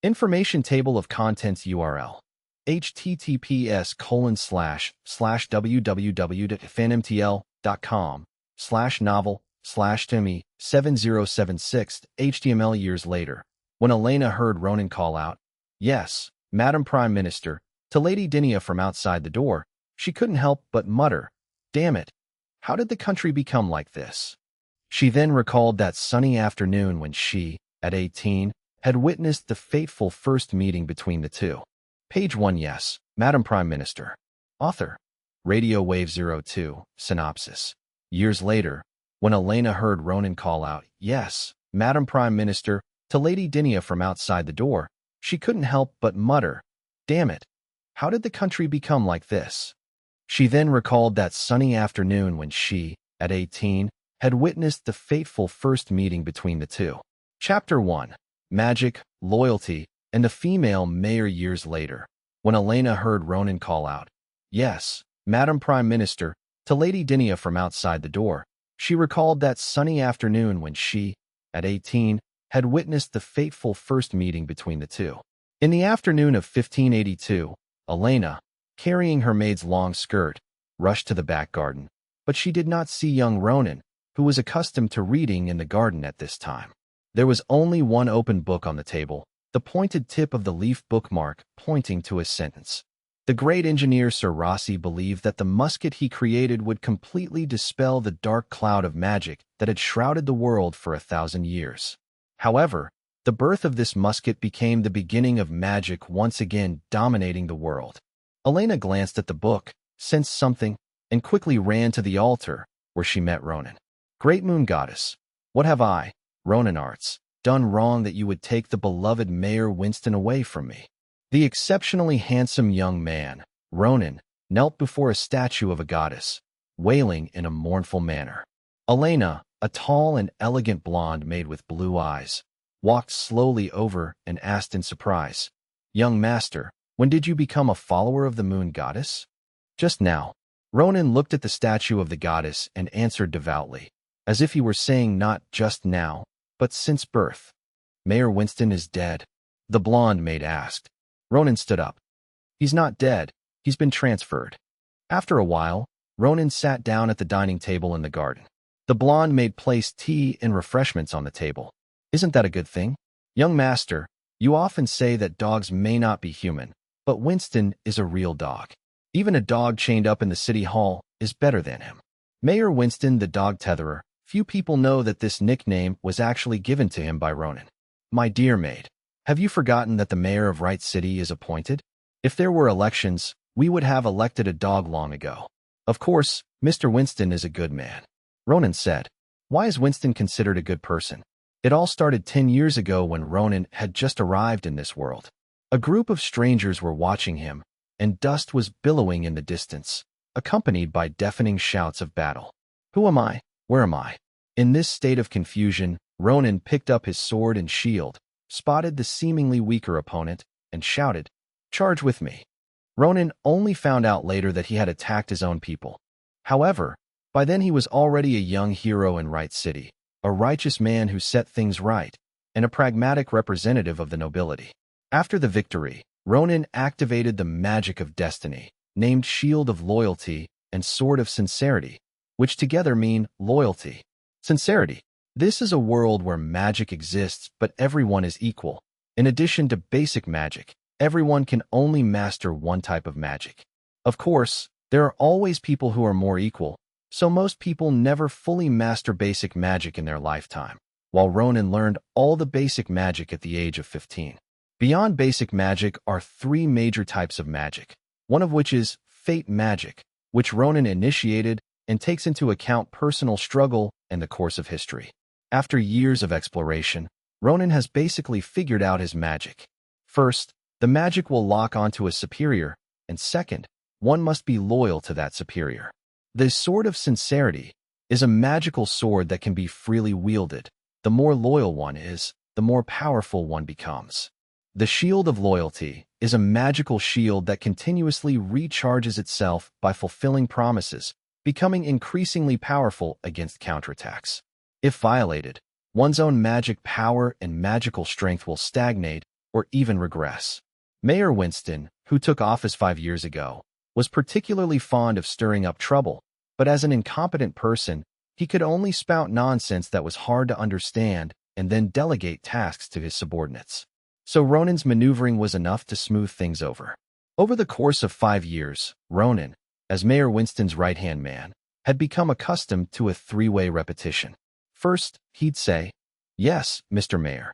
Information table of contents URL. https://www.fanmtl.com/novel/Timmy7076 HTML. Years later, when Elena heard Ronan call out, "Yes, Madam Prime Minister," to Lady Dinia from outside the door, she couldn't help but mutter, "Damn it, how did the country become like this?" She then recalled that sunny afternoon when she, at 18, had witnessed the fateful first meeting between the two. Page 1. Yes, Madam Prime Minister. Author. Radio Wave 02. Synopsis. Years later, when Elena heard Ronan call out, "Yes, Madam Prime Minister," to Lady Dinia from outside the door, she couldn't help but mutter, "Damn it, how did the country become like this?" She then recalled that sunny afternoon when she, at 18, had witnessed the fateful first meeting between the two. Chapter 1. Magic, Loyalty, and a Female Mayor. Years later, when Elena heard Ronan call out, "Yes, Madam Prime Minister," to Lady Dinia from outside the door, she recalled that sunny afternoon when she, at 18, had witnessed the fateful first meeting between the two. In the afternoon of 1582, Elena, carrying her maid's long skirt, rushed to the back garden, but she did not see young Ronan, who was accustomed to reading in the garden at this time. There was only one open book on the table, the pointed tip of the leaf bookmark pointing to a sentence. The great engineer Sir Rossi believed that the musket he created would completely dispel the dark cloud of magic that had shrouded the world for 1,000 years. However, the birth of this musket became the beginning of magic once again dominating the world. Elena glanced at the book, sensed something, and quickly ran to the altar, where she met Ronan. "Great Moon Goddess, what have I, Ronan Arts, done wrong that you would take the beloved Mayor Winston away from me?" The exceptionally handsome young man, Ronan, knelt before a statue of a goddess, wailing in a mournful manner. Elena, a tall and elegant blonde maid with blue eyes, walked slowly over and asked in surprise, "Young master, when did you become a follower of the moon goddess?" "Just now." Ronan looked at the statue of the goddess and answered devoutly, as if he were saying not just now, but since birth. "Mayor Winston is dead?" the blonde maid asked. Ronan stood up. "He's not dead, he's been transferred." After a while, Ronan sat down at the dining table in the garden. The blonde maid placed tea and refreshments on the table. "Isn't that a good thing? Young master, you often say that dogs may not be human, but Winston is a real dog. Even a dog chained up in the city hall is better than him. Mayor Winston the dog tetherer. Few people know that this nickname was actually given to him by Ronan. My dear maid, have you forgotten that the mayor of Right City is appointed? If there were elections, we would have elected a dog long ago. Of course, Mr. Winston is a good man." Ronan said, "Why is Winston considered a good person?" It all started 10 years ago when Ronan had just arrived in this world. A group of strangers were watching him, and dust was billowing in the distance, accompanied by deafening shouts of battle. "Who am I? Where am I?" In this state of confusion, Ronan picked up his sword and shield, spotted the seemingly weaker opponent, and shouted, "Charge with me." Ronan only found out later that he had attacked his own people. However, by then he was already a young hero in Right City, a righteous man who set things right, and a pragmatic representative of the nobility. After the victory, Ronan activated the magic of destiny, named Shield of Loyalty and Sword of Sincerity, which together mean loyalty. Sincerity. This is a world where magic exists, but everyone is equal. In addition to basic magic, everyone can only master one type of magic. Of course, there are always people who are more equal, so most people never fully master basic magic in their lifetime, while Ronan learned all the basic magic at the age of 15. Beyond basic magic are 3 major types of magic, one of which is fate magic, which Ronan initiated and takes into account personal struggle and the course of history. After years of exploration, Ronan has basically figured out his magic. First, the magic will lock onto a superior, and second, one must be loyal to that superior. The Sword of Sincerity is a magical sword that can be freely wielded. The more loyal one is, the more powerful one becomes. The Shield of Loyalty is a magical shield that continuously recharges itself by fulfilling promises, becoming increasingly powerful against counterattacks. If violated, one's own magic power and magical strength will stagnate, or even regress. Mayor Winston, who took office 5 years ago, was particularly fond of stirring up trouble, but as an incompetent person, he could only spout nonsense that was hard to understand and then delegate tasks to his subordinates. So Ronan's maneuvering was enough to smooth things over. Over the course of 5 years, Ronan, as Mayor Winston's right-hand man, had become accustomed to a three-way repetition. First, he'd say, "Yes, Mr. Mayor."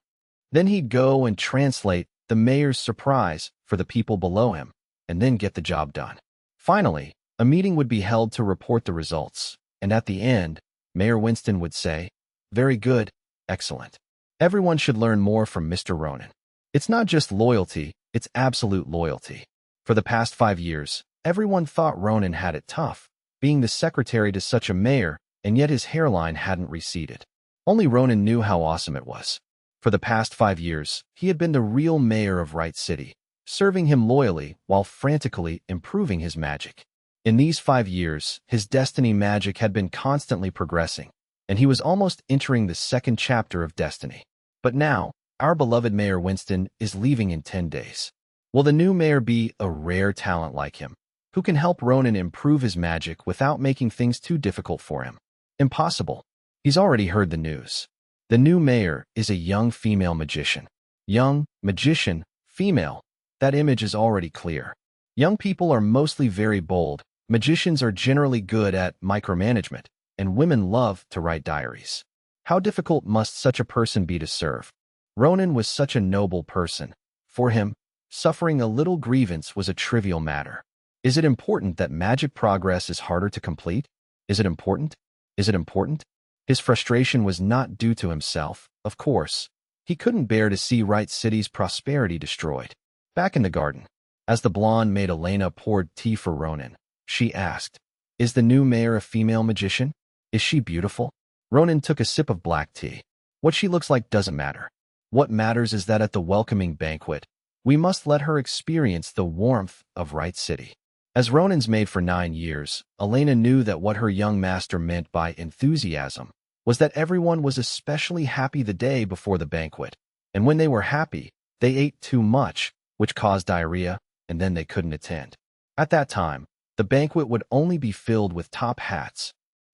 Then he'd go and translate the mayor's surprise for the people below him, and then get the job done. Finally, a meeting would be held to report the results, and at the end, Mayor Winston would say, "Very good, excellent. Everyone should learn more from Mr. Ronan." It's not just loyalty, it's absolute loyalty. For the past 5 years, everyone thought Ronan had it tough, being the secretary to such a mayor, and yet his hairline hadn't receded. Only Ronan knew how awesome it was. For the past 5 years, he had been the real mayor of Wright City, serving him loyally while frantically improving his magic. In these 5 years, his destiny magic had been constantly progressing, and he was almost entering the second chapter of destiny. But now, our beloved Mayor Winston is leaving in 10 days. Will the new mayor be a rare talent like him, who can help Ronan improve his magic without making things too difficult for him? Impossible. He's already heard the news. The new mayor is a young female magician. Young, magician, female. That image is already clear. Young people are mostly very bold. Magicians are generally good at micromanagement, and women love to write diaries. How difficult must such a person be to serve? Ronan was such a noble person. For him, suffering a little grievance was a trivial matter. Is it important that magic progress is harder to complete? Is it important? Is it important? His frustration was not due to himself, of course. He couldn't bear to see Wright City's prosperity destroyed. Back in the garden, as the blonde maid Elena poured tea for Ronan, she asked, "Is the new mayor a female magician? Is she beautiful?" Ronan took a sip of black tea. What she looks like doesn't matter. What matters is that at the welcoming banquet, we must let her experience the warmth of Wright City. As Ronan's maid for 9 years, Elena knew that what her young master meant by enthusiasm was that everyone was especially happy the day before the banquet, and when they were happy, they ate too much, which caused diarrhea, and then they couldn't attend. At that time, the banquet would only be filled with top hats.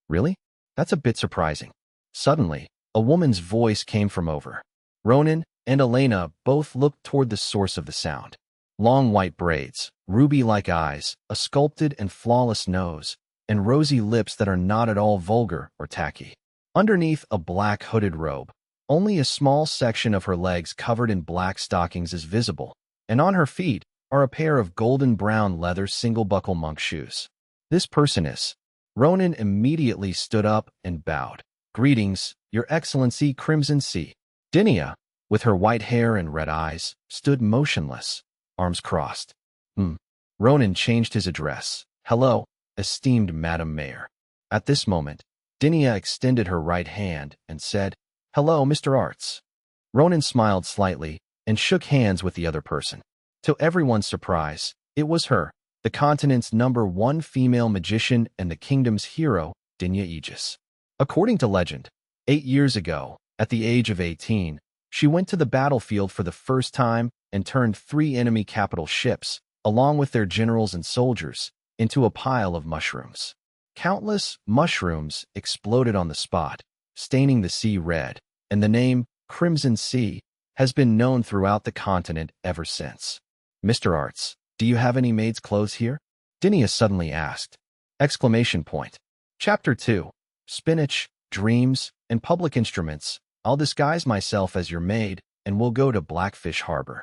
Really? That's a bit surprising. Suddenly, a woman's voice came from over. Ronan and Elena both looked toward the source of the sound. Long white braids, ruby-like eyes, a sculpted and flawless nose, and rosy lips that are not at all vulgar or tacky. Underneath a black hooded robe, only a small section of her legs covered in black stockings is visible, and on her feet are a pair of golden brown leather single-buckle monk shoes. This person is. Ronan immediately stood up and bowed. "Greetings, Your Excellency Crimson Sea." Dinia, with her white hair and red eyes, stood motionless, arms crossed. Ronan changed his address. "Hello, esteemed Madam Mayor." At this moment, Dinia extended her right hand and said, "Hello, Mr. Arts." Ronan smiled slightly and shook hands with the other person. To everyone's surprise, it was her, the continent's #1 female magician and the kingdom's hero, Dinia Aegis. According to legend, 8 years ago, at the age of 18, she went to the battlefield for the first time and turned 3 enemy capital ships, along with their generals and soldiers, into a pile of mushrooms. Countless mushrooms exploded on the spot, staining the sea red, and the name Crimson Sea has been known throughout the continent ever since. "Mr. Arts, do you have any maid's clothes here?" Dinia suddenly asked. Chapter 2. Spinach, Dreams, and Public Instruments. "I'll disguise myself as your maid, and we'll go to Blackfish Harbor."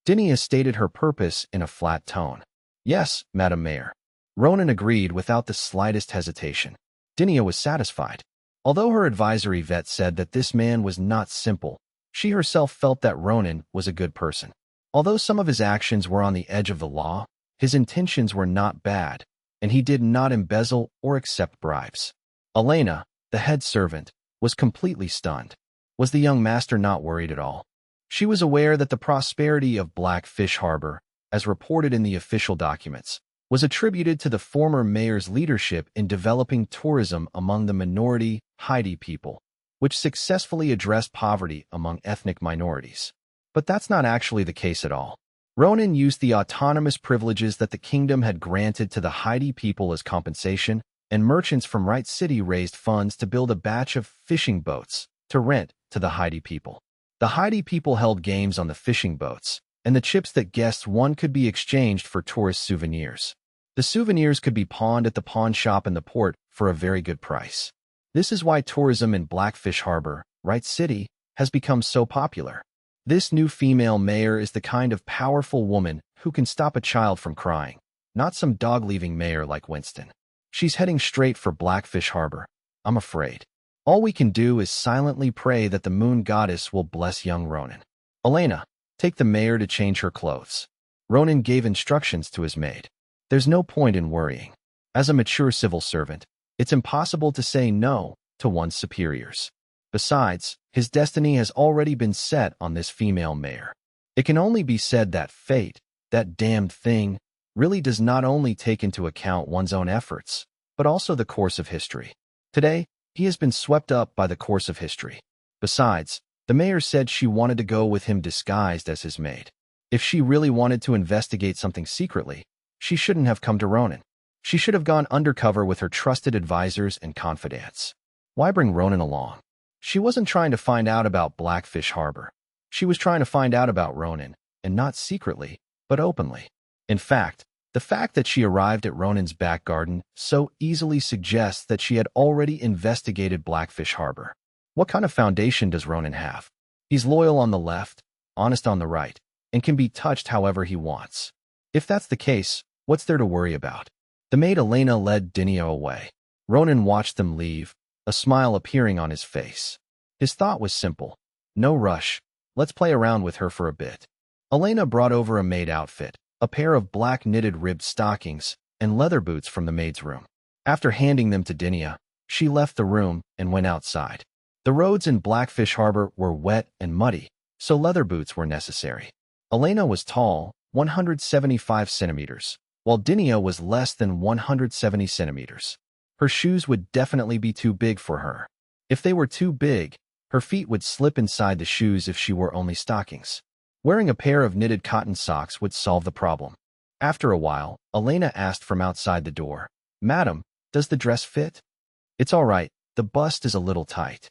Dinia stated her purpose in a flat tone. "Yes, Madam Mayor." Ronan agreed without the slightest hesitation. Dinia was satisfied. Although her advisory vet said that this man was not simple, she herself felt that Ronan was a good person. Although some of his actions were on the edge of the law, his intentions were not bad, and he did not embezzle or accept bribes. Elena, the head servant, was completely stunned. Was the young master not worried at all? She was aware that the prosperity of Blackfish Harbor, as reported in the official documents, was attributed to the former mayor's leadership in developing tourism among the minority Haiti people, which successfully addressed poverty among ethnic minorities. But that's not actually the case at all. Ronan used the autonomous privileges that the kingdom had granted to the Haiti people as compensation, and merchants from Wright City raised funds to build a batch of fishing boats to rent to the Haiti people. The Haiti people held games on the fishing boats, and the chips that guests won could be exchanged for tourist souvenirs. The souvenirs could be pawned at the pawn shop in the port for a very good price. This is why tourism in Blackfish Harbor, Wright City, has become so popular. This new female mayor is the kind of powerful woman who can stop a child from crying, not some dog-leaving mayor like Winston. She's heading straight for Blackfish Harbor, I'm afraid. All we can do is silently pray that the moon goddess will bless young Ronan. Elena, take the mayor to change her clothes. Ronan gave instructions to his maid. There's no point in worrying. As a mature civil servant, it's impossible to say no to one's superiors. Besides, his destiny has already been set on this female mayor. It can only be said that fate, that damned thing, really does not only take into account one's own efforts, but also the course of history. Today, he has been swept up by the course of history. Besides, the mayor said she wanted to go with him disguised as his maid. If she really wanted to investigate something secretly, she shouldn't have come to Ronan. She should have gone undercover with her trusted advisors and confidants. Why bring Ronan along? She wasn't trying to find out about Blackfish Harbor. She was trying to find out about Ronan, and not secretly, but openly. In fact, the fact that she arrived at Ronan's back garden so easily suggests that she had already investigated Blackfish Harbor. What kind of foundation does Ronan have? He's loyal on the left, honest on the right, and can be touched however he wants. If that's the case, what's there to worry about? The maid Elena led Dinia away. Ronan watched them leave, a smile appearing on his face. His thought was simple. No rush. Let's play around with her for a bit. Elena brought over a maid outfit, a pair of black knitted ribbed stockings, and leather boots from the maid's room. After handing them to Dinia, she left the room and went outside. The roads in Blackfish Harbor were wet and muddy, so leather boots were necessary. Elena was tall, 175 centimeters, while Dinia was less than 170 centimeters. Her shoes would definitely be too big for her. If they were too big, her feet would slip inside the shoes if she wore only stockings. Wearing a pair of knitted cotton socks would solve the problem. After a while, Elena asked from outside the door, "Madam, does the dress fit?" "It's all right, the bust is a little tight."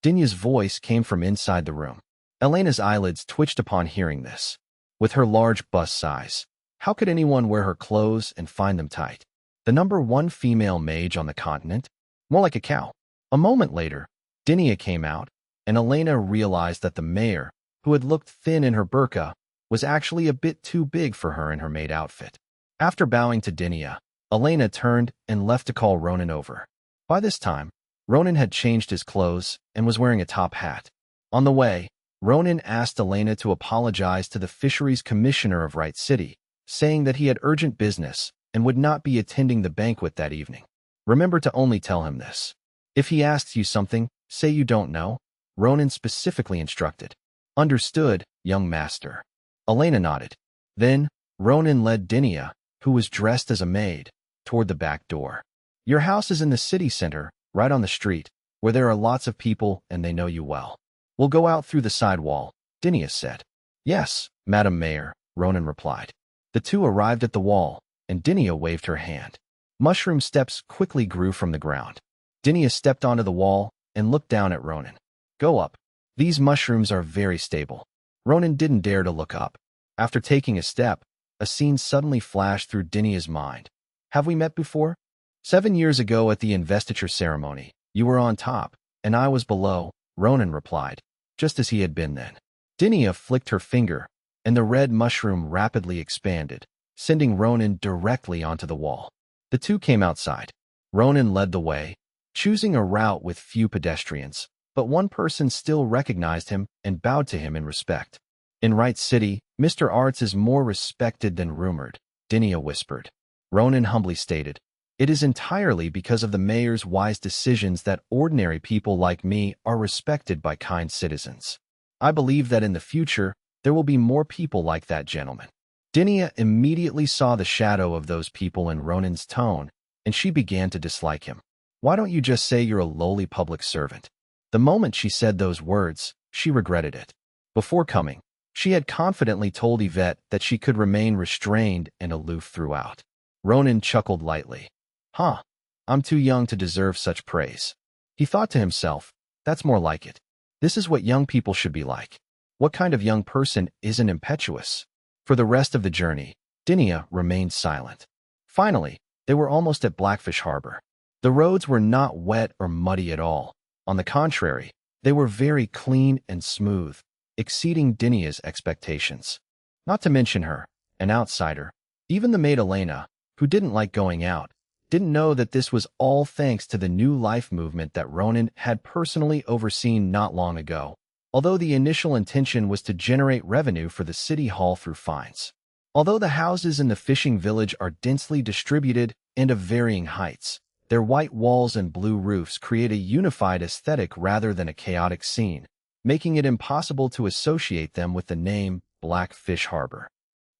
Dinia's voice came from inside the room. Elena's eyelids twitched upon hearing this. With her large bust size, how could anyone wear her clothes and find them tight? The number one female mage on the continent? More like a cow. A moment later, Dinia came out, and Elena realized that the mayor, who had looked thin in her burqa, was actually a bit too big for her in her maid outfit. After bowing to Dinia, Elena turned and left to call Ronan over. By this time, Ronan had changed his clothes and was wearing a top hat. On the way, Ronan asked Elena to apologize to the fisheries commissioner of Wright City, saying that he had urgent business and would not be attending the banquet that evening. Remember to only tell him this. If he asks you something, say you don't know, Ronan specifically instructed. Understood, young master. Elena nodded. Then, Ronan led Dinia, who was dressed as a maid, toward the back door. Your house is in the city center, right on the street, where there are lots of people and they know you well. We'll go out through the side wall, Dinia said. Yes, Madam Mayor, Ronan replied. The two arrived at the wall, and Dinia waved her hand. Mushroom steps quickly grew from the ground. Dinia stepped onto the wall and looked down at Ronan. Go up. These mushrooms are very stable. Ronan didn't dare to look up. After taking a step, a scene suddenly flashed through Dinia's mind. Have we met before? 7 years ago at the investiture ceremony, you were on top, and I was below, Ronan replied, just as he had been then. Dinia flicked her finger, and the red mushroom rapidly expanded, sending Ronan directly onto the wall. The two came outside. Ronan led the way, choosing a route with few pedestrians, but one person still recognized him and bowed to him in respect. In Wright City, Mr. Arts is more respected than rumored, Dinia whispered. Ronan humbly stated, it is entirely because of the mayor's wise decisions that ordinary people like me are respected by kind citizens. I believe that in the future, there will be more people like that gentleman. Dinia immediately saw the shadow of those people in Ronan's tone, and she began to dislike him. Why don't you just say you're a lowly public servant? The moment she said those words, she regretted it. Before coming, She had confidently told Yvette that she could remain restrained and aloof throughout. Ronan chuckled lightly. Huh, I'm too young to deserve such praise. He thought to himself, that's more like it. This is what young people should be like. What kind of young person isn't impetuous? For the rest of the journey, Dinia remained silent. Finally, they were almost at Blackfish Harbor. The roads were not wet or muddy at all. On the contrary, they were very clean and smooth, exceeding Dinia's expectations. Not to mention her, an outsider, even the maid Elena, who didn't like going out, didn't know that this was all thanks to the new life movement that Ronan had personally overseen not long ago, although the initial intention was to generate revenue for the city hall through fines. Although the houses in the fishing village are densely distributed and of varying heights, their white walls and blue roofs create a unified aesthetic rather than a chaotic scene, making it impossible to associate them with the name Blackfish Harbor.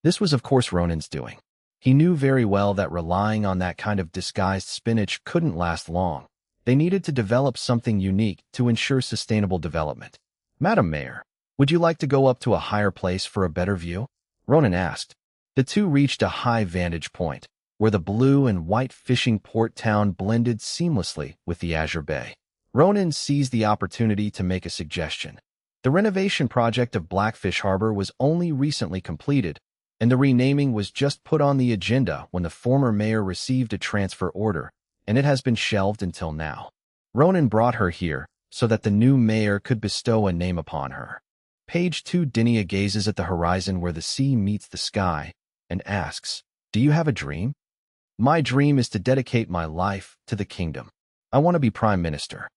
This was of course Ronan's doing. He knew very well that relying on that kind of disguised spinach couldn't last long. They needed to develop something unique to ensure sustainable development. Madam Mayor, would you like to go up to a higher place for a better view? Ronan asked. The two reached a high vantage point, where the blue and white fishing port town blended seamlessly with the azure bay. Ronan seized the opportunity to make a suggestion. The renovation project of Blackfish Harbor was only recently completed, and the renaming was just put on the agenda when the former mayor received a transfer order, and it has been shelved until now. Ronan brought her here so that the new mayor could bestow a name upon her. Page 2. Dinia gazes at the horizon where the sea meets the sky and asks, do you have a dream? My dream is to dedicate my life to the kingdom. I want to be Prime Minister.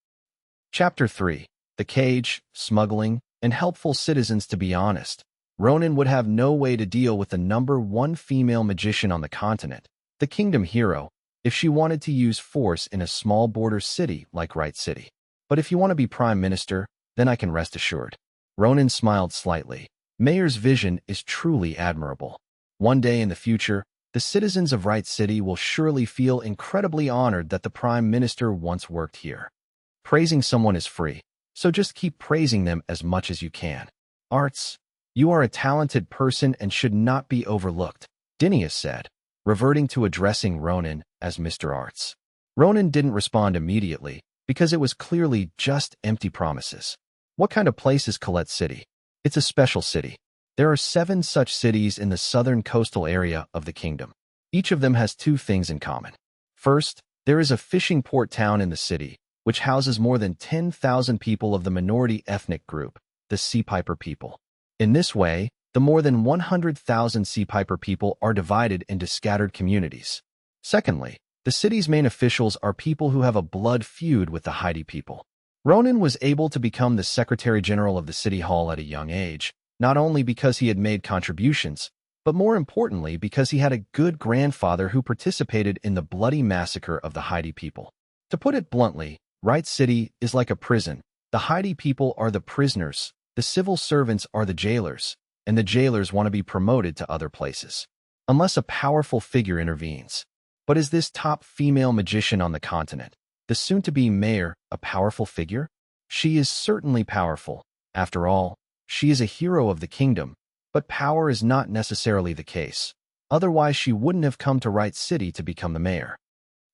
Chapter 3. The Cage, Smuggling, and Helpful Citizens. To be honest, Ronan would have no way to deal with the #1 female magician on the continent, the kingdom hero, if she wanted to use force in a small border city like Wright City. But if you want to be Prime Minister, then I can rest assured. Ronan smiled slightly. Mayor's vision is truly admirable. One day in the future, the citizens of Wright City will surely feel incredibly honored that the Prime Minister once worked here. Praising someone is free, so just keep praising them as much as you can. Arts, you are a talented person and should not be overlooked, Dinia said, reverting to addressing Ronan as Mr. Arts. Ronan didn't respond immediately, because it was clearly just empty promises. What kind of place is Colette City? It's a special city. There are 7 such cities in the southern coastal area of the kingdom. Each of them has 2 things in common. First, there is a fishing port town in the city, which houses more than 10,000 people of the minority ethnic group, the Sea Piper people. In this way, the more than 100,000 Sea Piper people are divided into scattered communities. Secondly, the city's main officials are people who have a blood feud with the Haiti people. Ronan was able to become the Secretary General of the City Hall at a young age, not only because he had made contributions, but more importantly because he had a good grandfather who participated in the bloody massacre of the Haiti people. To put it bluntly, Wright City is like a prison. The Haiti people are the prisoners, the civil servants are the jailers, and the jailers want to be promoted to other places, unless a powerful figure intervenes. But is this top female magician on the continent, the soon-to-be mayor, a powerful figure? She is certainly powerful. After all, she is a hero of the kingdom, but power is not necessarily the case. Otherwise, she wouldn't have come to Wright City to become the mayor.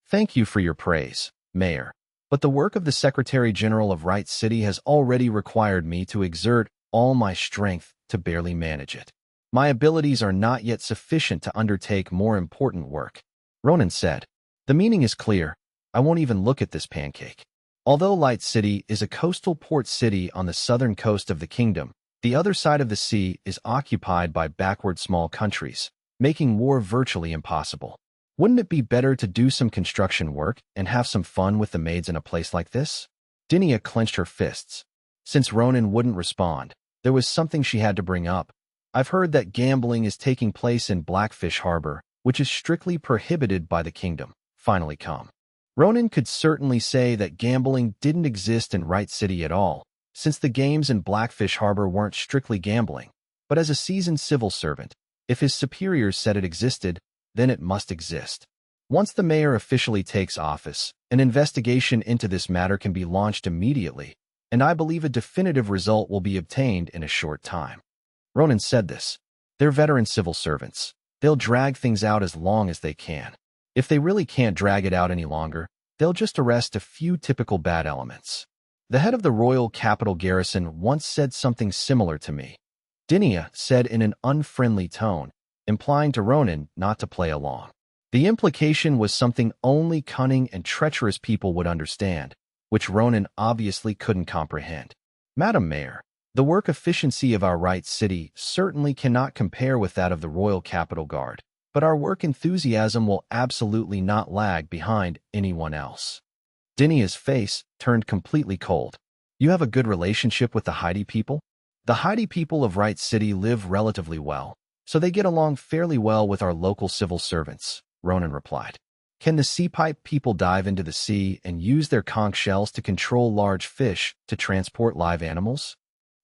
Thank you for your praise, Mayor. But the work of the Secretary General of Wright City has already required me to exert all my strength to barely manage it. My abilities are not yet sufficient to undertake more important work. Ronan said, the meaning is clear. I won't even look at this pancake. Although Light City is a coastal port city on the southern coast of the kingdom, the other side of the sea is occupied by backward small countries, making war virtually impossible. Wouldn't it be better to do some construction work and have some fun with the maids in a place like this? Dinia clenched her fists. Since Ronan wouldn't respond, there was something she had to bring up. I've heard that gambling is taking place in Blackfish Harbor, which is strictly prohibited by the kingdom. Finally come. Ronan could certainly say that gambling didn't exist in Wright City at all, since the games in Blackfish Harbor weren't strictly gambling. But as a seasoned civil servant, if his superiors said it existed, then it must exist. Once the mayor officially takes office, an investigation into this matter can be launched immediately, and I believe a definitive result will be obtained in a short time. Ronan said this. They're veteran civil servants. They'll drag things out as long as they can. If they really can't drag it out any longer, they'll just arrest a few typical bad elements. The head of the royal capital garrison once said something similar to me. Dinia said in an unfriendly tone, implying to Ronan not to play along. The implication was something only cunning and treacherous people would understand, which Ronan obviously couldn't comprehend. Madam Mayor, the work efficiency of our right city certainly cannot compare with that of the Royal Capital Guard, but our work enthusiasm will absolutely not lag behind anyone else. Dinia's face turned completely cold. You have a good relationship with the Heidi people? The Heidi people of Right City live relatively well, so they get along fairly well with our local civil servants, Ronan replied. Can the sea pipe people dive into the sea and use their conch shells to control large fish to transport live animals?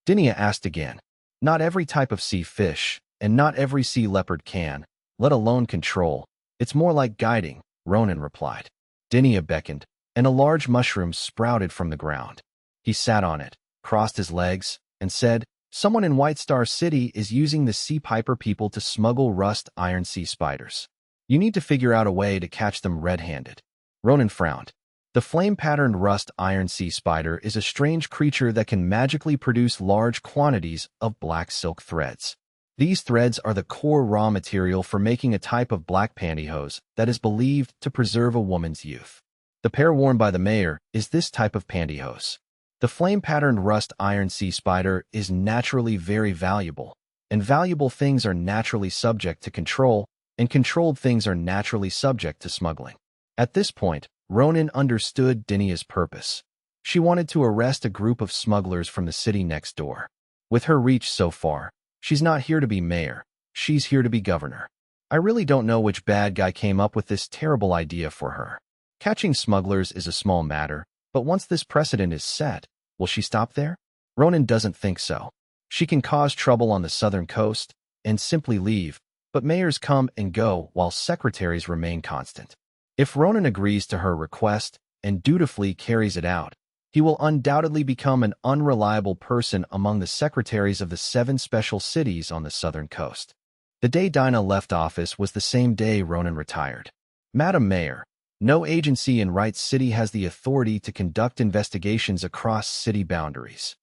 Dinia asked again. Not every type of sea fish, and not every sea leopard can, let alone control. It's more like guiding, Ronan replied. Dinia beckoned, and a large mushroom sprouted from the ground. He sat on it, crossed his legs, and said, Someone in White Star City is using the Sea Piper people to smuggle rust iron sea spiders. You need to figure out a way to catch them red-handed. Ronan frowned. The flame-patterned rust iron sea spider is a strange creature that can magically produce large quantities of black silk threads. These threads are the core raw material for making a type of black pantyhose that is believed to preserve a woman's youth. The pair worn by the mayor is this type of pantyhose. The flame-patterned rust iron sea spider is naturally very valuable, and valuable things are naturally subject to control, and controlled things are naturally subject to smuggling. At this point, Ronan understood Dinia's purpose. She wanted to arrest a group of smugglers from the city next door. With her reach so far, she's not here to be mayor, she's here to be governor. I really don't know which bad guy came up with this terrible idea for her. Catching smugglers is a small matter, but once this precedent is set, will she stop there? Ronan doesn't think so. She can cause trouble on the southern coast and simply leave, but mayors come and go while secretaries remain constant. If Ronan agrees to her request and dutifully carries it out, he will undoubtedly become an unreliable person among the secretaries of the 7 special cities on the southern coast. The day Dinah left office was the same day Ronan retired. Madam Mayor, no agency in Wright City has the authority to conduct investigations across city boundaries.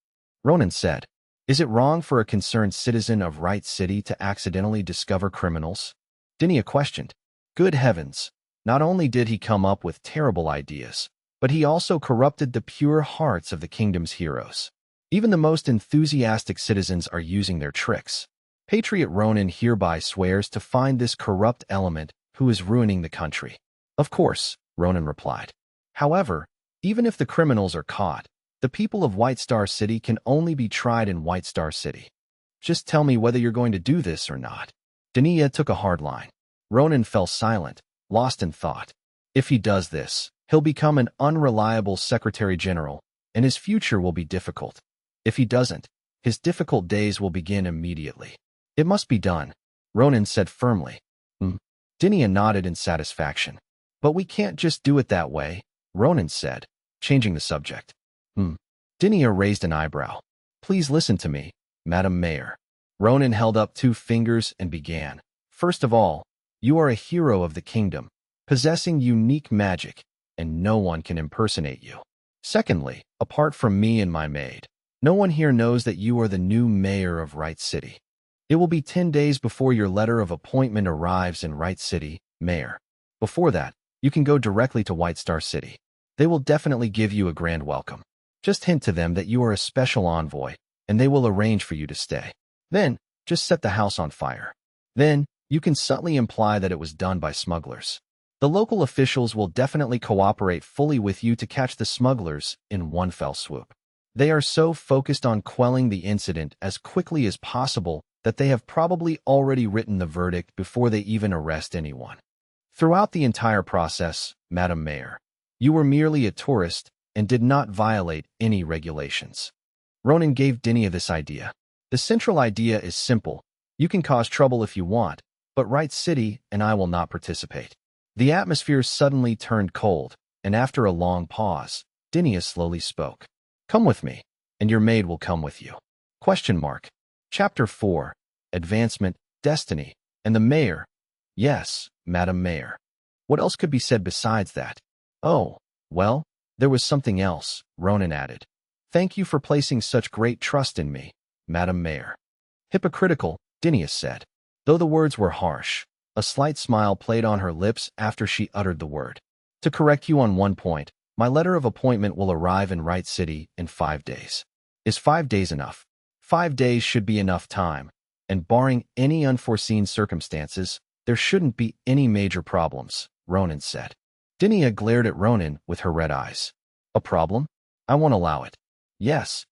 Ronan said, Is it wrong for a concerned citizen of Wright City to accidentally discover criminals? Dinia questioned. Good heavens, not only did he come up with terrible ideas, but he also corrupted the pure hearts of the kingdom's heroes. Even the most enthusiastic citizens are using their tricks. Patriot Ronan hereby swears to find this corrupt element who is ruining the country. Of course, Ronan replied. However, even if the criminals are caught, the people of White Star City can only be tried in White Star City. Just tell me whether you're going to do this or not. Dinia took a hard line. Ronan fell silent, lost in thought. If he does this, he'll become an unreliable Secretary General, and his future will be difficult. If he doesn't, his difficult days will begin immediately. It must be done, Ronan said firmly. Dinia nodded in satisfaction. But we can't just do it that way, Ronan said, changing the subject. Dinia raised an eyebrow. Please listen to me, Madam Mayor. Ronan held up 2 fingers and began. First of all, you are a hero of the kingdom, possessing unique magic, and no one can impersonate you. Secondly, apart from me and my maid, no one here knows that you are the new mayor of Wright City. It will be 10 days before your letter of appointment arrives in Wright City, Mayor. Before that, you can go directly to White Star City. They will definitely give you a grand welcome. Just hint to them that you are a special envoy, and they will arrange for you to stay. Then, just set the house on fire. Then, you can subtly imply that it was done by smugglers. The local officials will definitely cooperate fully with you to catch the smugglers in one fell swoop. They are so focused on quelling the incident as quickly as possible that they have probably already written the verdict before they even arrest anyone. Throughout the entire process, Madam Mayor, you were merely a tourist and did not violate any regulations. Ronan gave Dinia this idea. The central idea is simple. You can cause trouble if you want, but Wright City and I will not participate. The atmosphere suddenly turned cold, and after a long pause, Dinia slowly spoke. Come with me, and your maid will come with you. Question mark. Chapter 4. Advancement, Destiny, and the Mayor. Yes, Madam Mayor. What else could be said besides that? Oh, well, there was something else, Ronan added. Thank you for placing such great trust in me, Madam Mayor. Hypocritical, Dinius said. Though the words were harsh, a slight smile played on her lips after she uttered the word. To correct you on one point, my letter of appointment will arrive in Right City in 5 days. Is 5 days enough? 5 days should be enough time, and barring any unforeseen circumstances, there shouldn't be any major problems, Ronan said. Dinia glared at Ronan with her red eyes. A problem? I won't allow it. Yes,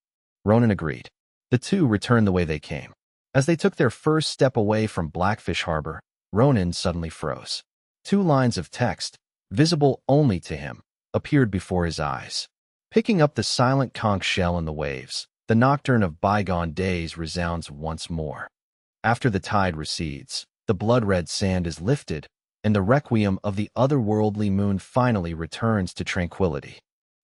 Ronan agreed. The two returned the way they came. As they took their first step away from Blackfish Harbor, Ronan suddenly froze. 2 lines of text, visible only to him, appeared before his eyes. Picking up the silent conch shell in the waves, the nocturne of bygone days resounds once more. After the tide recedes, the blood-red sand is lifted, and the requiem of the otherworldly moon finally returns to tranquility.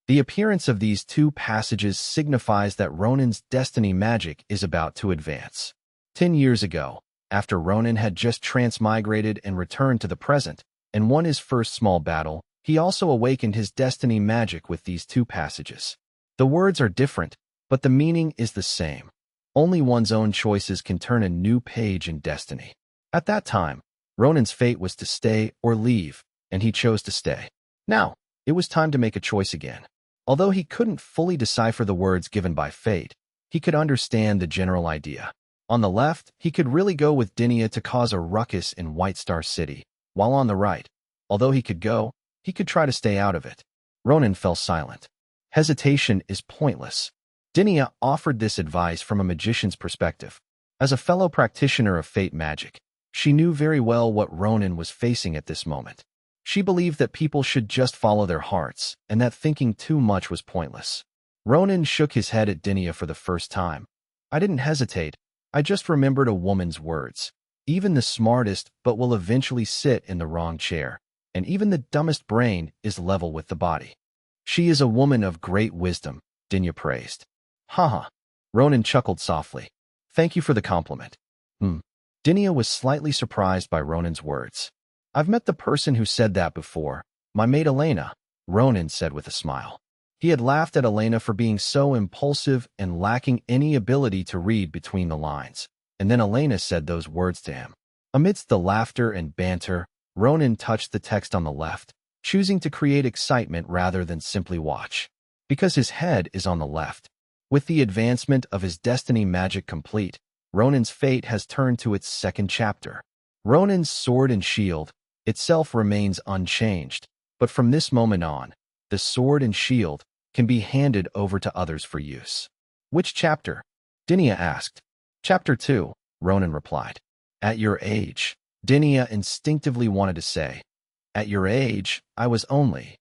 The appearance of these 2 passages signifies that Ronan's destiny magic is about to advance. 10 years ago, after Ronan had just transmigrated and returned to the present, and won his first small battle, he also awakened his destiny magic with these 2 passages. The words are different, but the meaning is the same. Only one's own choices can turn a new page in destiny. At that time, Ronan's fate was to stay or leave, and he chose to stay. Now, it was time to make a choice again. Although he couldn't fully decipher the words given by fate, he could understand the general idea. On the left, he could really go with Dinia to cause a ruckus in White Star City, while on the right, although he could go, he could try to stay out of it. Ronan fell silent. Hesitation is pointless. Dinia offered this advice from a magician's perspective. As a fellow practitioner of fate magic, she knew very well what Ronan was facing at this moment. She believed that people should just follow their hearts, and that thinking too much was pointless. Ronan shook his head at Dinia for the first time. I didn't hesitate. I just remembered a woman's words. Even the smartest but will eventually sit in the wrong chair, and even the dumbest brain is level with the body. She is a woman of great wisdom, Dinia praised. Haha. Ronan chuckled softly. Thank you for the compliment. Dinia was slightly surprised by Ronan's words. I've met the person who said that before, my maid Elena, Ronan said with a smile. He had laughed at Elena for being so impulsive and lacking any ability to read between the lines, and then Elena said those words to him. Amidst the laughter and banter, Ronan touched the text on the left, choosing to create excitement rather than simply watch. Because his head is on the left. With the advancement of his destiny magic complete, Ronan's fate has turned to its second chapter. Ronan's sword and shield itself remains unchanged, but from this moment on, the sword and shield can be handed over to others for use. Which chapter? Dinia asked. Chapter 2, Ronan replied. At your age, Dinia instinctively wanted to say. At your age, I was only.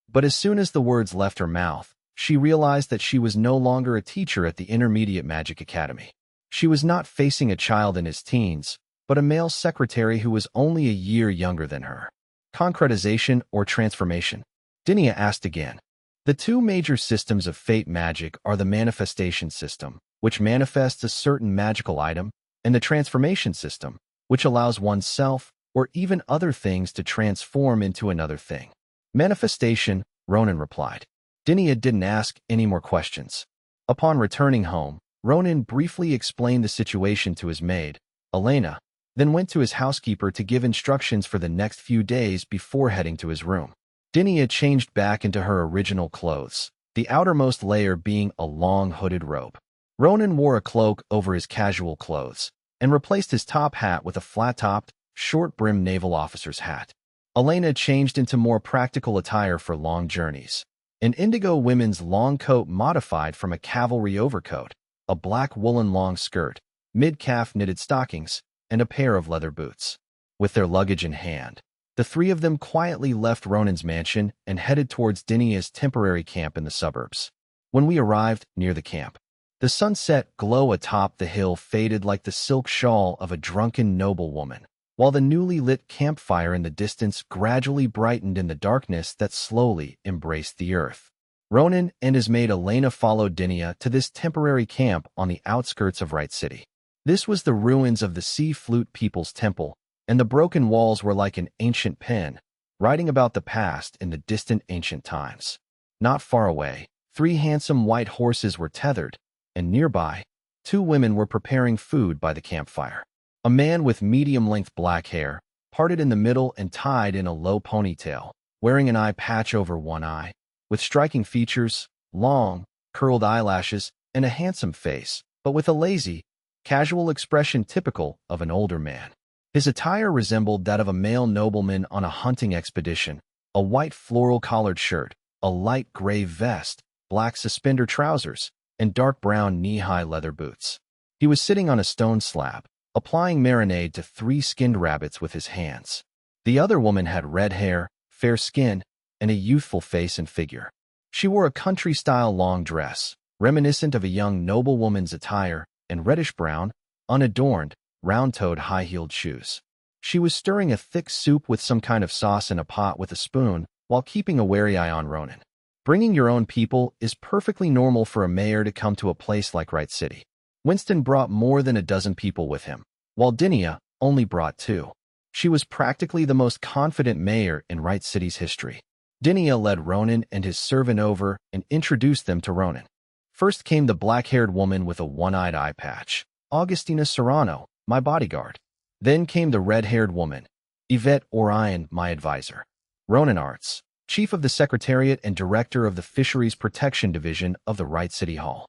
But as soon as the words left her mouth, she realized that she was no longer a teacher at the Intermediate Magic Academy. She was not facing a child in his teens, but a male secretary who was only a year younger than her. Concretization or transformation? Dinia asked again. The 2 major systems of fate magic are the manifestation system, which manifests a certain magical item, and the transformation system, which allows oneself or even other things to transform into another thing. Manifestation, Ronan replied. Dinia didn't ask any more questions. Upon returning home, Ronan briefly explained the situation to his maid, Elena, then went to his housekeeper to give instructions for the next few days before heading to his room. Dinia changed back into her original clothes, the outermost layer being a long hooded robe. Ronan wore a cloak over his casual clothes and replaced his top hat with a flat-topped, short-brimmed naval officer's hat. Elena changed into more practical attire for long journeys. An indigo women's long coat modified from a cavalry overcoat, a black woolen long skirt, mid-calf knitted stockings, and a pair of leather boots. With their luggage in hand, the 3 of them quietly left Ronan's mansion and headed towards Dinia's temporary camp in the suburbs. When we arrived near the camp, the sunset glow atop the hill faded like the silk shawl of a drunken noblewoman, while the newly lit campfire in the distance gradually brightened in the darkness that slowly embraced the earth. Ronan and his maid Elena followed Dinia to this temporary camp on the outskirts of Right City. This was the ruins of the Sea Flute People's Temple, and the broken walls were like an ancient pen, writing about the past in the distant ancient times. Not far away, 3 handsome white horses were tethered, and nearby, 2 women were preparing food by the campfire. A man with medium-length black hair, parted in the middle and tied in a low ponytail, wearing an eye patch over one eye, with striking features, long, curled eyelashes, and a handsome face, but with a lazy, casual expression typical of an older man. His attire resembled that of a male nobleman on a hunting expedition: a white floral-collared shirt, a light gray vest, black suspender trousers, and dark brown knee-high leather boots. He was sitting on a stone slab, applying marinade to 3 skinned rabbits with his hands. The other woman had red hair, fair skin, and a youthful face and figure. She wore a country-style long dress, reminiscent of a young noblewoman's attire, and reddish-brown, unadorned, round-toed high-heeled shoes. She was stirring a thick soup with some kind of sauce in a pot with a spoon, while keeping a wary eye on Ronan. Bringing your own people is perfectly normal for a mayor to come to a place like Wright City. Winston brought more than a dozen people with him, while Dinia only brought 2. She was practically the most confident mayor in Wright City's history. Dinia led Ronan and his servant over and introduced them to Ronan. First came the black-haired woman with a one-eyed eye patch, Augustina Serrano, my bodyguard. Then came the red-haired woman, Yvette Orion, my advisor. Ronan Arts, chief of the Secretariat and director of the Fisheries Protection Division of the Wright City Hall.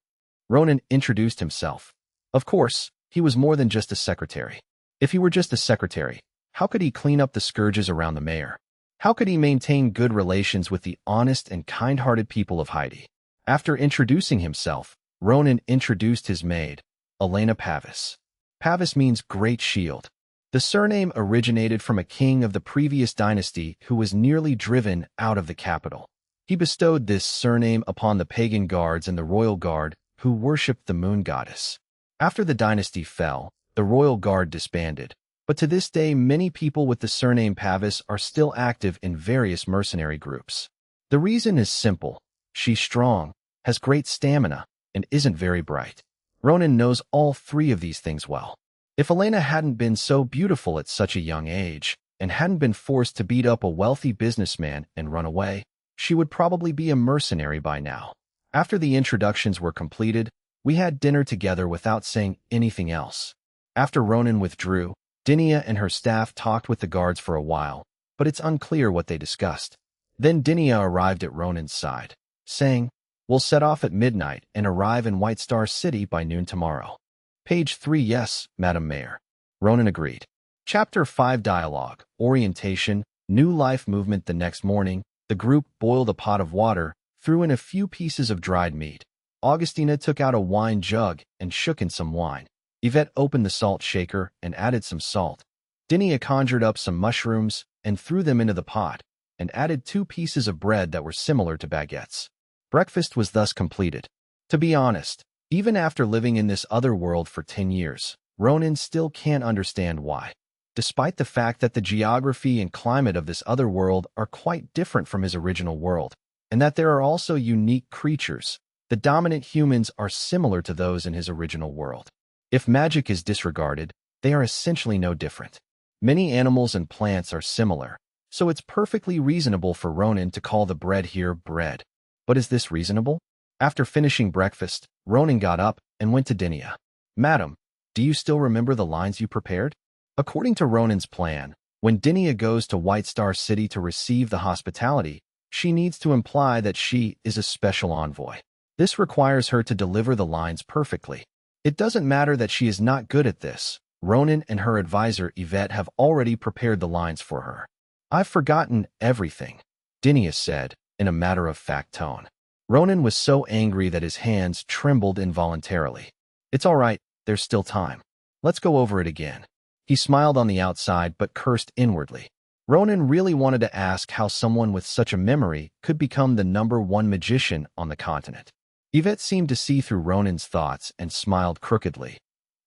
Ronan introduced himself. Of course, he was more than just a secretary. If he were just a secretary, how could he clean up the scourges around the mayor? How could he maintain good relations with the honest and kind-hearted people of Haiti? After introducing himself, Ronan introduced his maid, Elena Pavis. Pavis means Great Shield. The surname originated from a king of the previous dynasty who was nearly driven out of the capital. He bestowed this surname upon the pagan guards and the royal guard who worshipped the moon goddess. After the dynasty fell, the royal guard disbanded, but to this day many people with the surname Pavis are still active in various mercenary groups. The reason is simple: she's strong, has great stamina, and isn't very bright. Ronan knows all 3 of these things well. If Elena hadn't been so beautiful at such a young age, and hadn't been forced to beat up a wealthy businessman and run away, she would probably be a mercenary by now. After the introductions were completed, we had dinner together without saying anything else. After Ronan withdrew, Dinia and her staff talked with the guards for a while, but it's unclear what they discussed. Then Dinia arrived at Ronan's side, saying, "We'll set off at midnight and arrive in White Star City by noon tomorrow." Page 3. Yes, Madam Mayor. Ronan agreed. Chapter 5. Dialogue, Orientation, New Life Movement. The next morning, the group boiled a pot of water, threw in a few pieces of dried meat. Augustina took out a wine jug and shook in some wine. Yvette opened the salt shaker and added some salt. Dinia conjured up some mushrooms and threw them into the pot, and added 2 pieces of bread that were similar to baguettes. Breakfast was thus completed. To be honest, even after living in this other world for 10 years, Ronan still can't understand why. Despite the fact that the geography and climate of this other world are quite different from his original world, and that there are also unique creatures, the dominant humans are similar to those in his original world. If magic is disregarded, they are essentially no different. Many animals and plants are similar, so it's perfectly reasonable for Ronan to call the bread here bread. But is this reasonable? After finishing breakfast, Ronan got up and went to Dinia. "Madam, do you still remember the lines you prepared?" According to Ronan's plan, when Dinia goes to White Star City to receive the hospitality, she needs to imply that she is a special envoy. This requires her to deliver the lines perfectly. It doesn't matter that she is not good at this. Ronan and her advisor Yvette have already prepared the lines for her. "I've forgotten everything," Dinia said, in a matter-of-fact tone. Ronan was so angry that his hands trembled involuntarily. "It's all right, there's still time. Let's go over it again." He smiled on the outside but cursed inwardly. Ronan really wanted to ask how someone with such a memory could become the #1 magician on the continent. Yvette seemed to see through Ronan's thoughts and smiled crookedly.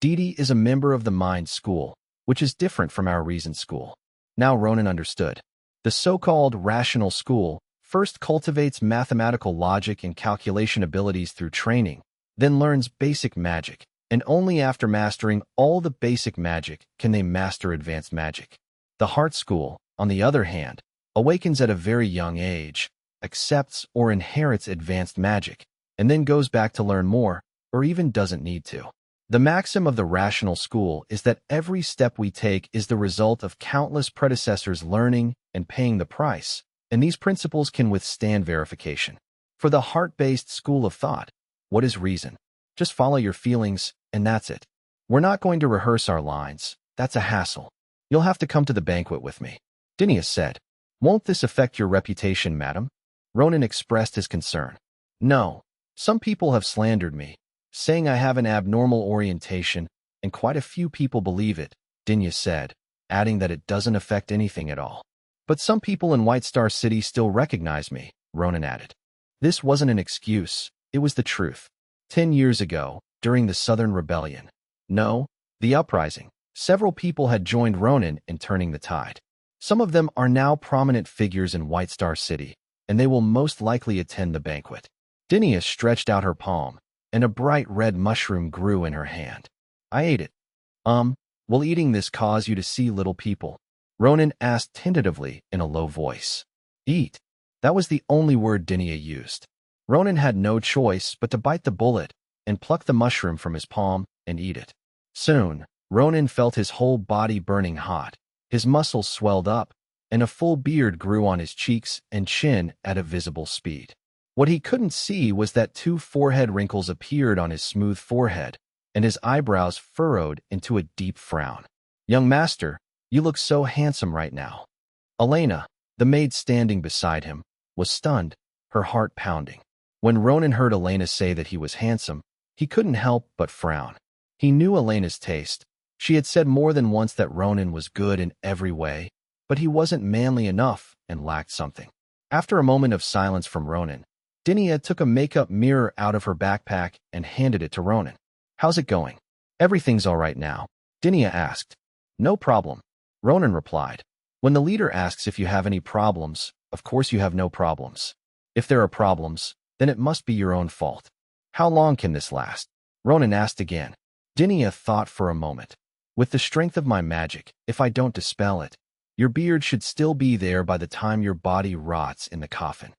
"Didi is a member of the Mind School, which is different from our Reason School." Now Ronan understood. The so-called rational school first cultivates mathematical logic and calculation abilities through training, then learns basic magic, and only after mastering all the basic magic can they master advanced magic. The Heart School, on the other hand, awakens at a very young age, accepts or inherits advanced magic, and then goes back to learn more, or even doesn't need to. The maxim of the rational school is that every step we take is the result of countless predecessors learning and paying the price, and these principles can withstand verification. For the heart-based school of thought, what is reason? Just follow your feelings, and that's it. We're not going to rehearse our lines. That's a hassle. You'll have to come to the banquet with me. Dinius said. Won't this affect your reputation, madam? Ronan expressed his concern. No. Some people have slandered me, saying I have an abnormal orientation, and quite a few people believe it, Dinius said, adding that it doesn't affect anything at all. But some people in White Star City still recognize me, Ronan added. This wasn't an excuse, it was the truth. 10 years ago, during the Southern Rebellion. No, the uprising. Several people had joined Ronan in turning the tide. Some of them are now prominent figures in White Star City, and they will most likely attend the banquet. Dinius stretched out her palm, and a bright red mushroom grew in her hand. I ate it. Will eating this cause you to see little people? Ronan asked tentatively in a low voice. Eat. That was the only word Dinia used. Ronan had no choice but to bite the bullet and pluck the mushroom from his palm and eat it. Soon, Ronan felt his whole body burning hot. His muscles swelled up, and a full beard grew on his cheeks and chin at a visible speed. What he couldn't see was that 2 forehead wrinkles appeared on his smooth forehead, and his eyebrows furrowed into a deep frown. Young master, you look so handsome right now. Elena, the maid standing beside him, was stunned, her heart pounding. When Ronan heard Elena say that he was handsome, he couldn't help but frown. He knew Elena's taste. She had said more than once that Ronan was good in every way, but he wasn't manly enough and lacked something. After a moment of silence from Ronan, Dinia took a makeup mirror out of her backpack and handed it to Ronan. How's it going? Everything's all right now, Dinia asked. No problem, Ronan replied. When the leader asks if you have any problems, of course you have no problems. If there are problems, then it must be your own fault. How long can this last? Ronan asked again. Dinia thought for a moment. With the strength of my magic, if I don't dispel it, your beard should still be there by the time your body rots in the coffin.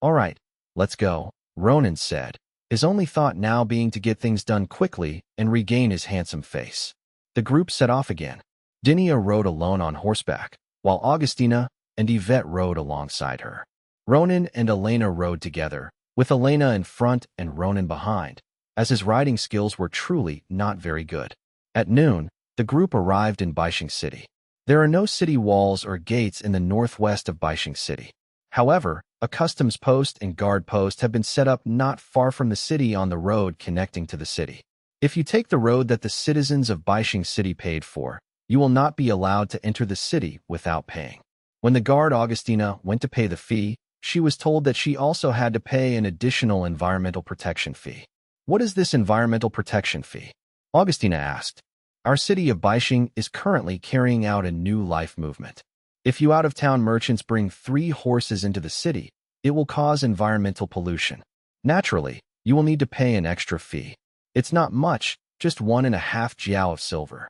All right, let's go, Ronan said, his only thought now being to get things done quickly and regain his handsome face. The group set off again. Dinia rode alone on horseback, while Augustina and Yvette rode alongside her. Ronan and Elena rode together, with Elena in front and Ronan behind, as his riding skills were truly not very good. At noon, the group arrived in Baisheng City. There are no city walls or gates in the northwest of Baisheng City. However, a customs post and guard post have been set up not far from the city on the road connecting to the city. If you take the road that the citizens of Baisheng City paid for, you will not be allowed to enter the city without paying. When the guard Augustina went to pay the fee, she was told that she also had to pay an additional environmental protection fee. What is this environmental protection fee? Augustina asked. Our city of Baisheng is currently carrying out a new life movement. If you out-of-town merchants bring 3 horses into the city, it will cause environmental pollution. Naturally, you will need to pay an extra fee. It's not much, just 1.5 jiao of silver.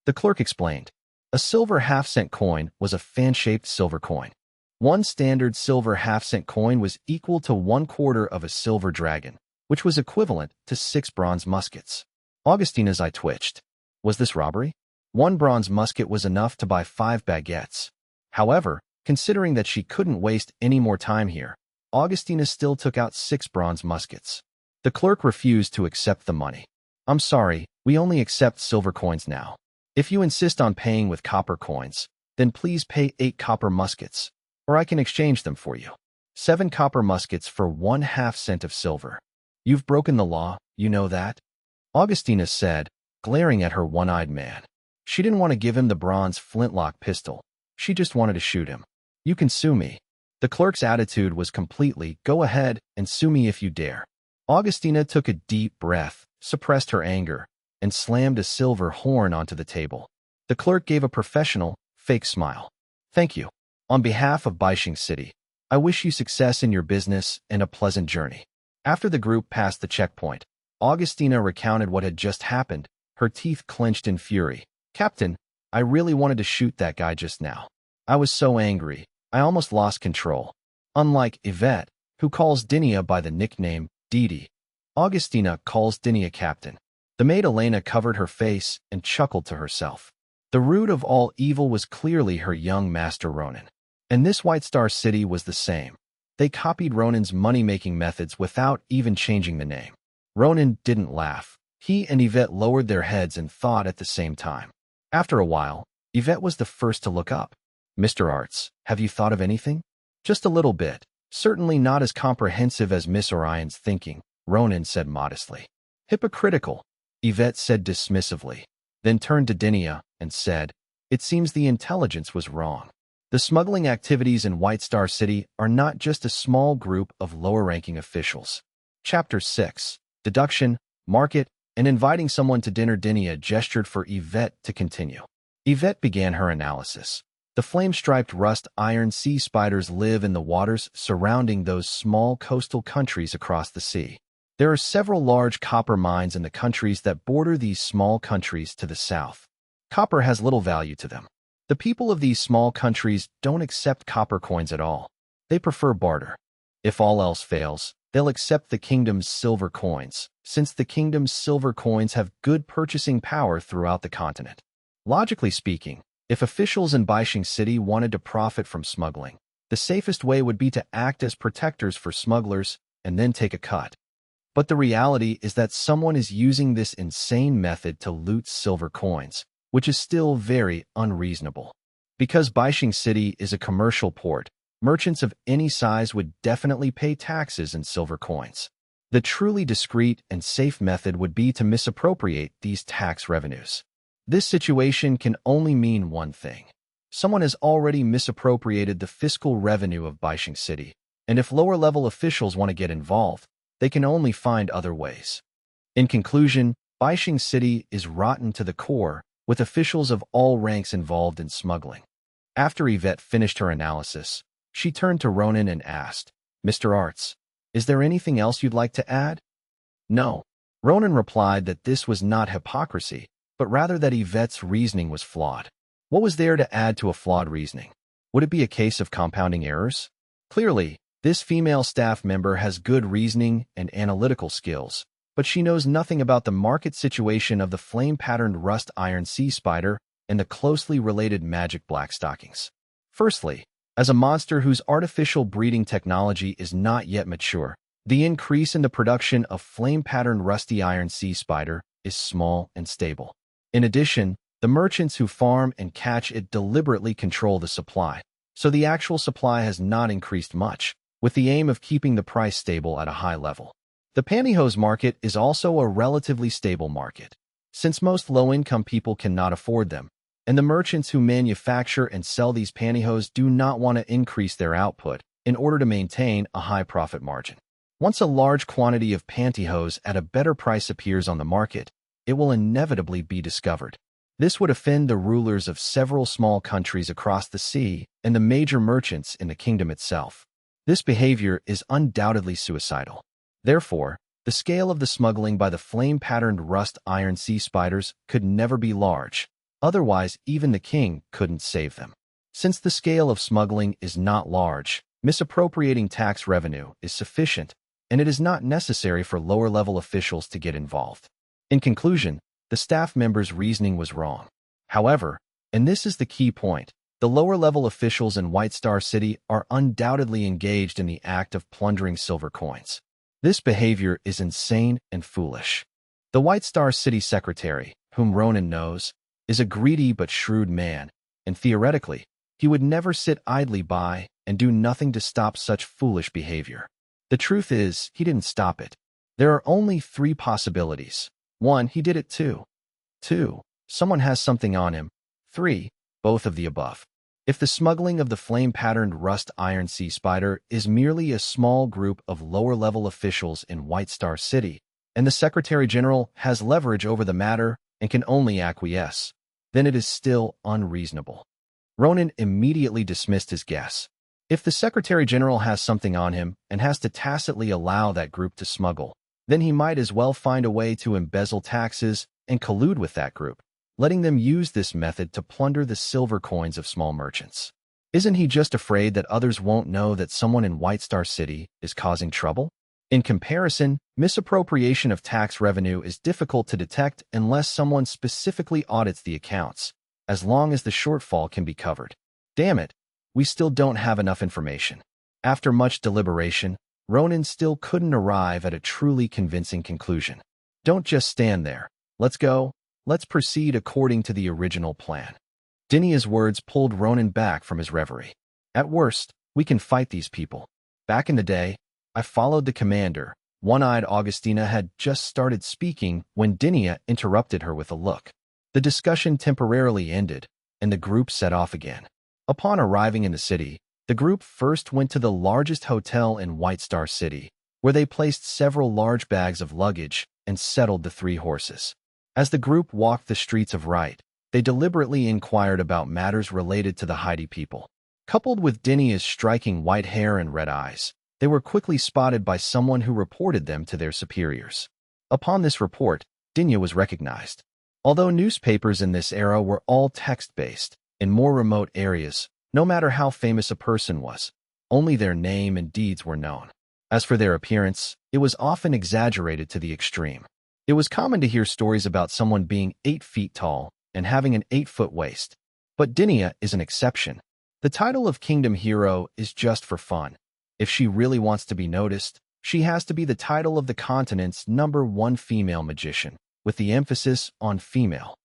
The clerk explained. A silver half-cent coin was a fan-shaped silver coin. 1 standard silver half-cent coin was equal to 1/4 of a silver dragon, which was equivalent to 6 bronze muskets. Augustina's eye twitched. Was this robbery? 1 bronze musket was enough to buy 5 baguettes. However, considering that she couldn't waste any more time here, Augustina still took out 6 bronze muskets. The clerk refused to accept the money. I'm sorry, we only accept silver coins now. If you insist on paying with copper coins, then please pay 8 copper muskets, or I can exchange them for you. 7 copper muskets for 1/2 cent of silver. You've broken the law, you know that? Augustina said, glaring at her one-eyed man. She didn't want to give him the bronze flintlock pistol. She just wanted to shoot him. You can sue me. The clerk's attitude was completely, go ahead and sue me if you dare. Augustina took a deep breath, suppressed her anger, and slammed a silver horn onto the table. The clerk gave a professional, fake smile. Thank you. On behalf of Baisheng City, I wish you success in your business and a pleasant journey. After the group passed the checkpoint, Augustina recounted what had just happened, her teeth clenched in fury. "Captain, I really wanted to shoot that guy just now. I was so angry, I almost lost control." Unlike Yvette, who calls Dinia by the nickname Didi, Augustina calls Dinia Captain. The maid Elena covered her face and chuckled to herself. The root of all evil was clearly her young master Ronan. And this White Star City was the same. They copied Ronan's money-making methods without even changing the name. Ronan didn't laugh. He and Yvette lowered their heads and thought at the same time. After a while, Yvette was the first to look up. "Mr. Arts, have you thought of anything?" "Just a little bit. Certainly not as comprehensive as Miss Orion's thinking," Ronan said modestly. "Hypocritical," Yvette said dismissively, then turned to Dinia and said, "It seems the intelligence was wrong. The smuggling activities in White Star City are not just a small group of lower-ranking officials." Chapter 6. Deduction, Market, and Inviting Someone to Dinner. Dinia gestured for Yvette to continue. Yvette began her analysis. The flame-striped rust iron sea spiders live in the waters surrounding those small coastal countries across the sea. There are several large copper mines in the countries that border these small countries to the south. Copper has little value to them. The people of these small countries don't accept copper coins at all. They prefer barter. If all else fails, they'll accept the kingdom's silver coins, since the kingdom's silver coins have good purchasing power throughout the continent. Logically speaking, if officials in Baishing City wanted to profit from smuggling, the safest way would be to act as protectors for smugglers and then take a cut. But the reality is that someone is using this insane method to loot silver coins, which is still very unreasonable. Because Baishing City is a commercial port, merchants of any size would definitely pay taxes in silver coins. The truly discreet and safe method would be to misappropriate these tax revenues. This situation can only mean one thing. Someone has already misappropriated the fiscal revenue of Baishing City, and if lower-level officials want to get involved, they can only find other ways. In conclusion, Baishing City is rotten to the core, with officials of all ranks involved in smuggling. After Yvette finished her analysis, she turned to Ronan and asked, "Mr. Arts, is there anything else you'd like to add?" "No." Ronan replied that this was not hypocrisy, but rather that Yvette's reasoning was flawed. What was there to add to a flawed reasoning? Would it be a case of compounding errors? Clearly, this female staff member has good reasoning and analytical skills, but she knows nothing about the market situation of the flame-patterned rust iron sea spider and the closely related magic blackstockings. Firstly, as a monster whose artificial breeding technology is not yet mature, the increase in the production of flame-patterned rusty iron sea spider is small and stable. In addition, the merchants who farm and catch it deliberately control the supply, so the actual supply has not increased much, with the aim of keeping the price stable at a high level. The pantyhose market is also a relatively stable market, since most low-income people cannot afford them, and the merchants who manufacture and sell these pantyhose do not want to increase their output in order to maintain a high profit margin. Once a large quantity of pantyhose at a better price appears on the market, it will inevitably be discovered. This would offend the rulers of several small countries across the sea and the major merchants in the kingdom itself. This behavior is undoubtedly suicidal. Therefore, the scale of the smuggling by the flame-patterned rust iron sea spiders could never be large. Otherwise, even the king couldn't save them. Since the scale of smuggling is not large, misappropriating tax revenue is sufficient, and it is not necessary for lower-level officials to get involved. In conclusion, the staff member's reasoning was wrong. However, and this is the key point, the lower-level officials in White Star City are undoubtedly engaged in the act of plundering silver coins. This behavior is insane and foolish. The White Star City secretary, whom Ronan knows, is a greedy but shrewd man, and theoretically, he would never sit idly by and do nothing to stop such foolish behavior. The truth is, he didn't stop it. There are only three possibilities. 1. He did it too. 2. Someone has something on him. 3. Both of the above. If the smuggling of the flame-patterned rust iron sea spider is merely a small group of lower-level officials in White Star City, and the Secretary General has leverage over the matter and can only acquiesce, then it is still unreasonable. Ronan immediately dismissed his guess. If the Secretary General has something on him and has to tacitly allow that group to smuggle, then he might as well find a way to embezzle taxes and collude with that group, letting them use this method to plunder the silver coins of small merchants. Isn't he just afraid that others won't know that someone in White Star City is causing trouble? In comparison, misappropriation of tax revenue is difficult to detect unless someone specifically audits the accounts, as long as the shortfall can be covered. Damn it, we still don't have enough information. After much deliberation, Ronan still couldn't arrive at a truly convincing conclusion. Don't just stand there. Let's go. Let's proceed according to the original plan. Dinia's words pulled Ronan back from his reverie. At worst, we can fight these people. Back in the day, I followed the commander. One-eyed Augustina had just started speaking when Dinia interrupted her with a look. The discussion temporarily ended, and the group set off again. Upon arriving in the city, the group first went to the largest hotel in White Star City, where they placed several large bags of luggage and settled the 3 horses. As the group walked the streets of Wright, they deliberately inquired about matters related to the Heidi people. Coupled with Dinia's striking white hair and red eyes, they were quickly spotted by someone who reported them to their superiors. Upon this report, Dinia was recognized. Although newspapers in this era were all text-based, in more remote areas, no matter how famous a person was, only their name and deeds were known. As for their appearance, it was often exaggerated to the extreme. It was common to hear stories about someone being 8 feet tall and having an 8-foot waist. But Dinia is an exception. The title of Kingdom Hero is just for fun. If she really wants to be noticed, she has to be the title of the continent's #1 female magician, with the emphasis on female.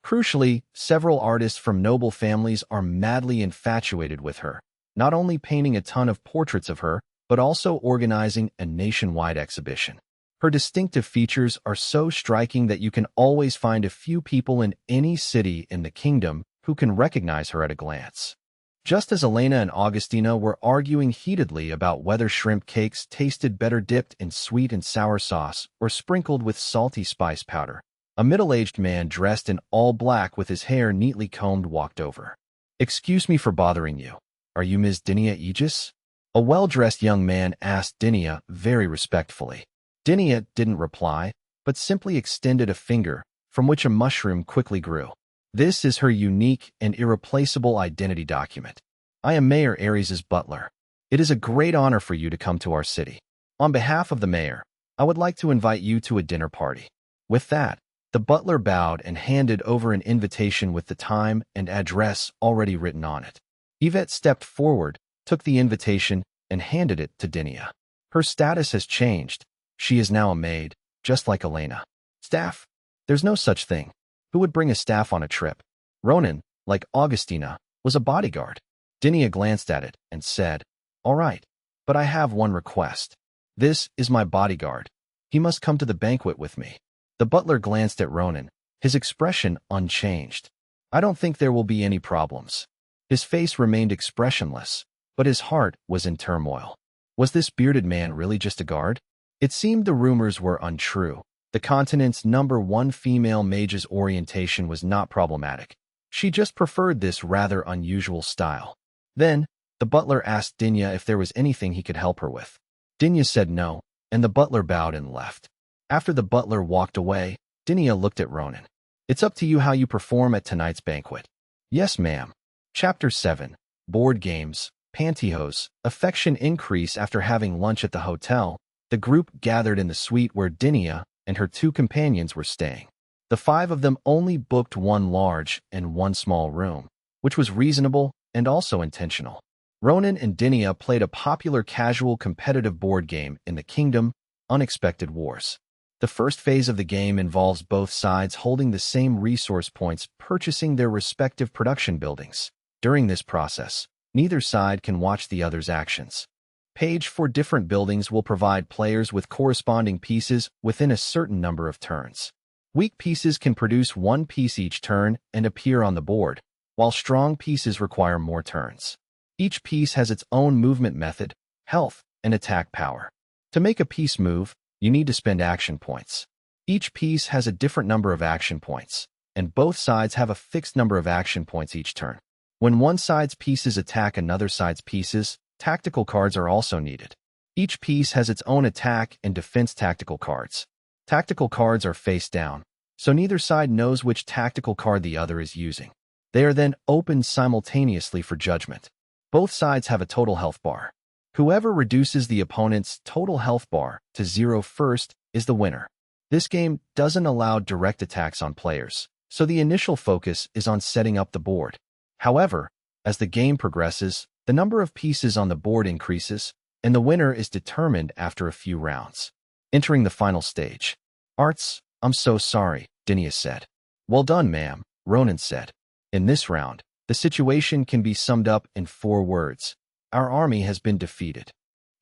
Crucially, several artists from noble families are madly infatuated with her, not only painting a ton of portraits of her, but also organizing a nationwide exhibition. Her distinctive features are so striking that you can always find a few people in any city in the kingdom who can recognize her at a glance. Just as Elena and Augustina were arguing heatedly about whether shrimp cakes tasted better dipped in sweet and sour sauce or sprinkled with salty spice powder, a middle-aged man dressed in all black with his hair neatly combed walked over. "Excuse me for bothering you. Are you Ms. Dinia Aegis?" A well-dressed young man asked Dinia very respectfully. Dinia didn't reply, but simply extended a finger, from which a mushroom quickly grew. This is her unique and irreplaceable identity document. I am Mayor Aries' butler. It is a great honor for you to come to our city. On behalf of the mayor, I would like to invite you to a dinner party. With that, the butler bowed and handed over an invitation with the time and address already written on it. Yvette stepped forward, took the invitation, and handed it to Dinia. Her status has changed. She is now a maid, just like Elena. Staff? There's no such thing. Who would bring a staff on a trip? Ronan, like Augustina, was a bodyguard. Dinia glanced at it and said, "All right, but I have one request. This is my bodyguard. He must come to the banquet with me." The butler glanced at Ronan, his expression unchanged. "I don't think there will be any problems." His face remained expressionless, but his heart was in turmoil. Was this bearded man really just a guard? It seemed the rumors were untrue. The continent's #1 female mage's orientation was not problematic. She just preferred this rather unusual style. Then, the butler asked Dinia if there was anything he could help her with. Dinia said no, and the butler bowed and left. After the butler walked away, Dinia looked at Ronan. "It's up to you how you perform at tonight's banquet." "Yes, ma'am." Chapter 7. Board Games, Pantyhose. Affection increase. After having lunch at the hotel, the group gathered in the suite where Dinia and her 2 companions were staying. The 5 of them only booked 1 large and 1 small room, which was reasonable and also intentional. Ronan and Dinia played a popular casual competitive board game in the kingdom, Unexpected Wars. The first phase of the game involves both sides holding the same resource points, purchasing their respective production buildings. During this process, neither side can watch the other's actions. Page for different buildings will provide players with corresponding pieces within a certain number of turns. Weak pieces can produce 1 piece each turn and appear on the board, while strong pieces require more turns. Each piece has its own movement method, health, and attack power. To make a piece move, you need to spend action points. Each piece has a different number of action points, and both sides have a fixed number of action points each turn. When one side's pieces attack another side's pieces, tactical cards are also needed. Each piece has its own attack and defense tactical cards. Tactical cards are face down, so neither side knows which tactical card the other is using. They are then opened simultaneously for judgment. Both sides have a total health bar. Whoever reduces the opponent's total health bar to 0 first is the winner. This game doesn't allow direct attacks on players, so the initial focus is on setting up the board. However, as the game progresses, the number of pieces on the board increases, and the winner is determined after a few rounds. Entering the final stage. Arts, I'm so sorry, Dinia said. Well done, ma'am, Ronan said. In this round, the situation can be summed up in 4 words. Our army has been defeated.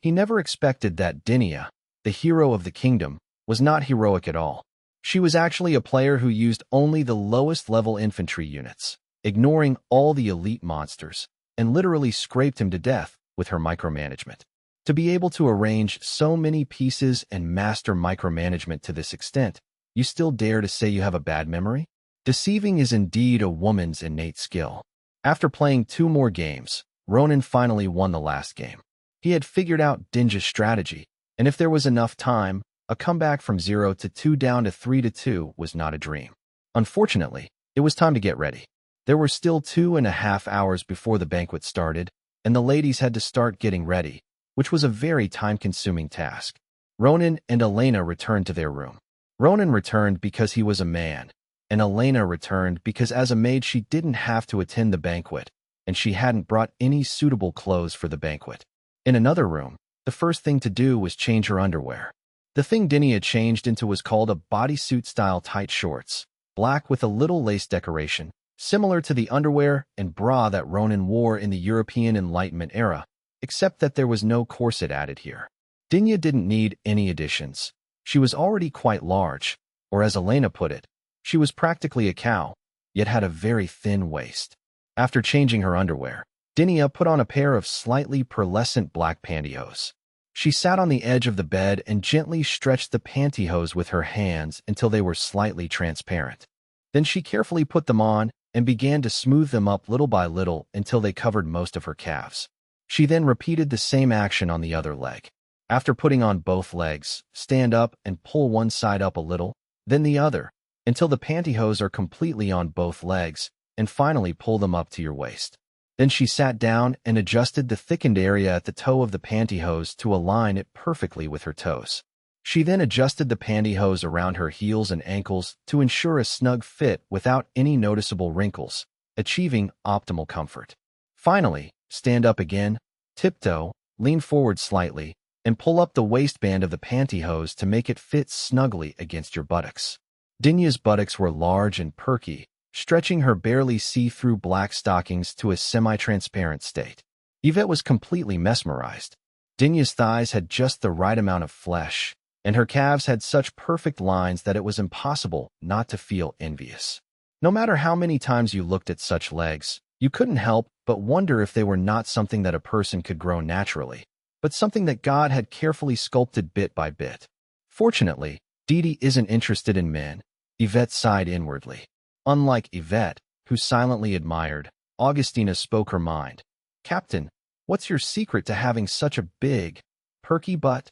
He never expected that Dinia, the hero of the kingdom, was not heroic at all. She was actually a player who used only the lowest level infantry units, ignoring all the elite monsters, and literally scraped him to death with her micromanagement. To be able to arrange so many pieces and master micromanagement to this extent, you still dare to say you have a bad memory? Deceiving is indeed a woman's innate skill. After playing 2 more games, Ronan finally won the last game. He had figured out Dinja's strategy, and if there was enough time, a comeback from 0 to 2 down to 3 to 2 was not a dream. Unfortunately, it was time to get ready. There were still 2.5 hours before the banquet started, and the ladies had to start getting ready, which was a very time-consuming task. Ronan and Elena returned to their room. Ronan returned because he was a man, and Elena returned because as a maid she didn't have to attend the banquet, and she hadn't brought any suitable clothes for the banquet. In another room, the first thing to do was change her underwear. The thing Dinia changed into was called a bodysuit-style tight shorts, black with a little lace decoration, similar to the underwear and bra that Ronan wore in the European Enlightenment era, except that there was no corset added here. Dinia didn't need any additions. She was already quite large, or as Elena put it, she was practically a cow, yet had a very thin waist. After changing her underwear, Dinia put on a pair of slightly pearlescent black pantyhose. She sat on the edge of the bed and gently stretched the pantyhose with her hands until they were slightly transparent. Then she carefully put them on and began to smooth them up little by little until they covered most of her calves. She then repeated the same action on the other leg. After putting on both legs, stand up and pull one side up a little, then the other, until the pantyhose are completely on both legs, and finally pull them up to your waist. Then she sat down and adjusted the thickened area at the toe of the pantyhose to align it perfectly with her toes. She then adjusted the pantyhose around her heels and ankles to ensure a snug fit without any noticeable wrinkles, achieving optimal comfort. Finally, stand up again, tiptoe, lean forward slightly, and pull up the waistband of the pantyhose to make it fit snugly against your buttocks. Dinia's buttocks were large and perky, stretching her barely see-through black stockings to a semi-transparent state. Yvette was completely mesmerized. Dinia's thighs had just the right amount of flesh, and her calves had such perfect lines that it was impossible not to feel envious. No matter how many times you looked at such legs, you couldn't help but wonder if they were not something that a person could grow naturally, but something that God had carefully sculpted bit by bit. Fortunately, Didi isn't interested in men, Yvette sighed inwardly. Unlike Yvette, who silently admired, Augustina spoke her mind. Captain, what's your secret to having such a big, perky butt?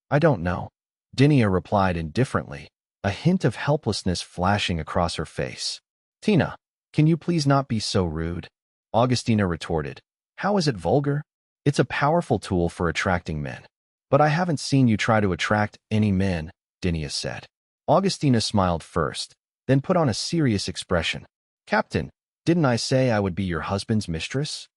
I don't know. Dinia replied indifferently, a hint of helplessness flashing across her face. Tina, can you please not be so rude? Augustina retorted. How is it vulgar? It's a powerful tool for attracting men. But I haven't seen you try to attract any men, Dinia said. Augustina smiled first, then put on a serious expression. Captain, didn't I say I would be your husband's mistress?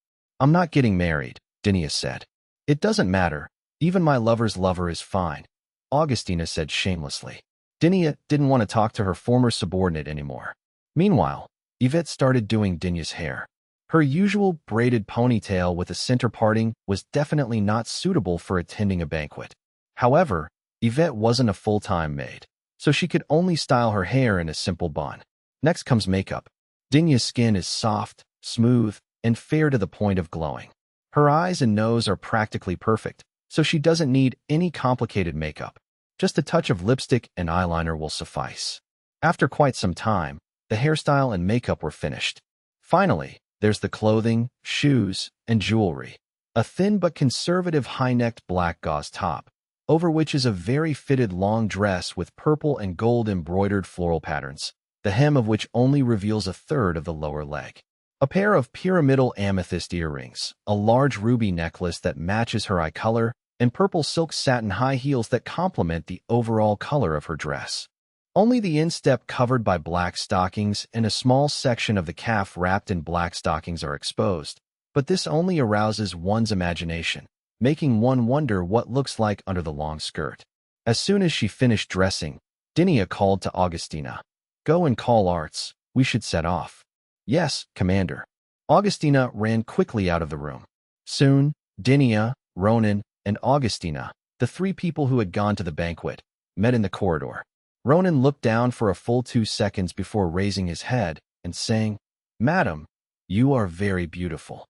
I'm not getting married, Dinia said. It doesn't matter. Even my lover's lover is fine, Augustina said shamelessly. Dinia didn't want to talk to her former subordinate anymore. Meanwhile, Yvette started doing Dinia's hair. Her usual braided ponytail with a center parting was definitely not suitable for attending a banquet. However, Yvette wasn't a full-time maid, so she could only style her hair in a simple bun. Next comes makeup. Dinia's skin is soft, smooth, and fair to the point of glowing. Her eyes and nose are practically perfect, so she doesn't need any complicated makeup. Just a touch of lipstick and eyeliner will suffice. After quite some time, the hairstyle and makeup were finished. Finally, there's the clothing, shoes, and jewelry. a thin but conservative high-necked black gauze top, over which is a very fitted long dress with purple and gold embroidered floral patterns, the hem of which only reveals a third of the lower leg. A pair of pyramidal amethyst earrings, a large ruby necklace that matches her eye color, and purple silk satin high heels that complement the overall color of her dress. Only the instep covered by black stockings and a small section of the calf wrapped in black stockings are exposed, but this only arouses one's imagination, making one wonder what looks like under the long skirt. As soon as she finished dressing, Dinia called to Augustina. "Go and call Arts. We should set off." "Yes, Commander." Augustina ran quickly out of the room. Soon, Dinia, Ronan, and Augustina, the three people who had gone to the banquet, met in the corridor. Ronan looked down for a full 2 seconds before raising his head and saying, "Madam, you are very beautiful."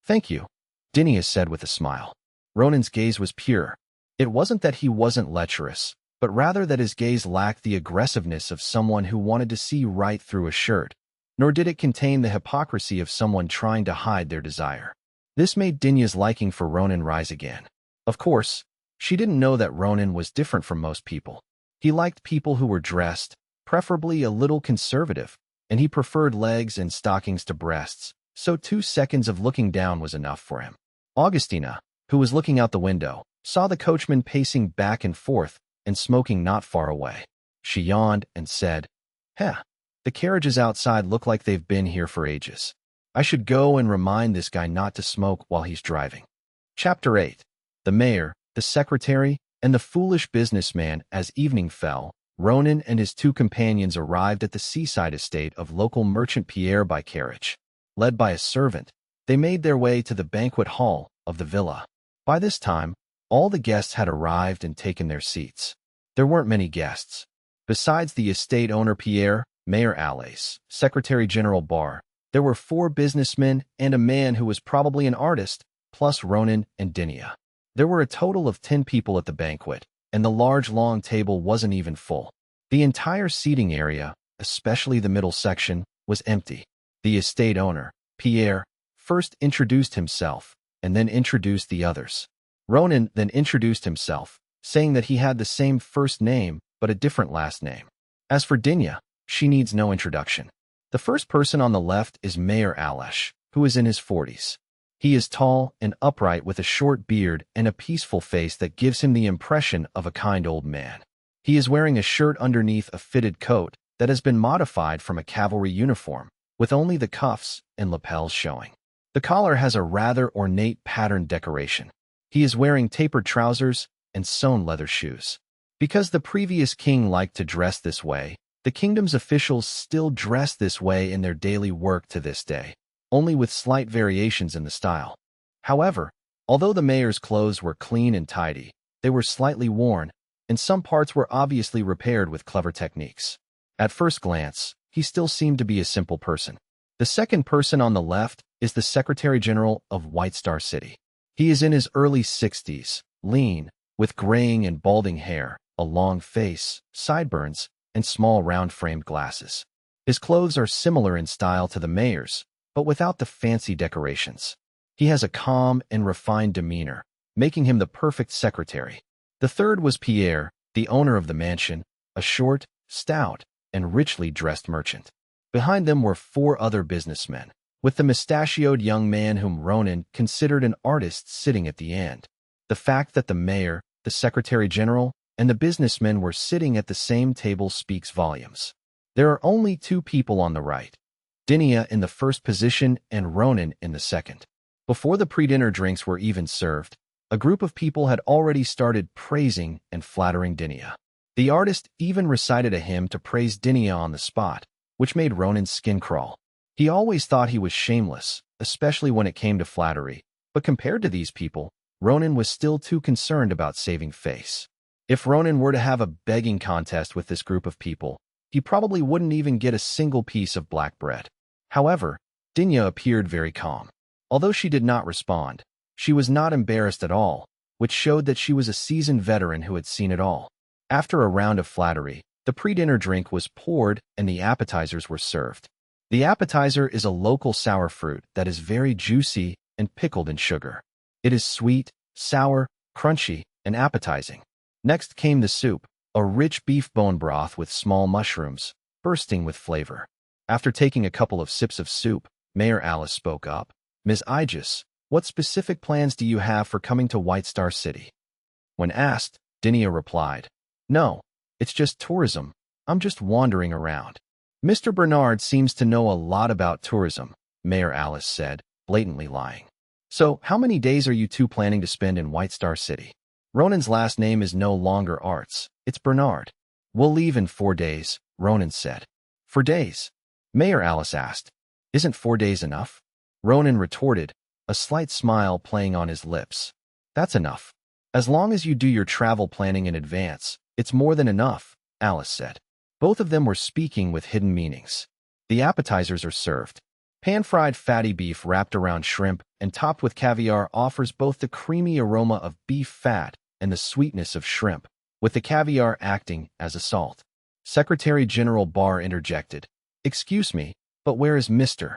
"Thank you," Dinia said with a smile. Ronan's gaze was pure. It wasn't that he wasn't lecherous, but rather that his gaze lacked the aggressiveness of someone who wanted to see right through a shirt, nor did it contain the hypocrisy of someone trying to hide their desire. This made Dinia's liking for Ronan rise again. Of course, she didn't know that Ronan was different from most people. He liked people who were dressed, preferably a little conservative, and he preferred legs and stockings to breasts, so 2 seconds of looking down was enough for him. Augustina, who was looking out the window, saw the coachman pacing back and forth and smoking not far away. She yawned and said, "Heh, the carriages outside look like they've been here for ages. I should go and remind this guy not to smoke while he's driving." Chapter 8. The mayor, the secretary, and the foolish businessman. As evening fell, Ronan and his 2 companions arrived at the seaside estate of local merchant Pierre by carriage. Led by a servant, they made their way to the banquet hall of the villa. By this time, all the guests had arrived and taken their seats. There weren't many guests. Besides the estate owner Pierre, Mayor Alais, Secretary General Barr, there were 4 businessmen and a man who was probably an artist, plus Ronan and Dinia. There were a total of 10 people at the banquet, and the large long table wasn't even full. The entire seating area, especially the middle section, was empty. The estate owner, Pierre, first introduced himself, and then introduced the others. Ronan then introduced himself, saying that he had the same first name but a different last name. As for Dinia, she needs no introduction. The first person on the left is Mayor Alais, who is in his 40s. He is tall and upright with a short beard and a peaceful face that gives him the impression of a kind old man. He is wearing a shirt underneath a fitted coat that has been modified from a cavalry uniform, with only the cuffs and lapels showing. The collar has a rather ornate patterned decoration. He is wearing tapered trousers and sewn leather shoes. Because the previous king liked to dress this way, the kingdom's officials still dress this way in their daily work to this day, only with slight variations in the style. However, although the mayor's clothes were clean and tidy, they were slightly worn, and some parts were obviously repaired with clever techniques. At first glance, he still seemed to be a simple person. The second person on the left is the Secretary General of White Star City. He is in his early 60s, lean, with graying and balding hair, a long face, sideburns, and small round-framed glasses. His clothes are similar in style to the mayor's, but without the fancy decorations. He has a calm and refined demeanor, making him the perfect secretary. The third was Pierre, the owner of the mansion, a short, stout, and richly dressed merchant. Behind them were 4 other businessmen, with the mustachioed young man whom Ronan considered an artist sitting at the end. The fact that the mayor, the secretary general, and the businessmen were sitting at the same table speaks volumes. There are only 2 people on the right, Dinia in the first position and Ronan in the second. Before the pre-dinner drinks were even served, a group of people had already started praising and flattering Dinia. The artist even recited a hymn to praise Dinia on the spot, which made Ronan's skin crawl. He always thought he was shameless, especially when it came to flattery, but compared to these people, Ronan was still too concerned about saving face. If Ronan were to have a begging contest with this group of people, he probably wouldn't even get a single piece of black bread. However, Dinia appeared very calm. Although she did not respond, she was not embarrassed at all, which showed that she was a seasoned veteran who had seen it all. After a round of flattery, the pre-dinner drink was poured and the appetizers were served. The appetizer is a local sour fruit that is very juicy and pickled in sugar. It is sweet, sour, crunchy, and appetizing. Next came the soup, a rich beef bone broth with small mushrooms, bursting with flavor. After taking a couple of sips of soup, Mayor Alice spoke up. Ms. Aegis, what specific plans do you have for coming to White Star City? When asked, Dinia replied, No, it's just tourism. I'm just wandering around. Mr. Bernard seems to know a lot about tourism, Mayor Alice said, blatantly lying. So, how many days are you two planning to spend in White Star City? Ronan's last name is no longer Arts, it's Bernard. We'll leave in 4 days, Ronan said. 4 days? Mayor Alice asked. Isn't 4 days enough? Ronan retorted, a slight smile playing on his lips. That's enough. As long as you do your travel planning in advance, it's more than enough, Alice said. Both of them were speaking with hidden meanings. The appetizers are served. Pan-fried fatty beef wrapped around shrimp and topped with caviar offers both the creamy aroma of beef fat and the sweetness of shrimp, with the caviar acting as a salt. Secretary General Barr interjected. Excuse me, but where is Mr.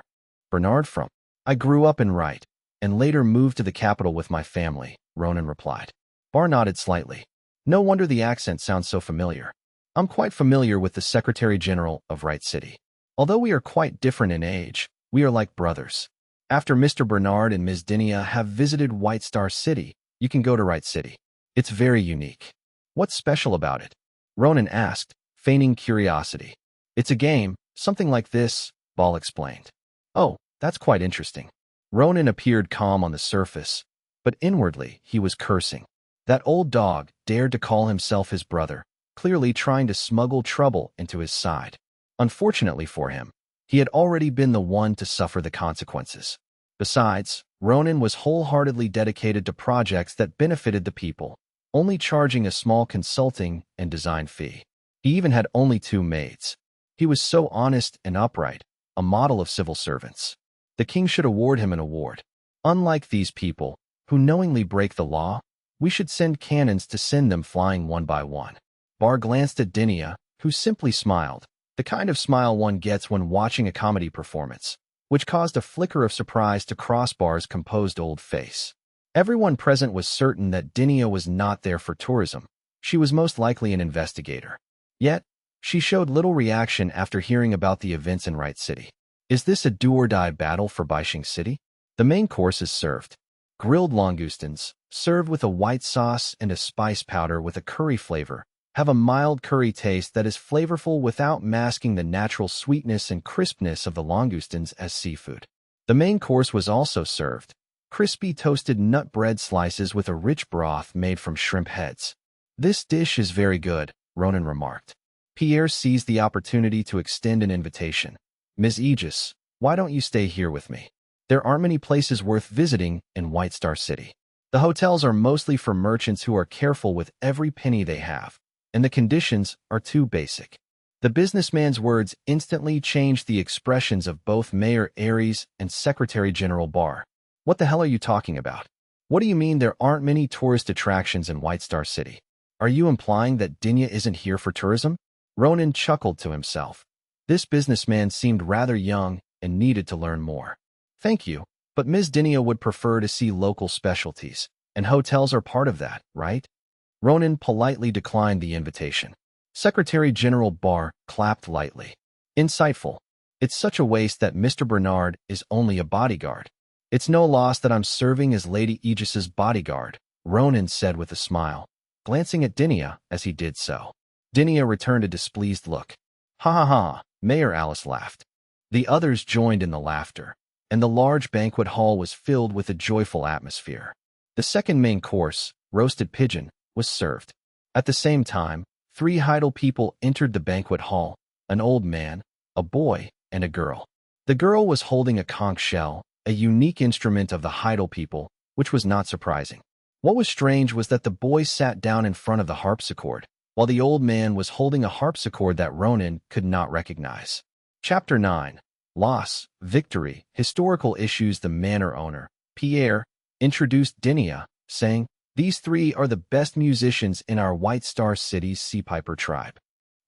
Bernard from? I grew up in Wright, and later moved to the capital with my family, Ronan replied. Barr nodded slightly. No wonder the accent sounds so familiar. I'm quite familiar with the Secretary General of Wright City. Although we are quite different in age, we are like brothers. After Mr. Bernard and Ms. Dinia have visited White Star City, you can go to Wright City. It's very unique. What's special about it? Ronan asked, feigning curiosity. It's a game, something like this, Ball explained. Oh, that's quite interesting. Ronan appeared calm on the surface, but inwardly he was cursing. That old dog dared to call himself his brother, clearly trying to smuggle trouble into his side. Unfortunately for him, he had already been the one to suffer the consequences. Besides, Ronan was wholeheartedly dedicated to projects that benefited the people, only charging a small consulting and design fee. He even had only 2 maids. He was so honest and upright, a model of civil servants. The king should award him an award. Unlike these people, who knowingly break the law, we should send cannons to send them flying one by one. Barr glanced at Dinia, who simply smiled, the kind of smile one gets when watching a comedy performance, which caused a flicker of surprise to cross Barr's composed old face. Everyone present was certain that Dinia was not there for tourism. She was most likely an investigator. Yet, she showed little reaction after hearing about the events in Wright City. Is this a do-or-die battle for Baisheng City? The main course is served. Grilled langoustines, served with a white sauce and a spice powder with a curry flavor, have a mild curry taste that is flavorful without masking the natural sweetness and crispness of the langoustines as seafood. The main course was also served. Crispy toasted nut bread slices with a rich broth made from shrimp heads. This dish is very good, Ronan remarked. Pierre seized the opportunity to extend an invitation. Ms. Aegis, why don't you stay here with me? There aren't many places worth visiting in White Star City. The hotels are mostly for merchants who are careful with every penny they have, and the conditions are too basic. The businessman's words instantly changed the expressions of both Mayor Aries and Secretary General Barr. What the hell are you talking about? What do you mean there aren't many tourist attractions in White Star City? Are you implying that Dinia isn't here for tourism? Ronan chuckled to himself. This businessman seemed rather young and needed to learn more. Thank you, but Ms. Dinia would prefer to see local specialties, and hotels are part of that, right? Ronan politely declined the invitation. Secretary General Barr clapped lightly. Insightful. It's such a waste that Mr. Bernard is only a bodyguard. It's no loss that I'm serving as Lady Aegis's bodyguard, Ronan said with a smile, glancing at Dinia as he did so. Dinia returned a displeased look. Ha ha ha, Mayor Alice laughed. The others joined in the laughter, and the large banquet hall was filled with a joyful atmosphere. The second main course, roasted pigeon, was served. At the same time, 3 Heidel people entered the banquet hall, an old man, a boy, and a girl. The girl was holding a conch shell, a unique instrument of the Heidel people, which was not surprising. What was strange was that the boy sat down in front of the harpsichord, while the old man was holding a harpsichord that Ronan could not recognize. Chapter 9. Loss, Victory, Historical Issues. The manor owner, Pierre, introduced Dinia, saying, "These 3 are the best musicians in our White Star City's Sea Piper tribe."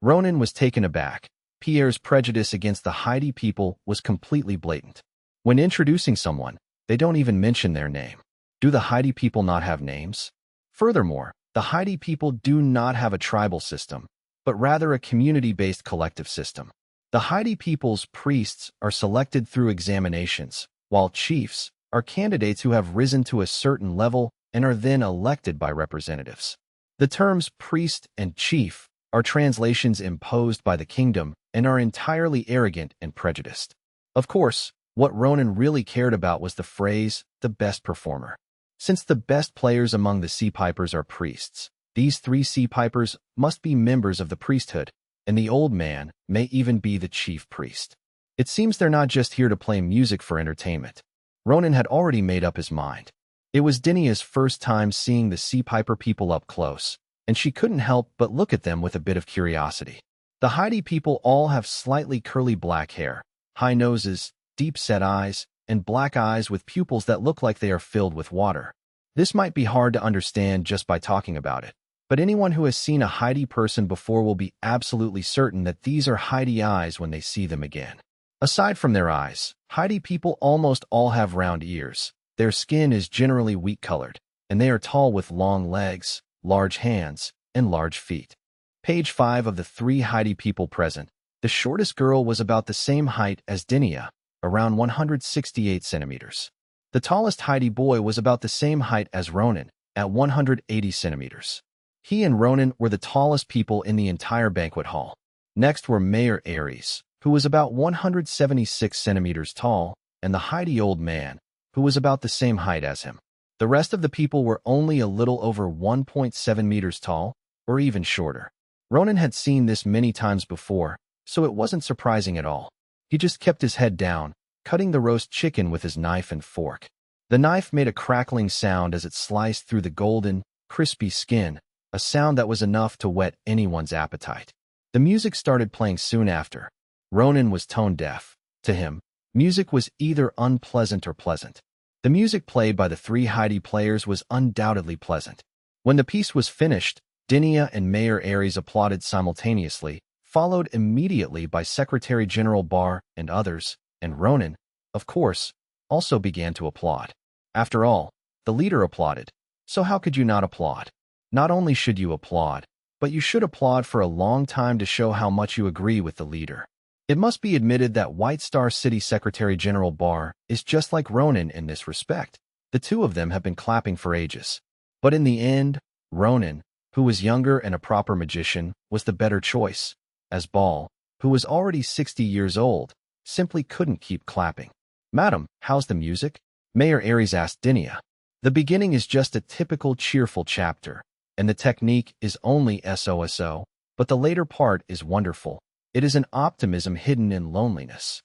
Ronan was taken aback. Pierre's prejudice against the Heidi people was completely blatant. When introducing someone, they don't even mention their name. Do the Haiti people not have names? Furthermore, the Haiti people do not have a tribal system, but rather a community-based collective system. The Haiti people's priests are selected through examinations, while chiefs are candidates who have risen to a certain level and are then elected by representatives. The terms priest and chief are translations imposed by the kingdom and are entirely arrogant and prejudiced. Of course, what Ronan really cared about was the phrase, the best performer. Since the best players among the Sea Pipers are priests, these 3 Sea Pipers must be members of the priesthood, and the old man may even be the chief priest. It seems they're not just here to play music for entertainment. Ronan had already made up his mind. It was Dinia's first time seeing the Sea Piper people up close, and she couldn't help but look at them with a bit of curiosity. The Haiti people all have slightly curly black hair, high noses, deep-set eyes, and black eyes with pupils that look like they are filled with water. This might be hard to understand just by talking about it, but anyone who has seen a Haiti person before will be absolutely certain that these are Haiti eyes when they see them again. Aside from their eyes, Haiti people almost all have round ears. Their skin is generally wheat-colored, and they are tall with long legs, large hands, and large feet. Page 5 of the 3 Haiti people present. The shortest girl was about the same height as Dinia, around 168 centimeters. The tallest Haiti boy was about the same height as Ronan, at 180 centimeters. He and Ronan were the tallest people in the entire banquet hall. Next were Mayor Aries, who was about 176 centimeters tall, and the Haiti old man, who was about the same height as him. The rest of the people were only a little over 1.7 meters tall, or even shorter. Ronan had seen this many times before, so it wasn't surprising at all. He just kept his head down, cutting the roast chicken with his knife and fork. The knife made a crackling sound as it sliced through the golden, crispy skin, a sound that was enough to whet anyone's appetite. The music started playing soon after. Ronan was tone-deaf. To him, music was either unpleasant or pleasant. The music played by the 3 Haiti players was undoubtedly pleasant. When the piece was finished, Dinia and Mayor Aries applauded simultaneously, followed immediately by Secretary General Barr and others, and Ronan, of course, also began to applaud. After all, the leader applauded, so how could you not applaud? Not only should you applaud, but you should applaud for a long time to show how much you agree with the leader. It must be admitted that White Star City Secretary General Barr is just like Ronan in this respect. The two of them have been clapping for ages. But in the end, Ronan, who was younger and a proper magician, was the better choice, as Ball, who was already 60 years old, simply couldn't keep clapping. "Madam, how's the music?" Mayor Aries asked Dinia. The beginning is just a typical cheerful chapter, and the technique is only SOSO, but the later part is wonderful. It is an optimism hidden in loneliness.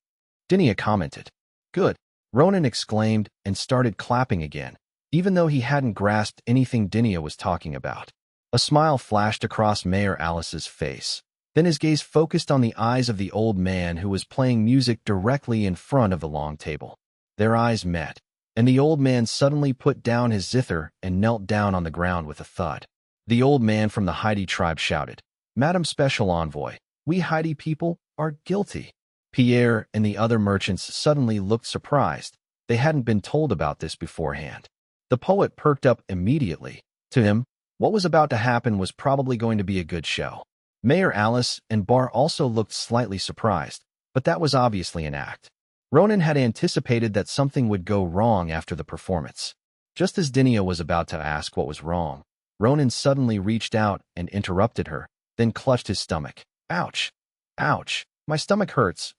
Dinia commented. "Good," Ronan exclaimed and started clapping again, even though he hadn't grasped anything Dinia was talking about. A smile flashed across Mayor Alice's face. Then his gaze focused on the eyes of the old man who was playing music directly in front of the long table. Their eyes met, and the old man suddenly put down his zither and knelt down on the ground with a thud. The old man from the Haiti tribe shouted, "Madam Special Envoy, we Haiti people are guilty." Pierre and the other merchants suddenly looked surprised. They hadn't been told about this beforehand. The poet perked up immediately. To him, what was about to happen was probably going to be a good show. Mayor Alice and Barr also looked slightly surprised, but that was obviously an act. Ronan had anticipated that something would go wrong after the performance. Just as Dinia was about to ask what was wrong, Ronan suddenly reached out and interrupted her, then clutched his stomach. "Ouch! Ouch! My stomach hurts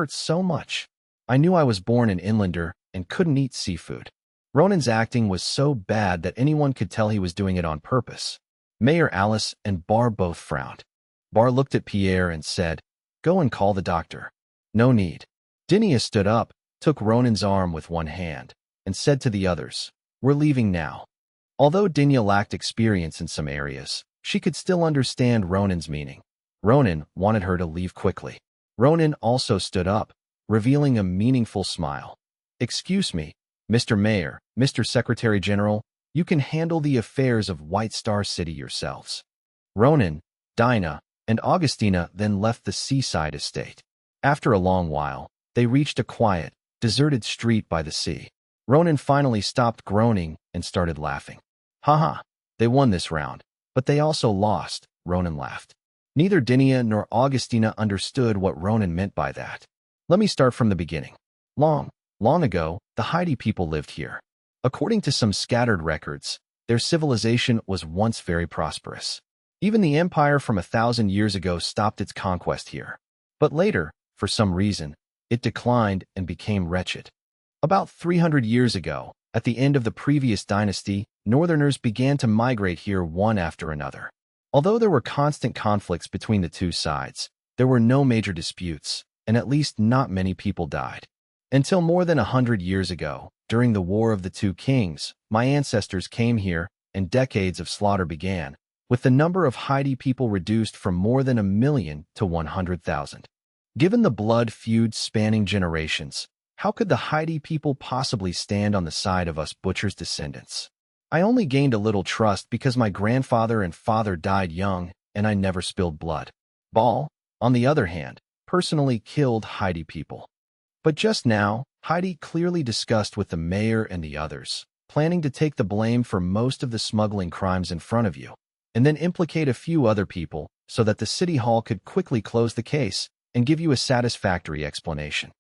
so much. I knew I was born an inlander and couldn't eat seafood." Ronan's acting was so bad that anyone could tell he was doing it on purpose. Mayor Alice and Barr both frowned. Barr looked at Pierre and said, "Go and call the doctor." "No need." Dinia stood up, took Ronan's arm with one hand, and said to the others, "We're leaving now." Although Dinia lacked experience in some areas, she could still understand Ronan's meaning. Ronan wanted her to leave quickly. Ronan also stood up, revealing a meaningful smile. "Excuse me, Mr. Mayor, Mr. Secretary General, you can handle the affairs of White Star City yourselves." Ronan, Dinah, and Augustina then left the seaside estate. After a long while, they reached a quiet, deserted street by the sea. Ronan finally stopped groaning and started laughing. Haha, they won this round, but they also lost, Ronan laughed. Neither Dinia nor Augustina understood what Ronan meant by that. Let me start from the beginning. Long, long ago, the Haiti people lived here. According to some scattered records, their civilization was once very prosperous. Even the empire from 1,000 years ago stopped its conquest here. But later, for some reason, it declined and became wretched. About 300 years ago, at the end of the previous dynasty, northerners began to migrate here one after another. Although there were constant conflicts between the two sides, there were no major disputes, and at least not many people died. Until more than 100 years ago, during the War of the Two Kings, my ancestors came here, and decades of slaughter began, with the number of Haiti people reduced from more than 1 million to 100,000. Given the blood feuds spanning generations, how could the Haiti people possibly stand on the side of us butchers' descendants? I only gained a little trust because my grandfather and father died young, and I never spilled blood. Ball, on the other hand, personally killed Haiti people. But just now, Haiti clearly discussed with the mayor and the others, planning to take the blame for most of the smuggling crimes in front of you, and then implicate a few other people so that the city hall could quickly close the case and give you a satisfactory explanation.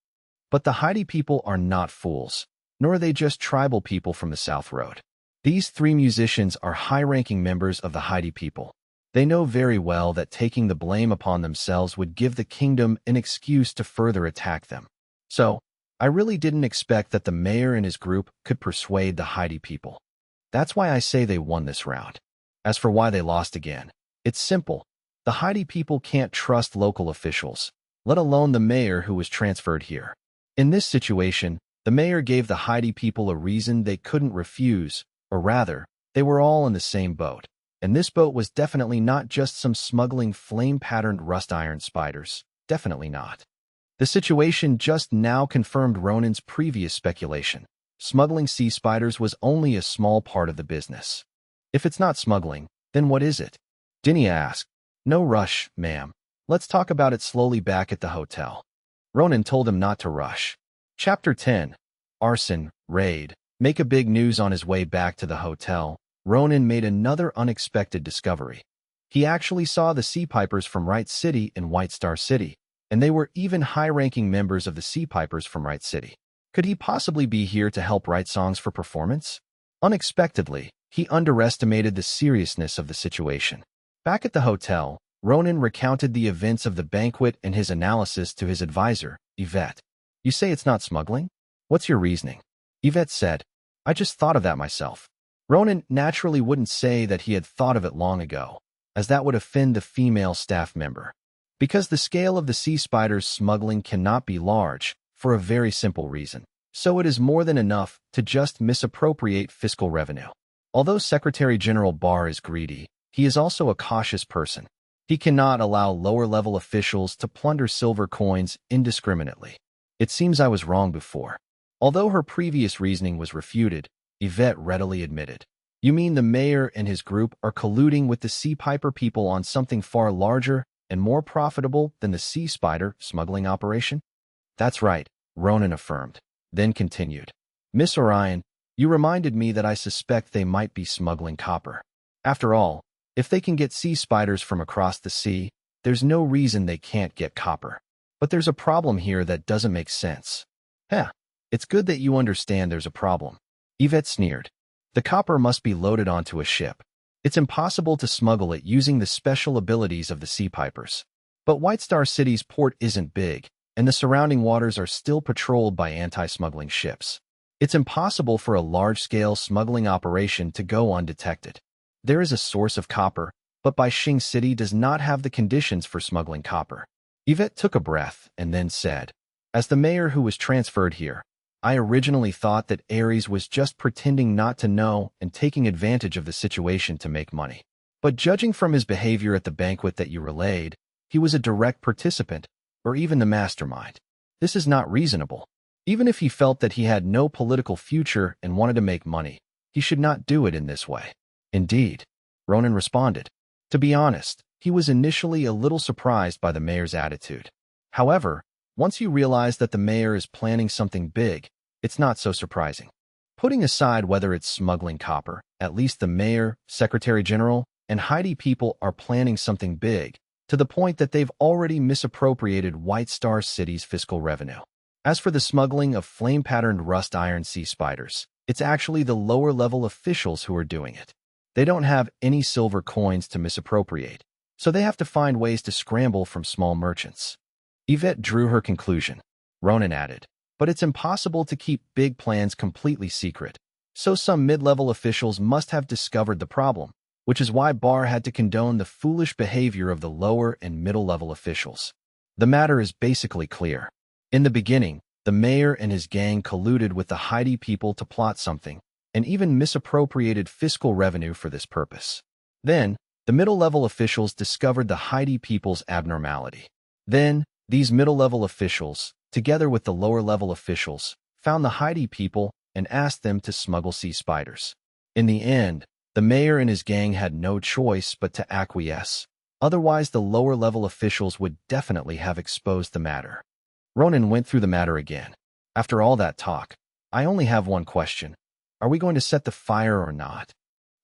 But the Haiti people are not fools, nor are they just tribal people from the South Road. These three musicians are high-ranking members of the Haiti people. They know very well that taking the blame upon themselves would give the kingdom an excuse to further attack them. So, I really didn't expect that the mayor and his group could persuade the Haiti people. That's why I say they won this round. As for why they lost again, it's simple. The Haiti people can't trust local officials, let alone the mayor who was transferred here. In this situation, the mayor gave the Haiti people a reason they couldn't refuse, or rather, they were all in the same boat. And this boat was definitely not just some smuggling flame-patterned rust-iron spiders. Definitely not. The situation just now confirmed Ronan's previous speculation. Smuggling sea spiders was only a small part of the business. If it's not smuggling, then what is it? Dinia asked. No rush, ma'am. Let's talk about it slowly back at the hotel. Ronan told him not to rush. Chapter 10. Arson, Raid. Make a big news on his way back to the hotel. Ronan made another unexpected discovery. He actually saw the Sea Pipers from Wright City in White Star City, and they were even high-ranking members of the Sea Pipers from Wright City. Could he possibly be here to help write songs for performance? Unexpectedly, he underestimated the seriousness of the situation. Back at the hotel, Ronan recounted the events of the banquet and his analysis to his advisor, Yvette. You say it's not smuggling? What's your reasoning? Yvette said, I just thought of that myself. Ronan naturally wouldn't say that he had thought of it long ago, as that would offend the female staff member. Because the scale of the sea spider's smuggling cannot be large, for a very simple reason. So it is more than enough to just misappropriate fiscal revenue. Although Secretary General Barr is greedy, he is also a cautious person. He cannot allow lower-level officials to plunder silver coins indiscriminately. It seems I was wrong before. Although her previous reasoning was refuted, Yvette readily admitted. You mean the mayor and his group are colluding with the Sea Piper people on something far larger and more profitable than the sea spider smuggling operation? That's right, Ronan affirmed, then continued. Miss Orion, you reminded me that I suspect they might be smuggling copper. After all, if they can get sea spiders from across the sea, there's no reason they can't get copper. But there's a problem here that doesn't make sense. It's good that you understand there's a problem. Yvette sneered. The copper must be loaded onto a ship. It's impossible to smuggle it using the special abilities of the Sea Pipers. But White Star City's port isn't big, and the surrounding waters are still patrolled by anti-smuggling ships. It's impossible for a large-scale smuggling operation to go undetected. There is a source of copper, but Baixing City does not have the conditions for smuggling copper. Yvette took a breath and then said, as the mayor who was transferred here, I originally thought that Ares was just pretending not to know and taking advantage of the situation to make money. But judging from his behavior at the banquet that you relayed, he was a direct participant, or even the mastermind. This is not reasonable. Even if he felt that he had no political future and wanted to make money, he should not do it in this way. Indeed, Ronan responded. To be honest, he was initially a little surprised by the mayor's attitude. However, once you realize that the mayor is planning something big, it's not so surprising. Putting aside whether it's smuggling copper, at least the mayor, secretary general, and Heidi people are planning something big, to the point that they've already misappropriated White Star City's fiscal revenue. As for the smuggling of flame-patterned rust iron sea spiders, it's actually the lower-level officials who are doing it. They don't have any silver coins to misappropriate, so they have to find ways to scramble from small merchants. Yvette drew her conclusion. Ronan added, but it's impossible to keep big plans completely secret, so some mid-level officials must have discovered the problem, which is why Barr had to condone the foolish behavior of the lower and middle-level officials. The matter is basically clear. In the beginning, the mayor and his gang colluded with the Heidi people to plot something, and even misappropriated fiscal revenue for this purpose. Then, the middle-level officials discovered the Heidi people's abnormality. Then, these middle-level officials, together with the lower-level officials, found the Heidi people and asked them to smuggle sea spiders. In the end, the mayor and his gang had no choice but to acquiesce. Otherwise, the lower-level officials would definitely have exposed the matter. Ronan went through the matter again. After all that talk, I only have one question. Are we going to set the fire or not?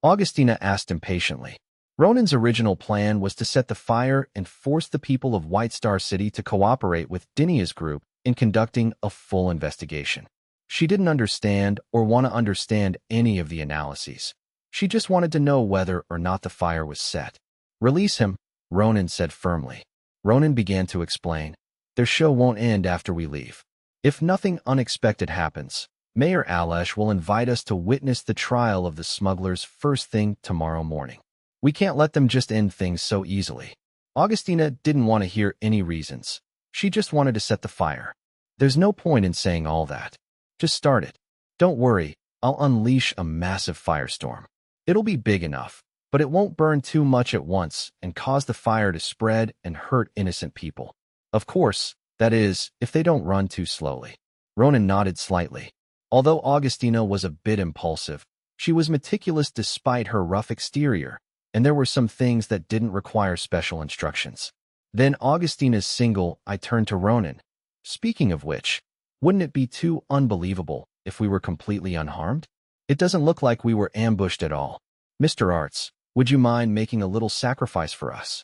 Augustina asked impatiently. Ronan's original plan was to set the fire and force the people of White Star City to cooperate with Dinia's group in conducting a full investigation. She didn't understand or want to understand any of the analyses. She just wanted to know whether or not the fire was set. Release him, Ronan said firmly. Ronan began to explain. Their show won't end after we leave. If nothing unexpected happens, Mayor Alesh will invite us to witness the trial of the smugglers first thing tomorrow morning. We can't let them just end things so easily. Augustina didn't want to hear any reasons. She just wanted to set the fire. There's no point in saying all that. Just start it. Don't worry, I'll unleash a massive firestorm. It'll be big enough, but it won't burn too much at once and cause the fire to spread and hurt innocent people. Of course, that is, if they don't run too slowly. Ronan nodded slightly. Although Augustina was a bit impulsive, she was meticulous despite her rough exterior, and there were some things that didn't require special instructions. Then Augustina's single eye turned to Ronan. Speaking of which, wouldn't it be too unbelievable if we were completely unharmed? It doesn't look like we were ambushed at all. Mr. Arts, would you mind making a little sacrifice for us?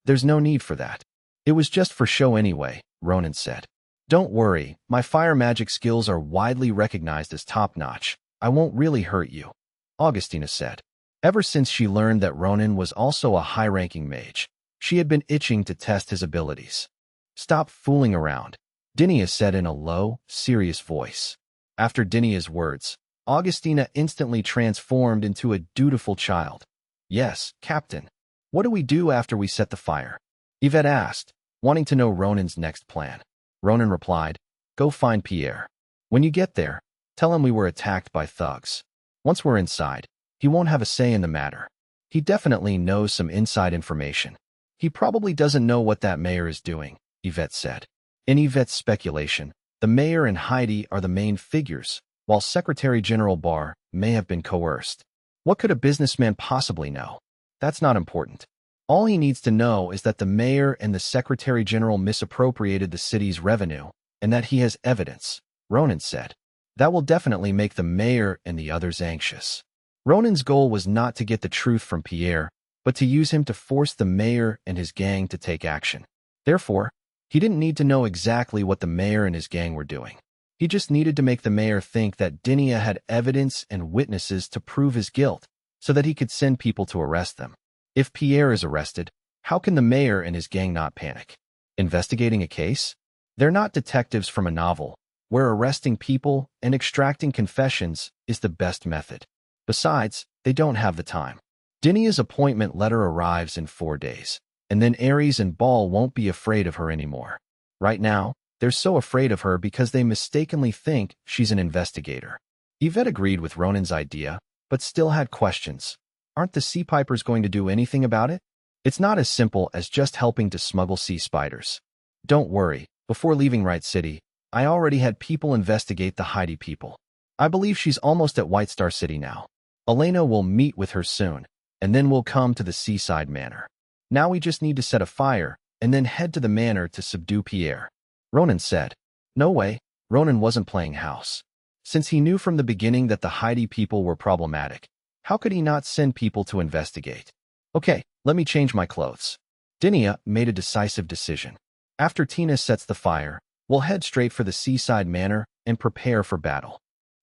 There's no need for that. It was just for show anyway, Ronan said. Don't worry, my fire magic skills are widely recognized as top-notch. I won't really hurt you, Augustina said. Ever since she learned that Ronan was also a high-ranking mage, she had been itching to test his abilities. Stop fooling around, Dinia said in a low, serious voice. After Dinia's words, Augustina instantly transformed into a dutiful child. Yes, Captain. What do we do after we set the fire? Yvette asked, wanting to know Ronan's next plan. Ronan replied, go find Pierre. When you get there, tell him we were attacked by thugs. Once we're inside, he won't have a say in the matter. He definitely knows some inside information. He probably doesn't know what that mayor is doing, Yvette said. In Yvette's speculation, the mayor and Heidi are the main figures, while Secretary General Barr may have been coerced. What could a businessman possibly know? That's not important. All he needs to know is that the mayor and the Secretary General misappropriated the city's revenue, and that he has evidence, Ronan said. That will definitely make the mayor and the others anxious. Ronan's goal was not to get the truth from Pierre, but to use him to force the mayor and his gang to take action. Therefore, he didn't need to know exactly what the mayor and his gang were doing. He just needed to make the mayor think that Dinia had evidence and witnesses to prove his guilt, so that he could send people to arrest them. If Pierre is arrested, how can the mayor and his gang not panic? Investigating a case? They're not detectives from a novel, where arresting people and extracting confessions is the best method. Besides, they don't have the time. Dinia's appointment letter arrives in 4 days, and then Ares and Ball won't be afraid of her anymore. Right now, they're so afraid of her because they mistakenly think she's an investigator. Yvette agreed with Ronan's idea, but still had questions. Aren't the Sea Pipers going to do anything about it? It's not as simple as just helping to smuggle sea spiders. Don't worry, before leaving Wright City, I already had people investigate the Heidi people. I believe she's almost at White Star City now. Elena will meet with her soon, and then we'll come to the seaside manor. Now we just need to set a fire, and then head to the manor to subdue Pierre. Ronan said. No way, Ronan wasn't playing house. Since he knew from the beginning that the Heidi people were problematic, how could he not send people to investigate? Okay, let me change my clothes. Dinia made a decisive decision. After Tina sets the fire, we'll head straight for the seaside manor and prepare for battle.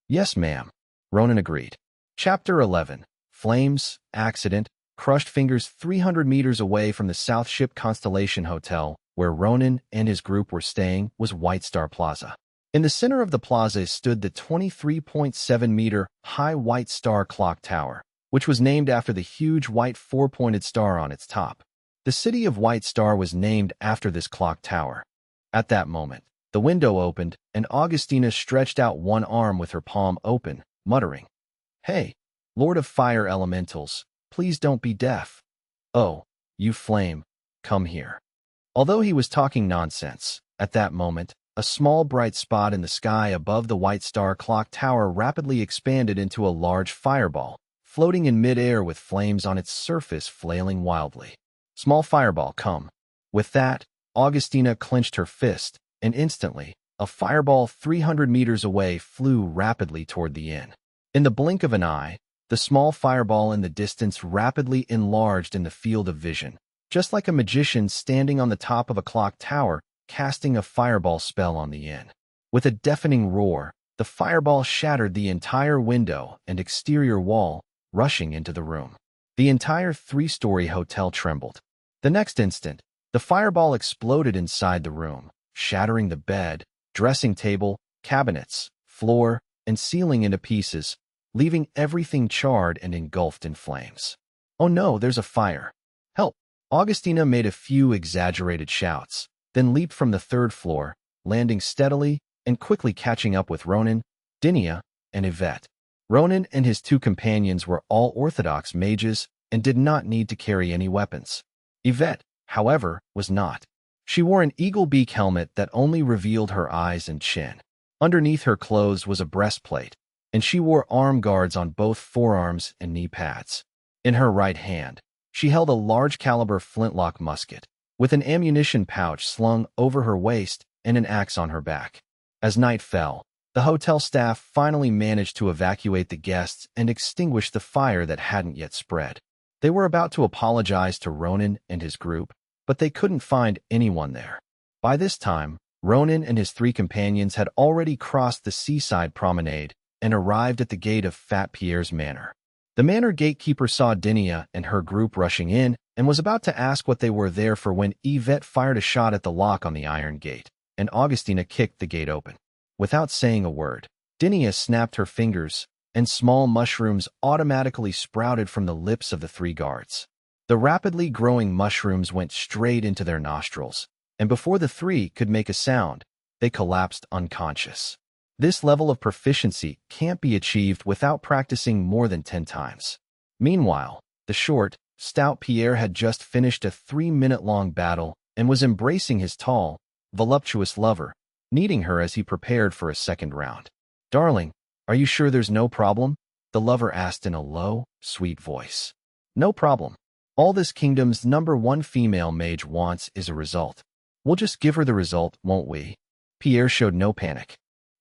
Yes, ma'am. Ronan agreed. Chapter 11. Flames, Accident, Crushed fingers 300 meters away from the South Ship Constellation Hotel, where Ronan and his group were staying, was White Star Plaza. In the center of the plaza stood the 23.7-meter high White Star Clock Tower, which was named after the huge white four-pointed star on its top. The city of White Star was named after this clock tower. At that moment, the window opened, and Augustina stretched out one arm with her palm open, muttering, "Hey, Lord of Fire Elementals, please don't be deaf. Oh, you flame, come here." Although he was talking nonsense, at that moment, a small bright spot in the sky above the White Star Clock Tower rapidly expanded into a large fireball, floating in midair with flames on its surface flailing wildly. "Small fireball, come." With that, Augustina clenched her fist, and instantly, a fireball 300 meters away flew rapidly toward the inn. In the blink of an eye, the small fireball in the distance rapidly enlarged in the field of vision, just like a magician standing on the top of a clock tower, casting a fireball spell on the inn. With a deafening roar, the fireball shattered the entire window and exterior wall, rushing into the room. The entire three-story hotel trembled. The next instant, the fireball exploded inside the room, shattering the bed, dressing table, cabinets, floor, and ceiling into pieces, leaving everything charred and engulfed in flames. "Oh no, there's a fire. Help!" Augustina made a few exaggerated shouts, then leaped from the third floor, landing steadily and quickly catching up with Ronan, Dinia, and Yvette. Ronan and his two companions were all Orthodox mages and did not need to carry any weapons. Yvette, however, was not. She wore an eagle beak helmet that only revealed her eyes and chin. Underneath her clothes was a breastplate, and she wore arm guards on both forearms and knee pads. In her right hand, she held a large-caliber flintlock musket, with an ammunition pouch slung over her waist and an axe on her back. As night fell, the hotel staff finally managed to evacuate the guests and extinguish the fire that hadn't yet spread. They were about to apologize to Ronan and his group, but they couldn't find anyone there. By this time, Ronan and his three companions had already crossed the seaside promenade and arrived at the gate of Fat Pierre's manor. The manor gatekeeper saw Dinia and her group rushing in and was about to ask what they were there for when Yvette fired a shot at the lock on the iron gate, and Augustina kicked the gate open. Without saying a word, Dinia snapped her fingers, and small mushrooms automatically sprouted from the lips of the three guards. The rapidly growing mushrooms went straight into their nostrils, and before the three could make a sound, they collapsed unconscious. This level of proficiency can't be achieved without practicing more than 10 times. Meanwhile, the short, stout Pierre had just finished a 3-minute-long battle and was embracing his tall, voluptuous lover, kneading her as he prepared for a second round. "Darling, are you sure there's no problem?" the lover asked in a low, sweet voice. "No problem. All this kingdom's #1 female mage wants is a result. We'll just give her the result, won't we?" Pierre showed no panic.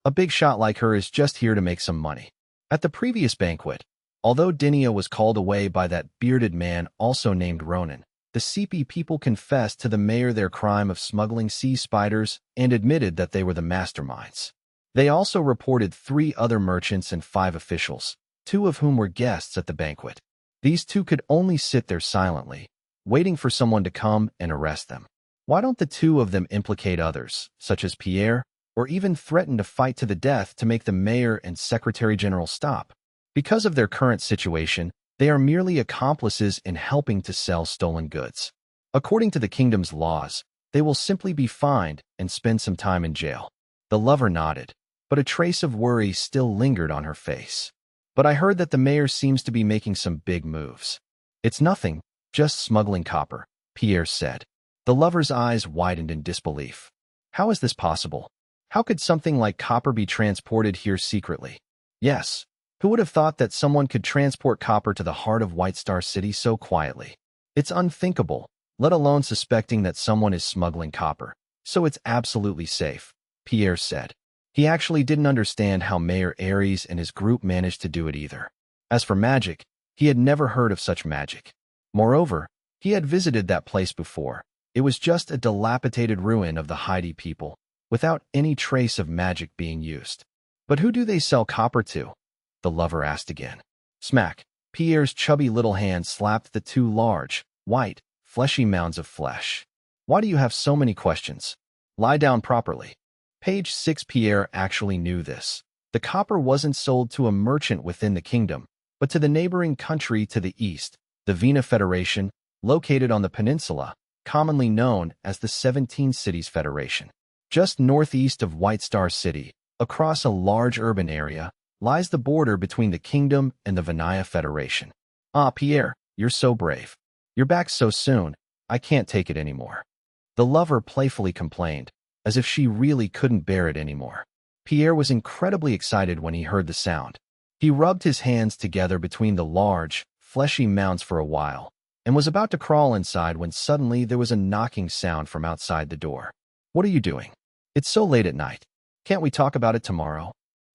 "A big shot like her is just here to make some money." At the previous banquet, although Dinia was called away by that bearded man also named Ronan, the CP people confessed to the mayor their crime of smuggling sea spiders and admitted that they were the masterminds. They also reported 3 other merchants and 5 officials, 2 of whom were guests at the banquet. These 2 could only sit there silently, waiting for someone to come and arrest them. Why don't the 2 of them implicate others, such as Pierre, or even threaten to fight to the death to make the mayor and secretary general stop? Because of their current situation, they are merely accomplices in helping to sell stolen goods. According to the kingdom's laws, they will simply be fined and spend some time in jail. The lover nodded, but a trace of worry still lingered on her face. "But I heard that the mayor seems to be making some big moves." "It's nothing, just smuggling copper," Pierre said. The lover's eyes widened in disbelief. "How is this possible? How could something like copper be transported here secretly?" "Yes. Who would have thought that someone could transport copper to the heart of White Star City so quietly? It's unthinkable, let alone suspecting that someone is smuggling copper. So it's absolutely safe," Pierre said. He actually didn't understand how Mayor Ares and his group managed to do it either. As for magic, he had never heard of such magic. Moreover, he had visited that place before. It was just a dilapidated ruin of the Heidi people, without any trace of magic being used. But who do they sell copper to? The lover asked again. Smack! Pierre's chubby little hand slapped the two large, white, fleshy mounds of flesh. Why do you have so many questions? Lie down properly. Page 6. Pierre actually knew this. The copper wasn't sold to a merchant within the kingdom, but to the neighboring country to the east, the Vina Federation, located on the peninsula, commonly known as the 17 Cities Federation. Just northeast of White Star City, across a large urban area, lies the border between the kingdom and the Vinaya Federation. Ah, Pierre, you're so brave. You're back so soon, I can't take it anymore. The lover playfully complained, as if she really couldn't bear it anymore. Pierre was incredibly excited when he heard the sound. He rubbed his hands together between the large, fleshy mounds for a while, and was about to crawl inside when suddenly there was a knocking sound from outside the door. What are you doing? It's so late at night. Can't we talk about it tomorrow?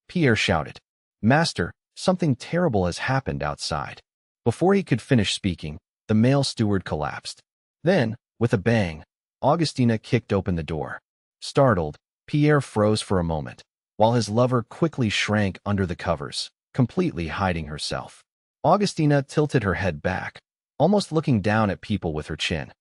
Pierre shouted. Master, something terrible has happened outside. Before he could finish speaking, the male steward collapsed. Then, with a bang, Augustina kicked open the door. Startled, Pierre froze for a moment, while his lover quickly shrank under the covers, completely hiding herself. Augustina tilted her head back, almost looking down at people with her chin.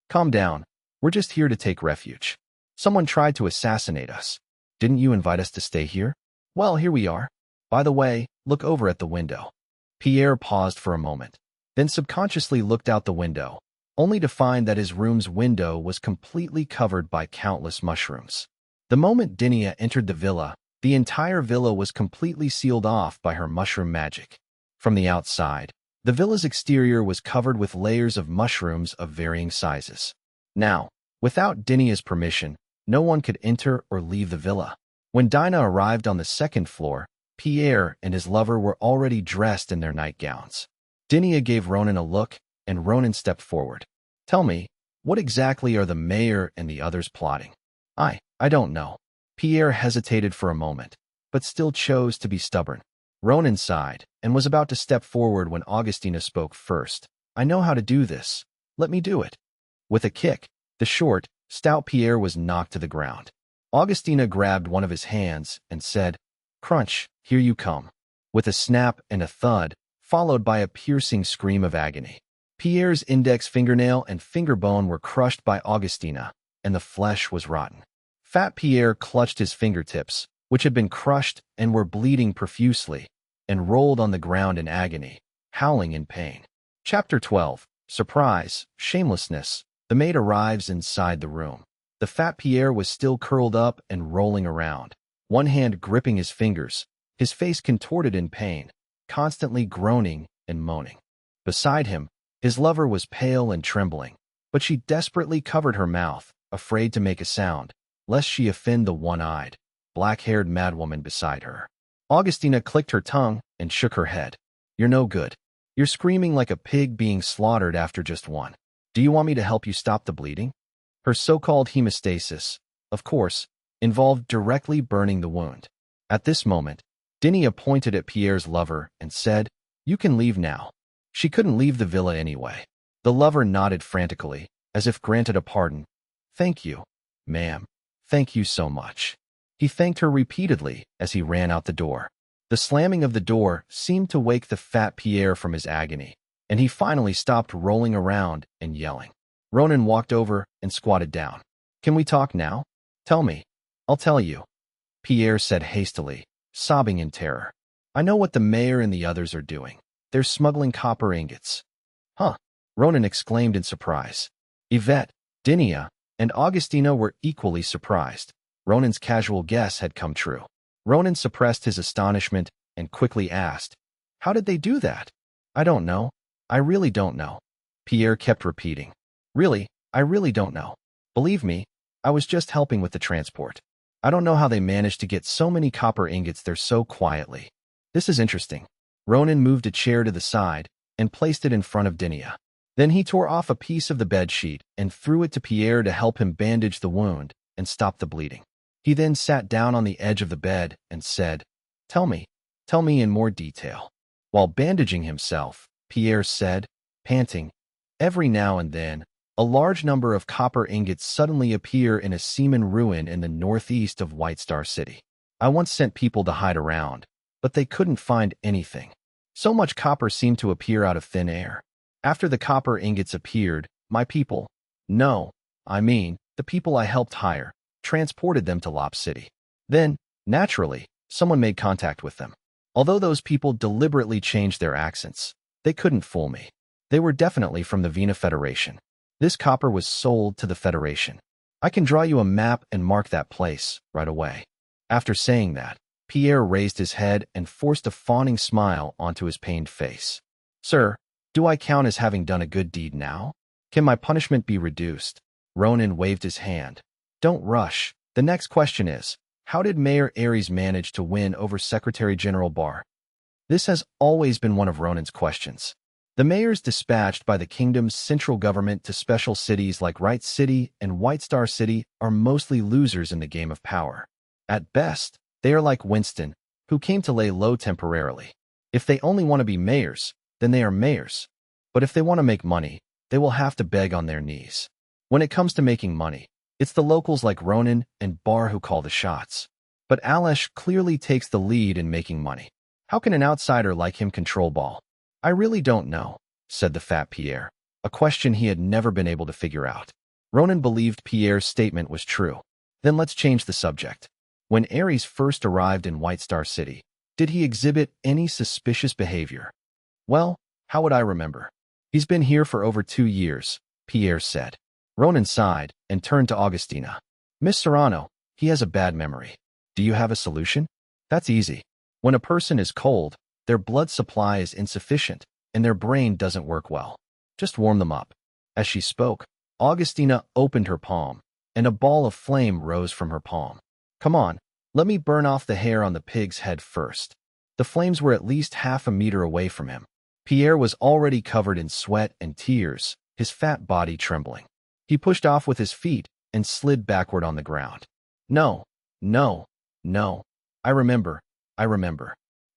Calm down, we're just here to take refuge. Someone tried to assassinate us. Didn't you invite us to stay here? Well, here we are. By the way, look over at the window. Pierre paused for a moment, then subconsciously looked out the window, only to find that his room's window was completely covered by countless mushrooms. The moment Dinia entered the villa, the entire villa was completely sealed off by her mushroom magic. From the outside, the villa's exterior was covered with layers of mushrooms of varying sizes. Now, without Dinia's permission, no one could enter or leave the villa. When Dinah arrived on the second floor, Pierre and his lover were already dressed in their nightgowns. Dinia gave Ronan a look, and Ronan stepped forward. Tell me, what exactly are the mayor and the others plotting? I don't know. Pierre hesitated for a moment, but still chose to be stubborn. Ronan sighed and was about to step forward when Augustina spoke first. I know how to do this. Let me do it. With a kick, the short, stout Pierre was knocked to the ground. Augustina grabbed one of his hands and said, Crunch, here you come. With a snap and a thud, followed by a piercing scream of agony. Pierre's index fingernail and finger bone were crushed by Augustina, and the flesh was rotten. Fat Pierre clutched his fingertips, which had been crushed and were bleeding profusely, and rolled on the ground in agony, howling in pain. Chapter 12. Surprise, Shamelessness. The maid arrives inside the room. The fat Pierre was still curled up and rolling around, one hand gripping his fingers, his face contorted in pain, constantly groaning and moaning. Beside him, his lover was pale and trembling, but she desperately covered her mouth, afraid to make a sound, lest she offend the one-eyed, black-haired madwoman beside her. Augustina clicked her tongue and shook her head. You're no good. You're screaming like a pig being slaughtered after just one. Do you want me to help you stop the bleeding? Her so-called hemostasis, of course, involved directly burning the wound. At this moment, Dinia pointed at Pierre's lover and said, You can leave now. She couldn't leave the villa anyway. The lover nodded frantically, as if granted a pardon. Thank you, ma'am. Thank you so much. He thanked her repeatedly as he ran out the door. The slamming of the door seemed to wake the fat Pierre from his agony, and he finally stopped rolling around and yelling. Ronan walked over and squatted down. Can we talk now? Tell me. I'll tell you. Pierre said hastily, sobbing in terror. I know what the mayor and the others are doing. They're smuggling copper ingots. Huh? Ronan exclaimed in surprise. Yvette, Dinia, and Augustina were equally surprised. Ronan's casual guess had come true. Ronan suppressed his astonishment and quickly asked, How did they do that? I don't know. I really don't know. Pierre kept repeating. Really, I really don't know. Believe me, I was just helping with the transport. I don't know how they managed to get so many copper ingots there so quietly. This is interesting. Ronan moved a chair to the side and placed it in front of Dinia. Then he tore off a piece of the bedsheet and threw it to Pierre to help him bandage the wound and stop the bleeding. He then sat down on the edge of the bed and said, tell me in more detail. While bandaging himself, Pierre said, panting, every now and then, a large number of copper ingots suddenly appear in a Seaman ruin in the northeast of White Star City. I once sent people to hide around, but they couldn't find anything. So much copper seemed to appear out of thin air. After the copper ingots appeared, my people, no, I mean, the people I helped hire, transported them to Lop City. Then, naturally, someone made contact with them. Although those people deliberately changed their accents, they couldn't fool me. They were definitely from the Vena Federation. This copper was sold to the Federation. I can draw you a map and mark that place right away. After saying that, Pierre raised his head and forced a fawning smile onto his pained face. Sir, do I count as having done a good deed now? Can my punishment be reduced? Ronan waved his hand. Don't rush. The next question is, how did Mayor Aries manage to win over Secretary General Barr? This has always been one of Ronan's questions. The mayors dispatched by the kingdom's central government to special cities like Wright City and White Star City are mostly losers in the game of power. At best, they are like Winston, who came to lay low temporarily. If they only want to be mayors, then they are mayors. But if they want to make money, they will have to beg on their knees. When it comes to making money, it's the locals like Ronan and Barr who call the shots. But Alesh clearly takes the lead in making money. How can an outsider like him control Ball? I really don't know, said the fat Pierre, a question he had never been able to figure out. Ronan believed Pierre's statement was true. Then let's change the subject. When Aries first arrived in White Star City, did he exhibit any suspicious behavior? Well, how would I remember? He's been here for over 2 years, Pierre said. Ronan sighed and turned to Augustina. Miss Serrano, he has a bad memory. Do you have a solution? That's easy. When a person is cold, their blood supply is insufficient and their brain doesn't work well. Just warm them up. As she spoke, Augustina opened her palm, and a ball of flame rose from her palm. Come on, let me burn off the hair on the pig's head first. The flames were at least half a meter away from him. Pierre was already covered in sweat and tears, his fat body trembling. He pushed off with his feet and slid backward on the ground. No, no, no. I remember.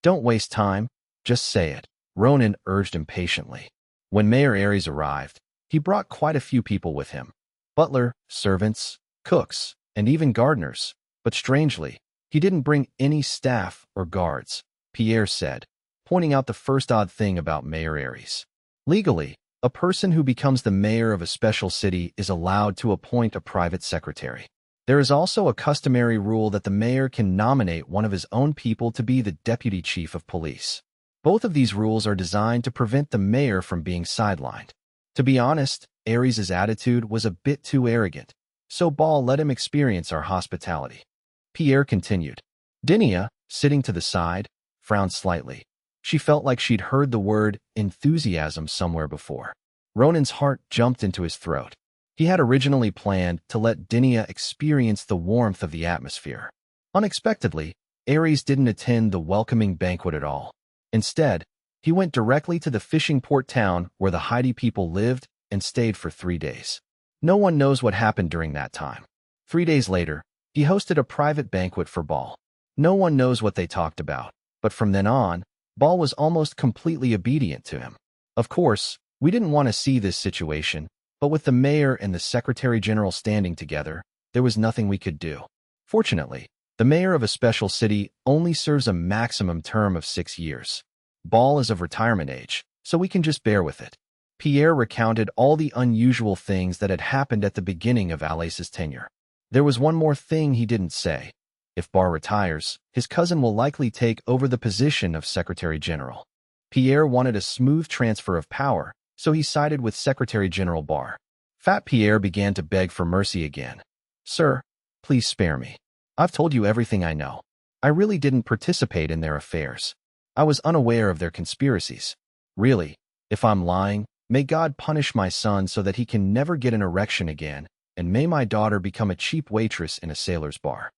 Don't waste time. Just say it, Ronan urged impatiently. When Mayor Aries arrived, he brought quite a few people with him. Butler, servants, cooks, and even gardeners. But strangely, he didn't bring any staff or guards, Pierre said, pointing out the first odd thing about Mayor Aries. Legally, a person who becomes the mayor of a special city is allowed to appoint a private secretary. There is also a customary rule that the mayor can nominate one of his own people to be the deputy chief of police. Both of these rules are designed to prevent the mayor from being sidelined. To be honest, Aries' attitude was a bit too arrogant, so Ball let him experience our hospitality. Pierre continued. Dinia, sitting to the side, frowned slightly. She felt like she'd heard the word enthusiasm somewhere before. Ronan's heart jumped into his throat. He had originally planned to let Dinia experience the warmth of the atmosphere. Unexpectedly, Aries didn't attend the welcoming banquet at all. Instead, he went directly to the fishing port town where the Heidi people lived and stayed for 3 days. No one knows what happened during that time. 3 days later, he hosted a private banquet for Ball. No one knows what they talked about, but from then on, Ball was almost completely obedient to him. Of course, we didn't want to see this situation, but with the mayor and the secretary general standing together, there was nothing we could do. Fortunately, the mayor of a special city only serves a maximum term of 6 years. Ball is of retirement age, so we can just bear with it. Pierre recounted all the unusual things that had happened at the beginning of Alace's tenure. There was one more thing he didn't say. If Barr retires, his cousin will likely take over the position of Secretary General. Pierre wanted a smooth transfer of power, so he sided with Secretary General Barr. Fat Pierre began to beg for mercy again. Sir, please spare me. I've told you everything I know. I really didn't participate in their affairs. I was unaware of their conspiracies. Really, if I'm lying, may God punish my son so that he can never get an erection again, and may my daughter become a cheap waitress in a sailor's bar.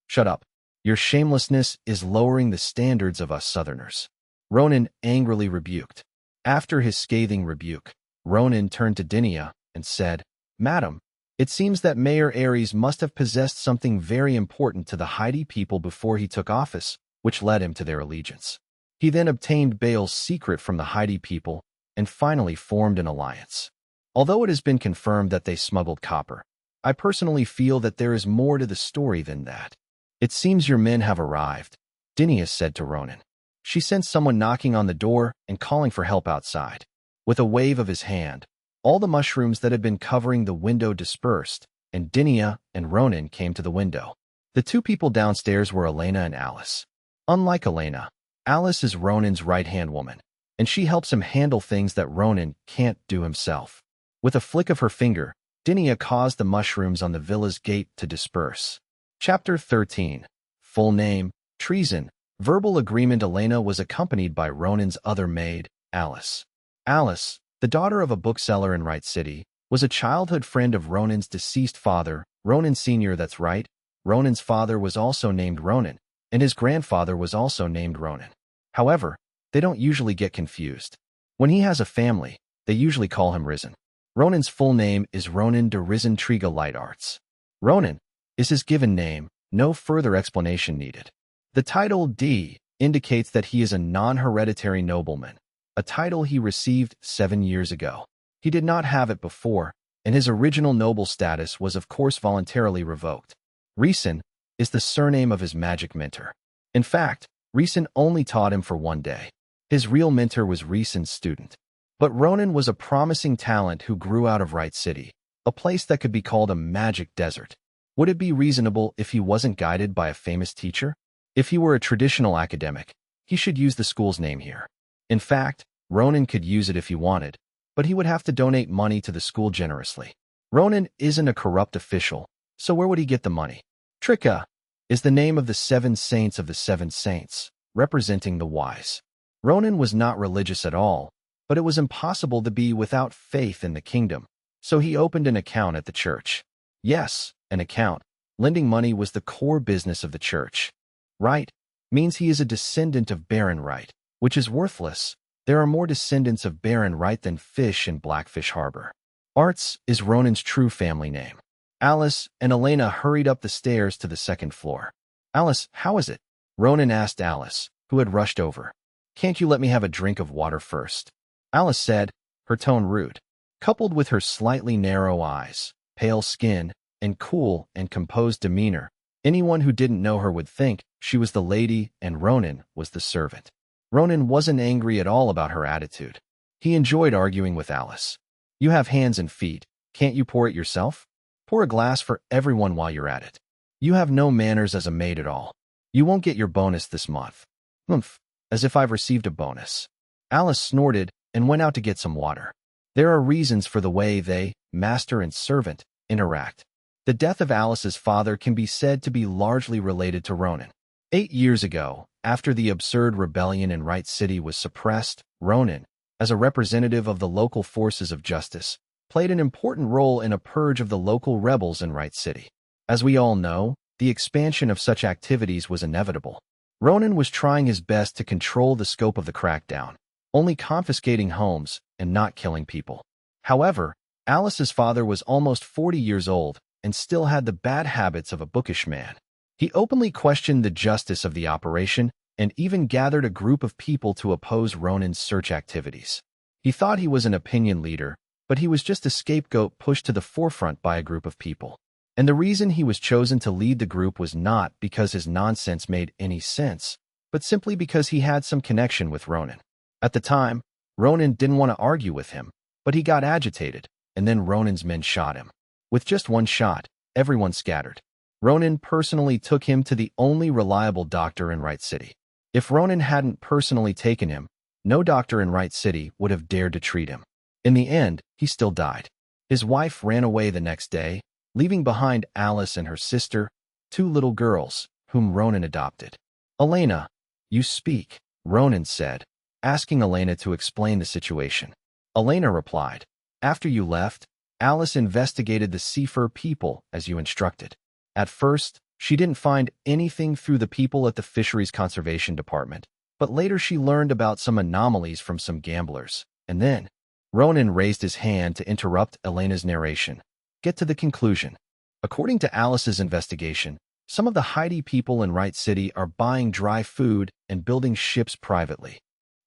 Shut up. Your shamelessness is lowering the standards of us Southerners. Ronan angrily rebuked. After his scathing rebuke, Ronan turned to Dinia and said, Madam, It seems that Mayor Ares must have possessed something very important to the Haiti people before he took office, which led him to their allegiance. He then obtained Baal's secret from the Haiti people and finally formed an alliance. Although it has been confirmed that they smuggled copper, I personally feel that there is more to the story than that. It seems your men have arrived, Dinius said to Ronan. She sensed someone knocking on the door and calling for help outside. With a wave of his hand, all the mushrooms that had been covering the window dispersed, and Dinia and Ronan came to the window. The two people downstairs were Elena and Alice. Unlike Elena, Alice is Ronan's right-hand woman, and she helps him handle things that Ronan can't do himself. With a flick of her finger, Dinia caused the mushrooms on the villa's gate to disperse. Chapter 13. Full name, Treason. Verbal agreement. Elena was accompanied by Ronan's other maid, Alice. Alice, the daughter of a bookseller in Wright City, was a childhood friend of Ronan's deceased father, Ronan Sr. That's right, Ronan's father was also named Ronan, and his grandfather was also named Ronan. However, they don't usually get confused. When he has a family, they usually call him Risen. Ronan's full name is Ronan de Risen Triga Light Arts. Ronan is his given name, no further explanation needed. The title D indicates that he is a non-hereditary nobleman, a title he received 7 years ago. He did not have it before, and his original noble status was of course voluntarily revoked. Risen is the surname of his magic mentor. In fact, Risen only taught him for 1 day. His real mentor was Risen's student. But Ronan was a promising talent who grew out of Wright City, a place that could be called a magic desert. Would it be reasonable if he wasn't guided by a famous teacher? If he were a traditional academic, he should use the school's name here. In fact, Ronan could use it if he wanted, but he would have to donate money to the school generously. Ronan isn't a corrupt official, so where would he get the money? Trika is the name of the 7 saints of the 7 saints, representing the wise. Ronan was not religious at all, but it was impossible to be without faith in the kingdom, so he opened an account at the church. Yes, an account. Lending money was the core business of the church. Wright means he is a descendant of Baron Wright, which is worthless. There are more descendants of Baron Wright than fish in Blackfish Harbor. Arts is Ronan's true family name. Alice and Elena hurried up the stairs to the 2nd floor. Alice, how is it? Ronan asked Alice, who had rushed over. Can't you let me have a drink of water first? Alice said, her tone rude. Coupled with her slightly narrow eyes, pale skin, and cool and composed demeanor, anyone who didn't know her would think she was the lady and Ronan was the servant. Ronan wasn't angry at all about her attitude. He enjoyed arguing with Alice. You have hands and feet. Can't you pour it yourself? Pour a glass for everyone while you're at it. You have no manners as a maid at all. You won't get your bonus this month. Humph, as if I've received a bonus. Alice snorted and went out to get some water. There are reasons for the way they, master and servant, interact. The death of Alice's father can be said to be largely related to Ronan. 8 years ago, after the absurd rebellion in Wright City was suppressed, Ronan, as a representative of the local forces of justice, played an important role in a purge of the local rebels in Wright City. As we all know, the expansion of such activities was inevitable. Ronan was trying his best to control the scope of the crackdown, only confiscating homes and not killing people. However, Alice's father was almost 40 years old and still had the bad habits of a bookish man. He openly questioned the justice of the operation and even gathered a group of people to oppose Ronan's search activities. He thought he was an opinion leader, but he was just a scapegoat pushed to the forefront by a group of people. And the reason he was chosen to lead the group was not because his nonsense made any sense, but simply because he had some connection with Ronan. At the time, Ronan didn't want to argue with him, but he got agitated, and then Ronan's men shot him. With just one shot, everyone scattered. Ronan personally took him to the only reliable doctor in Wright City. If Ronan hadn't personally taken him, no doctor in Wright City would have dared to treat him. In the end, he still died. His wife ran away the next day, leaving behind Alice and her sister, 2 little girls, whom Ronan adopted. Elena, you speak, Ronan said, asking Elena to explain the situation. Elena replied, after you left, Alice investigated the Seafer people as you instructed. At first, she didn't find anything through the people at the Fisheries Conservation Department, but later she learned about some anomalies from some gamblers, and then Ronan raised his hand to interrupt Elena's narration. get to the conclusion. According to Alice's investigation, some of the Haiti people in Wright City are buying dry food and building ships privately.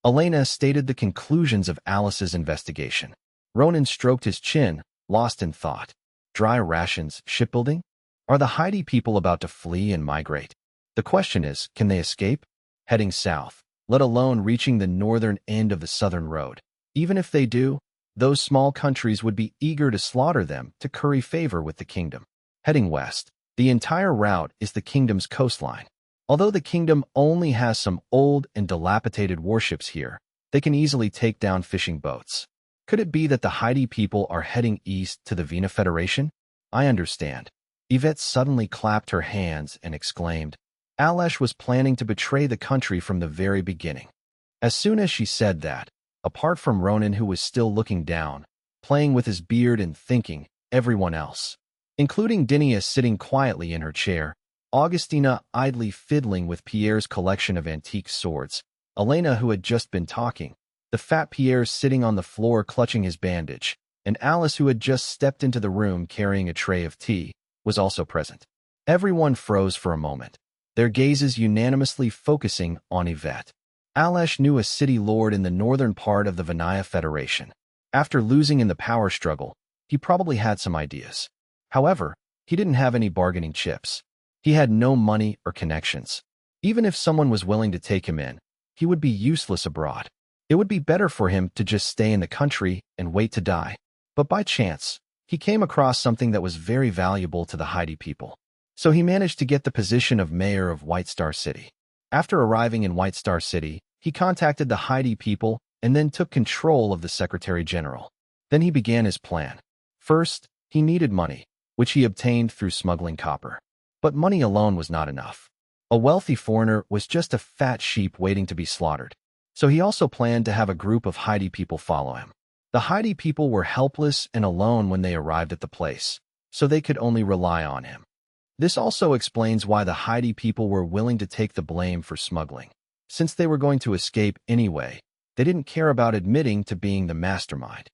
Elena stated the conclusions of Alice's investigation. Ronan stroked his chin, lost in thought. Dry rations, shipbuilding? Are the Haiti people about to flee and migrate? The question is, can they escape? Heading south, let alone reaching the northern end of the southern road. Even if they do, those small countries would be eager to slaughter them to curry favor with the kingdom. Heading west, the entire route is the kingdom's coastline. Although the kingdom only has some old and dilapidated warships here, they can easily take down fishing boats. Could it be that the Haiti people are heading east to the Vena Federation? I understand. Yvette suddenly clapped her hands and exclaimed, Alesh was planning to betray the country from the very beginning. As soon as she said that, apart from Ronan, who was still looking down, playing with his beard and thinking, everyone else, including Dinia sitting quietly in her chair, Augustina idly fiddling with Pierre's collection of antique swords, Elena, who had just been talking, the fat Pierre sitting on the floor clutching his bandage, and Alice, who had just stepped into the room carrying a tray of tea, was also present. Everyone froze for a moment, their gazes unanimously focusing on Yvette. Alesh knew a city lord in the northern part of the Vena Federation. After losing in the power struggle, he probably had some ideas. However, he didn't have any bargaining chips. He had no money or connections. Even if someone was willing to take him in, he would be useless abroad. It would be better for him to just stay in the country and wait to die. But by chance, he came across something that was very valuable to the Haiti people. So he managed to get the position of mayor of White Star City. After arriving in White Star City, he contacted the Haiti people and then took control of the Secretary General. Then he began his plan. First, he needed money, which he obtained through smuggling copper. But money alone was not enough. A wealthy foreigner was just a fat sheep waiting to be slaughtered. So he also planned to have a group of Haiti people follow him. The Haiti people were helpless and alone when they arrived at the place, so they could only rely on him. This also explains why the Haiti people were willing to take the blame for smuggling. Since they were going to escape anyway, they didn't care about admitting to being the mastermind.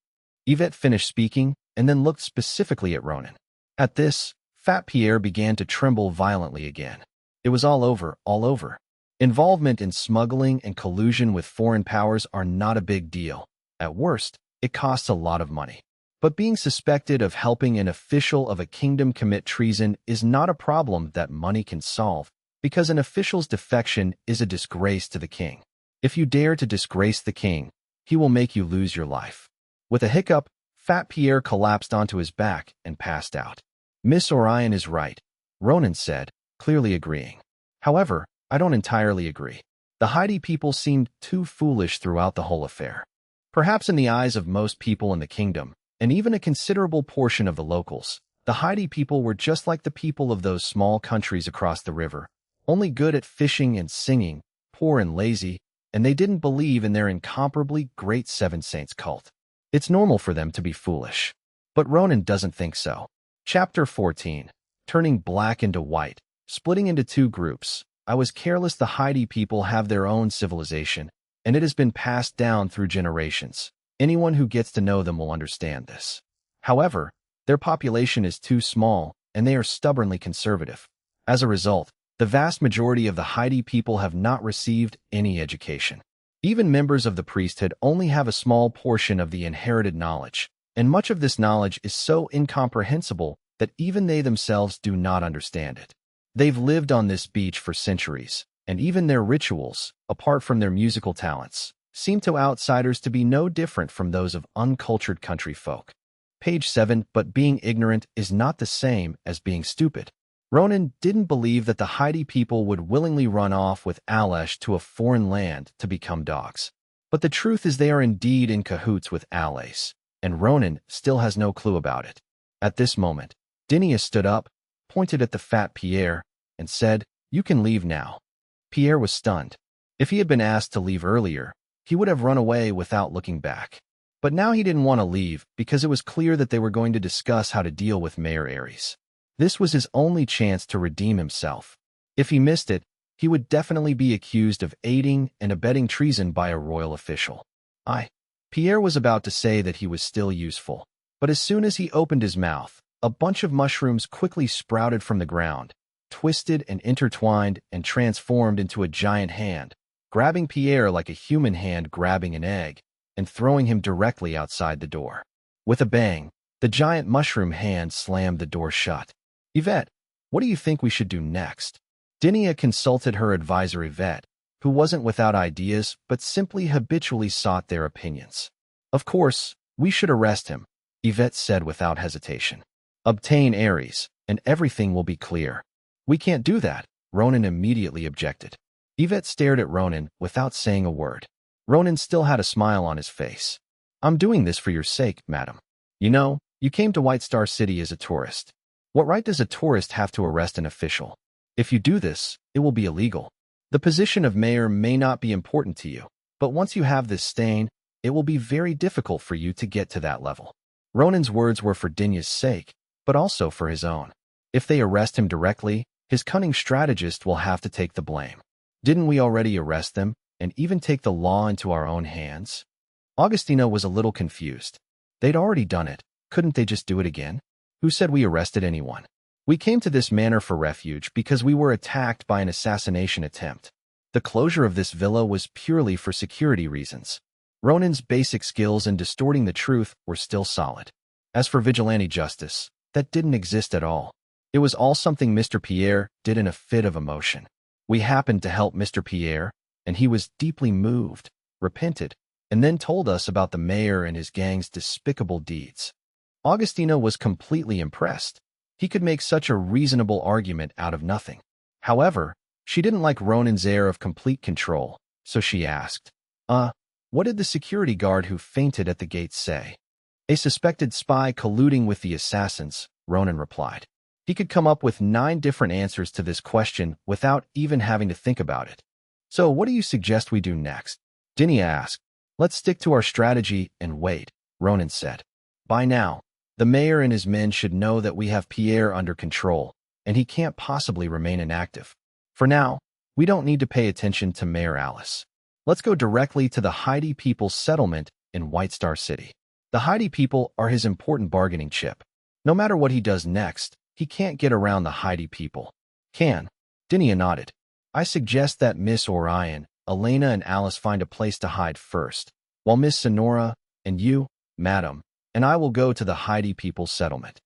Yvette finished speaking and then looked specifically at Ronan. At this, Fat Pierre began to tremble violently again. It was all over, all over. Involvement in smuggling and collusion with foreign powers are not a big deal. At worst, it costs a lot of money. But being suspected of helping an official of a kingdom commit treason is not a problem that money can solve, because an official's defection is a disgrace to the king. If you dare to disgrace the king, he will make you lose your life. With a hiccup, Fat Pierre collapsed onto his back and passed out. Miss Orion is right, Ronan said, clearly agreeing. However, I don't entirely agree. The Haiti people seemed too foolish throughout the whole affair. Perhaps in the eyes of most people in the kingdom, and even a considerable portion of the locals, the Haiti people were just like the people of those small countries across the river, only good at fishing and singing, poor and lazy, and they didn't believe in their incomparably great Seven Saints cult. It's normal for them to be foolish. But Ronan doesn't think so. Chapter 14. Turning black into white. Splitting into two groups. I was careless. The Haiti people have their own civilization, and it has been passed down through generations. Anyone who gets to know them will understand this. However, their population is too small, and they are stubbornly conservative. As a result, the vast majority of the Haiti people have not received any education. Even members of the priesthood only have a small portion of the inherited knowledge, and much of this knowledge is so incomprehensible that even they themselves do not understand it. They've lived on this beach for centuries, and even their rituals, apart from their musical talents, seem to outsiders to be no different from those of uncultured country folk. Page 7. But being ignorant is not the same as being stupid. Ronan didn't believe that the Haiti people would willingly run off with Alesh to a foreign land to become dogs. But the truth is they are indeed in cahoots with Alesh, and Ronan still has no clue about it. At this moment, Dinia stood up, pointed at the fat Pierre, and said, "You can leave now." Pierre was stunned. If he had been asked to leave earlier, he would have run away without looking back. But now he didn't want to leave because it was clear that they were going to discuss how to deal with Mayor Aries. This was his only chance to redeem himself. If he missed it, he would definitely be accused of aiding and abetting treason by a royal official. Pierre was about to say that he was still useful, but as soon as he opened his mouth, A bunch of mushrooms quickly sprouted from the ground, twisted and intertwined and transformed into a giant hand, grabbing Pierre like a human hand grabbing an egg, and throwing him directly outside the door. With a bang, the giant mushroom hand slammed the door shut. Yvette, what do you think we should do next? Dinia consulted her advisor Yvette, who wasn't without ideas but simply habitually sought their opinions. Of course, we should arrest him, Yvette said without hesitation. Obtain Ares, and everything will be clear. We can't do that, Ronan immediately objected. Yvette stared at Ronan without saying a word. Ronan still had a smile on his face. I'm doing this for your sake, madam. You know, you came to White Star City as a tourist. What right does a tourist have to arrest an official? If you do this, it will be illegal. The position of mayor may not be important to you, but once you have this stain, it will be very difficult for you to get to that level. Ronan's words were for Dinya's sake, but also for his own. If they arrest him directly, his cunning strategist will have to take the blame. Didn't we already arrest them and even take the law into our own hands? Augustina was a little confused. They'd already done it. Couldn't they just do it again? Who said we arrested anyone? We came to this manor for refuge because we were attacked by an assassination attempt. The closure of this villa was purely for security reasons. Ronan's basic skills in distorting the truth were still solid. As for vigilante justice, that didn't exist at all. It was all something Mr. Pierre did in a fit of emotion. We happened to help Mr. Pierre, and he was deeply moved, repented, and then told us about the mayor and his gang's despicable deeds. Augustina was completely impressed. He could make such a reasonable argument out of nothing. However, she didn't like Ronan's air of complete control, so she asked, what did the security guard who fainted at the gate say? A suspected spy colluding with the assassins, Ronan replied. He could come up with 9 different answers to this question without even having to think about it. So what do you suggest we do next? Dinia asked. Let's stick to our strategy and wait, Ronan said. By now, the mayor and his men should know that we have Pierre under control, and he can't possibly remain inactive. For now, we don't need to pay attention to Mayor Alice. Let's go directly to the Heidi people's settlement in White Star City. The Heidi people are his important bargaining chip. No matter what he does next, he can't get around the Heidi people. Can? Dinia nodded. I suggest that Miss Orion, Elena, and Alice find a place to hide first, while Miss Sonora, and you, madam, and I will go to the Heidi people's settlement.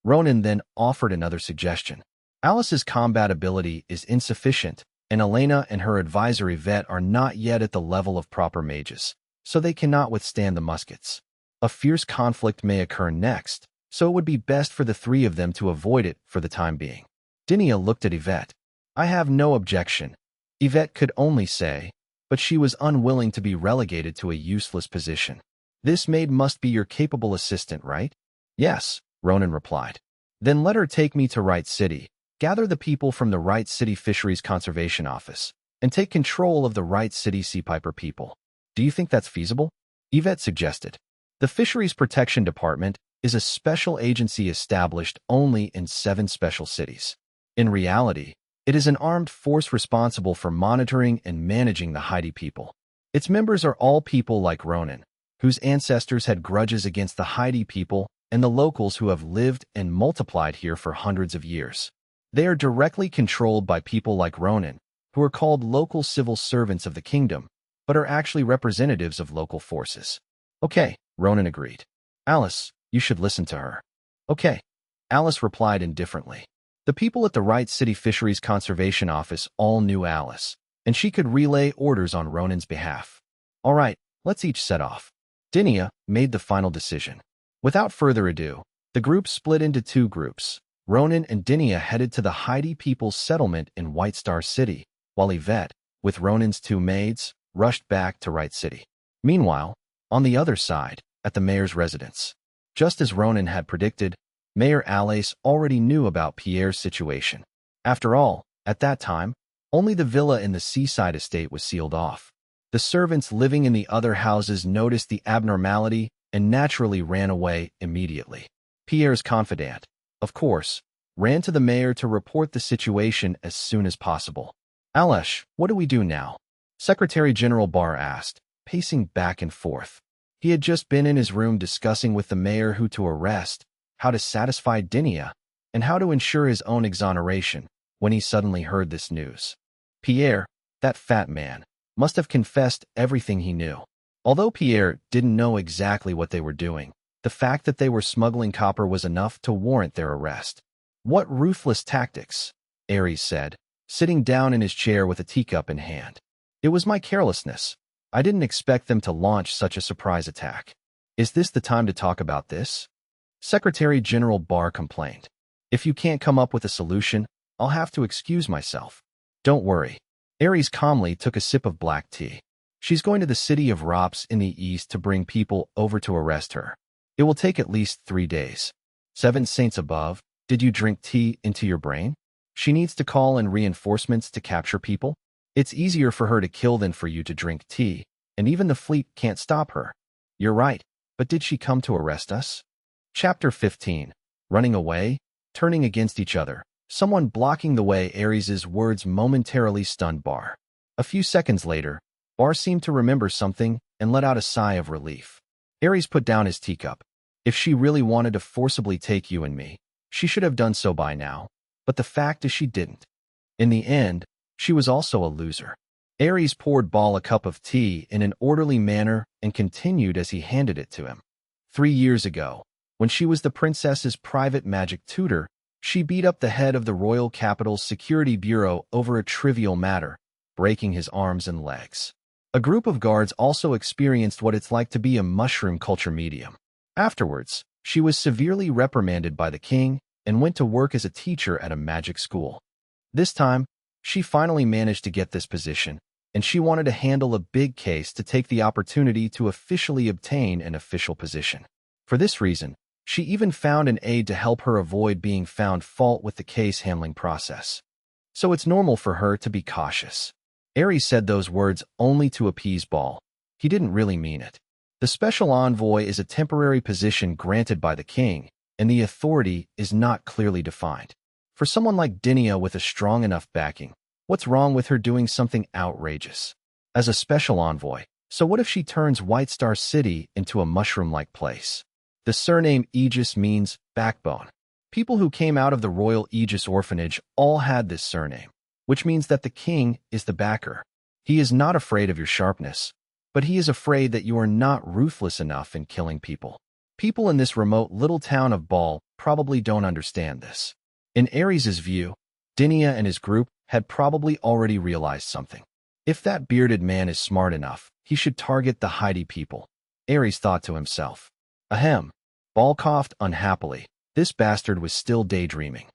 Ronan then offered another suggestion. Alice's combat ability is insufficient, and Elena and her advisor Yvette are not yet at the level of proper mages, so they cannot withstand the muskets. A fierce conflict may occur next, so it would be best for the 3 of them to avoid it for the time being. Dinia looked at Yvette. I have no objection. Yvette could only say, but she was unwilling to be relegated to a useless position. This maid must be your capable assistant, right? Yes, Ronan replied. Then let her take me to Wright City, gather the people from the Wright City Fisheries Conservation Office, and take control of the Wright City Sea Piper people. Do you think that's feasible? Yvette suggested. The Fisheries Protection Department is a special agency established only in 7 special cities. In reality, it is an armed force responsible for monitoring and managing the Heidi people. Its members are all people like Ronan, whose ancestors had grudges against the Heidi people and the locals who have lived and multiplied here for hundreds of years. They are directly controlled by people like Ronan, who are called local civil servants of the kingdom, but are actually representatives of local forces. Okay, Ronan agreed. Alice, you should listen to her. Okay, Alice replied indifferently. The people at the Wright City Fisheries Conservation Office all knew Alice, and she could relay orders on Ronan's behalf. All right, let's each set off. Dinia made the final decision. Without further ado, the group split into 2 groups. Ronan and Dinia headed to the Heidi people's settlement in White Star City, while Yvette, with Ronan's 2 maids, rushed back to Wright City. Meanwhile, on the other side, at the mayor's residence, just as Ronan had predicted, Mayor Alice already knew about Pierre's situation. After all, at that time, only the villa in the seaside estate was sealed off. The servants living in the other houses noticed the abnormality and naturally ran away immediately. Pierre's confidant, of course, ran to the mayor to report the situation as soon as possible. Alice, what do we do now? Secretary General Barr asked, pacing back and forth. He had just been in his room discussing with the mayor who to arrest, how to satisfy Dinia, and how to ensure his own exoneration when he suddenly heard this news. Pierre, that fat man, must have confessed everything he knew. Although Pierre didn't know exactly what they were doing, the fact that they were smuggling copper was enough to warrant their arrest. What ruthless tactics, Aries said, sitting down in his chair with a teacup in hand. It was my carelessness. I didn't expect them to launch such a surprise attack. Is this the time to talk about this? Secretary General Barr complained. If you can't come up with a solution, I'll have to excuse myself. Don't worry. Aries calmly took a sip of black tea. She's going to the city of Rops in the east to bring people over to arrest her. It will take at least 3 days. 7 saints above, did you drink tea into your brain? She needs to call in reinforcements to capture people. It's easier for her to kill than for you to drink tea, and even the fleet can't stop her. You're right, but did she come to arrest us? Chapter 15. Running away, turning against each other. Someone blocking the way. Aries' words momentarily stunned Barr. A few seconds later, Barr seemed to remember something and let out a sigh of relief. Aries put down his teacup. If she really wanted to forcibly take you and me, she should have done so by now. But the fact is she didn't. In the end, she was also a loser. Aries poured Ball a cup of tea in an orderly manner and continued as he handed it to him. 3 years ago, when she was the princess's private magic tutor, she beat up the head of the Royal Capital's Security Bureau over a trivial matter, breaking his arms and legs. A group of guards also experienced what it's like to be a mushroom culture medium. Afterwards, she was severely reprimanded by the king and went to work as a teacher at a magic school. This time, she finally managed to get this position, and she wanted to handle a big case to take the opportunity to officially obtain an official position. For this reason, she even found an aide to help her avoid being found fault with the case handling process. So it's normal for her to be cautious. Aries said those words only to appease Ball. He didn't really mean it. The special envoy is a temporary position granted by the king, and the authority is not clearly defined. For someone like Dinia with a strong enough backing, what's wrong with her doing something outrageous? As a special envoy, so what if she turns White Star City into a mushroom-like place? The surname Aegis means backbone. People who came out of the Royal Aegis Orphanage all had this surname, which means that the king is the backer. He is not afraid of your sharpness, but he is afraid that you are not ruthless enough in killing people. People in this remote little town of Ball probably don't understand this. In Aries' view, Dinia and his group had probably already realized something. If that bearded man is smart enough, he should target the Heidi people, Aries thought to himself. Ahem. Ball coughed unhappily. This bastard was still daydreaming.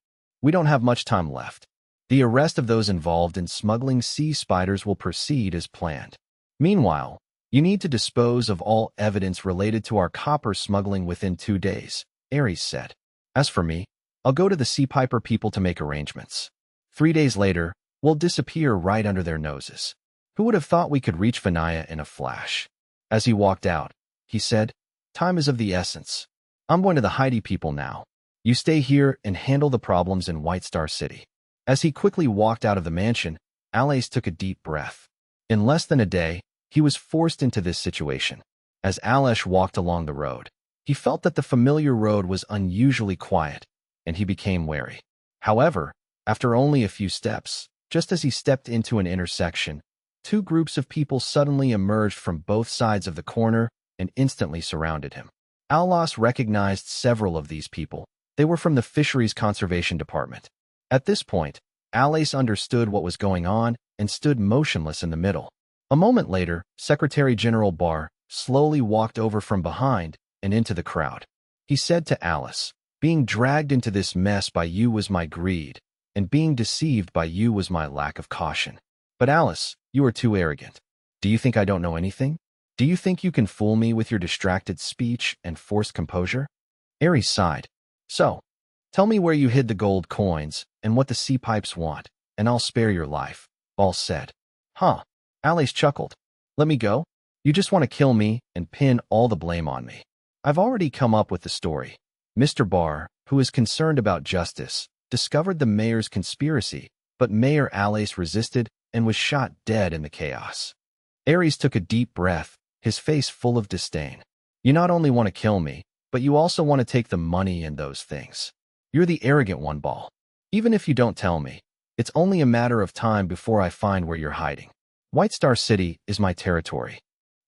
We don't have much time left. The arrest of those involved in smuggling sea spiders will proceed as planned. Meanwhile, you need to dispose of all evidence related to our copper smuggling within 2 days, Aries said. As for me, I'll go to the Sea Piper people to make arrangements. 3 days later, we'll disappear right under their noses. Who would have thought we could reach Vanaya in a flash? As he walked out, he said, time is of the essence. I'm going to the Heidi people now. You stay here and handle the problems in White Star City. As he quickly walked out of the mansion, Alais took a deep breath. In less than a day, he was forced into this situation. As Alais walked along the road, he felt that the familiar road was unusually quiet, and he became wary. However, after only a few steps, just as he stepped into an intersection, 2 groups of people suddenly emerged from both sides of the corner and instantly surrounded him. Alais recognized several of these people. They were from the Fisheries Conservation Department. At this point, Alais understood what was going on and stood motionless in the middle. A moment later, Secretary General Barr slowly walked over from behind and into the crowd. He said to Alais, being dragged into this mess by you was my greed, and being deceived by you was my lack of caution. But Alais, you are too arrogant. Do you think I don't know anything? Do you think you can fool me with your distracted speech and forced composure? Aries sighed. So, tell me where you hid the gold coins and what the sea pipes want, and I'll spare your life, Ball said. Huh. Alais chuckled. Let me go? You just want to kill me and pin all the blame on me. I've already come up with the story. Mr. Barr, who is concerned about justice, discovered the mayor's conspiracy, but Mayor Alais resisted and was shot dead in the chaos. Aries took a deep breath, his face full of disdain. You not only want to kill me, but you also want to take the money and those things. You're the arrogant one, Ball. Even if you don't tell me, it's only a matter of time before I find where you're hiding. White Star City is my territory."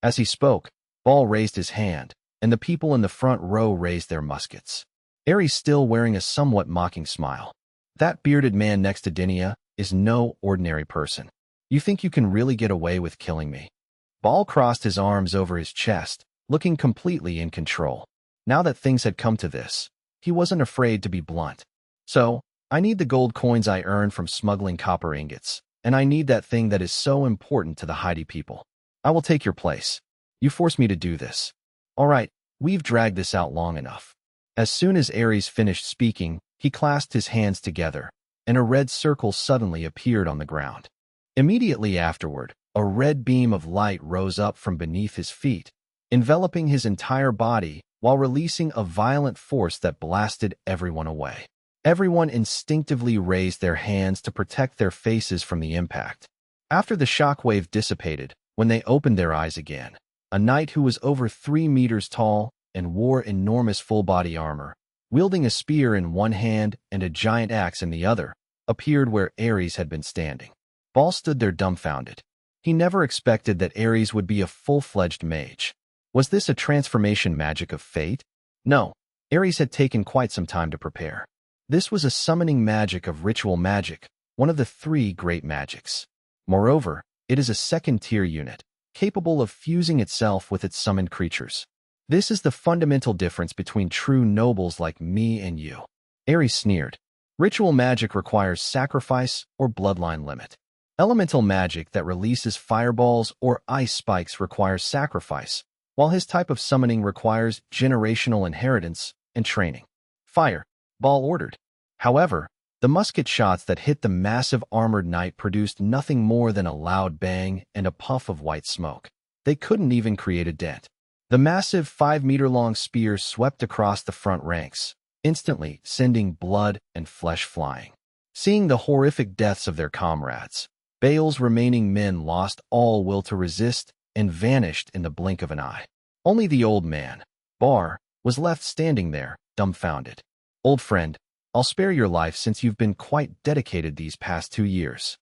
As he spoke, Ball raised his hand, and the people in the front row raised their muskets. Ares still wearing a somewhat mocking smile. "That bearded man next to Dinia is no ordinary person. You think you can really get away with killing me?" Ball crossed his arms over his chest, looking completely in control. Now that things had come to this, he wasn't afraid to be blunt. "So, I need the gold coins I earned from smuggling copper ingots, and I need that thing that is so important to the Heidi people. I will take your place. You forced me to do this. All right, we've dragged this out long enough." As soon as Ares finished speaking, he clasped his hands together, and a red circle suddenly appeared on the ground. Immediately afterward, a red beam of light rose up from beneath his feet, enveloping his entire body while releasing a violent force that blasted everyone away. Everyone instinctively raised their hands to protect their faces from the impact. After the shockwave dissipated, when they opened their eyes again, a knight who was over 3 meters tall and wore enormous full-body armor, wielding a spear in one hand and a giant axe in the other, appeared where Ares had been standing. Ball stood there dumbfounded. He never expected that Ares would be a full-fledged mage. Was this a transformation magic of fate? No, Ares had taken quite some time to prepare. This was a summoning magic of ritual magic, one of the 3 great magics. Moreover, it is a second-tier unit, capable of fusing itself with its summoned creatures. This is the fundamental difference between true nobles like me and you. Ares sneered. Ritual magic requires sacrifice or bloodline limit. Elemental magic that releases fireballs or ice spikes requires sacrifice, while his type of summoning requires generational inheritance and training. "Fire," Ball ordered. However, the musket shots that hit the massive armored knight produced nothing more than a loud bang and a puff of white smoke. They couldn't even create a dent. The massive 5-meter-long spear swept across the front ranks, instantly sending blood and flesh flying. Seeing the horrific deaths of their comrades, Baal's remaining men lost all will to resist and vanished in the blink of an eye. Only the old man, Bar, was left standing there, dumbfounded. "Old friend, I'll spare your life since you've been quite dedicated these past 2 years."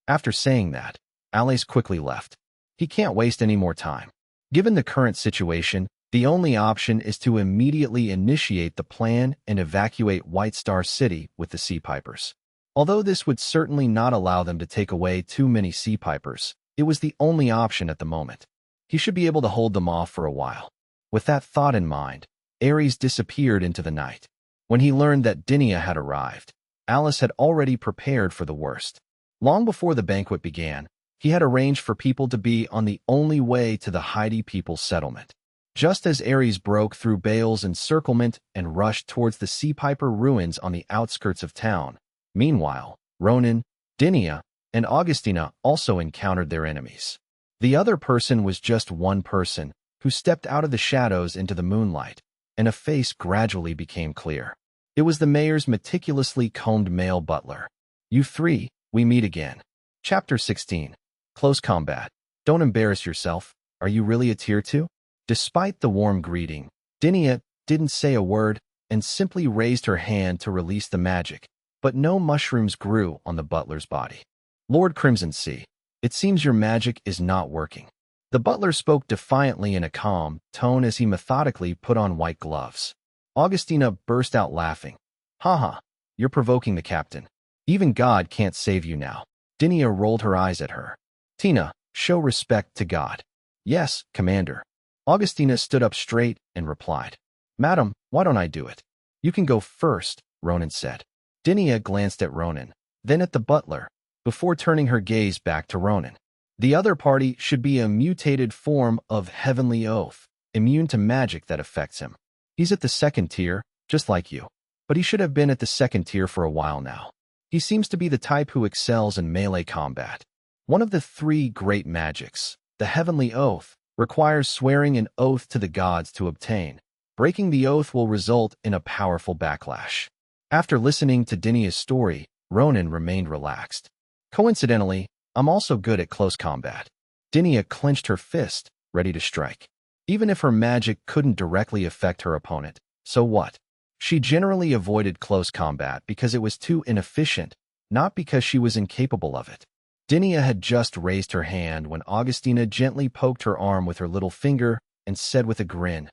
After saying that, Alais quickly left. He can't waste any more time. Given the current situation, the only option is to immediately initiate the plan and evacuate White Star City with the Sea Pipers. Although this would certainly not allow them to take away too many Sea Pipers, it was the only option at the moment. He should be able to hold them off for a while. With that thought in mind, Ares disappeared into the night. When he learned that Dinia had arrived, Alice had already prepared for the worst. Long before the banquet began, he had arranged for people to be on the only way to the Heidi people's settlement. Just as Ares broke through Baal's encirclement and rushed towards the Sea Piper ruins on the outskirts of town, meanwhile, Ronan, Dinia, and Augustina also encountered their enemies. The other person was just one person, who stepped out of the shadows into the moonlight, and a face gradually became clear. It was the mayor's meticulously combed male butler. "You 3, we meet again." Chapter 16. Close Combat. Don't embarrass yourself. Are you really a tier 2? Despite the warm greeting, Dinia didn't say a word and simply raised her hand to release the magic, but no mushrooms grew on the butler's body. "Lord Crimson Sea, it seems your magic is not working." The butler spoke defiantly in a calm tone as he methodically put on white gloves. Augustina burst out laughing. "Haha, you're provoking the captain. Even God can't save you now." Dinia rolled her eyes at her. "Tina, show respect to God." "Yes, Commander." Augustina stood up straight and replied. "Madam, why don't I do it?" "You can go first," Ronan said. Dinia glanced at Ronan, then at the butler, before turning her gaze back to Ronan. "The other party should be a mutated form of Heavenly Oath, immune to magic that affects him. He's at the 2nd tier, just like you. But he should have been at the 2nd tier for a while now. He seems to be the type who excels in melee combat. One of the 3 great magics, the Heavenly Oath, requires swearing an oath to the gods to obtain. Breaking the oath will result in a powerful backlash." After listening to Dinia's story, Ronan remained relaxed. "Coincidentally, I'm also good at close combat." Dinia clenched her fist, ready to strike. Even if her magic couldn't directly affect her opponent, So what? She generally avoided close combat because it was too inefficient, not because she was incapable of it. Dinia had just raised her hand when Augustina gently poked her arm with her little finger and said with a grin,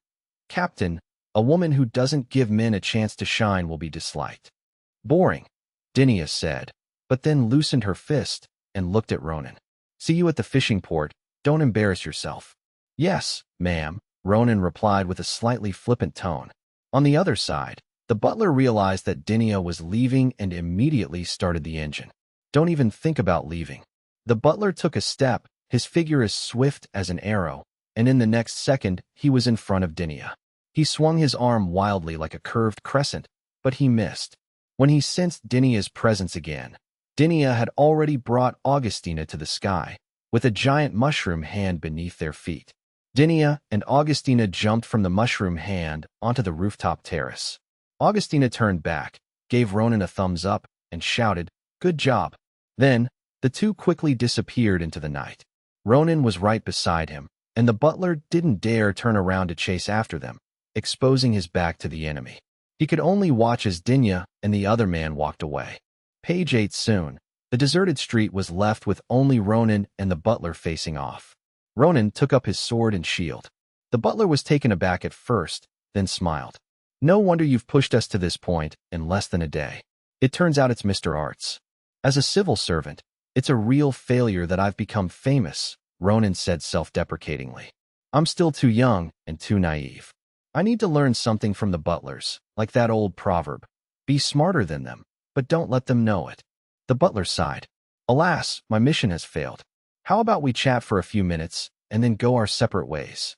"Captain, a woman who doesn't give men a chance to shine will be disliked." "Boring," Dinia said, but then loosened her fist and looked at Ronan. "See you at the fishing port. Don't embarrass yourself." "Yes, ma'am," Ronan replied with a slightly flippant tone. On the other side, the butler realized that Dinia was leaving and immediately started the engine. "Don't even think about leaving." The butler took a step, his figure as swift as an arrow, and in the next second, he was in front of Dinia. He swung his arm wildly like a curved crescent, but he missed. When he sensed Dinia's presence again, Dinia had already brought Augustina to the sky, with a giant mushroom hand beneath their feet. Dinia and Augustina jumped from the mushroom hand onto the rooftop terrace. Augustina turned back, gave Ronan a thumbs up, and shouted, "Good job." Then, the two quickly disappeared into the night. Ronan was right beside him, and the butler didn't dare turn around to chase after them, exposing his back to the enemy. He could only watch as Dinia and the other man walked away. Page 8 soon. The deserted street was left with only Ronan and the butler facing off. Ronan took up his sword and shield. The butler was taken aback at first, then smiled. "No wonder you've pushed us to this point in less than a day. It turns out it's Mr. Arts. As a civil servant, it's a real failure that I've become famous," Ronan said self-deprecatingly. "I'm still too young and too naive. I need to learn something from the butlers, like that old proverb. Be smarter than them, but don't let them know it." The butler sighed. "Alas, my mission has failed. How about we chat for a few minutes and then go our separate ways?"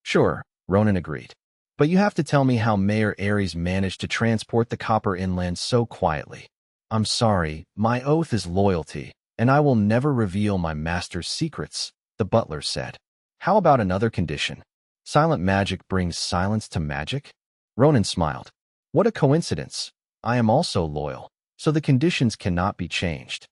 "Sure," Ronan agreed. "But you have to tell me how Mayor Ares managed to transport the copper inland so quietly." "I'm sorry, my oath is loyalty, and I will never reveal my master's secrets," the butler said. "How about another condition? Silent magic brings silence to magic?" Ronan smiled. "What a coincidence. I am also loyal, so the conditions cannot be changed."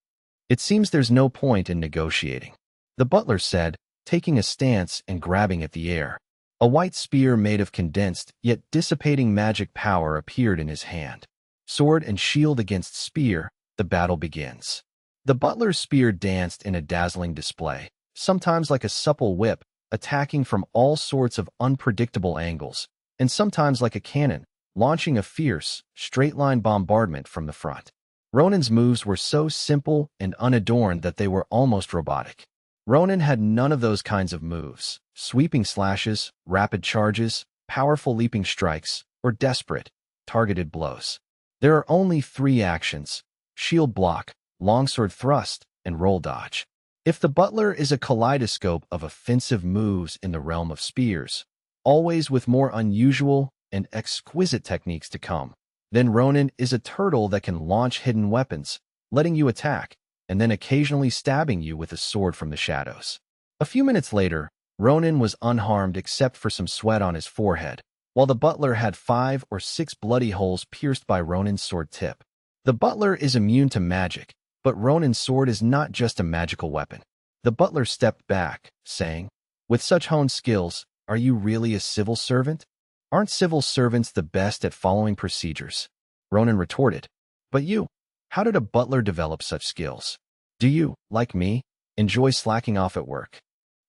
"It seems there's no point in negotiating," the butler said, taking a stance and grabbing at the air. A white spear made of condensed, yet dissipating magic power appeared in his hand. Sword and shield against spear, the battle begins. The butler's spear danced in a dazzling display, sometimes like a supple whip, attacking from all sorts of unpredictable angles, and sometimes like a cannon, launching a fierce, straight-line bombardment from the front. Ronan's moves were so simple and unadorned that they were almost robotic. Ronan had none of those kinds of moves: sweeping slashes, rapid charges, powerful leaping strikes, or desperate, targeted blows. There are only 3 actions: shield block, longsword thrust, and roll dodge. If the butler is a kaleidoscope of offensive moves in the realm of spears, always with more unusual and exquisite techniques to come, then Ronan is a turtle that can launch hidden weapons, letting you attack, and then occasionally stabbing you with a sword from the shadows. A few minutes later, Ronan was unharmed except for some sweat on his forehead, while the butler had 5 or 6 bloody holes pierced by Ronan's sword tip. The butler is immune to magic, but Ronan's sword is not just a magical weapon. The butler stepped back, saying, "With such honed skills, are you really a civil servant? Aren't civil servants the best at following procedures?" Ronan retorted, "But you, how did a butler develop such skills? Do you, like me, enjoy slacking off at work?"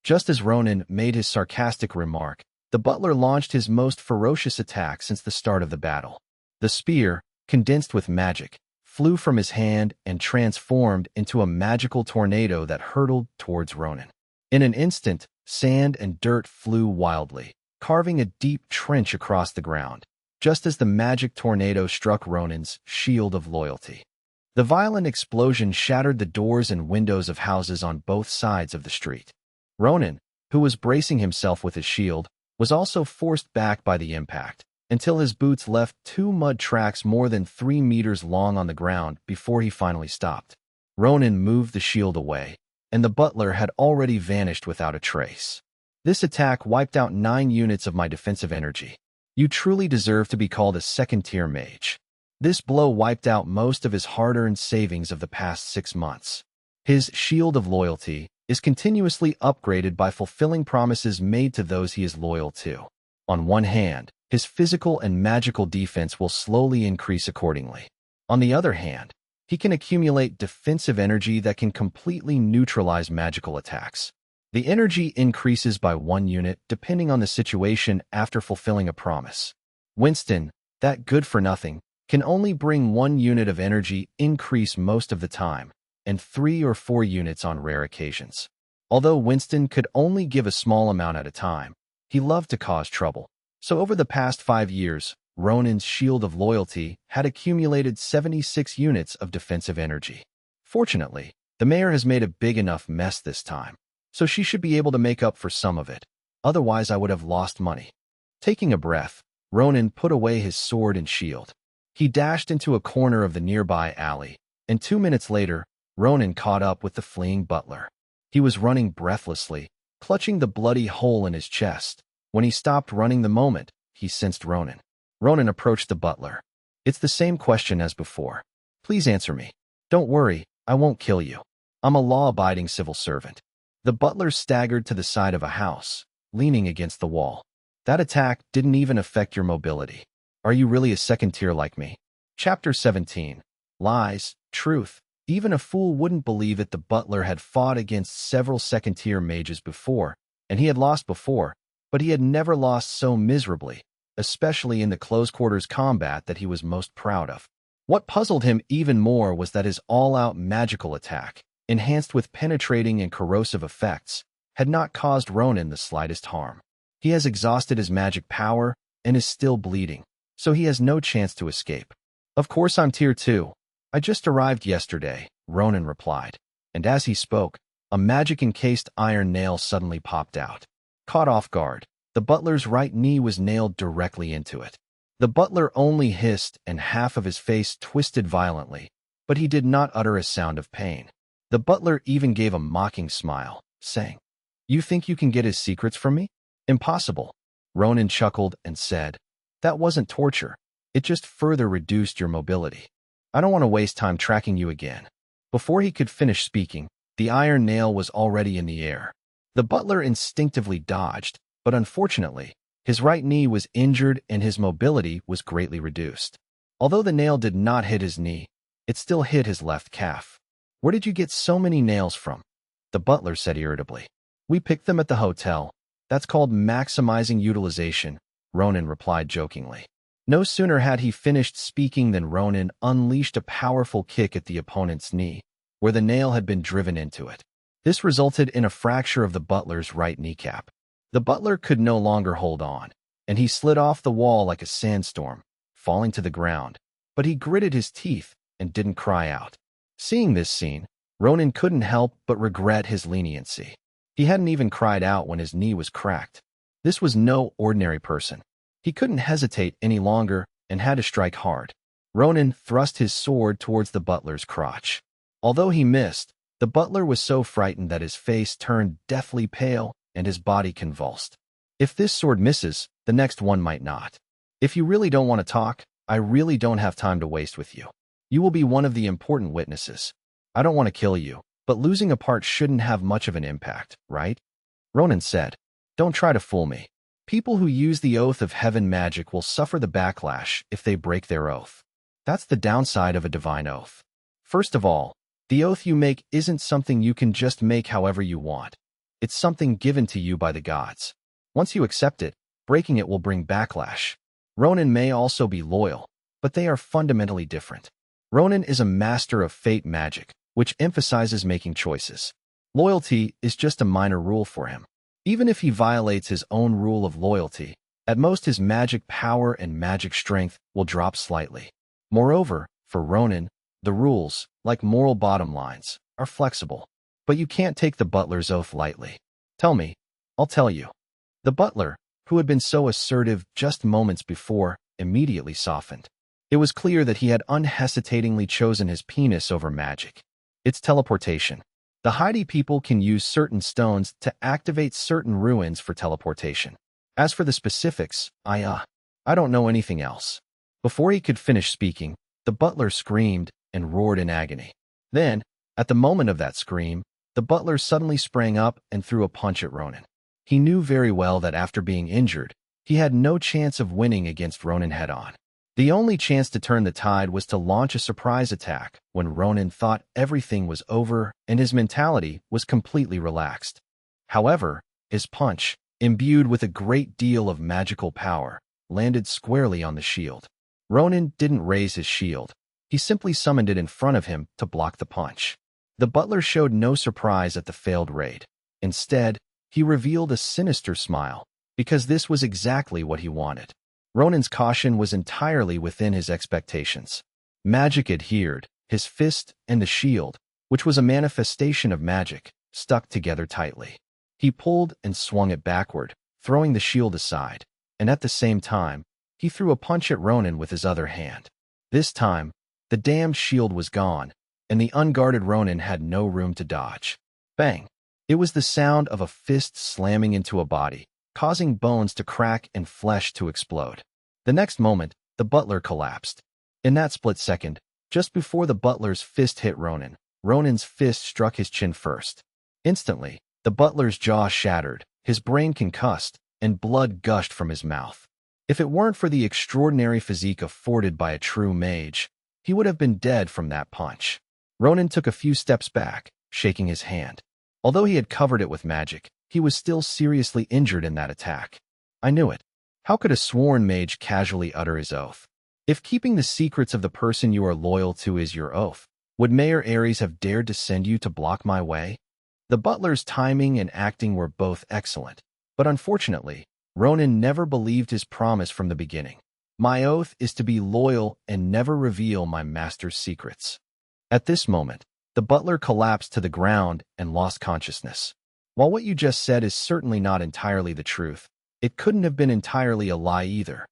Just as Ronan made his sarcastic remark, the butler launched his most ferocious attack since the start of the battle. The spear, condensed with magic, flew from his hand and transformed into a magical tornado that hurtled towards Ronan. In an instant, sand and dirt flew wildly, carving a deep trench across the ground, just as the magic tornado struck Ronan's shield of loyalty. The violent explosion shattered the doors and windows of houses on both sides of the street. Ronan, who was bracing himself with his shield, was also forced back by the impact, until his boots left 2 mud tracks more than 3 meters long on the ground before he finally stopped. Ronan moved the shield away, and the butler had already vanished without a trace. "This attack wiped out 9 units of my defensive energy. You truly deserve to be called a second-tier mage." This blow wiped out most of his hard-earned savings of the past 6 months. His shield of loyalty is continuously upgraded by fulfilling promises made to those he is loyal to. On one hand, his physical and magical defense will slowly increase accordingly. On the other hand, he can accumulate defensive energy that can completely neutralize magical attacks. The energy increases by 1 unit depending on the situation after fulfilling a promise. Winston, that good-for-nothing, can only bring 1 unit of energy increase most of the time, and 3 or 4 units on rare occasions. Although Winston could only give a small amount at a time, he loved to cause trouble. So over the past 5 years, Ronin's Shield of Loyalty had accumulated 76 units of defensive energy. Fortunately, the mayor has made a big enough mess this time, so she should be able to make up for some of it. Otherwise, I would have lost money. Taking a breath, Ronin put away his sword and shield. He dashed into a corner of the nearby alley, and 2 minutes later, Ronin caught up with the fleeing butler. He was running breathlessly, clutching the bloody hole in his chest. When he stopped running the moment, he sensed Ronin. Ronin approached the butler. "It's the same question as before. Please answer me. Don't worry, I won't kill you. I'm a law-abiding civil servant." The butler staggered to the side of a house, leaning against the wall. "That attack didn't even affect your mobility. Are you really a second tier like me?" Chapter 17. Lies, Truth. Even a fool wouldn't believe it. The butler had fought against several second-tier mages before, and he had lost before, but he had never lost so miserably, especially in the close-quarters combat that he was most proud of. What puzzled him even more was that his all-out magical attack, enhanced with penetrating and corrosive effects, had not caused Ronin the slightest harm. He has exhausted his magic power and is still bleeding, so he has no chance to escape. "Of course I'm tier 2. I just arrived yesterday," Ronin replied, and as he spoke, a magic-encased iron nail suddenly popped out. Caught off guard, the butler's right knee was nailed directly into it. The butler only hissed and half of his face twisted violently, but he did not utter a sound of pain. The butler even gave a mocking smile, saying, "You think you can get his secrets from me? Impossible." Ronin chuckled and said, "That wasn't torture. It just further reduced your mobility. I don't want to waste time tracking you again." Before he could finish speaking, the iron nail was already in the air. The butler instinctively dodged, but unfortunately, his right knee was injured and his mobility was greatly reduced. Although the nail did not hit his knee, it still hit his left calf. "Where did you get so many nails from?" the butler said irritably. "We picked them at the hotel. That's called maximizing utilization," Ronin replied jokingly. No sooner had he finished speaking than Ronin unleashed a powerful kick at the opponent's knee, where the nail had been driven into it. This resulted in a fracture of the butler's right kneecap. The butler could no longer hold on, and he slid off the wall like a sandstorm, falling to the ground, but he gritted his teeth and didn't cry out. Seeing this scene, Ronin couldn't help but regret his leniency. He hadn't even cried out when his knee was cracked. This was no ordinary person. He couldn't hesitate any longer and had to strike hard. Ronin thrust his sword towards the butler's crotch. Although he missed, the butler was so frightened that his face turned deathly pale and his body convulsed. "If this sword misses, the next one might not. If you really don't want to talk, I really don't have time to waste with you. You will be one of the important witnesses. I don't want to kill you, but losing a part shouldn't have much of an impact, right?" Ronin said, "Don't try to fool me. People who use the Oath of Heaven magic will suffer the backlash if they break their oath. That's the downside of a divine oath. First of all, the oath you make isn't something you can just make however you want. It's something given to you by the gods. Once you accept it, breaking it will bring backlash. Ronin may also be loyal, but they are fundamentally different. Ronin is a master of fate magic, which emphasizes making choices. Loyalty is just a minor rule for him. Even if he violates his own rule of loyalty, at most his magic power and magic strength will drop slightly. Moreover, for Ronin, the rules, like moral bottom lines, are flexible. But you can't take the butler's oath lightly. "Tell me, I'll tell you." The butler, who had been so assertive just moments before, immediately softened. It was clear that he had unhesitatingly chosen his penis over magic. It's teleportation. The Heidi people can use certain stones to activate certain ruins for teleportation. As for the specifics, I don't know anything else. Before he could finish speaking, the butler screamed and roared in agony. Then, at the moment of that scream, the butler suddenly sprang up and threw a punch at Ronin. He knew very well that after being injured, He had no chance of winning against Ronan head-on. The only chance to turn the tide was to launch a surprise attack when Ronan thought everything was over and his mentality was completely relaxed. However, his punch, imbued with a great deal of magical power, landed squarely on the shield. Ronan didn't raise his shield. He simply summoned it in front of him to block the punch. The butler showed no surprise at the failed raid. Instead, he revealed a sinister smile, because this was exactly what he wanted. Ronan's caution was entirely within his expectations. Magic adhered, his fist and the shield, which was a manifestation of magic, stuck together tightly. He pulled and swung it backward, throwing the shield aside, and at the same time, he threw a punch at Ronan with his other hand. This time, the damned shield was gone, and the unguarded Ronan had no room to dodge. Bang! It was the sound of a fist slamming into a body, causing bones to crack and flesh to explode. The next moment, the butler collapsed. In that split second, just before the butler's fist hit Ronan, Ronan's fist struck his chin first. Instantly, the butler's jaw shattered, his brain concussed, and blood gushed from his mouth. If it weren't for the extraordinary physique afforded by a true mage, he would have been dead from that punch. Ronan took a few steps back, shaking his hand. Although he had covered it with magic, he was still seriously injured in that attack. I knew it. How could a sworn mage casually utter his oath? If keeping the secrets of the person you are loyal to is your oath, would Mayor Ares have dared to send you to block my way? The butler's timing and acting were both excellent, but unfortunately, Ronan never believed his promise from the beginning. My oath is to be loyal and never reveal my master's secrets. At this moment, the butler collapsed to the ground and lost consciousness. While what you just said is certainly not entirely the truth, it couldn't have been entirely a lie either.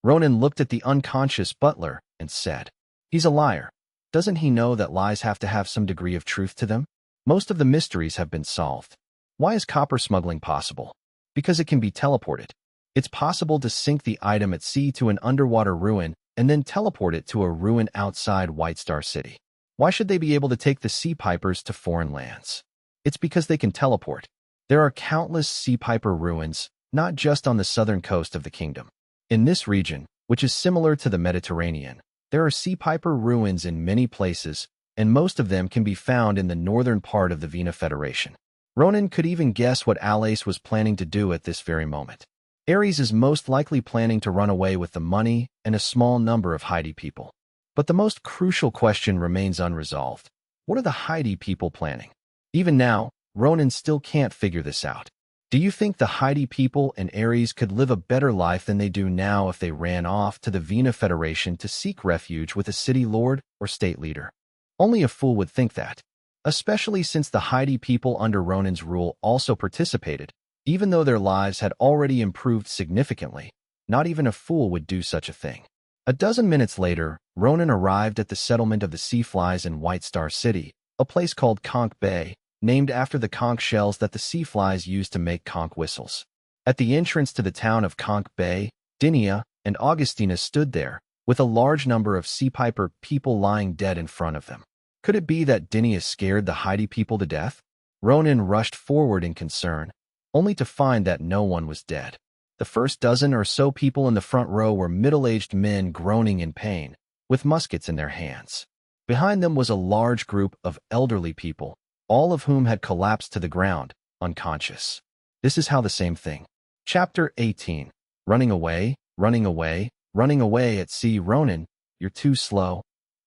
Ronan looked at the unconscious butler and said, "He's a liar. Doesn't he know that lies have to have some degree of truth to them? Most of the mysteries have been solved. Why is copper smuggling possible? Because it can be teleported. It's possible to sink the item at sea to an underwater ruin and then teleport it to a ruin outside White Star City. Why should they be able to take the Sea Pipers to foreign lands? It's because they can teleport. There are countless Sea Piper ruins, not just on the southern coast of the kingdom. In this region, which is similar to the Mediterranean, there are Sea Piper ruins in many places, and most of them can be found in the northern part of the Vena Federation. Ronan could even guess what Alais was planning to do at this very moment. Ares is most likely planning to run away with the money and a small number of Heidi people. But the most crucial question remains unresolved. What are the Heidi people planning? Even now, Ronan still can't figure this out. Do you think the Heidi people and Ares could live a better life than they do now if they ran off to the Vena Federation to seek refuge with a city lord or state leader? Only a fool would think that, especially since the Heidi people under Ronan's rule also participated. Even though their lives had already improved significantly, not even a fool would do such a thing. A dozen minutes later, Ronan arrived at the settlement of the Sea Flies in White Star City, a place called Conch Bay, named after the conch shells that the sea flies used to make conch whistles. At the entrance to the town of Conch Bay, Dinia and Augustina stood there, with a large number of Sea Piper people lying dead in front of them. Could it be that Dinia scared the Heidi people to death? Ronan rushed forward in concern, only to find that no one was dead. The first dozen or so people in the front row were middle-aged men groaning in pain, with muskets in their hands. Behind them was a large group of elderly people, all of whom had collapsed to the ground, unconscious. This is how the same thing. Chapter 18. Running away, running away, running away at sea. Ronan, you're too slow,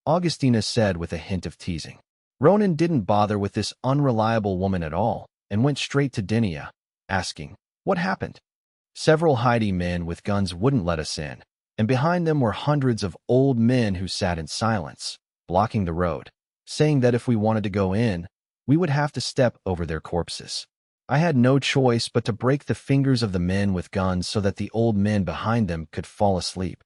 Augustina said with a hint of teasing. Ronan didn't bother with this unreliable woman at all, and went straight to Dinia, asking, "What happened?" Several Heidi men with guns wouldn't let us in, and behind them were hundreds of old men who sat in silence, blocking the road, saying that if we wanted to go in, we would have to step over their corpses. I had no choice but to break the fingers of the men with guns so that the old men behind them could fall asleep.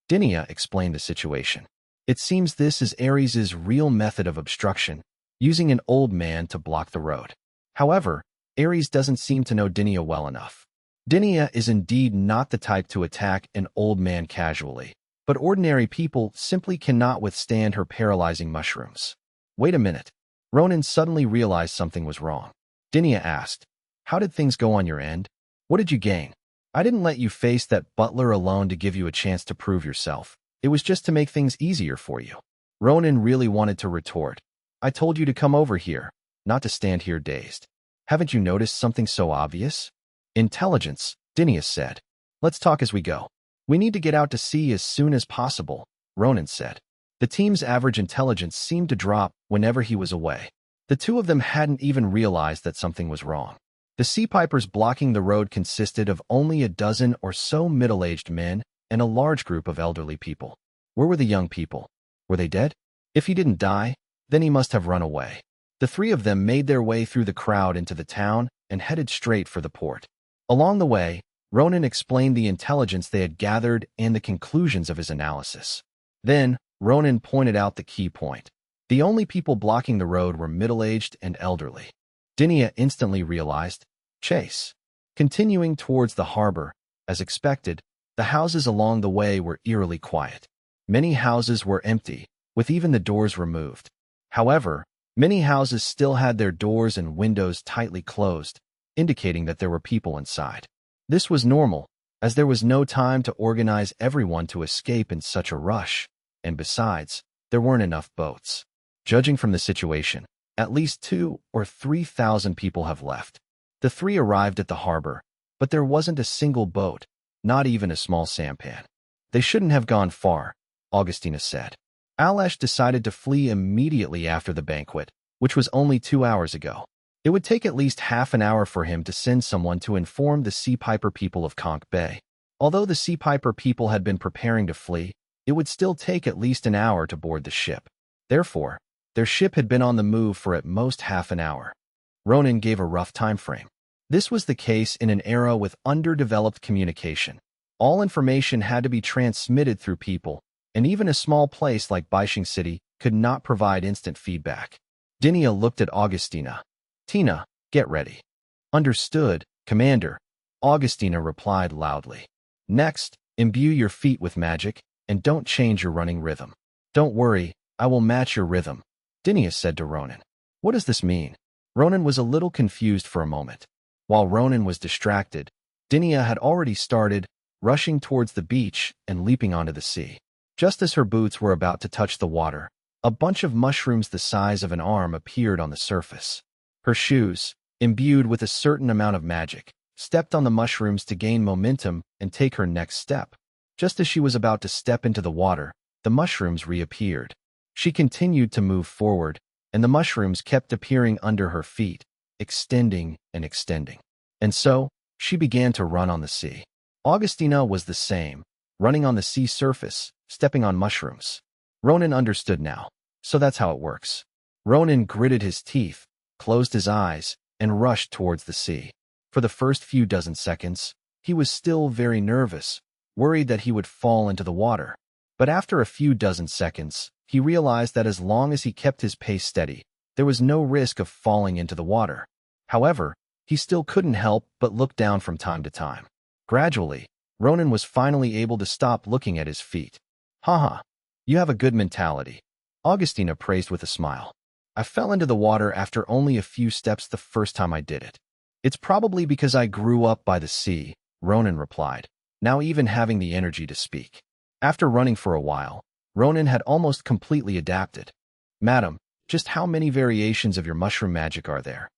Dinia explained the situation. It seems this is Ares's real method of obstruction, using an old man to block the road. However, Ares doesn't seem to know Dinia well enough. Dinia is indeed not the type to attack an old man casually, but ordinary people simply cannot withstand her paralyzing mushrooms. Wait a minute. Ronan suddenly realized something was wrong. Dinia asked, "How did things go on your end? What did you gain?" I didn't let you face that butler alone to give you a chance to prove yourself. It was just to make things easier for you. Ronan really wanted to retort. I told you to come over here, not to stand here dazed. Haven't you noticed something so obvious? Intelligence, Dinius said. Let's talk as we go. We need to get out to sea as soon as possible, Ronan said. The team's average intelligence seemed to drop whenever he was away. The two of them hadn't even realized that something was wrong. The sea pipers blocking the road consisted of only a dozen or so middle-aged men and a large group of elderly people. Where were the young people? Were they dead? If he didn't die, then he must have run away. The three of them made their way through the crowd into the town and headed straight for the port. Along the way, Ronan explained the intelligence they had gathered and the conclusions of his analysis. Then, Ronan pointed out the key point. The only people blocking the road were middle-aged and elderly. Dinia instantly realized, Chase. Continuing towards the harbor, as expected, the houses along the way were eerily quiet. Many houses were empty, with even the doors removed. However, many houses still had their doors and windows tightly closed, indicating that there were people inside. This was normal, as there was no time to organize everyone to escape in such a rush, and besides, there weren't enough boats. Judging from the situation, at least 2,000 or 3,000 people have left. The three arrived at the harbor, but there wasn't a single boat, not even a small sampan. They shouldn't have gone far, Augustina said. Alash decided to flee immediately after the banquet, which was only 2 hours ago. It would take at least half an hour for him to send someone to inform the Sea Piper people of Conch Bay. Although the Sea Piper people had been preparing to flee, it would still take at least an hour to board the ship. Therefore, their ship had been on the move for at most half an hour. Ronan gave a rough time frame. This was the case in an era with underdeveloped communication. All information had to be transmitted through people, and even a small place like Baishing City could not provide instant feedback. Dinia looked at Augustina. Tina, get ready. Understood, Commander, Augustina replied loudly. Next, imbue your feet with magic, and don't change your running rhythm. Don't worry, I will match your rhythm, Dinia said to Ronan. What does this mean? Ronan was a little confused for a moment. While Ronan was distracted, Dinia had already started, rushing towards the beach and leaping onto the sea. Just as her boots were about to touch the water, a bunch of mushrooms the size of an arm appeared on the surface. Her shoes, imbued with a certain amount of magic, stepped on the mushrooms to gain momentum and take her next step. Just as she was about to step into the water, the mushrooms reappeared. She continued to move forward, and the mushrooms kept appearing under her feet, extending and extending. And so, she began to run on the sea. Augustina was the same, running on the sea surface, stepping on mushrooms. Ronan understood now. So that's how it works. Ronan gritted his teeth, closed his eyes, and rushed towards the sea. For the first few dozen seconds, he was still very nervous, worried that he would fall into the water. But after a few dozen seconds, he realized that as long as he kept his pace steady, there was no risk of falling into the water. However, he still couldn't help but look down from time to time. Gradually, Ronan was finally able to stop looking at his feet. Haha, you have a good mentality, Augustina praised with a smile. I fell into the water after only a few steps the first time I did it. It's probably because I grew up by the sea, Ronan replied, now even having the energy to speak. After running for a while, Ronan had almost completely adapted. Madam, just how many variations of your mushroom magic are there?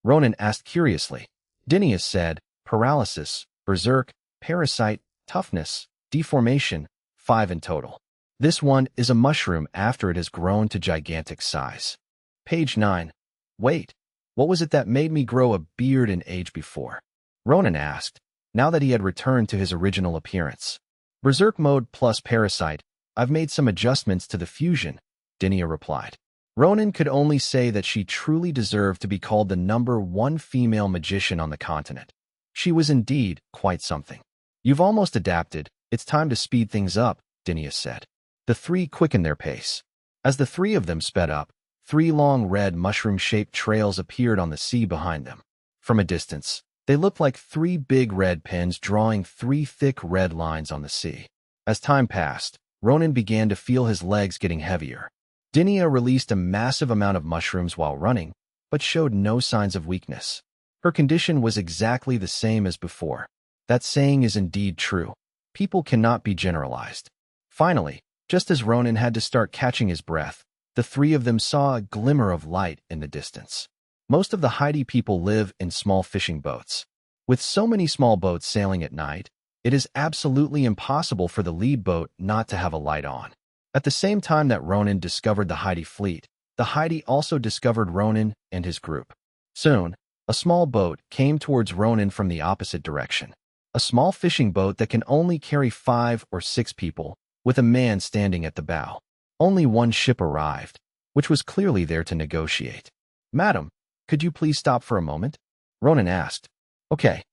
Ronan asked curiously. Dinius said, paralysis, berserk, parasite, toughness, deformation, 5 in total. This one is a mushroom after it has grown to gigantic size. Page 9. Wait, what was it that made me grow a beard and age before? Ronan asked, now that he had returned to his original appearance. Berserk mode plus parasite, I've made some adjustments to the fusion, Dinia replied. Ronan could only say that she truly deserved to be called the #1 female magician on the continent. She was indeed quite something. You've almost adapted, it's time to speed things up, Dinia said. The three quickened their pace. As the three of them sped up, 3 long red mushroom-shaped trails appeared on the sea behind them. From a distance, they looked like 3 big red pens drawing 3 thick red lines on the sea. As time passed, Ronan began to feel his legs getting heavier. Dinia released a massive amount of mushrooms while running, but showed no signs of weakness. Her condition was exactly the same as before. That saying is indeed true. People cannot be generalized. Finally, just as Ronan had to start catching his breath, the three of them saw a glimmer of light in the distance. Most of the Haiti people live in small fishing boats. With so many small boats sailing at night, it is absolutely impossible for the lead boat not to have a light on. At the same time that Ronan discovered the Haiti fleet, the Haiti also discovered Ronan and his group. Soon, a small boat came towards Ronan from the opposite direction. A small fishing boat that can only carry 5 or 6 people, with a man standing at the bow. Only one ship arrived, which was clearly there to negotiate. "Madam, could you please stop for a moment?" Ronan asked. "Okay."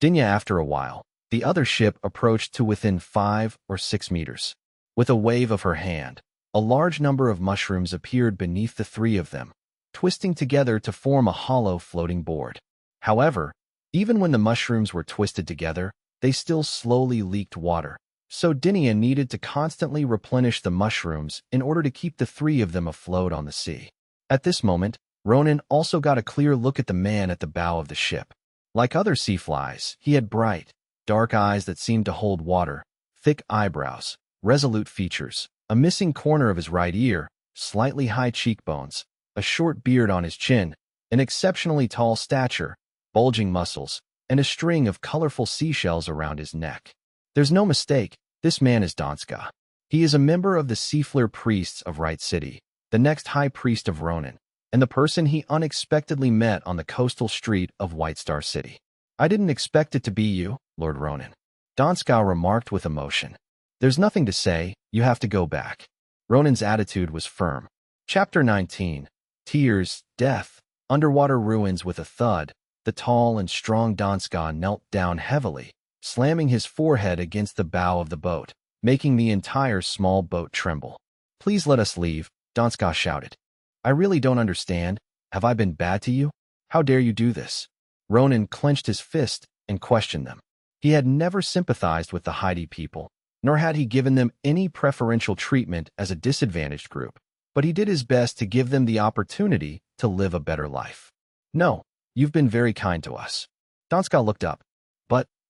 Dinya, after a while, the other ship approached to within 5 or 6 meters. With a wave of her hand, a large number of mushrooms appeared beneath the three of them, twisting together to form a hollow floating board. However, even when the mushrooms were twisted together, they still slowly leaked water, so Dinya needed to constantly replenish the mushrooms in order to keep the three of them afloat on the sea. At this moment, Ronan also got a clear look at the man at the bow of the ship. Like other sea flies, he had bright, dark eyes that seemed to hold water, thick eyebrows, resolute features, a missing corner of his right ear, slightly high cheekbones, a short beard on his chin, an exceptionally tall stature, bulging muscles, and a string of colorful seashells around his neck. There's no mistake, this man is Donska. He is a member of the Seafleur priests of Right City, the next high priest of Ronan, and the person he unexpectedly met on the coastal street of White Star City. "I didn't expect it to be you, Lord Ronan," Donska remarked with emotion. "There's nothing to say, you have to go back." Ronan's attitude was firm. Chapter 19. Tears, Death, Underwater Ruins. With a thud, the tall and strong Donska knelt down heavily, slamming his forehead against the bow of the boat, making the entire small boat tremble. "Please let us leave," Donska shouted. "I really don't understand. Have I been bad to you? How dare you do this?" Ronan clenched his fist and questioned them. He had never sympathized with the Haiti people, nor had he given them any preferential treatment as a disadvantaged group, but he did his best to give them the opportunity to live a better life. "No, you've been very kind to us." Donska looked up.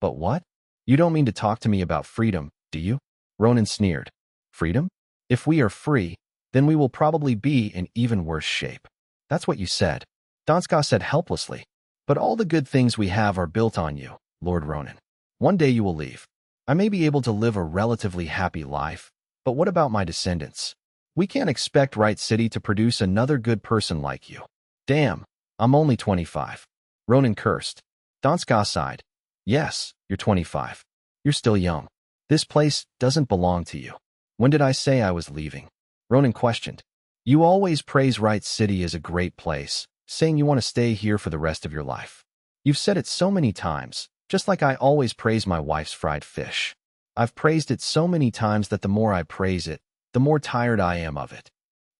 But what? You don't mean to talk to me about freedom, do you?" Ronan sneered. "Freedom? If we are free, then we will probably be in even worse shape." "That's what you said," Donska said helplessly. "But all the good things we have are built on you, Lord Ronan. One day you will leave. I may be able to live a relatively happy life, but what about my descendants? We can't expect Right City to produce another good person like you." "Damn, I'm only 25. Ronan cursed. Donska sighed. "Yes, you're 25. You're still young. This place doesn't belong to you." "When did I say I was leaving?" Ronan questioned. "You always praise Right City as a great place, saying you want to stay here for the rest of your life. You've said it so many times, just like I always praise my wife's fried fish. I've praised it so many times that the more I praise it, the more tired I am of it."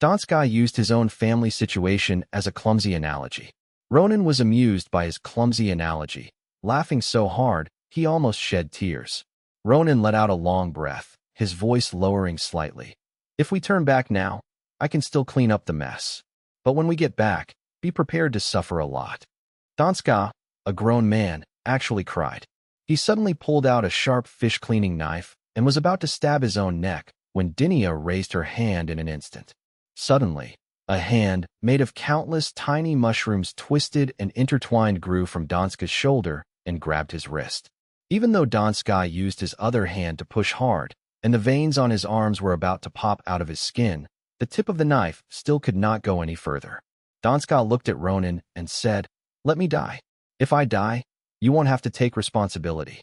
Donska used his own family situation as a clumsy analogy. Ronan was amused by his clumsy analogy, laughing so hard he almost shed tears. Ronan let out a long breath, his voice lowering slightly. "If we turn back now, I can still clean up the mess. But when we get back, be prepared to suffer a lot." Donska, a grown man, actually cried. He suddenly pulled out a sharp fish-cleaning knife and was about to stab his own neck when Dinya raised her hand in an instant. Suddenly, a hand, made of countless tiny mushrooms twisted and intertwined, grew from Donska's shoulder and grabbed his wrist. Even though Donska used his other hand to push hard, and the veins on his arms were about to pop out of his skin, the tip of the knife still could not go any further. Donska looked at Ronan and said, "Let me die. If I die, you won't have to take responsibility."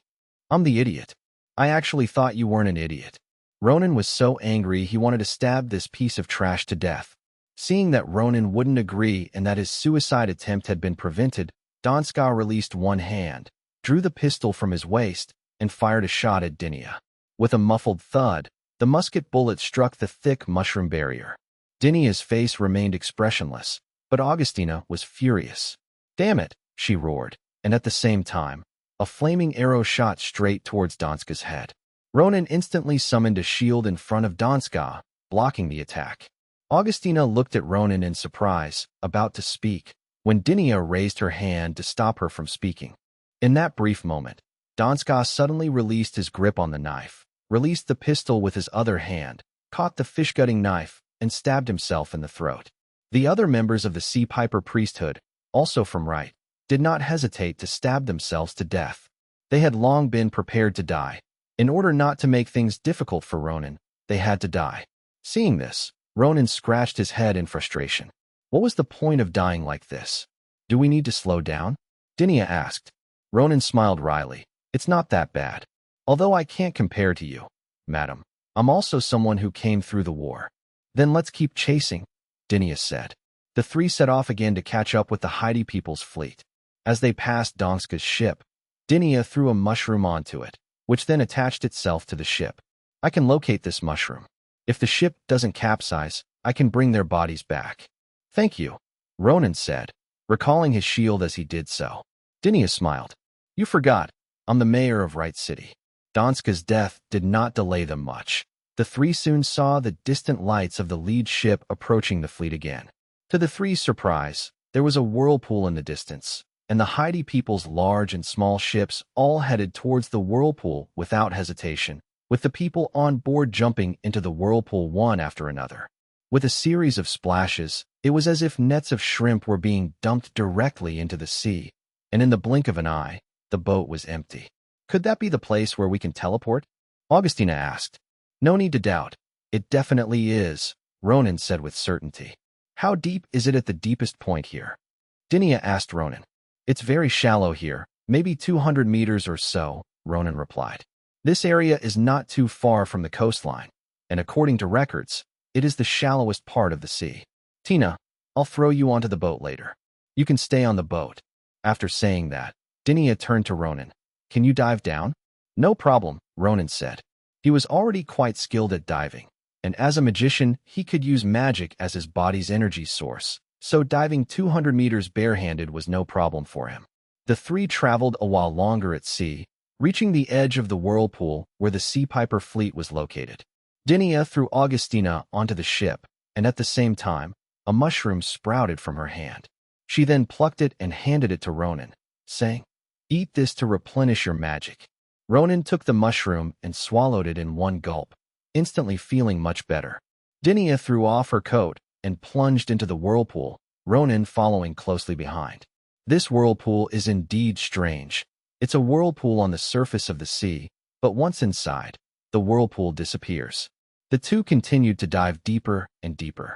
"I'm the idiot. I actually thought you weren't an idiot." Ronan was so angry he wanted to stab this piece of trash to death. Seeing that Ronan wouldn't agree and that his suicide attempt had been prevented, Donska released one hand, drew the pistol from his waist, and fired a shot at Dinya. With a muffled thud, the musket bullet struck the thick mushroom barrier. Dinya's face remained expressionless, but Augustina was furious. "Damn it," she roared, and at the same time, a flaming arrow shot straight towards Donska's head. Ronan instantly summoned a shield in front of Donska, blocking the attack. Augustina looked at Ronan in surprise, about to speak, when Dinya raised her hand to stop her from speaking. In that brief moment, Donska suddenly released his grip on the knife, released the pistol with his other hand, caught the fish-gutting knife, and stabbed himself in the throat. The other members of the Sea Piper priesthood, also from right, did not hesitate to stab themselves to death. They had long been prepared to die. In order not to make things difficult for Ronan, they had to die. Seeing this, Ronan scratched his head in frustration. What was the point of dying like this? Do we need to slow down? Dinia asked. Ronan smiled wryly. It's not that bad. Although I can't compare to you, madam. I'm also someone who came through the war. Then let's keep chasing, Dinia said. The three set off again to catch up with the Heidi people's fleet. As they passed Donska's ship, Dinia threw a mushroom onto it, which then attached itself to the ship. I can locate this mushroom. If the ship doesn't capsize, I can bring their bodies back. Thank you, Ronan said, recalling his shield as he did so. Dinia smiled. You forgot, I'm the mayor of Wright City. Donska's death did not delay them much. The three soon saw the distant lights of the lead ship approaching the fleet again. To the three's surprise, there was a whirlpool in the distance, and the Heidi people's large and small ships all headed towards the whirlpool without hesitation, with the people on board jumping into the whirlpool one after another. With a series of splashes, it was as if nets of shrimp were being dumped directly into the sea, and in the blink of an eye, the boat was empty. Could that be the place where we can teleport? Augustina asked. No need to doubt. It definitely is, Ronan said with certainty. How deep is it at the deepest point here? Dinia asked Ronan. It's very shallow here, maybe 200 meters or so, Ronan replied. This area is not too far from the coastline, and according to records, it is the shallowest part of the sea. Tina, I'll throw you onto the boat later. You can stay on the boat. After saying that, Dinia turned to Ronan. Can you dive down? No problem, Ronan said. He was already quite skilled at diving, and as a magician, he could use magic as his body's energy source, so diving 200 meters barehanded was no problem for him. The three traveled a while longer at sea, reaching the edge of the whirlpool where the Sea Piper fleet was located. Dinia threw Augustina onto the ship, and at the same time, a mushroom sprouted from her hand. She then plucked it and handed it to Ronan, saying, Eat this to replenish your magic. Ronan took the mushroom and swallowed it in one gulp, instantly feeling much better. Dinia threw off her coat and plunged into the whirlpool, Ronan following closely behind. This whirlpool is indeed strange. It's a whirlpool on the surface of the sea, but once inside, the whirlpool disappears. The two continued to dive deeper and deeper.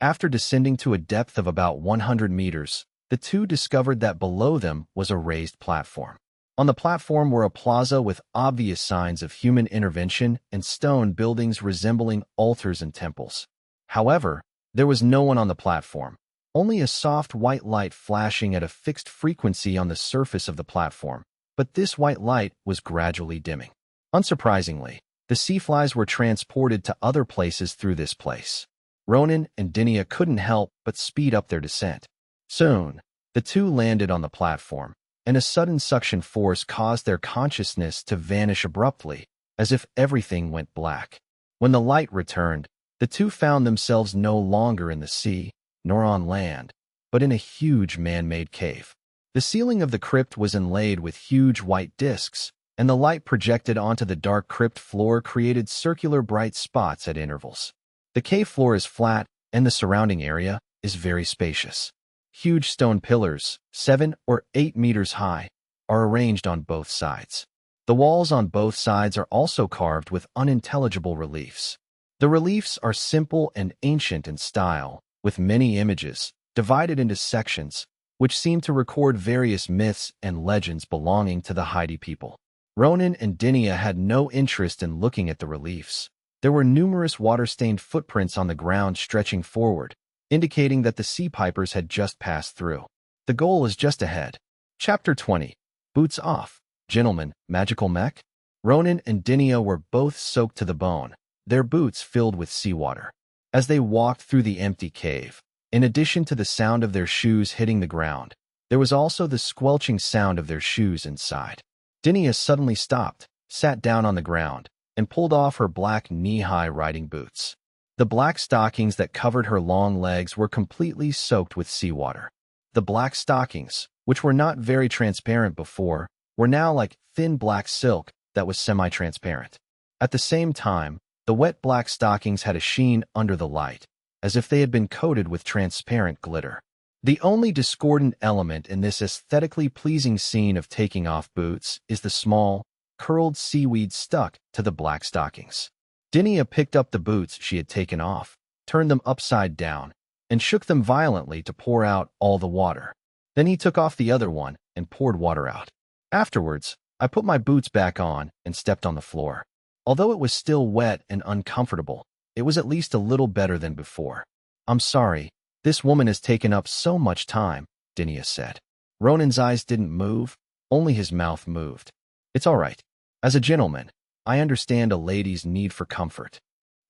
After descending to a depth of about 100 meters, the two discovered that below them was a raised platform. On the platform were a plaza with obvious signs of human intervention and stone buildings resembling altars and temples. However, there was no one on the platform, only a soft white light flashing at a fixed frequency on the surface of the platform, but this white light was gradually dimming. Unsurprisingly, the sea flies were transported to other places through this place. Ronan and Dinia couldn't help but speed up their descent. Soon, the two landed on the platform, and a sudden suction force caused their consciousness to vanish abruptly, as if everything went black. When the light returned, the two found themselves no longer in the sea, nor on land, but in a huge man-made cave. The ceiling of the crypt was inlaid with huge white discs, and the light projected onto the dark crypt floor created circular bright spots at intervals. The cave floor is flat, and the surrounding area is very spacious. Huge stone pillars, 7 or 8 meters high, are arranged on both sides. The walls on both sides are also carved with unintelligible reliefs. The reliefs are simple and ancient in style, with many images, divided into sections, which seem to record various myths and legends belonging to the Heidi people. Ronan and Dinia had no interest in looking at the reliefs. There were numerous water-stained footprints on the ground stretching forward, indicating that the Sea Pipers had just passed through. The goal is just ahead. Chapter 20. Boots off. Gentlemen, magical mech? Ronan and Dinia were both soaked to the bone, their boots filled with seawater. As they walked through the empty cave, in addition to the sound of their shoes hitting the ground, there was also the squelching sound of their shoes inside. Dinia suddenly stopped, sat down on the ground, and pulled off her black knee-high riding boots. The black stockings that covered her long legs were completely soaked with seawater. The black stockings, which were not very transparent before, were now like thin black silk that was semi-transparent. At the same time, the wet black stockings had a sheen under the light, as if they had been coated with transparent glitter. The only discordant element in this aesthetically pleasing scene of taking off boots is the small, curled seaweed stuck to the black stockings. Dinia picked up the boots she had taken off, turned them upside down, and shook them violently to pour out all the water. Then he took off the other one and poured water out. Afterwards, I put my boots back on and stepped on the floor. Although it was still wet and uncomfortable, it was at least a little better than before. I'm sorry, this woman has taken up so much time, Dinia said. Ronan's eyes didn't move, only his mouth moved. It's all right. As a gentleman, I understand a lady's need for comfort.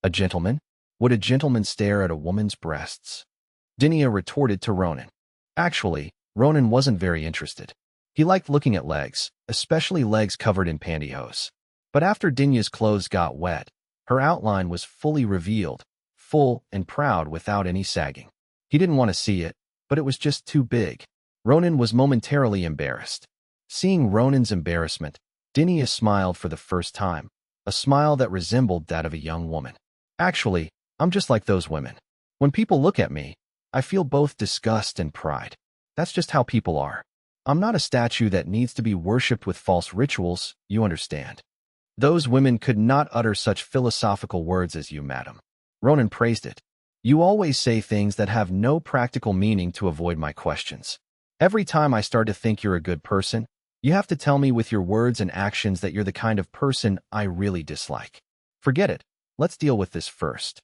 A gentleman? Would a gentleman stare at a woman's breasts? Dinia retorted to Ronan. Actually, Ronan wasn't very interested. He liked looking at legs, especially legs covered in pantyhose. But after Dinia's clothes got wet, her outline was fully revealed, full and proud without any sagging. He didn't want to see it, but it was just too big. Ronan was momentarily embarrassed. Seeing Ronan's embarrassment, Dinia smiled for the first time, a smile that resembled that of a young woman. Actually, I'm just like those women. When people look at me, I feel both disgust and pride. That's just how people are. I'm not a statue that needs to be worshipped with false rituals, you understand. Those women could not utter such philosophical words as you, madam. Ronan praised it. You always say things that have no practical meaning to avoid my questions. Every time I start to think you're a good person, you have to tell me with your words and actions that you're the kind of person I really dislike. Forget it. Let's deal with this first.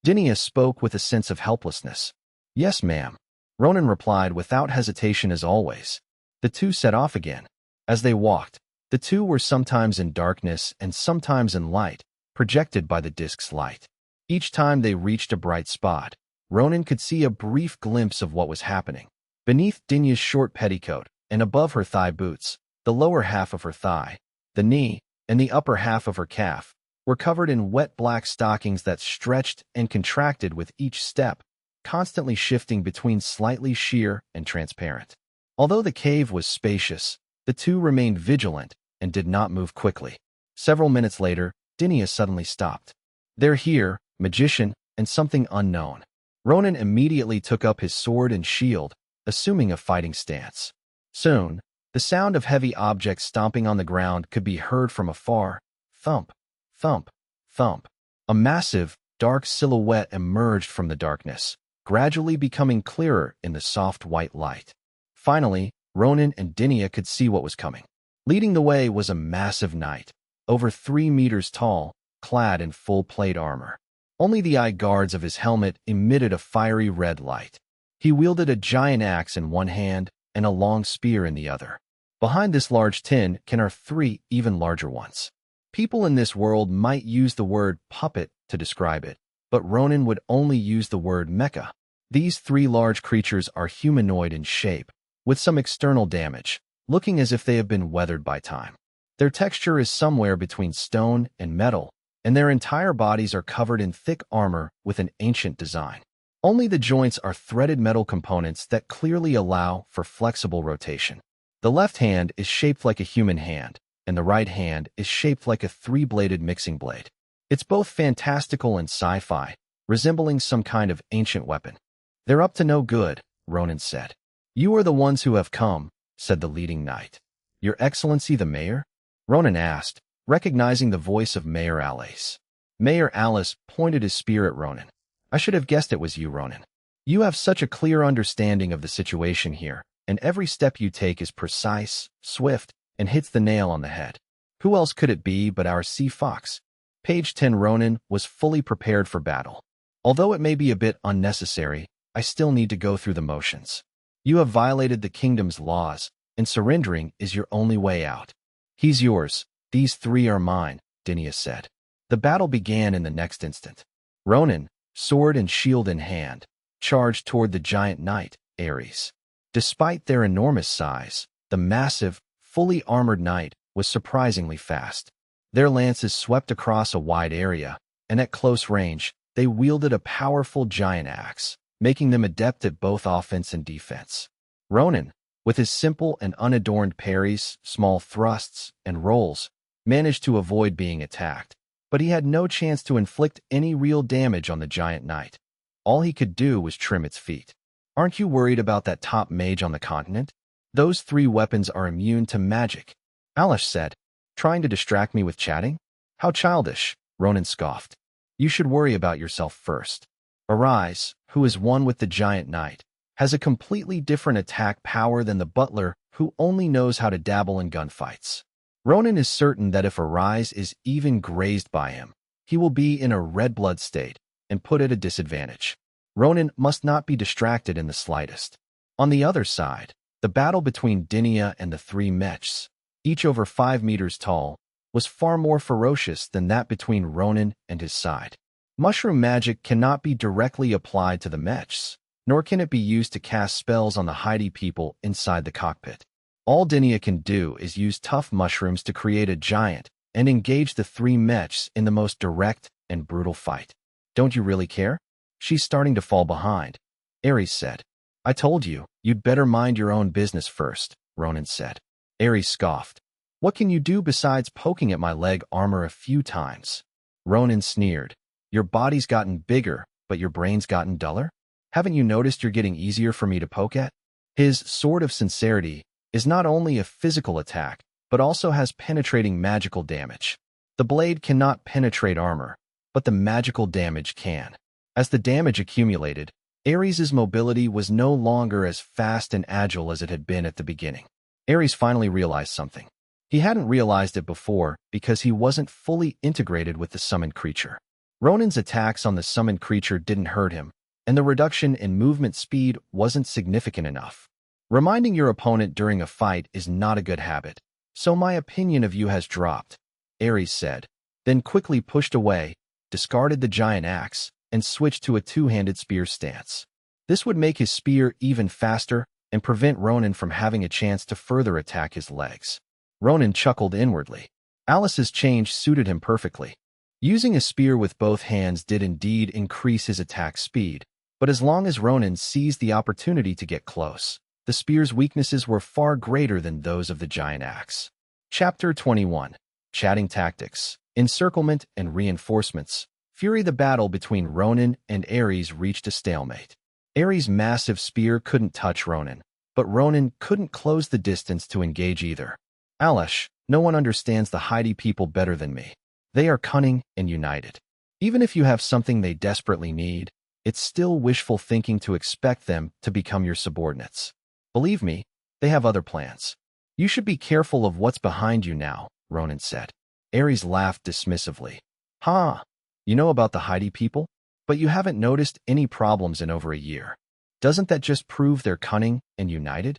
Dinia spoke with a sense of helplessness. Yes, ma'am. Ronan replied without hesitation as always. The two set off again. As they walked, the two were sometimes in darkness and sometimes in light, projected by the disk's light. Each time they reached a bright spot, Ronan could see a brief glimpse of what was happening. Beneath Dinia's short petticoat and above her thigh boots, the lower half of her thigh, the knee, and the upper half of her calf were covered in wet black stockings that stretched and contracted with each step, constantly shifting between slightly sheer and transparent. Although the cave was spacious, the two remained vigilant and did not move quickly. Several minutes later, Dinia suddenly stopped. They're here, magician, and something unknown. Ronan immediately took up his sword and shield, assuming a fighting stance. Soon, the sound of heavy objects stomping on the ground could be heard from afar. Thump, thump, thump. A massive, dark silhouette emerged from the darkness, gradually becoming clearer in the soft white light. Finally, Ronan and Dinia could see what was coming. Leading the way was a massive knight, over 3 meters tall, clad in full plate armor. Only the eye guards of his helmet emitted a fiery red light. He wielded a giant axe in one hand and a long spear in the other. Behind this large tin are 3 even larger ones. People in this world might use the word puppet to describe it, but Ronan would only use the word mecha. These 3 large creatures are humanoid in shape, with some external damage, looking as if they have been weathered by time. Their texture is somewhere between stone and metal, and their entire bodies are covered in thick armor with an ancient design. Only the joints are threaded metal components that clearly allow for flexible rotation. The left hand is shaped like a human hand, and the right hand is shaped like a 3-bladed mixing blade. It's both fantastical and sci-fi, resembling some kind of ancient weapon. They're up to no good, Ronan said. You are the ones who have come, said the leading knight. Your Excellency the Mayor? Ronan asked, recognizing the voice of Mayor Alice. Mayor Alice pointed his spear at Ronan. I should have guessed it was you, Ronan. You have such a clear understanding of the situation here, and every step you take is precise, swift, and hits the nail on the head. Who else could it be but our Sea Fox? Page 10. Ronan was fully prepared for battle. Although it may be a bit unnecessary, I still need to go through the motions. You have violated the kingdom's laws, and surrendering is your only way out. He's yours. These 3 are mine, Dinia said. The battle began in the next instant. Ronan, sword and shield in hand, charged toward the giant knight, Ares. Despite their enormous size, the massive, fully armored knight was surprisingly fast. Their lances swept across a wide area, and at close range, they wielded a powerful giant axe, making them adept at both offense and defense. Ronan, With his simple and unadorned parries, small thrusts, and rolls, managed to avoid being attacked. But he had no chance to inflict any real damage on the giant knight. All he could do was trim its feet. Aren't you worried about that top mage on the continent? Those 3 weapons are immune to magic, Alish said, trying to distract me with chatting. How childish, Ronan scoffed. You should worry about yourself first. Arise, who is one with the giant knight, has a completely different attack power than the butler who only knows how to dabble in gunfights. Ronan is certain that if Arise is even grazed by him, he will be in a red blood state and put at a disadvantage. Ronan must not be distracted in the slightest. On the other side, the battle between Dinia and the 3 mechs, each over 5 meters tall, was far more ferocious than that between Ronan and his side. Mushroom magic cannot be directly applied to the mechs, nor can it be used to cast spells on the Heidi people inside the cockpit. All Dinia can do is use tough mushrooms to create a giant and engage the 3 mechs in the most direct and brutal fight. Don't you really care? She's starting to fall behind, Ares said. I told you, you'd better mind your own business first, Ronan said. Ares scoffed. What can you do besides poking at my leg armor a few times? Ronan sneered. Your body's gotten bigger, but your brain's gotten duller? Haven't you noticed you're getting easier for me to poke at? His sword of sincerity is not only a physical attack, but also has penetrating magical damage. The blade cannot penetrate armor, but the magical damage can. As the damage accumulated, Ares' mobility was no longer as fast and agile as it had been at the beginning. Ares finally realized something. He hadn't realized it before because he wasn't fully integrated with the summoned creature. Ronan's attacks on the summoned creature didn't hurt him, and the reduction in movement speed wasn't significant enough. Reminding your opponent during a fight is not a good habit, so my opinion of you has dropped, Ares said, then quickly pushed away, discarded the giant axe, and switched to a 2-handed spear stance. This would make his spear even faster and prevent Ronan from having a chance to further attack his legs. Ronan chuckled inwardly. Alice's change suited him perfectly. Using a spear with both hands did indeed increase his attack speed, but as long as Ronan seized the opportunity to get close, the spear's weaknesses were far greater than those of the giant axe. Chapter 21. Chatting Tactics, Encirclement and Reinforcements. Fury. The battle between Ronan and Ares reached a stalemate. Ares' massive spear couldn't touch Ronan, but Ronan couldn't close the distance to engage either. Alish, no one understands the Heidi people better than me. They are cunning and united. Even if you have something they desperately need, it's still wishful thinking to expect them to become your subordinates. Believe me, they have other plans. You should be careful of what's behind you now, Ronan said. Ares laughed dismissively. Ha! You know about the Heidi people? But you haven't noticed any problems in over a year. Doesn't that just prove they're cunning and united?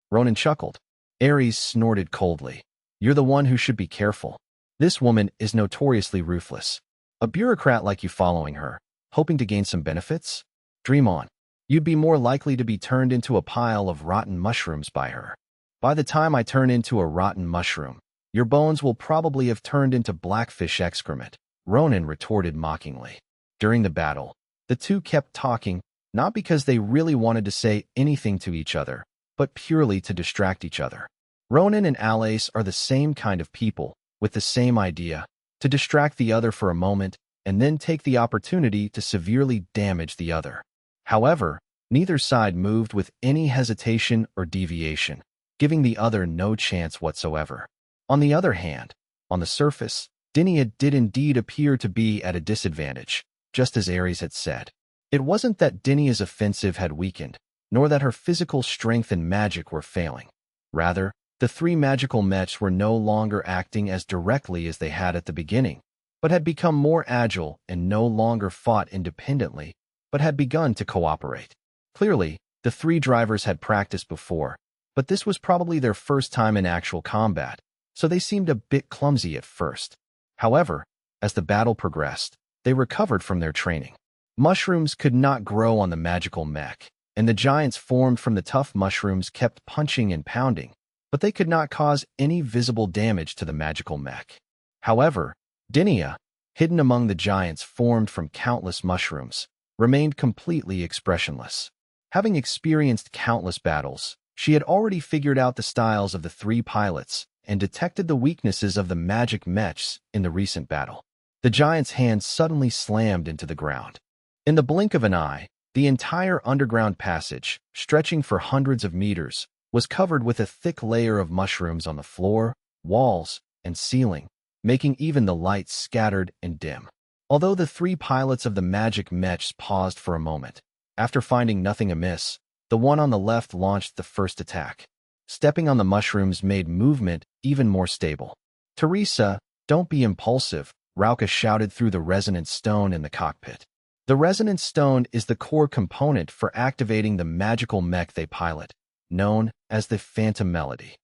Ronan chuckled. Ares snorted coldly. You're the one who should be careful. This woman is notoriously ruthless. A bureaucrat like you following her, hoping to gain some benefits? Dream on. You'd be more likely to be turned into a pile of rotten mushrooms by her. By the time I turn into a rotten mushroom, your bones will probably have turned into blackfish excrement, Ronan retorted mockingly. During the battle, the two kept talking, not because they really wanted to say anything to each other, but purely to distract each other. Ronan and Alice are the same kind of people, with the same idea, to distract the other for a moment and then take the opportunity to severely damage the other. However, neither side moved with any hesitation or deviation, giving the other no chance whatsoever. On the other hand, on the surface, Dinia did indeed appear to be at a disadvantage, just as Ares had said. It wasn't that Dinia's offensive had weakened, nor that her physical strength and magic were failing. Rather, the three magical mechs were no longer acting as directly as they had at the beginning, but had become more agile and no longer fought independently, but had begun to cooperate. Clearly, the three drivers had practiced before, but this was probably their first time in actual combat, so they seemed a bit clumsy at first. However, as the battle progressed, they recovered from their training. Mushrooms could not grow on the magical mech, and the giants formed from the tough mushrooms kept punching and pounding, but they could not cause any visible damage to the magical mech. However, Dinia, hidden among the giants formed from countless mushrooms, remained completely expressionless. Having experienced countless battles, She had already figured out the styles of the three pilots and detected the weaknesses of the magic mechs in the recent battle. The giant's hand suddenly slammed into the ground. In the blink of an eye, the entire underground passage, stretching for hundreds of meters, was covered with a thick layer of mushrooms on the floor, walls, and ceiling, making even the lights scattered and dim. Although the three pilots of the magic mechs paused for a moment, after finding nothing amiss, the one on the left launched the first attack. Stepping on the mushrooms made movement even more stable. "Teresa, don't be impulsive," Rauka shouted through the resonance stone in the cockpit. The resonance stone is the core component for activating the magical mech they pilot, known as the Phantom Melody.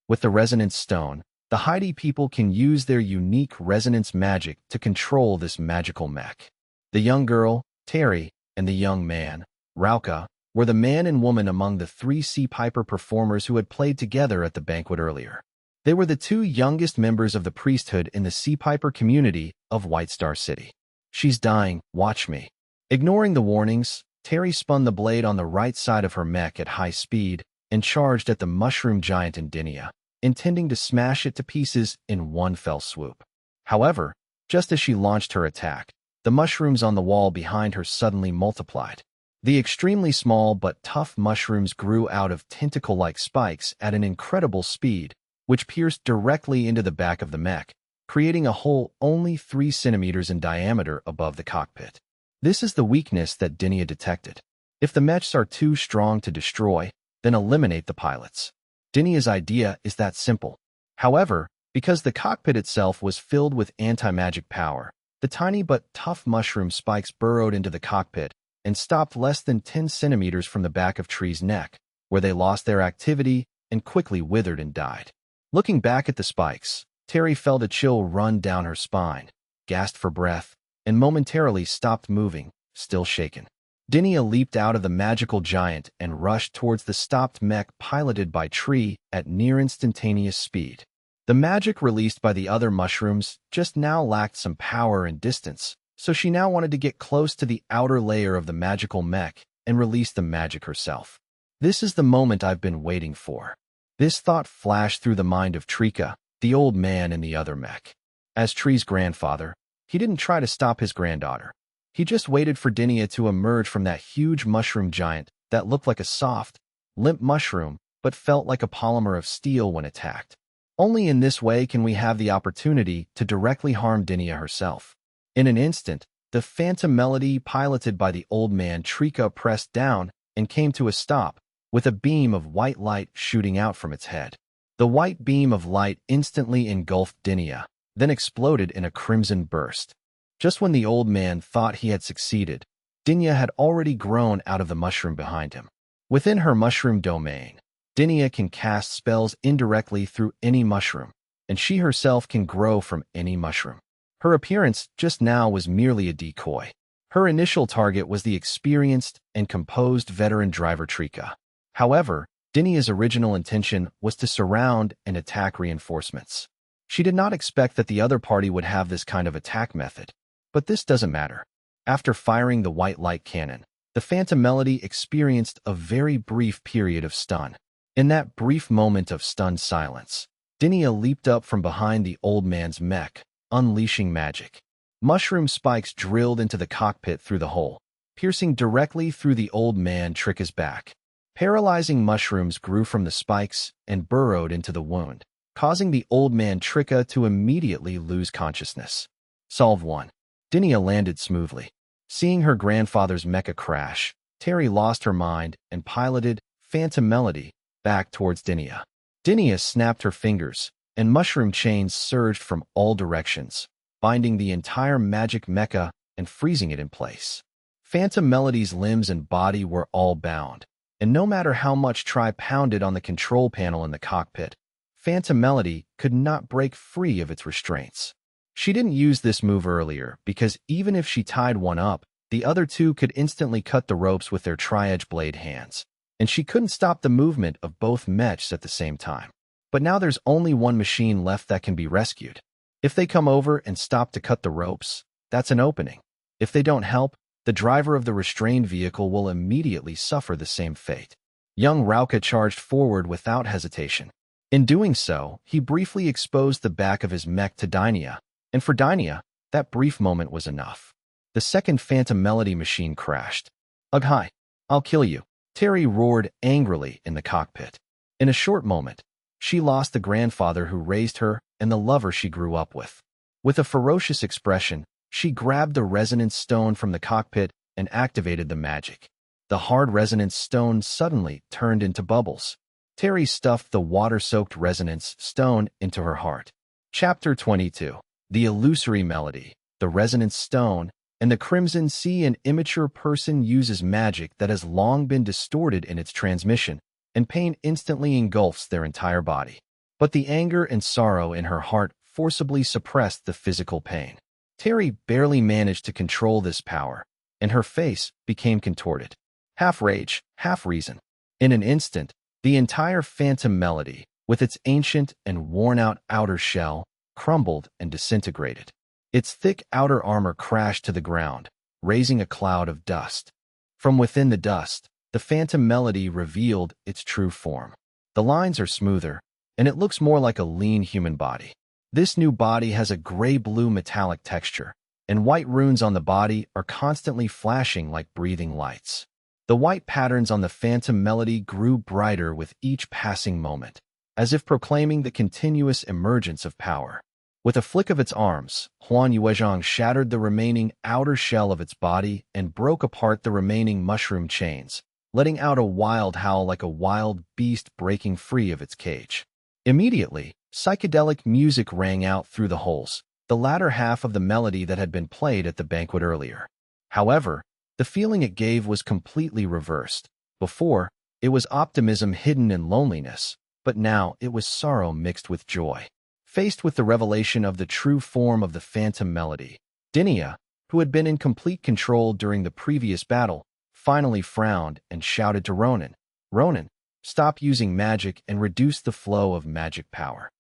With the resonance stone, the Heidi people can use their unique resonance magic to control this magical mech. The young girl, Terry, and the young man, Rauka, were the man and woman among the three Sea Piper performers who had played together at the banquet earlier. They were the two youngest members of the priesthood in the Sea Piper community of White Star City. "She's dying, watch me." Ignoring the warnings, Terry spun the blade on the right side of her mech at high speed and charged at the mushroom giant Indinia, intending to smash it to pieces in one fell swoop. However, just as she launched her attack, the mushrooms on the wall behind her suddenly multiplied. The extremely small but tough mushrooms grew out of tentacle-like spikes at an incredible speed, which pierced directly into the back of the mech, creating a hole only 3 centimeters in diameter above the cockpit. This is the weakness that Dinia detected. If the mechs are too strong to destroy, then eliminate the pilots. Dinia's idea is that simple. However, because the cockpit itself was filled with anti-magic power, the tiny but tough mushroom spikes burrowed into the cockpit and stopped less than 10 centimeters from the back of Tree's neck, where they lost their activity and quickly withered and died. Looking back at the spikes, Terry felt a chill run down her spine, gasped for breath, and momentarily stopped moving, still shaken. Dinia leaped out of the magical giant and rushed towards the stopped mech piloted by Tree at near instantaneous speed. The magic released by the other mushrooms just now lacked some power and distance, so she now wanted to get close to the outer layer of the magical mech and release the magic herself. "This is the moment I've been waiting for." This thought flashed through the mind of Trika, the old man in the other mech. As Tree's grandfather, he didn't try to stop his granddaughter. He just waited for Dinia to emerge from that huge mushroom giant that looked like a soft, limp mushroom but felt like a polymer of steel when attacked. Only in this way can we have the opportunity to directly harm Dinia herself. In an instant, the Phantom Melody piloted by the old man Trika pressed down and came to a stop, with a beam of white light shooting out from its head. The white beam of light instantly engulfed Dinia, then exploded in a crimson burst. Just when the old man thought he had succeeded, Dinia had already grown out of the mushroom behind him. Within her mushroom domain, Dinia can cast spells indirectly through any mushroom, and she herself can grow from any mushroom. Her appearance just now was merely a decoy. Her initial target was the experienced and composed veteran driver Trika. However, Dinia's original intention was to surround and attack reinforcements. She did not expect that the other party would have this kind of attack method, but this doesn't matter. After firing the white light cannon, the Phantom Melody experienced a very brief period of stun. In that brief moment of stunned silence, Dinia leaped up from behind the old man's mech, unleashing magic. Mushroom spikes drilled into the cockpit through the hole, piercing directly through the old man Trika's back. Paralyzing mushrooms grew from the spikes and burrowed into the wound, causing the old man Trika to immediately lose consciousness. Solve 1. Dinia landed smoothly. Seeing her grandfather's mecha crash, Terry lost her mind and piloted Phantom Melody back towards Dinia. Dinia snapped her fingers, and mushroom chains surged from all directions, binding the entire magic mecha and freezing it in place. Phantom Melody's limbs and body were all bound, and no matter how much Tri pounded on the control panel in the cockpit, Phantom Melody could not break free of its restraints. She didn't use this move earlier because even if she tied one up, the other two could instantly cut the ropes with their tri-edge blade hands, and she couldn't stop the movement of both mechs at the same time. But now there's only one machine left that can be rescued. If they come over and stop to cut the ropes, that's an opening. If they don't help, the driver of the restrained vehicle will immediately suffer the same fate. Young Rauka charged forward without hesitation. In doing so, he briefly exposed the back of his mech to Dynia, and for Dynia, that brief moment was enough. The second Phantom Melody machine crashed. "Ugh, hi, I'll kill you," Terry roared angrily in the cockpit. In a short moment, she lost the grandfather who raised her and the lover she grew up with. With a ferocious expression, she grabbed the resonance stone from the cockpit and activated the magic. The hard resonance stone suddenly turned into bubbles. Terry stuffed the water-soaked resonance stone into her heart. Chapter 22. The Illusory Melody, the Resonance Stone, and the Crimson Sea. An immature person uses magic that has long been distorted in its transmission, and pain instantly engulfs their entire body. But the anger and sorrow in her heart forcibly suppressed the physical pain. Terry barely managed to control this power, and her face became contorted. Half rage, half reason. In an instant, the entire Phantom Melody, with its ancient and worn-out outer shell, crumbled and disintegrated. Its thick outer armor crashed to the ground, raising a cloud of dust. From within the dust, the Phantom Melody revealed its true form. The lines are smoother, and it looks more like a lean human body. This new body has a gray-blue metallic texture, and white runes on the body are constantly flashing like breathing lights. The white patterns on the Phantom Melody grew brighter with each passing moment, as if proclaiming the continuous emergence of power. With a flick of its arms, Huan Yuezhang shattered the remaining outer shell of its body and broke apart the remaining mushroom chains, letting out a wild howl like a wild beast breaking free of its cage. Immediately, psychedelic music rang out through the holes, the latter half of the melody that had been played at the banquet earlier. However, the feeling it gave was completely reversed. Before, it was optimism hidden in loneliness, but now it was sorrow mixed with joy. Faced with the revelation of the true form of the Phantom Melody, Dynia, who had been in complete control during the previous battle, finally frowned and shouted to Ronan, "Ronan, stop using magic and reduce the flow of magic power."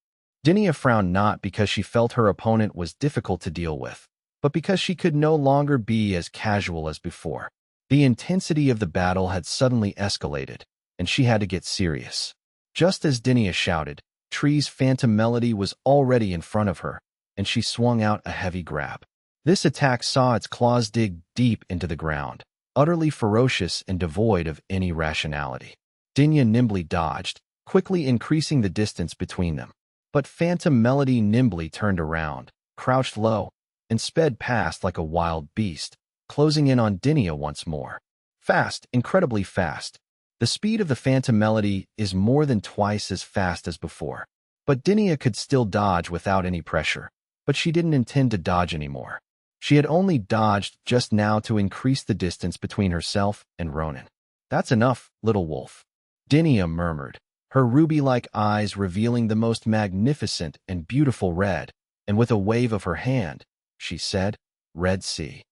Dynia frowned not because she felt her opponent was difficult to deal with, but because she could no longer be as casual as before. The intensity of the battle had suddenly escalated, and she had to get serious. Just as Dynia shouted, Tree's Phantom Melody was already in front of her, and she swung out a heavy grab. This attack saw its claws dig deep into the ground, utterly ferocious and devoid of any rationality. Dynia nimbly dodged, quickly increasing the distance between them. But Phantom Melody nimbly turned around, crouched low, and sped past like a wild beast, closing in on Dynia once more. Fast, incredibly fast. The speed of the Phantom Melody is more than twice as fast as before. But Dynia could still dodge without any pressure, but she didn't intend to dodge anymore. She had only dodged just now to increase the distance between herself and Ronan. "That's enough, little wolf," Dynia murmured, her ruby-like eyes revealing the most magnificent and beautiful red, and with a wave of her hand, she said, "Red Sea."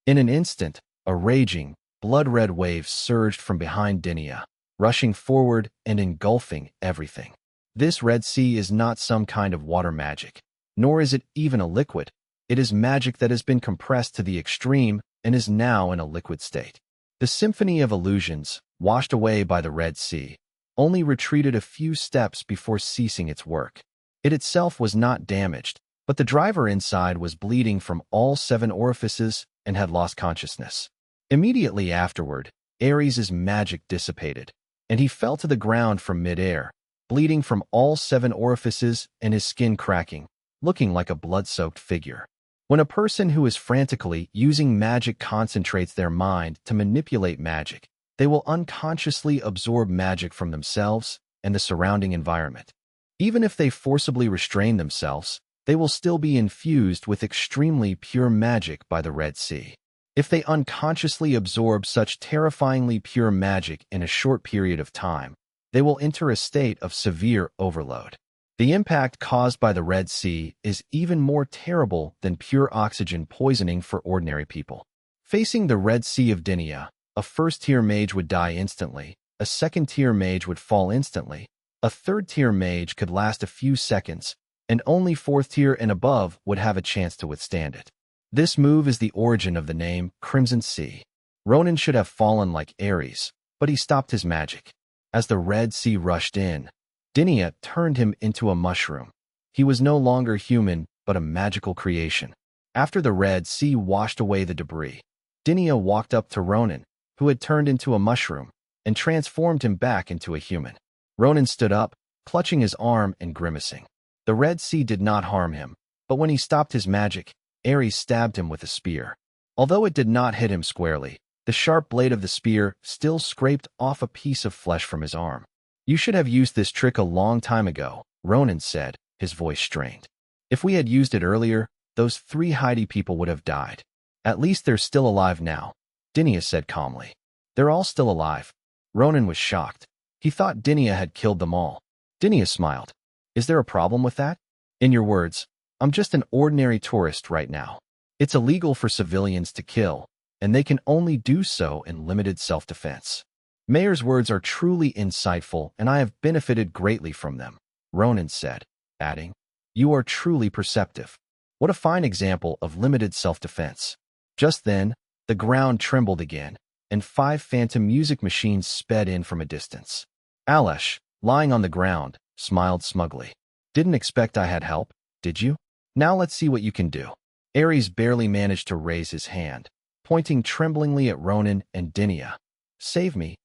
In an instant, a raging, blood-red wave surged from behind Dynia, rushing forward and engulfing everything. This Red Sea is not some kind of water magic, nor is it even a liquid. It is magic that has been compressed to the extreme and is now in a liquid state. The symphony of illusions, washed away by the Red Sea, only retreated a few steps before ceasing its work. It itself was not damaged, but the driver inside was bleeding from all 7 orifices and had lost consciousness. Immediately afterward, Ares's magic dissipated, and he fell to the ground from mid-air, bleeding from all 7 orifices and his skin cracking, looking like a blood-soaked figure. When a person who is frantically using magic concentrates their mind to manipulate magic, they will unconsciously absorb magic from themselves and the surrounding environment. Even if they forcibly restrain themselves, they will still be infused with extremely pure magic by the Red Sea. If they unconsciously absorb such terrifyingly pure magic in a short period of time, they will enter a state of severe overload. The impact caused by the Red Sea is even more terrible than pure oxygen poisoning for ordinary people. Facing the Red Sea of Dynia, a first-tier mage would die instantly, a second-tier mage would fall instantly, a third-tier mage could last a few seconds, and only 4th tier and above would have a chance to withstand it. This move is the origin of the name Crimson Sea. Ronan should have fallen like Ares, but he stopped his magic. As the Red Sea rushed in, Dinia turned him into a mushroom. He was no longer human, but a magical creation. After the Red Sea washed away the debris, Dinia walked up to Ronan, who had turned into a mushroom, and transformed him back into a human. Ronan stood up, clutching his arm and grimacing. The Red Sea did not harm him, but when he stopped his magic, Ares stabbed him with a spear. Although it did not hit him squarely, the sharp blade of the spear still scraped off a piece of flesh from his arm. "You should have used this trick a long time ago," Ronan said, his voice strained. "If we had used it earlier, those 3 Heidi people would have died. At least they're still alive now," Dinia said calmly. "They're all still alive." Ronan was shocked. He thought Dinia had killed them all. Dinia smiled. "Is there a problem with that? In your words, I'm just an ordinary tourist right now. It's illegal for civilians to kill, and they can only do so in limited self-defense." "Mayor's words are truly insightful, and I have benefited greatly from them," Ronan said, adding, "You are truly perceptive. What a fine example of limited self-defense." Just then, the ground trembled again, and 5 phantom music machines sped in from a distance. Alesh, lying on the ground, smiled smugly. "Didn't expect I had help, did you? Now let's see what you can do." Ares barely managed to raise his hand, pointing tremblingly at Ronan and Dinia. Save me,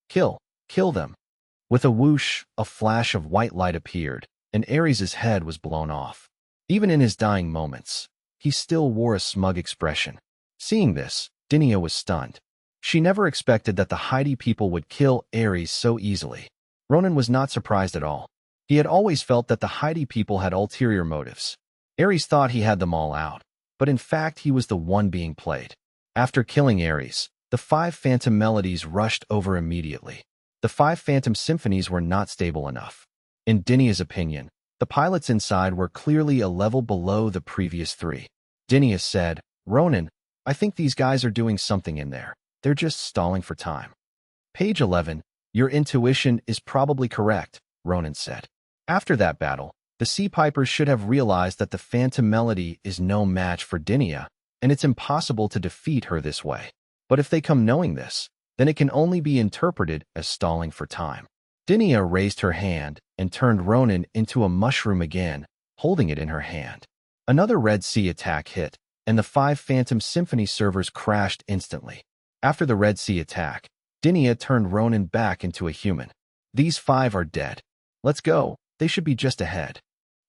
kill them." With a whoosh, a flash of white light appeared, and Ares's head was blown off. Even in his dying moments, he still wore a smug expression. Seeing this, Dinia was stunned. She never expected that the Heidi people would kill Ares so easily. Ronan was not surprised at all. He had always felt that the Heidi people had ulterior motives. Ares thought he had them all out, but in fact he was the one being played. After killing Ares, the 5 phantom melodies rushed over immediately. The 5 phantom symphonies were not stable enough. In Dinia's opinion, the pilots inside were clearly a level below the previous 3. Dinia said, "Ronan, I think these guys are doing something in there. They're just stalling for time." Page 11, "Your intuition is probably correct," Ronan said. After that battle, the Sea Pipers should have realized that the phantom melody is no match for Dinia, and it's impossible to defeat her this way. But if they come knowing this, then it can only be interpreted as stalling for time. Dinia raised her hand and turned Ronan into a mushroom again, holding it in her hand. Another Red Sea attack hit, and the 5 phantom symphony servers crashed instantly. After the Red Sea attack, Dinia turned Ronan back into a human. "These 5 are dead. Let's go, they should be just ahead,"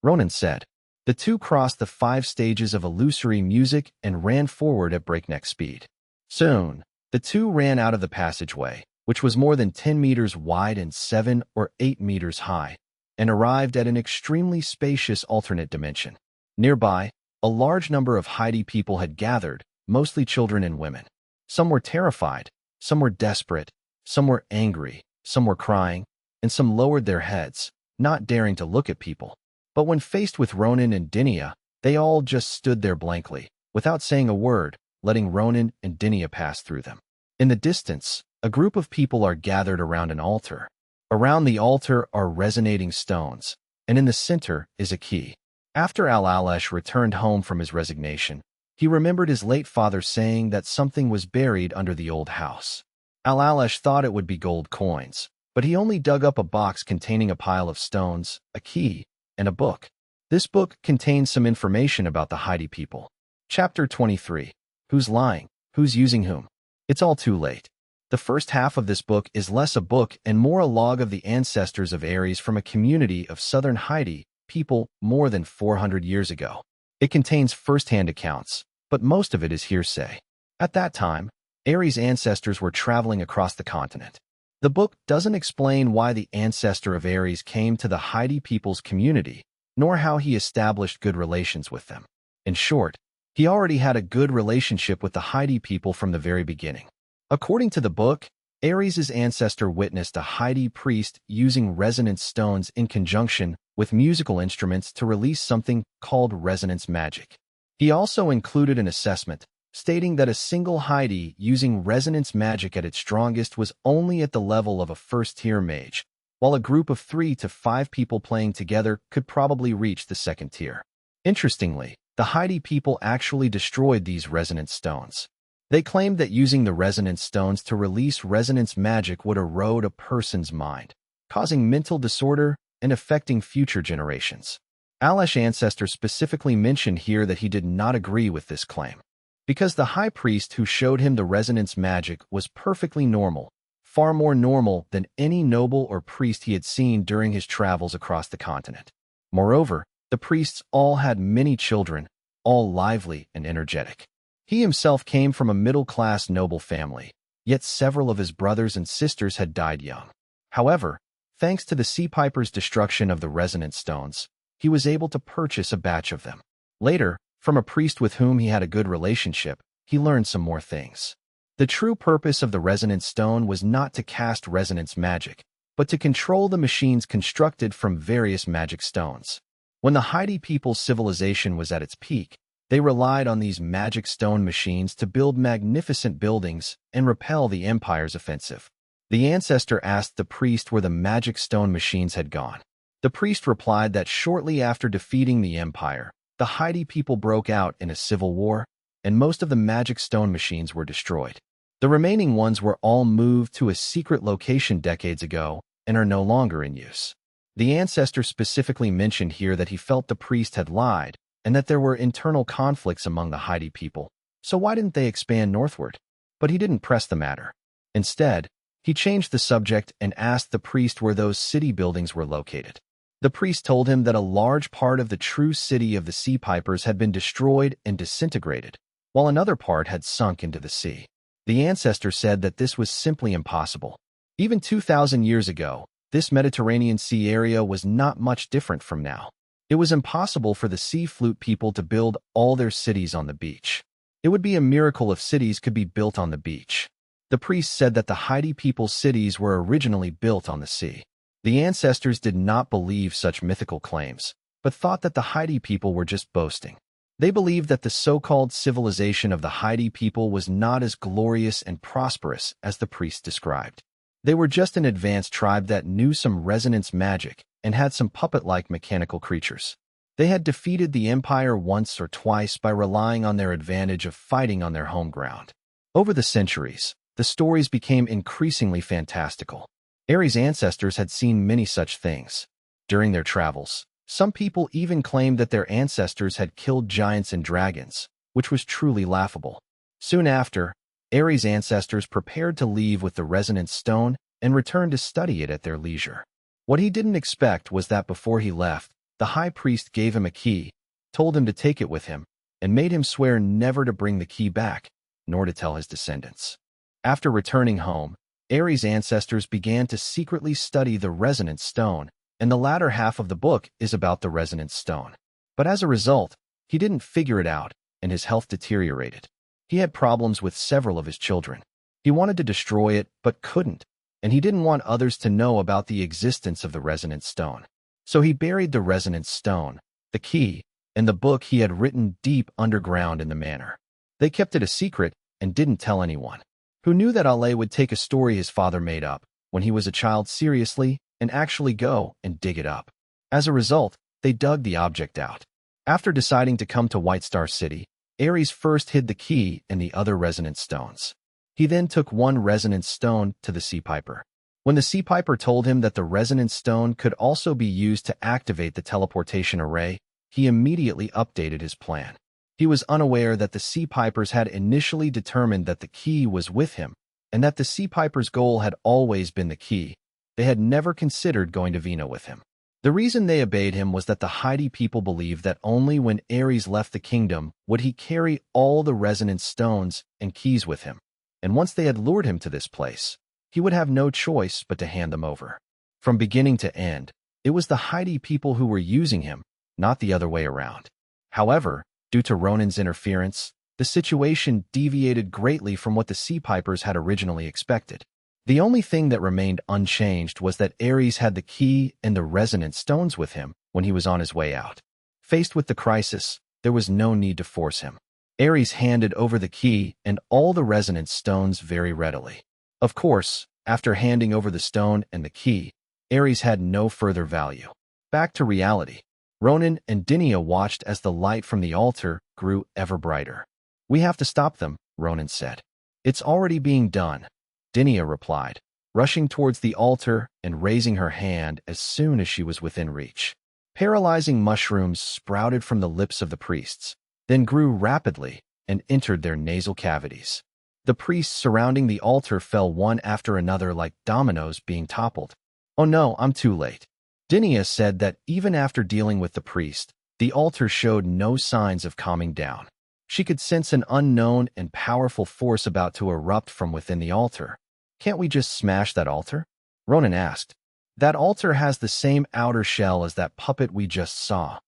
Ronan said. The two crossed the 5 stages of illusory music and ran forward at breakneck speed. Soon, the two ran out of the passageway, which was more than 10 meters wide and 7 or 8 meters high, and arrived at an extremely spacious alternate dimension. Nearby, a large number of Heidi people had gathered, mostly children and women. Some were terrified, some were desperate, some were angry, some were crying, and some lowered their heads, not daring to look at people. But when faced with Ronan and Dinia, they all just stood there blankly, without saying a word, letting Ronan and Dinia pass through them. In the distance, a group of people are gathered around an altar. Around the altar are resonating stones, and in the center is a key. After Al-Alesh returned home from his resignation, he remembered his late father saying that something was buried under the old house. Al-Alesh thought it would be gold coins, but he only dug up a box containing a pile of stones, a key, and a book. This book contains some information about the Heidi people. Chapter 23. Who's lying? Who's using whom? It's all too late. The first half of this book is less a book and more a log of the ancestors of Ares from a community of southern Heidi people more than 400 years ago. It contains first-hand accounts, but most of it is hearsay. At that time, Ares' ancestors were traveling across the continent. The book doesn't explain why the ancestor of Ares came to the Heidi people's community, nor how he established good relations with them. In short, he already had a good relationship with the Heidi people from the very beginning. According to the book, Ares' ancestor witnessed a Heidi priest using resonance stones in conjunction with musical instruments to release something called resonance magic. He also included an assessment stating that a single Heidi using resonance magic at its strongest was only at the level of a first-tier mage, while a group of 3 to 5 people playing together could probably reach the second tier. Interestingly, the Heidi people actually destroyed these resonance stones. They claimed that using the resonance stones to release resonance magic would erode a person's mind, causing mental disorder and affecting future generations. Alesh's ancestor specifically mentioned here that he did not agree with this claim, because the high priest who showed him the resonance magic was perfectly normal, far more normal than any noble or priest he had seen during his travels across the continent. Moreover, the priests all had many children, all lively and energetic. He himself came from a middle-class noble family, yet several of his brothers and sisters had died young. However, thanks to the Sea Piper's destruction of the resonance stones, he was able to purchase a batch of them. Later, from a priest with whom he had a good relationship, he learned some more things. The true purpose of the resonance stone was not to cast resonance magic, but to control the machines constructed from various magic stones. When the Haiti people's civilization was at its peak, they relied on these magic stone machines to build magnificent buildings and repel the Empire's offensive. The ancestor asked the priest where the magic stone machines had gone. The priest replied that shortly after defeating the Empire, the Haiti people broke out in a civil war, and most of the magic stone machines were destroyed. The remaining ones were all moved to a secret location decades ago and are no longer in use. The ancestor specifically mentioned here that he felt the priest had lied, and that there were internal conflicts among the Haiti people, so why didn't they expand northward? But he didn't press the matter. Instead, he changed the subject and asked the priest where those city buildings were located. The priest told him that a large part of the true city of the Sea Pipers had been destroyed and disintegrated, while another part had sunk into the sea. The ancestor said that this was simply impossible. Even 2,000 years ago, this Mediterranean Sea area was not much different from now. It was impossible for the Sea Flute people to build all their cities on the beach. It would be a miracle if cities could be built on the beach. The priest said that the Haiti people's cities were originally built on the sea. The ancestors did not believe such mythical claims, but thought that the Haiti people were just boasting. They believed that the so-called civilization of the Haiti people was not as glorious and prosperous as the priest described. They were just an advanced tribe that knew some resonance magic and had some puppet-like mechanical creatures. They had defeated the Empire once or twice by relying on their advantage of fighting on their home ground. Over the centuries, the stories became increasingly fantastical. Ares' ancestors had seen many such things. During their travels, some people even claimed that their ancestors had killed giants and dragons, which was truly laughable. Soon after, Ares' ancestors prepared to leave with the resonance stone and returned to study it at their leisure. What he didn't expect was that before he left, the high priest gave him a key, told him to take it with him, and made him swear never to bring the key back, nor to tell his descendants. After returning home, Ares' ancestors began to secretly study the resonance stone, and the latter half of the book is about the resonance stone. But as a result, he didn't figure it out, and his health deteriorated. He had problems with several of his children. He wanted to destroy it, but couldn't, and he didn't want others to know about the existence of the resonance stone. So he buried the resonance stone, the key, and the book he had written deep underground in the manor. They kept it a secret and didn't tell anyone. Who knew that Ale would take a story his father made up when he was a child seriously and actually go and dig it up. As a result, they dug the object out. After deciding to come to White Star City, Ares first hid the key and the other resonance stones. He then took one resonance stone to the Sea Piper. When the Sea Piper told him that the resonance stone could also be used to activate the teleportation array, he immediately updated his plan. He was unaware that the Sea Pipers had initially determined that the key was with him, and that the Sea Piper's goal had always been the key. They had never considered going to Vina with him. The reason they obeyed him was that the Haiti people believed that only when Ares left the kingdom would he carry all the resonance stones and keys with him. And once they had lured him to this place, he would have no choice but to hand them over. From beginning to end, it was the Haiti people who were using him, not the other way around. However, due to Ronan's interference, the situation deviated greatly from what the Sea Pipers had originally expected. The only thing that remained unchanged was that Ares had the key and the resonance stones with him when he was on his way out. Faced with the crisis, there was no need to force him. Ares handed over the key and all the resonance stones very readily. Of course, after handing over the stone and the key, Ares had no further value. Back to reality. Ronan and Dinia watched as the light from the altar grew ever brighter. "We have to stop them," Ronan said. It's already being done, Dinia replied, rushing towards the altar and raising her hand as soon as she was within reach. Paralyzing mushrooms sprouted from the lips of the priests, then grew rapidly and entered their nasal cavities. The priests surrounding the altar fell one after another like dominoes being toppled. Oh no, I'm too late. Dinia said that even after dealing with the priest, the altar showed no signs of calming down. She could sense an unknown and powerful force about to erupt from within the altar. Can't we just smash that altar? Ronan asked. That altar has the same outer shell as that puppet we just saw,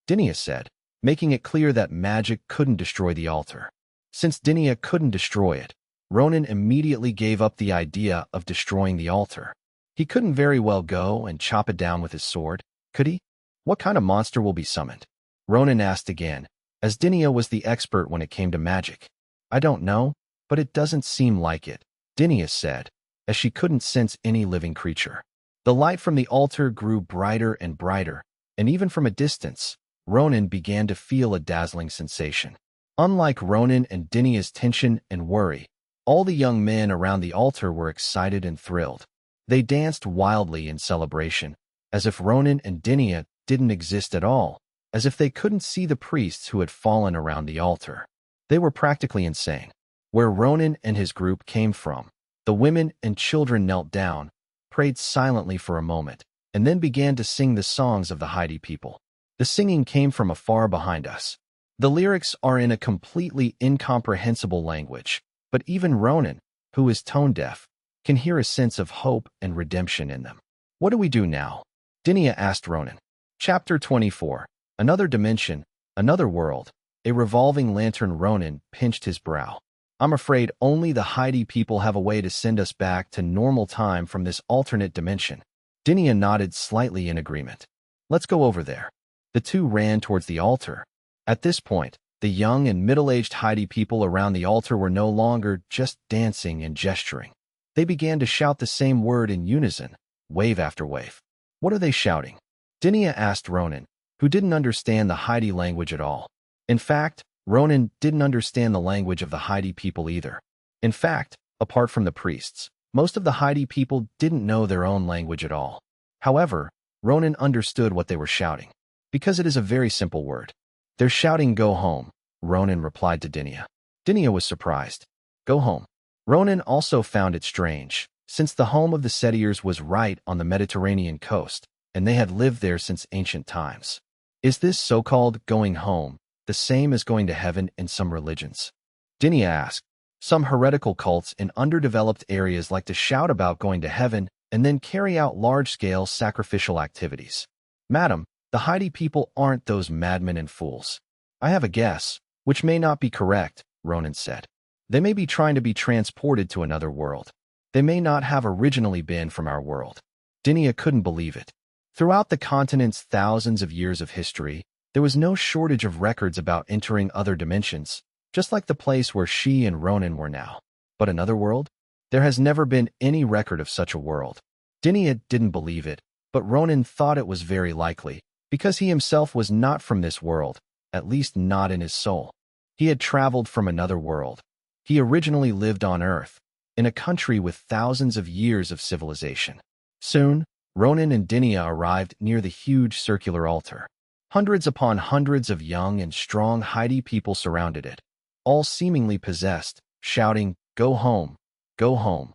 Dinia said, making it clear that magic couldn't destroy the altar. Since Dinia couldn't destroy it, Ronan immediately gave up the idea of destroying the altar. He couldn't very well go and chop it down with his sword, could he? What kind of monster will be summoned? Ronan asked again, as Dinia was the expert when it came to magic. I don't know, but it doesn't seem like it, Dinia said, as she couldn't sense any living creature. The light from the altar grew brighter and brighter, and even from a distance, Ronan began to feel a dazzling sensation. Unlike Ronan and Dinia's tension and worry, all the young men around the altar were excited and thrilled. They danced wildly in celebration, as if Ronan and Dinia didn't exist at all, as if they couldn't see the priests who had fallen around the altar. They were practically insane. Where Ronan and his group came from, the women and children knelt down, prayed silently for a moment, and then began to sing the songs of the Haiti people. The singing came from afar behind us. The lyrics are in a completely incomprehensible language, but even Ronan, who is tone-deaf, can hear a sense of hope and redemption in them. What do we do now? Dinia asked Ronan. Chapter 24. Another dimension, another world. A revolving lantern. Ronan pinched his brow. I'm afraid only the Haiti people have a way to send us back to normal time from this alternate dimension. Dinia nodded slightly in agreement. Let's go over there. The two ran towards the altar. At this point, the young and middle-aged Haiti people around the altar were no longer just dancing and gesturing. They began to shout the same word in unison, wave after wave. What are they shouting? Dinia asked Ronan, who didn't understand the Haiti language at all. In fact, Ronan didn't understand the language of the Haiti people either. In fact, apart from the priests, most of the Haiti people didn't know their own language at all. However, Ronan understood what they were shouting, because it is a very simple word. They're shouting, "Go home," Ronan replied to Dinia. Dinia was surprised. Go home. Ronan also found it strange, since the home of the Setiers was right on the Mediterranean coast, and they had lived there since ancient times. Is this so-called going home the same as going to heaven in some religions? Dinia asked. Some heretical cults in underdeveloped areas like to shout about going to heaven and then carry out large-scale sacrificial activities. Madam, the Haiti people aren't those madmen and fools. I have a guess, which may not be correct, Ronan said. They may be trying to be transported to another world. They may not have originally been from our world. Dinia couldn't believe it. Throughout the continent's thousands of years of history, there was no shortage of records about entering other dimensions, just like the place where she and Ronan were now. But another world? There has never been any record of such a world. Dinia didn't believe it, but Ronan thought it was very likely, because he himself was not from this world, at least not in his soul. He had traveled from another world. He originally lived on Earth, in a country with thousands of years of civilization. Soon, Ronan and Dinia arrived near the huge circular altar. Hundreds upon hundreds of young and strong Haiti people surrounded it, all seemingly possessed, shouting, "Go home, go home,"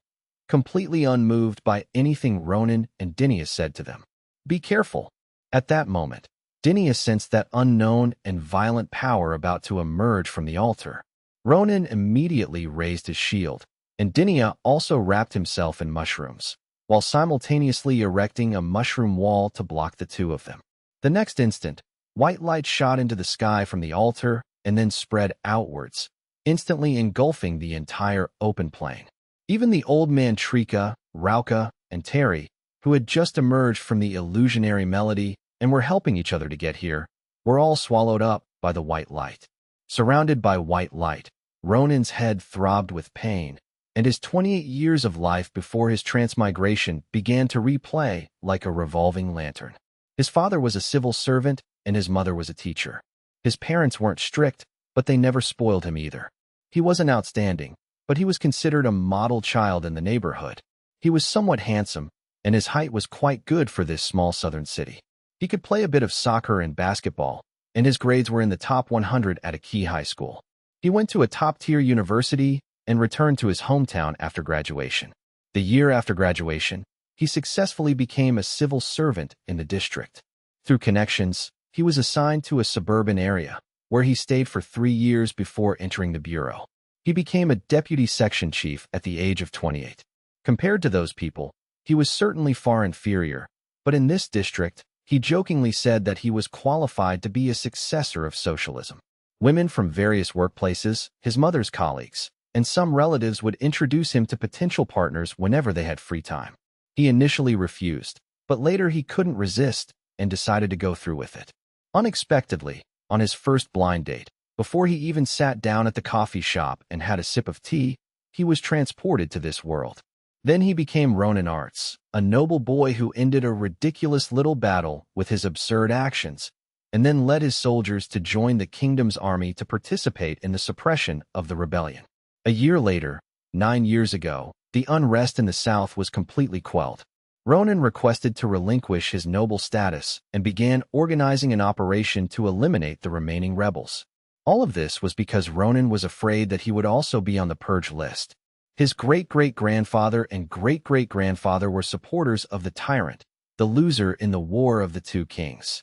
completely unmoved by anything Ronan and Dinia said to them. Be careful. At that moment, Dinia sensed that unknown and violent power about to emerge from the altar. Ronan immediately raised his shield, and Dinia also wrapped himself in mushrooms, while simultaneously erecting a mushroom wall to block the two of them. The next instant, white light shot into the sky from the altar and then spread outwards, instantly engulfing the entire open plain. Even the old man Trika, Rauka, and Terry, who had just emerged from the illusionary melody and were helping each other to get here, were all swallowed up by the white light. Surrounded by white light, Ronan's head throbbed with pain, and his 28 years of life before his transmigration began to replay like a revolving lantern. His father was a civil servant, and his mother was a teacher. His parents weren't strict, but they never spoiled him either. He wasn't outstanding, but he was considered a model child in the neighborhood. He was somewhat handsome, and his height was quite good for this small southern city. He could play a bit of soccer and basketball, and his grades were in the top 100 at a key high school. He went to a top-tier university and returned to his hometown after graduation. The year after graduation, he successfully became a civil servant in the district. Through connections, he was assigned to a suburban area, where he stayed for 3 years before entering the bureau. He became a deputy section chief at the age of 28. Compared to those people, he was certainly far inferior, but in this district, he jokingly said that he was qualified to be a successor of socialism. Women from various workplaces, his mother's colleagues, and some relatives would introduce him to potential partners whenever they had free time. He initially refused, but later he couldn't resist and decided to go through with it. Unexpectedly, on his first blind date, before he even sat down at the coffee shop and had a sip of tea, he was transported to this world. Then he became Ronan Arts, a noble boy who ended a ridiculous little battle with his absurd actions, and then led his soldiers to join the kingdom's army to participate in the suppression of the rebellion. A year later, 9 years ago, the unrest in the south was completely quelled. Ronan requested to relinquish his noble status and began organizing an operation to eliminate the remaining rebels. All of this was because Ronan was afraid that he would also be on the purge list. His great-great-grandfather and great-great-grandfather were supporters of the tyrant, the loser in the War of the Two Kings.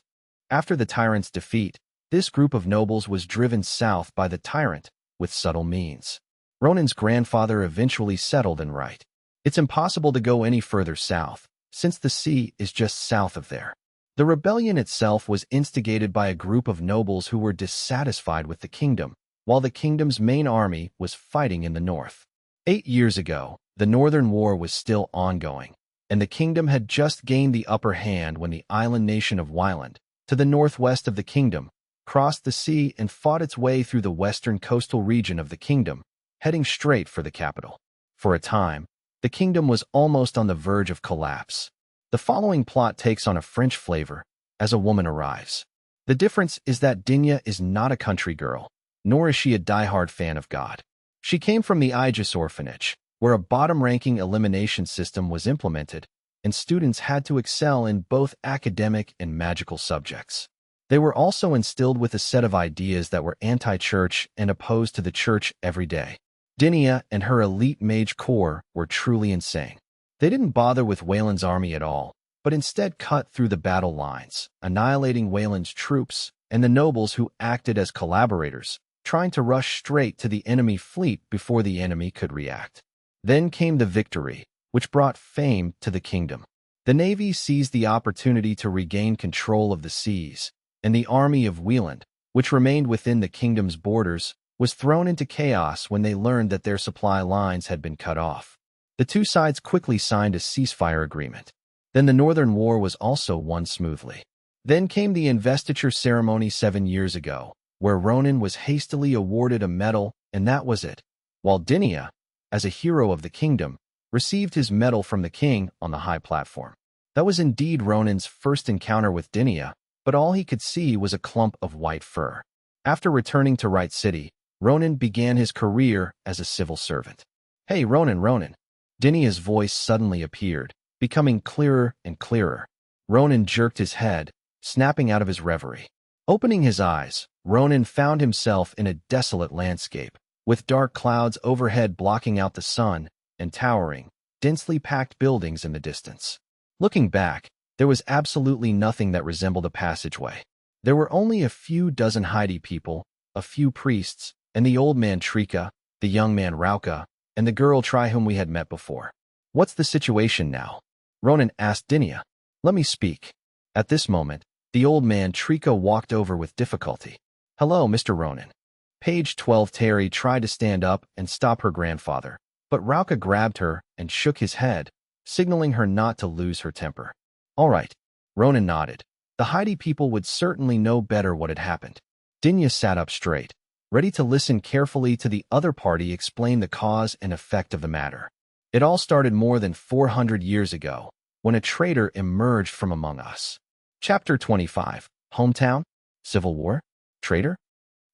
After the tyrant's defeat, this group of nobles was driven south by the tyrant with subtle means. Ronan's grandfather eventually settled in Right. It's impossible to go any further south, since the sea is just south of there. The rebellion itself was instigated by a group of nobles who were dissatisfied with the kingdom, while the kingdom's main army was fighting in the north. 8 years ago, the Northern War was still ongoing, and the kingdom had just gained the upper hand when the island nation of Wyland, to the northwest of the kingdom, crossed the sea and fought its way through the western coastal region of the kingdom, heading straight for the capital. For a time, the kingdom was almost on the verge of collapse. The following plot takes on a French flavor as a woman arrives. The difference is that Dinya is not a country girl, nor is she a diehard fan of God. She came from the Aegis orphanage, where a bottom-ranking elimination system was implemented, and students had to excel in both academic and magical subjects. They were also instilled with a set of ideas that were anti-church and opposed to the church every day. Dinya and her elite mage corps were truly insane. They didn't bother with Wayland's army at all, but instead cut through the battle lines, annihilating Wayland's troops and the nobles who acted as collaborators, trying to rush straight to the enemy fleet before the enemy could react. Then came the victory, which brought fame to the kingdom. The navy seized the opportunity to regain control of the seas, and the army of Wayland, which remained within the kingdom's borders, was thrown into chaos when they learned that their supply lines had been cut off. The two sides quickly signed a ceasefire agreement. Then the Northern War was also won smoothly. Then came the investiture ceremony 7 years ago, where Ronan was hastily awarded a medal, and that was it, while Dinya, as a hero of the kingdom, received his medal from the king on the high platform. That was indeed Ronan's first encounter with Dinya, but all he could see was a clump of white fur. After returning to Right City, Ronan began his career as a civil servant. "Hey, Ronan. Dinya's voice suddenly appeared, becoming clearer and clearer. Ronan jerked his head, snapping out of his reverie. Opening his eyes, Ronan found himself in a desolate landscape, with dark clouds overhead blocking out the sun and towering, densely packed buildings in the distance. Looking back, there was absolutely nothing that resembled a passageway. There were only a few dozen Heidi people, a few priests, and the old man Trika, the young man Rauka, and the girl Tri whom we had met before. "What's the situation now?" Ronan asked Dinya. "Let me speak." At this moment, the old man Trika walked over with difficulty. "Hello, Mr. Ronan." Page 12 Terry tried to stand up and stop her grandfather, but Rauka grabbed her and shook his head, signaling her not to lose her temper. "All right." Ronan nodded. The Heidi people would certainly know better what had happened. Dinya sat up straight, ready to listen carefully to the other party explain the cause and effect of the matter. It all started more than 400 years ago, when a traitor emerged from among us. Chapter 25. Hometown? Civil War? Traitor?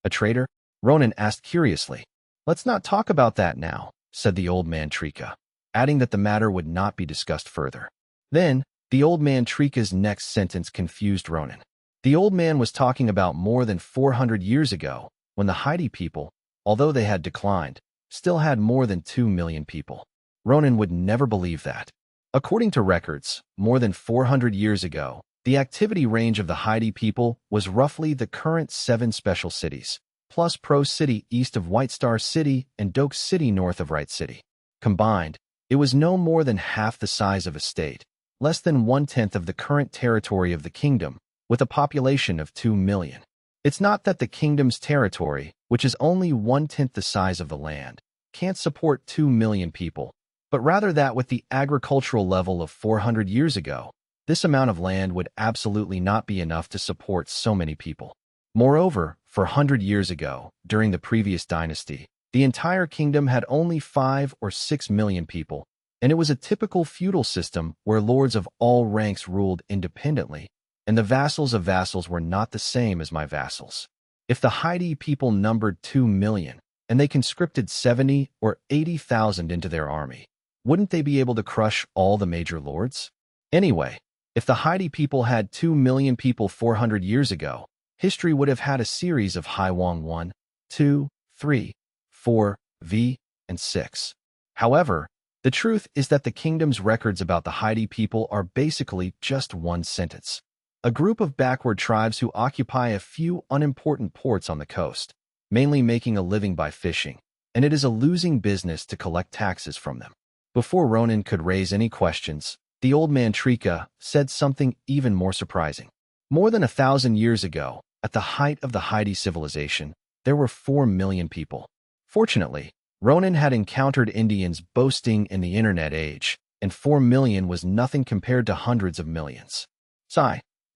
A traitor? Ronan asked curiously. "Let's not talk about that now," said the old man Trika, adding that the matter would not be discussed further. Then, the old man Trika's next sentence confused Ronan. The old man was talking about more than 400 years ago, when the Haiti people, although they had declined, still had more than 2 million people. Ronan would never believe that. According to records, more than 400 years ago, the activity range of the Haiti people was roughly the current 7 special cities, plus Pro City east of White Star City and Doak City north of Wright City. Combined, it was no more than half the size of a state, less than 1/10 of the current territory of the kingdom, with a population of 2 million. It's not that the kingdom's territory, which is only 1/10 the size of the land, can't support 2 million people, but rather that with the agricultural level of 400 years ago, this amount of land would absolutely not be enough to support so many people. Moreover, for 100 years ago, during the previous dynasty, the entire kingdom had only 5 or 6 million people, and it was a typical feudal system where lords of all ranks ruled independently, and the vassals of vassals were not the same as my vassals. If the Haiti people numbered 2 million, and they conscripted 70 or 80,000 into their army, wouldn't they be able to crush all the major lords? Anyway, if the Haiti people had 2 million people 400 years ago, history would have had a series of Haiwang 1, 2, 3, 4, V, and 6. However, the truth is that the kingdom's records about the Haiti people are basically just one sentence. A group of backward tribes who occupy a few unimportant ports on the coast, mainly making a living by fishing, and it is a losing business to collect taxes from them. Before Ronan could raise any questions, the old man Trika said something even more surprising. More than 1,000 years ago, at the height of the Haiti civilization, there were 4 million people. Fortunately, Ronan had encountered Indians boasting in the internet age, and 4 million was nothing compared to hundreds of millions.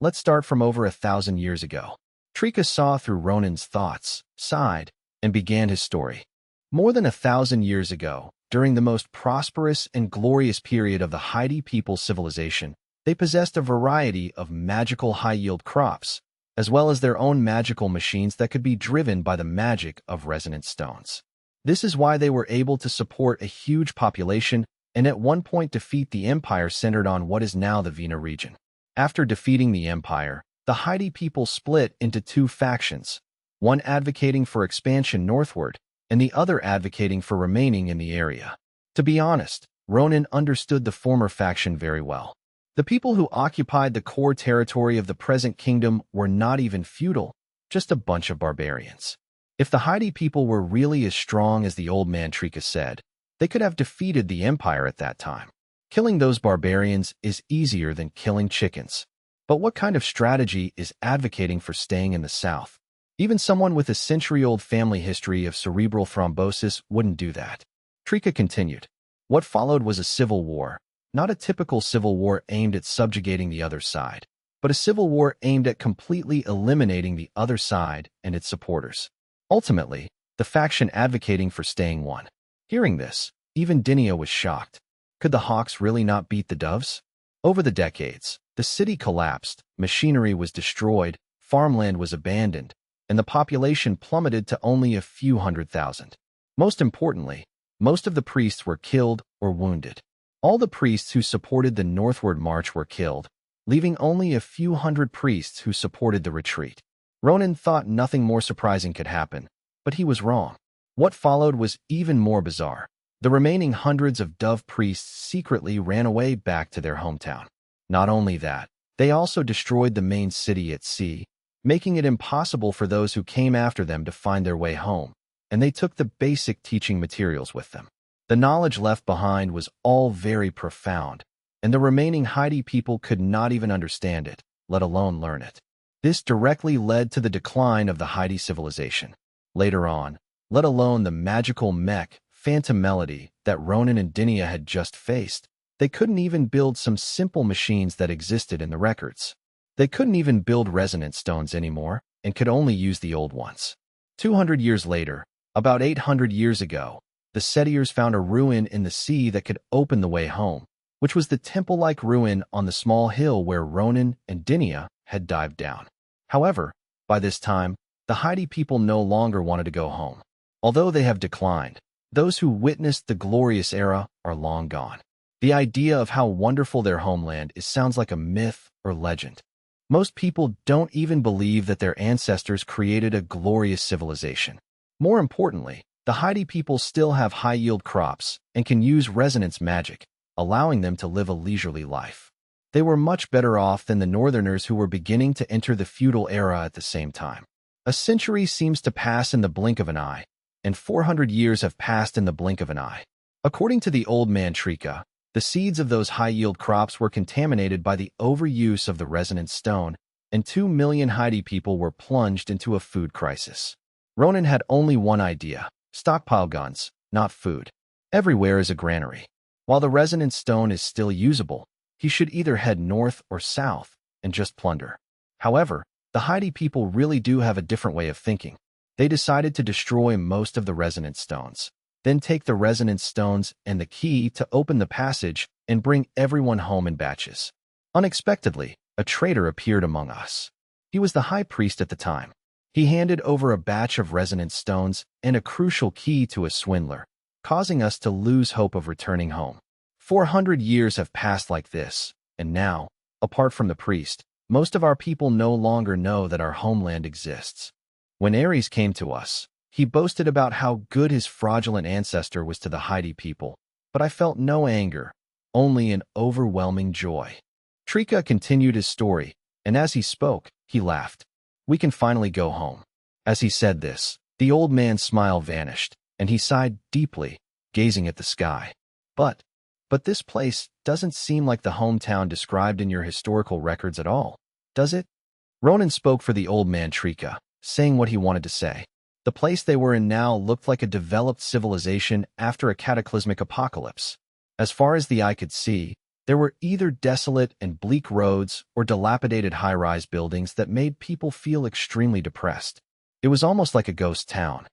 Let's start from over 1,000 years ago. Trika saw through Ronan's thoughts, sighed, and began his story. More than 1,000 years ago, during the most prosperous and glorious period of the Haiti people's civilization, they possessed a variety of magical high-yield crops, as well as their own magical machines that could be driven by the magic of resonant stones. This is why they were able to support a huge population and at one point defeat the empire centered on what is now the Vina region. After defeating the empire, the Haiti people split into 2 factions, one advocating for expansion northward and the other advocating for remaining in the area. To be honest, Ronan understood the former faction very well. The people who occupied the core territory of the present kingdom were not even feudal, just a bunch of barbarians. If the Haiti people were really as strong as the old man Trika said, they could have defeated the empire at that time. Killing those barbarians is easier than killing chickens. But what kind of strategy is advocating for staying in the South? Even someone with a century-old family history of cerebral thrombosis wouldn't do that. Trika continued. What followed was a civil war, not a typical civil war aimed at subjugating the other side, but a civil war aimed at completely eliminating the other side and its supporters. Ultimately, the faction advocating for staying won. Hearing this, even Dinia was shocked. Could the hawks really not beat the doves? Over the decades, the city collapsed, machinery was destroyed, farmland was abandoned, and the population plummeted to only a few 100,000. Most importantly, most of the priests were killed or wounded. All the priests who supported the northward march were killed, leaving only a few hundred priests who supported the retreat. Ronan thought nothing more surprising could happen, but he was wrong. What followed was even more bizarre. The remaining hundreds of dove priests secretly ran away back to their hometown. Not only that, they also destroyed the main city at sea, making it impossible for those who came after them to find their way home, and they took the basic teaching materials with them. The knowledge left behind was all very profound, and the remaining Haiti people could not even understand it, let alone learn it. This directly led to the decline of the Haiti civilization. Later on, let alone the magical mech, Phantom Melody, that Ronan and Dinia had just faced, they couldn't even build some simple machines that existed in the records. They couldn't even build resonant stones anymore, and could only use the old ones. 200 years later, about 800 years ago, the Setiers found a ruin in the sea that could open the way home, which was the temple-like ruin on the small hill where Ronan and Dinia had dived down. However, by this time, the Haiti people no longer wanted to go home. Although they have declined, those who witnessed the glorious era are long gone. The idea of how wonderful their homeland is sounds like a myth or legend. Most people don't even believe that their ancestors created a glorious civilization. More importantly, the Haiti people still have high-yield crops and can use resonance magic, allowing them to live a leisurely life. They were much better off than the Northerners who were beginning to enter the feudal era at the same time. A century seems to pass in the blink of an eye, and 400 years have passed in the blink of an eye. According to the old man Trika, the seeds of those high-yield crops were contaminated by the overuse of the resonance stone, and 2 million Haiti people were plunged into a food crisis. Ronan had only one idea: stockpile guns, not food. Everywhere is a granary. While the resonance stone is still usable, he should either head north or south and just plunder. However, the Haiti people really do have a different way of thinking. They decided to destroy most of the resonance stones, then take the resonance stones and the key to open the passage and bring everyone home in batches. Unexpectedly, a traitor appeared among us. He was the high priest at the time. He handed over a batch of resonance stones and a crucial key to a swindler, causing us to lose hope of returning home. 400 years have passed like this, and now, apart from the priest, most of our people no longer know that our homeland exists. When Ares came to us, he boasted about how good his fraudulent ancestor was to the Haiti people, but I felt no anger, only an overwhelming joy. Trika continued his story, and as he spoke, he laughed. We can finally go home. As he said this, the old man's smile vanished, and he sighed deeply, gazing at the sky. But this place doesn't seem like the hometown described in your historical records at all, does it? Ronan spoke for the old man Trika, saying what he wanted to say. The place they were in now looked like a developed civilization after a cataclysmic apocalypse. As far as the eye could see, there were either desolate and bleak roads or dilapidated high-rise buildings that made people feel extremely depressed. It was almost like a ghost town.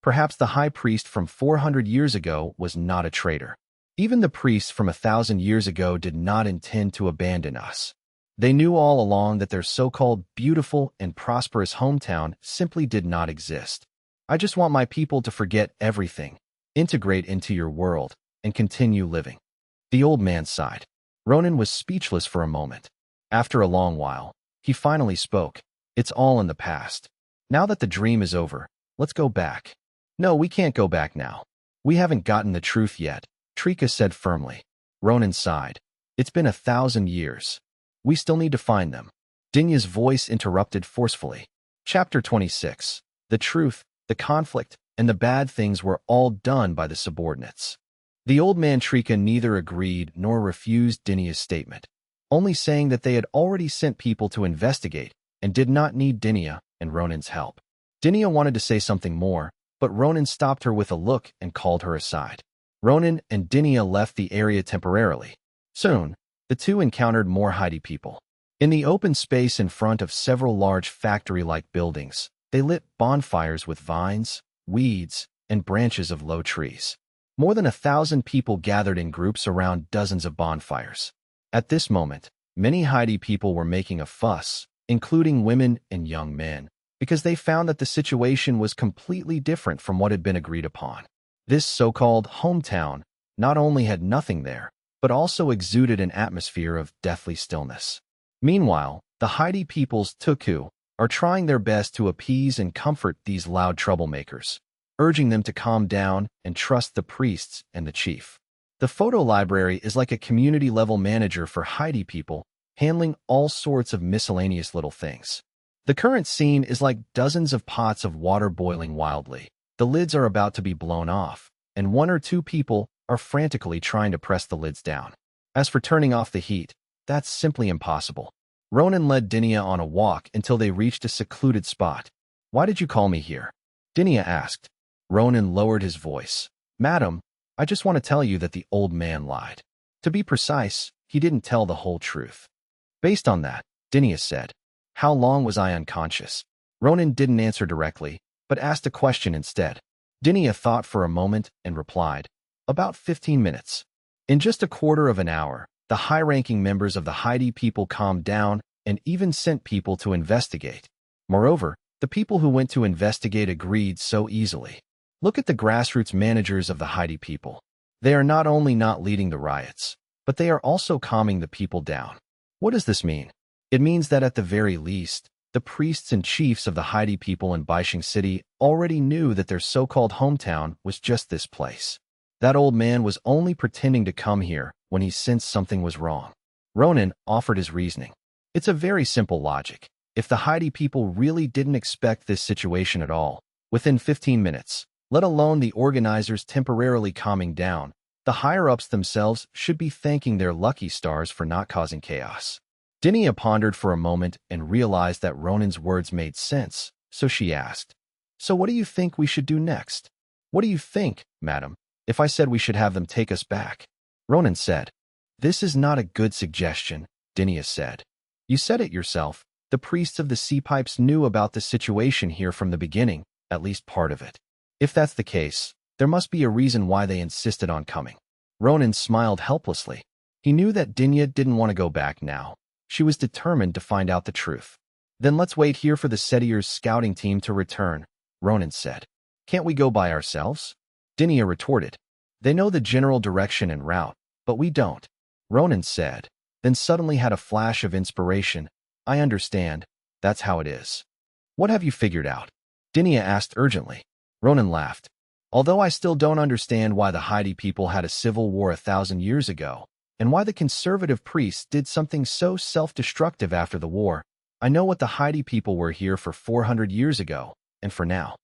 Perhaps the high priest from 400 years ago was not a traitor. Even the priests from 1,000 years ago did not intend to abandon us. They knew all along that their so-called beautiful and prosperous hometown simply did not exist. I just want my people to forget everything, integrate into your world, and continue living. The old man sighed. Ronan was speechless for a moment. After a long while, he finally spoke. It's all in the past. Now that the dream is over, let's go back. No, we can't go back now. We haven't gotten the truth yet, Trika said firmly. Ronan sighed. It's been 1,000 years. We still need to find them. Dinya's voice interrupted forcefully. Chapter 26. The truth, the conflict, and the bad things were all done by the subordinates. The old man Trika neither agreed nor refused Dinya's statement, only saying that they had already sent people to investigate and did not need Dinya and Ronan's help. Dinya wanted to say something more, but Ronan stopped her with a look and called her aside. Ronan and Dinya left the area temporarily. Soon, the two encountered more Haiti people. In the open space in front of several large factory-like buildings, they lit bonfires with vines, weeds, and branches of low trees. More than 1,000 people gathered in groups around dozens of bonfires. At this moment, many Haiti people were making a fuss, including women and young men, because they found that the situation was completely different from what had been agreed upon. This so-called hometown not only had nothing there, but also exuded an atmosphere of deathly stillness. Meanwhile, the Haiti people's Tuku are trying their best to appease and comfort these loud troublemakers, urging them to calm down and trust the priests and the chief. The photo library is like a community-level manager for Haiti people, handling all sorts of miscellaneous little things. The current scene is like dozens of pots of water boiling wildly. The lids are about to be blown off, and 1 or 2 people are frantically trying to press the lids down. As for turning off the heat, that's simply impossible. Ronan led Dinya on a walk until they reached a secluded spot. Why did you call me here? Dinya asked. Ronan lowered his voice. Madam, I just want to tell you that the old man lied. To be precise, he didn't tell the whole truth. Based on that, Dinya said, how long was I unconscious? Ronan didn't answer directly, but asked a question instead. Dinya thought for a moment and replied, about 15 minutes. In just a quarter of an hour, the high-ranking members of the Haiti people calmed down and even sent people to investigate. Moreover, the people who went to investigate agreed so easily. Look at the grassroots managers of the Haiti people. They are not only not leading the riots, but they are also calming the people down. What does this mean? It means that at the very least, the priests and chiefs of the Haiti people in Baisheng City already knew that their so-called hometown was just this place. That old man was only pretending to come here when he sensed something was wrong. Ronan offered his reasoning. It's a very simple logic. If the Haiti people really didn't expect this situation at all, within 15 minutes, let alone the organizers temporarily calming down, the higher-ups themselves should be thanking their lucky stars for not causing chaos. Dinia pondered for a moment and realized that Ronan's words made sense, so she asked, "So what do you think we should do next?" "What do you think, madam, if I said we should have them take us back?" Ronan said. "This is not a good suggestion," Dinia said. "You said it yourself. The priests of the sea pipes knew about the situation here from the beginning, at least part of it. If that's the case, there must be a reason why they insisted on coming." Ronan smiled helplessly. He knew that Dinia didn't want to go back now. She was determined to find out the truth. "Then let's wait here for the Setier's scouting team to return," Ronan said. "Can't we go by ourselves?" Dinia retorted. "They know the general direction and route, but we don't," Ronan said, then suddenly had a flash of inspiration. "I understand. That's how it is." "What have you figured out?" Dinia asked urgently. Ronan laughed. "Although I still don't understand why the Haiti people had a civil war 1,000 years ago, and why the conservative priests did something so self-destructive after the war, I know what the Haiti people were here for 400 years ago, and for now."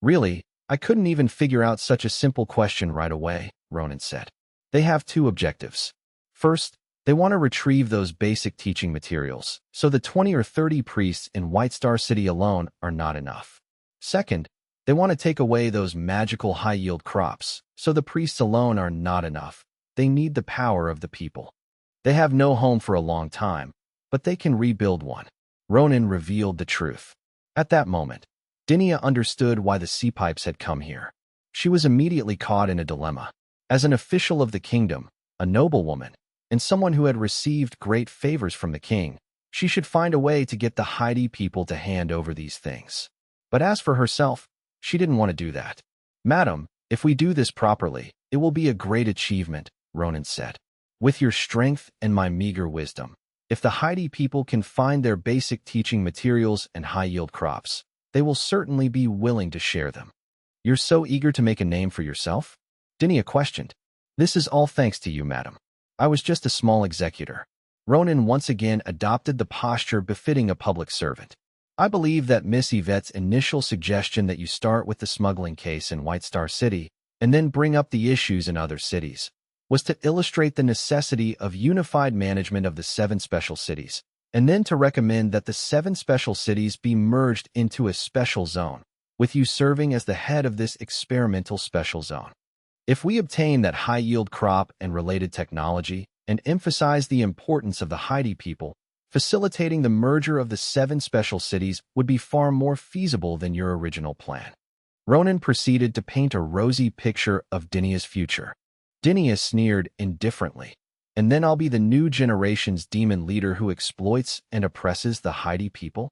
"Really, I couldn't even figure out such a simple question right away," Ronan said. "They have two objectives. First, they want to retrieve those basic teaching materials, so the 20 or 30 priests in White Star City alone are not enough. Second, they want to take away those magical high-yield crops, so the priests alone are not enough. They need the power of the people. They have no home for a long time, but they can rebuild one." Ronan revealed the truth. At that moment, Dinia understood why the sea pipes had come here. She was immediately caught in a dilemma. As an official of the kingdom, a noblewoman, and someone who had received great favors from the king, she should find a way to get the Haiti people to hand over these things. But as for herself, she didn't want to do that. "Madam, if we do this properly, it will be a great achievement," Ronan said. "With your strength and my meager wisdom, if the Haiti people can find their basic teaching materials and high-yield crops, they will certainly be willing to share them." "You're so eager to make a name for yourself?" Dinia questioned. "This is all thanks to you, madam. I was just a small executor." Ronan once again adopted the posture befitting a public servant. "I believe that Miss Yvette's initial suggestion that you start with the smuggling case in White Star City and then bring up the issues in other cities was to illustrate the necessity of unified management of the 7 special cities, and then to recommend that the 7 special cities be merged into a special zone, with you serving as the head of this experimental special zone. If we obtain that high-yield crop and related technology and emphasize the importance of the Haiti people, facilitating the merger of the 7 special cities would be far more feasible than your original plan." Ronan proceeded to paint a rosy picture of Dinia's future. Dinia sneered indifferently. "And then I'll be the new generation's demon leader who exploits and oppresses the Haiti people?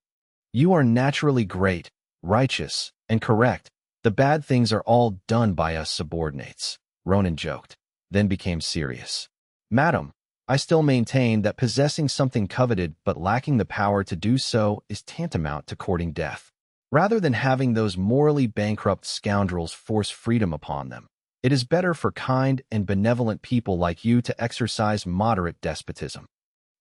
You are naturally great, righteous, and correct. The bad things are all done by us subordinates," Ronan joked, then became serious. "Madam, I still maintain that possessing something coveted but lacking the power to do so is tantamount to courting death. Rather than having those morally bankrupt scoundrels force freedom upon them, it is better for kind and benevolent people like you to exercise moderate despotism.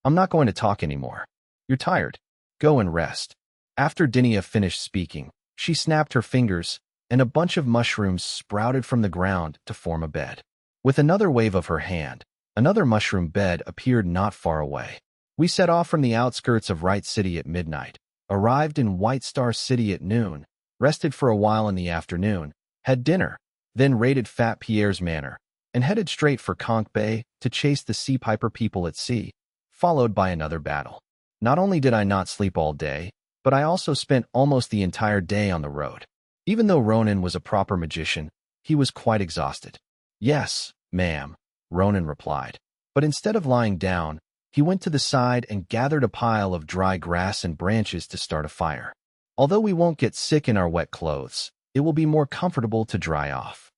I'm not going to talk anymore. You're tired. Go and rest." After Dinia finished speaking, she snapped her fingers, and a bunch of mushrooms sprouted from the ground to form a bed. With another wave of her hand, another mushroom bed appeared not far away. "We set off from the outskirts of Wright City at midnight, arrived in White Star City at noon, rested for a while in the afternoon, had dinner, then raided Fat Pierre's manor, and headed straight for Conch Bay to chase the Sea Piper people at sea, followed by another battle. Not only did I not sleep all day, but I also spent almost the entire day on the road." Even though Ronan was a proper magician, he was quite exhausted. "Yes, ma'am," Ronan replied. But instead of lying down, he went to the side and gathered a pile of dry grass and branches to start a fire. "Although we won't get sick in our wet clothes, it will be more comfortable to dry off.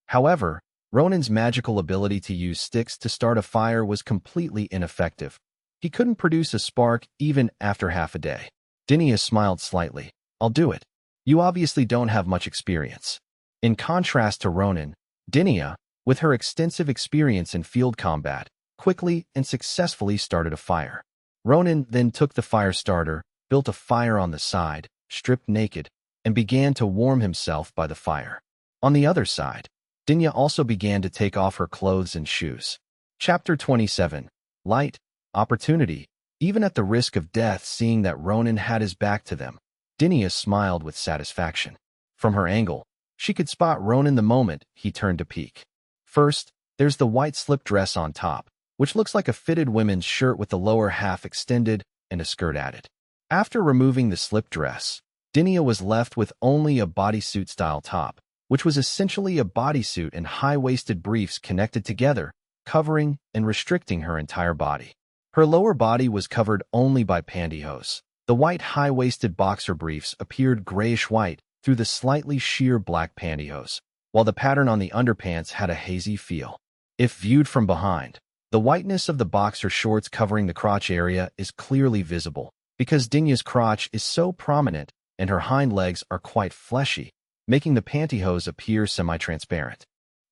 However, Ronan's magical ability to use sticks to start a fire was completely ineffective. He couldn't produce a spark even after half a day. Dinia smiled slightly. I'll do it. You obviously don't have much experience. In contrast to Ronan, Dinia, with her extensive experience in field combat, quickly and successfully started a fire. Ronan then took the fire starter, built a fire on the side, stripped naked, and began to warm himself by the fire. On the other side, Dinya also began to take off her clothes and shoes. Chapter 27. Light, Opportunity. Even at the risk of death, seeing that Ronan had his back to them, Dinya smiled with satisfaction. From her angle, she could spot Ronan the moment he turned to peek. First, there's the white slip dress on top, which looks like a fitted women's shirt with the lower half extended and a skirt added. After removing the slip dress, Dinya was left with only a bodysuit-style top, which was essentially a bodysuit and high-waisted briefs connected together, covering and restricting her entire body. Her lower body was covered only by pantyhose. The white high-waisted boxer briefs appeared grayish-white through the slightly sheer black pantyhose, while the pattern on the underpants had a hazy feel. If viewed from behind, the whiteness of the boxer shorts covering the crotch area is clearly visible, because Dinya's crotch is so prominent and her hind legs are quite fleshy, making the pantyhose appear semi-transparent.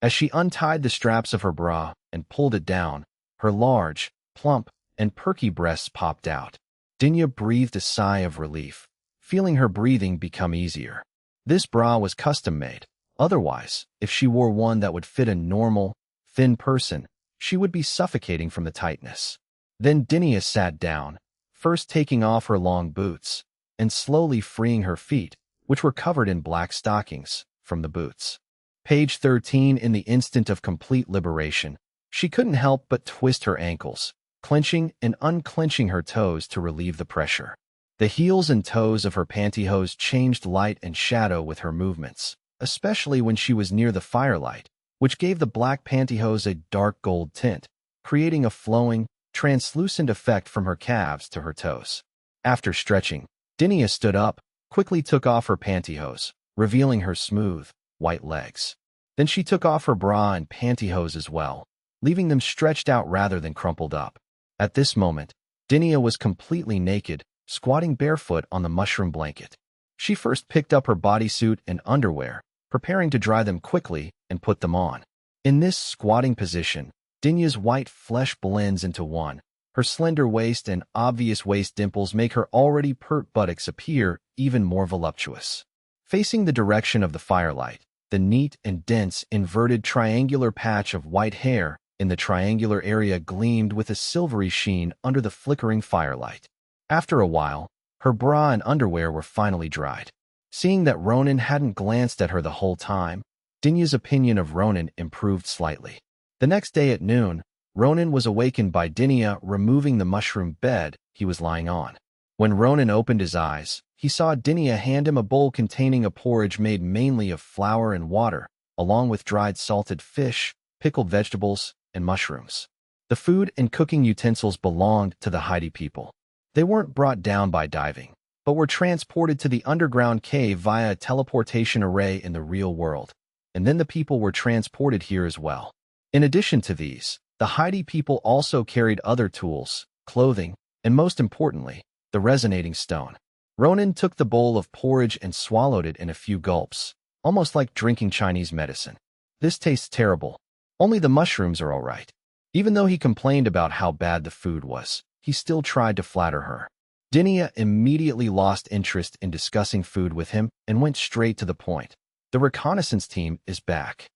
As she untied the straps of her bra and pulled it down, her large, plump, and perky breasts popped out. Dinya breathed a sigh of relief, feeling her breathing become easier. This bra was custom-made. Otherwise, if she wore one that would fit a normal, thin person, she would be suffocating from the tightness. Then Dinya sat down, first taking off her long boots, and slowly freeing her feet, which were covered in black stockings, from the boots. Page 13. In the instant of complete liberation, she couldn't help but twist her ankles, clenching and unclenching her toes to relieve the pressure. The heels and toes of her pantyhose changed light and shadow with her movements, especially when she was near the firelight, which gave the black pantyhose a dark gold tint, creating a flowing, translucent effect from her calves to her toes. After stretching, Dinya stood up, quickly took off her pantyhose, revealing her smooth, white legs. Then she took off her bra and pantyhose as well, leaving them stretched out rather than crumpled up. At this moment, Dinya was completely naked, squatting barefoot on the mushroom blanket. She first picked up her bodysuit and underwear, preparing to dry them quickly and put them on. In this squatting position, Dinya's white flesh blends into one. Her slender waist and obvious waist dimples make her already pert buttocks appear even more voluptuous. Facing the direction of the firelight, the neat and dense inverted triangular patch of white hair in the triangular area gleamed with a silvery sheen under the flickering firelight. After a while, her bra and underwear were finally dried. Seeing that Ronan hadn't glanced at her the whole time, Dinya's opinion of Ronan improved slightly. The next day at noon, Ronan was awakened by Dinya removing the mushroom bed he was lying on. When Ronan opened his eyes, he saw Dinya hand him a bowl containing a porridge made mainly of flour and water, along with dried salted fish, pickled vegetables, and mushrooms. The food and cooking utensils belonged to the Heidi people. They weren't brought down by diving, but were transported to the underground cave via a teleportation array in the real world, and then the people were transported here as well. In addition to these, the Heidi people also carried other tools, clothing, and most importantly, the resonating stone. Ronan took the bowl of porridge and swallowed it in a few gulps, almost like drinking Chinese medicine. This tastes terrible. Only the mushrooms are all right. Even though he complained about how bad the food was, he still tried to flatter her. Dinya immediately lost interest in discussing food with him and went straight to the point. The reconnaissance team is back.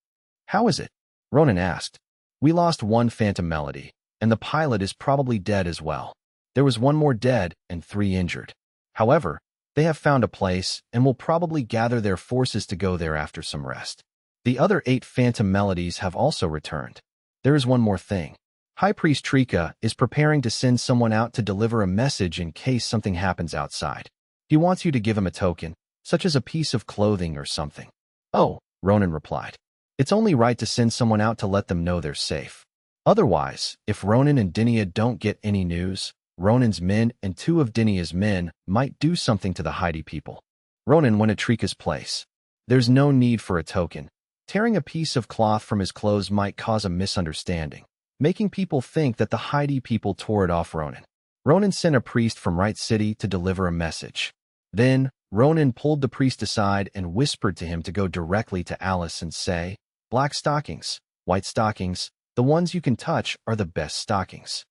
How is it? Ronan asked. We lost one Phantom Melody, and the pilot is probably dead as well. There was one more dead and 3 injured. However, they have found a place and will probably gather their forces to go there after some rest. The other 8 Phantom Melodies have also returned. There is one more thing. High Priest Trika is preparing to send someone out to deliver a message in case something happens outside. He wants you to give him a token, such as a piece of clothing or something. Oh, Ronan replied. It's only right to send someone out to let them know they're safe. Otherwise, if Ronan and Dinya don't get any news, Ronan's men and 2 of Dinya's men might do something to the Heidi people. Ronan went to Trika's place. There's no need for a token. Tearing a piece of cloth from his clothes might cause a misunderstanding, making people think that the Haiti people tore it off Ronan. Ronan sent a priest from Right City to deliver a message. Then, Ronan pulled the priest aside and whispered to him to go directly to Alice and say, "Black stockings, white stockings, the ones you can touch are the best stockings."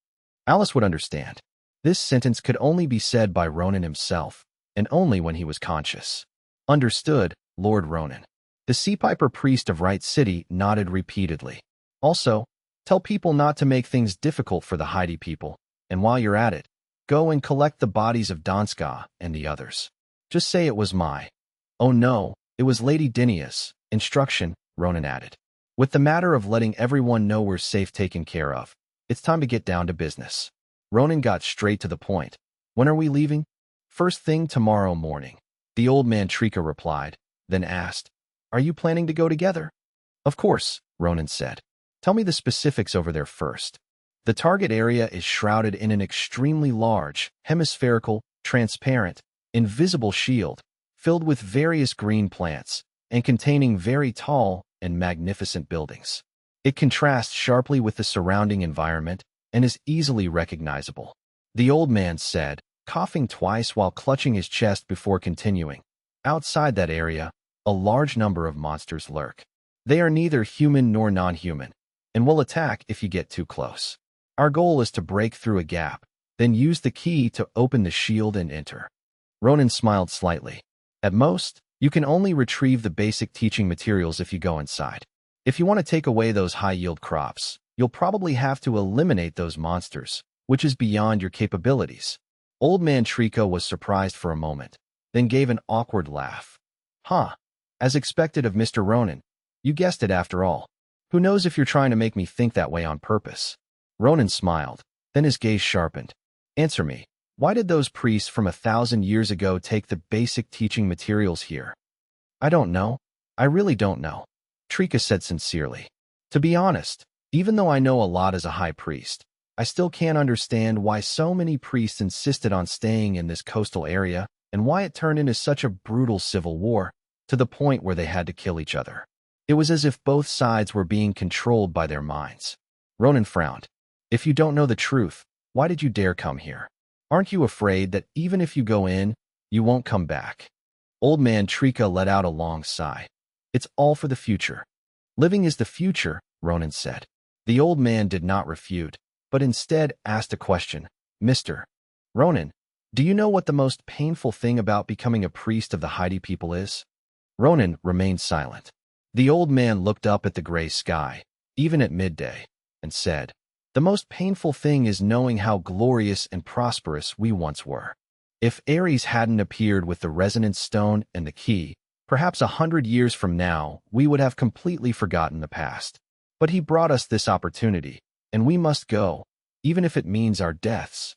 Alice would understand. This sentence could only be said by Ronan himself, and only when he was conscious. "Understood, Lord Ronan." The Sea Piper priest of Right City nodded repeatedly. "Also, tell people not to make things difficult for the Haiti people, and while you're at it, go and collect the bodies of Donska and the others. Just say it was my—" "Oh no, it was Lady Dinia's instruction," Ronan added. "With the matter of letting everyone know we're safe taken care of, it's time to get down to business." Ronan got straight to the point. "When are we leaving?" "First thing tomorrow morning," the old man Trika replied, then asked, "Are you planning to go together?" "Of course," Ronan said. "Tell me the specifics over there first." "The target area is shrouded in an extremely large, hemispherical, transparent, invisible shield, filled with various green plants, and containing very tall and magnificent buildings. It contrasts sharply with the surrounding environment and is easily recognizable," the old man said, coughing twice while clutching his chest before continuing. "Outside that area, a large number of monsters lurk. They are neither human nor non-human, and will attack if you get too close. Our goal is to break through a gap, then use the key to open the shield and enter." Ronan smiled slightly. "At most, you can only retrieve the basic teaching materials if you go inside. If you want to take away those high-yield crops, you'll probably have to eliminate those monsters, which is beyond your capabilities." Old Man Trico was surprised for a moment, then gave an awkward laugh. "Huh. As expected of Mr. Ronan. You guessed it after all. Who knows if you're trying to make me think that way on purpose?" Ronan smiled, then his gaze sharpened. "Answer me. Why did those priests from 1,000 years ago take the basic teaching materials here?" "I don't know. I really don't know," Trika said sincerely. "To be honest, even though I know a lot as a high priest, I still can't understand why so many priests insisted on staying in this coastal area and why it turned into such a brutal civil war, to the point where they had to kill each other. It was as if both sides were being controlled by their minds." Ronan frowned. "If you don't know the truth, why did you dare come here? Aren't you afraid that even if you go in, you won't come back?" Old Man Trika let out a long sigh. "It's all for the future." "Living is the future," Ronan said. The old man did not refute, but instead asked a question. "Mr. Ronan, do you know what the most painful thing about becoming a priest of the Haiti people is?" Ronan remained silent. The old man looked up at the gray sky, even at midday, and said, "The most painful thing is knowing how glorious and prosperous we once were. If Ares hadn't appeared with the resonance stone and the key, perhaps 100 years from now, we would have completely forgotten the past. But he brought us this opportunity, and we must go, even if it means our deaths."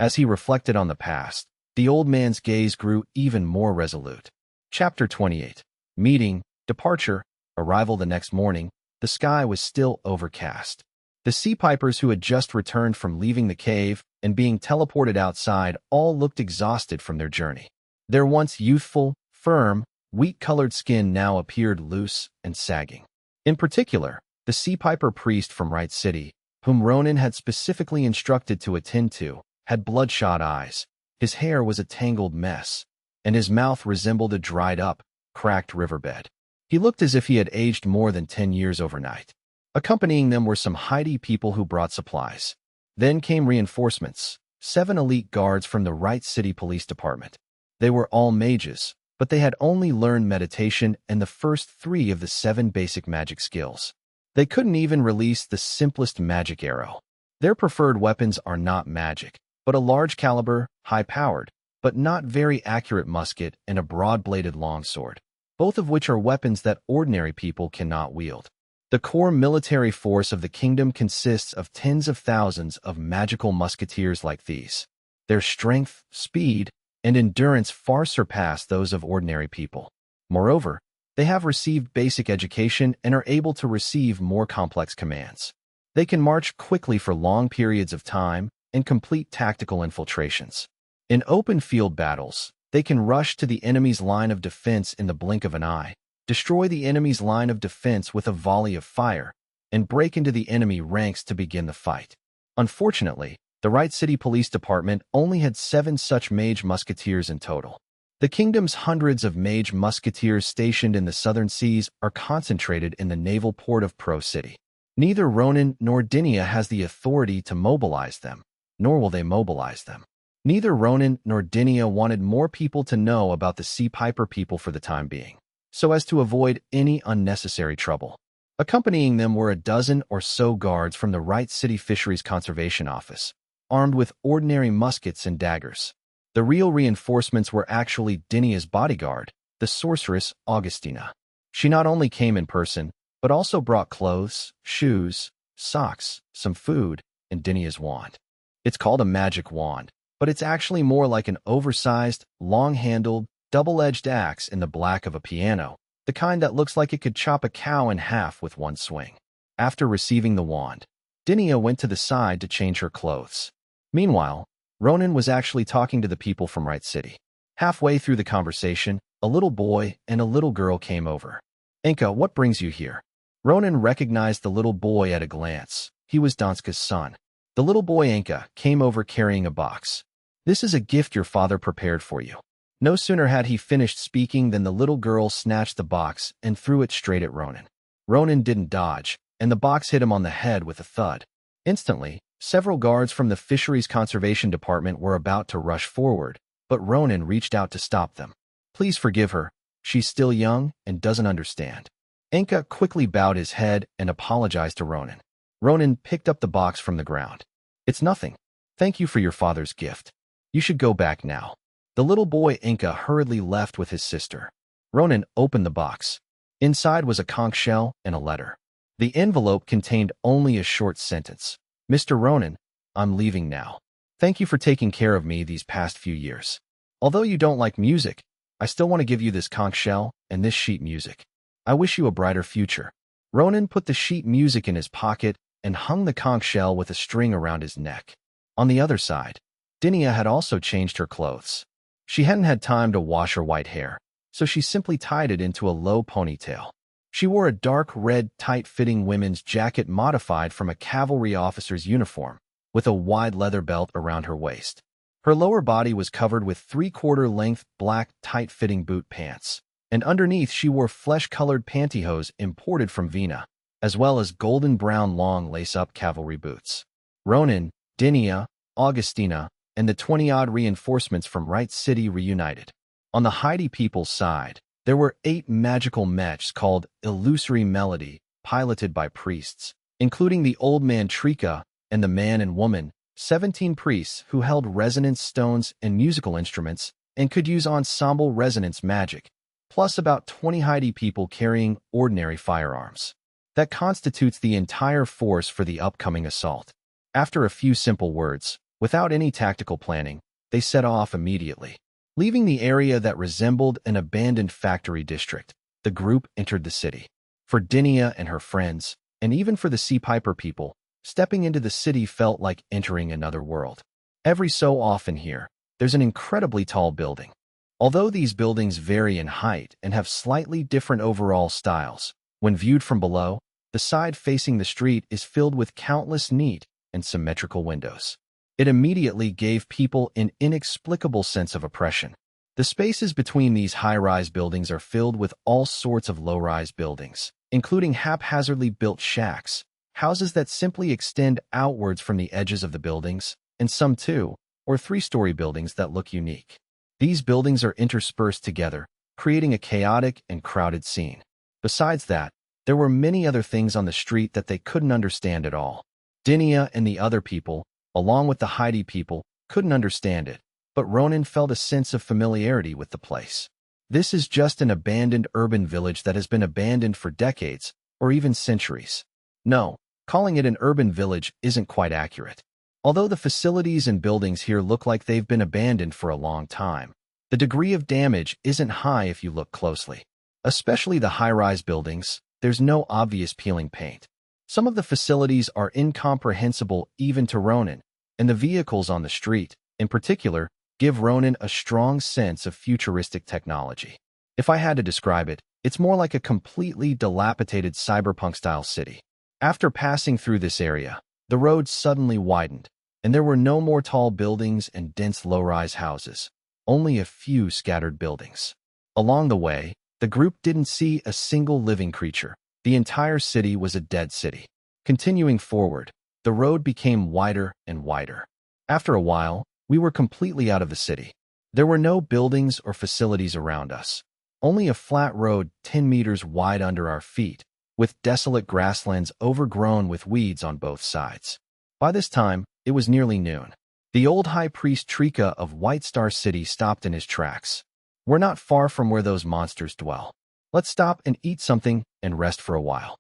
As he reflected on the past, the old man's gaze grew even more resolute. Chapter 28. Meeting, departure, arrival. The next morning, the sky was still overcast. The Sea Pipers who had just returned from leaving the cave and being teleported outside all looked exhausted from their journey. Their once youthful, firm, wheat-colored skin now appeared loose and sagging. In particular, the Sea Piper priest from Right City, whom Ronan had specifically instructed to attend to, had bloodshot eyes. His hair was a tangled mess, and his mouth resembled a dried-up, cracked riverbed. He looked as if he had aged more than 10 years overnight. Accompanying them were some Haiti people who brought supplies. Then came reinforcements, 7 elite guards from the Right City Police Department. They were all mages, but they had only learned meditation and the first 3 of the 7 basic magic skills. They couldn't even release the simplest magic arrow. Their preferred weapons are not magic, but a large caliber, high-powered, but not very accurate musket and a broad-bladed longsword, both of which are weapons that ordinary people cannot wield. The core military force of the kingdom consists of tens of thousands of magical musketeers like these. Their strength, speed, and endurance far surpass those of ordinary people. Moreover, they have received basic education and are able to receive more complex commands. They can march quickly for long periods of time and complete tactical infiltrations. In open field battles, they can rush to the enemy's line of defense in the blink of an eye, destroy the enemy's line of defense with a volley of fire, and break into the enemy ranks to begin the fight. Unfortunately, the Wright City Police Department only had 7 such mage musketeers in total. The kingdom's hundreds of mage musketeers stationed in the southern seas are concentrated in the naval port of Pro City. Neither Ronan nor Dinia has the authority to mobilize them, nor will they mobilize them. Neither Ronan nor Dinia wanted more people to know about the Sea Piper people for the time being, so as to avoid any unnecessary trouble. Accompanying them were a dozen or so guards from the Wright City Fisheries Conservation Office, armed with ordinary muskets and daggers. The real reinforcements were actually Dinia's bodyguard, the sorceress Augustina. She not only came in person, but also brought clothes, shoes, socks, some food, and Dinia's wand. It's called a magic wand, but it's actually more like an oversized, long-handled, double-edged axe in the black of a piano, the kind that looks like it could chop a cow in half with one swing. After receiving the wand, Dinia went to the side to change her clothes. Meanwhile, Ronan was actually talking to the people from Wright City. Halfway through the conversation, a little boy and a little girl came over. "Inka, what brings you here?" Ronan recognized the little boy at a glance. He was Danska's son. The little boy Inka came over carrying a box. "This is a gift your father prepared for you." No sooner had he finished speaking than the little girl snatched the box and threw it straight at Ronan. Ronan didn't dodge, and the box hit him on the head with a thud. Instantly, several guards from the Fisheries Conservation Department were about to rush forward, but Ronan reached out to stop them. "Please forgive her. She's still young and doesn't understand." Inka quickly bowed his head and apologized to Ronan. Ronan picked up the box from the ground. "It's nothing. Thank you for your father's gift. You should go back now." The little boy Inka hurriedly left with his sister. Ronan opened the box. Inside was a conch shell and a letter. The envelope contained only a short sentence. "Mr. Ronan, I'm leaving now. Thank you for taking care of me these past few years. Although you don't like music, I still want to give you this conch shell and this sheet music. I wish you a brighter future." Ronan put the sheet music in his pocket and hung the conch shell with a string around his neck. On the other side, Dinia had also changed her clothes. She hadn't had time to wash her white hair, so she simply tied it into a low ponytail. She wore a dark red, tight-fitting women's jacket modified from a cavalry officer's uniform, with a wide leather belt around her waist. Her lower body was covered with 3/4-length black, tight-fitting boot pants, and underneath she wore flesh-colored pantyhose imported from Vienna, as well as golden-brown long lace-up cavalry boots. Ronan, Dinia, Augustina, and the 20-odd reinforcements from Wright City reunited. On the Heidi people's side, there were 8 magical mechs called Illusory Melody, piloted by priests, including the old man Trika and the man and woman, 17 priests who held resonance stones and musical instruments and could use ensemble resonance magic, plus about 20 Heidi people carrying ordinary firearms. That constitutes the entire force for the upcoming assault. After a few simple words, without any tactical planning, they set off immediately. Leaving the area that resembled an abandoned factory district, the group entered the city. For Dinia and her friends, and even for the Sea Piper people, stepping into the city felt like entering another world. Every so often here, there's an incredibly tall building. Although these buildings vary in height and have slightly different overall styles, when viewed from below, the side facing the street is filled with countless neat and symmetrical windows. It immediately gave people an inexplicable sense of oppression. The spaces between these high-rise buildings are filled with all sorts of low-rise buildings, including haphazardly built shacks, houses that simply extend outwards from the edges of the buildings, and some 2- or 3-story buildings that look unique. These buildings are interspersed together, creating a chaotic and crowded scene. Besides that, there were many other things on the street that they couldn't understand at all. Dinia and the other people, along with the Heidi people, couldn't understand it, but Ronan felt a sense of familiarity with the place. This is just an abandoned urban village that has been abandoned for decades, or even centuries. No, calling it an urban village isn't quite accurate. Although the facilities and buildings here look like they've been abandoned for a long time, the degree of damage isn't high if you look closely. Especially the high-rise buildings, there's no obvious peeling paint. Some of the facilities are incomprehensible even to Ronan, and the vehicles on the street, in particular, give Ronan a strong sense of futuristic technology. If I had to describe it, It's more like a completely dilapidated cyberpunk-style city. After passing through this area, the road suddenly widened, and there were no more tall buildings and dense low-rise houses, only a few scattered buildings. Along the way, the group didn't see a single living creature. The entire city was a dead city. Continuing forward, the road became wider and wider. After a while, we were completely out of the city. There were no buildings or facilities around us, only a flat road 10 meters wide under our feet, with desolate grasslands overgrown with weeds on both sides. By this time, it was nearly noon. The old high priest Trika of White Star City stopped in his tracks. We're not far from where those monsters dwell. Let's stop and eat something and rest for a while.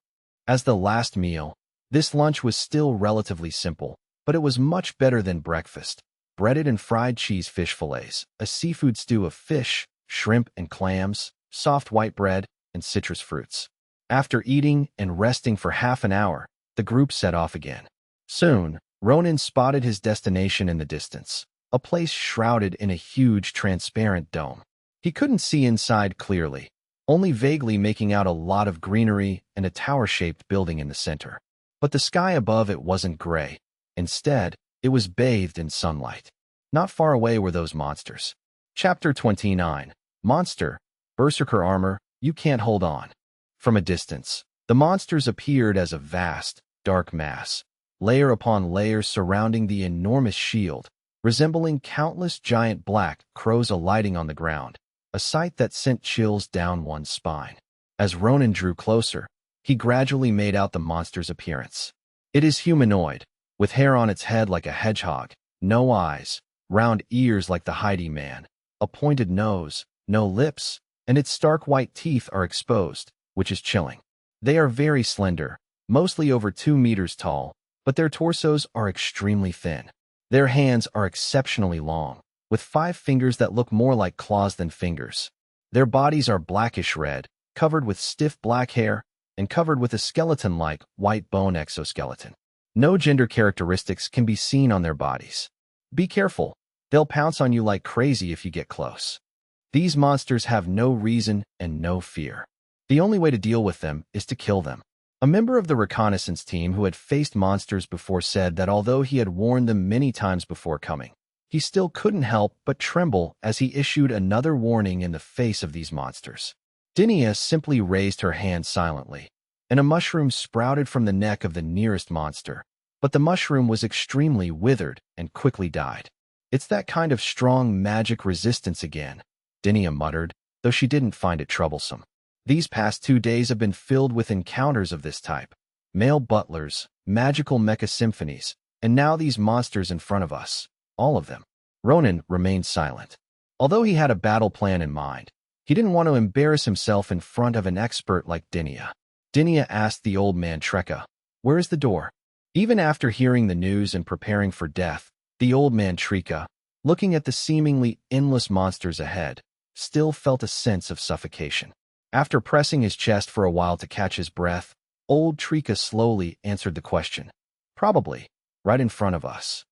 As the last meal, this lunch was still relatively simple, but it was much better than breakfast. Breaded and fried cheese fish fillets, a seafood stew of fish, shrimp and clams, soft white bread, and citrus fruits. After eating and resting for half an hour, the group set off again. Soon, Ronan spotted his destination in the distance, a place shrouded in a huge transparent dome. He couldn't see inside clearly, only vaguely making out a lot of greenery and a tower-shaped building in the center. But the sky above it wasn't gray. Instead, it was bathed in sunlight. Not far away were those monsters. Chapter 29. Monster. Berserker armor, you can't hold on. From a distance, the monsters appeared as a vast, dark mass, layer upon layer surrounding the enormous shield, resembling countless giant black crows alighting on the ground, a sight that sent chills down one's spine. As Ronan drew closer, he gradually made out the monster's appearance. It is humanoid, with hair on its head like a hedgehog, no eyes, round ears like the Heidi man, a pointed nose, no lips, and its stark white teeth are exposed, which is chilling. They are very slender, mostly over 2 meters tall, but their torsos are extremely thin. Their hands are exceptionally long, with 5 fingers that look more like claws than fingers. Their bodies are blackish red, covered with stiff black hair, and covered with a skeleton-like white bone exoskeleton. No gender characteristics can be seen on their bodies. Be careful, they'll pounce on you like crazy if you get close. These monsters have no reason and no fear. The only way to deal with them is to kill them. A member of the reconnaissance team who had faced monsters before said that although he had warned them many times before coming, he still couldn't help but tremble as he issued another warning in the face of these monsters. Dinia simply raised her hand silently, and a mushroom sprouted from the neck of the nearest monster, but the mushroom was extremely withered and quickly died. It's that kind of strong magic resistance again, Dinia muttered, though she didn't find it troublesome. These past 2 days have been filled with encounters of this type. Male butlers, magical mecha symphonies, and now these monsters in front of us. All of them. Ronan remained silent. Although he had a battle plan in mind, he didn't want to embarrass himself in front of an expert like Dinia. Dinia asked the old man Treka, "Where is the door?" Even after hearing the news and preparing for death, the old man Treka, looking at the seemingly endless monsters ahead, still felt a sense of suffocation. After pressing his chest for a while to catch his breath, old Treka slowly answered the question. "Probably, right in front of us."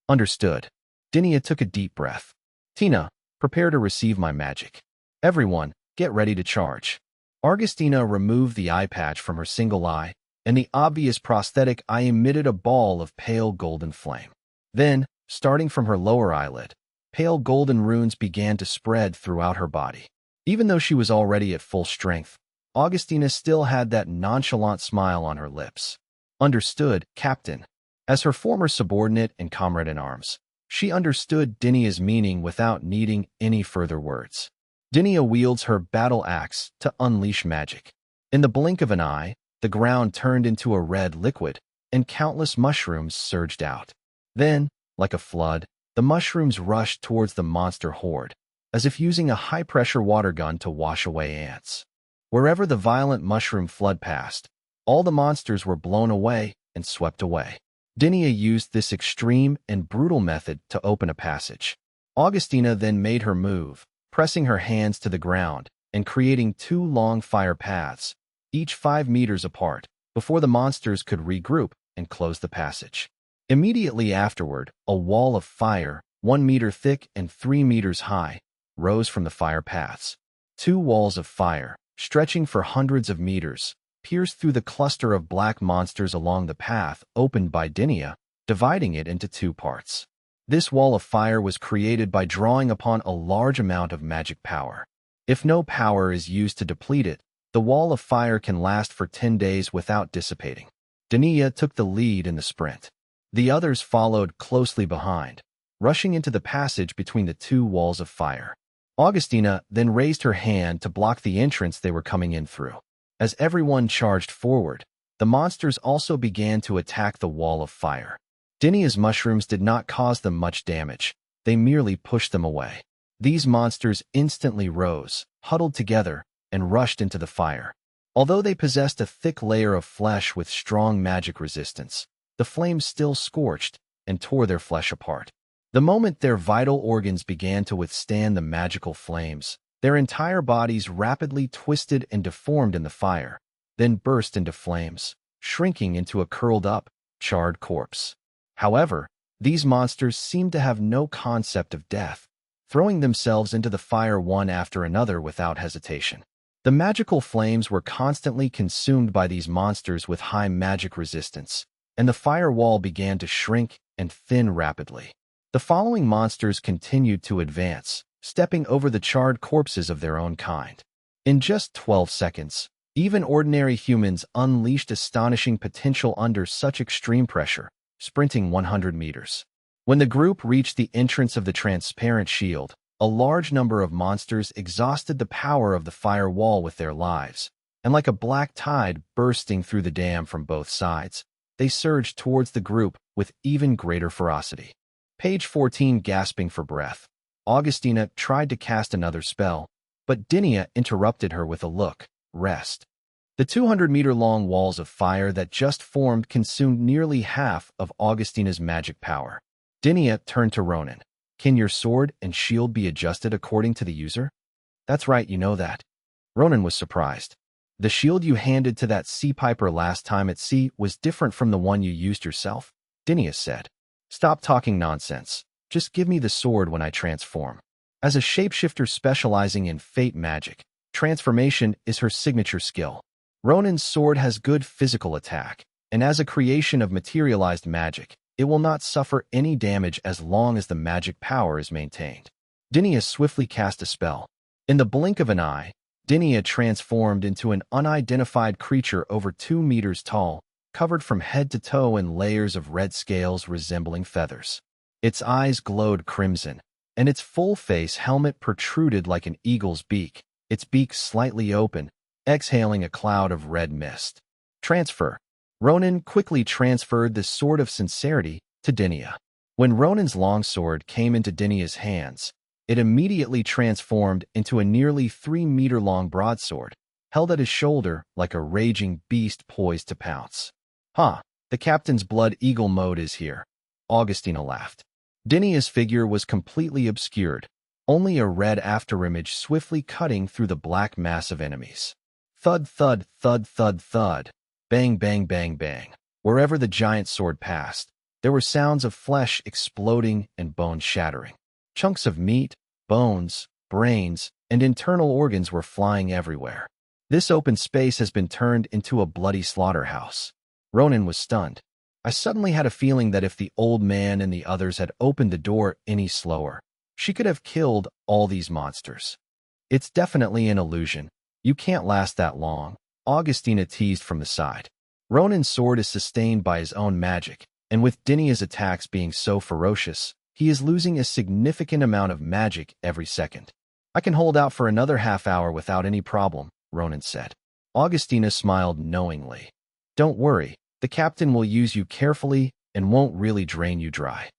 Understood. Dinia took a deep breath. "Tina, prepare to receive my magic. Everyone, get ready to charge." Augustina removed the eye patch from her single eye, and the obvious prosthetic eye emitted a ball of pale golden flame. Then, starting from her lower eyelid, pale golden runes began to spread throughout her body. Even though she was already at full strength, Augustina still had that nonchalant smile on her lips. "Understood, Captain." As her former subordinate and comrade-in-arms, she understood Dinia's meaning without needing any further words. Dinia wields her battle axe to unleash magic. In the blink of an eye, the ground turned into a red liquid, and countless mushrooms surged out. Then, like a flood, the mushrooms rushed towards the monster horde, as if using a high-pressure water gun to wash away ants. Wherever the violent mushroom flood passed, all the monsters were blown away and swept away. Dinia used this extreme and brutal method to open a passage. Augustina then made her move, pressing her hands to the ground and creating 2 long fire paths, each 5 meters apart, before the monsters could regroup and close the passage. Immediately afterward, a wall of fire, 1 meter thick and 3 meters high, rose from the fire paths. 2 walls of fire, stretching for hundreds of meters, pierced through the cluster of black monsters along the path opened by Dinia, dividing it into two parts. This wall of fire was created by drawing upon a large amount of magic power. If no power is used to deplete it, the wall of fire can last for 10 days without dissipating. Dinia took the lead in the sprint. The others followed closely behind, rushing into the passage between the two walls of fire. Augustina then raised her hand to block the entrance they were coming in through. As everyone charged forward, the monsters also began to attack the wall of fire. Dinia's mushrooms did not cause them much damage. They merely pushed them away. These monsters instantly rose, huddled together, and rushed into the fire. Although they possessed a thick layer of flesh with strong magic resistance, the flames still scorched and tore their flesh apart. The moment their vital organs began to withstand the magical flames, their entire bodies rapidly twisted and deformed in the fire, then burst into flames, shrinking into a curled-up, charred corpse. However, these monsters seemed to have no concept of death, throwing themselves into the fire one after another without hesitation. The magical flames were constantly consumed by these monsters with high magic resistance, and the fire wall began to shrink and thin rapidly. The following monsters continued to advance, stepping over the charred corpses of their own kind. In just 12 seconds, even ordinary humans unleashed astonishing potential under such extreme pressure, sprinting 100 meters. When the group reached the entrance of the transparent shield, a large number of monsters exhausted the power of the fire wall with their lives, and like a black tide bursting through the dam from both sides, they surged towards the group with even greater ferocity. Page 14, gasping for breath. Augustina tried to cast another spell, but Dinia interrupted her with a look, rest. The 200-meter-long walls of fire that just formed consumed nearly half of Augustina's magic power. Dinia turned to Ronan. Can your sword and shield be adjusted according to the user? That's right, you know that. Ronan was surprised. The shield you handed to that sea piper last time at sea was different from the one you used yourself, Dinia said. Stop talking nonsense. Just give me the sword when I transform. As a shapeshifter specializing in fate magic, transformation is her signature skill. Ronan's sword has good physical attack, and as a creation of materialized magic, it will not suffer any damage as long as the magic power is maintained. Dinia swiftly cast a spell. In the blink of an eye, Dinia transformed into an unidentified creature over 2 meters tall, covered from head to toe in layers of red scales resembling feathers. Its eyes glowed crimson, and its full face helmet protruded like an eagle's beak, its beak slightly open, exhaling a cloud of red mist. Transfer. Ronan quickly transferred the Sword of Sincerity to Dinia. When Ronan's longsword came into Dinia's hands, it immediately transformed into a nearly 3-meter-long broadsword, held at his shoulder like a raging beast poised to pounce. The captain's blood eagle mode is here. Augustina laughed. Dinia's figure was completely obscured, only a red afterimage swiftly cutting through the black mass of enemies. Thud, thud, thud, thud, thud. Bang, bang, bang, bang. Wherever the giant sword passed, there were sounds of flesh exploding and bones shattering. Chunks of meat, bones, brains, and internal organs were flying everywhere. This open space has been turned into a bloody slaughterhouse. Ronan was stunned. I suddenly had a feeling that if the old man and the others had opened the door any slower, she could have killed all these monsters. It's definitely an illusion. You can't last that long, Augustina teased from the side. Ronan's sword is sustained by his own magic, and with Dinia's attacks being so ferocious, he is losing a significant amount of magic every second. I can hold out for another half hour without any problem, Ronan said. Augustina smiled knowingly. Don't worry, the captain will use you carefully and won't really drain you dry.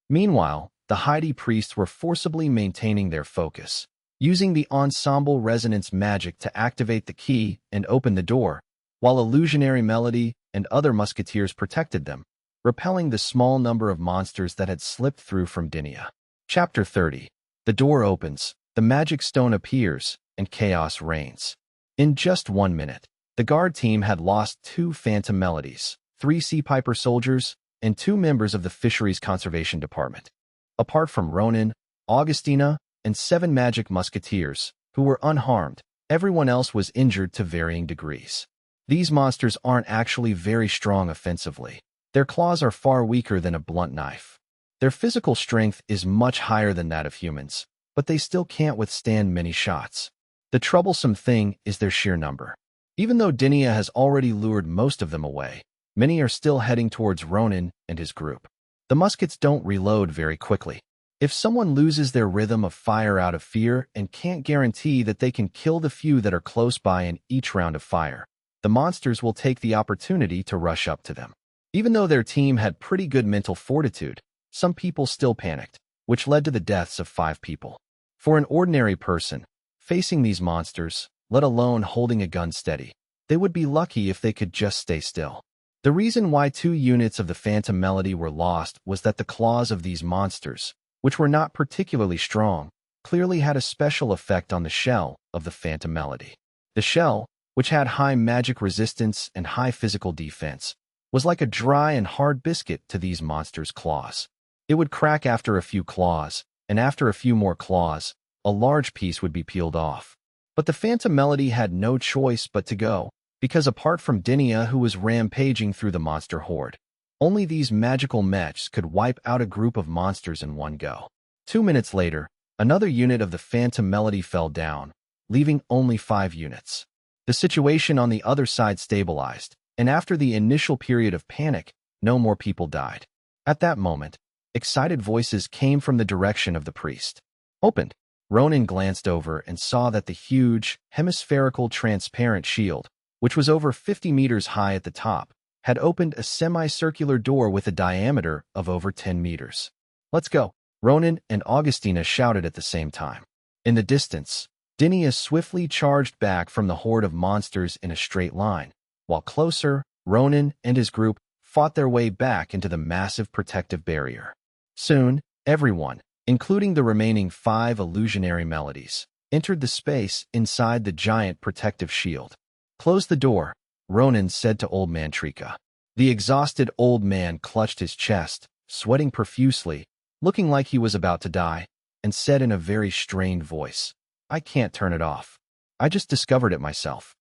Meanwhile, the Heidi priests were forcibly maintaining their focus, using the ensemble resonance magic to activate the key and open the door, while illusionary melody and other musketeers protected them, repelling the small number of monsters that had slipped through from Dinia. Chapter 30. The door opens, the magic stone appears, and chaos reigns. In just 1 minute, the guard team had lost 2 phantom melodies, 3 sea piper soldiers, and 2 members of the Fisheries Conservation Department. Apart from Ronan, Augustina, and 7 magic musketeers, who were unharmed, Everyone else was injured to varying degrees. These monsters aren't actually very strong offensively. Their claws are far weaker than a blunt knife. Their physical strength is much higher than that of humans, but they still can't withstand many shots. The troublesome thing is their sheer number. Even though Dinia has already lured most of them away, many are still heading towards Ronan and his group. The muskets don't reload very quickly. If someone loses their rhythm of fire out of fear and can't guarantee that they can kill the few that are close by in each round of fire, the monsters will take the opportunity to rush up to them. Even though their team had pretty good mental fortitude, some people still panicked, which led to the deaths of 5 people. For an ordinary person, facing these monsters, let alone holding a gun steady, they would be lucky if they could just stay still. The reason why 2 units of the Phantom Melody were lost was that the claws of these monsters, which were not particularly strong, clearly had a special effect on the shell of the Phantom Melody. The shell, which had high magic resistance and high physical defense, was like a dry and hard biscuit to these monsters' claws. It would crack after a few claws, and after a few more claws, a large piece would be peeled off. But the Phantom Melody had no choice but to go, because apart from Dinia, who was rampaging through the monster horde, only these magical mechs could wipe out a group of monsters in one go. 2 minutes later, another unit of the Phantom Melody fell down, leaving only 5 units. The situation on the other side stabilized, and after the initial period of panic, no more people died. At that moment, excited voices came from the direction of the priest. Opened. Ronan glanced over and saw that the huge, hemispherical transparent shield, which was over 50 meters high at the top, had opened a semicircular door with a diameter of over 10 meters. "Let's go," Ronan and Augustina shouted at the same time. In the distance, Dinia swiftly charged back from the horde of monsters in a straight line, while closer, Ronan and his group fought their way back into the massive protective barrier. Soon, everyone, including the remaining 5 illusionary melodies, entered the space inside the giant protective shield. "Close the door," Ronan said to Old Man Trika. The exhausted old man clutched his chest, sweating profusely, looking like he was about to die, and said in a very strained voice, "I can't turn it off. I just discovered it myself."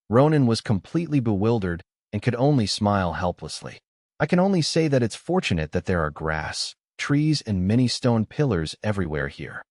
Ronan was completely bewildered and could only smile helplessly. "I can only say that it's fortunate that there are grass, trees, and many stone pillars everywhere here."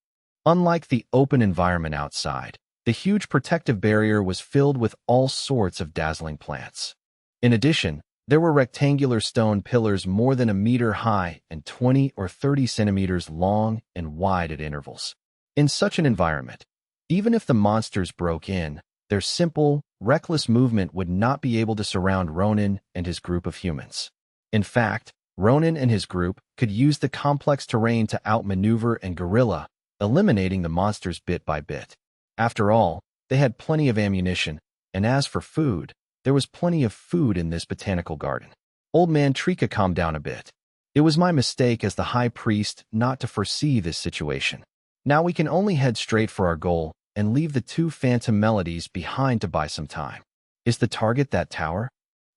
Unlike the open environment outside, the huge protective barrier was filled with all sorts of dazzling plants. In addition, there were rectangular stone pillars more than a meter high and 20 or 30 centimeters long and wide at intervals. In such an environment, even if the monsters broke in, their simple, reckless movement would not be able to surround Ronan and his group of humans. In fact, Ronan and his group could use the complex terrain to outmaneuver and guerrilla, eliminating the monsters bit by bit. After all, they had plenty of ammunition, and as for food, there was plenty of food in this botanical garden. Old Man Trika calmed down a bit. "It was my mistake as the high priest not to foresee this situation. Now we can only head straight for our goal and leave the 2 Phantom Melodies behind to buy some time." "Is the target that tower?"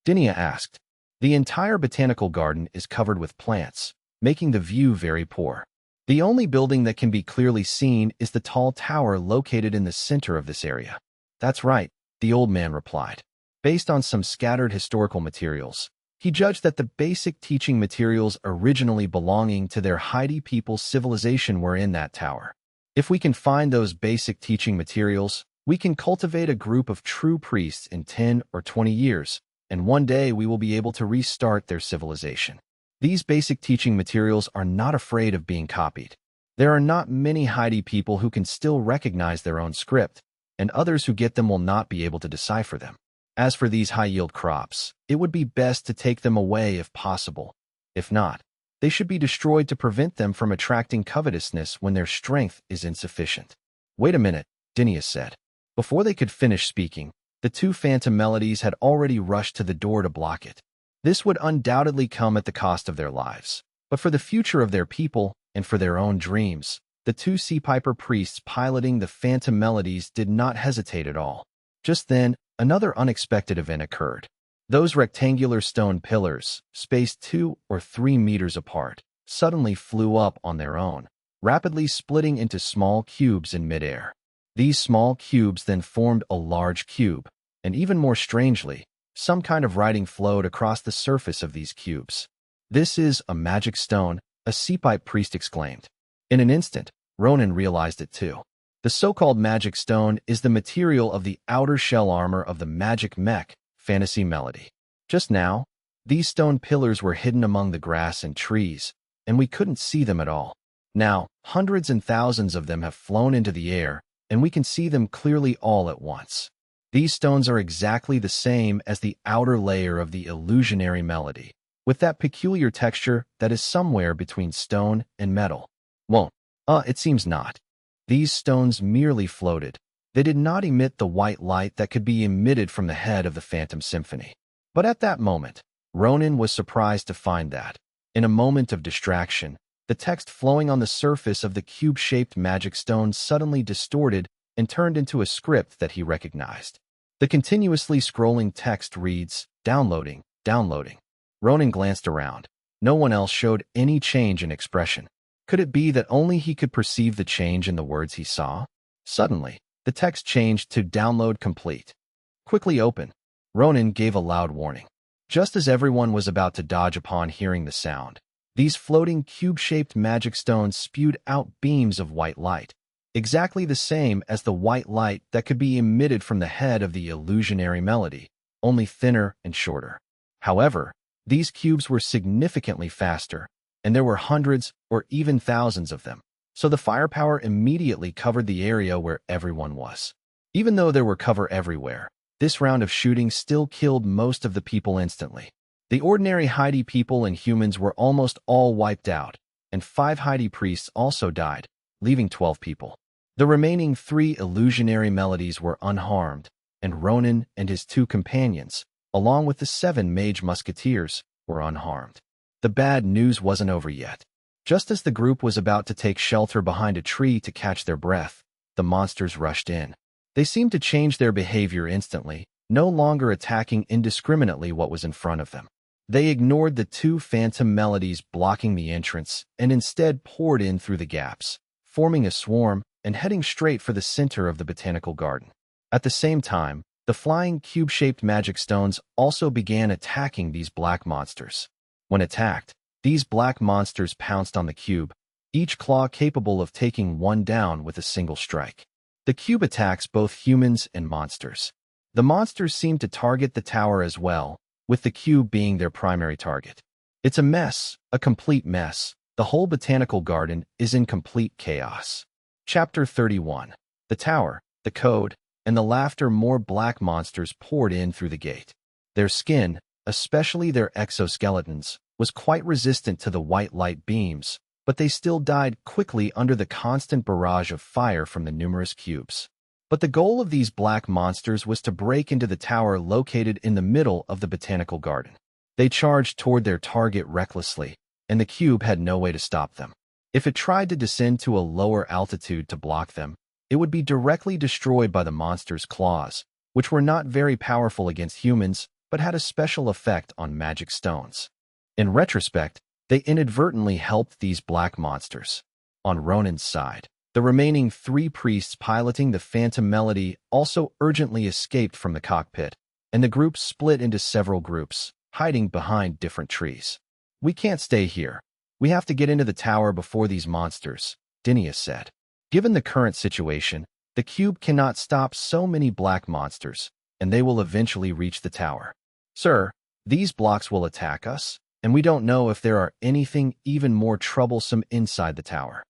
Dinia asked. The entire botanical garden is covered with plants, making the view very poor. The only building that can be clearly seen is the tall tower located in the center of this area. "That's right," the old man replied. Based on some scattered historical materials, he judged that the basic teaching materials originally belonging to their Haiti people's civilization were in that tower. If we can find those basic teaching materials, we can cultivate a group of true priests in 10 or 20 years, and one day we will be able to restart their civilization. These basic teaching materials are not afraid of being copied. There are not many Haiti people who can still recognize their own script, and others who get them will not be able to decipher them. As for these high-yield crops, it would be best to take them away if possible. If not, they should be destroyed to prevent them from attracting covetousness when their strength is insufficient. "Wait a minute," Dinia said. Before they could finish speaking, the 2 Phantom Melodies had already rushed to the door to block it. This would undoubtedly come at the cost of their lives, but for the future of their people and for their own dreams, the 2 Sea Piper priests piloting the Phantom Melodies did not hesitate at all. Just then, another unexpected event occurred. Those rectangular stone pillars, spaced 2 or 3 meters apart, suddenly flew up on their own, rapidly splitting into small cubes in midair. These small cubes then formed a large cube, and even more strangely, some kind of writing flowed across the surface of these cubes. "This is a magic stone," a Sepite priest exclaimed. In an instant, Ronan realized it too. The so-called magic stone is the material of the outer shell armor of the magic mech, Fantasy Melody. Just now, these stone pillars were hidden among the grass and trees, and we couldn't see them at all. Now, hundreds and thousands of them have flown into the air, and we can see them clearly all at once. These stones are exactly the same as the outer layer of the illusionary melody, with that peculiar texture that is somewhere between stone and metal. It seems not. These stones merely floated. They did not emit the white light that could be emitted from the head of the Phantom Symphony. But at that moment, Ronan was surprised to find that, in a moment of distraction, the text flowing on the surface of the cube-shaped magic stone suddenly distorted and turned into a script that he recognized. The continuously scrolling text reads, "Downloading, downloading." Ronan glanced around. No one else showed any change in expression. Could it be that only he could perceive the change in the words he saw? Suddenly, the text changed to "Download complete." "Quickly open." Ronan gave a loud warning. Just as everyone was about to dodge upon hearing the sound, these floating cube-shaped magic stones spewed out beams of white light, exactly the same as the white light that could be emitted from the head of the illusionary melody, only thinner and shorter. However, these cubes were significantly faster, and there were hundreds or even thousands of them, so the firepower immediately covered the area where everyone was. Even though there were cover everywhere, this round of shooting still killed most of the people instantly. The ordinary Heidi people and humans were almost all wiped out, and 5 Heidi priests also died, leaving 12 people. The remaining 3 illusionary melodies were unharmed, and Ronan and his 2 companions, along with the 7 mage musketeers, were unharmed. The bad news wasn't over yet. Just as the group was about to take shelter behind a tree to catch their breath, the monsters rushed in. They seemed to change their behavior instantly, no longer attacking indiscriminately what was in front of them. They ignored the 2 phantom melodies blocking the entrance and instead poured in through the gaps, forming a swarm and heading straight for the center of the botanical garden. At the same time, the flying cube-shaped magic stones also began attacking these black monsters. When attacked, these black monsters pounced on the cube, each claw capable of taking one down with a single strike. The cube attacks both humans and monsters. The monsters seemed to target the tower as well, with the cube being their primary target. It's a mess, a complete mess. The whole botanical garden is in complete chaos. Chapter 31. The tower, the code, and the laughter. More black monsters poured in through the gate. Their skin, especially their exoskeletons, was quite resistant to the white light beams, but they still died quickly under the constant barrage of fire from the numerous cubes. But the goal of these black monsters was to break into the tower located in the middle of the botanical garden. They charged toward their target recklessly, and the cube had no way to stop them. If it tried to descend to a lower altitude to block them, it would be directly destroyed by the monster's claws, which were not very powerful against humans, but had a special effect on magic stones. In retrospect, they inadvertently helped these black monsters. On Ronan's side, the remaining 3 priests piloting the Phantom Melody also urgently escaped from the cockpit, and the group split into several groups, hiding behind different trees. "We can't stay here. We have to get into the tower before these monsters," Dinia said. Given the current situation, the cube cannot stop so many black monsters, and they will eventually reach the tower. "Sir, these blocks will attack us, and we don't know if there are anything even more troublesome inside the tower."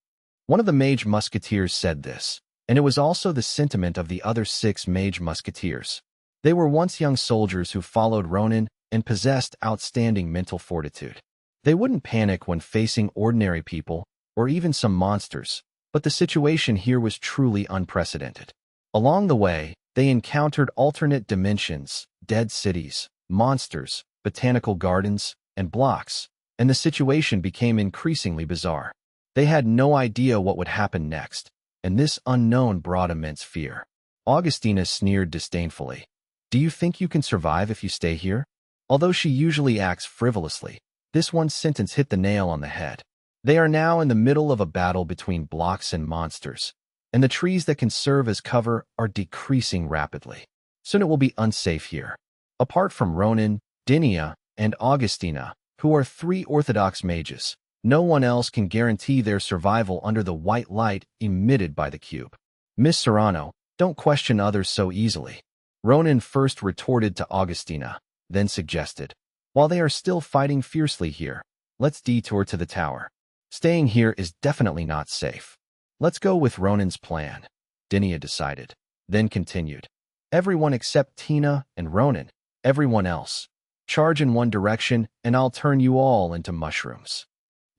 One of the mage musketeers said this, and it was also the sentiment of the other 6 mage musketeers. They were once young soldiers who followed Ronan and possessed outstanding mental fortitude. They wouldn't panic when facing ordinary people or even some monsters, but the situation here was truly unprecedented. Along the way, they encountered alternate dimensions, dead cities, monsters, botanical gardens, and blocks, and the situation became increasingly bizarre. They had no idea what would happen next, and this unknown brought immense fear. Augustina sneered disdainfully. "Do you think you can survive if you stay here?" Although she usually acts frivolously, this one sentence hit the nail on the head. They are now in the middle of a battle between blocks and monsters, and the trees that can serve as cover are decreasing rapidly. Soon it will be unsafe here. Apart from Ronan, Dinia, and Augustina, who are 3 orthodox mages, no one else can guarantee their survival under the white light emitted by the cube. Miss Serrano, don't question others so easily. Ronan first retorted to Augustina, then suggested, while they are still fighting fiercely here, let's detour to the tower. Staying here is definitely not safe. Let's go with Ronan's plan, Dinia decided, then continued. Everyone except Tina and Ronan, everyone else. Charge in one direction and I'll turn you all into mushrooms.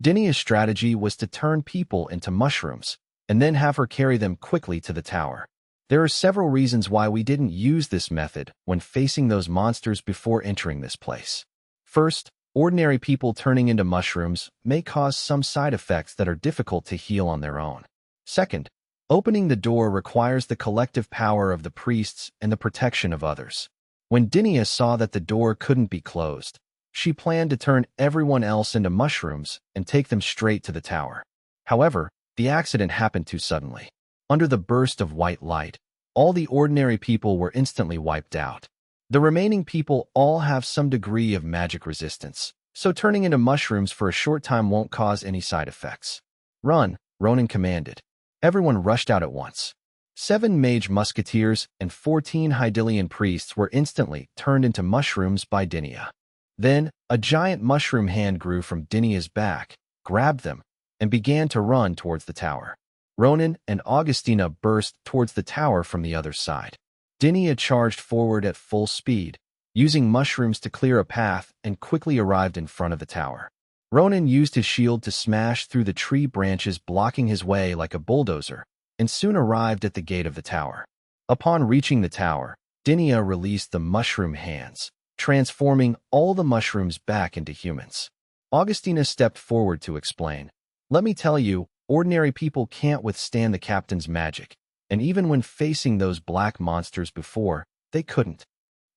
Dinia's strategy was to turn people into mushrooms and then have her carry them quickly to the tower. There are several reasons why we didn't use this method when facing those monsters before entering this place. First, ordinary people turning into mushrooms may cause some side effects that are difficult to heal on their own. Second, opening the door requires the collective power of the priests and the protection of others. When Dinia saw that the door couldn't be closed, she planned to turn everyone else into mushrooms and take them straight to the tower. However, the accident happened too suddenly. Under the burst of white light, all the ordinary people were instantly wiped out. The remaining people all have some degree of magic resistance, so turning into mushrooms for a short time won't cause any side effects. Run, Ronan commanded. Everyone rushed out at once. 7 mage musketeers and 14 Hylian priests were instantly turned into mushrooms by Dinia. Then, a giant mushroom hand grew from Dinia's back, grabbed them, and began to run towards the tower. Ronan and Augustina burst towards the tower from the other side. Dinia charged forward at full speed, using mushrooms to clear a path and quickly arrived in front of the tower. Ronan used his shield to smash through the tree branches blocking his way like a bulldozer, and soon arrived at the gate of the tower. Upon reaching the tower, Dinia released the mushroom hands, transforming all the mushrooms back into humans. Augustina stepped forward to explain. Let me tell you, ordinary people can't withstand the captain's magic, and even when facing those black monsters before, they couldn't.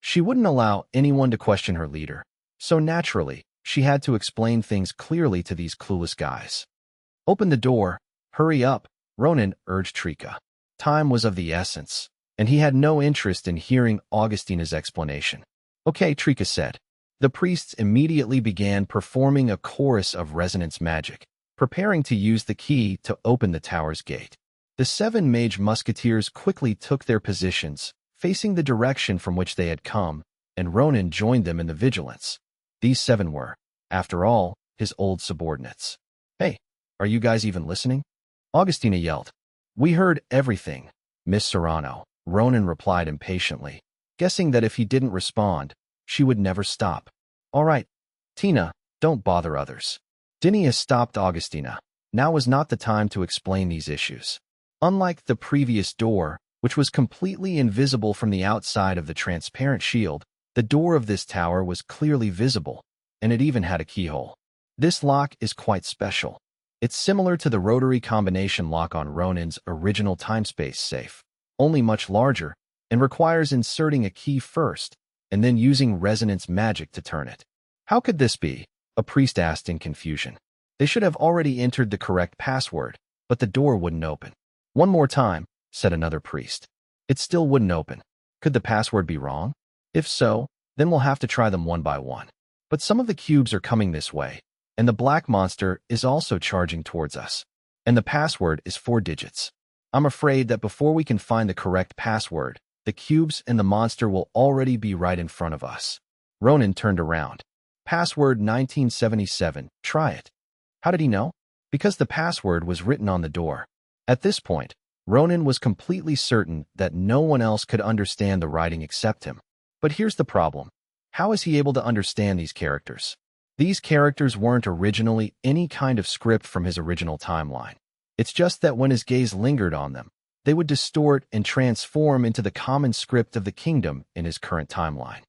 She wouldn't allow anyone to question her leader, so naturally, she had to explain things clearly to these clueless guys. Open the door, hurry up, Ronan urged Trika. Time was of the essence, and he had no interest in hearing Augustina's explanation. Okay, Trika said. The priests immediately began performing a chorus of resonance magic, preparing to use the key to open the tower's gate. The 7 mage musketeers quickly took their positions, facing the direction from which they had come, and Ronan joined them in the vigilance. These 7 were, after all, his old subordinates. Hey, are you guys even listening? Augustina yelled. We heard everything, Miss Serrano, Ronan replied impatiently, guessing that if he didn't respond, she would never stop. All right, Tina, don't bother others. Dinia stopped Augustina. Now was not the time to explain these issues. Unlike the previous door, which was completely invisible from the outside of the transparent shield, the door of this tower was clearly visible, and it even had a keyhole. This lock is quite special. It's similar to the rotary combination lock on Ronan's original time-space safe, only much larger, and requires inserting a key first, and then using resonance magic to turn it. How could this be? A priest asked in confusion. They should have already entered the correct password, but the door wouldn't open. One more time, said another priest. It still wouldn't open. Could the password be wrong? If so, then we'll have to try them one by one. But some of the cubes are coming this way, and the black monster is also charging towards us. And the password is 4 digits. I'm afraid that before we can find the correct password, the cubes and the monster will already be right in front of us. Ronan turned around. Password 1977, try it. How did he know? Because the password was written on the door. At this point, Ronan was completely certain that no one else could understand the writing except him. But here's the problem. How is he able to understand these characters? These characters weren't originally any kind of script from his original timeline. It's just that when his gaze lingered on them, they would distort and transform into the common script of the kingdom in his current timeline.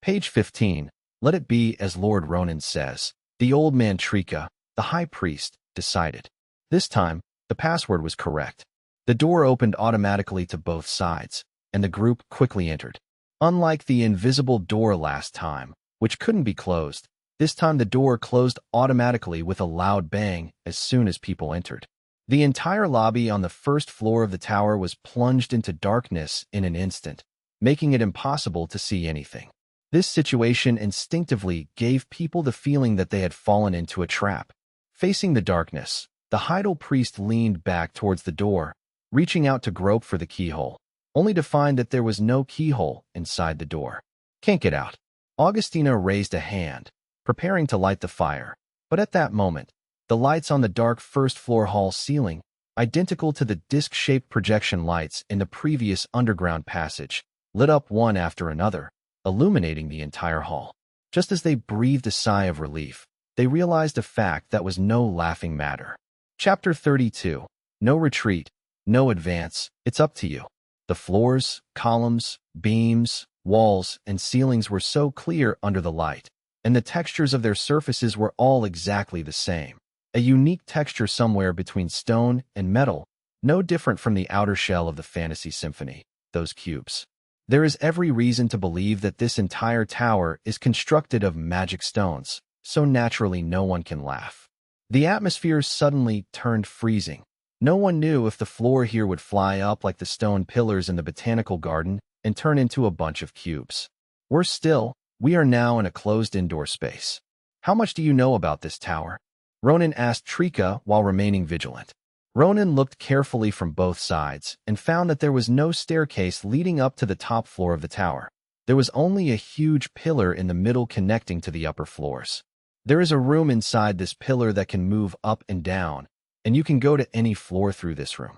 Page 15. Let it be as Lord Ronan says. The old man Trika, the high priest, decided. This time, the password was correct. The door opened automatically to both sides, and the group quickly entered. Unlike the invisible door last time, which couldn't be closed, this time the door closed automatically with a loud bang as soon as people entered. The entire lobby on the first floor of the tower was plunged into darkness in an instant, making it impossible to see anything. This situation instinctively gave people the feeling that they had fallen into a trap. Facing the darkness, the Heidel priest leaned back towards the door, reaching out to grope for the keyhole, only to find that there was no keyhole inside the door. "Can't get out." Augustina raised a hand, preparing to light the fire, but at that moment, the lights on the dark first-floor hall ceiling, identical to the disc-shaped projection lights in the previous underground passage, lit up one after another, illuminating the entire hall. Just as they breathed a sigh of relief, they realized a fact that was no laughing matter. Chapter 32. No retreat, no advance, it's up to you. The floors, columns, beams, walls, and ceilings were so clear under the light, and the textures of their surfaces were all exactly the same. A unique texture somewhere between stone and metal, no different from the outer shell of the fantasy symphony, those cubes. There is every reason to believe that this entire tower is constructed of magic stones, so naturally no one can laugh. The atmosphere suddenly turned freezing. No one knew if the floor here would fly up like the stone pillars in the botanical garden and turn into a bunch of cubes. Worse still, we are now in a closed indoor space. "How much do you know about this tower?" Ronan asked Trika while remaining vigilant. Ronan looked carefully from both sides and found that there was no staircase leading up to the top floor of the tower. There was only a huge pillar in the middle connecting to the upper floors. "There is a room inside this pillar that can move up and down, and you can go to any floor through this room,"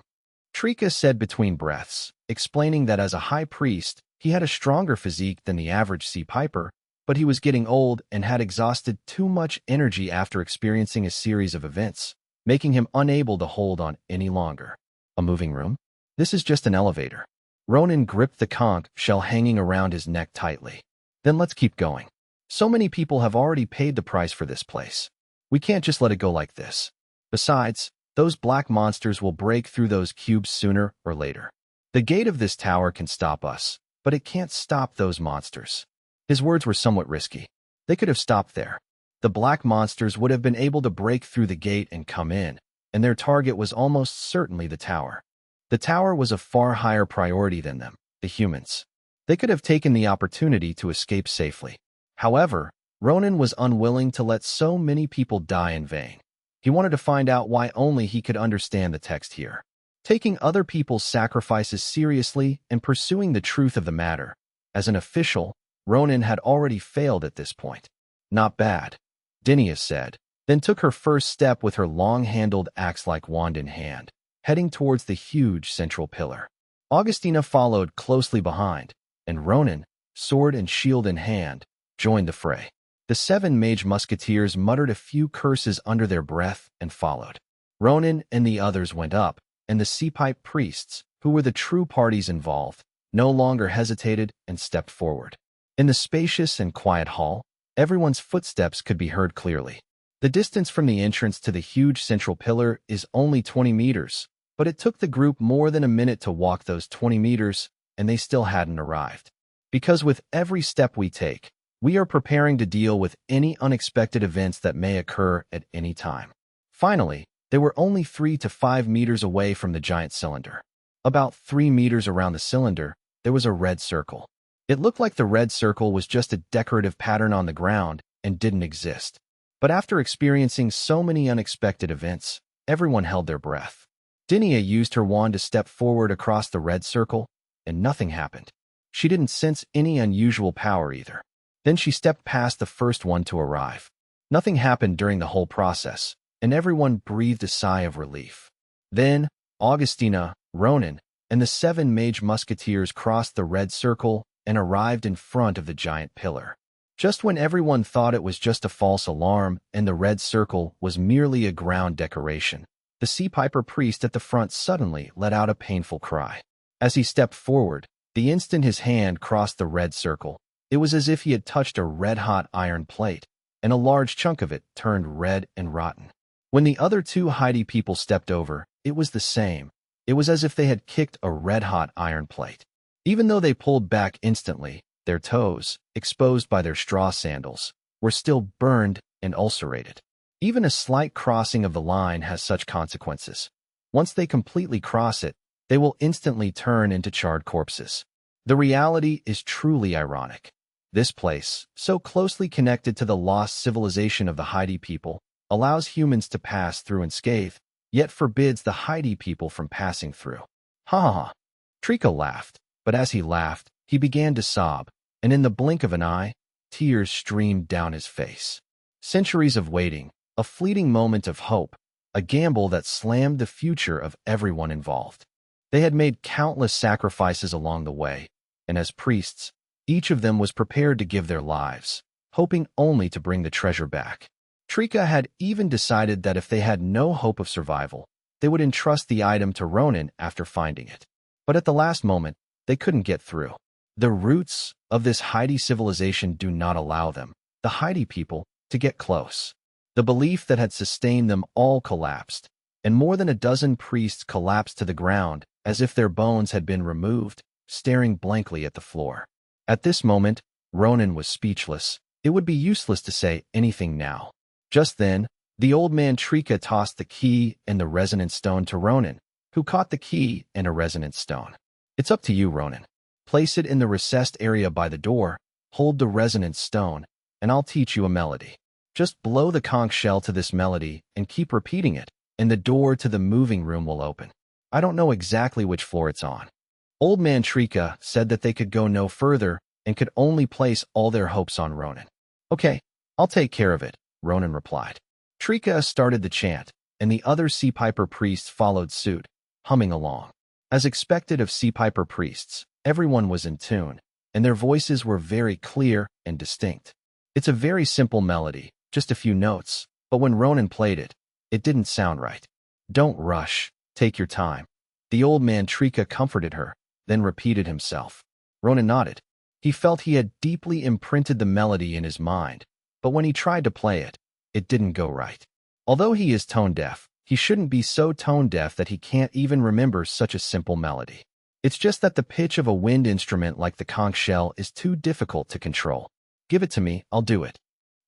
Trika said between breaths, explaining that as a high priest, he had a stronger physique than the average sea piper, but he was getting old and had exhausted too much energy after experiencing a series of events, making him unable to hold on any longer. "A moving room? This is just an elevator." Ronan gripped the conch shell hanging around his neck tightly. "Then let's keep going. So many people have already paid the price for this place. We can't just let it go like this. Besides, those black monsters will break through those cubes sooner or later. The gate of this tower can stop us, but it can't stop those monsters." His words were somewhat risky. They could have stopped there. The black monsters would have been able to break through the gate and come in, and their target was almost certainly the tower. The tower was a far higher priority than them, the humans. They could have taken the opportunity to escape safely. However, Ronan was unwilling to let so many people die in vain. He wanted to find out why only he could understand the text here. Taking other people's sacrifices seriously and pursuing the truth of the matter. As an official, Ronan had already failed at this point. "Not bad," Dinia said, then took her first step with her long-handled axe-like wand in hand, heading towards the huge central pillar. Augustina followed closely behind, and Ronan, sword and shield in hand, joined the fray. The 7 mage musketeers muttered a few curses under their breath and followed. Ronan and the others went up, and the sea-pipe priests, who were the true parties involved, no longer hesitated and stepped forward. In the spacious and quiet hall, everyone's footsteps could be heard clearly. The distance from the entrance to the huge central pillar is only 20 meters, but it took the group more than a minute to walk those 20 meters, and they still hadn't arrived. Because with every step we take, we are preparing to deal with any unexpected events that may occur at any time. Finally, they were only 3 to 5 meters away from the giant cylinder. About 3 meters around the cylinder, there was a red circle. It looked like the red circle was just a decorative pattern on the ground and didn't exist. But after experiencing so many unexpected events, everyone held their breath. Dinia used her wand to step forward across the red circle, and nothing happened. She didn't sense any unusual power either. Then she stepped past the first one to arrive. Nothing happened during the whole process, and everyone breathed a sigh of relief. Then, Augustina, Ronan, and the 7 mage musketeers crossed the red circle and arrived in front of the giant pillar. Just when everyone thought it was just a false alarm and the red circle was merely a ground decoration, the sea piper priest at the front suddenly let out a painful cry. As he stepped forward, the instant his hand crossed the red circle, it was as if he had touched a red-hot iron plate, and a large chunk of it turned red and rotten. When the other 2 Heidi people stepped over, it was the same. It was as if they had kicked a red-hot iron plate. Even though they pulled back instantly, their toes, exposed by their straw sandals, were still burned and ulcerated. Even a slight crossing of the line has such consequences. Once they completely cross it, they will instantly turn into charred corpses. The reality is truly ironic. This place, so closely connected to the lost civilization of the Haiti people, allows humans to pass through unscathed, yet forbids the Haiti people from passing through. Ha ha ha. Trico laughed, but as he laughed, he began to sob, and in the blink of an eye, tears streamed down his face. Centuries of waiting, a fleeting moment of hope, a gamble that slammed the future of everyone involved. They had made countless sacrifices along the way, and as priests, each of them was prepared to give their lives, hoping only to bring the treasure back. Trika had even decided that if they had no hope of survival, they would entrust the item to Ronan after finding it. But at the last moment, they couldn't get through. The roots of this Haiti civilization do not allow them, the Haiti people, to get close. The belief that had sustained them all collapsed, and more than a dozen priests collapsed to the ground as if their bones had been removed, staring blankly at the floor. At this moment, Ronan was speechless. It would be useless to say anything now. Just then, the old man Trika tossed the key and the resonance stone to Ronan, who caught the key and a resonance stone. It's up to you, Ronan. Place it in the recessed area by the door, hold the resonance stone, and I'll teach you a melody. Just blow the conch shell to this melody and keep repeating it, and the door to the moving room will open. I don't know exactly which floor it's on. Old man Trika said that they could go no further and could only place all their hopes on Ronan. Okay, I'll take care of it, Ronan replied. Trika started the chant, and the other Sea Piper priests followed suit, humming along. As expected of Sea Piper priests, everyone was in tune, and their voices were very clear and distinct. It's a very simple melody, just a few notes, but when Ronan played it, it didn't sound right. Don't rush, take your time. The old man Trika comforted her, then repeated himself. Ronan nodded. He felt he had deeply imprinted the melody in his mind, but when he tried to play it, it didn't go right. Although he is tone-deaf, he shouldn't be so tone-deaf that he can't even remember such a simple melody. It's just that the pitch of a wind instrument like the conch shell is too difficult to control. Give it to me, I'll do it.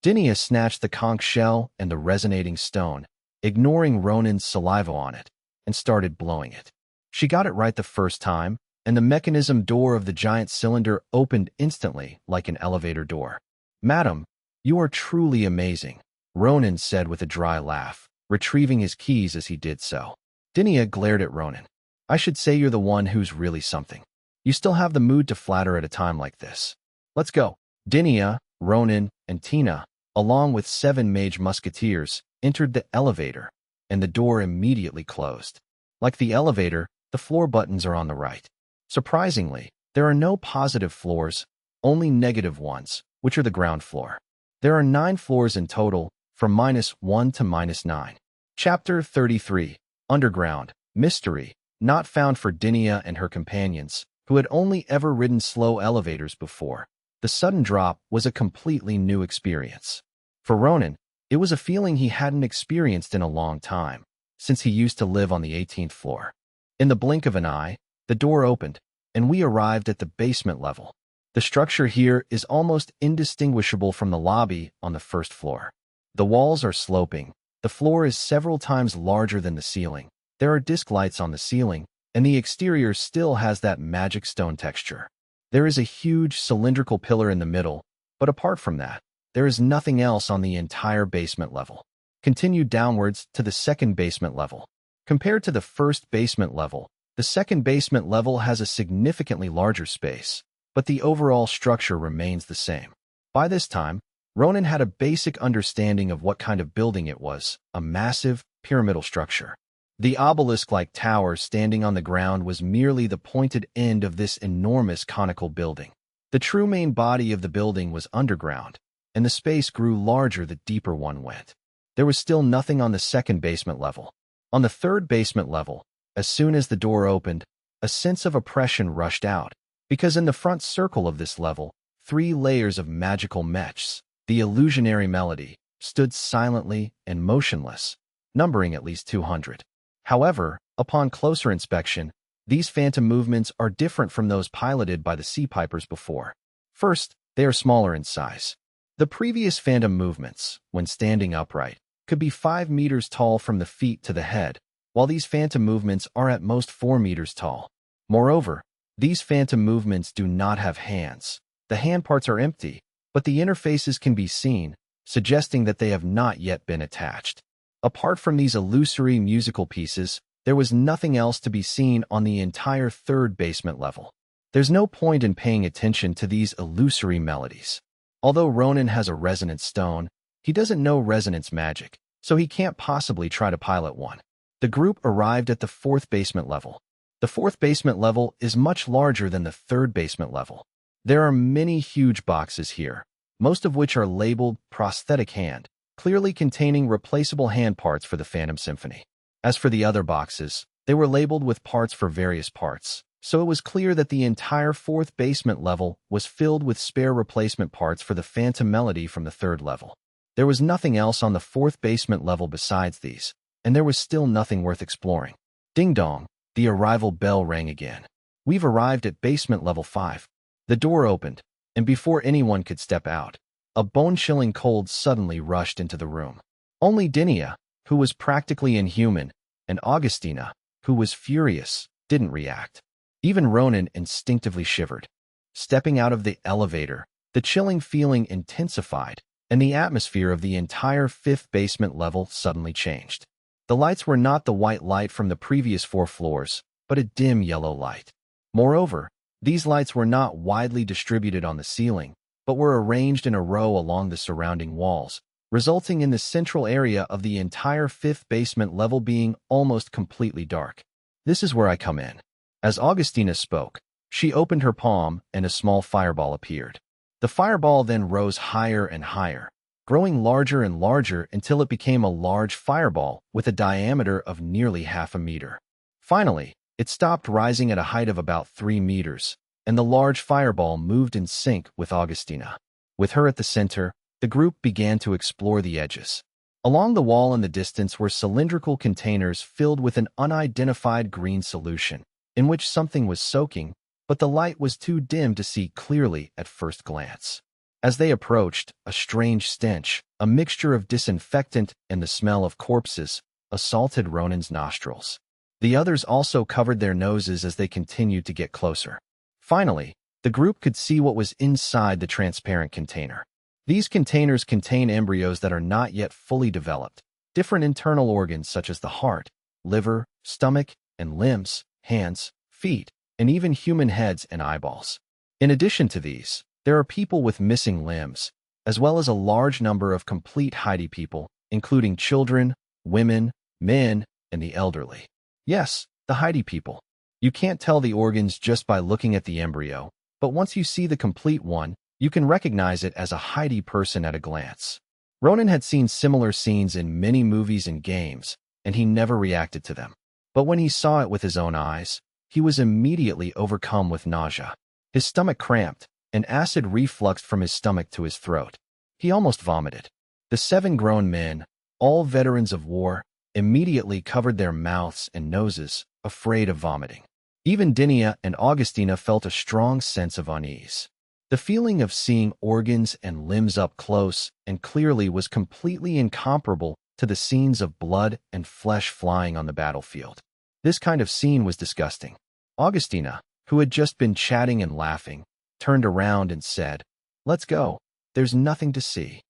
Dinia snatched the conch shell and the resonating stone, ignoring Ronan's saliva on it, and started blowing it. She got it right the first time, and the mechanism door of the giant cylinder opened instantly like an elevator door. Madam, you are truly amazing, Ronan said with a dry laugh, retrieving his keys as he did so. Dinia glared at Ronan. I should say you're the one who's really something. You still have the mood to flatter at a time like this. Let's go. Dinia, Ronan, and Tina, along with 7 mage musketeers, entered the elevator, and the door immediately closed. Like the elevator, the floor buttons are on the right. Surprisingly, there are no positive floors, only negative ones, which are the ground floor. There are 9 floors in total, from -1 to -9. Chapter 33, Underground, Mystery, not found for Dinia and her companions, who had only ever ridden slow elevators before. The sudden drop was a completely new experience. For Ronan, it was a feeling he hadn't experienced in a long time, since he used to live on the 18th floor. In the blink of an eye, the door opened, and we arrived at the basement level. The structure here is almost indistinguishable from the lobby on the first floor. The walls are sloping, the floor is several times larger than the ceiling, there are disc lights on the ceiling, and the exterior still has that magic stone texture. There is a huge cylindrical pillar in the middle, but apart from that, there is nothing else on the entire basement level. Continue downwards to the second basement level. Compared to the first basement level, the second basement level has a significantly larger space, but the overall structure remains the same. By this time, Ronan had a basic understanding of what kind of building it was, a massive, pyramidal structure. The obelisk-like tower standing on the ground was merely the pointed end of this enormous conical building. The true main body of the building was underground, and the space grew larger the deeper one went. There was still nothing on the second basement level. On the third basement level, as soon as the door opened, a sense of oppression rushed out, because in the front circle of this level, 3 layers of magical mechs, the illusionary melody, stood silently and motionless, numbering at least 200. However, upon closer inspection, these phantom movements are different from those piloted by the Sea Pipers before. First, they are smaller in size. The previous phantom movements, when standing upright, could be 5 meters tall from the feet to the head, while these phantom movements are at most 4 meters tall. Moreover, these phantom movements do not have hands. The hand parts are empty, but the interfaces can be seen, suggesting that they have not yet been attached. Apart from these illusory musical pieces, there was nothing else to be seen on the entire third basement level. There's no point in paying attention to these illusory melodies. Although Ronan has a resonance stone, he doesn't know resonance magic, so he can't possibly try to pilot one. The group arrived at the fourth basement level. The fourth basement level is much larger than the third basement level. There are many huge boxes here, most of which are labeled prosthetic hand, clearly containing replaceable hand parts for the Phantom Symphony. As for the other boxes, they were labeled with parts for various parts, so it was clear that the entire fourth basement level was filled with spare replacement parts for the Phantom Melody from the third level. There was nothing else on the fourth basement level besides these, and there was still nothing worth exploring. Ding dong, the arrival bell rang again. We've arrived at basement level 5. The door opened, and before anyone could step out, a bone-chilling cold suddenly rushed into the room. Only Dinia, who was practically inhuman, and Augustina, who was furious, didn't react. Even Ronan instinctively shivered. Stepping out of the elevator, the chilling feeling intensified, and the atmosphere of the entire fifth basement level suddenly changed. The lights were not the white light from the previous 4 floors, but a dim yellow light. Moreover, these lights were not widely distributed on the ceiling, but were arranged in a row along the surrounding walls, resulting in the central area of the entire fifth basement level being almost completely dark. This is where I come in. As Augustina spoke, she opened her palm and a small fireball appeared. The fireball then rose higher and higher, growing larger and larger until it became a large fireball with a diameter of nearly half a meter. Finally, it stopped rising at a height of about 3 meters, and the large fireball moved in sync with Augustina. With her at the center, the group began to explore the edges. Along the wall in the distance were cylindrical containers filled with an unidentified green solution, in which something was soaking, but the light was too dim to see clearly at first glance. As they approached, a strange stench, a mixture of disinfectant and the smell of corpses, assaulted Ronan's nostrils. The others also covered their noses as they continued to get closer. Finally, the group could see what was inside the transparent container. These containers contain embryos that are not yet fully developed, different internal organs such as the heart, liver, stomach, and limbs, hands, feet, and even human heads and eyeballs. In addition to these, there are people with missing limbs, as well as a large number of complete Heidi people, including children, women, men, and the elderly. Yes, the Heidi people. You can't tell the organs just by looking at the embryo, but once you see the complete one, you can recognize it as a Heidi person at a glance. Ronan had seen similar scenes in many movies and games, and he never reacted to them. But when he saw it with his own eyes, he was immediately overcome with nausea. His stomach cramped, and acid refluxed from his stomach to his throat. He almost vomited. The 7 grown men, all veterans of war, immediately covered their mouths and noses, afraid of vomiting. Even Dinia and Augustina felt a strong sense of unease. The feeling of seeing organs and limbs up close and clearly was completely incomparable to the scenes of blood and flesh flying on the battlefield. This kind of scene was disgusting. Augustina, who had just been chatting and laughing, turned around and said, "Let's go. There's nothing to see."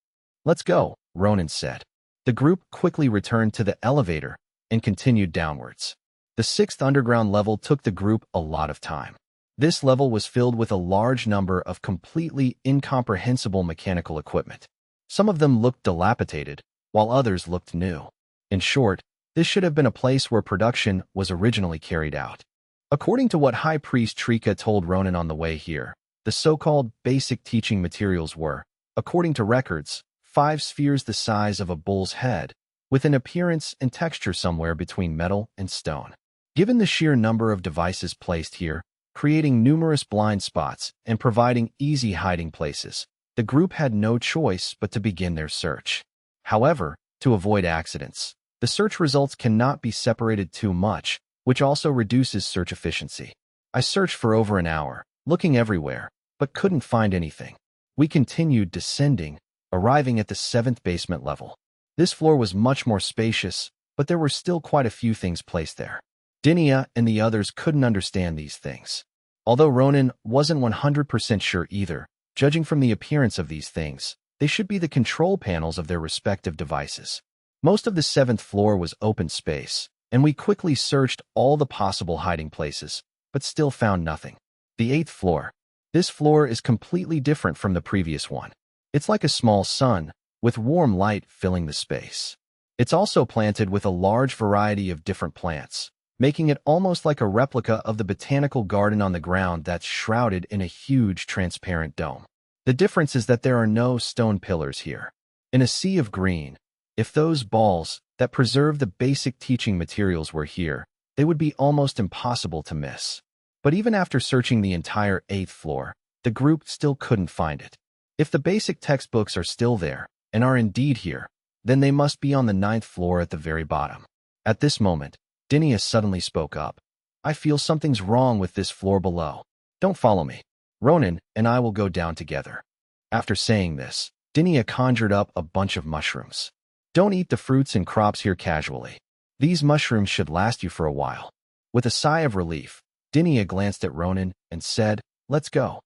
"Let's go," Ronan said. The group quickly returned to the elevator and continued downwards. The 6th underground level took the group a lot of time. This level was filled with a large number of completely incomprehensible mechanical equipment. Some of them looked dilapidated, while others looked new. In short, this should have been a place where production was originally carried out. According to what High Priest Trika told Ronan on the way here, the so-called basic teaching materials were, according to records, 5 spheres the size of a bull's head, with an appearance and texture somewhere between metal and stone. Given the sheer number of devices placed here, creating numerous blind spots and providing easy hiding places, the group had no choice but to begin their search. However, to avoid accidents, the search results cannot be separated too much, which also reduces search efficiency. I searched for over an hour, looking everywhere, but couldn't find anything. We continued descending, arriving at the 7th basement level. This floor was much more spacious, but there were still quite a few things placed there. Dinia and the others couldn't understand these things. Although Ronan wasn't 100% sure either, judging from the appearance of these things, they should be the control panels of their respective devices. Most of the 7th floor was open space, and we quickly searched all the possible hiding places, but still found nothing. The 8th floor. This floor is completely different from the previous one. It's like a small sun, with warm light filling the space. It's also planted with a large variety of different plants, making it almost like a replica of the botanical garden on the ground that's shrouded in a huge transparent dome. The difference is that there are no stone pillars here. In a sea of green, if those balls that preserve the basic teaching materials were here, they would be almost impossible to miss. But even after searching the entire 8th floor, the group still couldn't find it. If the basic textbooks are still there, and are indeed here, then they must be on the 9th floor at the very bottom. At this moment, Dinia suddenly spoke up. I feel something's wrong with this floor below. Don't follow me. Ronan and I will go down together. After saying this, Dinia conjured up a bunch of mushrooms. Don't eat the fruits and crops here casually. These mushrooms should last you for a while. With a sigh of relief, Dinia glanced at Ronan and said, Let's go.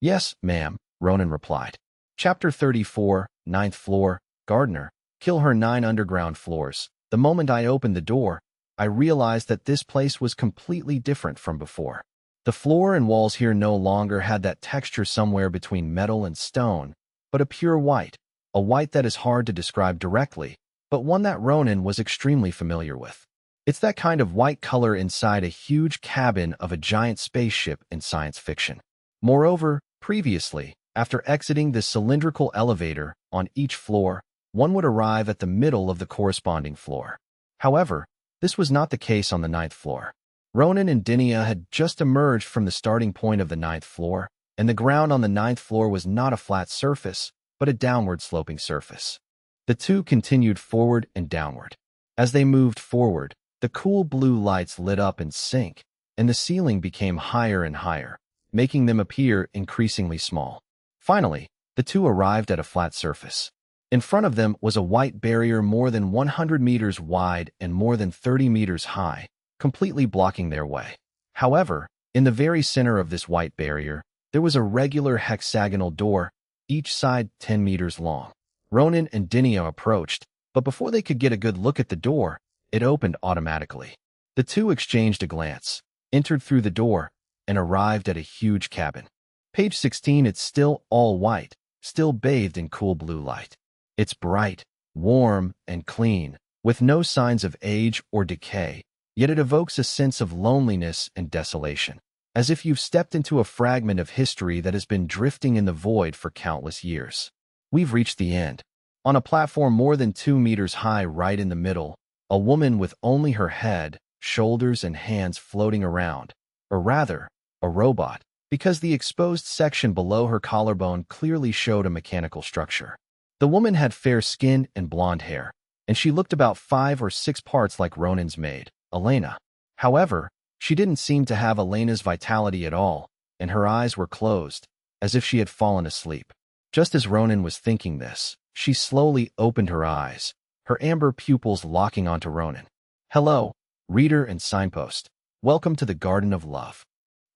Yes, ma'am, Ronan replied. Chapter 34, 9th floor, Gardener. Kill her 9 underground floors. The moment I opened the door, I realized that this place was completely different from before. The floor and walls here no longer had that texture somewhere between metal and stone, but a pure white, a white that is hard to describe directly, but one that Ronan was extremely familiar with. It's that kind of white color inside a huge cabin of a giant spaceship in science fiction. Moreover, previously, after exiting the cylindrical elevator on each floor, one would arrive at the middle of the corresponding floor. However, this was not the case on the 9th floor. Ronan and Dinia had just emerged from the starting point of the 9th floor, and the ground on the 9th floor was not a flat surface, but a downward-sloping surface. The two continued forward and downward. As they moved forward, the cool blue lights lit up in sync, and the ceiling became higher and higher, making them appear increasingly small. Finally, the two arrived at a flat surface. In front of them was a white barrier more than 100 meters wide and more than 30 meters high, completely blocking their way. However, in the very center of this white barrier, there was a regular hexagonal door, each side 10 meters long. Ronan and Dinia approached, but before they could get a good look at the door, it opened automatically. The two exchanged a glance, entered through the door, and arrived at a huge cabin. Page 16. It's still all white, still bathed in cool blue light. It's bright, warm, and clean, with no signs of age or decay, yet it evokes a sense of loneliness and desolation, as if you've stepped into a fragment of history that has been drifting in the void for countless years. We've reached the end. On a platform more than 2 meters high right in the middle, a woman with only her head, shoulders, and hands floating around, or rather, a robot, because the exposed section below her collarbone clearly showed a mechanical structure. The woman had fair skin and blonde hair, and she looked about 5 or 6 parts like Ronan's maid, Elena. However, she didn't seem to have Elena's vitality at all, and her eyes were closed, as if she had fallen asleep. Just as Ronan was thinking this, she slowly opened her eyes, her amber pupils locking onto Ronan. Hello, reader and signpost. Welcome to the Garden of Love.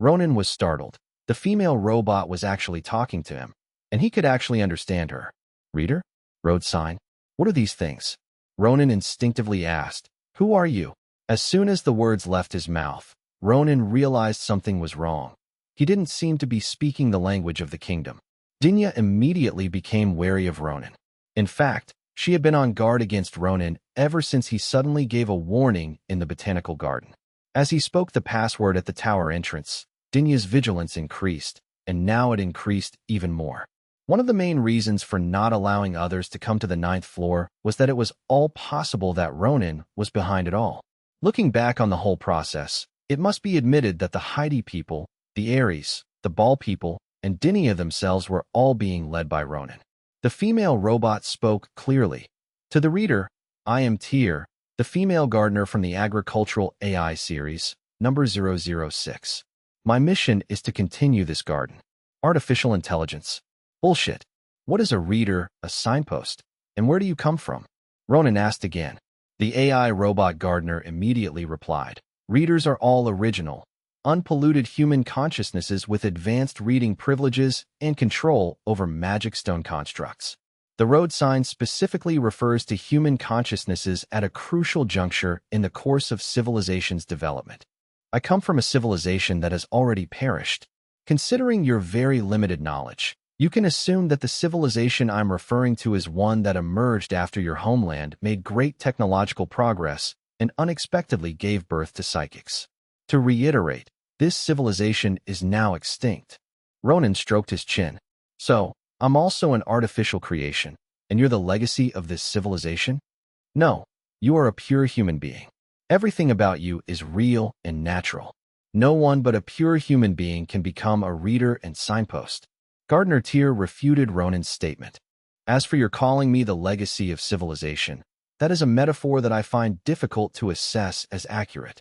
Ronan was startled. The female robot was actually talking to him, and he could actually understand her. Reader? Road sign? What are these things? Ronan instinctively asked. Who are you? As soon as the words left his mouth, Ronan realized something was wrong. He didn't seem to be speaking the language of the kingdom. Dinia immediately became wary of Ronan. In fact, she had been on guard against Ronan ever since he suddenly gave a warning in the botanical garden. As he spoke the password at the tower entrance, Dinia's vigilance increased, and now it increased even more. One of the main reasons for not allowing others to come to the 9th floor was that it was all possible that Ronan was behind it all. Looking back on the whole process, it must be admitted that the Heidi people, the Aries, the Ball people, and Dinia themselves were all being led by Ronan. The female robot spoke clearly. To the reader, I am Tyr, the female gardener from the agricultural AI series, number 006. My mission is to continue this garden. Artificial intelligence. Bullshit. What is a reader, a signpost, and where do you come from? Ronan asked again. The AI robot gardener immediately replied, "Readers are all original, unpolluted human consciousnesses with advanced reading privileges and control over magic stone constructs." The road sign specifically refers to human consciousnesses at a crucial juncture in the course of civilization's development. I come from a civilization that has already perished. Considering your very limited knowledge, you can assume that the civilization I'm referring to is one that emerged after your homeland made great technological progress and unexpectedly gave birth to psychics. To reiterate, this civilization is now extinct. Ronan stroked his chin. So, I'm also an artificial creation, and you're the legacy of this civilization? No, you are a pure human being. Everything about you is real and natural. No one but a pure human being can become a reader and signpost. Gardner Tyr refuted Ronan's statement. As for your calling me the legacy of civilization, that is a metaphor that I find difficult to assess as accurate.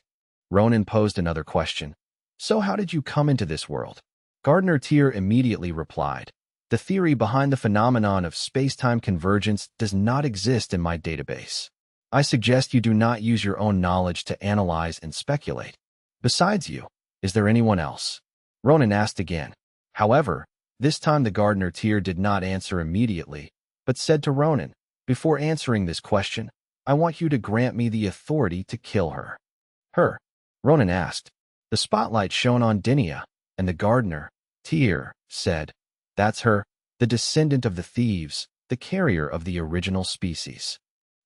Ronan posed another question. So how did you come into this world? Gardner Tyr immediately replied, "The theory behind the phenomenon of space-time convergence does not exist in my database. I suggest you do not use your own knowledge to analyze and speculate. Besides you, is there anyone else?" Ronan asked again. However, this time the Gardner Tyr did not answer immediately, but said to Ronan, "Before answering this question, I want you to grant me the authority to kill her." "Her?" Ronan asked. The spotlight shone on Dinia, and the Gardner Tyr said, "That's her, the descendant of the thieves, the carrier of the original species."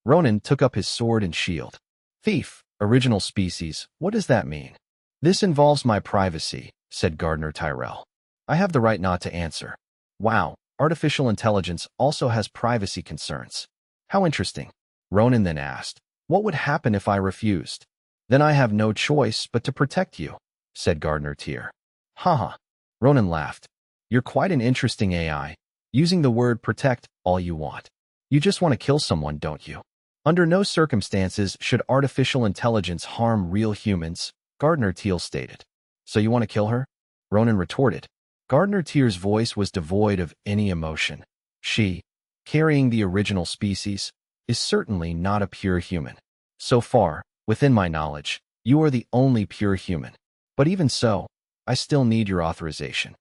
Ronan took up his sword and shield. "Thief, original species, what does that mean?" "This involves my privacy," said Gardner Tyrell. "I have the right not to answer." "Wow, artificial intelligence also has privacy concerns. How interesting." Ronan then asked, "What would happen if I refused?" "Then I have no choice but to protect you," said Gardner Tyr. Haha. Ronan laughed. "You're quite an interesting AI, using the word protect all you want. You just want to kill someone, don't you?" "Under no circumstances should artificial intelligence harm real humans," Gardner Tyr stated. "So you want to kill her?" Ronan retorted. Gardner Tyr's voice was devoid of any emotion. "She, carrying the original species, is certainly not a pure human. So far, within my knowledge, you are the only pure human. But even so, I still need your authorization."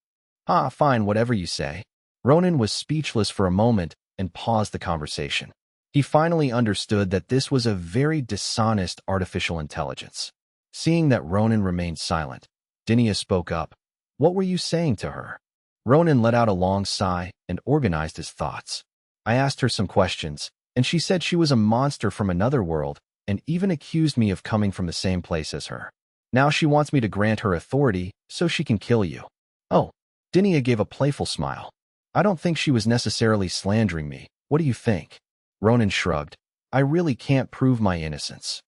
"Ah, fine, whatever you say." Ronan was speechless for a moment and paused the conversation. He finally understood that this was a very dishonest artificial intelligence. Seeing that Ronan remained silent, Dinia spoke up. "What were you saying to her?" Ronan let out a long sigh and organized his thoughts. "I asked her some questions, and she said she was a monster from another world and even accused me of coming from the same place as her. Now she wants me to grant her authority so she can kill you." "Oh." Dinia gave a playful smile. "I don't think she was necessarily slandering me. What do you think?" Ronan shrugged. "I really can't prove my innocence."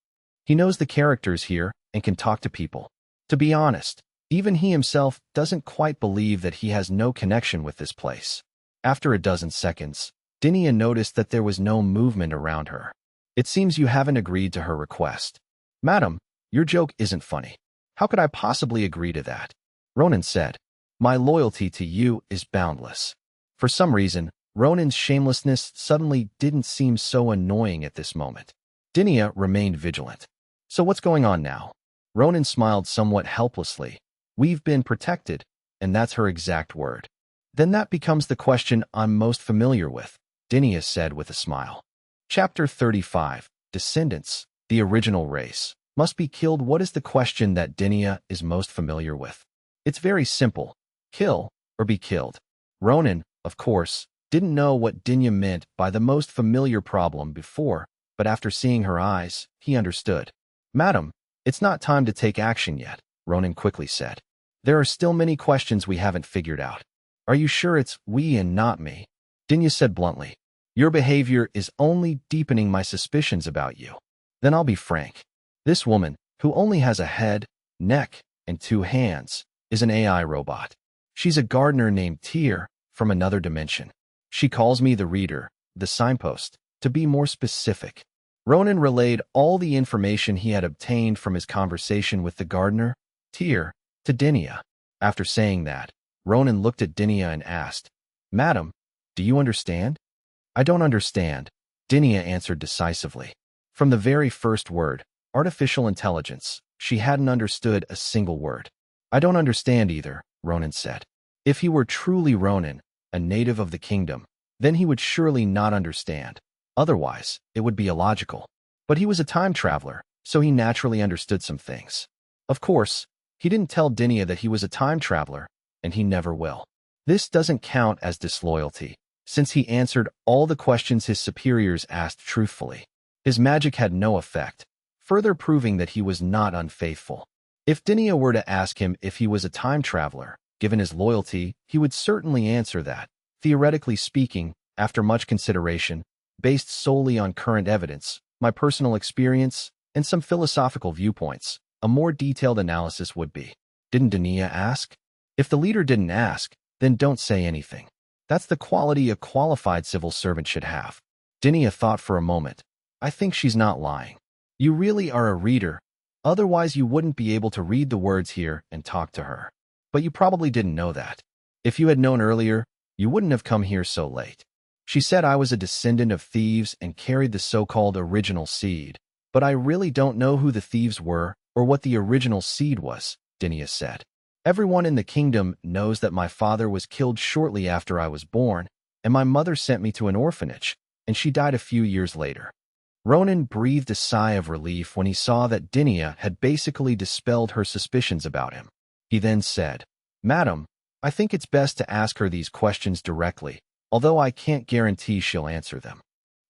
He knows the characters here and can talk to people. To be honest, even he himself doesn't quite believe that he has no connection with this place. After a dozen seconds, Dinia noticed that there was no movement around her. "It seems you haven't agreed to her request." "Madam, your joke isn't funny. How could I possibly agree to that?" Ronan said. "My loyalty to you is boundless." For some reason, Ronan's shamelessness suddenly didn't seem so annoying at this moment. Dinia remained vigilant. "So what's going on now?" Ronan smiled somewhat helplessly. "We've been protected," and that's her exact word. "Then that becomes the question I'm most familiar with," Dinia said with a smile. Chapter 35, Descendants, the original race, must be killed. What is the question that Dinia is most familiar with? It's very simple. Kill or be killed. Ronan, of course, didn't know what Dinia meant by the most familiar problem before, but after seeing her eyes, he understood. "Madam, it's not time to take action yet," Ronan quickly said. "There are still many questions we haven't figured out." "Are you sure it's we and not me?" Dinia said bluntly. "Your behavior is only deepening my suspicions about you." "Then I'll be frank. This woman, who only has a head, neck, and 2 hands, is an AI robot. She's a gardener named Tyr from another dimension. She calls me the reader, the signpost, to be more specific." Ronan relayed all the information he had obtained from his conversation with the gardener, Tyr, to Dinia. After saying that, Ronan looked at Dinia and asked, "Madam, do you understand?" "I don't understand," Dinia answered decisively. From the very first word, artificial intelligence, she hadn't understood a single word. I don't understand either, Ronan said. If he were truly Ronan, a native of the kingdom, then he would surely not understand. Otherwise, it would be illogical. But he was a time traveler, so he naturally understood some things. Of course, he didn't tell Dinia that he was a time traveler, and he never will. This doesn't count as disloyalty, since he answered all the questions his superiors asked truthfully. His magic had no effect, further proving that he was not unfaithful. If Dinia were to ask him if he was a time traveler, given his loyalty, he would certainly answer that. Theoretically speaking, after much consideration, based solely on current evidence, my personal experience, and some philosophical viewpoints, a more detailed analysis would be. Didn't Dinia ask? If the leader didn't ask, then don't say anything. That's the quality a qualified civil servant should have. Dinia thought for a moment. I think she's not lying. You really are a reader. Otherwise, you wouldn't be able to read the words here and talk to her. But you probably didn't know that. If you had known earlier, you wouldn't have come here so late. She said I was a descendant of thieves and carried the so-called original seed. But I really don't know who the thieves were or what the original seed was, Dinia said. Everyone in the kingdom knows that my father was killed shortly after I was born, and my mother sent me to an orphanage, and she died a few years later. Ronan breathed a sigh of relief when he saw that Dinia had basically dispelled her suspicions about him. He then said, Madam, I think it's best to ask her these questions directly, although I can't guarantee she'll answer them.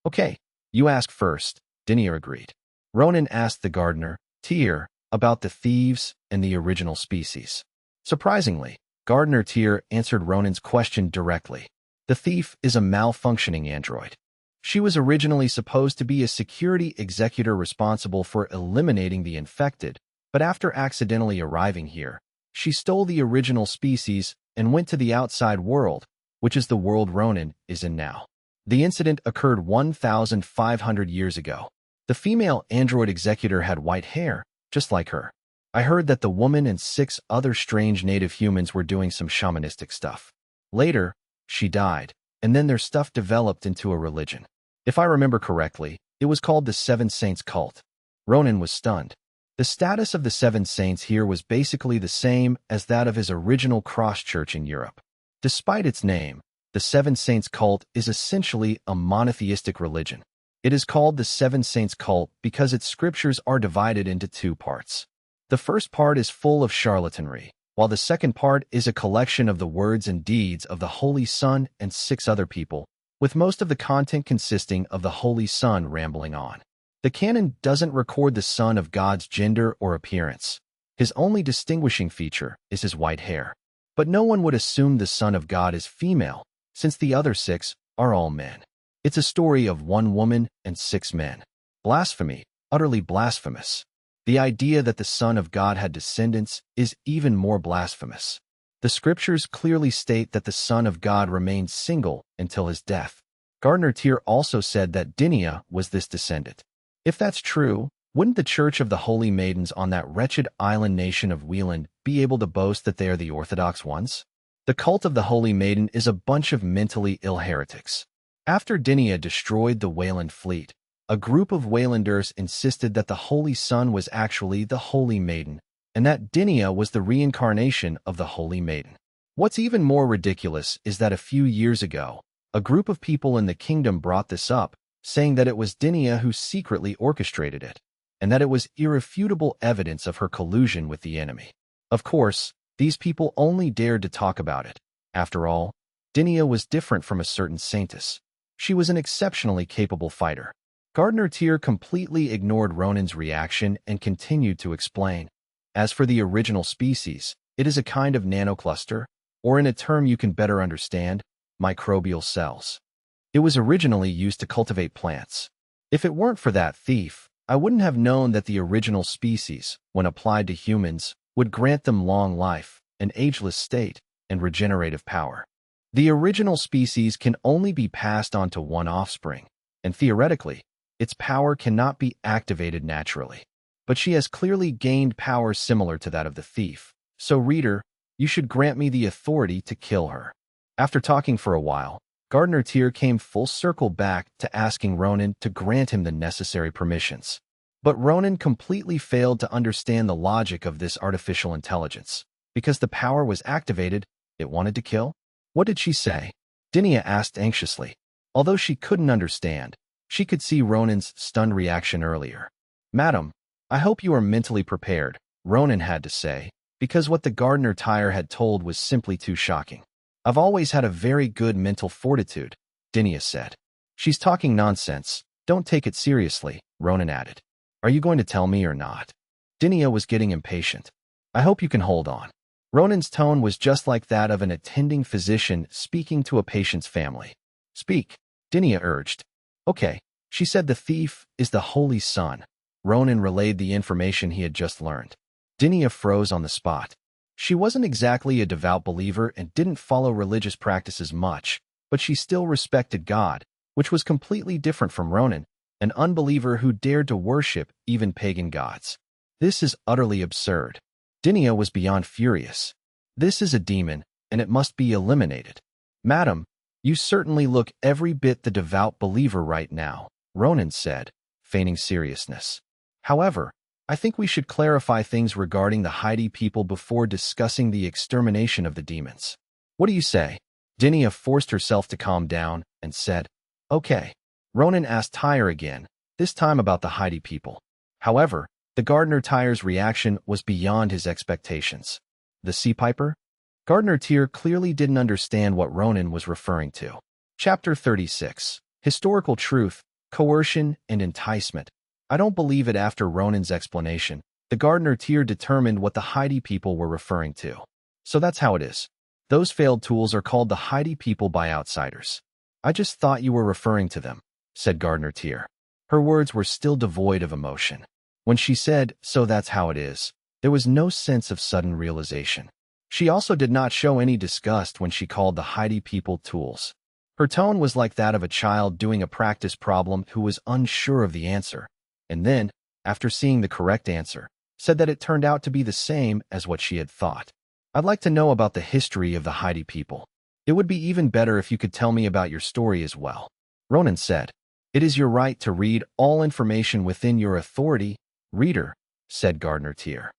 Okay, you ask first, Dinia agreed. Ronan asked the gardener, Tyr, about the thieves and the original species. Surprisingly, Gardener Tyr answered Ronan's question directly. The thief is a malfunctioning android. She was originally supposed to be a security executor responsible for eliminating the infected, but after accidentally arriving here, she stole the original species and went to the outside world, which is the world Ronan is in now. The incident occurred 1,500 years ago. The female android executor had white hair, just like her. I heard that the woman and 6 other strange native humans were doing some shamanistic stuff. Later, she died, and then their stuff developed into a religion. If I remember correctly, it was called the Seven Saints cult. Ronan was stunned. The status of the Seven Saints here was basically the same as that of his original cross church in Europe. Despite its name, the Seven Saints cult is essentially a monotheistic religion. It is called the Seven Saints cult because its scriptures are divided into 2 parts. The first part is full of charlatanry, while the second part is a collection of the words and deeds of the Holy Son and 6 other people, with most of the content consisting of the Holy Son rambling on. The canon doesn't record the Son of God's gender or appearance. His only distinguishing feature is his white hair. But no one would assume the Son of God is female, since the other 6 are all men. It's a story of 1 woman and 6 men. Blasphemy, utterly blasphemous. The idea that the Son of God had descendants is even more blasphemous. The scriptures clearly state that the Son of God remained single until his death. Gardener Tyr also said that Dinia was this descendant. If that's true, wouldn't the Church of the Holy Maidens on that wretched island nation of Wieland be able to boast that they are the Orthodox ones? The cult of the Holy Maiden is a bunch of mentally ill heretics. After Dinia destroyed the Wayland fleet, a group of Waylanders insisted that the Holy Son was actually the Holy Maiden, and that Dinia was the reincarnation of the Holy Maiden. What's even more ridiculous is that a few years ago, a group of people in the kingdom brought this up, saying that it was Dinia who secretly orchestrated it, and that it was irrefutable evidence of her collusion with the enemy. Of course, these people only dared to talk about it. After all, Dinia was different from a certain saintess. She was an exceptionally capable fighter. Gardener Tyr completely ignored Ronan's reaction and continued to explain. As for the original species, it is a kind of nanocluster, or in a term you can better understand, microbial cells. It was originally used to cultivate plants. If it weren't for that thief, I wouldn't have known that the original species, when applied to humans, would grant them long life, an ageless state, and regenerative power. The original species can only be passed on to one offspring, and theoretically, its power cannot be activated naturally. But she has clearly gained power similar to that of the thief. So, reader, you should grant me the authority to kill her. After talking for a while, Gardener Tyr came full circle back to asking Ronan to grant him the necessary permissions. But Ronan completely failed to understand the logic of this artificial intelligence. Because the power was activated, it wanted to kill? What did she say? Dinia asked anxiously. Although she couldn't understand, she could see Ronan's stunned reaction earlier. Madam, I hope you are mentally prepared, Ronan had to say, because what the Gardener Tyr had told was simply too shocking. I've always had a very good mental fortitude, Dinia said. She's talking nonsense. Don't take it seriously, Ronan added. Are you going to tell me or not? Dinia was getting impatient. I hope you can hold on. Ronan's tone was just like that of an attending physician speaking to a patient's family. Speak, Dinia urged. Okay, she said the thief is the Holy Son. Ronan relayed the information he had just learned. Dinia froze on the spot. She wasn't exactly a devout believer and didn't follow religious practices much, but she still respected God, which was completely different from Ronan, an unbeliever who dared to worship even pagan gods. This is utterly absurd. Dinia was beyond furious. This is a demon, and it must be eliminated. Madam, you certainly look every bit the devout believer right now, Ronan said, feigning seriousness. However, I think we should clarify things regarding the Haiti people before discussing the extermination of the demons. What do you say? Dinia forced herself to calm down and said, Okay. Ronan asked Tyr again, this time about the Haiti people. However, the Gardener Tyr's reaction was beyond his expectations. The Sea Piper? Gardener Tyr clearly didn't understand what Ronan was referring to. Chapter 36. Historical Truth, Coercion, and Enticement. I don't believe it. After Ronan's explanation, the Gardener Tyr determined what the Haiti people were referring to. So that's how it is. Those failed tools are called the Haiti people by outsiders. I just thought you were referring to them, said Gardener Tyr. Her words were still devoid of emotion. When she said, so that's how it is, there was no sense of sudden realization. She also did not show any disgust when she called the Haiti people tools. Her tone was like that of a child doing a practice problem who was unsure of the answer, and then, after seeing the correct answer, said that it turned out to be the same as what she had thought. I'd like to know about the history of the Haiti people. It would be even better if you could tell me about your story as well. Ronan said, It is your right to read all information within your authority, reader, said Gardener Tyr.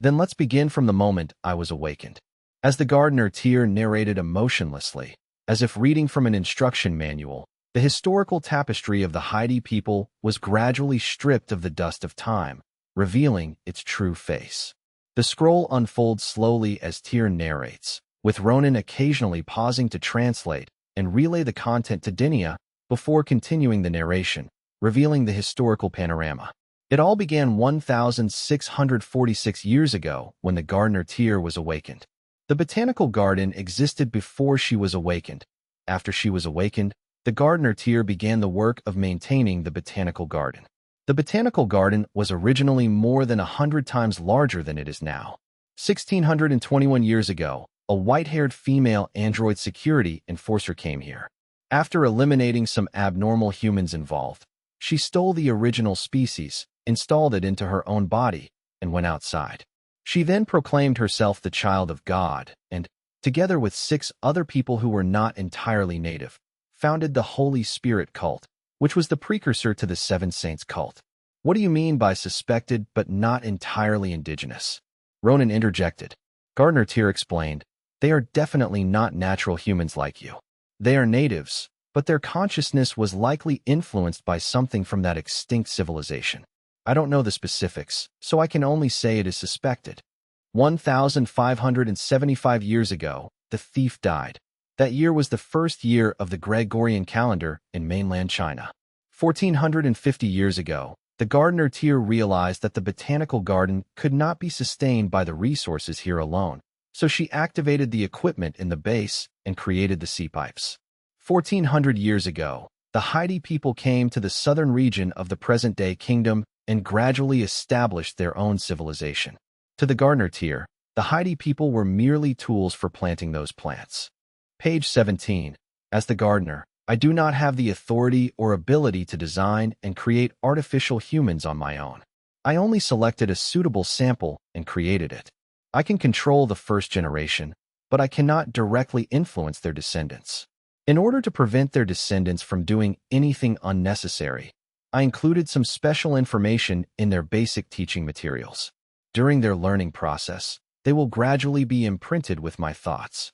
Then let's begin from the moment I was awakened. As the Gardener Tyr narrated emotionlessly, as if reading from an instruction manual, the historical tapestry of the Haiti people was gradually stripped of the dust of time, revealing its true face. The scroll unfolds slowly as Tyr narrates, with Ronan occasionally pausing to translate and relay the content to Dinia before continuing the narration, revealing the historical panorama. It all began 1,646 years ago when the Gardener Tyr was awakened. The botanical garden existed before she was awakened. After she was awakened, the Gardener Tyr began the work of maintaining the botanical garden. The botanical garden was originally more than 100 times larger than it is now. 1,621 years ago, a white-haired female android security enforcer came here. After eliminating some abnormal humans involved, she stole the original species, installed it into her own body, and went outside. She then proclaimed herself the child of God and, together with 6 other people who were not entirely native, founded the Holy Spirit cult, which was the precursor to the Seven Saints cult. What do you mean by suspected but not entirely indigenous? Ronan interjected. Gardener Tyr explained, They are definitely not natural humans like you. They are natives, but their consciousness was likely influenced by something from that extinct civilization. I don't know the specifics, so I can only say it is suspected. 1,575 years ago, the thief died. That year was the first year of the Gregorian calendar in mainland China. 1,450 years ago, the Gardener Tyr realized that the botanical garden could not be sustained by the resources here alone, so she activated the equipment in the base and created the sea pipes. 1,400 years ago, the Haiti people came to the southern region of the present-day kingdom and gradually established their own civilization. To the Gardener Tyr, the Haiti people were merely tools for planting those plants. Page 17. As the gardener, I do not have the authority or ability to design and create artificial humans on my own. I only selected a suitable sample and created it. I can control the first generation, but I cannot directly influence their descendants. In order to prevent their descendants from doing anything unnecessary, I included some special information in their basic teaching materials. During their learning process, they will gradually be imprinted with my thoughts.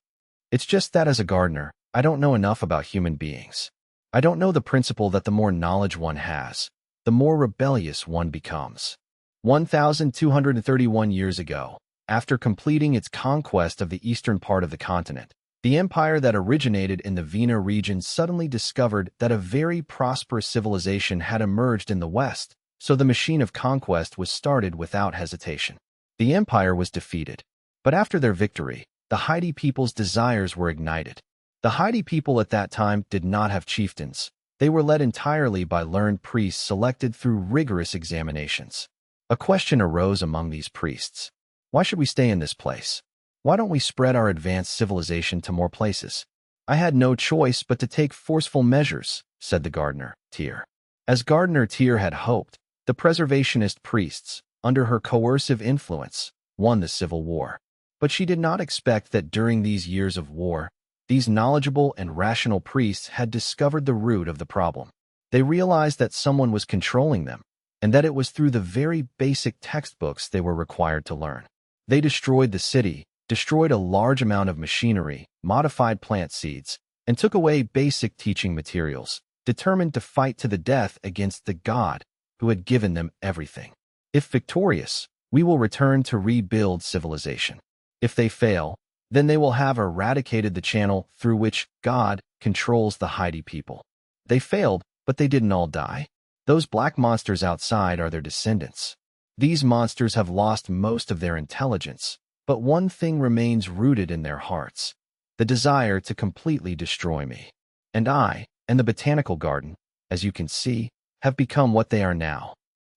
It's just that as a gardener, I don't know enough about human beings. I don't know the principle that the more knowledge one has, the more rebellious one becomes. 1,231 years ago, after completing its conquest of the eastern part of the continent, the empire that originated in the Vina region suddenly discovered that a very prosperous civilization had emerged in the west, so the machine of conquest was started without hesitation. The empire was defeated, but after their victory, the Haiti people's desires were ignited. The Haiti people at that time did not have chieftains. They were led entirely by learned priests selected through rigorous examinations. A question arose among these priests. Why should we stay in this place? Why don't we spread our advanced civilization to more places? I had no choice but to take forceful measures, said the gardener, Tyr. As Gardener Tyr had hoped, the preservationist priests, under her coercive influence, won the civil war. But she did not expect that during these years of war, these knowledgeable and rational priests had discovered the root of the problem. They realized that someone was controlling them, and that it was through the very basic textbooks they were required to learn. They destroyed the city, destroyed a large amount of machinery, modified plant seeds, and took away basic teaching materials, determined to fight to the death against the God who had given them everything. If victorious, we will return to rebuild civilization. If they fail, then they will have eradicated the channel through which God controls the Haiti people. They failed, but they didn't all die. Those black monsters outside are their descendants. These monsters have lost most of their intelligence, but one thing remains rooted in their hearts: the desire to completely destroy me. And I, and the botanical garden, as you can see, have become what they are now.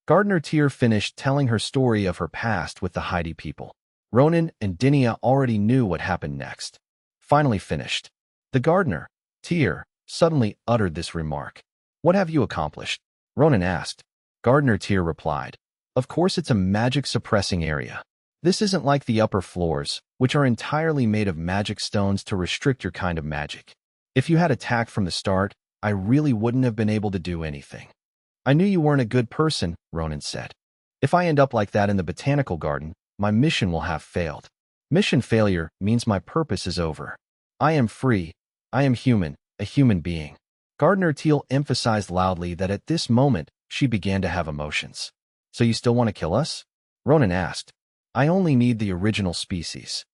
Gardener Tyr finished telling her story of her past with the Haiti people. Ronan and Dinia already knew what happened next. Finally finished, the gardener, Tyr, suddenly uttered this remark. "What have you accomplished?" Ronan asked. Gardener Tyr replied, "Of course it's a magic suppressing area. This isn't like the upper floors, which are entirely made of magic stones to restrict your kind of magic. If you had attacked from the start, I really wouldn't have been able to do anything." "I knew you weren't a good person," Ronan said. "If I end up like that in the botanical garden, my mission will have failed. Mission failure means my purpose is over. I am free. I am human, a human being." Gardener Teal emphasized loudly that at this moment she began to have emotions. "So you still want to kill us?" Ronan asked. "I only need the original species.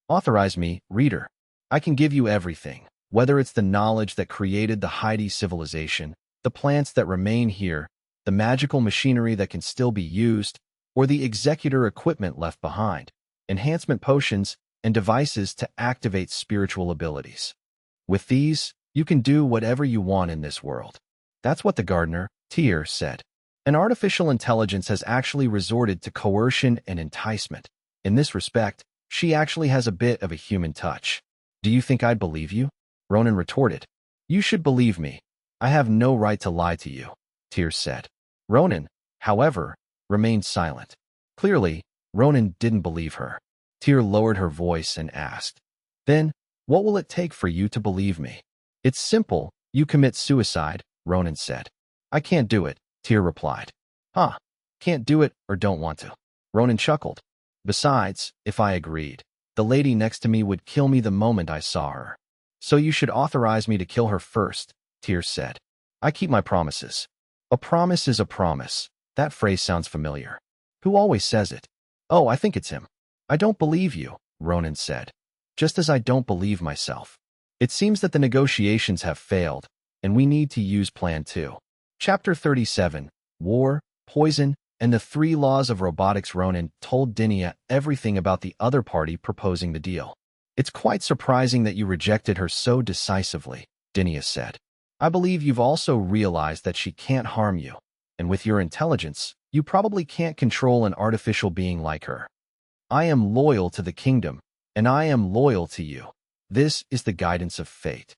Authorize me, reader. I can give you everything, whether it's the knowledge that created the Haiti civilization, the plants that remain here, the magical machinery that can still be used, or the executor equipment left behind, enhancement potions, and devices to activate spiritual abilities. With these, you can do whatever you want in this world." That's what the gardener, Tyr, said. An artificial intelligence has actually resorted to coercion and enticement. In this respect, she actually has a bit of a human touch. "Do you think I'd believe you?" Ronan retorted. "You should believe me. I have no right to lie to you," Tyr said. Ronan, however, remained silent. Clearly, Ronan didn't believe her. Tyr lowered her voice and asked, "Then, what will it take for you to believe me?" "It's simple. You commit suicide," Ronan said. "I can't do it," Tyr replied. "Huh. Can't do it or don't want to." Ronan chuckled. "Besides, if I agreed, the lady next to me would kill me the moment I saw her. So you should authorize me to kill her first," Tyr said. "I keep my promises." "A promise is a promise." That phrase sounds familiar. Who always says it? "Oh, I think it's him." "I don't believe you," Ronan said. "Just as I don't believe myself. It seems that the negotiations have failed, and we need to use Plan 2. Chapter 37, War, Poison, and the 3 Laws of Robotics. Ronan told Dinia everything about the other party proposing the deal. "It's quite surprising that you rejected her so decisively," Dinia said. "I believe you've also realized that she can't harm you, and with your intelligence, you probably can't control an artificial being like her. I am loyal to the kingdom, and I am loyal to you. This is the guidance of fate."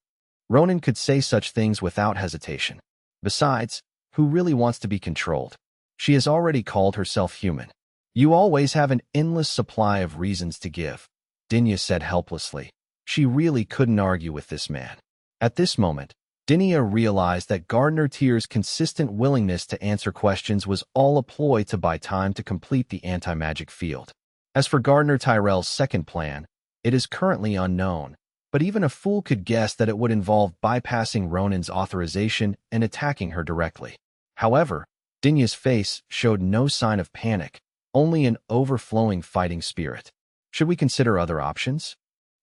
Ronan could say such things without hesitation. Besides, who really wants to be controlled? She has already called herself human. "You always have an endless supply of reasons to give," Dinya said helplessly. She really couldn't argue with this man. At this moment, Dinia realized that Gardner Tyr's consistent willingness to answer questions was all a ploy to buy time to complete the anti-magic field. As for Gardner Tyrell's second plan, it is currently unknown, but even a fool could guess that it would involve bypassing Ronan's authorization and attacking her directly. However, Dinia's face showed no sign of panic, only an overflowing fighting spirit. Should we consider other options?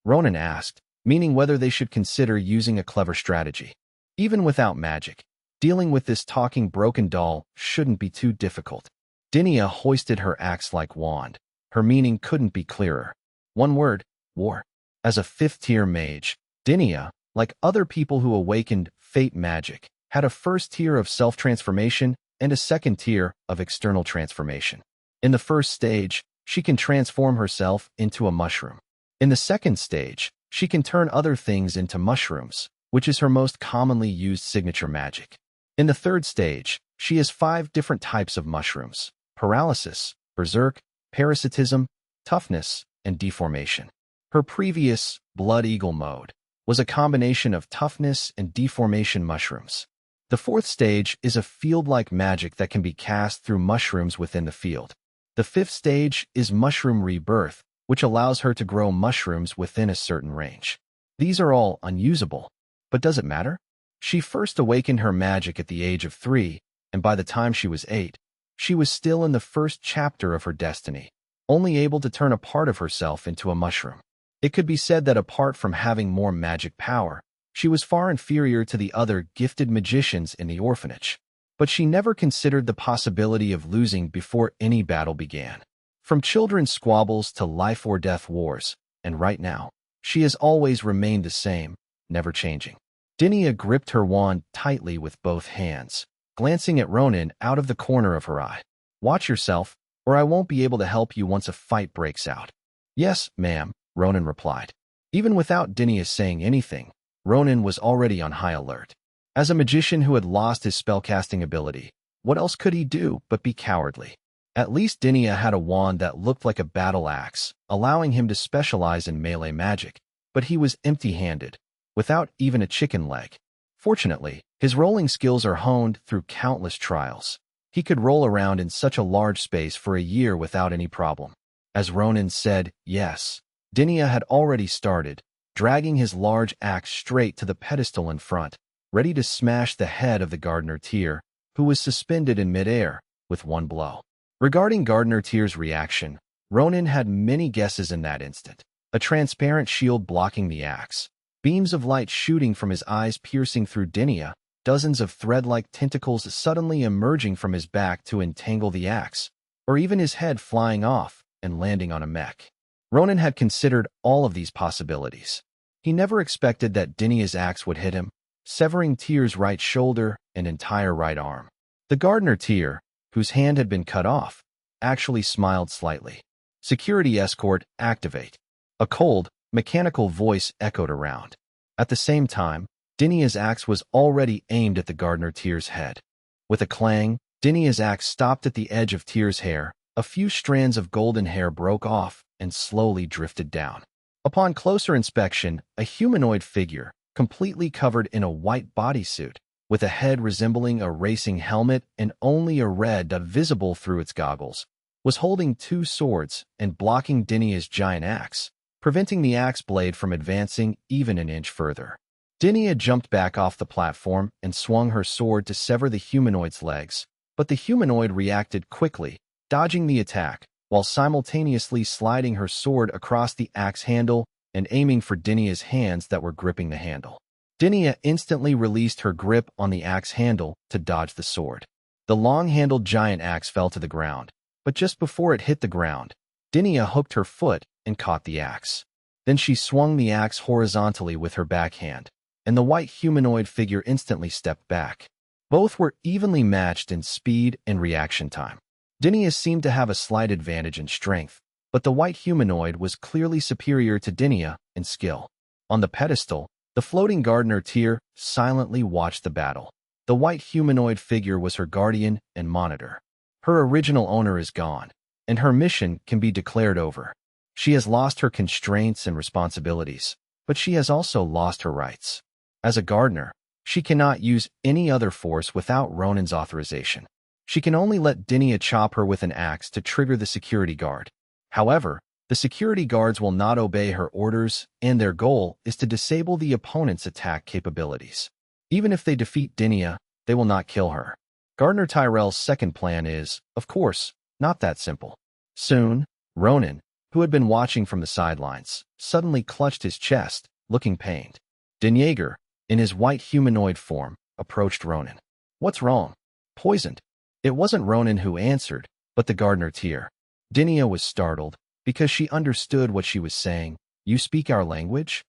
Ronan asked, meaning whether they should consider using a clever strategy. Even without magic, dealing with this talking broken doll shouldn't be too difficult. Dinia hoisted her axe-like wand. Her meaning couldn't be clearer. One word: war. As a fifth-tier mage, Dinia, like other people who awakened fate magic, had a first tier of self-transformation and a second tier of external transformation. In the first stage, she can transform herself into a mushroom. In the second stage, she can turn other things into mushrooms, which is her most commonly used signature magic. In the third stage, she has 5 different types of mushrooms: paralysis, berserk, parasitism, toughness, and deformation. Her previous Blood Eagle mode was a combination of toughness and deformation mushrooms. The fourth stage is a field-like magic that can be cast through mushrooms within the field. The fifth stage is mushroom rebirth, which allows her to grow mushrooms within a certain range. These are all unusable. But does it matter? She first awakened her magic at the age of 3, and by the time she was 8, she was still in the first chapter of her destiny, only able to turn a part of herself into a mushroom. It could be said that apart from having more magic power, she was far inferior to the other gifted magicians in the orphanage. But she never considered the possibility of losing before any battle began. From children's squabbles to life-or-death wars, and right now, she has always remained the same, never changing. Dinia gripped her wand tightly with both hands, glancing at Ronan out of the corner of her eye. "Watch yourself, or I won't be able to help you once a fight breaks out." "Yes, ma'am," Ronan replied. Even without Dinia saying anything, Ronan was already on high alert. As a magician who had lost his spellcasting ability, what else could he do but be cowardly? At least Dinia had a wand that looked like a battle axe, allowing him to specialize in melee magic, but he was empty-handed, without even a chicken leg. Fortunately, his rolling skills are honed through countless trials. He could roll around in such a large space for a year without any problem. As Ronan said yes, Dinia had already started, dragging his large axe straight to the pedestal in front, ready to smash the head of the Gardner Tyr, who was suspended in midair, with one blow. Regarding Gardner Tyr's reaction, Ronan had many guesses in that instant. A transparent shield blocking the axe, beams of light shooting from his eyes piercing through Dinia, dozens of thread-like tentacles suddenly emerging from his back to entangle the axe, or even his head flying off and landing on a mech. Ronan had considered all of these possibilities. He never expected that Dinia's axe would hit him, severing Tyr's right shoulder and entire right arm. The Gardner Tyr, whose hand had been cut off, actually smiled slightly. "Security escort, activate." A cold, mechanical voice echoed around. At the same time, Dinia's axe was already aimed at the Gardner Tyr's head. With a clang, Dinia's axe stopped at the edge of Tyr's hair. A few strands of golden hair broke off and slowly drifted down. Upon closer inspection, a humanoid figure, completely covered in a white bodysuit, with a head resembling a racing helmet and only a red dot visible through its goggles, was holding 2 swords and blocking Dinia's giant axe, preventing the axe blade from advancing even an inch further. Dinia jumped back off the platform and swung her sword to sever the humanoid's legs, but the humanoid reacted quickly, dodging the attack, while simultaneously sliding her sword across the axe handle and aiming for Dinia's hands that were gripping the handle. Dinia instantly released her grip on the axe handle to dodge the sword. The long-handled giant axe fell to the ground, but just before it hit the ground, Dinia hooked her foot and caught the axe. Then she swung the axe horizontally with her backhand, and the white humanoid figure instantly stepped back. Both were evenly matched in speed and reaction time. Dinia seemed to have a slight advantage in strength, but the white humanoid was clearly superior to Dinia in skill. On the pedestal, the floating Gardner Tyr silently watched the battle. The white humanoid figure was her guardian and monitor. Her original owner is gone, and her mission can be declared over. She has lost her constraints and responsibilities, but she has also lost her rights. As a gardener, she cannot use any other force without Ronan's authorization. She can only let Dinia chop her with an axe to trigger the security guard. However, the security guards will not obey her orders, and their goal is to disable the opponent's attack capabilities. Even if they defeat Dinia, they will not kill her. Gardner Tyrell's second plan is, of course, not that simple. Soon, Ronan, who had been watching from the sidelines, suddenly clutched his chest, looking pained. Dinjager, in his white humanoid form, approached Ronan. "What's wrong?" "Poisoned." It wasn't Ronan who answered, but the gardener Tyr. Dinia was startled, because she understood what she was saying. "You speak our language?"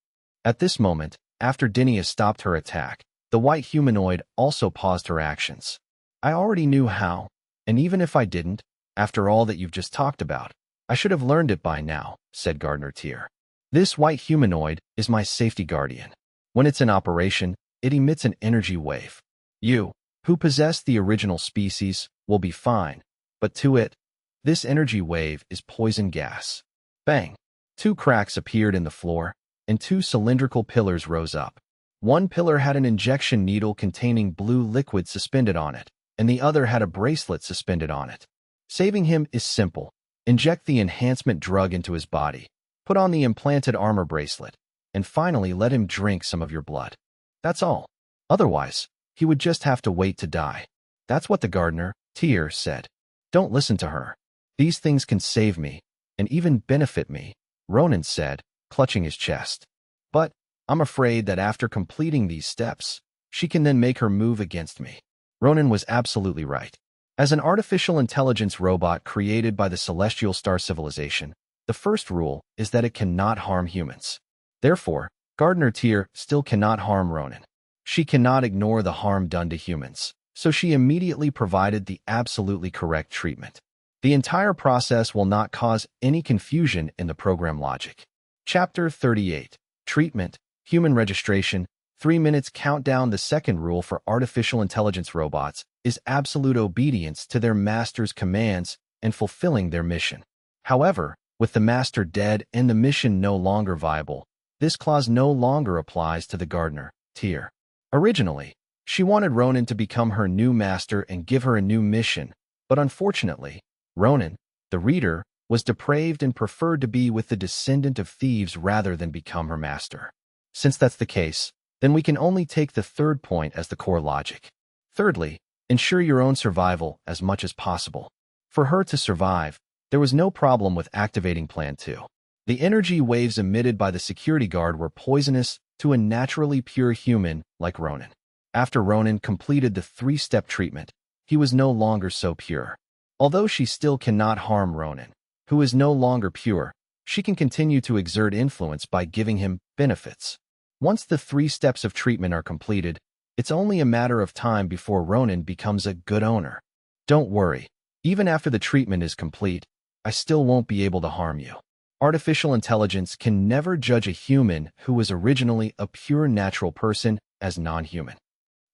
At this moment, after Dinia stopped her attack, the white humanoid also paused her actions. "I already knew how, and even if I didn't, after all that you've just talked about, I should have learned it by now," said Gardener Tyr. "This white humanoid is my safety guardian. When it's in operation, it emits an energy wave. You, who possess the original species, will be fine, but to it, this energy wave is poison gas." Bang! 2 cracks appeared in the floor, and 2 cylindrical pillars rose up. One pillar had an injection needle containing blue liquid suspended on it, and the other had a bracelet suspended on it. Saving him is simple. Inject the enhancement drug into his body, put on the implanted armor bracelet, and finally let him drink some of your blood. That's all. Otherwise, he would just have to wait to die. That's what the gardener, Tyr, said. "Don't listen to her. These things can save me, and even benefit me," Ronan said, clutching his chest. "But I'm afraid that after completing these steps, she can then make her move against me." Ronan was absolutely right. As an artificial intelligence robot created by the Celestial Star Civilization, the first rule is that it cannot harm humans. Therefore, Gardener Tyr still cannot harm Ronan. She cannot ignore the harm done to humans, so she immediately provided the absolutely correct treatment. The entire process will not cause any confusion in the program logic. Chapter 38. Treatment, Human Registration, 3 minutes countdown. The second rule for artificial intelligence robots is absolute obedience to their master's commands and fulfilling their mission. However, with the master dead and the mission no longer viable, this clause no longer applies to the gardener, Tyr. Originally, she wanted Ronan to become her new master and give her a new mission, but unfortunately, Ronan, the reader, was depraved and preferred to be with the descendant of thieves rather than become her master. Since that's the case, then we can only take the third point as the core logic. Thirdly, ensure your own survival as much as possible. For her to survive, there was no problem with activating Plan 2. The energy waves emitted by the security guard were poisonous to a naturally pure human like Ronan. After Ronan completed the 3-step treatment, he was no longer so pure. Although she still cannot harm Ronan, who is no longer pure, she can continue to exert influence by giving him benefits. Once the 3 steps of treatment are completed, it's only a matter of time before Ronan becomes a good owner. Don't worry, even after the treatment is complete, I still won't be able to harm you. Artificial intelligence can never judge a human who was originally a pure natural person as non-human.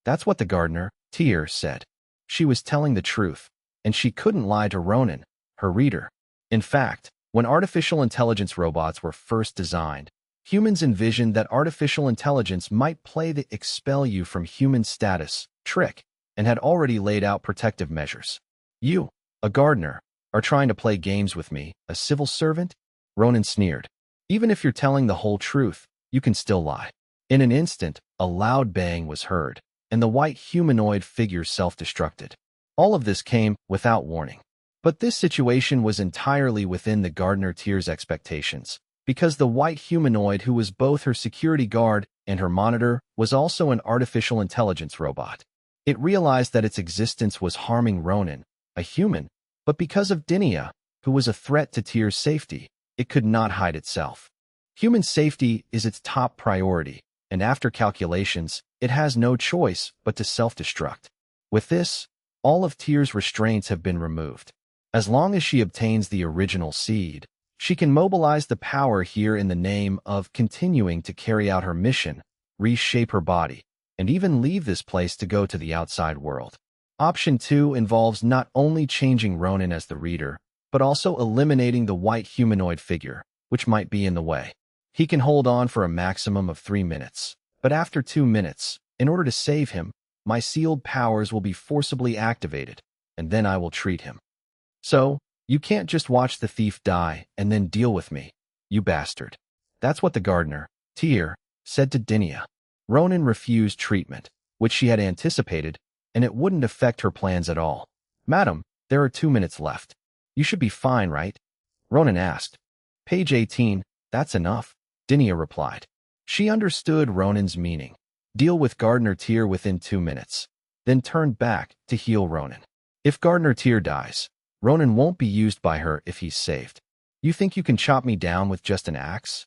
That's what the gardener, Tyr, said. She was telling the truth, and she couldn't lie to Ronan, her reader. In fact, when artificial intelligence robots were first designed, humans envisioned that artificial intelligence might play the expel you from human status trick and had already laid out protective measures. "You, a gardener, are trying to play games with me, a civil servant?" Ronan sneered. "Even if you're telling the whole truth, you can still lie." In an instant, a loud bang was heard, and the white humanoid figure self-destructed. All of this came without warning. But this situation was entirely within the gardener Tyr's expectations, because the white humanoid who was both her security guard and her monitor was also an artificial intelligence robot. It realized that its existence was harming Ronan, a human, but because of Dinia, who was a threat to Tyr's safety, it could not hide itself. Human safety is its top priority, and after calculations, it has no choice but to self-destruct. With this, all of Tyr's restraints have been removed. As long as she obtains the original seed, she can mobilize the power here in the name of continuing to carry out her mission, reshape her body, and even leave this place to go to the outside world. Option 2 involves not only changing Ronan as the reader, but also eliminating the white humanoid figure, which might be in the way. He can hold on for a maximum of 3 minutes. But after 2 minutes, in order to save him, my sealed powers will be forcibly activated, and then I will treat him. So, you can't just watch the thief die and then deal with me, you bastard. That's what the gardener, Tyr, said to Dinia. Ronan refused treatment, which she had anticipated, and it wouldn't affect her plans at all. Madam, there are 2 minutes left. You should be fine, right? Ronan asked. Page 18, that's enough, Dinia replied. She understood Ronan's meaning. Deal with Gardener Tyr within 2 minutes, then turned back to heal Ronan. If Gardener Tyr dies, Ronan won't be used by her if he's saved. You think you can chop me down with just an axe?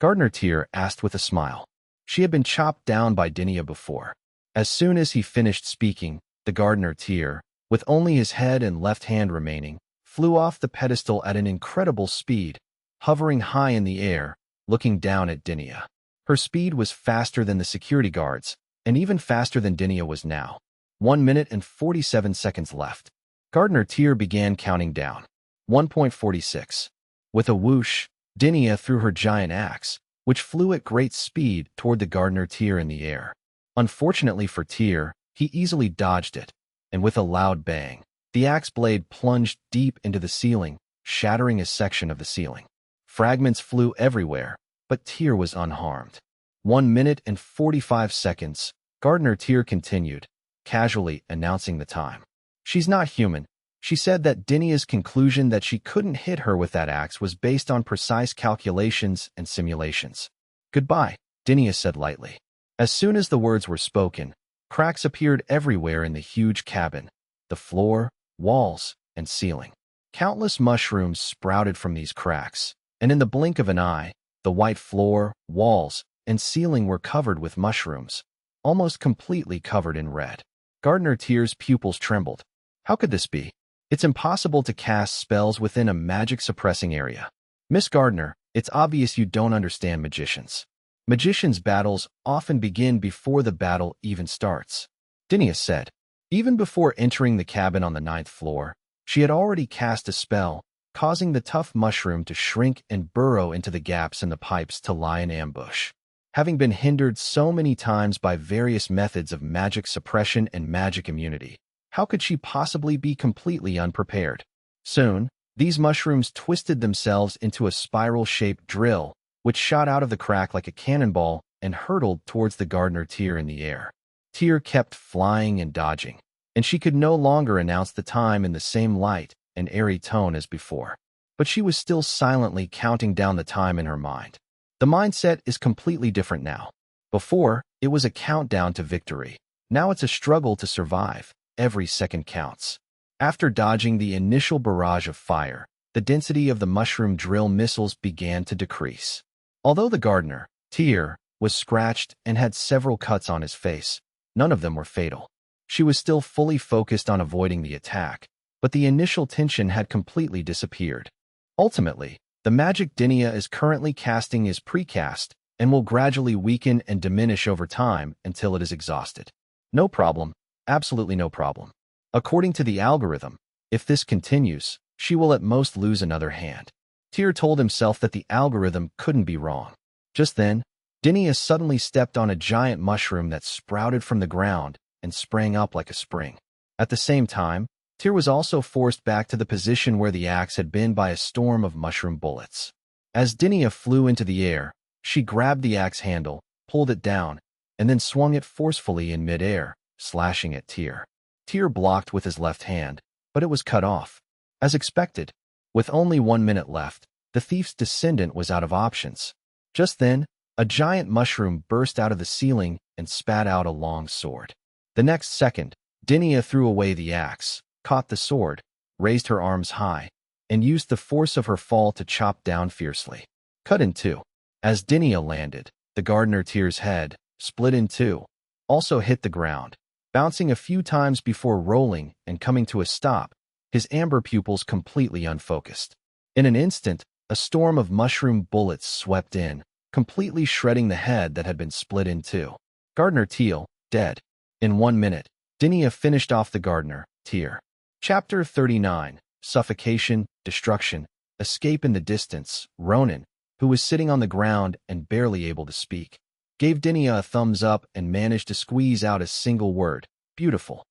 Gardener Tyr asked with a smile. She had been chopped down by Dinia before. As soon as he finished speaking, the Gardener Tyr, with only his head and left hand remaining, flew off the pedestal at an incredible speed, hovering high in the air, looking down at Dinia. Her speed was faster than the security guards, and even faster than Dinia was now. 1 minute and 47 seconds left. Gardener Tyr began counting down. 1.46. With a whoosh, Dinia threw her giant axe, which flew at great speed toward the Gardener Tyr in the air. Unfortunately for Tyr, he easily dodged it, and with a loud bang, the axe blade plunged deep into the ceiling, shattering a section of the ceiling. Fragments flew everywhere, but Tyr was unharmed. 1 minute and 45 seconds, Gardener Tyr continued, casually announcing the time. She's not human. She said that Dinia's conclusion that she couldn't hit her with that axe was based on precise calculations and simulations. Goodbye, Dinia said lightly. As soon as the words were spoken, cracks appeared everywhere in the huge cabin, the floor, walls, and ceiling. Countless mushrooms sprouted from these cracks, and in the blink of an eye, the white floor, walls, and ceiling were covered with mushrooms, almost completely covered in red. Gardener Tyr's pupils trembled. How could this be? It's impossible to cast spells within a magic-suppressing area. Miss Gardner, it's obvious you don't understand magicians. Magicians' battles often begin before the battle even starts, Dinia said. Even before entering the cabin on the 9th floor, she had already cast a spell, causing the tough mushroom to shrink and burrow into the gaps in the pipes to lie in ambush. Having been hindered so many times by various methods of magic suppression and magic immunity, how could she possibly be completely unprepared? Soon, these mushrooms twisted themselves into a spiral-shaped drill, which shot out of the crack like a cannonball and hurtled towards the Gardener Tyr in the air. Tyr kept flying and dodging, and she could no longer announce the time in the same light and airy tone as before. But she was still silently counting down the time in her mind. The mindset is completely different now. Before, it was a countdown to victory. Now it's a struggle to survive. Every second counts. After dodging the initial barrage of fire, the density of the mushroom drill missiles began to decrease. Although the gardener, Tyr, was scratched and had several cuts on his face, none of them were fatal. She was still fully focused on avoiding the attack, but the initial tension had completely disappeared. Ultimately, the magic Dinia is currently casting is precast and will gradually weaken and diminish over time until it is exhausted. No problem. Absolutely no problem. According to the algorithm, if this continues, she will at most lose another hand. Tyr told himself that the algorithm couldn't be wrong. Just then, Dinia suddenly stepped on a giant mushroom that sprouted from the ground and sprang up like a spring. At the same time, Tyr was also forced back to the position where the axe had been by a storm of mushroom bullets. As Dinia flew into the air, she grabbed the axe handle, pulled it down, and then swung it forcefully in midair, slashing at Tyr. Tyr blocked with his left hand, but it was cut off. As expected, with only 1 minute left, the thief's descendant was out of options. Just then, a giant mushroom burst out of the ceiling and spat out a long sword. The next second, Dinia threw away the axe, caught the sword, raised her arms high, and used the force of her fall to chop down fiercely. Cut in two. As Dinia landed, the Gardener Tyr's head, split in two, also hit the ground, bouncing a few times before rolling and coming to a stop, his amber pupils completely unfocused. In an instant, a storm of mushroom bullets swept in, completely shredding the head that had been split in two. Gardener Tyr, dead. In 1 minute, Dinia finished off the Gardener Tyr. Chapter 39, Suffocation, Destruction, Escape in the Distance. Ronan, who was sitting on the ground and barely able to speak, gave Dinia a thumbs up and managed to squeeze out a single word. Beautiful.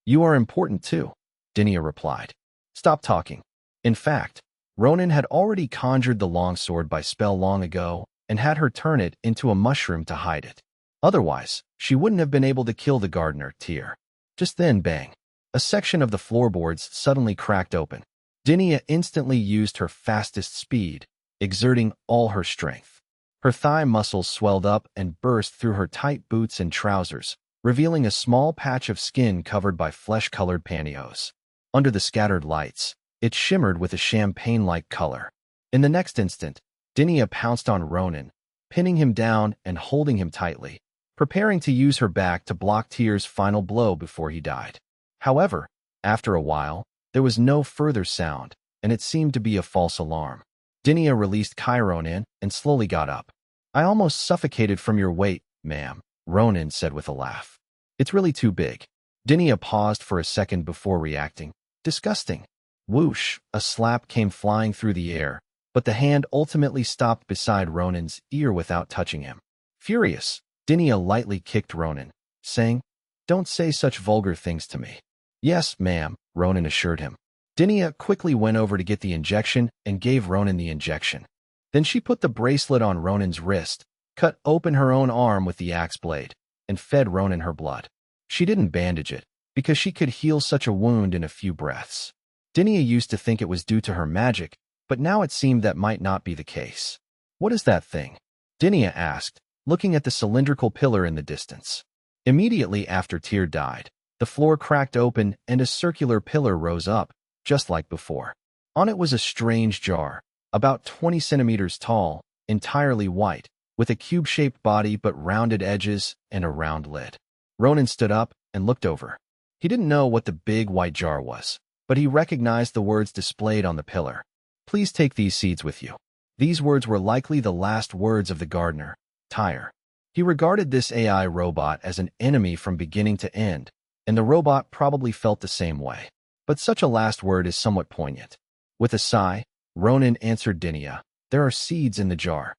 You are important too, Dinia replied. Stop talking. In fact, Ronan had already conjured the longsword by spell long ago and had her turn it into a mushroom to hide it. Otherwise, she wouldn't have been able to kill the gardener, Tyr. Just then, bang. A section of the floorboards suddenly cracked open. Dinia instantly used her fastest speed, exerting all her strength. Her thigh muscles swelled up and burst through her tight boots and trousers, revealing a small patch of skin covered by flesh-colored pantyhose. Under the scattered lights, it shimmered with a champagne-like color. In the next instant, Dinia pounced on Ronan, pinning him down and holding him tightly, preparing to use her back to block Tyr's final blow before he died. However, after a while, there was no further sound, and it seemed to be a false alarm. Dinia released Ronan and slowly got up. I almost suffocated from your weight, ma'am, Ronan said with a laugh. It's really too big. Dinia paused for a second before reacting. Disgusting. Whoosh, a slap came flying through the air, but the hand ultimately stopped beside Ronan's ear without touching him. Furious, Dinia lightly kicked Ronan, saying, Don't say such vulgar things to me. Yes, ma'am, Ronan assured him. Dinia quickly went over to get the injection and gave Ronan the injection. Then she put the bracelet on Ronan's wrist, cut open her own arm with the axe blade, and fed Ronan her blood. She didn't bandage it, because she could heal such a wound in a few breaths. Dinia used to think it was due to her magic, but now it seemed that might not be the case. What is that thing? Dinia asked, looking at the cylindrical pillar in the distance. Immediately after Tyr died, the floor cracked open and a circular pillar rose up, just like before. On it was a strange jar, about 20 centimeters tall, entirely white, with a cube-shaped body but rounded edges and a round lid. Ronan stood up and looked over. He didn't know what the big white jar was, but he recognized the words displayed on the pillar. Please take these seeds with you. These words were likely the last words of the gardener, Tyr. He regarded this AI robot as an enemy from beginning to end, and the robot probably felt the same way. But such a last word is somewhat poignant. With a sigh, Ronan answered Dinia, There are seeds in the jar.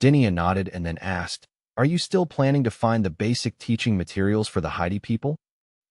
Dinia nodded and then asked, Are you still planning to find the basic teaching materials for the Heidi people?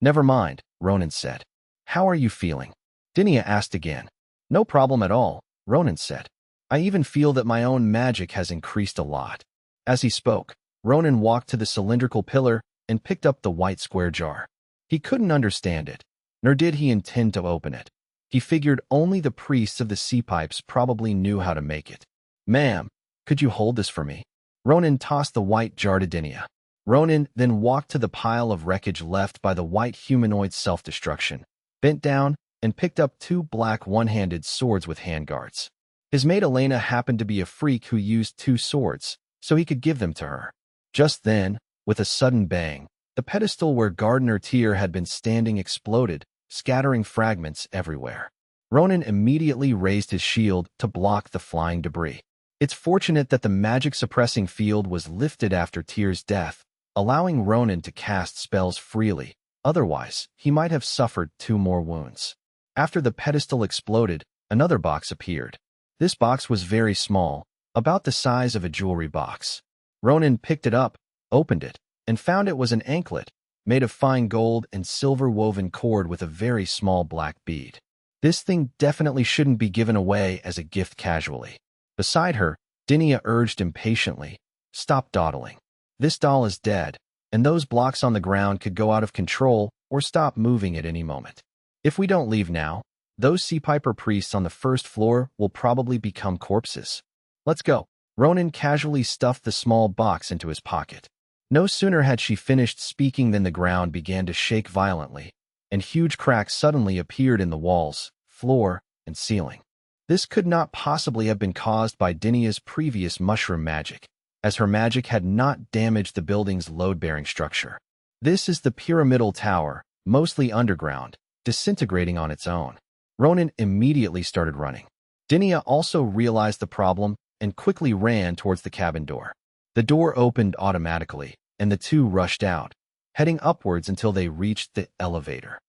Never mind, Ronan said. How are you feeling? Dinia asked again. No problem at all, Ronan said. I even feel that my own magic has increased a lot. As he spoke, Ronan walked to the cylindrical pillar and picked up the white square jar. He couldn't understand it, nor did he intend to open it. He figured only the priests of the sea pipes probably knew how to make it. Ma'am, could you hold this for me? Ronan tossed the white jar to Dinia. Ronan then walked to the pile of wreckage left by the white humanoid's self-destruction, bent down, and picked up two black one-handed swords with handguards. His maid Elena happened to be a freak who used two swords, so he could give them to her. Just then, with a sudden bang, the pedestal where Gardener Tyr had been standing exploded, scattering fragments everywhere. Ronan immediately raised his shield to block the flying debris. It's fortunate that the magic-suppressing field was lifted after Tyr's death, allowing Ronan to cast spells freely. Otherwise, he might have suffered 2 more wounds. After the pedestal exploded, another box appeared. This box was very small, about the size of a jewelry box. Ronan picked it up, opened it, and found it was an anklet, made of fine gold and silver-woven cord with a very small black bead. This thing definitely shouldn't be given away as a gift casually. Beside her, Dinia urged impatiently, Stop dawdling. This doll is dead, and those blocks on the ground could go out of control or stop moving at any moment. If we don't leave now, those Sea Piper priests on the first floor will probably become corpses. Let's go. Ronan casually stuffed the small box into his pocket. No sooner had she finished speaking than the ground began to shake violently, and huge cracks suddenly appeared in the walls, floor, and ceiling. This could not possibly have been caused by Dinia's previous mushroom magic, as her magic had not damaged the building's load-bearing structure. This is the pyramidal tower, mostly underground, disintegrating on its own. Ronan immediately started running. Dinia also realized the problem and quickly ran towards the cabin door. The door opened automatically, and the two rushed out, heading upwards until they reached the elevator.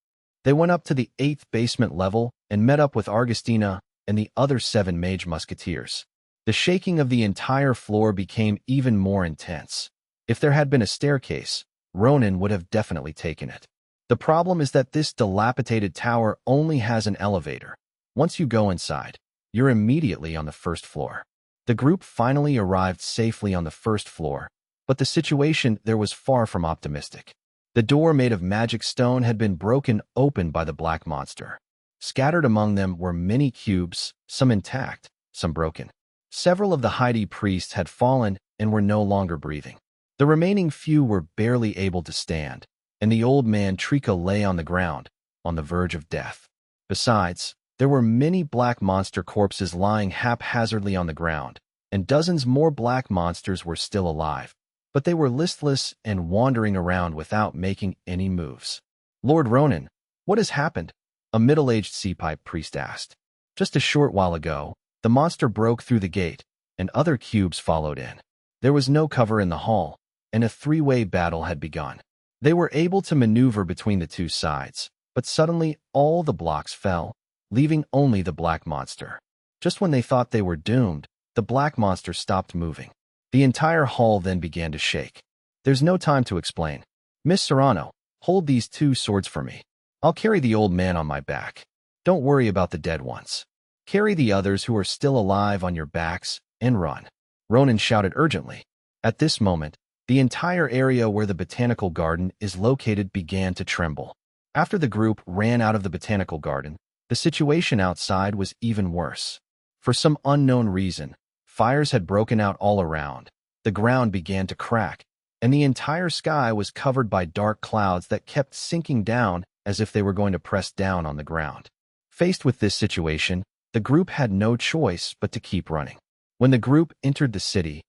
They went up to the 8th basement level and met up with Augustina and the other 7 mage musketeers. The shaking of the entire floor became even more intense. If there had been a staircase, Ronan would have definitely taken it. The problem is that this dilapidated tower only has an elevator. Once you go inside, you're immediately on the first floor. The group finally arrived safely on the first floor, but the situation there was far from optimistic. The door made of magic stone had been broken open by the black monster. Scattered among them were many cubes, some intact, some broken. Several of the Heidi priests had fallen and were no longer breathing. The remaining few were barely able to stand, and the old man Trika lay on the ground, on the verge of death. Besides, there were many black monster corpses lying haphazardly on the ground, and dozens more black monsters were still alive, but they were listless and wandering around without making any moves. "Lord Ronan, what has happened?" a middle-aged sea-pipe priest asked. "Just a short while ago, the monster broke through the gate, and other cubes followed in. There was no cover in the hall, and a three-way battle had begun. They were able to maneuver between the two sides, but suddenly all the blocks fell, leaving only the black monster. Just when they thought they were doomed, the black monster stopped moving. The entire hall then began to shake. There's no time to explain. Miss Serrano, hold these two swords for me. I'll carry the old man on my back. Don't worry about the dead ones. Carry the others who are still alive on your backs and run," Ronan shouted urgently. At this moment, the entire area where the botanical garden is located began to tremble. After the group ran out of the botanical garden, the situation outside was even worse. For some unknown reason, fires had broken out all around, the ground began to crack, and the entire sky was covered by dark clouds that kept sinking down as if they were going to press down on the ground. Faced with this situation, the group had no choice but to keep running. When the group entered the city,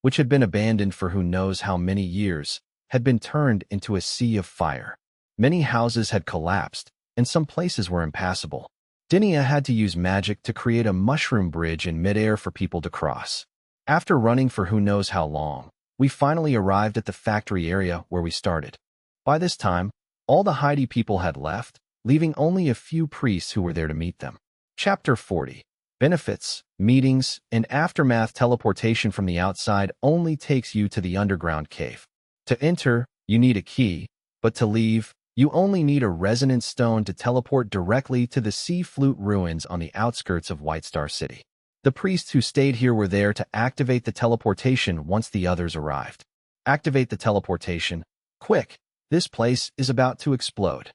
which had been abandoned for who knows how many years, had been turned into a sea of fire. Many houses had collapsed, and some places were impassable. Dinia had to use magic to create a mushroom bridge in midair for people to cross. After running for who knows how long, we finally arrived at the factory area where we started. By this time, all the Heidi people had left, leaving only a few priests who were there to meet them. Chapter 40. Benefits, meetings, and aftermath. Teleportation from the outside only takes you to the underground cave. To enter, you need a key, but to leave, you only need a resonance stone to teleport directly to the Sea Flute ruins on the outskirts of White Star City. The priests who stayed here were there to activate the teleportation once the others arrived. Activate the teleportation. Quick, this place is about to explode,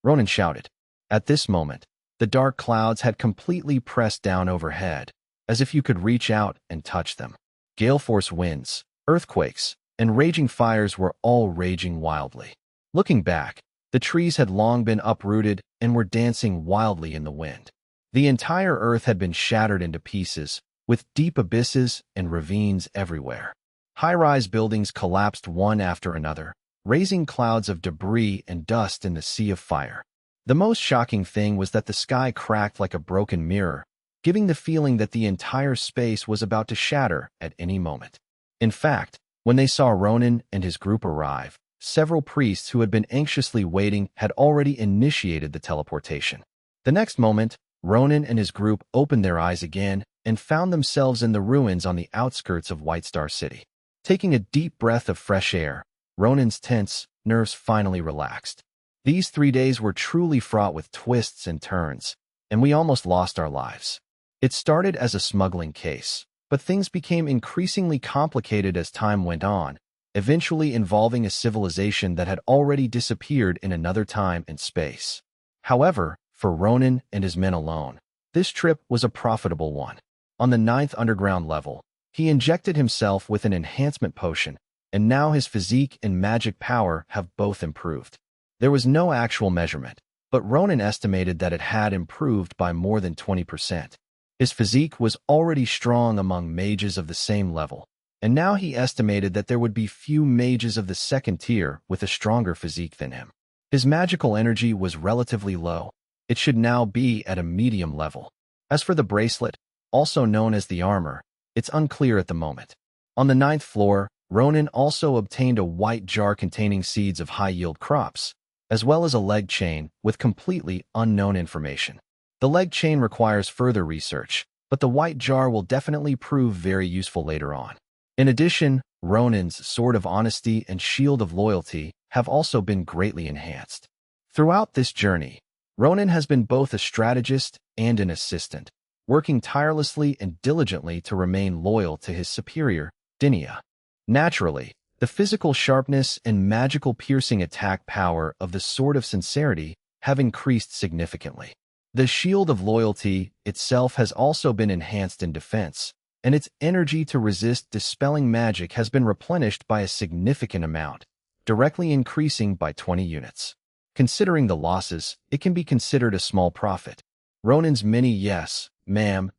Ronan shouted. At this moment, the dark clouds had completely pressed down overhead, as if you could reach out and touch them. Gale force winds, earthquakes, and raging fires were all raging wildly. Looking back, the trees had long been uprooted and were dancing wildly in the wind. The entire earth had been shattered into pieces, with deep abysses and ravines everywhere. High-rise buildings collapsed one after another, raising clouds of debris and dust in the sea of fire. The most shocking thing was that the sky cracked like a broken mirror, giving the feeling that the entire space was about to shatter at any moment. In fact, when they saw Ronan and his group arrive, several priests who had been anxiously waiting had already initiated the teleportation. The next moment, Ronan and his group opened their eyes again and found themselves in the ruins on the outskirts of White Star City. Taking a deep breath of fresh air, Ronan's tense nerves finally relaxed. These 3 days were truly fraught with twists and turns, and we almost lost our lives. It started as a smuggling case, but things became increasingly complicated as time went on, eventually involving a civilization that had already disappeared in another time and space. However, for Ronan and his men alone, this trip was a profitable one. On the 9th underground level, he injected himself with an enhancement potion, and now his physique and magic power have both improved. There was no actual measurement, but Ronan estimated that it had improved by more than 20%. His physique was already strong among mages of the same level, and now he estimated that there would be few mages of the second tier with a stronger physique than him. His magical energy was relatively low. It should now be at a medium level. As for the bracelet, also known as the armor, it's unclear at the moment. On the 9th floor, Ronan also obtained a white jar containing seeds of high-yield crops, as well as a leg chain with completely unknown information. The leg chain requires further research, but the white jar will definitely prove very useful later on. In addition, Ronan's sword of honesty and shield of loyalty have also been greatly enhanced. Throughout this journey, Ronan has been both a strategist and an assistant, working tirelessly and diligently to remain loyal to his superior, Dinia. Naturally, the physical sharpness and magical piercing attack power of the Sword of Sincerity have increased significantly. The Shield of Loyalty itself has also been enhanced in defense, and its energy to resist dispelling magic has been replenished by a significant amount, directly increasing by 20 units. Considering the losses, it can be considered a small profit. Ronan's many yes, ma'am,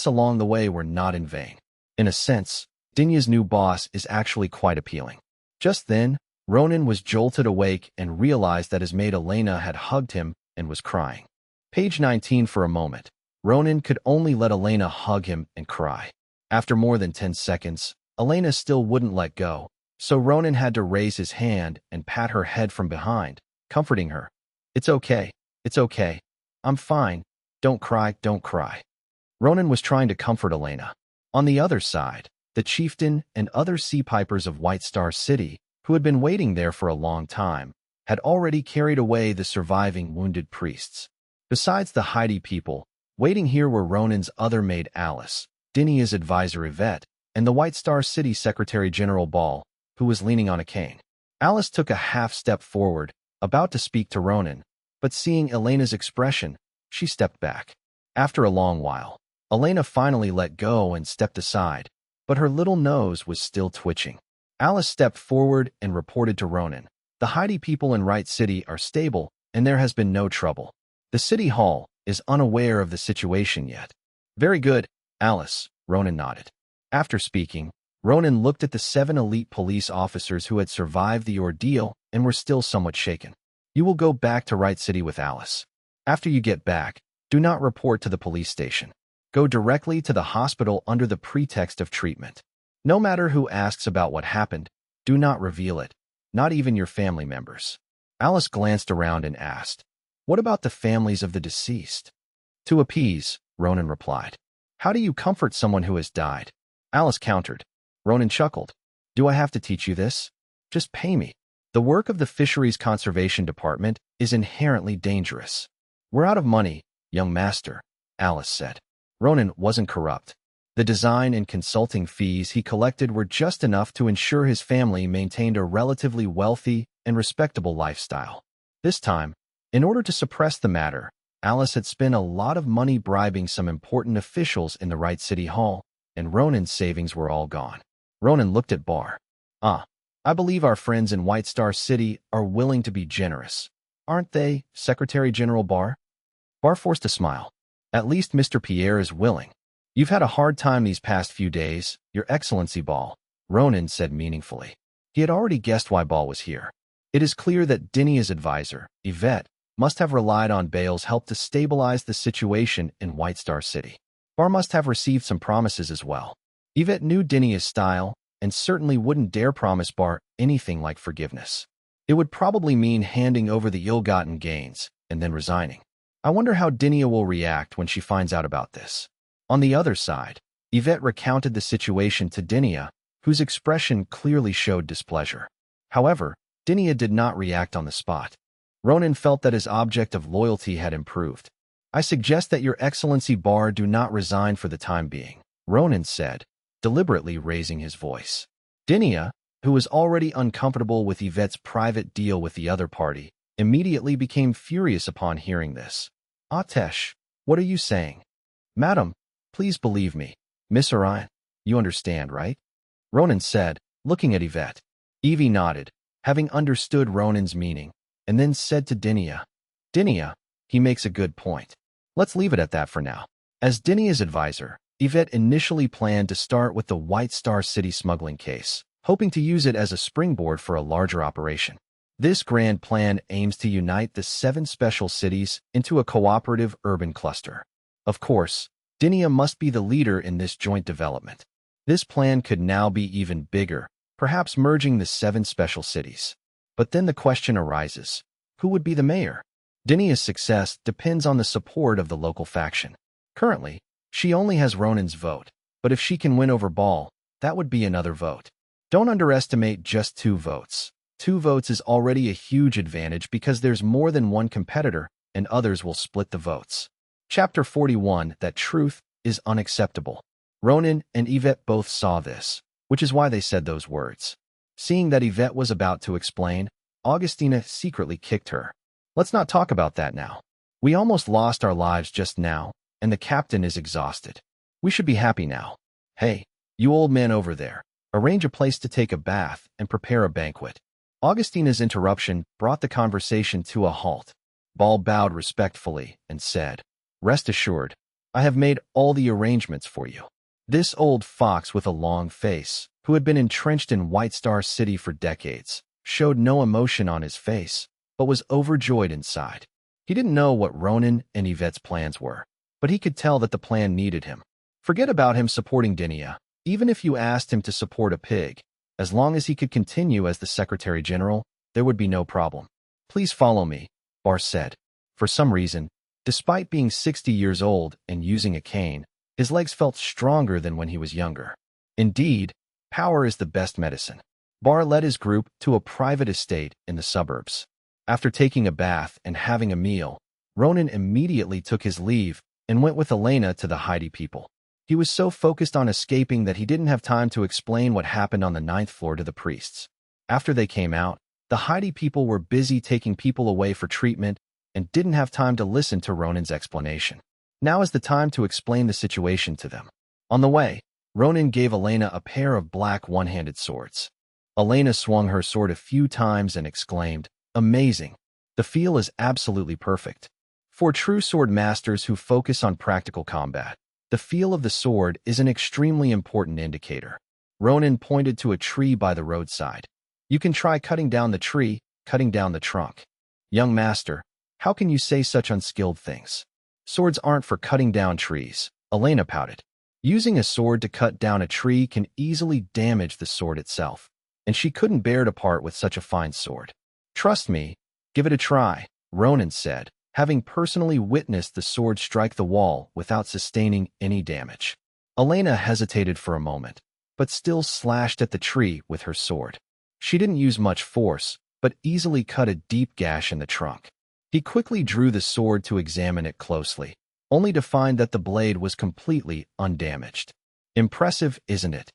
along the way were not in vain. In a sense, Dinya's new boss is actually quite appealing. Just then, Ronan was jolted awake and realized that his maid Elena had hugged him and was crying. Page 19. For a moment, Ronan could only let Elena hug him and cry. After more than 10 seconds, Elena still wouldn't let go, so Ronan had to raise his hand and pat her head from behind, comforting her. It's okay. It's okay. I'm fine. Don't cry, don't cry. Ronan was trying to comfort Elena. On the other side, the chieftain and other sea pipers of White Star City, who had been waiting there for a long time, had already carried away the surviving wounded priests. Besides the Heidi people, waiting here were Ronan's other maid Alice, Dinia's advisor Yvette, and the White Star City Secretary General Ball, who was leaning on a cane. Alice took a half-step forward, about to speak to Ronan, but seeing Elena's expression, she stepped back. After a long while, Elena finally let go and stepped aside, but her little nose was still twitching. Alice stepped forward and reported to Ronan. The Heidi people in Right City are stable, and there has been no trouble. The City Hall is unaware of the situation yet. Very good, Alice, Ronan nodded. After speaking, Ronan looked at the 7 elite police officers who had survived the ordeal and were still somewhat shaken. You will go back to Right City with Alice. After you get back, do not report to the police station. Go directly to the hospital under the pretext of treatment. No matter who asks about what happened, do not reveal it, not even your family members. Alice glanced around and asked, what about the families of the deceased? To appease, Ronan replied. How do you comfort someone who has died? Alice countered. Ronan chuckled. Do I have to teach you this? Just pay me. The work of the Fisheries Conservation Department is inherently dangerous. We're out of money, young master, Alice said. Ronan wasn't corrupt. The design and consulting fees he collected were just enough to ensure his family maintained a relatively wealthy and respectable lifestyle. This time, in order to suppress the matter, Alice had spent a lot of money bribing some important officials in the Right City Hall, and Ronan's savings were all gone. Ronan looked at Bar. I believe our friends in White Star City are willing to be generous. Aren't they, Secretary General Bar? Bar forced a smile. At least Mr. Pierre is willing. You've had a hard time these past few days, Your Excellency Ball, Ronan said meaningfully. He had already guessed why Ball was here. It is clear that Dinia's advisor, Yvette, must have relied on Bale's help to stabilize the situation in White Star City. Bar must have received some promises as well. Yvette knew Dinia's style and certainly wouldn't dare promise Bar anything like forgiveness. It would probably mean handing over the ill-gotten gains and then resigning. I wonder how Dinia will react when she finds out about this. On the other side, Yvette recounted the situation to Dinia, whose expression clearly showed displeasure. However, Dinia did not react on the spot. Ronan felt that his object of loyalty had improved. I suggest that Your Excellency Bar do not resign for the time being, Ronan said, deliberately raising his voice. Dinia, who was already uncomfortable with Yvette's private deal with the other party, immediately became furious upon hearing this. Atesh, what are you saying? Madam, please believe me. Miss Orion, you understand, right? Ronan said, looking at Yvette. Evie nodded, having understood Ronan's meaning, and then said to Dinia, Dinia, he makes a good point. Let's leave it at that for now. As Dinia's advisor, Yvette initially planned to start with the White Star City smuggling case, hoping to use it as a springboard for a larger operation. This grand plan aims to unite the 7 special cities into a cooperative urban cluster. Of course, Dinia must be the leader in this joint development. This plan could now be even bigger, perhaps merging the 7 special cities. But then the question arises, who would be the mayor? Dinia's success depends on the support of the local faction. Currently, she only has Ronan's vote, but if she can win over Ball, that would be another vote. Don't underestimate just 2 votes. 2 votes is already a huge advantage because there's more than one competitor and others will split the votes. Chapter 41, that truth is unacceptable. Ronan and Yvette both saw this, which is why they said those words. Seeing that Yvette was about to explain, Augustina secretly kicked her. Let's not talk about that now. We almost lost our lives just now, and the captain is exhausted. We should be happy now. Hey, you old man over there, arrange a place to take a bath and prepare a banquet. Augustina's interruption brought the conversation to a halt. Ball bowed respectfully and said, "Rest assured, I have made all the arrangements for you." This old fox with a long face, who had been entrenched in White Star City for decades, showed no emotion on his face, but was overjoyed inside. He didn't know what Ronan and Yvette's plans were, but he could tell that the plan needed him. Forget about him supporting Dinia, even if you asked him to support a pig. As long as he could continue as the Secretary General, there would be no problem. "Please follow me," Bar said. For some reason, despite being 60 years old and using a cane, his legs felt stronger than when he was younger. Indeed, power is the best medicine. Bar led his group to a private estate in the suburbs. After taking a bath and having a meal, Ronan immediately took his leave and went with Elena to the Heidi people. He was so focused on escaping that he didn't have time to explain what happened on the 9th floor to the priests. After they came out, the Heidi people were busy taking people away for treatment and didn't have time to listen to Ronan's explanation. Now is the time to explain the situation to them. On the way, Ronan gave Elena a pair of black one-handed swords. Elena swung her sword a few times and exclaimed, "Amazing! The feel is absolutely perfect." For true sword masters who focus on practical combat, the feel of the sword is an extremely important indicator. Ronan pointed to a tree by the roadside. "You can try cutting down the tree, cutting down the trunk." "Young master, how can you say such unskilled things? Swords aren't for cutting down trees," Elena pouted. Using a sword to cut down a tree can easily damage the sword itself, and she couldn't bear to part with such a fine sword. "Trust me, give it a try," Ronan said, having personally witnessed the sword strike the wall without sustaining any damage. Elena hesitated for a moment, but still slashed at the tree with her sword. She didn't use much force, but easily cut a deep gash in the trunk. He quickly drew the sword to examine it closely, only to find that the blade was completely undamaged. "Impressive, isn't it?"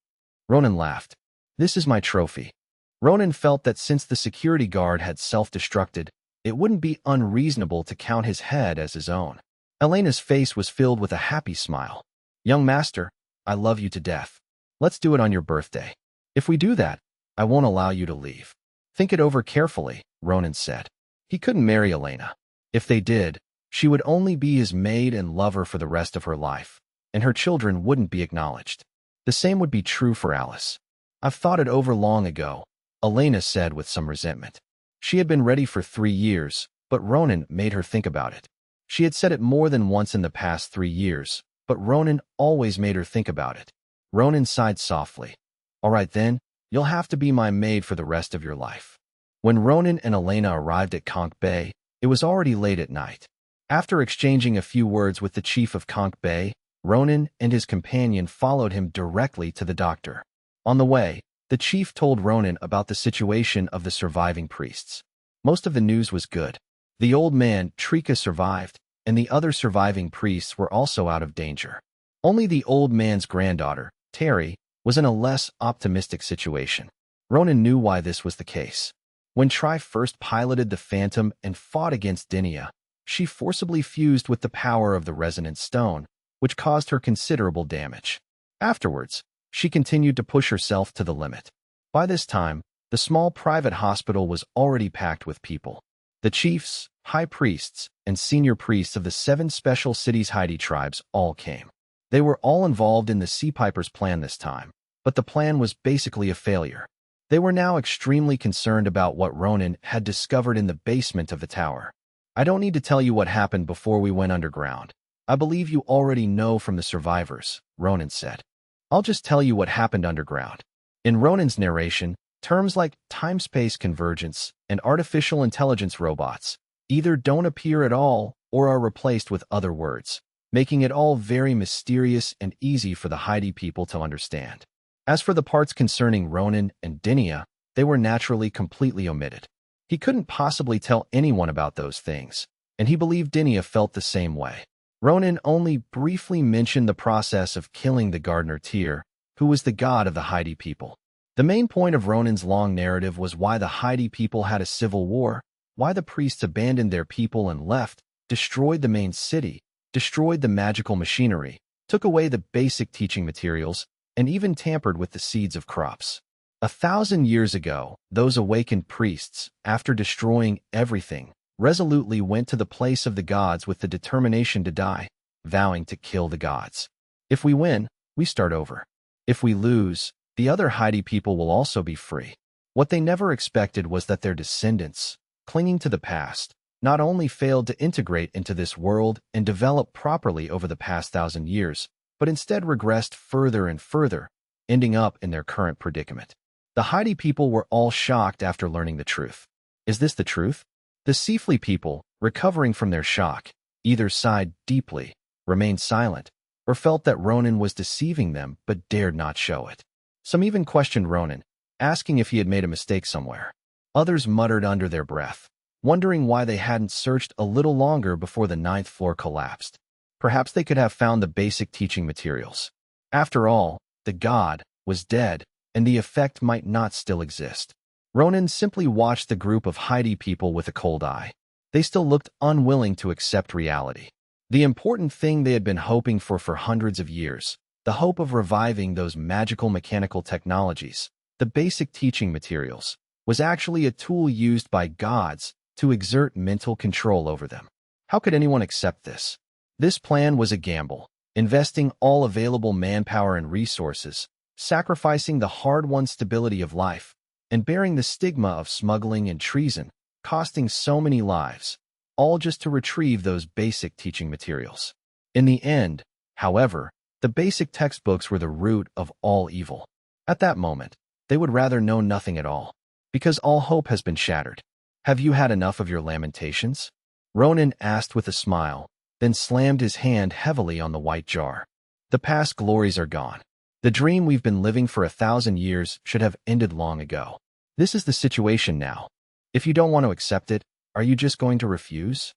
Ronan laughed. "This is my trophy." Ronan felt that since the security guard had self-destructed, it wouldn't be unreasonable to count his head as his own. Elena's face was filled with a happy smile. "Young master, I love you to death. Let's do it on your birthday. If we do that, I won't allow you to leave." "Think it over carefully," Ronan said. He couldn't marry Elena. If they did, she would only be his maid and lover for the rest of her life, and her children wouldn't be acknowledged. The same would be true for Alice. "I've thought it over long ago," Elena said with some resentment. She had been ready for 3 years, but Ronan made her think about it. She had said it more than once in the past 3 years, but Ronan always made her think about it. Ronan sighed softly. "All right then, you'll have to be my maid for the rest of your life." When Ronan and Elena arrived at Conch Bay, it was already late at night. After exchanging a few words with the chief of Conch Bay, Ronan and his companion followed him directly to the doctor. On the way, the chief told Ronan about the situation of the surviving priests. Most of the news was good. The old man, Trika, survived, and the other surviving priests were also out of danger. Only the old man's granddaughter, Terry, was in a less optimistic situation. Ronan knew why this was the case. When Tri first piloted the Phantom and fought against Dinia, she forcibly fused with the power of the resonant stone, which caused her considerable damage. Afterwards, she continued to push herself to the limit. By this time, the small private hospital was already packed with people. The chiefs, high priests, and senior priests of the 7 special cities Heidi tribes all came. They were all involved in the Sea Piper's plan this time, but the plan was basically a failure. They were now extremely concerned about what Ronan had discovered in the basement of the tower. "I don't need to tell you what happened before we went underground. I believe you already know from the survivors," Ronan said. "I'll just tell you what happened underground." In Ronan's narration, terms like time-space convergence and artificial intelligence robots either don't appear at all or are replaced with other words, making it all very mysterious and easy for the Heidi people to understand. As for the parts concerning Ronan and Dinia, they were naturally completely omitted. He couldn't possibly tell anyone about those things, and he believed Dinia felt the same way. Ronan only briefly mentioned the process of killing the gardener Tyr, who was the god of the Haiti people. The main point of Ronan's long narrative was why the Haiti people had a civil war, why the priests abandoned their people and left, destroyed the main city, destroyed the magical machinery, took away the basic teaching materials, and even tampered with the seeds of crops. 1,000 years ago, those awakened priests, after destroying everything, resolutely went to the place of the gods with the determination to die, vowing to kill the gods. If we win, we start over. If we lose, the other Haiti people will also be free. What they never expected was that their descendants, clinging to the past, not only failed to integrate into this world and develop properly over the past 1,000 years, but instead regressed further and further, ending up in their current predicament. The Haiti people were all shocked after learning the truth. Is this the truth? The Sifli people, recovering from their shock, either sighed deeply, remained silent, or felt that Ronan was deceiving them but dared not show it. Some even questioned Ronan, asking if he had made a mistake somewhere. Others muttered under their breath, wondering why they hadn't searched a little longer before the 9th floor collapsed. Perhaps they could have found the basic teaching materials. After all, the god was dead, and the effect might not still exist. Ronan simply watched the group of Haiti people with a cold eye. They still looked unwilling to accept reality. The important thing they had been hoping for hundreds of years, the hope of reviving those magical mechanical technologies, the basic teaching materials, was actually a tool used by gods to exert mental control over them. How could anyone accept this? This plan was a gamble, investing all available manpower and resources, sacrificing the hard-won stability of life, and bearing the stigma of smuggling and treason, costing so many lives, all just to retrieve those basic teaching materials. In the end, however, the basic textbooks were the root of all evil. At that moment, they would rather know nothing at all, because all hope has been shattered. Have you had enough of your lamentations? Ronan asked with a smile, then slammed his hand heavily on the white jar. The past glories are gone. The dream we've been living for 1,000 years should have ended long ago. This is the situation now. If you don't want to accept it, are you just going to refuse?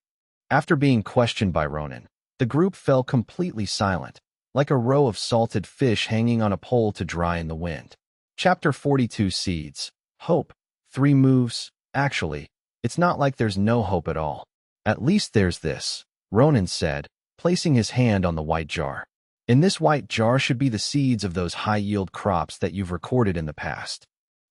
After being questioned by Ronan, the group fell completely silent, like a row of salted fish hanging on a pole to dry in the wind. Chapter 42 Seeds. Hope. 3 moves. Actually, it's not like there's no hope at all. At least there's this, Ronan said, placing his hand on the white jar. In this white jar should be the seeds of those high-yield crops that you've recorded in the past.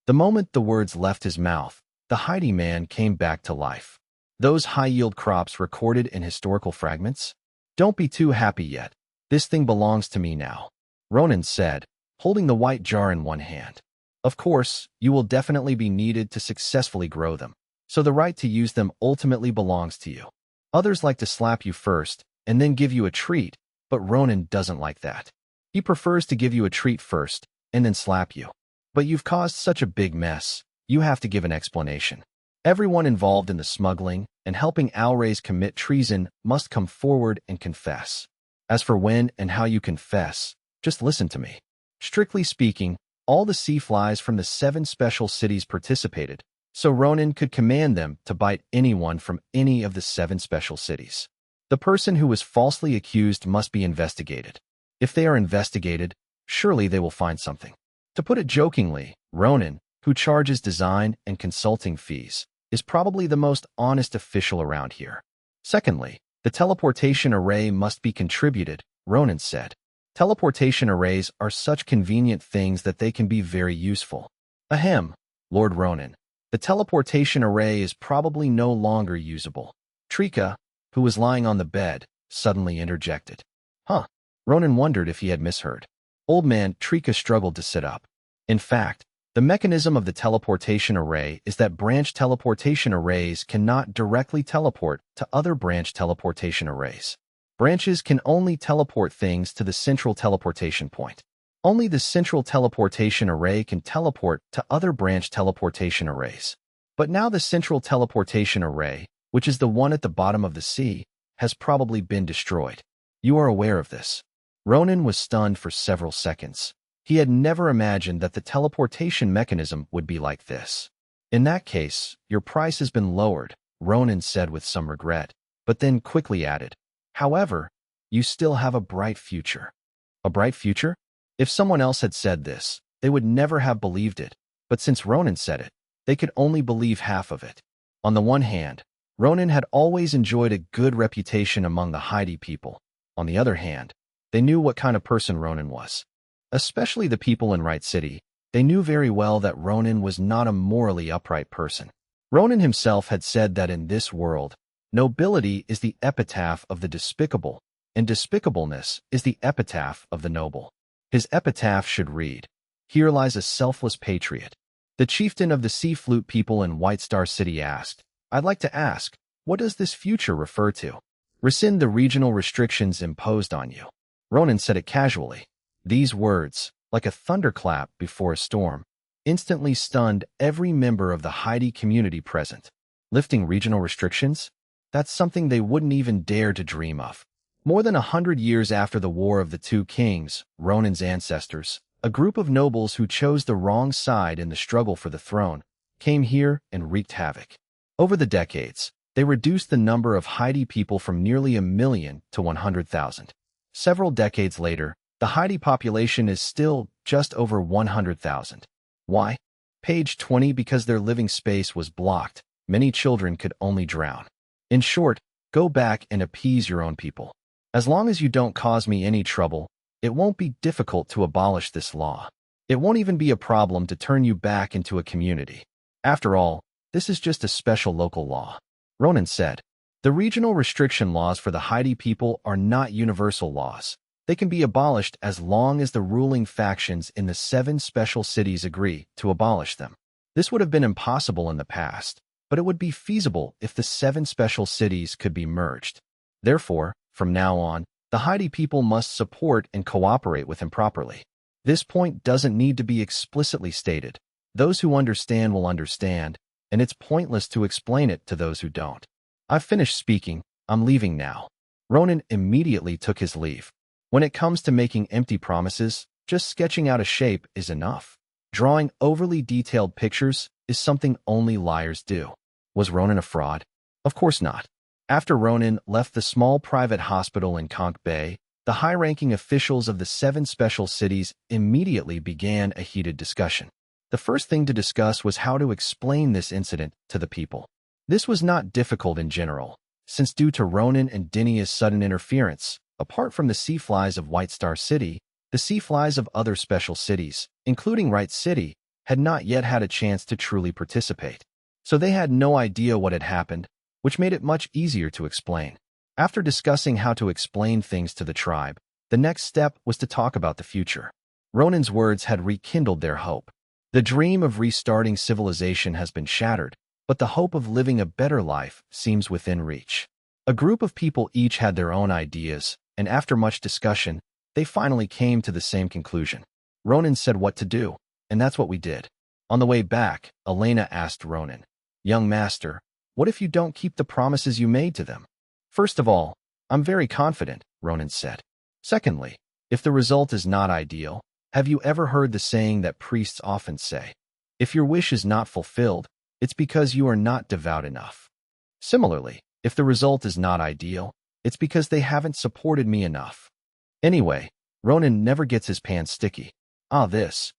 The moment the words left his mouth, the Haiti man came back to life. Those high-yield crops recorded in historical fragments? Don't be too happy yet. This thing belongs to me now, Ronan said, holding the white jar in one hand. Of course, you will definitely be needed to successfully grow them, so the right to use them ultimately belongs to you. Others like to slap you first and then give you a treat, but Ronan doesn't like that. He prefers to give you a treat first and then slap you. But you've caused such a big mess, you have to give an explanation. Everyone involved in the smuggling and helping Alrays commit treason must come forward and confess. As for when and how you confess, just listen to me. Strictly speaking, all the sea flies from the 7 special cities participated, so Ronan could command them to bite anyone from any of the 7 special cities. The person who was falsely accused must be investigated. If they are investigated, surely they will find something. To put it jokingly, Ronan, who charges design and consulting fees, is probably the most honest official around here. Secondly, the teleportation array must be contributed, Ronan said. Teleportation arrays are such convenient things that they can be very useful. Ahem, Lord Ronan. The teleportation array is probably no longer usable. Trika, who was lying on the bed, suddenly interjected. Huh. Ronan wondered if he had misheard. Old man Trika struggled to sit up. In fact, the mechanism of the teleportation array is that branch teleportation arrays cannot directly teleport to other branch teleportation arrays. Branches can only teleport things to the central teleportation point. Only the central teleportation array can teleport to other branch teleportation arrays. But now the central teleportation array, which is the one at the bottom of the sea, has probably been destroyed. You are aware of this. Ronan was stunned for several seconds. He had never imagined that the teleportation mechanism would be like this. In that case, your price has been lowered, Ronan said with some regret, but then quickly added, however, you still have a bright future. A bright future? If someone else had said this, they would never have believed it, but since Ronan said it, they could only believe half of it. On the one hand, Ronan had always enjoyed a good reputation among the Heidi people. On the other hand, they knew what kind of person Ronan was. Especially the people in Right City, they knew very well that Ronan was not a morally upright person. Ronan himself had said that in this world, nobility is the epitaph of the despicable, and despicableness is the epitaph of the noble. His epitaph should read, "Here lies a selfless patriot." The chieftain of the Sea Flute people in White Star City asked, "I'd like to ask, what does this future refer to?" "Rescind the regional restrictions imposed on you." Ronan said it casually. These words, like a thunderclap before a storm, instantly stunned every member of the Heidi community present. Lifting regional restrictions? That's something they wouldn't even dare to dream of. More than 100 years after the War of the Two Kings, Ronan's ancestors, a group of nobles who chose the wrong side in the struggle for the throne, came here and wreaked havoc. Over the decades, they reduced the number of Heidi people from nearly 1 million to 100,000. Several decades later, the Heidi population is still just over 100,000. Why? Page 20. Because their living space was blocked, many children could only drown. In short, go back and appease your own people. As long as you don't cause me any trouble, it won't be difficult to abolish this law. It won't even be a problem to turn you back into a community. After all, this is just a special local law. Ronan said, the regional restriction laws for the Heidi people are not universal laws. They can be abolished as long as the ruling factions in the 7 special cities agree to abolish them. This would have been impossible in the past, but it would be feasible if the 7 special cities could be merged. Therefore, from now on, the Heidi people must support and cooperate with him properly. This point doesn't need to be explicitly stated. Those who understand will understand, and it's pointless to explain it to those who don't. I've finished speaking. I'm leaving now. Ronan immediately took his leave. When it comes to making empty promises, just sketching out a shape is enough. Drawing overly detailed pictures is something only liars do. Was Ronan a fraud? Of course not. After Ronan left the small private hospital in Conch Bay, the high-ranking officials of the 7 special cities immediately began a heated discussion. The first thing to discuss was how to explain this incident to the people. This was not difficult in general, since due to Ronan and Dinia's sudden interference, apart from the sea flies of White Star City, the sea flies of other special cities, including Right City, had not yet had a chance to truly participate. So they had no idea what had happened, which made it much easier to explain. After discussing how to explain things to the tribe, the next step was to talk about the future. Ronan's words had rekindled their hope. The dream of restarting civilization has been shattered, but the hope of living a better life seems within reach. A group of people each had their own ideas, and after much discussion, they finally came to the same conclusion. Ronan said what to do, and that's what we did. On the way back, Elena asked Ronan, "Young master, what if you don't keep the promises you made to them?" "First of all, I'm very confident," Ronan said. "Secondly, if the result is not ideal, have you ever heard the saying that priests often say, 'If your wish is not fulfilled, it's because you are not devout enough'? Similarly, if the result is not ideal, it's because they haven't supported me enough." Anyway, Ronan never gets his pants sticky. This.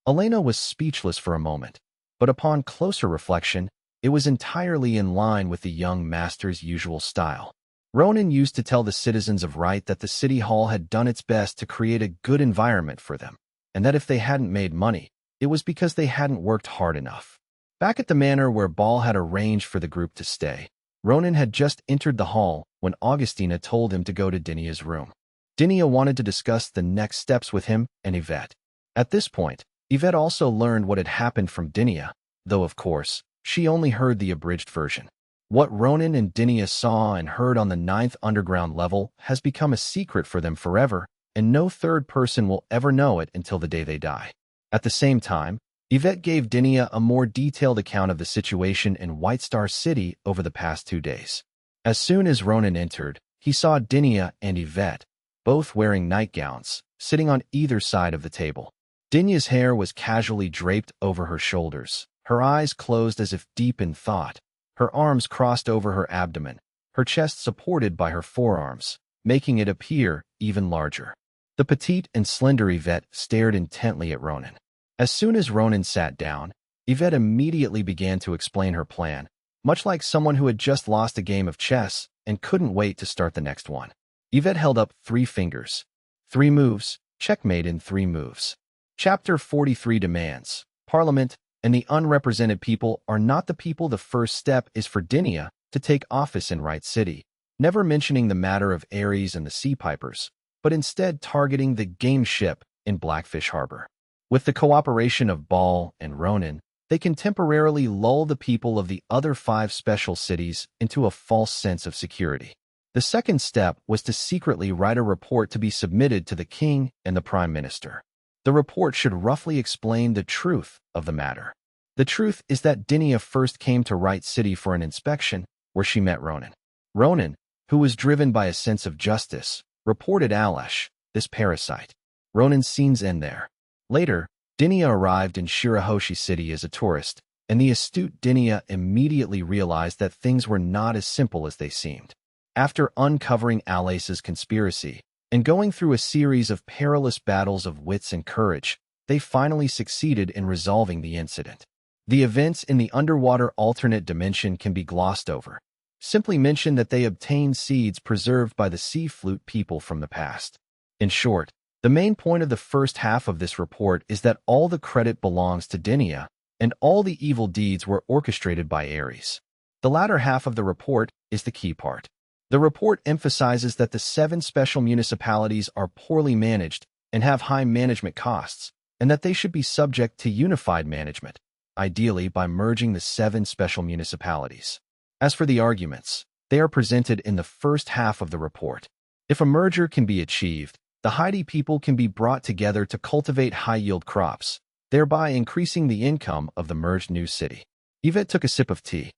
Elena was speechless for a moment, but upon closer reflection, it was entirely in line with the young master's usual style. Ronan used to tell the citizens of Right that the city hall had done its best to create a good environment for them, and that if they hadn't made money, it was because they hadn't worked hard enough. Back at the manor where Ball had arranged for the group to stay, Ronan had just entered the hall when Augustina told him to go to Dinia's room. Dinia wanted to discuss the next steps with him and Yvette. At this point, Yvette also learned what had happened from Dinia, though of course, she only heard the abridged version. What Ronan and Dinia saw and heard on the 9th underground level has become a secret for them forever, and no third person will ever know it until the day they die. At the same time, Yvette gave Dinia a more detailed account of the situation in White Star City over the past 2 days. As soon as Ronan entered, he saw Dinia and Yvette, both wearing nightgowns, sitting on either side of the table. Dinya's hair was casually draped over her shoulders, her eyes closed as if deep in thought, her arms crossed over her abdomen, her chest supported by her forearms, making it appear even larger. The petite and slender Yvette stared intently at Ronan. As soon as Ronan sat down, Yvette immediately began to explain her plan, much like someone who had just lost a game of chess and couldn't wait to start the next one. Yvette held up 3 fingers. 3 moves, checkmate in 3 moves. Chapter 43 demands. Parliament and the unrepresented people are not the people. The first step is for Dinia to take office in Right City, never mentioning the matter of Ares and the Sea Pipers, but instead targeting the game ship in Blackfish Harbor. With the cooperation of Ball and Ronan, they can temporarily lull the people of the other 5 special cities into a false sense of security. The second step was to secretly write a report to be submitted to the king and the prime minister. The report should roughly explain the truth of the matter. The truth is that Dinia first came to Right City for an inspection, where she met Ronan. Ronan, who was driven by a sense of justice, reported Alesh, this parasite. Ronan's scenes end there. Later, Dinia arrived in Shirahoshi City as a tourist, and the astute Dinia immediately realized that things were not as simple as they seemed. After uncovering Ales's conspiracy and going through a series of perilous battles of wits and courage, they finally succeeded in resolving the incident. The events in the underwater alternate dimension can be glossed over. Simply mention that they obtained seeds preserved by the sea flute people from the past. In short, the main point of the first half of this report is that all the credit belongs to Dinia, and all the evil deeds were orchestrated by Ares. The latter half of the report is the key part. The report emphasizes that the 7 special municipalities are poorly managed and have high management costs, and that they should be subject to unified management, ideally by merging the 7 special municipalities. As for the arguments, they are presented in the first half of the report. If a merger can be achieved, the Haiti people can be brought together to cultivate high-yield crops, thereby increasing the income of the merged new city. Yvette took a sip of tea.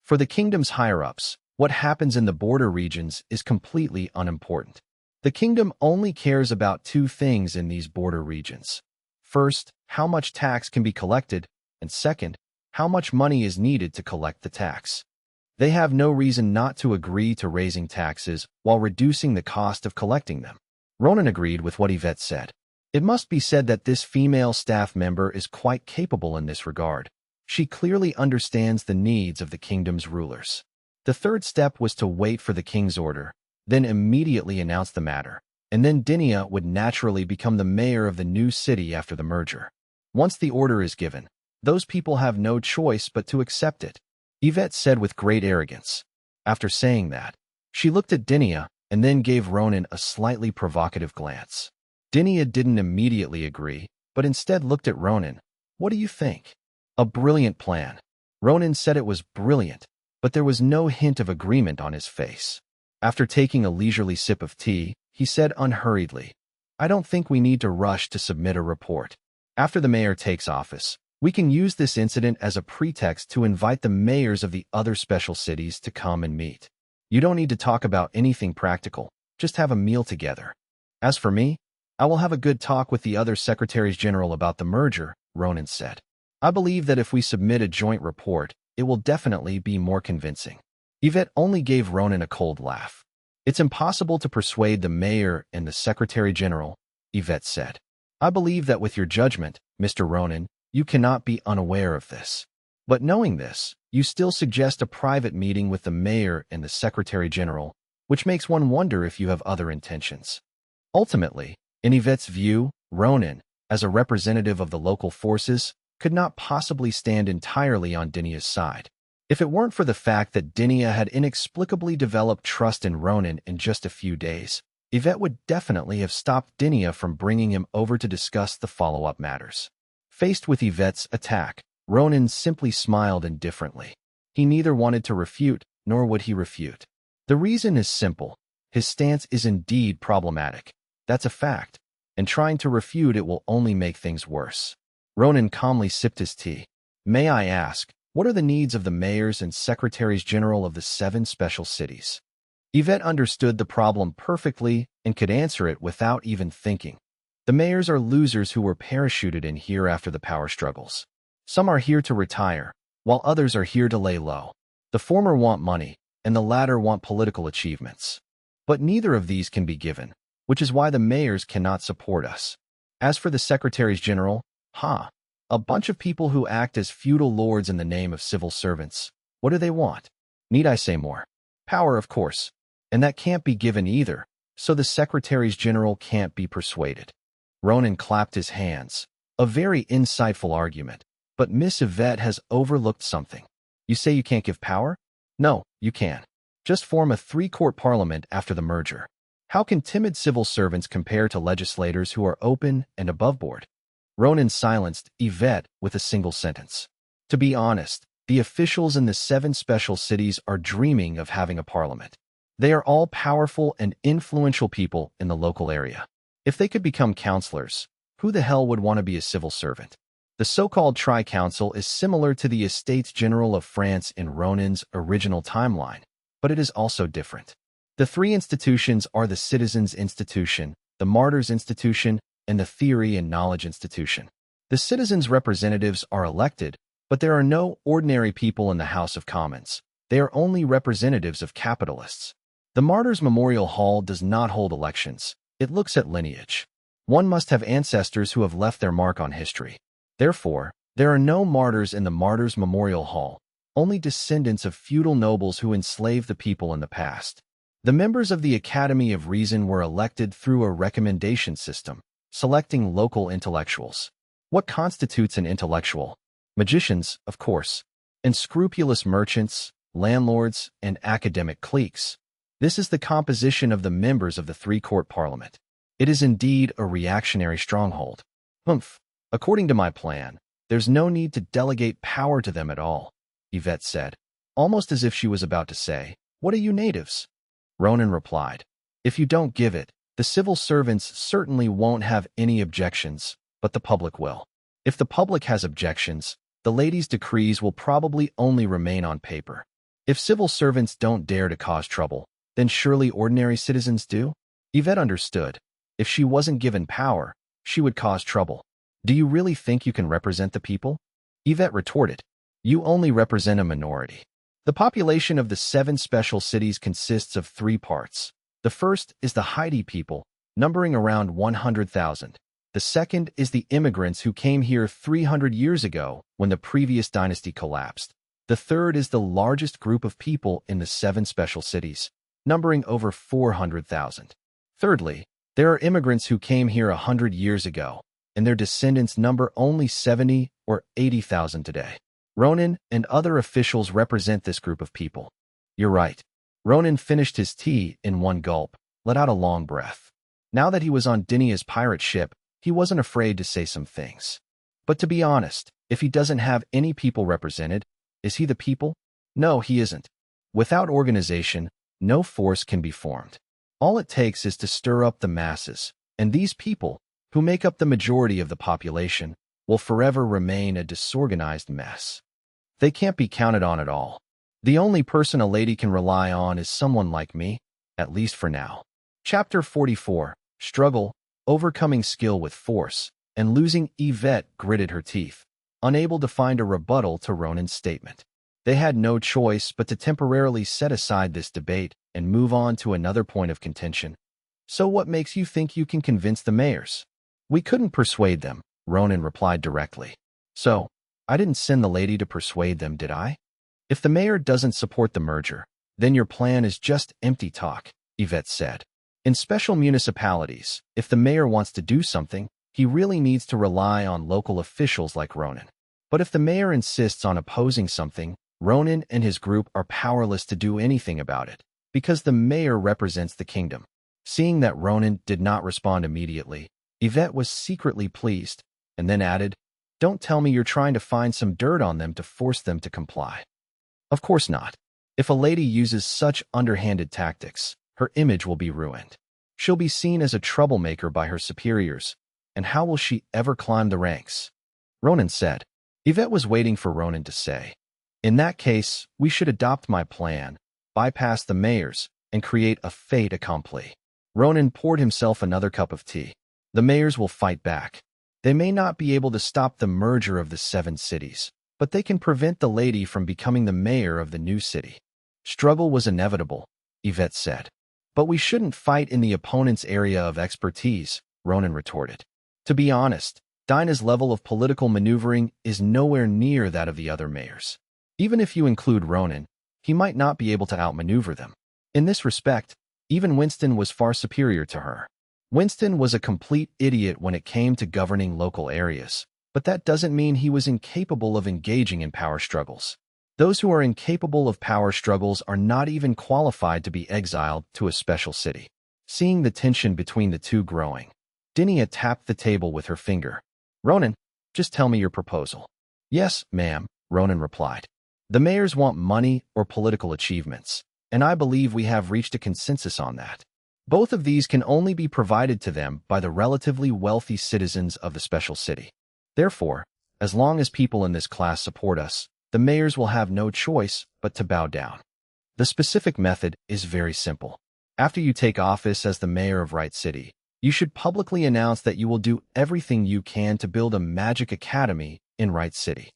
For the kingdom's higher-ups, what happens in the border regions is completely unimportant. The kingdom only cares about 2 things in these border regions. First, how much tax can be collected, and second, how much money is needed to collect the tax. They have no reason not to agree to raising taxes while reducing the cost of collecting them. Ronan agreed with what Yvette said. It must be said that this female staff member is quite capable in this regard. She clearly understands the needs of the kingdom's rulers. The third step was to wait for the king's order, then immediately announce the matter, and then Dinia would naturally become the mayor of the new city after the merger. Once the order is given, those people have no choice but to accept it, Yvette said with great arrogance. After saying that, she looked at Dinia and then gave Ronan a slightly provocative glance. Dinia didn't immediately agree, but instead looked at Ronan. What do you think? A brilliant plan. Ronan said it was brilliant, but there was no hint of agreement on his face. After taking a leisurely sip of tea, he said unhurriedly, I don't think we need to rush to submit a report. After the mayor takes office, we can use this incident as a pretext to invite the mayors of the other special cities to come and meet. You don't need to talk about anything practical, just have a meal together. As for me, I will have a good talk with the other secretaries general about the merger, Ronan said. I believe that if we submit a joint report, it will definitely be more convincing. Yvette only gave Ronan a cold laugh. It's impossible to persuade the mayor and the secretary general, Yvette said. I believe that with your judgment, Mr. Ronan, you cannot be unaware of this. But knowing this, you still suggest a private meeting with the mayor and the secretary general, which makes one wonder if you have other intentions. Ultimately, in Yvette's view, Ronan, as a representative of the local forces, could not possibly stand entirely on Dinia's side. If it weren't for the fact that Dinia had inexplicably developed trust in Ronan in just a few days, Yvette would definitely have stopped Dinia from bringing him over to discuss the follow-up matters. Faced with Yvette's attack, Ronan simply smiled indifferently. He neither wanted to refute, nor would he refute. The reason is simple. His stance is indeed problematic. That's a fact, and trying to refute it will only make things worse. Ronan calmly sipped his tea. May I ask, what are the needs of the mayors and secretaries general of the 7 special cities? Yvette understood the problem perfectly and could answer it without even thinking. The mayors are losers who were parachuted in here after the power struggles. Some are here to retire, while others are here to lay low. The former want money, and the latter want political achievements. But neither of these can be given, which is why the mayors cannot support us. As for the secretaries general, a bunch of people who act as feudal lords in the name of civil servants. What do they want? Need I say more? Power, of course. And that can't be given either, so the secretaries general can't be persuaded. Ronan clapped his hands. A very insightful argument. But Miss Yvette has overlooked something. You say you can't give power? No, you can. Just form a three-court parliament after the merger. How can timid civil servants compare to legislators who are open and above-board? Ronan silenced Yvette with a single sentence. To be honest, the officials in the 7 special cities are dreaming of having a parliament. They are all powerful and influential people in the local area. If they could become councillors, who the hell would want to be a civil servant? The so-called Tri-Council is similar to the Estates General of France in Ronan's original timeline, but it is also different. The 3 institutions are the Citizens Institution, the Martyrs Institution, and the Theory and Knowledge Institution. The citizens' representatives are elected, but there are no ordinary people in the House of Commons. They are only representatives of capitalists. The Martyrs Memorial Hall does not hold elections. It looks at lineage. One must have ancestors who have left their mark on history. Therefore, there are no martyrs in the Martyrs Memorial Hall, only descendants of feudal nobles who enslaved the people in the past. The members of the Academy of Reason were elected through a recommendation system, selecting local intellectuals. What constitutes an intellectual? Magicians, of course, unscrupulous merchants, landlords, and academic cliques. This is the composition of the members of the 3-court parliament. It is indeed a reactionary stronghold. According to my plan, there's no need to delegate power to them at all, Yvette said, almost as if she was about to say, "What are you natives?" Ronan replied, "If you don't give it, the civil servants certainly won't have any objections, but the public will. If the public has objections, the lady's decrees will probably only remain on paper. If civil servants don't dare to cause trouble, then surely ordinary citizens do?" Yvette understood. If she wasn't given power, she would cause trouble. Do you really think you can represent the people? Yvette retorted. You only represent a minority. The population of the 7 special cities consists of 3 parts. The first is the Haiti people, numbering around 100,000. The second is the immigrants who came here 300 years ago when the previous dynasty collapsed. The third is the largest group of people in the 7 special cities, numbering over 400,000. Thirdly, there are immigrants who came here 100 years ago, and their descendants number only 70 or 80,000 today. Ronan and other officials represent this group of people. You're right. Ronan finished his tea in one gulp, let out a long breath. Now that he was on Dinia's pirate ship, he wasn't afraid to say some things. But to be honest, if he doesn't have any people represented, is he the people? No, he isn't. Without organization, no force can be formed. All it takes is to stir up the masses, and these people, who make up the majority of the population, will forever remain a disorganized mess. They can't be counted on at all. The only person a lady can rely on is someone like me, at least for now. Chapter 44, Struggle, Overcoming Skill with Force, and Losing. Yvette gritted her teeth, unable to find a rebuttal to Ronan's statement. They had no choice but to temporarily set aside this debate and move on to another point of contention. So what makes you think you can convince the mayors? We couldn't persuade them, Ronan replied directly. So, I didn't send the lady to persuade them, did I? If the mayor doesn't support the merger, then your plan is just empty talk, Yvette said. In special municipalities, if the mayor wants to do something, he really needs to rely on local officials like Ronan. But if the mayor insists on opposing something, Ronan and his group are powerless to do anything about it, because the mayor represents the kingdom. Seeing that Ronan did not respond immediately, Yvette was secretly pleased, and then added, "Don't tell me you're trying to find some dirt on them to force them to comply." Of course not. If a lady uses such underhanded tactics, her image will be ruined. She'll be seen as a troublemaker by her superiors, and how will she ever climb the ranks? Ronan said. Yvette was waiting for Ronan to say, "In that case, we should adopt my plan, bypass the mayors, and create a fait accompli." Ronan poured himself another cup of tea. The mayors will fight back. They may not be able to stop the merger of the 7 cities, but they can prevent the lady from becoming the mayor of the new city. Struggle was inevitable, Yvette said. But we shouldn't fight in the opponent's area of expertise, Ronan retorted. To be honest, Dinah's level of political maneuvering is nowhere near that of the other mayors. Even if you include Ronan, he might not be able to outmaneuver them. In this respect, even Winston was far superior to her. Winston was a complete idiot when it came to governing local areas, but that doesn't mean he was incapable of engaging in power struggles. Those who are incapable of power struggles are not even qualified to be exiled to a special city. Seeing the tension between the two growing, Dinia tapped the table with her finger. Ronan, just tell me your proposal. Yes, ma'am, Ronan replied. The mayors want money or political achievements, and I believe we have reached a consensus on that. Both of these can only be provided to them by the relatively wealthy citizens of the special city. Therefore, as long as people in this class support us, the mayors will have no choice but to bow down. The specific method is very simple. After you take office as the mayor of Wright City, you should publicly announce that you will do everything you can to build a magic academy in Wright City.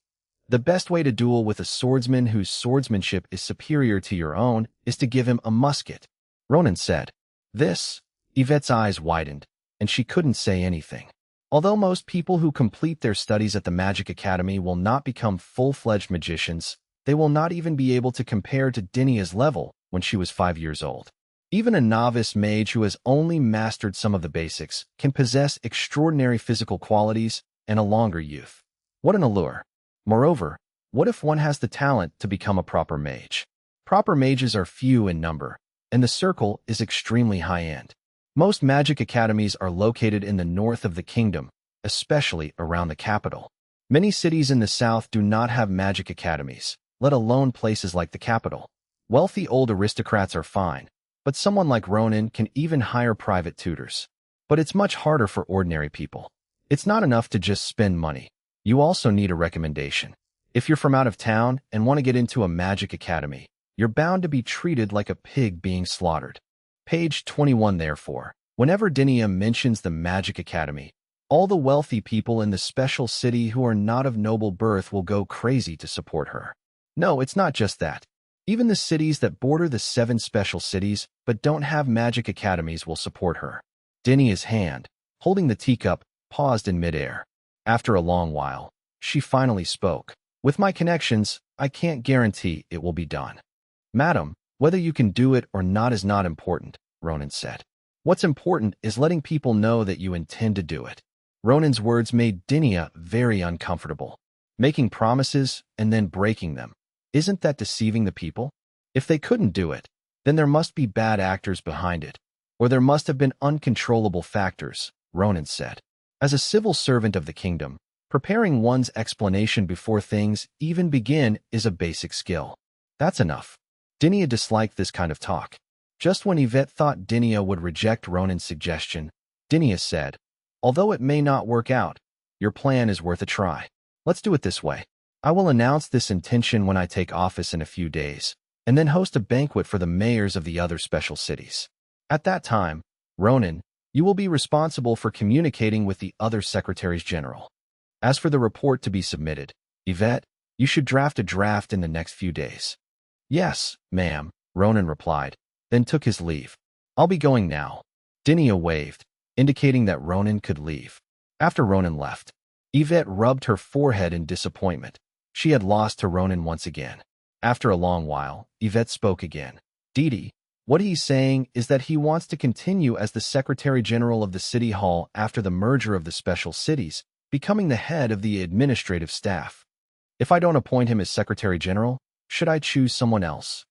The best way to duel with a swordsman whose swordsmanship is superior to your own is to give him a musket, Ronan said. This, Yvette's eyes widened, and she couldn't say anything. Although most people who complete their studies at the Magic Academy will not become full-fledged magicians, they will not even be able to compare to Dinia's level when she was 5 years old. Even a novice mage who has only mastered some of the basics can possess extraordinary physical qualities and a longer youth. What an allure! Moreover, what if one has the talent to become a proper mage? Proper mages are few in number, and the circle is extremely high-end. Most magic academies are located in the north of the kingdom, especially around the capital. Many cities in the south do not have magic academies, let alone places like the capital. Wealthy old aristocrats are fine, but someone like Ronan can even hire private tutors. But it's much harder for ordinary people. It's not enough to just spend money. You also need a recommendation. If you're from out of town and want to get into a magic academy, you're bound to be treated like a pig being slaughtered. Page 21 Therefore, whenever Dinia mentions the Magic Academy, all the wealthy people in the special city who are not of noble birth will go crazy to support her. No, it's not just that. Even the cities that border the 7 special cities but don't have magic academies will support her. Dinia's hand, holding the teacup, paused in midair. After a long while, she finally spoke. With my connections, I can't guarantee it will be done. Madam, whether you can do it or not is not important, Ronan said. What's important is letting people know that you intend to do it. Ronan's words made Dinia very uncomfortable. Making promises and then breaking them. Isn't that deceiving the people? If they couldn't do it, then there must be bad actors behind it, or there must have been uncontrollable factors, Ronan said. As a civil servant of the kingdom, preparing one's explanation before things even begin is a basic skill. That's enough. Dinia disliked this kind of talk. Just when Yvette thought Dinia would reject Ronan's suggestion, Dinia said, although it may not work out, your plan is worth a try. Let's do it this way. I will announce this intention when I take office in a few days, and then host a banquet for the mayors of the other special cities. At that time, Ronan, you will be responsible for communicating with the other secretaries general. As for the report to be submitted, Yvette, you should draft a draft in the next few days. Yes, ma'am, Ronan replied, then took his leave. I'll be going now. Dinia waved, indicating that Ronan could leave. After Ronan left, Yvette rubbed her forehead in disappointment. She had lost to Ronan once again. After a long while, Yvette spoke again. Didi, what he's saying is that he wants to continue as the Secretary General of the City Hall after the merger of the special cities, becoming the head of the administrative staff. If I don't appoint him as Secretary General, should I choose someone else?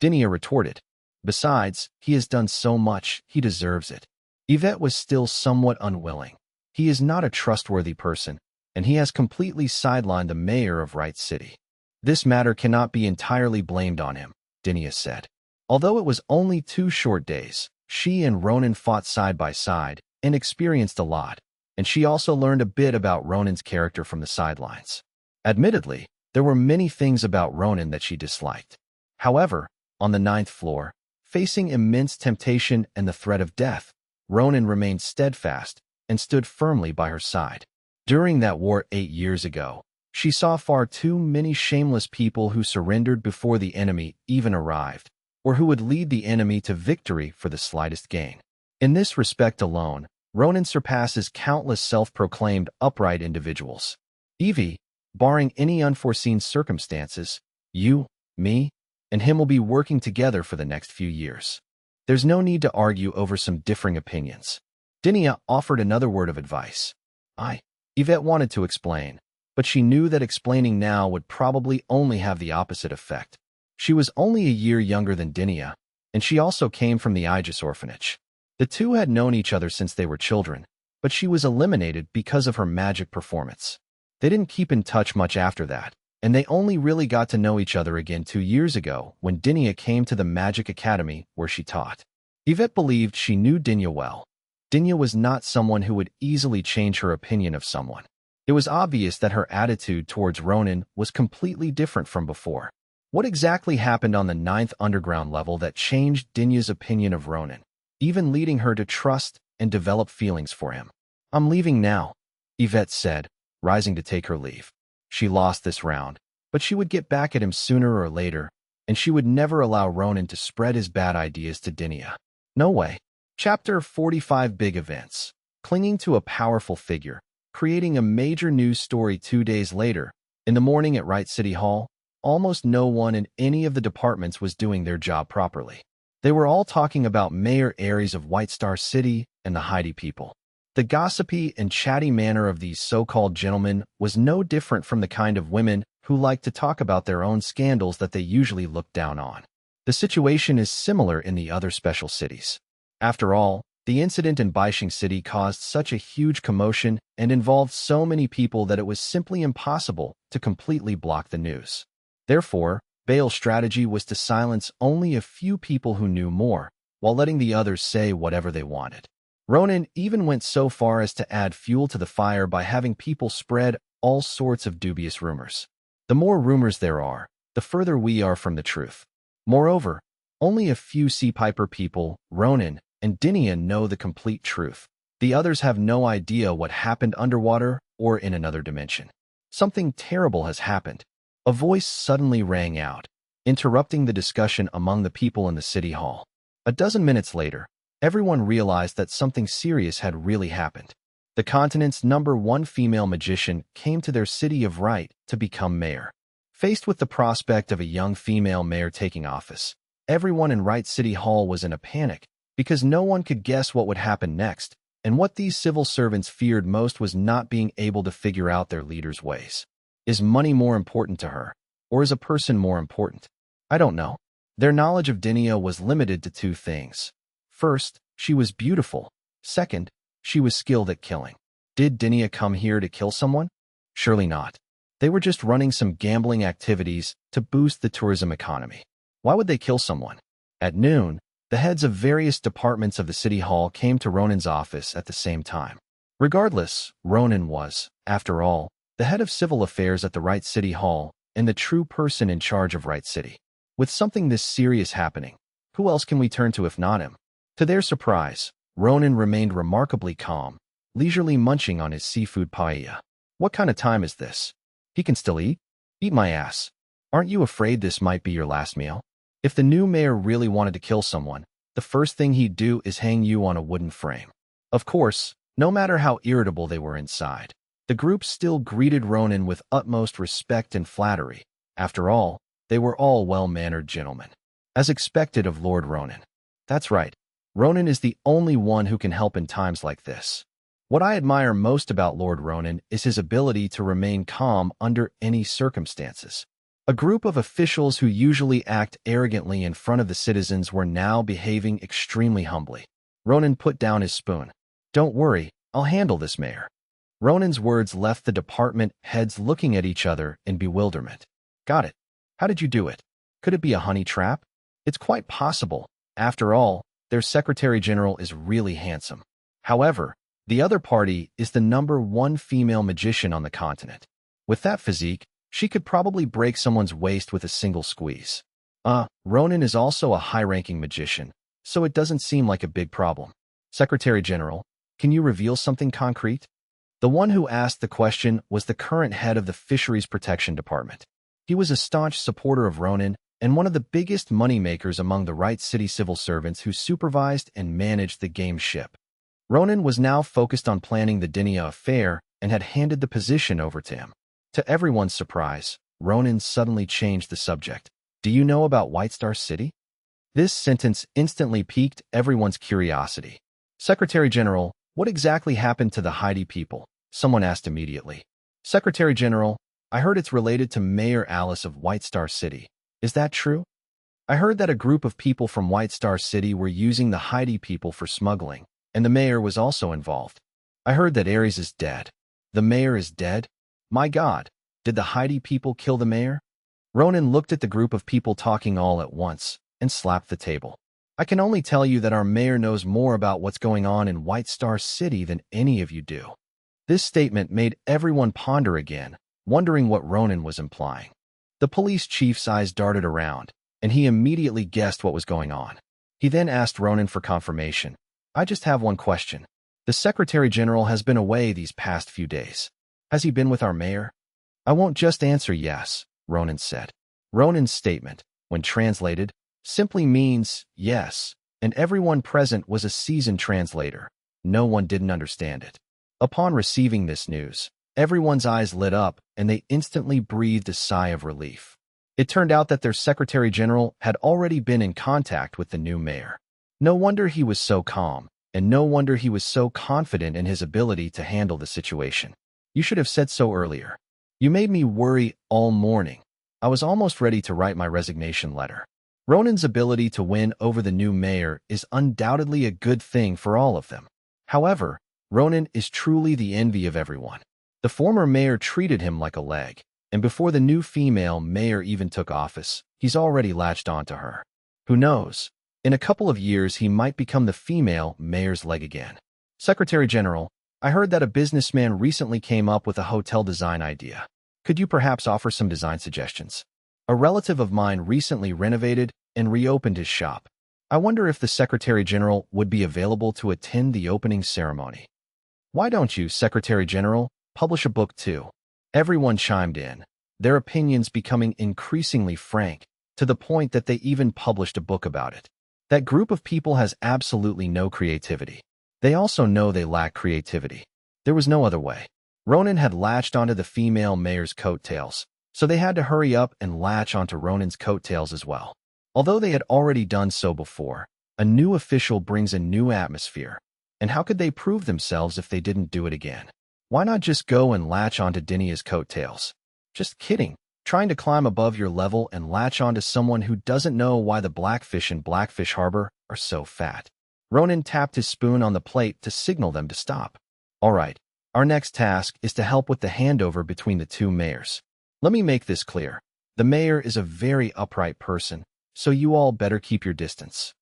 Dinia retorted. Besides, he has done so much, he deserves it. Yvette was still somewhat unwilling. He is not a trustworthy person, and he has completely sidelined the mayor of Wright City. This matter cannot be entirely blamed on him, Dinia said. Although it was only 2 short days, she and Ronan fought side by side and experienced a lot, and she also learned a bit about Ronan's character from the sidelines. Admittedly, there were many things about Ronan that she disliked. However, on the 9th floor, facing immense temptation and the threat of death, Ronan remained steadfast, and stood firmly by her side. During that war 8 years ago, she saw far too many shameless people who surrendered before the enemy even arrived, or who would lead the enemy to victory for the slightest gain. In this respect alone, Ronan surpasses countless self-proclaimed upright individuals. Evie, barring any unforeseen circumstances, you, me, and him will be working together for the next few years. There's no need to argue over some differing opinions. Dinia offered another word of advice. Yvette wanted to explain, but she knew that explaining now would probably only have the opposite effect. She was only a year younger than Dinia, and she also came from the Aegis orphanage. The two had known each other since they were children, but she was eliminated because of her magic performance. They didn't keep in touch much after that, and they only really got to know each other again 2 years ago when Dinia came to the Magic Academy where she taught. Yvette believed she knew Dinia well. Dinia was not someone who would easily change her opinion of someone. It was obvious that her attitude towards Ronan was completely different from before. What exactly happened on the 9th underground level that changed Dinia's opinion of Ronan, even leading her to trust and develop feelings for him? "I'm leaving now," Yvette said, rising to take her leave. She lost this round, but she would get back at him sooner or later, and she would never allow Ronan to spread his bad ideas to Dinia. No way. Chapter 45 Big Events. Clinging to a powerful figure, creating a major news story 2 days later. In the morning at Wright City Hall, almost no one in any of the departments was doing their job properly. They were all talking about Mayor Aries of White Star City and the Heidi people. The gossipy and chatty manner of these so-called gentlemen was no different from the kind of women who like to talk about their own scandals that they usually look down on. The situation is similar in the other special cities. After all, the incident in Baixing City caused such a huge commotion and involved so many people that it was simply impossible to completely block the news. Therefore, Bale's strategy was to silence only a few people who knew more, while letting the others say whatever they wanted. Ronan even went so far as to add fuel to the fire by having people spread all sorts of dubious rumors. The more rumors there are, the further we are from the truth. Moreover, only a few Sea Piper people, Ronan and Dinia, know the complete truth. The others have no idea what happened underwater or in another dimension. Something terrible has happened. A voice suddenly rang out, interrupting the discussion among the people in the city hall. A dozen minutes later, everyone realized that something serious had really happened. The continent's #1 female magician came to their city of Wright to become mayor. Faced with the prospect of a young female mayor taking office, everyone in Wright City Hall was in a panic because no one could guess what would happen next, and what these civil servants feared most was not being able to figure out their leader's ways. Is money more important to her, or is a person more important? I don't know. Their knowledge of Dinia was limited to 2 things. First, she was beautiful. Second, she was skilled at killing. Did Dinia come here to kill someone? Surely not. They were just running some gambling activities to boost the tourism economy. Why would they kill someone? At noon, the heads of various departments of the city hall came to Ronan's office at the same time. Regardless, Ronan was, after all, the head of civil affairs at the Wright City Hall and the true person in charge of Wright City. With something this serious happening, who else can we turn to if not him? To their surprise, Ronan remained remarkably calm, leisurely munching on his seafood paella. What kind of time is this? He can still eat? Eat my ass. Aren't you afraid this might be your last meal? If the new mayor really wanted to kill someone, the first thing he'd do is hang you on a wooden frame. Of course, no matter how irritable they were inside, the group still greeted Ronan with utmost respect and flattery. After all, they were all well-mannered gentlemen. As expected of Lord Ronan. That's right. Ronan is the only one who can help in times like this. What I admire most about Lord Ronan is his ability to remain calm under any circumstances. A group of officials who usually act arrogantly in front of the citizens were now behaving extremely humbly. Ronan put down his spoon. Don't worry, I'll handle this, Mayor. Ronan's words left the department heads looking at each other in bewilderment. Got it. How did you do it? Could it be a honey trap? It's quite possible. After all, their Secretary General is really handsome. However, the other party is the #1 female magician on the continent. With that physique, she could probably break someone's waist with a single squeeze. Ronan is also a high-ranking magician, so it doesn't seem like a big problem. Secretary General, Can you reveal something concrete? The one who asked the question was the current head of the Fisheries Protection Department. He was a staunch supporter of Ronan and one of the biggest moneymakers among the Wright City civil servants who supervised and managed the game ship. Ronan was now focused on planning the Dinia affair and had handed the position over to him. To everyone's surprise, Ronan suddenly changed the subject. Do you know about White Star City? This sentence instantly piqued everyone's curiosity. Secretary General, what exactly happened to the Heidi people? Someone asked immediately. Secretary General, I heard it's related to Mayor Alice of White Star City. Is that true? I heard that a group of people from White Star City were using the Heidi people for smuggling, and the mayor was also involved. I heard that Ares is dead. The mayor is dead? My God, did the Heidi people kill the mayor? Ronan looked at the group of people talking all at once and slapped the table. I can only tell you that our mayor knows more about what's going on in White Star City than any of you do. This statement made everyone ponder again, wondering what Ronan was implying. The police chief's eyes darted around, and he immediately guessed what was going on. He then asked Ronan for confirmation. I just have one question. The Secretary General has been away these past few days. Has he been with our mayor? I won't just answer yes, Ronan said. Ronan's statement, when translated, simply means yes, and everyone present was a seasoned translator. No one didn't understand it. Upon receiving this news, everyone's eyes lit up and they instantly breathed a sigh of relief. It turned out that their Secretary General had already been in contact with the new mayor. No wonder he was so calm, and no wonder he was so confident in his ability to handle the situation. You should have said so earlier. You made me worry all morning. I was almost ready to write my resignation letter. Ronan's ability to win over the new mayor is undoubtedly a good thing for all of them. However, Ronan is truly the envy of everyone. The former mayor treated him like a leg, and before the new female mayor even took office, he's already latched onto her. Who knows? In a couple of years, he might become the female mayor's leg again. Secretary General, I heard that a businessman recently came up with a hotel design idea. Could you perhaps offer some design suggestions? A relative of mine recently renovated and reopened his shop. I wonder if the Secretary General would be available to attend the opening ceremony. Why don't you, Secretary General, publish a book too? Everyone chimed in, their opinions becoming increasingly frank, to the point that they even published a book about it. That group of people has absolutely no creativity. They also know they lack creativity. There was no other way. Ronan had latched onto the female mayor's coattails, so they had to hurry up and latch onto Ronan's coattails as well. Although they had already done so before, a new official brings a new atmosphere. And how could they prove themselves if they didn't do it again? Why not just go and latch onto Dinia's coattails? Just kidding. Trying to climb above your level and latch onto someone who doesn't know why the blackfish in Blackfish Harbor are so fat. Ronan tapped his spoon on the plate to signal them to stop. All right, our next task is to help with the handover between the two mayors. Let me make this clear. The mayor is a very upright person, so you all better keep your distance.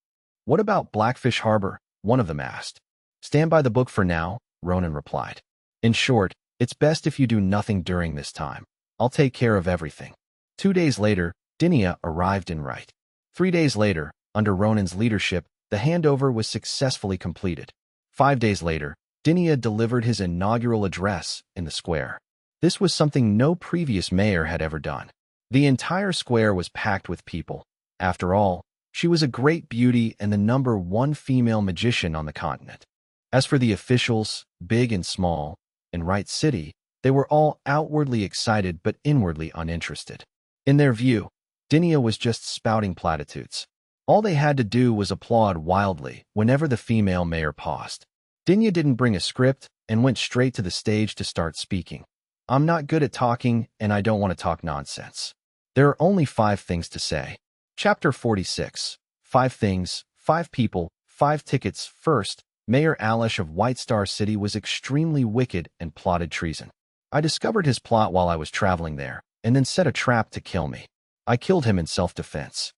What about Blackfish Harbor? One of them asked. Stand by the book for now, Ronan replied. In short, it's best if you do nothing during this time. I'll take care of everything. 2 days later, Dinia arrived in Wright. 3 days later, under Ronan's leadership, the handover was successfully completed. 5 days later, Dinia delivered his inaugural address in the square. This was something no previous mayor had ever done. The entire square was packed with people. After all, she was a great beauty and the #1 female magician on the continent. As for the officials, big and small, in Wright City, they were all outwardly excited but inwardly uninterested. In their view, Dinia was just spouting platitudes. All they had to do was applaud wildly whenever the female mayor paused. Dinia didn't bring a script and went straight to the stage to start speaking. I'm not good at talking and I don't want to talk nonsense. There are only 5 things to say. Chapter 46. 5 things, 5 people, 5 tickets. First, Mayor Alish of White Star City was extremely wicked and plotted treason. I discovered his plot while I was traveling there, and then set a trap to kill me. I killed him in self-defense.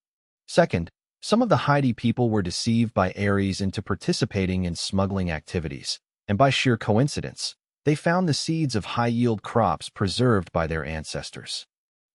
Second, some of the Heidi people were deceived by Ares into participating in smuggling activities, and by sheer coincidence, they found the seeds of high-yield crops preserved by their ancestors.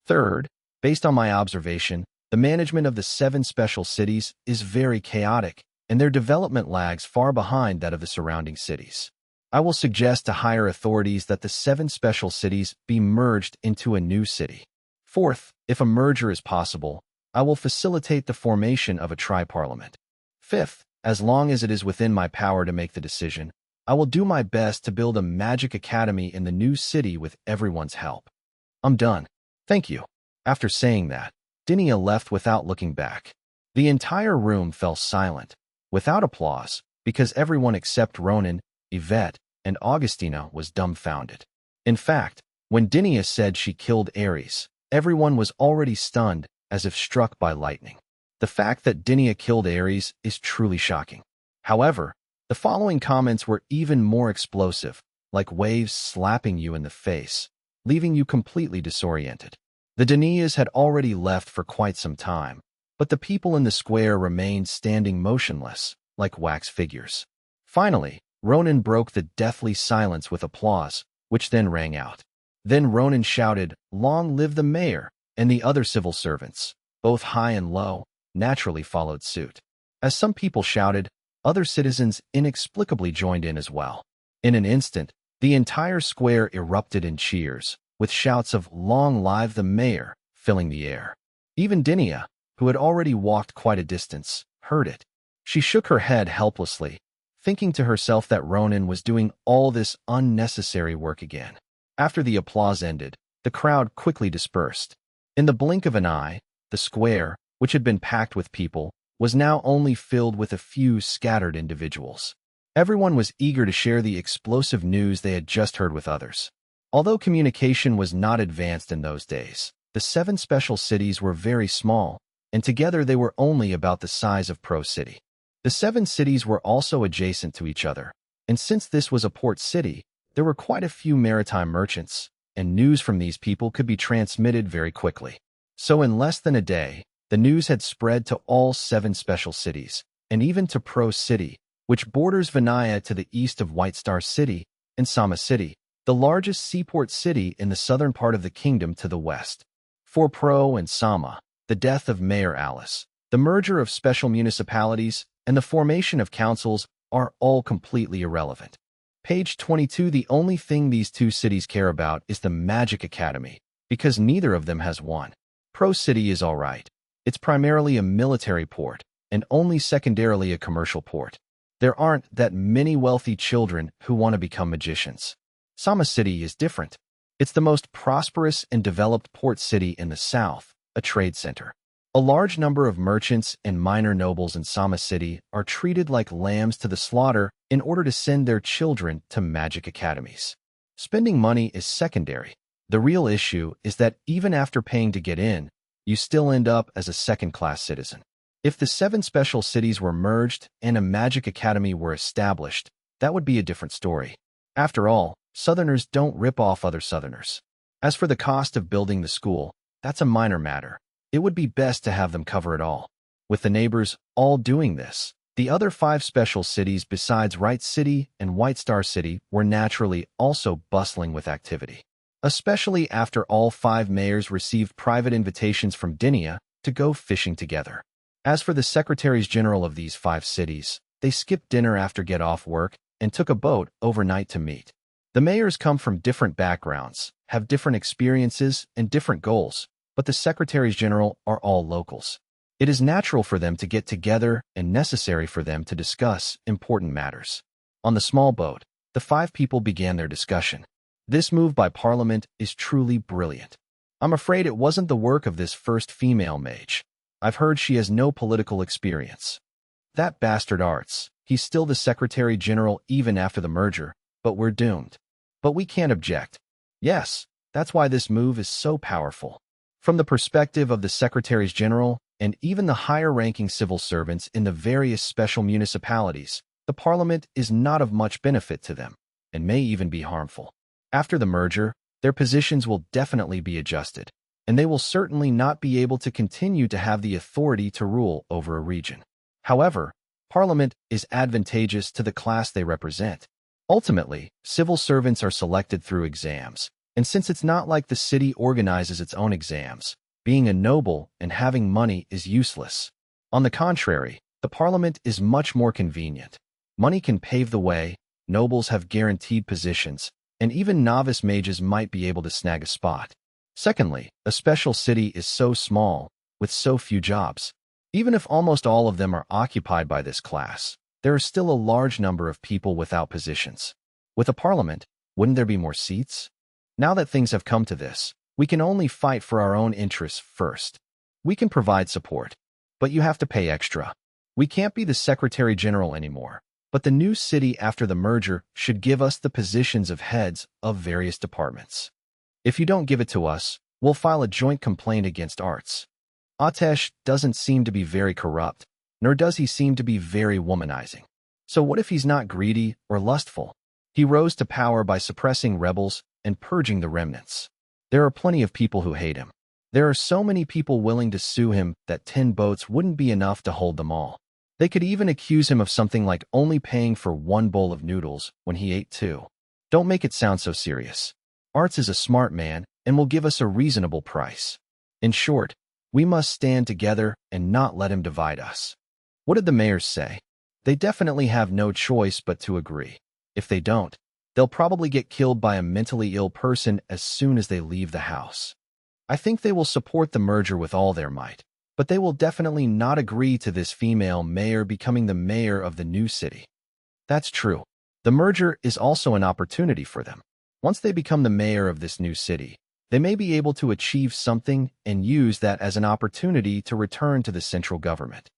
Third, based on my observation, the management of the 7 special cities is very chaotic, and their development lags far behind that of the surrounding cities. I will suggest to higher authorities that the 7 special cities be merged into a new city. Fourth, if a merger is possible, I will facilitate the formation of a tri-parliament. Fifth, as long as it is within my power to make the decision, I will do my best to build a magic academy in the new city with everyone's help. I'm done. Thank you. After saying that, Dinia left without looking back. The entire room fell silent, without applause, because everyone except Ronan, Yvette, and Augustina was dumbfounded. In fact, when Dinia said she killed Ares, everyone was already stunned, as if struck by lightning. The fact that Dinia killed Ares is truly shocking. However, the following comments were even more explosive, like waves slapping you in the face, leaving you completely disoriented. The Denias had already left for quite some time, but the people in the square remained standing motionless, like wax figures. Finally, Ronan broke the deathly silence with applause, which then rang out. Then Ronan shouted, "Long live the mayor," and the other civil servants, both high and low, naturally followed suit. As some people shouted, other citizens inexplicably joined in as well. In an instant, the entire square erupted in cheers, with shouts of "Long live the mayor" filling the air. Even Dinia, who had already walked quite a distance, heard it. She shook her head helplessly, thinking to herself that Ronan was doing all this unnecessary work again. After the applause ended, the crowd quickly dispersed. In the blink of an eye, the square, which had been packed with people, was now only filled with a few scattered individuals. Everyone was eager to share the explosive news they had just heard with others. Although communication was not advanced in those days, the 7 special cities were very small, and together they were only about the size of Pro City. The 7 cities were also adjacent to each other, and since this was a port city, there were quite a few maritime merchants, and news from these people could be transmitted very quickly. So in less than a day, the news had spread to all 7 special cities, and even to Pro City, which borders Vinaya to the east of White Star City, and Sama City, the largest seaport city in the southern part of the kingdom, to the west. For Pro and Sama, the death of Mayor Alice, the merger of special municipalities, and the formation of councils are all completely irrelevant. Page 22. The only thing these 2 cities care about is the Magic Academy, because neither of them has one. Pro City is all right. It's primarily a military port, and only secondarily a commercial port. There aren't that many wealthy children who want to become magicians. Sama City is different. It's the most prosperous and developed port city in the south, a trade center. A large number of merchants and minor nobles in Sama City are treated like lambs to the slaughter in order to send their children to magic academies. Spending money is secondary. The real issue is that even after paying to get in, you still end up as a second-class citizen. If the 7 special cities were merged and a magic academy were established, that would be a different story. After all, Southerners don't rip off other Southerners. As for the cost of building the school, that's a minor matter. It would be best to have them cover it all. With the neighbors all doing this, the other 5 special cities besides Wright City and White Star City were naturally also bustling with activity. Especially after all 5 mayors received private invitations from Dinia to go fishing together. As for the secretaries general of these 5 cities, they skipped dinner after get off work and took a boat overnight to meet. The mayors come from different backgrounds, have different experiences and different goals, but the secretaries general are all locals. It is natural for them to get together and necessary for them to discuss important matters. On the small boat, the 5 people began their discussion. This move by Parliament is truly brilliant. I'm afraid it wasn't the work of this first female mage. I've heard she has no political experience. That bastard Arts, he's still the Secretary General even after the merger, but we're doomed. But we can't object. Yes, that's why this move is so powerful. From the perspective of the Secretaries General and even the higher-ranking civil servants in the various special municipalities, the Parliament is not of much benefit to them, and may even be harmful. After the merger, their positions will definitely be adjusted, and they will certainly not be able to continue to have the authority to rule over a region. However, Parliament is advantageous to the class they represent. Ultimately, civil servants are selected through exams, and since it's not like the city organizes its own exams, being a noble and having money is useless. On the contrary, The parliament is much more convenient. Money can pave the way, nobles have guaranteed positions, and even novice mages might be able to snag a spot. Secondly, a special city is so small, with so few jobs. Even if almost all of them are occupied by this class, there are still a large number of people without positions. With a parliament, wouldn't there be more seats? Now that things have come to this, we can only fight for our own interests first. We can provide support, but you have to pay extra. We can't be the Secretary General anymore, but the new city after the merger should give us the positions of heads of various departments. If you don't give it to us, we'll file a joint complaint against Arts. Atesh doesn't seem to be very corrupt, nor does he seem to be very womanizing. So what if he's not greedy or lustful? He rose to power by suppressing rebels and purging the remnants. There are plenty of people who hate him. There are so many people willing to sue him that 10 boats wouldn't be enough to hold them all. They could even accuse him of something like only paying for 1 bowl of noodles when he ate 2. Don't make it sound so serious. Arts is a smart man and will give us a reasonable price. In short, we must stand together and not let him divide us. What did the mayors say? They definitely have no choice but to agree. If they don't, they'll probably get killed by a mentally ill person as soon as they leave the house. I think they will support the merger with all their might, but they will definitely not agree to this female mayor becoming the mayor of the new city. That's true. The merger is also an opportunity for them. Once they become the mayor of this new city, they may be able to achieve something and use that as an opportunity to return to the central government.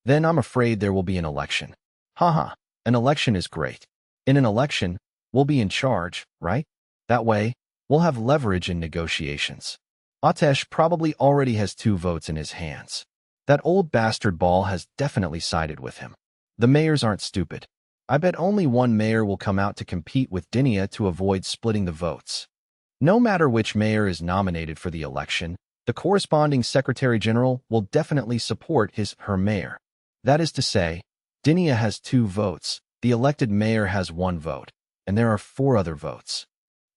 Then I'm afraid there will be an election. Haha, an election is great. In an election, we'll be in charge, right? That way, we'll have leverage in negotiations. Atesh probably already has 2 votes in his hands. That old bastard Ball has definitely sided with him. The mayors aren't stupid. I bet only one mayor will come out to compete with Dinia to avoid splitting the votes. No matter which mayor is nominated for the election, the corresponding Secretary General will definitely support her mayor. That is to say, Dinia has 2 votes, the elected mayor has 1 vote, and there are 4 other votes.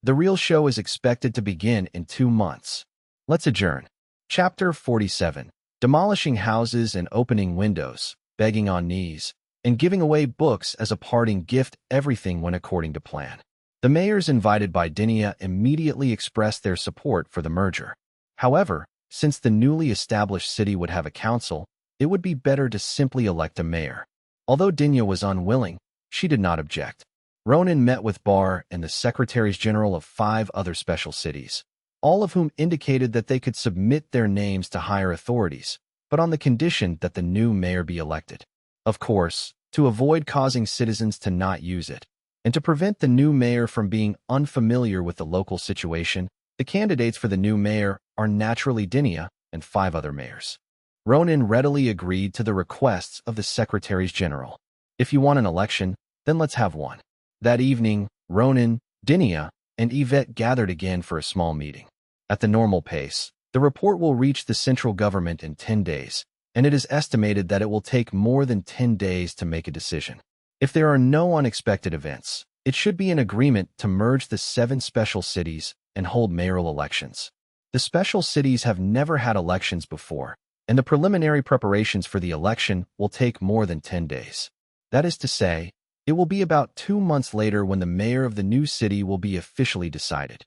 The real show is expected to begin in 2 months. Let's adjourn. Chapter 47. Demolishing houses and opening windows, begging on knees, and giving away books as a parting gift. Everything went according to plan. The mayors invited by Dinia immediately expressed their support for the merger. However, since the newly established city would have a council, it would be better to simply elect a mayor. Although Dinia was unwilling, she did not object. Ronan met with Bar and the Secretaries General of 5 other special cities, all of whom indicated that they could submit their names to higher authorities, but on the condition that the new mayor be elected. Of course, to avoid causing citizens to not use it, and to prevent the new mayor from being unfamiliar with the local situation, the candidates for the new mayor are naturally Dinia and 5 other mayors. Ronan readily agreed to the requests of the Secretaries General. If you want an election, then let's have one. That evening, Ronan, Dinia, and Yvette gathered again for a small meeting. At the normal pace, the report will reach the central government in 10 days, and it is estimated that it will take more than 10 days to make a decision. If there are no unexpected events, it should be an agreement to merge the 7 special cities and hold mayoral elections. The special cities have never had elections before, and the preliminary preparations for the election will take more than 10 days. That is to say, it will be about 2 months later when the mayor of the new city will be officially decided.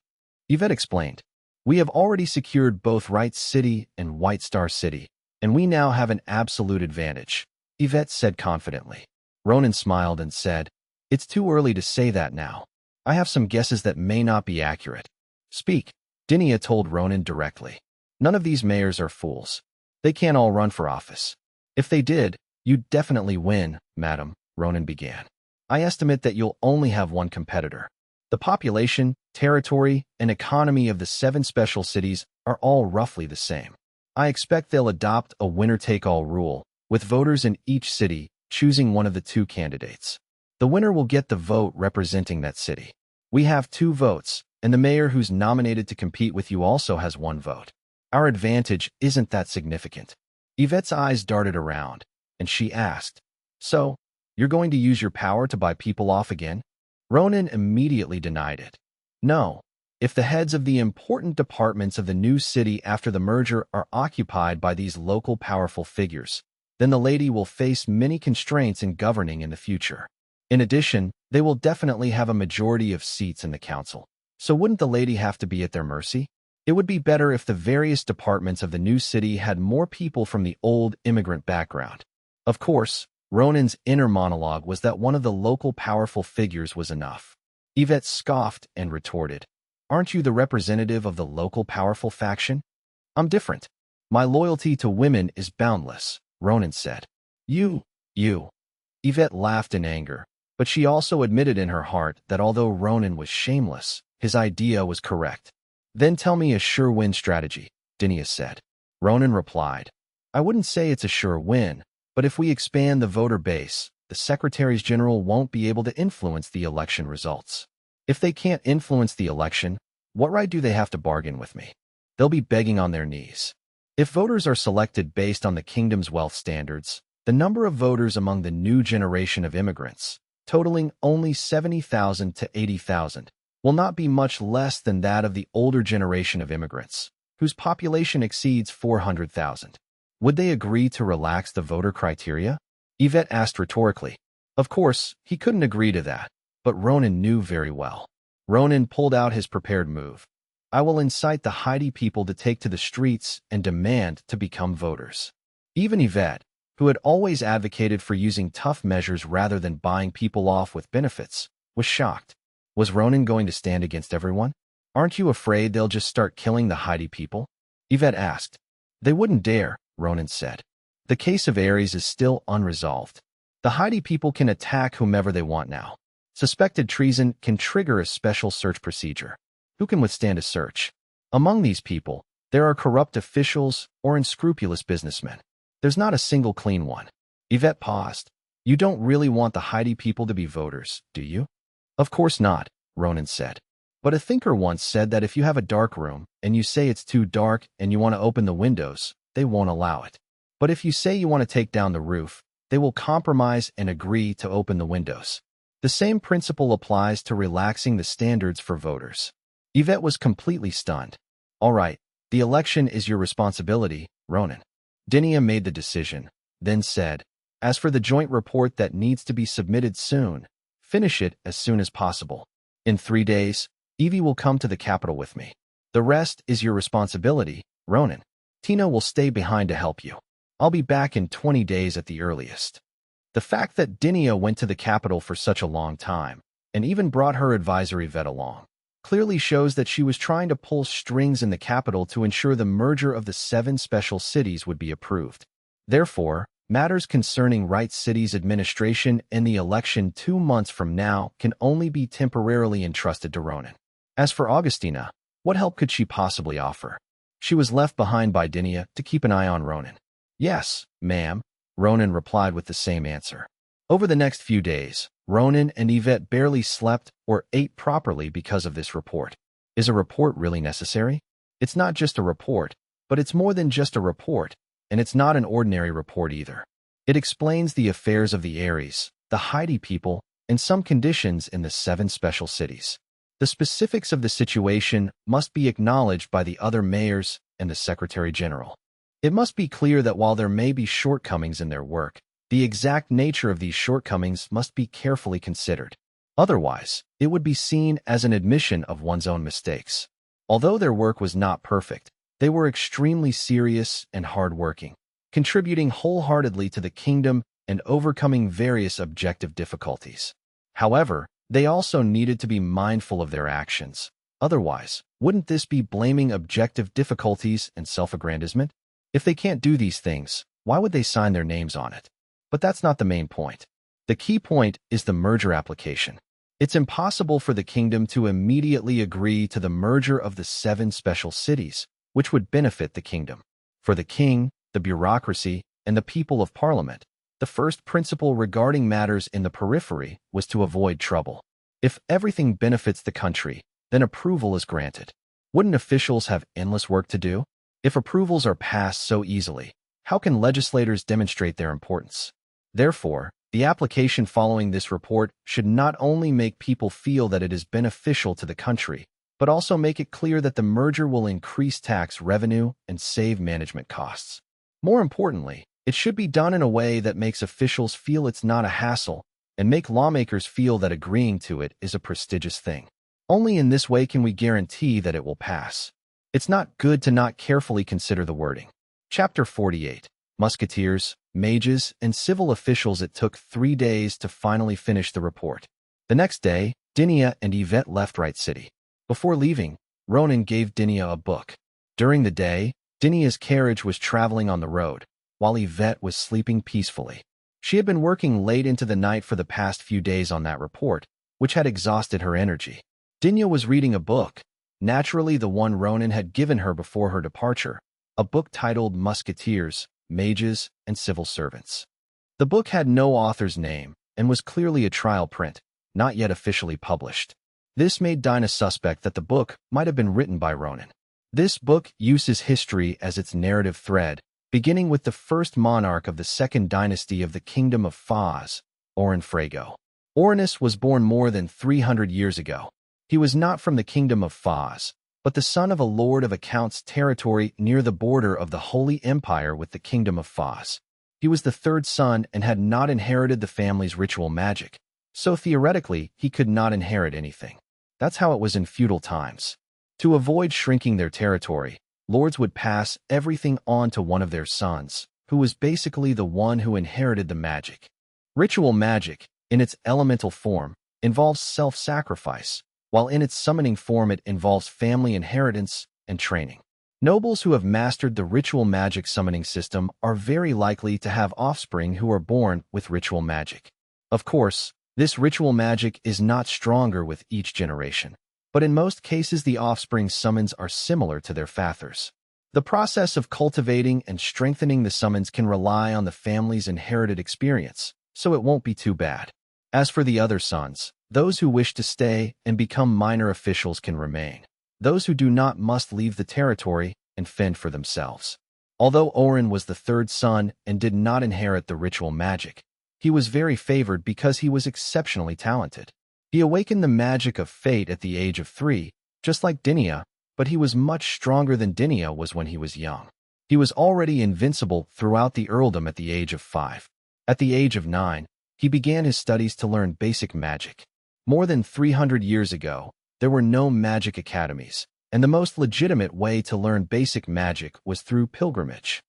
Yvette explained, "We have already secured both Wright City and White Star City, and we now have an absolute advantage," Yvette said confidently. Ronan smiled and said, "It's too early to say that now. I have some guesses that may not be accurate." "Speak," Dinia told Ronan directly. "None of these mayors are fools. They can't all run for office. If they did, you'd definitely win, madam," Ronan began. "I estimate that you'll only have one competitor. The population, territory, and economy of the 7 special cities are all roughly the same. I expect they'll adopt a winner-take-all rule, with voters in each city choosing one of the 2 candidates. The winner will get the vote representing that city. We have 2 votes, and the mayor who's nominated to compete with you also has 1 vote. Our advantage isn't that significant." Yvette's eyes darted around, and she asked, "So, you're going to use your power to buy people off again?" Ronan immediately denied it. "No. If the heads of the important departments of the new city after the merger are occupied by these local powerful figures, then the lady will face many constraints in governing in the future. In addition, they will definitely have a majority of seats in the council. So wouldn't the lady have to be at their mercy? It would be better if the various departments of the new city had more people from the old immigrant background. Of course, Ronan's inner monologue was that one of the local powerful figures was enough. Yvette scoffed and retorted, "Aren't you the representative of the local powerful faction?" "I'm different. My loyalty to women is boundless," Ronan said. You. Yvette laughed in anger, but she also admitted in her heart that although Ronan was shameless, his idea was correct. "Then tell me a sure win strategy," Dinia said. Ronan replied, "I wouldn't say it's a sure win, but if we expand the voter base, the secretaries general won't be able to influence the election results. If they can't influence the election, what right do they have to bargain with me? They'll be begging on their knees. If voters are selected based on the kingdom's wealth standards, the number of voters among the new generation of immigrants, totaling only 70,000 to 80,000, will not be much less than that of the older generation of immigrants, whose population exceeds 400,000. Would they agree to relax the voter criteria?" Yvette asked rhetorically. Of course, he couldn't agree to that, but Ronan knew very well. Ronan pulled out his prepared move. "I will incite the Haiti people to take to the streets and demand to become voters." Even Yvette, who had always advocated for using tough measures rather than buying people off with benefits, was shocked. Was Ronan going to stand against everyone? "Aren't you afraid they'll just start killing the Haiti people?" Yvette asked. "They wouldn't dare," Ronan said. "The case of Aries is still unresolved. The Haiti people can attack whomever they want now. Suspected treason can trigger a special search procedure. Who can withstand a search? Among these people, there are corrupt officials or unscrupulous businessmen. There's not a single clean one." Yvette paused. "You don't really want the Haiti people to be voters, do you?" "Of course not," Ronan said. "But a thinker once said that if you have a dark room and you say it's too dark and you want to open the windows, they won't allow it. But if you say you want to take down the roof, they will compromise and agree to open the windows. The same principle applies to relaxing the standards for voters." Yvette was completely stunned. "All right, the election is your responsibility, Ronan." Dinia made the decision, then said, "As for the joint report that needs to be submitted soon, finish it as soon as possible. In 3 days, Evie will come to the capital with me. The rest is your responsibility, Ronan. Tina will stay behind to help you. I'll be back in 20 days at the earliest." The fact that Dinia went to the capital for such a long time, and even brought her advisor Yvette along, clearly shows that she was trying to pull strings in the capital to ensure the merger of the 7 special cities would be approved. Therefore, matters concerning Wright City's administration and the election 2 months from now can only be temporarily entrusted to Ronan. As for Augustina, what help could she possibly offer? She was left behind by Dinia to keep an eye on Ronan. "Yes, ma'am," Ronan replied with the same answer. Over the next few days, Ronan and Yvette barely slept or ate properly because of this report. Is a report really necessary? It's not just a report, but it's more than just a report, and it's not an ordinary report either. It explains the affairs of the Aries, the Haiti people, and some conditions in the 7 special cities. The specifics of the situation must be acknowledged by the other mayors and the Secretary General. It must be clear that while there may be shortcomings in their work, the exact nature of these shortcomings must be carefully considered. Otherwise, it would be seen as an admission of one's own mistakes. Although their work was not perfect, they were extremely serious and hard-working, contributing wholeheartedly to the kingdom and overcoming various objective difficulties. However, they also needed to be mindful of their actions. Otherwise, wouldn't this be blaming objective difficulties and self-aggrandizement? If they can't do these things, why would they sign their names on it? But that's not the main point. The key point is the merger application. It's impossible for the kingdom to immediately agree to the merger of the 7 special cities, which would benefit the kingdom. For the king, the bureaucracy, and the people of parliament, the first principle regarding matters in the periphery was to avoid trouble. If everything benefits the country, then approval is granted. Wouldn't officials have endless work to do? If approvals are passed so easily, how can legislators demonstrate their importance? Therefore, the application following this report should not only make people feel that it is beneficial to the country, but also make it clear that the merger will increase tax revenue and save management costs. More importantly, It should be done in a way that makes officials feel it's not a hassle and make lawmakers feel that agreeing to it is a prestigious thing. Only in this way can we guarantee that it will pass. It's not good to not carefully consider the wording. Chapter 48. Musketeers, mages, and civil officials. It took 3 days to finally finish the report. The next day, Dinia and Yvette left Right City. Before leaving, Ronan gave Dinia a book. During the day, Dinia's carriage was traveling on the road, while Yvette was sleeping peacefully. She had been working late into the night for the past few days on that report, which had exhausted her energy. Dinia was reading a book, naturally the one Ronan had given her before her departure, a book titled Musketeers, Mages, and Civil Servants. The book had no author's name and was clearly a trial print, not yet officially published. This made Dinah suspect that the book might have been written by Ronan. This book uses history as its narrative thread, beginning with the first monarch of the second dynasty of the Kingdom of Faz, Oren Frago. Orinus was born more than 300 years ago. He was not from the Kingdom of Faz, but the son of a lord of Account's territory near the border of the Holy Empire with the Kingdom of Faz. He was the third son and had not inherited the family's ritual magic, so theoretically he could not inherit anything. That's how it was in feudal times. To avoid shrinking their territory, lords would pass everything on to one of their sons, who was basically the one who inherited the magic. Ritual magic, in its elemental form, involves self-sacrifice, while in its summoning form it involves family inheritance and training. Nobles who have mastered the ritual magic summoning system are very likely to have offspring who are born with ritual magic. Of course, this ritual magic is not stronger with each generation, but in most cases the offspring's summons are similar to their fathers. The process of cultivating and strengthening the summons can rely on the family's inherited experience, so it won't be too bad. As for the other sons, those who wish to stay and become minor officials can remain. Those who do not must leave the territory and fend for themselves. Although Oren was the third son and did not inherit the ritual magic, he was very favored because he was exceptionally talented. He awakened the magic of fate at the age of 3, just like Dinia, but he was much stronger than Dinia was when he was young. He was already invincible throughout the earldom at the age of 5. At the age of 9, he began his studies to learn basic magic. More than 300 years ago, there were no magic academies, and the most legitimate way to learn basic magic was through pilgrimage.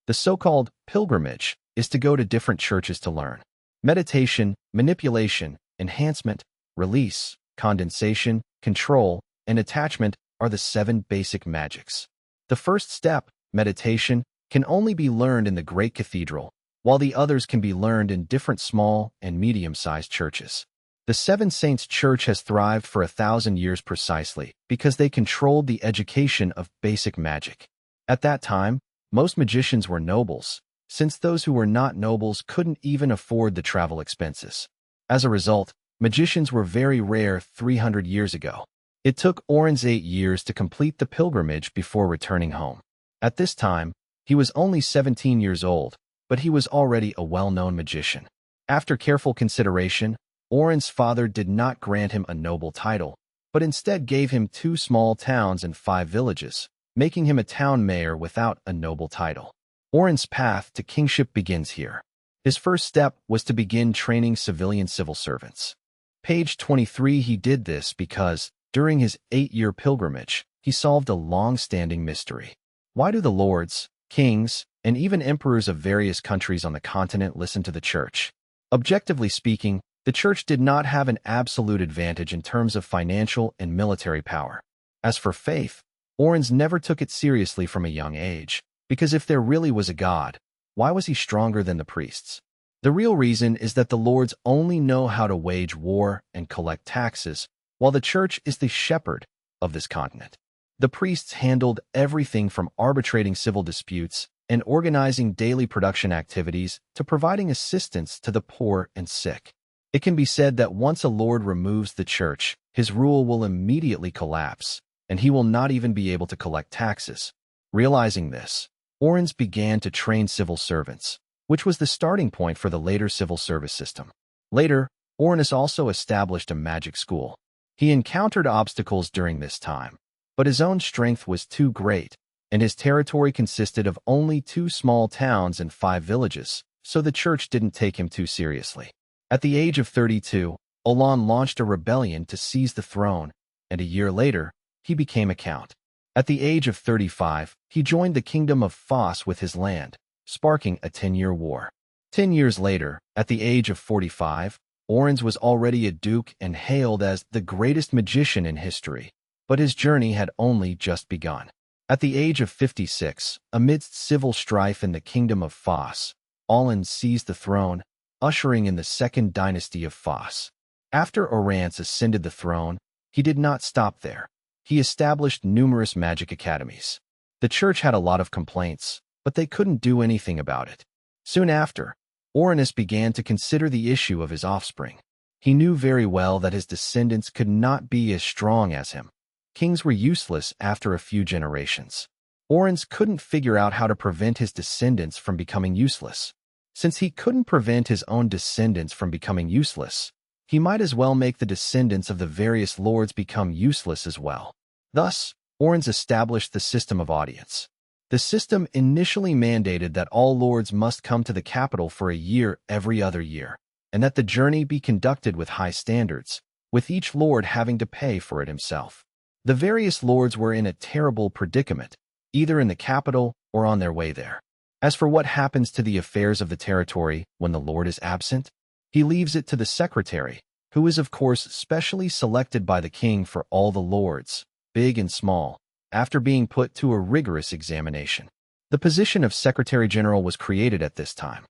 The so-called pilgrimage is to go to different churches to learn. Meditation, manipulation, enhancement, release, condensation, control, and attachment are the 7 basic magics. The first step, meditation, can only be learned in the great cathedral, while the others can be learned in different small and medium-sized churches. The Seven Saints Church has thrived for 1,000 years precisely because they controlled the education of basic magic. At that time, most magicians were nobles, since those who were not nobles couldn't even afford the travel expenses. As a result, magicians were very rare 300 years ago. It took Oren's 8 years to complete the pilgrimage before returning home. At this time, he was only 17 years old, but he was already a well-known magician. After careful consideration, Oren's father did not grant him a noble title, but instead gave him 2 small towns and 5 villages, making him a town mayor without a noble title. Oren's path to kingship begins here. His first step was to begin training civilian civil servants. Page 23. He did this because, during his 8-year pilgrimage, he solved a long-standing mystery. Why do the lords, kings, and even emperors of various countries on the continent listen to the church? Objectively speaking, the church did not have an absolute advantage in terms of financial and military power. As for faith, Oren's never took it seriously from a young age, because if there really was a God, why was he stronger than the priests? The real reason is that the lords only know how to wage war and collect taxes, while the church is the shepherd of this continent. The priests handled everything from arbitrating civil disputes and organizing daily production activities to providing assistance to the poor and sick. It can be said that once a lord removes the church, his rule will immediately collapse, and he will not even be able to collect taxes. Realizing this, Oren's began to train civil servants, which was the starting point for the later civil service system. Later, Orenus also established a magic school. He encountered obstacles during this time, but his own strength was too great, and his territory consisted of only 2 small towns and 5 villages, so the church didn't take him too seriously. At the age of 32, Olan launched a rebellion to seize the throne, and a year later, he became a count. At the age of 35, he joined the kingdom of Foss with his land, sparking a 10-year war. 10 years later, at the age of 45, Orens was already a duke and hailed as the greatest magician in history, but his journey had only just begun. At the age of 56, amidst civil strife in the kingdom of Foss, Olan seized the throne, ushering in the second dynasty of Foss. After Orens ascended the throne, he did not stop there. He established numerous magic academies. The church had a lot of complaints, but they couldn't do anything about it. Soon after, Orens began to consider the issue of his offspring. He knew very well that his descendants could not be as strong as him. Kings were useless after a few generations. Orens couldn't figure out how to prevent his descendants from becoming useless. Since he couldn't prevent his own descendants from becoming useless, he might as well make the descendants of the various lords become useless as well. Thus, Orens established the system of audience. The system initially mandated that all lords must come to the capital for a year every other year, and that the journey be conducted with high standards, with each lord having to pay for it himself. The various lords were in a terrible predicament, either in the capital or on their way there. As for what happens to the affairs of the territory when the lord is absent, he leaves it to the secretary, who is of course specially selected by the king for all the lords, big and small, after being put to a rigorous examination. The position of Secretary General was created at this time.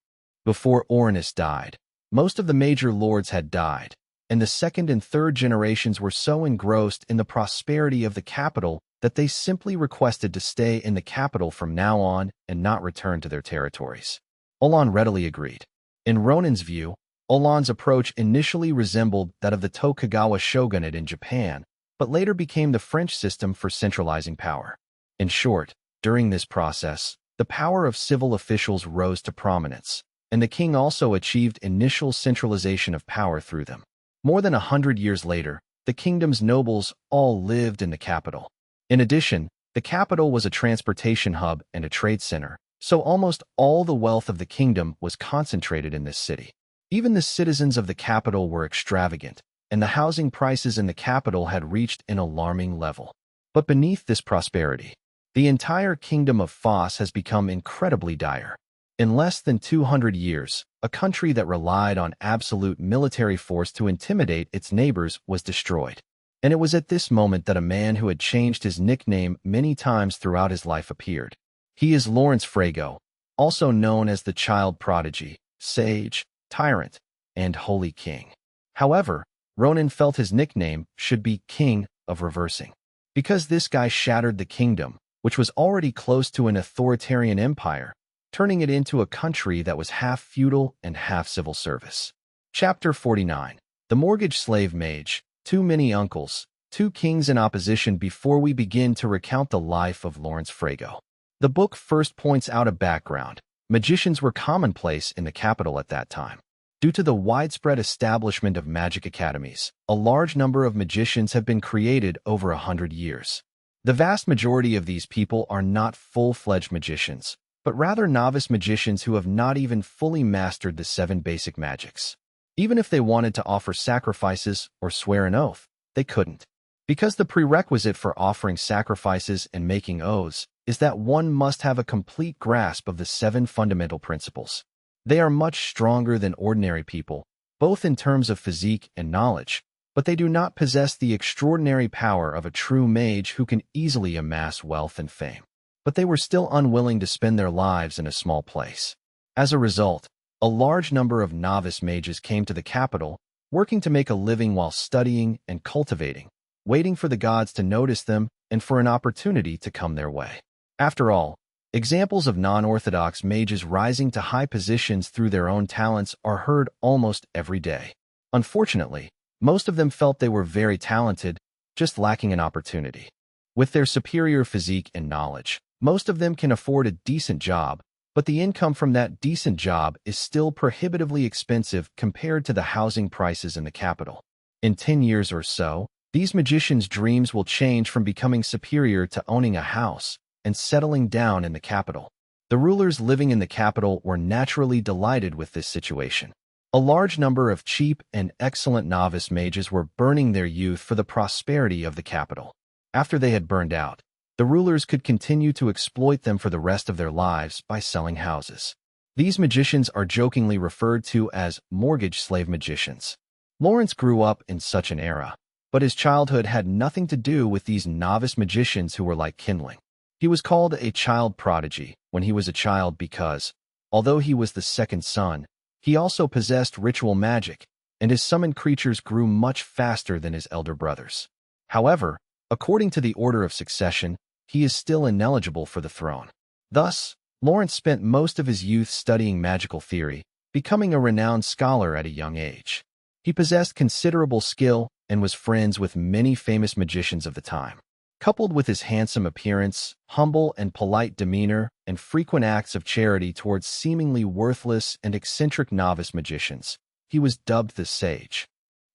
Before Orens died, most of the major lords had died, and the second and third generations were so engrossed in the prosperity of the capital that they simply requested to stay in the capital from now on and not return to their territories. Olan readily agreed. In Ronen's view, Olan's approach initially resembled that of the Tokugawa shogunate in Japan, but later became the French system for centralizing power. In short, during this process, the power of civil officials rose to prominence, and the king also achieved initial centralization of power through them. More than 100 years later, the kingdom's nobles all lived in the capital. In addition, the capital was a transportation hub and a trade center, so almost all the wealth of the kingdom was concentrated in this city. Even the citizens of the capital were extravagant, and the housing prices in the capital had reached an alarming level. But beneath this prosperity, the entire kingdom of Foss has become incredibly dire. In less than 200 years, a country that relied on absolute military force to intimidate its neighbors was destroyed. And it was at this moment that a man who had changed his nickname many times throughout his life appeared. He is Lawrence Frago, also known as the child prodigy, sage, tyrant, and holy king. However, Ronen felt his nickname should be King of Reversing, because this guy shattered the kingdom, which was already close to an authoritarian empire, turning it into a country that was half feudal and half civil service. Chapter 49. The Mortgage Slave Mage, Too Many Uncles, Two Kings in Opposition. Before we begin to recount the life of Lawrence Frago, the book first points out a background. Magicians were commonplace in the capital at that time. Due to the widespread establishment of magic academies, a large number of magicians have been created over 100 years. The vast majority of these people are not full-fledged magicians, but rather novice magicians who have not even fully mastered the 7 basic magics. Even if they wanted to offer sacrifices or swear an oath, they couldn't. Because the prerequisite for offering sacrifices and making oaths is that one must have a complete grasp of the 7 fundamental principles. They are much stronger than ordinary people, both in terms of physique and knowledge, but they do not possess the extraordinary power of a true mage who can easily amass wealth and fame. But they were still unwilling to spend their lives in a small place. As a result, a large number of novice mages came to the capital, working to make a living while studying and cultivating, waiting for the gods to notice them and for an opportunity to come their way. After all, examples of non-orthodox mages rising to high positions through their own talents are heard almost every day. Unfortunately, most of them felt they were very talented, just lacking an opportunity. With their superior physique and knowledge, most of them can afford a decent job, but the income from that decent job is still prohibitively expensive compared to the housing prices in the capital. In 10 years or so, these magicians' dreams will change from becoming superior to owning a house, and settling down in the capital. The rulers living in the capital were naturally delighted with this situation. A large number of cheap and excellent novice mages were burning their youth for the prosperity of the capital. After they had burned out, the rulers could continue to exploit them for the rest of their lives by selling houses. These magicians are jokingly referred to as mortgage slave magicians. Lawrence grew up in such an era, but his childhood had nothing to do with these novice magicians who were like kindling. He was called a child prodigy when he was a child because, although he was the second son, he also possessed ritual magic, and his summoned creatures grew much faster than his elder brothers. However, according to the order of succession, he is still ineligible for the throne. Thus, Lawrence spent most of his youth studying magical theory, becoming a renowned scholar at a young age. He possessed considerable skill and was friends with many famous magicians of the time. Coupled with his handsome appearance, humble and polite demeanor, and frequent acts of charity towards seemingly worthless and eccentric novice magicians, he was dubbed the Sage.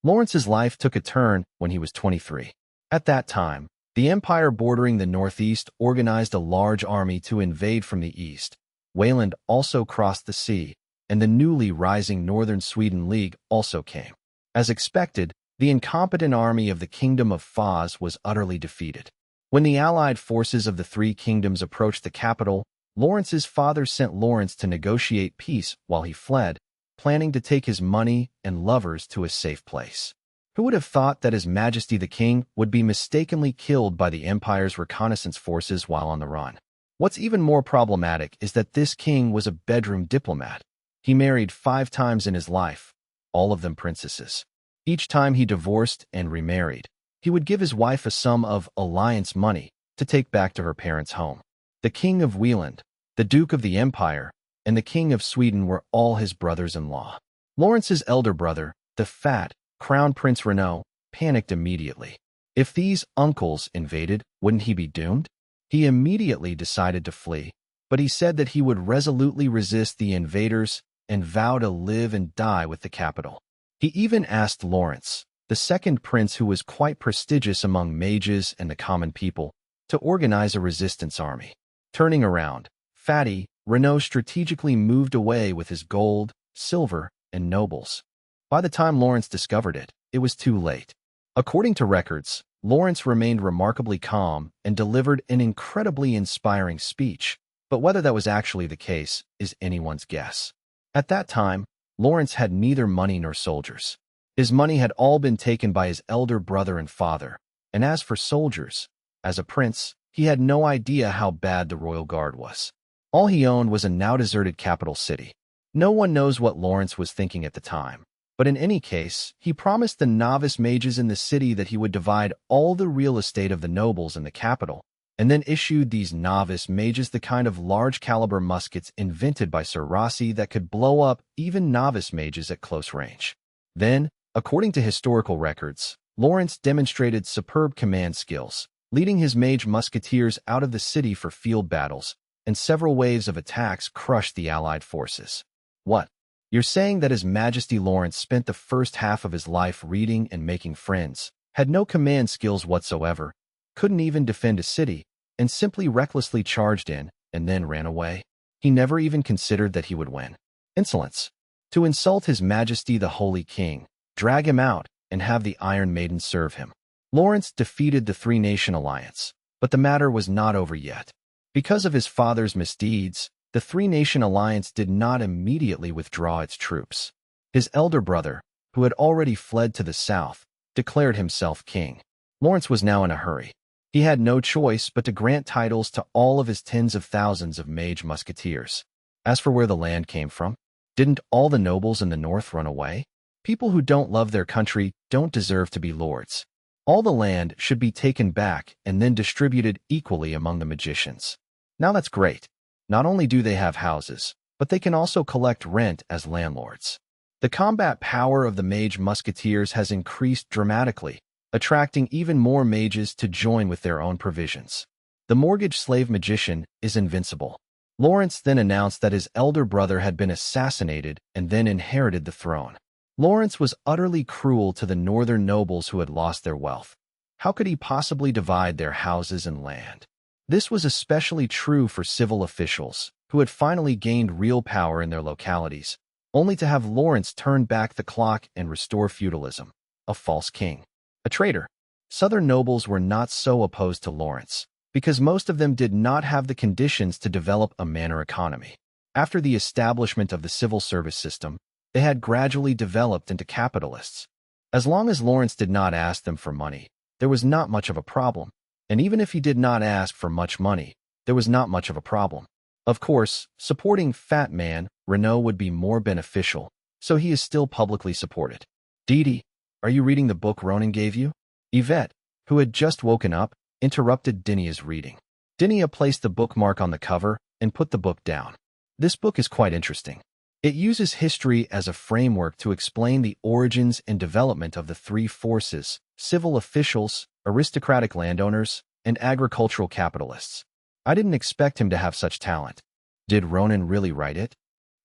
Lawrence's life took a turn when he was 23. At that time, the empire bordering the northeast organized a large army to invade from the east. Wayland also crossed the sea, and the newly rising Northern Sweden League also came. As expected, the incompetent army of the Kingdom of Foz was utterly defeated. When the allied forces of the three kingdoms approached the capital, Lawrence's father sent Lawrence to negotiate peace while he fled, planning to take his money and lovers to a safe place. Who would have thought that His Majesty the King would be mistakenly killed by the Empire's reconnaissance forces while on the run? What's even more problematic is that this king was a bedroom diplomat. He married 5 times in his life, all of them princesses. Each time he divorced and remarried, he would give his wife a sum of alliance money to take back to her parents' home. The King of Wieland, the Duke of the Empire, and the King of Sweden were all his brothers-in-law. Lawrence's elder brother, the fat Crown Prince Renaud, panicked immediately. If these uncles invaded, wouldn't he be doomed? He immediately decided to flee, but he said that he would resolutely resist the invaders and vow to live and die with the capital. He even asked Lawrence, the second prince who was quite prestigious among mages and the common people, to organize a resistance army. Turning around, Fatty, Renaud strategically moved away with his gold, silver, and nobles. By the time Lawrence discovered it, it was too late. According to records, Lawrence remained remarkably calm and delivered an incredibly inspiring speech, but whether that was actually the case is anyone's guess. At that time, Lawrence had neither money nor soldiers. His money had all been taken by his elder brother and father, and as for soldiers, as a prince, he had no idea how bad the royal guard was. All he owned was a now-deserted capital city. No one knows what Lawrence was thinking at the time, but in any case, he promised the novice mages in the city that he would divide all the real estate of the nobles in the capital, and then issued these novice mages the kind of large-caliber muskets invented by Sir Rossi that could blow up even novice mages at close range. Then, according to historical records, Lawrence demonstrated superb command skills, leading his mage musketeers out of the city for field battles, and several waves of attacks crushed the allied forces. What? You're saying that His Majesty Lawrence spent the first half of his life reading and making friends, had no command skills whatsoever, couldn't even defend a city, and simply recklessly charged in, and then ran away? He never even considered that he would win. Insolence. To insult His Majesty the Holy King, drag him out, and have the Iron Maiden serve him. Lawrence defeated the Three-Nation Alliance, but the matter was not over yet. Because of his father's misdeeds, the Three-Nation Alliance did not immediately withdraw its troops. His elder brother, who had already fled to the south, declared himself king. Lawrence was now in a hurry. He had no choice but to grant titles to all of his tens of thousands of mage musketeers. As for where the land came from, didn't all the nobles in the north run away? People who don't love their country don't deserve to be lords. All the land should be taken back and then distributed equally among the magicians. Now that's great. Not only do they have houses, but they can also collect rent as landlords. The combat power of the mage musketeers has increased dramatically, attracting even more mages to join with their own provisions. The mortgage slave magician is invincible. Lawrence then announced that his elder brother had been assassinated and then inherited the throne. Lawrence was utterly cruel to the northern nobles who had lost their wealth. How could he possibly divide their houses and land? This was especially true for civil officials, who had finally gained real power in their localities, only to have Lawrence turn back the clock and restore feudalism. A false king. A traitor. Southern nobles were not so opposed to Lawrence, because most of them did not have the conditions to develop a manor economy. After the establishment of the civil service system, they had gradually developed into capitalists. As long as Lawrence did not ask them for money, there was not much of a problem. And even if he did not ask for much money, there was not much of a problem. Of course, supporting Fat Man Renault would be more beneficial, so he is still publicly supported. Dee, are you reading the book Ronan gave you? Yvette, who had just woken up, interrupted Dinia's reading. Dinia placed the bookmark on the cover and put the book down. This book is quite interesting. It uses history as a framework to explain the origins and development of the three forces: civil officials, aristocratic landowners, and agricultural capitalists. I didn't expect him to have such talent. Did Ronan really write it?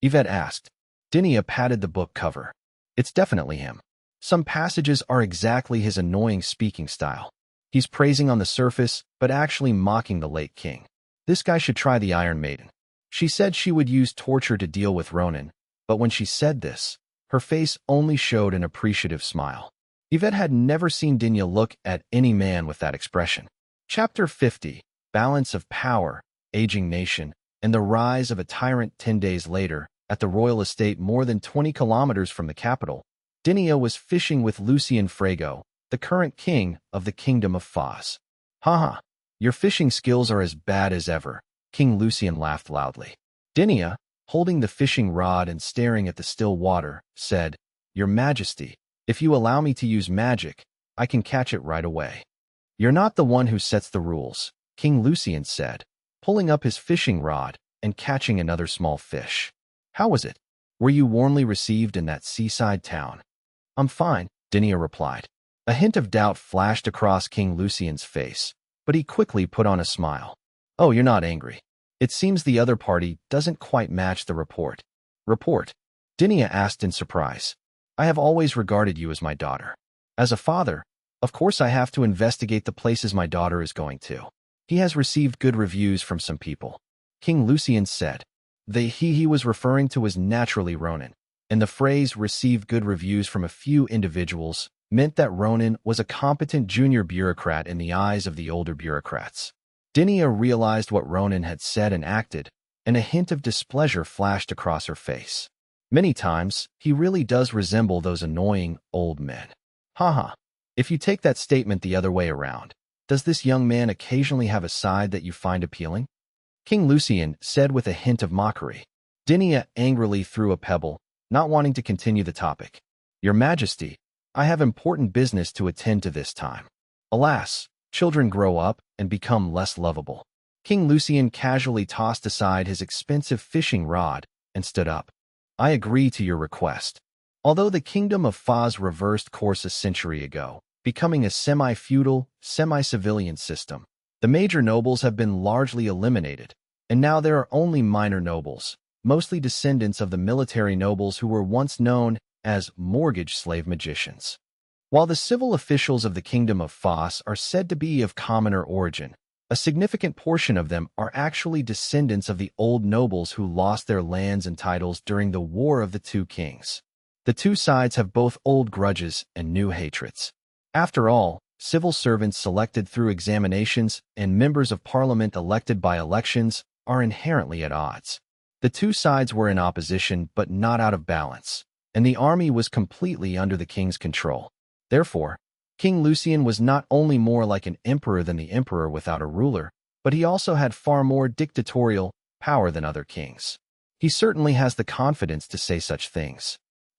Yvette asked. Dinia patted the book cover. It's definitely him. Some passages are exactly his annoying speaking style. He's praising on the surface, but actually mocking the late king. This guy should try the Iron Maiden. She said she would use torture to deal with Ronan, but when she said this, her face only showed an appreciative smile. Yvette had never seen Dinia look at any man with that expression. Chapter 50, Balance of Power, Aging Nation, and the Rise of a Tyrant. 10 days later, at the royal estate more than 20 kilometers from the capital, Dinia was fishing with Lucien Frago, the current king of the Kingdom of Foz. Haha, your fishing skills are as bad as ever. King Lucien laughed loudly. Dinia, holding the fishing rod and staring at the still water, said, Your Majesty, if you allow me to use magic, I can catch it right away. You're not the one who sets the rules, King Lucien said, pulling up his fishing rod and catching another small fish. How was it? Were you warmly received in that seaside town? I'm fine, Dinia replied. A hint of doubt flashed across King Lucien's face, but he quickly put on a smile. Oh, you're not angry. It seems the other party doesn't quite match the report. Report? Dinia asked in surprise. I have always regarded you as my daughter. As a father, of course I have to investigate the places my daughter is going to. He has received good reviews from some people. King Lucien said. The he was referring to was naturally Ronan, and the phrase received good reviews from a few individuals meant that Ronan was a competent junior bureaucrat in the eyes of the older bureaucrats. Dinia realized what Ronan had said and acted, and a hint of displeasure flashed across her face. Many times, he really does resemble those annoying old men. Haha. If you take that statement the other way around, does this young man occasionally have a side that you find appealing? King Lucien said with a hint of mockery. Dinia angrily threw a pebble, not wanting to continue the topic. Your Majesty, I have important business to attend to this time. Alas, children grow up and become less lovable. King Lucien casually tossed aside his expensive fishing rod and stood up. I agree to your request. Although the Kingdom of Foz reversed course a century ago, becoming a semi-feudal, semi-civilian system, the major nobles have been largely eliminated, and now there are only minor nobles, mostly descendants of the military nobles who were once known as mortgage slave magicians. While the civil officials of the Kingdom of Foz are said to be of commoner origin, a significant portion of them are actually descendants of the old nobles who lost their lands and titles during the War of the Two Kings. The two sides have both old grudges and new hatreds. After all, civil servants selected through examinations and members of parliament elected by elections are inherently at odds. The two sides were in opposition but not out of balance, and the army was completely under the king's control. Therefore, King Lucien was not only more like an emperor than the emperor without a ruler, but he also had far more dictatorial power than other kings. He certainly has the confidence to say such things.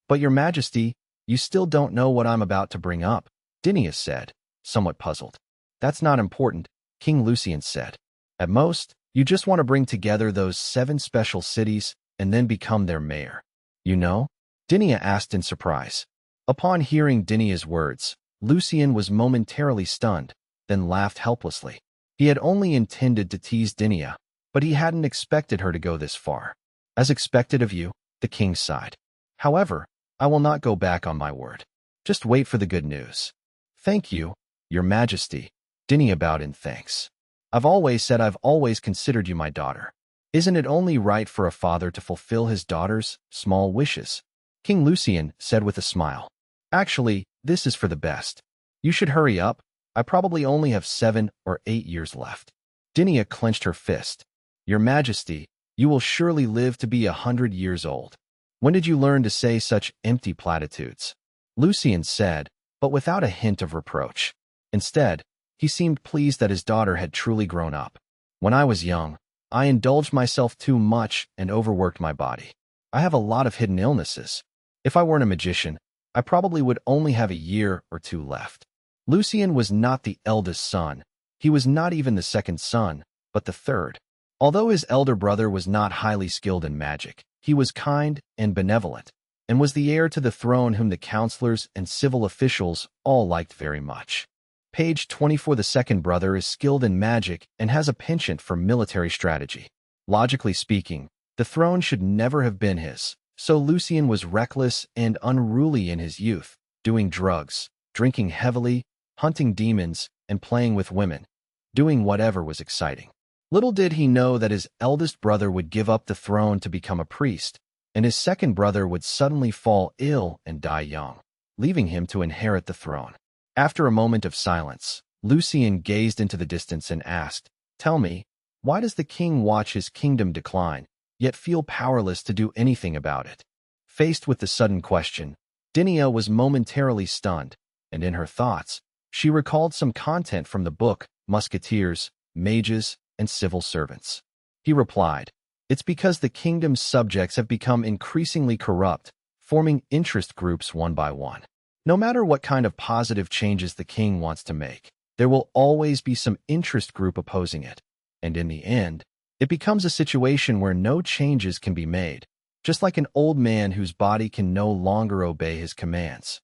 But your Majesty, you still don't know what I'm about to bring up, Dinia said, somewhat puzzled. That's not important, King Lucien said. At most, you just want to bring together those 7 special cities and then become their mayor. You know? Dinia asked in surprise. Upon hearing Dinia's words, Lucien was momentarily stunned, then laughed helplessly. He had only intended to tease Dinia, but he hadn't expected her to go this far. As expected of you, the king sighed. However, I will not go back on my word. Just wait for the good news. Thank you, your Majesty. Dinia bowed in thanks. I've always said I've always considered you my daughter. Isn't it only right for a father to fulfill his daughter's small wishes? King Lucian said with a smile. Actually, this is for the best. You should hurry up. I probably only have 7 or 8 years left. Dinia clenched her fist. Your Majesty, you will surely live to be 100 years old. When did you learn to say such empty platitudes? Lucian said, but without a hint of reproach. Instead, he seemed pleased that his daughter had truly grown up. When I was young, I indulged myself too much and overworked my body. I have a lot of hidden illnesses. If I weren't a magician, I probably would only have a year or 2 left. Lucian was not the eldest son. He was not even the second son, but the third. Although his elder brother was not highly skilled in magic, he was kind and benevolent, and was the heir to the throne whom the counselors and civil officials all liked very much. Page 24. The second brother is skilled in magic and has a penchant for military strategy. Logically speaking, the throne should never have been his, so Lucian was reckless and unruly in his youth, doing drugs, drinking heavily, hunting demons, and playing with women, doing whatever was exciting. Little did he know that his eldest brother would give up the throne to become a priest, and his second brother would suddenly fall ill and die young, leaving him to inherit the throne. After a moment of silence, Lucian gazed into the distance and asked, Tell me, why does the king watch his kingdom decline, yet feel powerless to do anything about it? Faced with the sudden question, Dinia was momentarily stunned, and in her thoughts, she recalled some content from the book, Musketeers, Mages, and Civil Servants. He replied, It's because the kingdom's subjects have become increasingly corrupt, forming interest groups one by one. No matter what kind of positive changes the king wants to make, there will always be some interest group opposing it, and in the end, it becomes a situation where no changes can be made, just like an old man whose body can no longer obey his commands.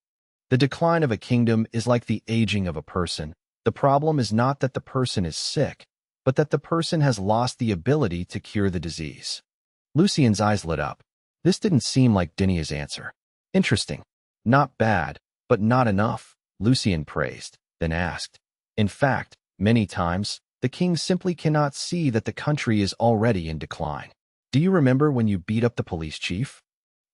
The decline of a kingdom is like the aging of a person. The problem is not that the person is sick, but that the person has lost the ability to cure the disease. Lucian's eyes lit up. This didn't seem like Dinia's answer. Interesting. Not bad, but not enough, Lucian praised, then asked. In fact, many times, the king simply cannot see that the country is already in decline. Do you remember when you beat up the police chief?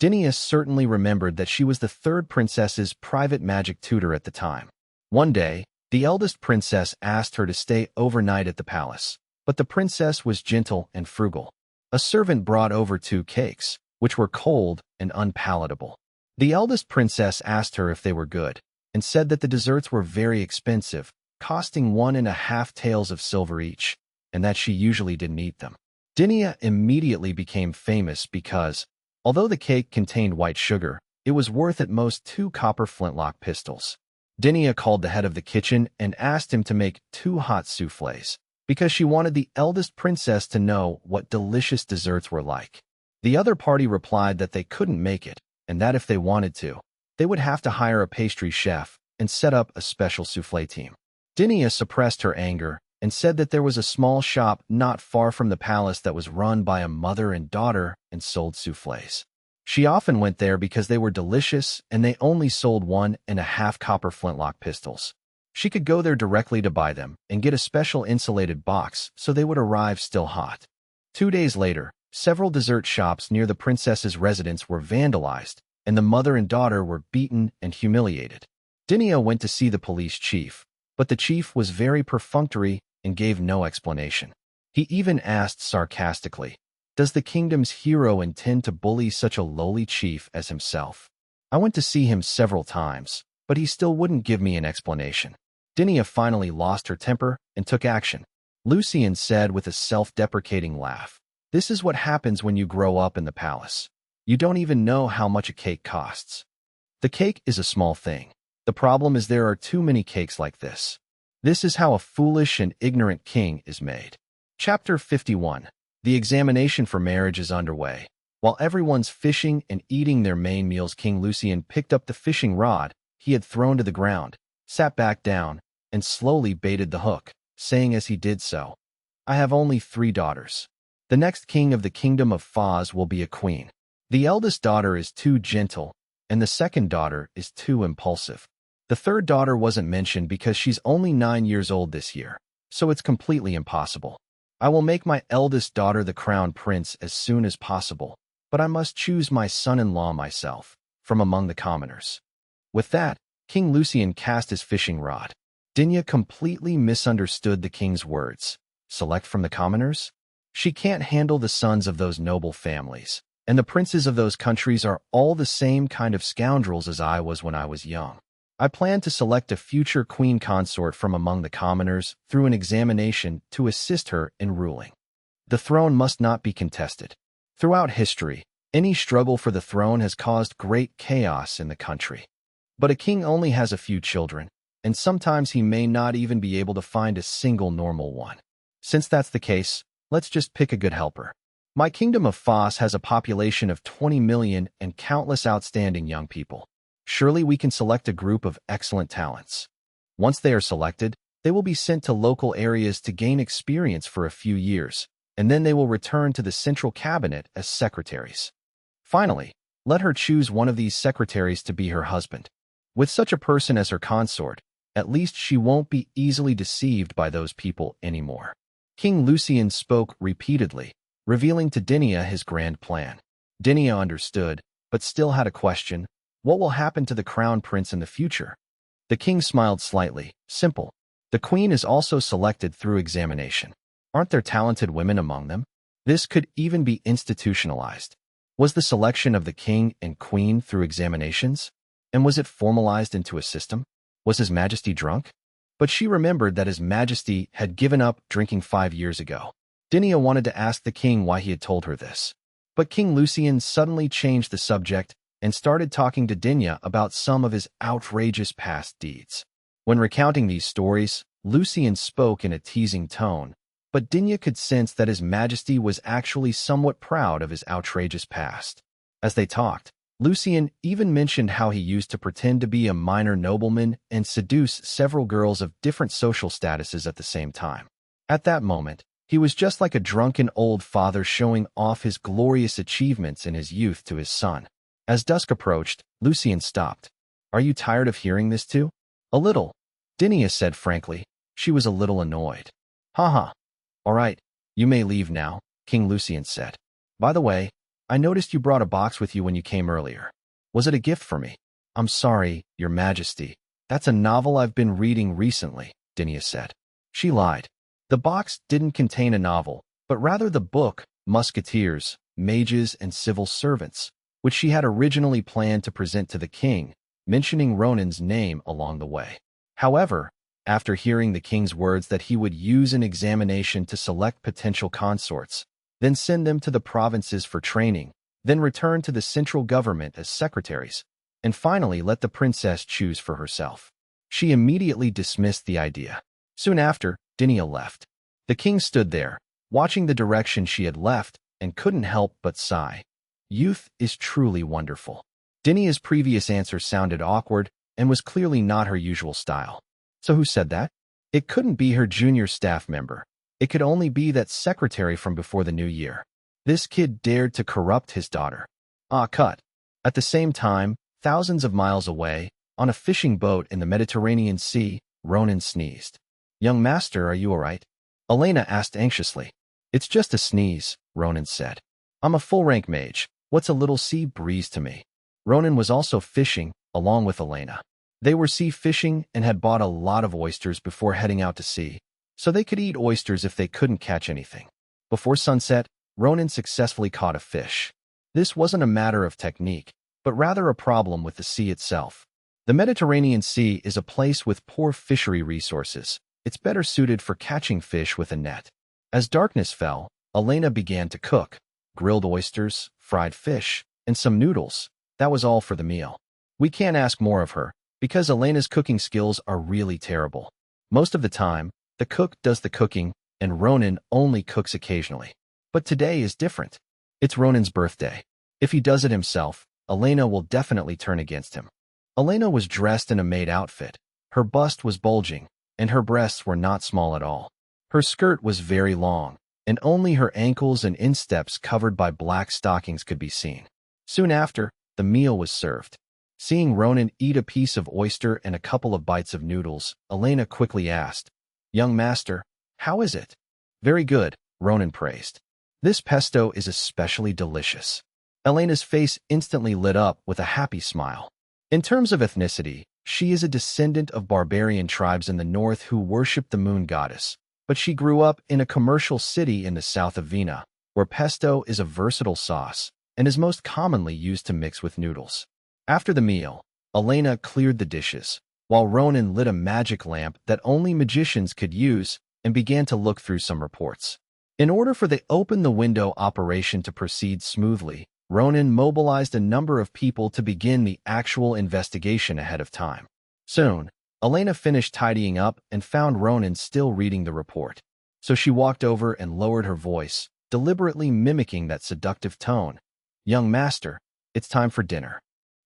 Dinia certainly remembered that she was the third princess's private magic tutor at the time. One day, the eldest princess asked her to stay overnight at the palace, but the princess was gentle and frugal. A servant brought over 2 cakes, which were cold and unpalatable. The eldest princess asked her if they were good, and said that the desserts were very expensive, costing 1.5 taels of silver each, and that she usually didn't eat them. Dinia immediately became famous because, although the cake contained white sugar, it was worth at most 2 copper flintlock pistols. Dinia called the head of the kitchen and asked him to make 2 hot soufflés, because she wanted the eldest princess to know what delicious desserts were like. The other party replied that they couldn't make it, and that if they wanted to, they would have to hire a pastry chef and set up a special soufflé team. Dinia suppressed her anger and said that there was a small shop not far from the palace that was run by a mother and daughter and sold soufflés. She often went there because they were delicious and they only sold 1.5 copper flintlock pistols. She could go there directly to buy them and get a special insulated box so they would arrive still hot. 2 days later, several dessert shops near the princess's residence were vandalized, and the mother and daughter were beaten and humiliated. Dinia went to see the police chief, but the chief was very perfunctory and gave no explanation. He even asked sarcastically, Does the kingdom's hero intend to bully such a lowly chief as himself? I went to see him several times, but he still wouldn't give me an explanation. Dinia finally lost her temper and took action. Lucian said with a self-deprecating laugh, This is what happens when you grow up in the palace. You don't even know how much a cake costs. The cake is a small thing. The problem is there are too many cakes like this. This is how a foolish and ignorant king is made. Chapter 51. The examination for marriage is underway. While everyone's fishing and eating their main meals, King Lucian picked up the fishing rod he had thrown to the ground, sat back down, and slowly baited the hook, saying as he did so, I have only 3 daughters. The next king of the kingdom of Foz will be a queen. The eldest daughter is too gentle, and the second daughter is too impulsive. The third daughter wasn't mentioned because she's only 9 years old this year. so it's completely impossible. I will make my eldest daughter the crown prince as soon as possible, but I must choose my son-in-law myself, from among the commoners." With that, King Lucian cast his fishing rod. Dinya completely misunderstood the king's words. Select from the commoners? She can't handle the sons of those noble families, and the princes of those countries are all the same kind of scoundrels as I was when I was young. I plan to select a future queen consort from among the commoners through an examination to assist her in ruling. The throne must not be contested. Throughout history, any struggle for the throne has caused great chaos in the country. But a king only has a few children, and sometimes he may not even be able to find a single normal one. Since that's the case, let's just pick a good helper. My kingdom of Foss has a population of 20 million and countless outstanding young people. Surely we can select a group of excellent talents. Once they are selected, they will be sent to local areas to gain experience for a few years, and then they will return to the central cabinet as secretaries. Finally, let her choose one of these secretaries to be her husband. With such a person as her consort, at least she won't be easily deceived by those people anymore. King Lucian spoke repeatedly, revealing to Dinya his grand plan. Dinya understood, but still had a question. What will happen to the crown prince in the future? The king smiled slightly. Simple. The queen is also selected through examination. Aren't there talented women among them? This could even be institutionalized. Was the selection of the king and queen through examinations? And was it formalized into a system? Was His Majesty drunk? But she remembered that His Majesty had given up drinking 5 years ago. Dinya wanted to ask the king why he had told her this. But King Lucian suddenly changed the subject and started talking to Dinya about some of his outrageous past deeds. When recounting these stories, Lucian spoke in a teasing tone, but Dinya could sense that His Majesty was actually somewhat proud of his outrageous past. As they talked, Lucian even mentioned how he used to pretend to be a minor nobleman and seduce several girls of different social statuses at the same time. At that moment, he was just like a drunken old father showing off his glorious achievements in his youth to his son. As dusk approached, Lucian stopped. "Are you tired of hearing this too?" "A little," Dinya said frankly. She was a little annoyed. "Haha. All right, you may leave now," King Lucian said. "By the way, I noticed you brought a box with you when you came earlier. Was it a gift for me?" "I'm sorry, Your Majesty. That's a novel I've been reading recently," Dinya said. She lied. The box didn't contain a novel, but rather the book, Musketeers, Mages, and Civil Servants, which she had originally planned to present to the king, mentioning Ronan's name along the way. However, after hearing the king's words that he would use an examination to select potential consorts, then send them to the provinces for training, then return to the central government as secretaries, and finally let the princess choose for herself, she immediately dismissed the idea. Soon after, Dinya left. The king stood there, watching the direction she had left, and couldn't help but sigh. Youth is truly wonderful. Dinya's previous answer sounded awkward and was clearly not her usual style. So who said that? It couldn't be her junior staff member. It could only be that secretary from before the new year. This kid dared to corrupt his daughter. Cut. At the same time, thousands of miles away, on a fishing boat in the Mediterranean Sea, Ronan sneezed. "Young master, are you all right?" Elena asked anxiously. "It's just a sneeze," Ronan said. "I'm a full-rank mage. What's a little sea breeze to me?" Ronan was also fishing, along with Elena. They were sea fishing and had bought a lot of oysters before heading out to sea, so they could eat oysters if they couldn't catch anything. Before sunset, Ronan successfully caught a fish. This wasn't a matter of technique, but rather a problem with the sea itself. The Mediterranean Sea is a place with poor fishery resources. It's better suited for catching fish with a net. As darkness fell, Elena began to cook. Grilled oysters, fried fish, and some noodles. That was all for the meal. We can't ask more of her, because Elena's cooking skills are really terrible. Most of the time, the cook does the cooking, and Ronan only cooks occasionally. But today is different. It's Ronan's birthday. If he does it himself, Elena will definitely turn against him. Elena was dressed in a maid outfit. Her bust was bulging, and her breasts were not small at all. Her skirt was very long, and only her ankles and insteps covered by black stockings could be seen. Soon after, the meal was served. Seeing Ronan eat a piece of oyster and a couple of bites of noodles, Elena quickly asked, "Young master, How is it? Very good, Ronan praised. This pesto is especially delicious. Elena's face instantly lit up with a happy smile. In terms of ethnicity, she is a descendant of barbarian tribes in the north who worship the moon goddess, but she grew up in a commercial city in the south of Vienna, where pesto is a versatile sauce and is most commonly used to mix with noodles. After the meal, Elena cleared the dishes, while Ronan lit a magic lamp that only magicians could use and began to look through some reports. In order for the open-the-window operation to proceed smoothly, Ronan mobilized a number of people to begin the actual investigation ahead of time. Soon, Elena finished tidying up and found Ronan still reading the report. So she walked over and lowered her voice, deliberately mimicking that seductive tone. "Young master, it's time for dinner."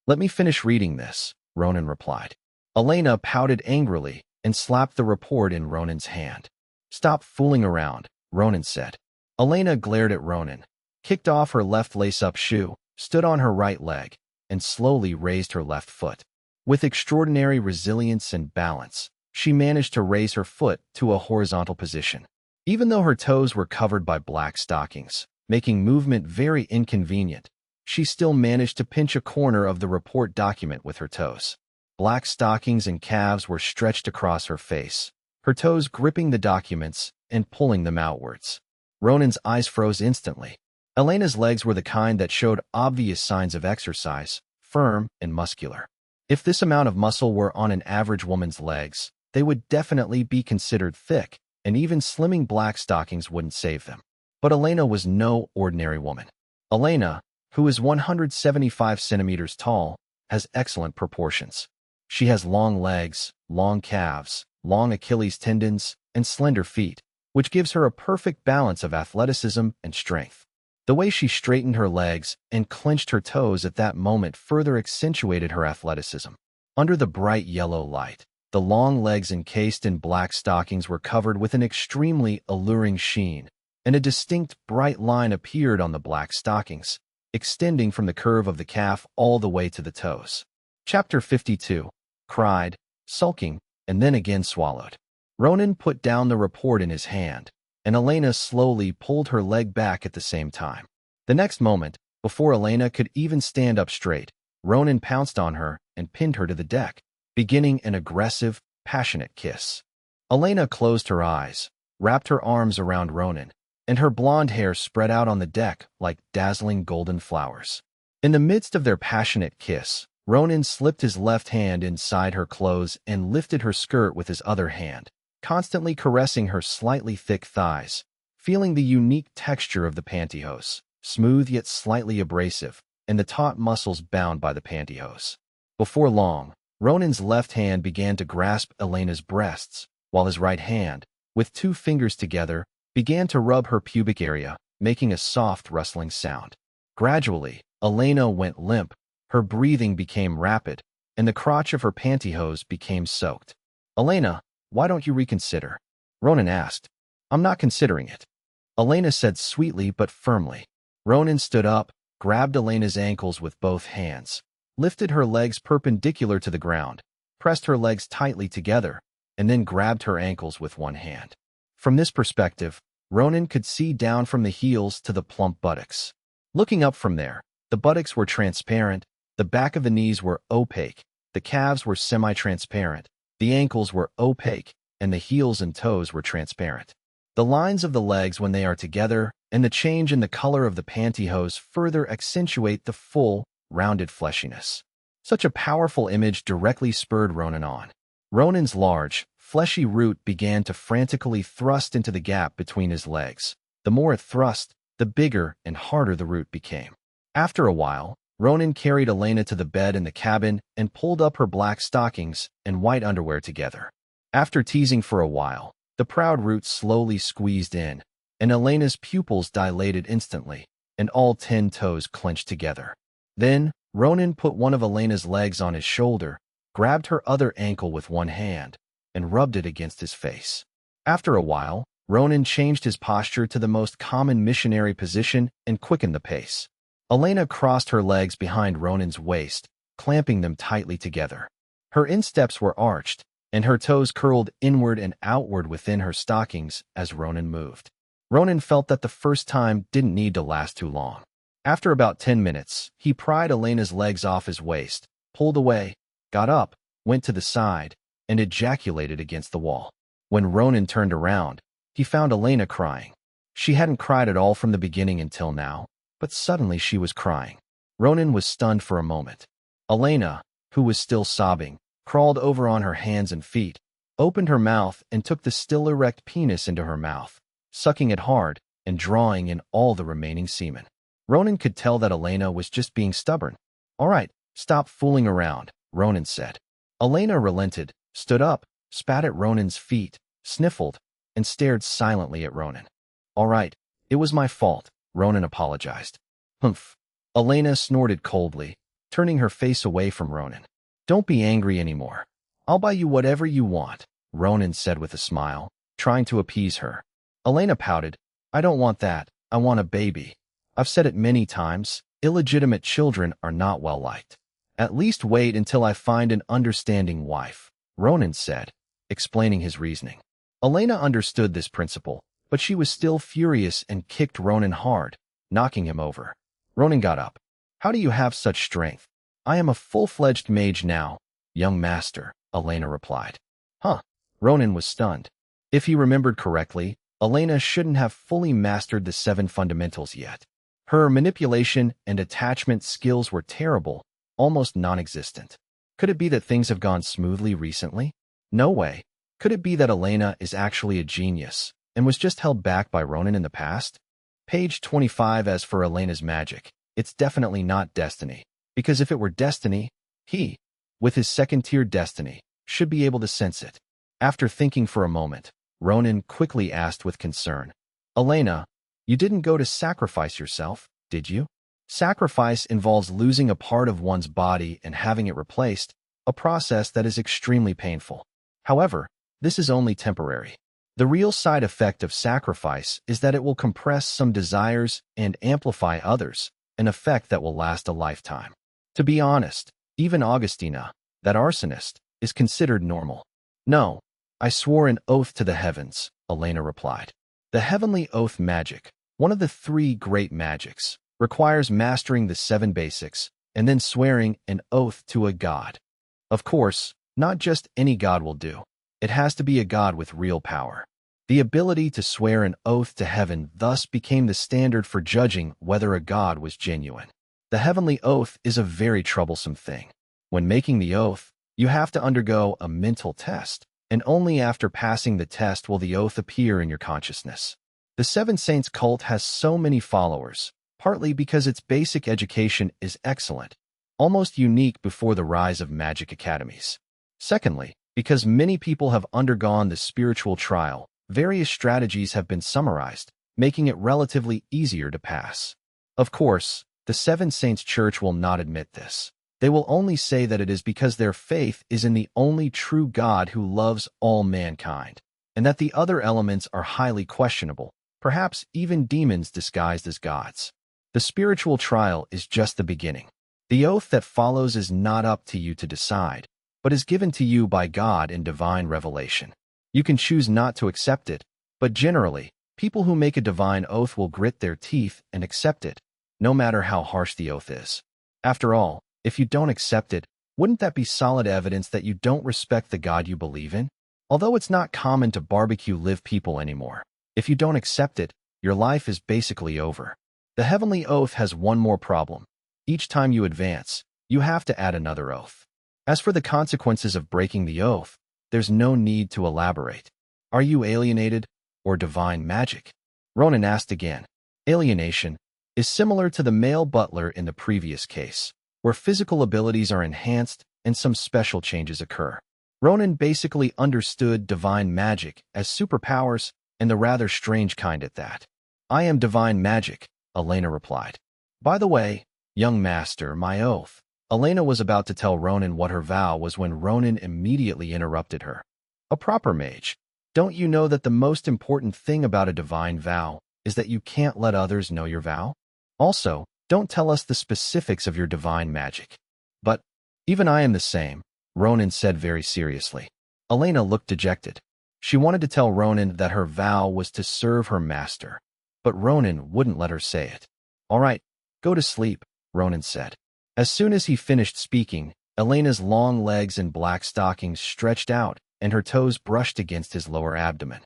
"Let me finish reading this," Ronan replied. Elena pouted angrily and slapped the report in Ronan's hand. "Stop fooling around," Ronan said. Elena glared at Ronan, kicked off her left lace-up shoe, stood on her right leg, and slowly raised her left foot. With extraordinary resilience and balance, she managed to raise her foot to a horizontal position. Even though her toes were covered by black stockings, making movement very inconvenient, she still managed to pinch a corner of the report document with her toes. Black stockings and calves were stretched across her face, her toes gripping the documents and pulling them outwards. Ronan's eyes froze instantly. Elena's legs were the kind that showed obvious signs of exercise, firm and muscular. If this amount of muscle were on an average woman's legs, they would definitely be considered thick, and even slimming black stockings wouldn't save them. But Elena was no ordinary woman. Elena, who is 175 centimeters tall, has excellent proportions. She has long legs, long calves, long Achilles tendons, and slender feet, which gives her a perfect balance of athleticism and strength. The way she straightened her legs and clenched her toes at that moment further accentuated her athleticism. Under the bright yellow light, the long legs encased in black stockings were covered with an extremely alluring sheen, and a distinct bright line appeared on the black stockings, extending from the curve of the calf all the way to the toes. Chapter 52. Cried, sulking, and then again swallowed. Ronan put down the report in his hand, and Elena slowly pulled her leg back at the same time. The next moment, before Elena could even stand up straight, Ronan pounced on her and pinned her to the deck, beginning an aggressive, passionate kiss. Elena closed her eyes, wrapped her arms around Ronan, and her blonde hair spread out on the deck like dazzling golden flowers. In the midst of their passionate kiss, Ronan slipped his left hand inside her clothes and lifted her skirt with his other hand, constantly caressing her slightly thick thighs, feeling the unique texture of the pantyhose, smooth yet slightly abrasive, and the taut muscles bound by the pantyhose. Before long, Ronan's left hand began to grasp Elena's breasts, while his right hand, with two fingers together, began to rub her pubic area, making a soft rustling sound. Gradually, Elena went limp, her breathing became rapid, and the crotch of her pantyhose became soaked. "Elena, why don't you reconsider?" Ronan asked. "I'm not considering it," Elena said sweetly but firmly. Ronan stood up, grabbed Elena's ankles with both hands, lifted her legs perpendicular to the ground, pressed her legs tightly together, and then grabbed her ankles with one hand. From this perspective, Ronan could see down from the heels to the plump buttocks. Looking up from there, the buttocks were transparent, the back of the knees were opaque, the calves were semi-transparent, the ankles were opaque, and the heels and toes were transparent. The lines of the legs when they are together and the change in the color of the pantyhose further accentuate the full, rounded fleshiness. Such a powerful image directly spurred Ronan on. Ronan's large, fleshy root began to frantically thrust into the gap between his legs. The more it thrust, the bigger and harder the root became. After a while, Ronan carried Elena to the bed in the cabin and pulled up her black stockings and white underwear together. After teasing for a while, the proud root slowly squeezed in, and Elena's pupils dilated instantly, and all 10 toes clenched together. Then, Ronan put one of Elena's legs on his shoulder, grabbed her other ankle with one hand, and rubbed it against his face. After a while, Ronan changed his posture to the most common missionary position and quickened the pace. Elena crossed her legs behind Ronan's waist, clamping them tightly together. Her insteps were arched, and her toes curled inward and outward within her stockings as Ronan moved. Ronan felt that the first time didn't need to last too long. After about 10 minutes, he pried Elena's legs off his waist, pulled away, got up, went to the side, and ejaculated against the wall. When Ronan turned around, he found Elena crying. She hadn't cried at all from the beginning until now, but suddenly she was crying. Ronan was stunned for a moment. Elena, who was still sobbing, crawled over on her hands and feet, opened her mouth and took the still erect penis into her mouth, sucking it hard and drawing in all the remaining semen. Ronan could tell that Elena was just being stubborn. "All right, stop fooling around," Ronan said. Elena relented, stood up, spat at Ronan's feet, sniffled, and stared silently at Ronan. "All right, it was my fault," Ronan apologized. "Humph." Elena snorted coldly, turning her face away from Ronan. "Don't be angry anymore. I'll buy you whatever you want," Ronan said with a smile, trying to appease her. Elena pouted. "I don't want that. I want a baby. I've said it many times, illegitimate children are not well liked. At least wait until I find an understanding wife," Ronan said, explaining his reasoning. Elena understood this principle, but she was still furious and kicked Ronan hard, knocking him over. Ronan got up. "How do you have such strength?" "I am a full-fledged mage now, young master," Elena replied. "Huh." Ronan was stunned. If he remembered correctly, Elena shouldn't have fully mastered the 7 fundamentals yet. Her manipulation and attachment skills were terrible, almost non-existent. Could it be that things have gone smoothly recently? No way. Could it be that Elena is actually a genius and was just held back by Ronan in the past? Page 25. As for Elena's magic, it's definitely not destiny, because if it were destiny, he, with his second-tier destiny, should be able to sense it. After thinking for a moment, Ronan quickly asked with concern, "Elena, you didn't go to sacrifice yourself, did you?" Sacrifice involves losing a part of one's body and having it replaced, a process that is extremely painful. However, this is only temporary. The real side effect of sacrifice is that it will compress some desires and amplify others, an effect that will last a lifetime. To be honest, even Augustina, that arsonist, is considered normal. "No, I swore an oath to the heavens," Elena replied. The heavenly oath magic, one of the 3 great magics, requires mastering the 7 basics and then swearing an oath to a god. Of course, not just any god will do. It has to be a god with real power. The ability to swear an oath to heaven thus became the standard for judging whether a god was genuine. The heavenly oath is a very troublesome thing. When making the oath, you have to undergo a mental test, and only after passing the test will the oath appear in your consciousness. The Seven Saints cult has so many followers, partly because its basic education is excellent, almost unique before the rise of magic academies. Secondly, because many people have undergone the spiritual trial, various strategies have been summarized, making it relatively easier to pass. Of course, the Seven Saints Church will not admit this. They will only say that it is because their faith is in the only true God who loves all mankind, and that the other elements are highly questionable, perhaps even demons disguised as gods. The spiritual trial is just the beginning. The oath that follows is not up to you to decide, but is given to you by God in divine revelation. You can choose not to accept it, but generally, people who make a divine oath will grit their teeth and accept it, no matter how harsh the oath is. After all, if you don't accept it, wouldn't that be solid evidence that you don't respect the God you believe in? Although it's not common to barbecue live people anymore, if you don't accept it, your life is basically over. The heavenly oath has one more problem. Each time you advance, you have to add another oath. As for the consequences of breaking the oath, there's no need to elaborate. Are you alienated or divine magic? Ronan asked again. Alienation is similar to the male butler in the previous case, where physical abilities are enhanced and some special changes occur. Ronan basically understood divine magic as superpowers, and the rather strange kind at that. "I am divine magic," Elena replied. "By the way, young master, my oath." Elena was about to tell Ronan what her vow was when Ronan immediately interrupted her. "A proper mage, don't you know that the most important thing about a divine vow is that you can't let others know your vow? Also, don't tell us the specifics of your divine magic." "But even I am the same," Ronan said very seriously. Elena looked dejected. She wanted to tell Ronan that her vow was to serve her master, but Ronan wouldn't let her say it. "All right, go to sleep," Ronan said. As soon as he finished speaking, Elena's long legs and black stockings stretched out, and her toes brushed against his lower abdomen.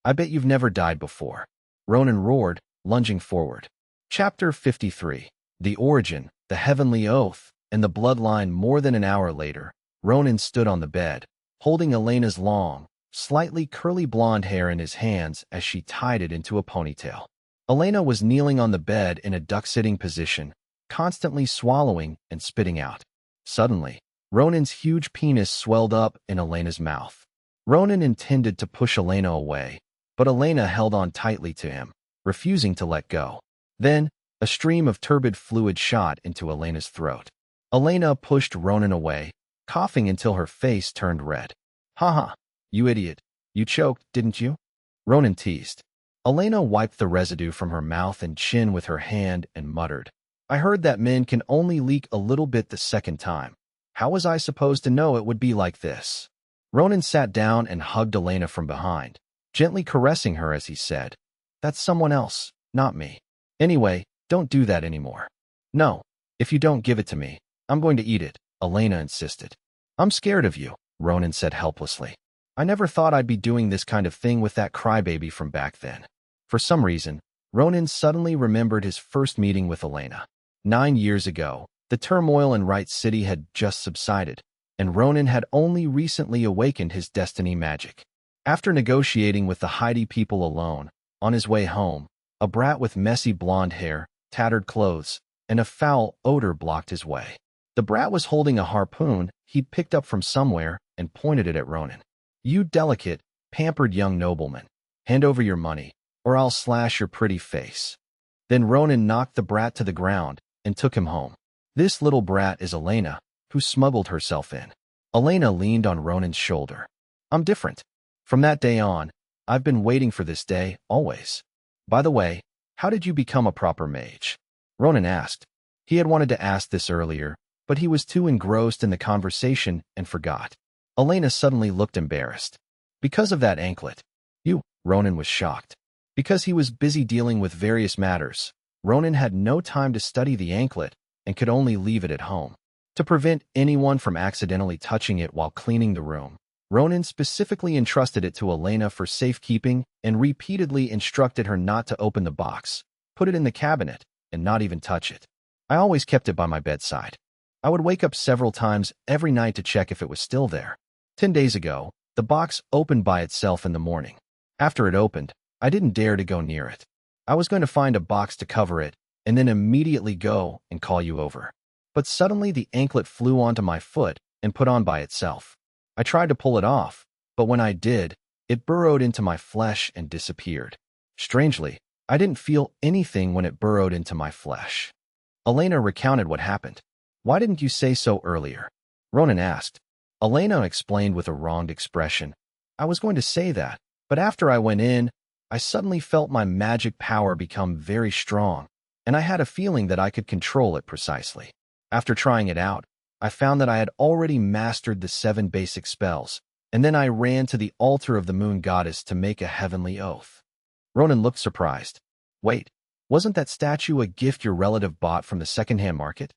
"I bet you've never died before," Ronan roared, lunging forward. Chapter 53. The Origin, the Heavenly Oath, and the Bloodline. More than an hour later, Ronan stood on the bed, holding Elena's long, slightly curly blonde hair in his hands as she tied it into a ponytail. Elena was kneeling on the bed in a duck-sitting position, constantly swallowing and spitting out. Suddenly, Ronan's huge penis swelled up in Elena's mouth. Ronan intended to push Elena away, but Elena held on tightly to him, refusing to let go. Then, a stream of turbid fluid shot into Elena's throat. Elena pushed Ronan away, coughing until her face turned red. "Haha, you idiot. You choked, didn't you?" Ronan teased. Elena wiped the residue from her mouth and chin with her hand and muttered, "I heard that men can only leak a little bit the second time. How was I supposed to know it would be like this?" Ronan sat down and hugged Elena from behind, gently caressing her as he said, "That's someone else, not me. Anyway, don't do that anymore." "No, if you don't give it to me, I'm going to eat it," Elena insisted. "I'm scared of you," Ronan said helplessly. "I never thought I'd be doing this kind of thing with that crybaby from back then." For some reason, Ronan suddenly remembered his first meeting with Elena. 9 years ago, the turmoil in Wright City had just subsided, and Ronan had only recently awakened his destiny magic. After negotiating with the Heidi people alone, on his way home, a brat with messy blonde hair, tattered clothes, and a foul odor blocked his way. The brat was holding a harpoon he'd picked up from somewhere and pointed it at Ronan. "You delicate, pampered young nobleman, hand over your money, or I'll slash your pretty face." Then Ronan knocked the brat to the ground and took him home. "This little brat is Elena, who smuggled herself in." Elena leaned on Ronan's shoulder. "I'm different. From that day on, I've been waiting for this day, always. By the way, how did you become a proper mage?" Ronan asked. He had wanted to ask this earlier, but he was too engrossed in the conversation and forgot. Elena suddenly looked embarrassed. "Because of that anklet." "You?" Ronan was shocked. Because he was busy dealing with various matters, Ronan had no time to study the anklet and could only leave it at home. To prevent anyone from accidentally touching it while cleaning the room, Ronan specifically entrusted it to Elena for safekeeping and repeatedly instructed her not to open the box, put it in the cabinet, and not even touch it. "I always kept it by my bedside. I would wake up several times every night to check if it was still there. 10 days ago, the box opened by itself in the morning. After it opened, I didn't dare to go near it. I was going to find a box to cover it and then immediately go and call you over. But suddenly the anklet flew onto my foot and put on by itself. I tried to pull it off, but when I did, it burrowed into my flesh and disappeared. Strangely, I didn't feel anything when it burrowed into my flesh." Elena recounted what happened. "Why didn't you say so earlier?" Ronan asked. Elena explained with a wronged expression. "I was going to say that, but after I went in, I suddenly felt my magic power become very strong, and I had a feeling that I could control it precisely. After trying it out, I found that I had already mastered the 7 basic spells, and then I ran to the altar of the moon goddess to make a heavenly oath." Ronan looked surprised. "Wait, wasn't that statue a gift your relative bought from the second-hand market?"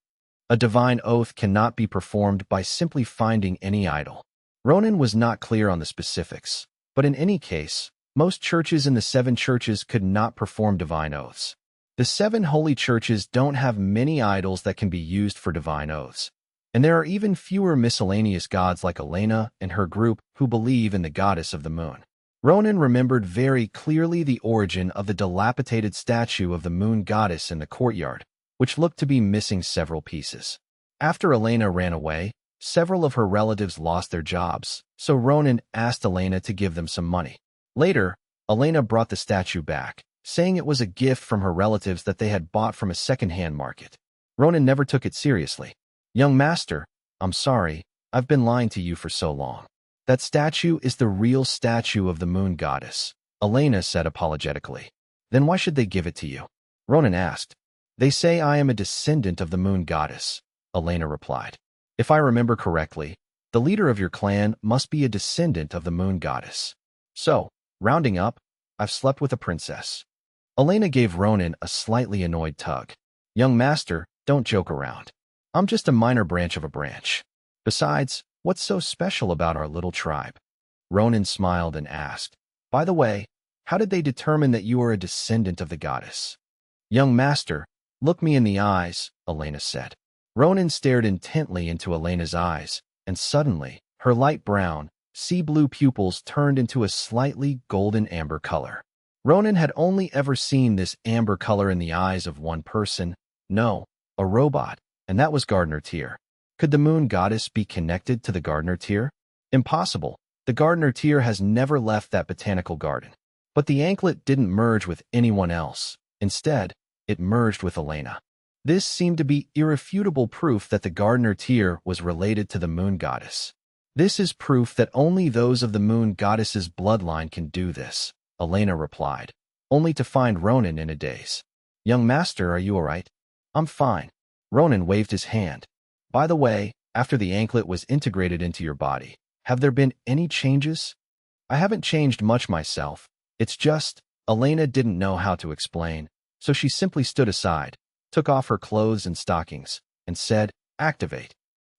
"A divine oath cannot be performed by simply finding any idol." Ronan was not clear on the specifics, but in any case, most churches in the 7 churches could not perform divine oaths. The 7 holy churches don't have many idols that can be used for divine oaths, and there are even fewer miscellaneous gods like Elena and her group who believe in the goddess of the moon. Ronan remembered very clearly the origin of the dilapidated statue of the moon goddess in the courtyard, which looked to be missing several pieces. After Elena ran away, several of her relatives lost their jobs, so Ronan asked Elena to give them some money. Later, Elena brought the statue back, saying it was a gift from her relatives that they had bought from a second-hand market. Ronan never took it seriously. "Young master, I'm sorry, I've been lying to you for so long. That statue is the real statue of the moon goddess," Elena said apologetically. "Then why should they give it to you?" Ronan asked. "They say I am a descendant of the moon goddess," Elena replied. "If I remember correctly, The leader of your clan must be a descendant of the moon goddess. So, rounding up, I've slept with a princess. Elena gave Ronan a slightly annoyed tug. Young master, don't joke around. I'm just a minor branch of a branch. Besides, what's so special about our little tribe? Ronan smiled and asked, by the way, how did they determine that you are a descendant of the goddess? Young master, look me in the eyes, Elena said. Ronan stared intently into Elena's eyes, and suddenly, her light brown, sea-blue pupils turned into a slightly golden amber color. Ronan had only ever seen this amber color in the eyes of one person, no, a robot, and that was Gardener Tyr. Could the moon goddess be connected to the Gardener Tyr? Impossible. The Gardener Tyr has never left that botanical garden. But the anklet didn't merge with anyone else. Instead, it merged with Elena. This seemed to be irrefutable proof that the Gardener Tyr was related to the moon goddess. This is proof that only those of the moon goddess's bloodline can do this, Elena replied, only to find Ronan in a daze. Young master, are you all right? I'm fine. Ronan waved his hand. By the way, after the anklet was integrated into your body, have there been any changes? I haven't changed much myself. It's just, Elena didn't know how to explain, so she simply stood aside, took off her clothes and stockings, and said, activate.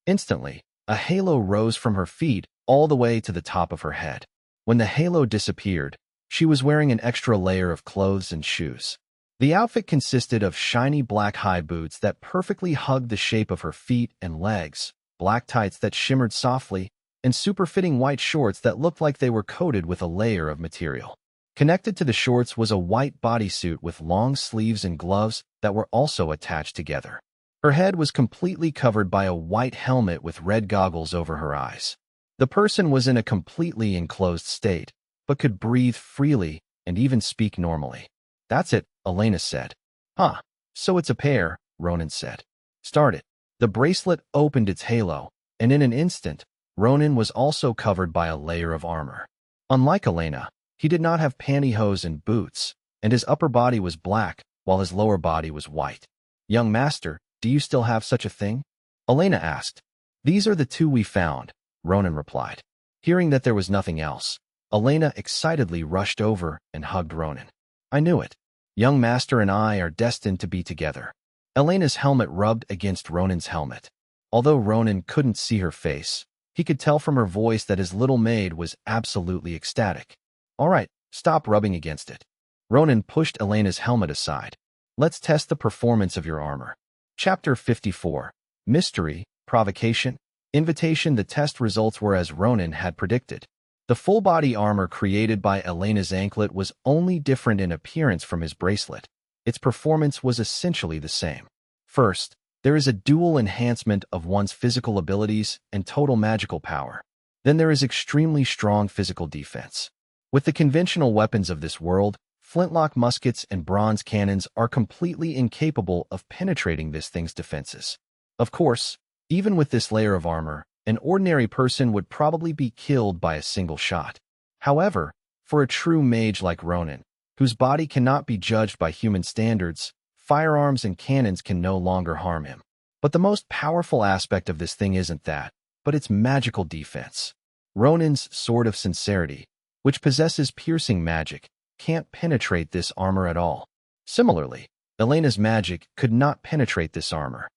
Instantly, a halo rose from her feet all the way to the top of her head. When the halo disappeared, she was wearing an extra layer of clothes and shoes. The outfit consisted of shiny black high boots that perfectly hugged the shape of her feet and legs, black tights that shimmered softly, and super-fitting white shorts that looked like they were coated with a layer of material. Connected to the shorts was a white bodysuit with long sleeves and gloves that were also attached together. Her head was completely covered by a white helmet with red goggles over her eyes. The person was in a completely enclosed state, but could breathe freely and even speak normally. That's it, Elena said. Huh, so it's a pair, Ronan said. Start it. The bracelet opened its halo, and in an instant, Ronan was also covered by a layer of armor. Unlike Elena, he did not have pantyhose and boots, and his upper body was black, while his lower body was white. Young master, do you still have such a thing? Elena asked. These are the two we found, Ronan replied. Hearing that there was nothing else, Elena excitedly rushed over and hugged Ronan. I knew it. Young master and I are destined to be together. Elena's helmet rubbed against Ronan's helmet. Although Ronan couldn't see her face, he could tell from her voice that his little maid was absolutely ecstatic. All right, stop rubbing against it. Ronan pushed Elena's helmet aside. Let's test the performance of your armor. Chapter 54. Mystery, Provocation, Invitation. The test results were as Ronan had predicted. The full-body armor created by Elena's anklet was only different in appearance from his bracelet. Its performance was essentially the same. First, there is a dual enhancement of one's physical abilities and total magical power. Then there is extremely strong physical defense. With the conventional weapons of this world, flintlock muskets and bronze cannons are completely incapable of penetrating this thing's defenses. Of course, even with this layer of armor, an ordinary person would probably be killed by a single shot. However, for a true mage like Ronan, whose body cannot be judged by human standards, firearms and cannons can no longer harm him. But the most powerful aspect of this thing isn't that, but its magical defense. Ronan's Sword of Sincerity, which possesses piercing magic, can't penetrate this armor at all. Similarly, Elena's magic could not penetrate this armor.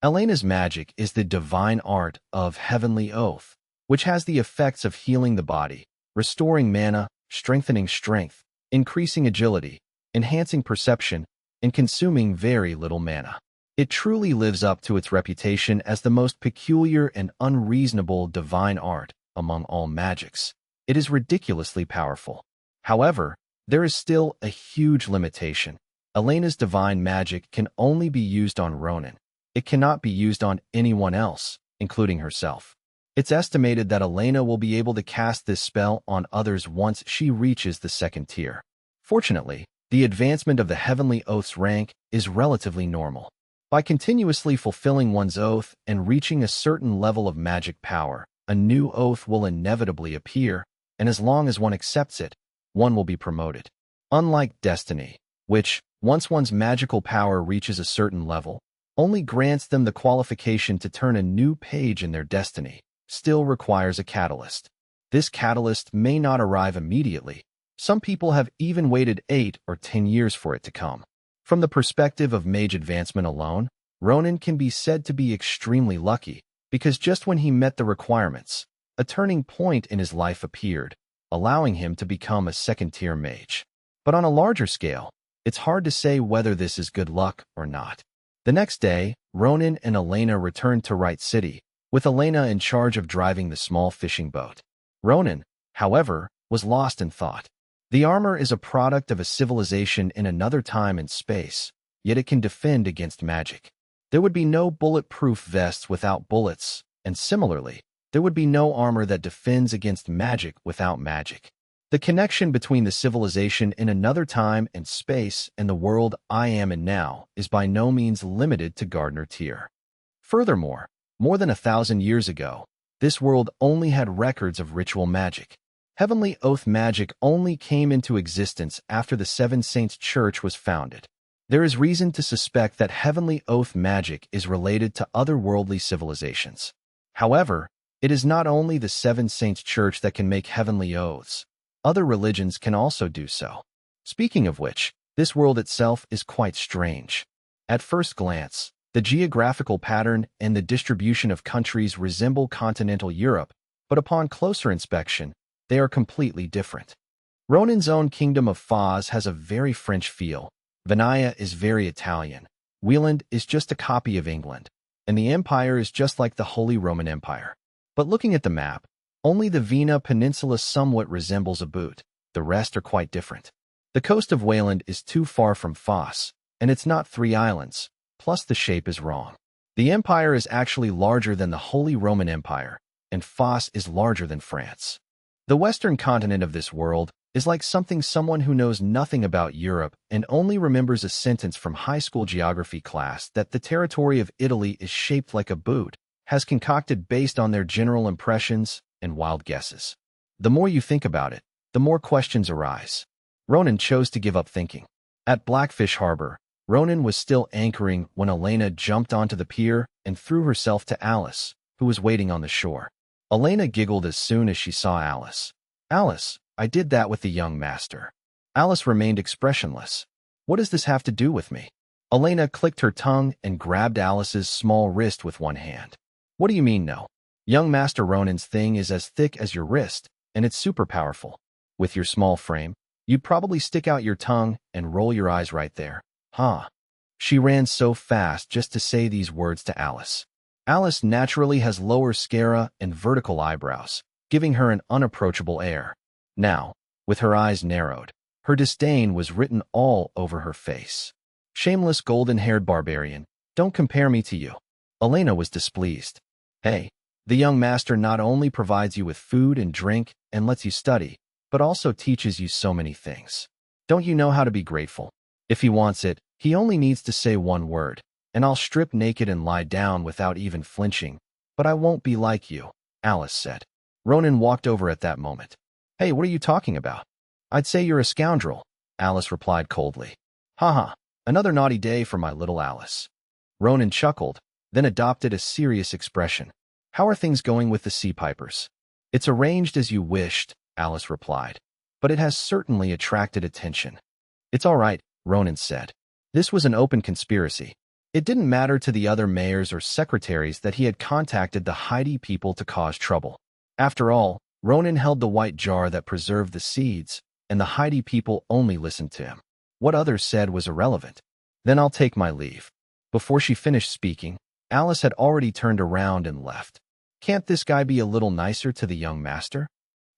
Elena's magic is the divine art of Heavenly Oath, which has the effects of healing the body, restoring mana, strengthening strength, increasing agility, enhancing perception, and consuming very little mana. It truly lives up to its reputation as the most peculiar and unreasonable divine art among all magics. It is ridiculously powerful. However, there is still a huge limitation. Elena's divine magic can only be used on Ronan. It cannot be used on anyone else, including herself. It's estimated that Elena will be able to cast this spell on others once she reaches the second tier. Fortunately, the advancement of the Heavenly Oath's rank is relatively normal. By continuously fulfilling one's oath and reaching a certain level of magic power, a new oath will inevitably appear, and as long as one accepts it, one will be promoted. Unlike Destiny, which, once one's magical power reaches a certain level, only grants them the qualification to turn a new page in their destiny. still requires a catalyst. This catalyst may not arrive immediately. Some people have even waited 8 or 10 years for it to come. From the perspective of mage advancement alone, Ronan can be said to be extremely lucky, because just when he met the requirements, a turning point in his life appeared, allowing him to become a second-tier mage. But on a larger scale, it's hard to say whether this is good luck or not. The next day, Ronan and Elena returned to Wright City, with Elena in charge of driving the small fishing boat. Ronan, however, was lost in thought. The armor is a product of a civilization in another time and space, yet it can defend against magic. There would be no bulletproof vests without bullets, and similarly, there would be no armor that defends against magic without magic. The connection between the civilization in another time and space and the world I am in now is by no means limited to Gardner Tier. Furthermore, more than 1,000 years ago, this world only had records of ritual magic. Heavenly Oath magic only came into existence after the Seven Saints Church was founded. There is reason to suspect that Heavenly Oath magic is related to otherworldly civilizations. However, it is not only the Seven Saints Church that can make heavenly oaths. Other religions can also do so. Speaking of which, this world itself is quite strange. At first glance, the geographical pattern and the distribution of countries resemble continental Europe, but upon closer inspection, they are completely different. Ronan's own kingdom of Foz has a very French feel. Vinaya is very Italian. Wieland is just a copy of England, and the empire is just like the Holy Roman Empire. But looking at the map, only the Vina Peninsula somewhat resembles a boot. The rest are quite different. The coast of Wieland is too far from Foz, and it's not 3 islands, plus the shape is wrong. The empire is actually larger than the Holy Roman Empire, and Foz is larger than France. The western continent of this world is like something someone who knows nothing about Europe and only remembers a sentence from high school geography class that the territory of Italy is shaped like a boot, has concocted based on their general impressions and wild guesses. The more you think about it, the more questions arise. Ronan chose to give up thinking. At Blackfish Harbor, Ronan was still anchoring when Elena jumped onto the pier and threw herself to Alice, who was waiting on the shore. Elena giggled as soon as she saw Alice. "Alice, I did that with the young master." Alice remained expressionless. "What does this have to do with me?" Elena clicked her tongue and grabbed Alice's small wrist with one hand. "What do you mean, no? Young Master Ronan's thing is as thick as your wrist, and it's super powerful. With your small frame, you'd probably stick out your tongue and roll your eyes right there. Huh?" She ran so fast just to say these words to Alice. Alice naturally has lower sclera and vertical eyebrows, giving her an unapproachable air. Now, with her eyes narrowed, her disdain was written all over her face. "Shameless golden-haired barbarian, don't compare me to you." Elena was displeased. "Hey, the young master not only provides you with food and drink and lets you study, but also teaches you so many things. Don't you know how to be grateful? If he wants it, he only needs to say one word, and I'll strip naked and lie down without even flinching. But I won't be like you," Alice said. Ronan walked over at that moment. "Hey, what are you talking about?" "I'd say you're a scoundrel," Alice replied coldly. "Haha, another naughty day for my little Alice." Ronan chuckled, then adopted a serious expression. "How are things going with the Sea Pipers?" "It's arranged as you wished," Alice replied, "but it has certainly attracted attention." "It's all right," Ronan said. This was an open conspiracy. It didn't matter to the other mayors or secretaries that he had contacted the Heidi people to cause trouble. After all, Ronan held the white jar that preserved the seeds, and the Heidi people only listened to him. What others said was irrelevant. "Then I'll take my leave." Before she finished speaking, Alice had already turned around and left. "Can't this guy be a little nicer to the young master?"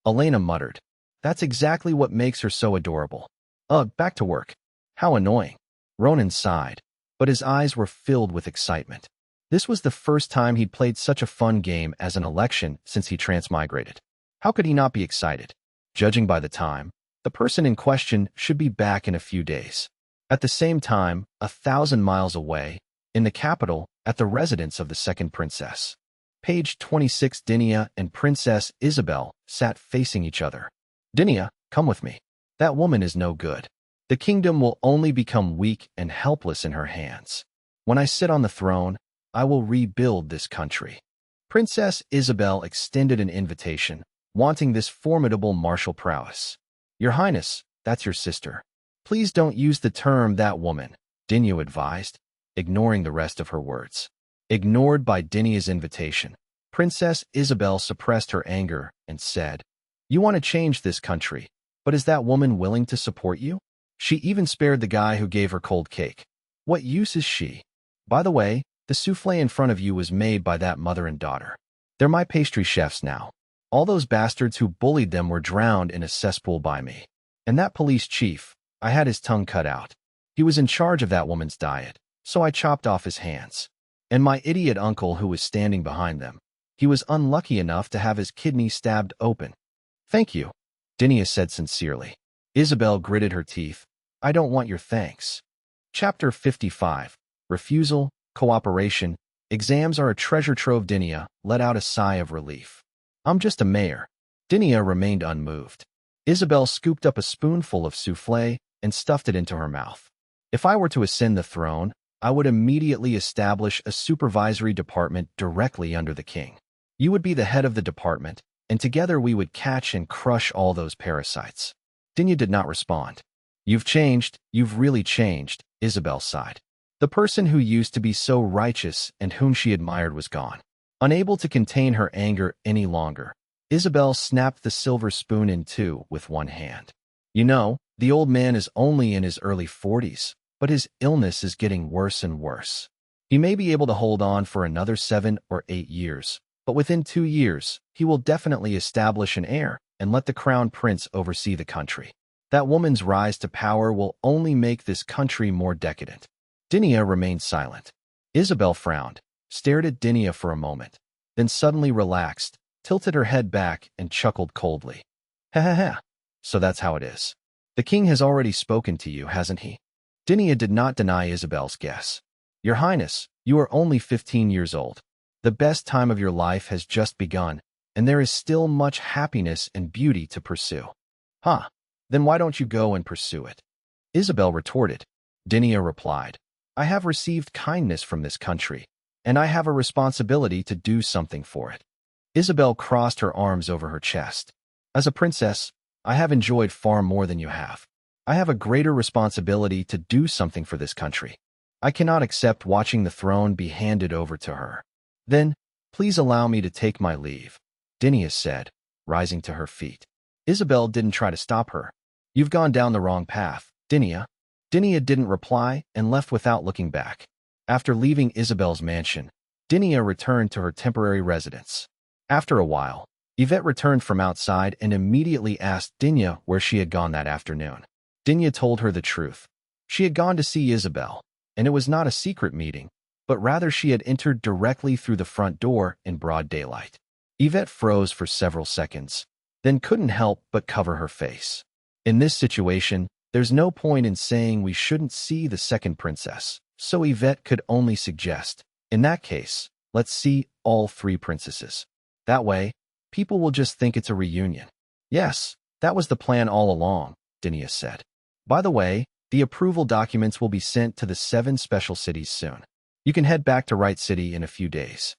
Elena muttered. "That's exactly what makes her so adorable. Ugh, back to work. How annoying." Ronan sighed, but his eyes were filled with excitement. This was the first time he'd played such a fun game as an election since he transmigrated. How could he not be excited? Judging by the time, the person in question should be back in a few days. At the same time, 1,000 miles away, in the capital, at the residence of the second princess. Page 26. Dinia and Princess Isabel sat facing each other. "Dinia, come with me. That woman is no good. The kingdom will only become weak and helpless in her hands. When I sit on the throne, I will rebuild this country." Princess Isabel extended an invitation, wanting this formidable martial prowess. Your Highness, that's your sister. Please don't use the term that woman, Dinya advised, ignoring the rest of her words. Ignored by Dinya's invitation, Princess Isabel suppressed her anger and said, You want to change this country, but is that woman willing to support you? She even spared the guy who gave her cold cake. What use is she? By the way, the soufflé in front of you was made by that mother and daughter. They're my pastry chefs now. All those bastards who bullied them were drowned in a cesspool by me. And that police chief, I had his tongue cut out. He was in charge of that woman's diet, so I chopped off his hands. And my idiot uncle who was standing behind them, he was unlucky enough to have his kidney stabbed open. Thank you, Dinya said sincerely. Isabel gritted her teeth. I don't want your thanks. Chapter 55. Refusal, Cooperation. Exams are a treasure trove. Dinya let out a sigh of relief. I'm just a mayor. Dinya remained unmoved. Isabel scooped up a spoonful of soufflé and stuffed it into her mouth. If I were to ascend the throne, I would immediately establish a supervisory department directly under the king. You would be the head of the department, and together we would catch and crush all those parasites. Dinya did not respond. You've changed, you've really changed, Isabel sighed. The person who used to be so righteous and whom she admired was gone. Unable to contain her anger any longer, Isabel snapped the silver spoon in two with one hand. You know, the old man is only in his early 40s, but his illness is getting worse and worse. He may be able to hold on for another 7 or 8 years, but within 2 years, he will definitely establish an heir and let the crown prince oversee the country. That woman's rise to power will only make this country more decadent. Dinya remained silent. Isabel frowned, stared at Dinya for a moment, then suddenly relaxed, tilted her head back, and chuckled coldly. Ha ha ha. So that's how it is. The king has already spoken to you, hasn't he? Dinya did not deny Isabel's guess. Your Highness, you are only 15 years old. The best time of your life has just begun, and there is still much happiness and beauty to pursue. Huh. Then why don't you go and pursue it? Isabel retorted. Dinya replied, I have received kindness from this country, and I have a responsibility to do something for it. Isabel crossed her arms over her chest. As a princess, I have enjoyed far more than you have. I have a greater responsibility to do something for this country. I cannot accept watching the throne be handed over to her. Then, please allow me to take my leave, Dinya said, rising to her feet. Isabel didn't try to stop her. You've gone down the wrong path, Dinya. Dinya didn't reply and left without looking back. After leaving Isabel's mansion, Dinya returned to her temporary residence. After a while, Yvette returned from outside and immediately asked Dinya where she had gone that afternoon. Dinya told her the truth. She had gone to see Isabel, and it was not a secret meeting, but rather she had entered directly through the front door in broad daylight. Yvette froze for several seconds, then couldn't help but cover her face. In this situation, there's no point in saying we shouldn't see the second princess, so Yvette could only suggest, in that case, let's see all 3 princesses. That way, people will just think it's a reunion. Yes, that was the plan all along, Dinya said. By the way, the approval documents will be sent to the 7 special cities soon. You can head back to Right City in a few days.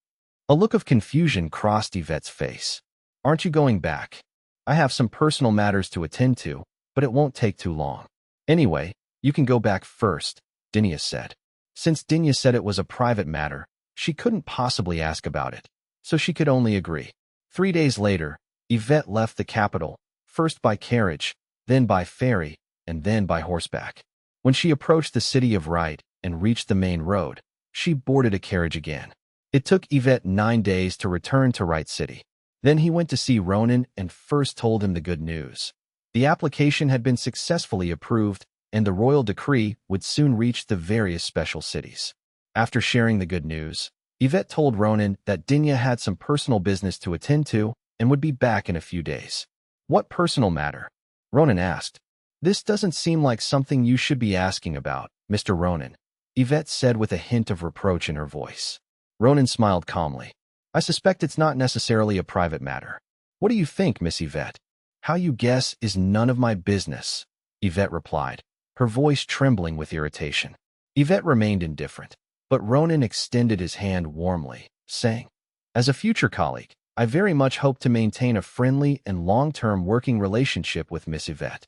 A look of confusion crossed Yvette's face. Aren't you going back? I have some personal matters to attend to, but it won't take too long. Anyway, you can go back first, Dinya said. Since Dinya said it was a private matter, she couldn't possibly ask about it, so she could only agree. 3 days later, Yvette left the capital, first by carriage, then by ferry, and then by horseback. When she approached the city of Right and reached the main road, she boarded a carriage again. It took Yvette 9 days to return to Right City. Then he went to see Ronan and first told him the good news. The application had been successfully approved, and the royal decree would soon reach the various special cities. After sharing the good news, Yvette told Ronan that Dinya had some personal business to attend to and would be back in a few days. What personal matter? Ronan asked. This doesn't seem like something you should be asking about, Mr. Ronan, Yvette said with a hint of reproach in her voice. Ronan smiled calmly. I suspect it's not necessarily a private matter. What do you think, Miss Yvette? How you guess is none of my business, Yvette replied, her voice trembling with irritation. Yvette remained indifferent, but Ronan extended his hand warmly, saying, As a future colleague, I very much hope to maintain a friendly and long-term working relationship with Miss Yvette.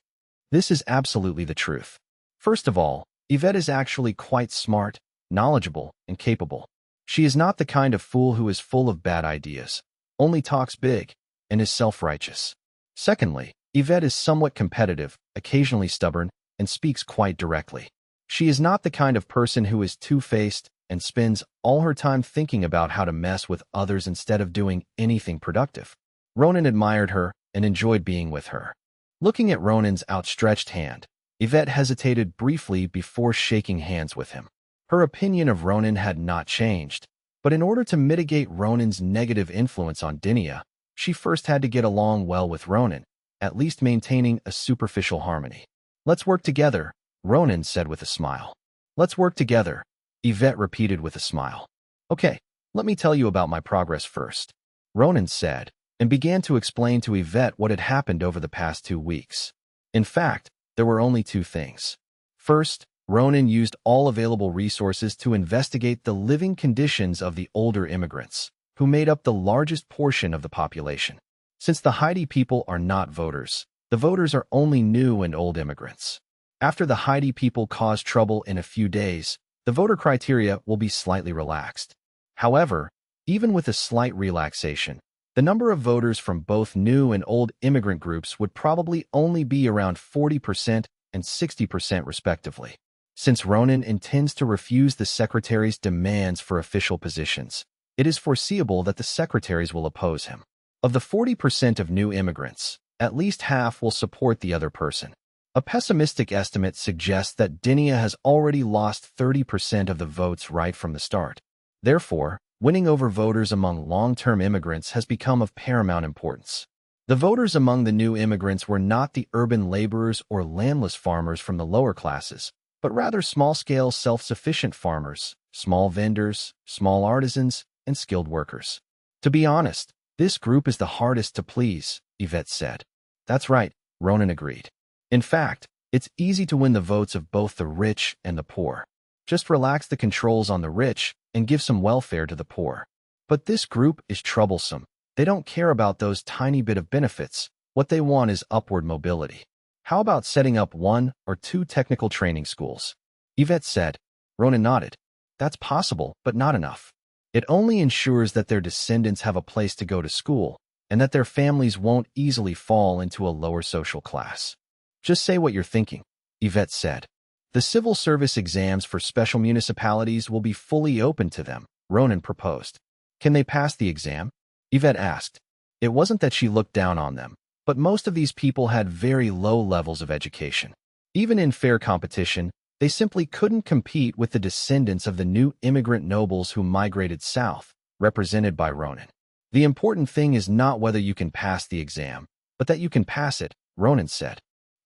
This is absolutely the truth. First of all, Yvette is actually quite smart, knowledgeable, and capable. She is not the kind of fool who is full of bad ideas, only talks big, and is self-righteous. Secondly, Yvette is somewhat competitive, occasionally stubborn, and speaks quite directly. She is not the kind of person who is two-faced and spends all her time thinking about how to mess with others instead of doing anything productive. Ronan admired her and enjoyed being with her. Looking at Ronan's outstretched hand, Yvette hesitated briefly before shaking hands with him. Her opinion of Ronan had not changed, but in order to mitigate Ronan's negative influence on Dinia, she first had to get along well with Ronan, at least maintaining a superficial harmony. "Let's work together," Ronan said with a smile. "Let's work together," Yvette repeated with a smile. "Okay, let me tell you about my progress first," Ronan said, and began to explain to Yvette what had happened over the past 2 weeks. In fact, there were only 2 things. First, Ronan used all available resources to investigate the living conditions of the older immigrants, who made up the largest portion of the population. Since the Haiti people are not voters, the voters are only new and old immigrants. After the Haiti people cause trouble in a few days, the voter criteria will be slightly relaxed. However, even with a slight relaxation, the number of voters from both new and old immigrant groups would probably only be around 40% and 60% respectively. Since Ronan intends to refuse the secretary's demands for official positions, it is foreseeable that the secretaries will oppose him. Of the 40% of new immigrants, at least half will support the other person. A pessimistic estimate suggests that Dinia has already lost 30% of the votes right from the start. Therefore, winning over voters among long-term immigrants has become of paramount importance. The voters among the new immigrants were not the urban laborers or landless farmers from the lower classes, but rather small-scale self-sufficient farmers, small vendors, small artisans, and skilled workers. To be honest, this group is the hardest to please, Yvette said. That's right, Ronan agreed. In fact, it's easy to win the votes of both the rich and the poor. Just relax the controls on the rich and give some welfare to the poor. But this group is troublesome. They don't care about those tiny bit of benefits. What they want is upward mobility. How about setting up 1 or 2 technical training schools? Yvette said. Ronan nodded. That's possible, but not enough. It only ensures that their descendants have a place to go to school and that their families won't easily fall into a lower social class. Just say what you're thinking, Yvette said. The civil service exams for special municipalities will be fully open to them, Ronan proposed. Can they pass the exam? Yvette asked. It wasn't that she looked down on them, but most of these people had very low levels of education. Even in fair competition, they simply couldn't compete with the descendants of the new immigrant nobles who migrated south, represented by Ronan. The important thing is not whether you can pass the exam, but that you can pass it, Ronan said.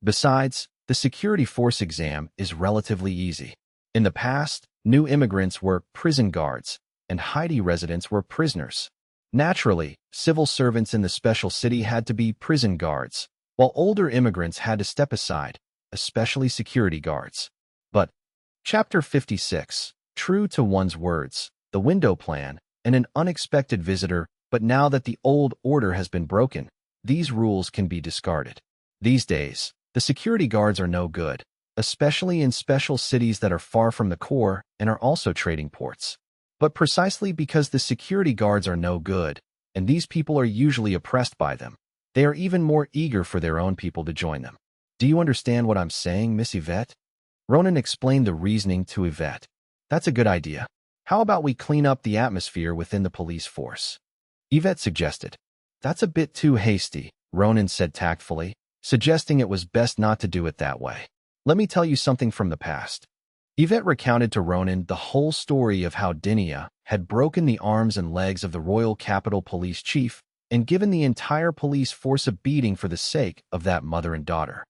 Besides, the security force exam is relatively easy. In the past, new immigrants were prison guards, and Haiti residents were prisoners. Naturally, civil servants in the special city had to be prison guards, while older immigrants had to step aside, especially security guards. But, Chapter 56, true to one's words, the window plan, and an unexpected visitor, but now that the old order has been broken, these rules can be discarded. These days, the security guards are no good, especially in special cities that are far from the core and are also trading ports. But precisely because the security guards are no good, and these people are usually oppressed by them, they are even more eager for their own people to join them. Do you understand what I'm saying, Miss Yvette? Ronan explained the reasoning to Yvette. That's a good idea. How about we clean up the atmosphere within the police force? Yvette suggested. That's a bit too hasty, Ronan said tactfully, suggesting it was best not to do it that way. Let me tell you something from the past. Yvette recounted to Ronan the whole story of how Dinia had broken the arms and legs of the Royal Capital Police Chief and given the entire police force a beating for the sake of that mother and daughter.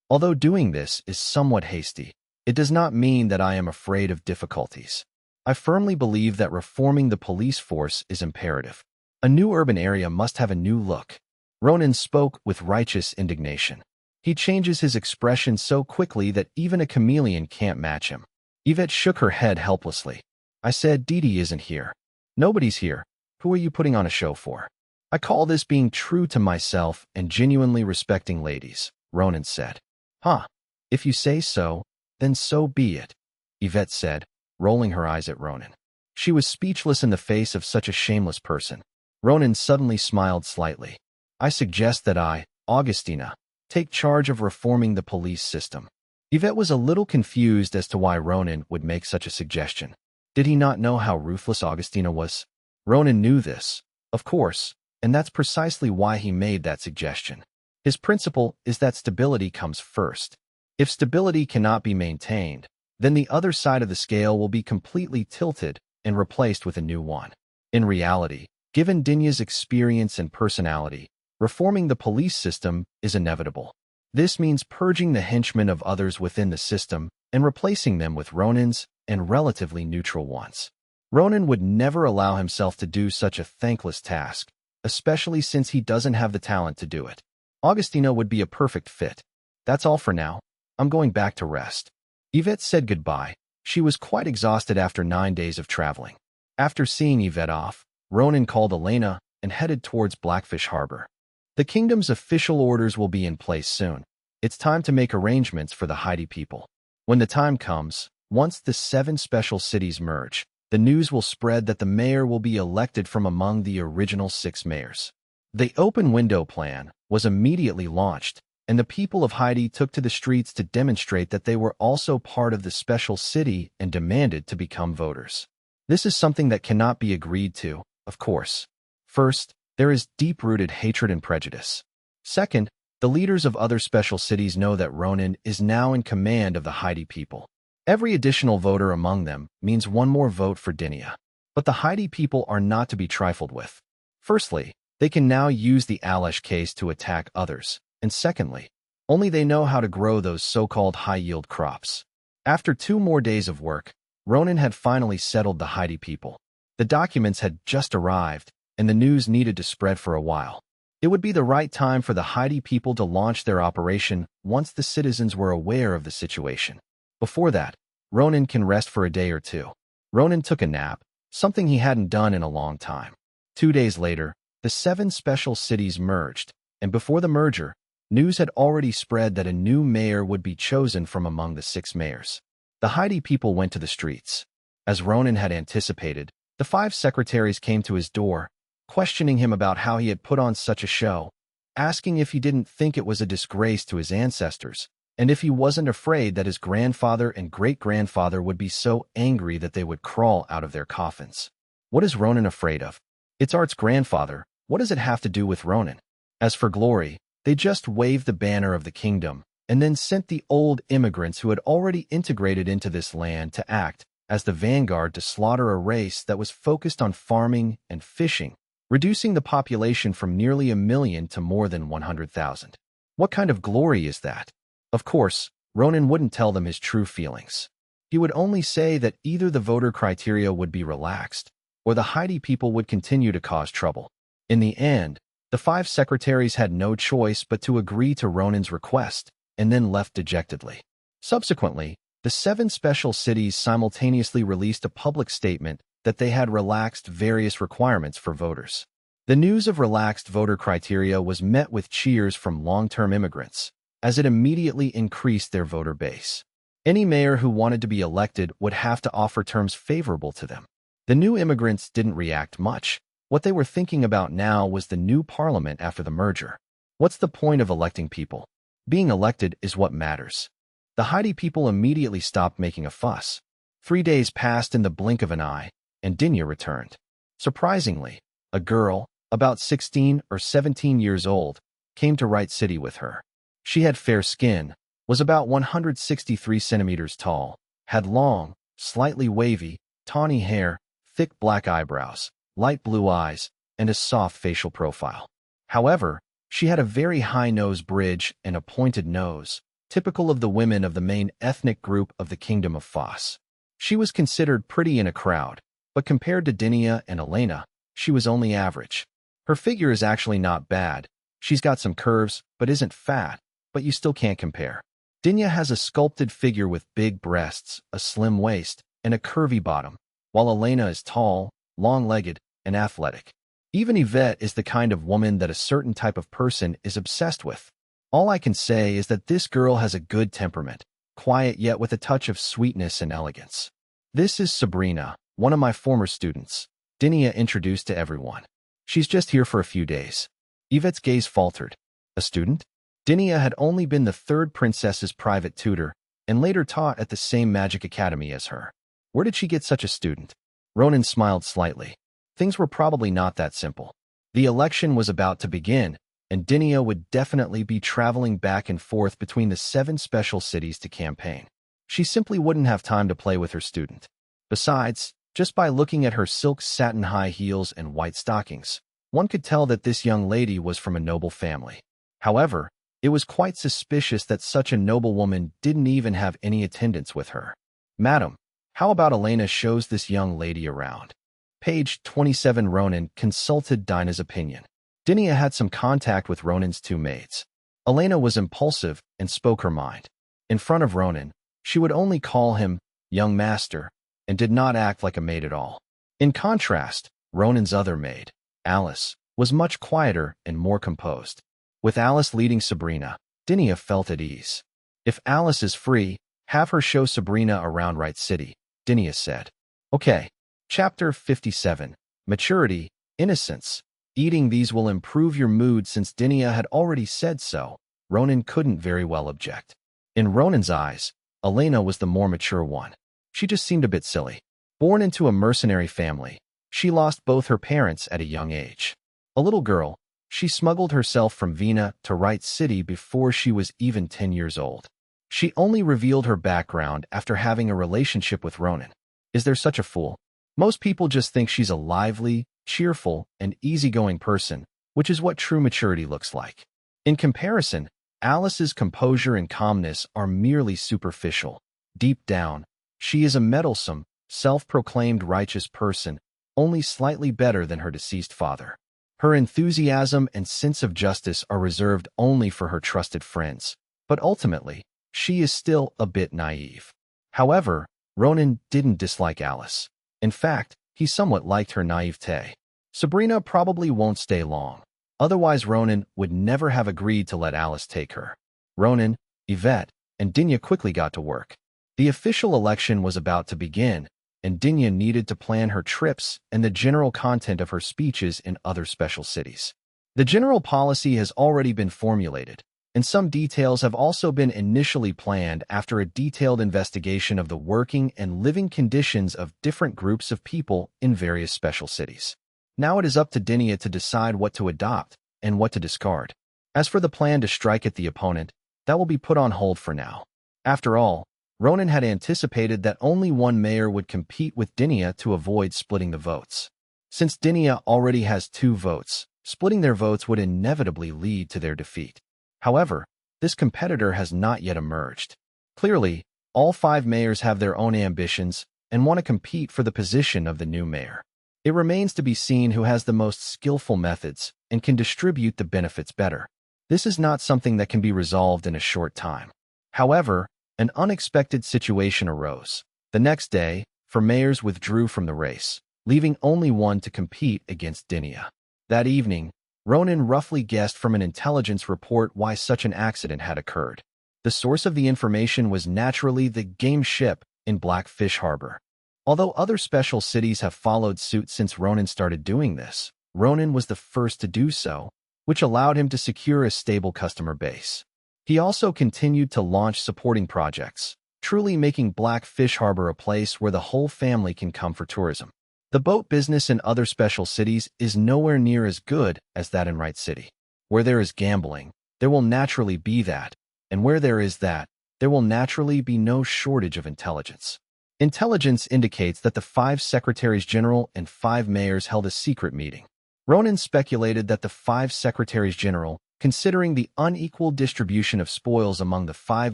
Although doing this is somewhat hasty, it does not mean that I am afraid of difficulties. I firmly believe that reforming the police force is imperative. A new urban area must have a new look. Ronan spoke with righteous indignation. He changes his expression so quickly that even a chameleon can't match him. Yvette shook her head helplessly. I said Didi isn't here. Nobody's here. Who are you putting on a show for? I call this being true to myself and genuinely respecting ladies, Ronan said. Huh. If you say so, then so be it, Yvette said, rolling her eyes at Ronan. She was speechless in the face of such a shameless person. Ronan suddenly smiled slightly. I suggest that I, Augustina, take charge of reforming the police system. Yvette was a little confused as to why Ronan would make such a suggestion. Did he not know how ruthless Augustina was? Ronan knew this, of course, and that's precisely why he made that suggestion. His principle is that stability comes first. If stability cannot be maintained, then the other side of the scale will be completely tilted and replaced with a new one. In reality, given Dinya's experience and personality, reforming the police system is inevitable. This means purging the henchmen of others within the system and replacing them with Ronins and relatively neutral ones. Ronan would never allow himself to do such a thankless task, especially since he doesn't have the talent to do it. Augustina would be a perfect fit. That's all for now. I'm going back to rest. Yvette said goodbye. She was quite exhausted after 9 days of traveling. After seeing Yvette off, Ronan called Elena and headed towards Blackfish Harbor. The kingdom's official orders will be in place soon. It's time to make arrangements for the Heidi people. When the time comes, once the 7 special cities merge, the news will spread that the mayor will be elected from among the original 6 mayors. The open window plan was immediately launched, and the people of Heidi took to the streets to demonstrate that they were also part of the special city and demanded to become voters. This is something that cannot be agreed to, of course. First, there is deep-rooted hatred and prejudice. Second, the leaders of other special cities know that Ronan is now in command of the Heidi people. Every additional voter among them means one more vote for Dinya. But the Heidi people are not to be trifled with. Firstly, they can now use the Alesh case to attack others. And secondly, only they know how to grow those so-called high-yield crops. After 2 more days of work, Ronan had finally settled the Heidi people. The documents had just arrived, and the news needed to spread for a while. It would be the right time for the Heidi people to launch their operation once the citizens were aware of the situation. Before that, Ronan can rest for a day or 2. Ronan took a nap, something he hadn't done in a long time. 2 days later, the 7 special cities merged, and before the merger, news had already spread that a new mayor would be chosen from among the 6 mayors. The Heidi people went to the streets. As Ronan had anticipated, the 5 secretaries came to his door, questioning him about how he had put on such a show, asking if he didn't think it was a disgrace to his ancestors, and if he wasn't afraid that his grandfather and great-grandfather would be so angry that they would crawl out of their coffins. What is Ronan afraid of? It's Art's grandfather. What does it have to do with Ronan? As for glory, they just waved the banner of the kingdom and then sent the old immigrants who had already integrated into this land to act as the vanguard to slaughter a race that was focused on farming and fishing, reducing the population from nearly 1 million to more than 100,000. What kind of glory is that? Of course, Ronan wouldn't tell them his true feelings. He would only say that either the voter criteria would be relaxed, or the Heidi people would continue to cause trouble. In the end, the 5 secretaries had no choice but to agree to Ronan's request, and then left dejectedly. Subsequently, the 7 special cities simultaneously released a public statement that they had relaxed various requirements for voters. The news of relaxed voter criteria was met with cheers from long-term immigrants, as it immediately increased their voter base. Any mayor who wanted to be elected would have to offer terms favorable to them. The new immigrants didn't react much. What they were thinking about now was the new parliament after the merger. What's the point of electing people? Being elected is what matters. The Heidi people immediately stopped making a fuss. 3 days passed in the blink of an eye, and Dinya returned. Surprisingly, a girl, about 16 or 17 years old, came to Right City with her. She had fair skin, was about 163 centimeters tall, had long, slightly wavy, tawny hair, thick black eyebrows, light blue eyes, and a soft facial profile. However, she had a very high nose bridge and a pointed nose, typical of the women of the main ethnic group of the Kingdom of Foss. She was considered pretty in a crowd, but compared to Dinya and Elena, she was only average. Her figure is actually not bad. She's got some curves, but isn't fat, but you still can't compare. Dinya has a sculpted figure with big breasts, a slim waist, and a curvy bottom, while Elena is tall, long-legged, and athletic. Even Yvette is the kind of woman that a certain type of person is obsessed with. All I can say is that this girl has a good temperament, quiet yet with a touch of sweetness and elegance. This is Sabrina, one of my former students, Dinia introduced to everyone. She's just here for a few days. Yvette's gaze faltered. A student? Dinia had only been the third princess's private tutor and later taught at the same magic academy as her. Where did she get such a student? Ronan smiled slightly. Things were probably not that simple. The election was about to begin, and Dinia would definitely be traveling back and forth between the 7 special cities to campaign. She simply wouldn't have time to play with her student. Besides, just by looking at her silk satin high heels and white stockings, one could tell that this young lady was from a noble family. However, it was quite suspicious that such a noble woman didn't even have any attendants with her. Madam, how about Elena shows this young lady around? Page 27. Ronan consulted Dinah's opinion. Dinia had some contact with Ronan's 2 maids. Elena was impulsive and spoke her mind. In front of Ronan, she would only call him young master and did not act like a maid at all. In contrast, Ronan's other maid, Alice, was much quieter and more composed. With Alice leading Sabrina, Dinia felt at ease. If Alice is free, have her show Sabrina around Right City, Dinia said. Okay. Chapter 57. Maturity, Innocence. Eating these will improve your mood. Since Dinia had already said so, Ronan couldn't very well object. In Ronan's eyes, Elena was the more mature one. She just seemed a bit silly. Born into a mercenary family, she lost both her parents at a young age. A little girl, she smuggled herself from Vienna to Right City before she was even 10 years old. She only revealed her background after having a relationship with Ronan. Is there such a fool? Most people just think she's a lively, cheerful, and easygoing person, which is what true maturity looks like. In comparison, Alice's composure and calmness are merely superficial. Deep down, she is a meddlesome, self-proclaimed righteous person, only slightly better than her deceased father. Her enthusiasm and sense of justice are reserved only for her trusted friends, but ultimately, she is still a bit naive. However, Ronan didn't dislike Alice. In fact, he somewhat liked her naivete. Sabrina probably won't stay long. Otherwise, Ronan would never have agreed to let Alice take her. Ronan, Yvette, and Dinia quickly got to work. The official election was about to begin, and Dinia needed to plan her trips and the general content of her speeches in other special cities. The general policy has already been formulated, and some details have also been initially planned after a detailed investigation of the working and living conditions of different groups of people in various special cities. Now it is up to Dinia to decide what to adopt and what to discard. As for the plan to strike at the opponent, that will be put on hold for now. After all, Ronan had anticipated that only one mayor would compete with Dinia to avoid splitting the votes. Since Dinia already has 2 votes, splitting their votes would inevitably lead to their defeat. However, this competitor has not yet emerged. Clearly, all 5 mayors have their own ambitions and want to compete for the position of the new mayor. It remains to be seen who has the most skillful methods and can distribute the benefits better. This is not something that can be resolved in a short time. However, an unexpected situation arose. The next day, 4 mayors withdrew from the race, leaving only one to compete against Dinia. That evening, Ronan roughly guessed from an intelligence report why such an accident had occurred. The source of the information was naturally the game ship in Blackfish Harbor. Although other special cities have followed suit since Ronan started doing this, Ronan was the first to do so, which allowed him to secure a stable customer base. He also continued to launch supporting projects, truly making Blackfish Harbor a place where the whole family can come for tourism. The boat business in other special cities is nowhere near as good as that in Right City. Where there is gambling, there will naturally be that, and where there is that, there will naturally be no shortage of intelligence. Intelligence indicates that the 5 secretaries general and 5 mayors held a secret meeting. Ronan speculated that the 5 secretaries general, considering the unequal distribution of spoils among the 5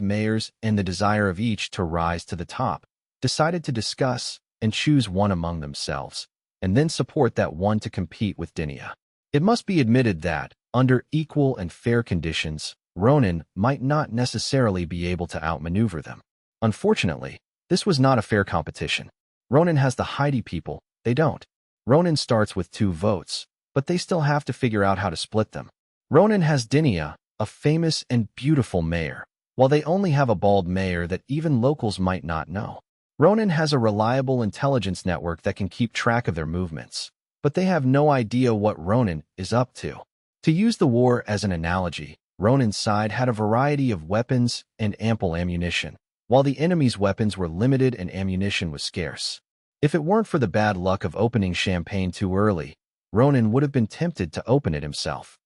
mayors and the desire of each to rise to the top, decided to discuss and choose one among themselves, and then support that one to compete with Dinia. It must be admitted that, under equal and fair conditions, Ronan might not necessarily be able to outmaneuver them. Unfortunately, this was not a fair competition. Ronan has the Heidi people, they don't. Ronan starts with 2 votes, but they still have to figure out how to split them. Ronan has Dinia, a famous and beautiful mayor, while they only have a bald mayor that even locals might not know. Ronan has a reliable intelligence network that can keep track of their movements, but they have no idea what Ronan is up to. To use the war as an analogy, Ronan's side had a variety of weapons and ample ammunition, while the enemy's weapons were limited and ammunition was scarce. If it weren't for the bad luck of opening champagne too early, Ronan would have been tempted to open it himself.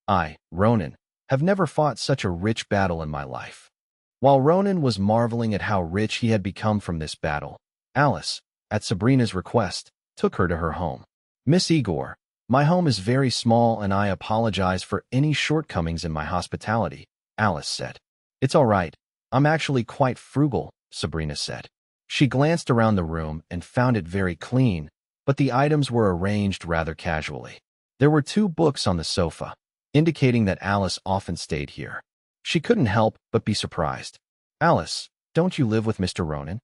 I, Ronan, have never fought such a rich battle in my life. While Ronan was marveling at how rich he had become from this battle, Alice, at Sabrina's request, took her to her home. Miss Igor, my home is very small and I apologize for any shortcomings in my hospitality, Alice said. It's all right. I'm actually quite frugal, Sabrina said. She glanced around the room and found it very clean, but the items were arranged rather casually. There were 2 books on the sofa, indicating that Alice often stayed here. She couldn't help but be surprised. Alice, don't you live with Mr. Ronan?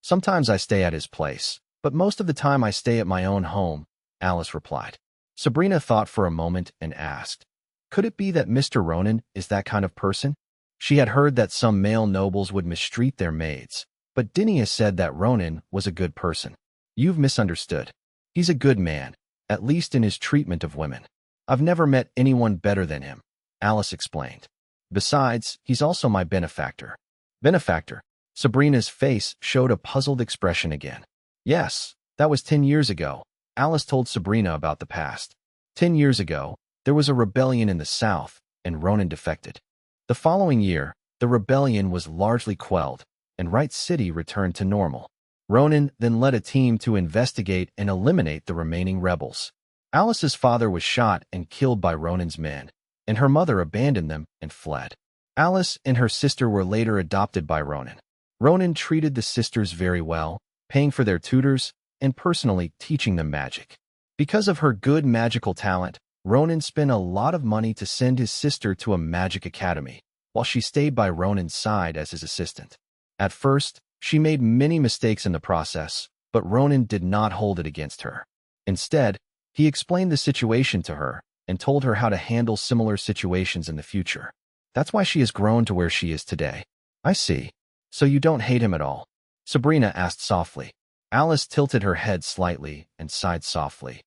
Sometimes I stay at his place, but most of the time I stay at my own home, Alice replied. Sabrina thought for a moment and asked, could it be that Mr. Ronan is that kind of person? She had heard that some male nobles would mistreat their maids, but Dinia said that Ronan was a good person. You've misunderstood. He's a good man, at least in his treatment of women. I've never met anyone better than him, Alice explained. Besides, he's also my benefactor. Benefactor? Sabrina's face showed a puzzled expression again. Yes, that was 10 years ago. Alice told Sabrina about the past. 10 years ago, there was a rebellion in the south, and Ronan defected. The following year, the rebellion was largely quelled, and Wright City returned to normal. Ronan then led a team to investigate and eliminate the remaining rebels. Alice's father was shot and killed by Ronan's men, and her mother abandoned them and fled. Alice and her sister were later adopted by Ronan. Ronan treated the sisters very well, paying for their tutors and personally teaching them magic. Because of her good magical talent, Ronan spent a lot of money to send his sister to a magic academy, while she stayed by Ronan's side as his assistant. At first, she made many mistakes in the process, but Ronan did not hold it against her. Instead, he explained the situation to her and told her how to handle similar situations in the future. That's why she has grown to where she is today. I see. So you don't hate him at all? Sabrina asked softly. Alice tilted her head slightly and sighed softly.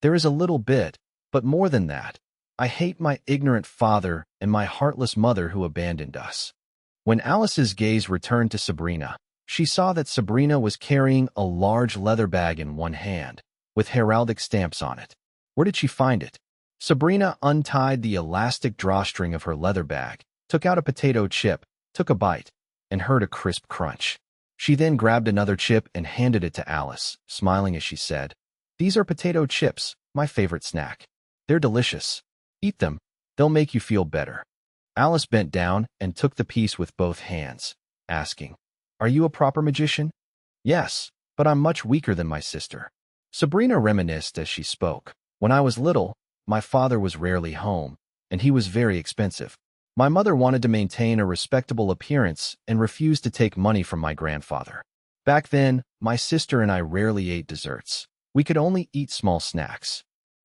There is a little bit, but more than that. I hate my ignorant father and my heartless mother who abandoned us. When Alice's gaze returned to Sabrina, she saw that Sabrina was carrying a large leather bag in one hand, with heraldic stamps on it. Where did she find it? Sabrina untied the elastic drawstring of her leather bag, took out a potato chip, took a bite, and heard a crisp crunch. She then grabbed another chip and handed it to Alice, smiling as she said, "These are potato chips, my favorite snack. They're delicious. Eat them. They'll make you feel better." Alice bent down and took the piece with both hands, asking, "Are you a proper magician?" "Yes, but I'm much weaker than my sister." Sabrina reminisced as she spoke. "When I was little, my father was rarely home, and he was very expensive. My mother wanted to maintain a respectable appearance and refused to take money from my grandfather. Back then, my sister and I rarely ate desserts. We could only eat small snacks."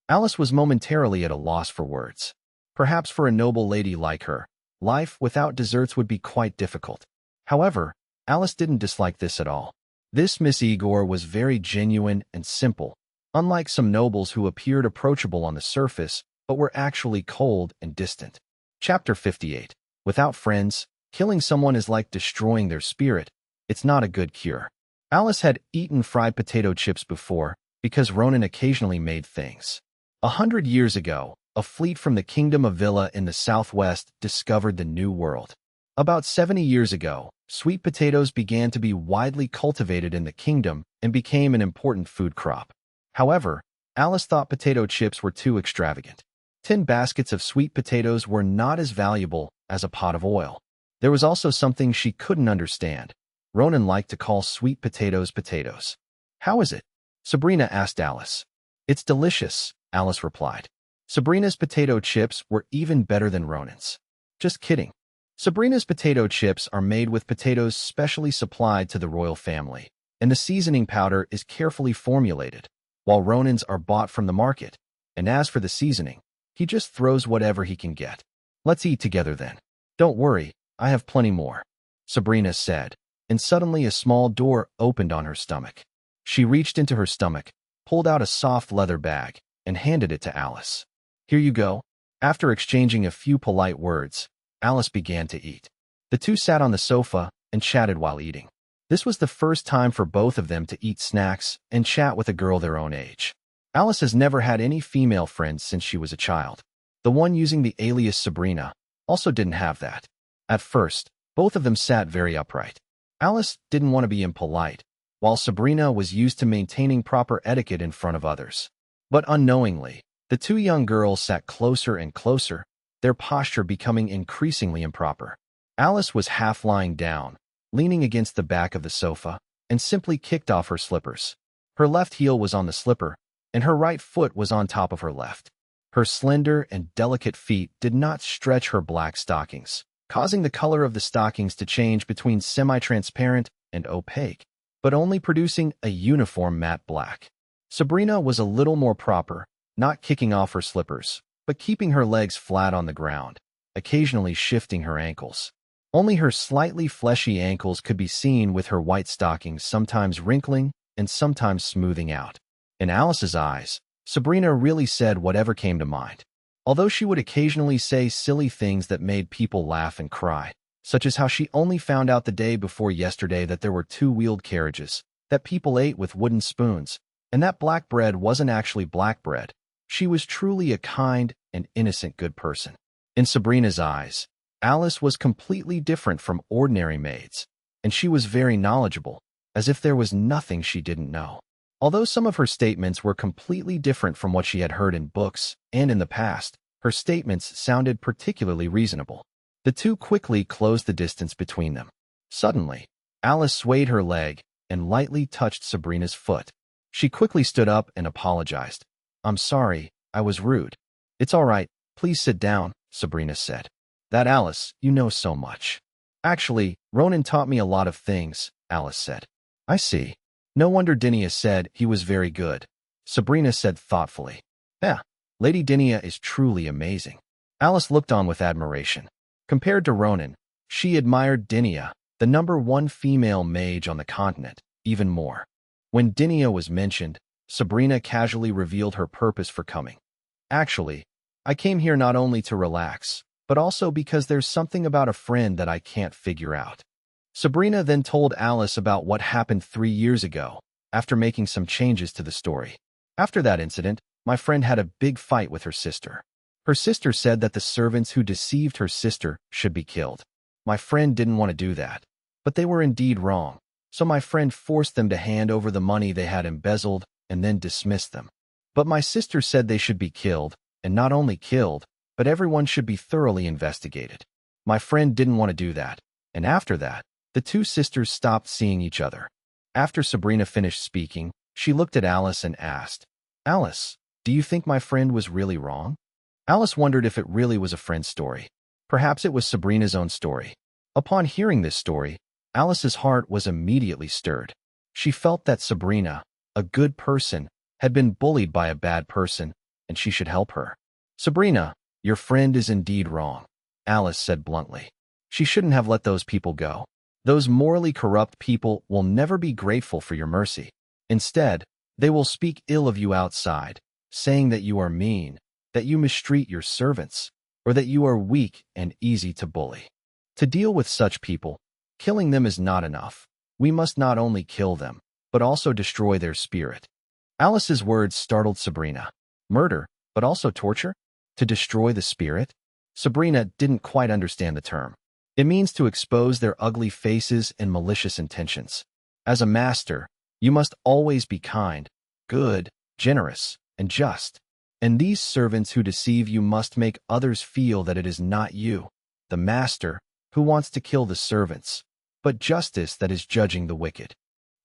Alice was momentarily at a loss for words. Perhaps for a noble lady like her, life without desserts would be quite difficult. However, Alice didn't dislike this at all. This Miss Igor was very genuine and simple, unlike some nobles who appeared approachable on the surface but were actually cold and distant. Chapter 58. Without friends, killing someone is like destroying their spirit. It's not a good cure. Alice had eaten fried potato chips before because Ronan occasionally made things. 100 years ago, a fleet from the Kingdom of Villa in the southwest discovered the New World. About 70 years ago, sweet potatoes began to be widely cultivated in the kingdom and became an important food crop. However, Alice thought potato chips were too extravagant. 10 baskets of sweet potatoes were not as valuable as a pot of oil. There was also something she couldn't understand. Ronan liked to call sweet potatoes potatoes. "How is it?" Sabrina asked Alice. "It's delicious," Alice replied. Sabrina's potato chips were even better than Ronan's. Just kidding. Sabrina's potato chips are made with potatoes specially supplied to the royal family, and the seasoning powder is carefully formulated. while Ronins are bought from the market. And as for the seasoning, he just throws whatever he can get. Let's eat together then. Don't worry, I have plenty more, Sabrina said, and suddenly a small door opened on her stomach. She reached into her stomach, pulled out a soft leather bag, and handed it to Alice. Here you go. After exchanging a few polite words, Alice began to eat. The two sat on the sofa and chatted while eating. This was the first time for both of them to eat snacks and chat with a girl their own age. Alice has never had any female friends since she was a child. The one using the alias Sabrina also didn't have that. At first, both of them sat very upright. Alice didn't want to be impolite, while Sabrina was used to maintaining proper etiquette in front of others. But unknowingly, the two young girls sat closer and closer, their posture becoming increasingly improper. Alice was half lying down, leaning against the back of the sofa, and simply kicked off her slippers. Her left heel was on the slipper, and her right foot was on top of her left. Her slender and delicate feet did not stretch her black stockings, causing the color of the stockings to change between semi-transparent and opaque, but only producing a uniform matte black. Sabrina was a little more proper, not kicking off her slippers, but keeping her legs flat on the ground, occasionally shifting her ankles. Only her slightly fleshy ankles could be seen with her white stockings sometimes wrinkling and sometimes smoothing out. In Alice's eyes, Sabrina really said whatever came to mind, although she would occasionally say silly things that made people laugh and cry, such as how she only found out the day before yesterday that there were two-wheeled carriages, that people ate with wooden spoons, and that black bread wasn't actually black bread. She was truly a kind and innocent good person. In Sabrina's eyes, Alice was completely different from ordinary maids, and she was very knowledgeable, as if there was nothing she didn't know. Although some of her statements were completely different from what she had heard in books and in the past, her statements sounded particularly reasonable. The two quickly closed the distance between them. Suddenly, Alice swayed her leg and lightly touched Sabrina's foot. She quickly stood up and apologized. I'm sorry, I was rude. It's all right, please sit down, Sabrina said. That Alice, you know so much. Actually, Ronan taught me a lot of things, Alice said. I see. No wonder Dinia said he was very good, Sabrina said thoughtfully. Yeah, Lady Dinia is truly amazing. Alice looked on with admiration. Compared to Ronan, she admired Dinia, the #1 female mage on the continent, even more. When Dinia was mentioned, Sabrina casually revealed her purpose for coming. Actually, I came here not only to relax, but also because there's something about a friend that I can't figure out. Sabrina then told Alice about what happened 3 years ago, after making some changes to the story. After that incident, my friend had a big fight with her sister. Her sister said that the servants who deceived her sister should be killed. My friend didn't want to do that, but they were indeed wrong, so my friend forced them to hand over the money they had embezzled and then dismissed them. But my sister said they should be killed, and not only killed, but everyone should be thoroughly investigated. My friend didn't want to do that, and after that, the two sisters stopped seeing each other. After Sabrina finished speaking, she looked at Alice and asked, Alice, do you think my friend was really wrong? Alice wondered if it really was a friend's story. Perhaps it was Sabrina's own story. Upon hearing this story, Alice's heart was immediately stirred. She felt that Sabrina, a good person, had been bullied by a bad person, and she should help her. Sabrina, your friend is indeed wrong, Alice said bluntly. She shouldn't have let those people go. Those morally corrupt people will never be grateful for your mercy. Instead, they will speak ill of you outside, saying that you are mean, that you mistreat your servants, or that you are weak and easy to bully. To deal with such people, killing them is not enough. We must not only kill them, but also destroy their spirit. Alice's words startled Sabrina. Murder, but also torture? To destroy the spirit? Sabrina didn't quite understand the term. It means to expose their ugly faces and malicious intentions. As a master, you must always be kind, good, generous, and just. And these servants who deceive you must make others feel that it is not you, the master, who wants to kill the servants, but justice that is judging the wicked.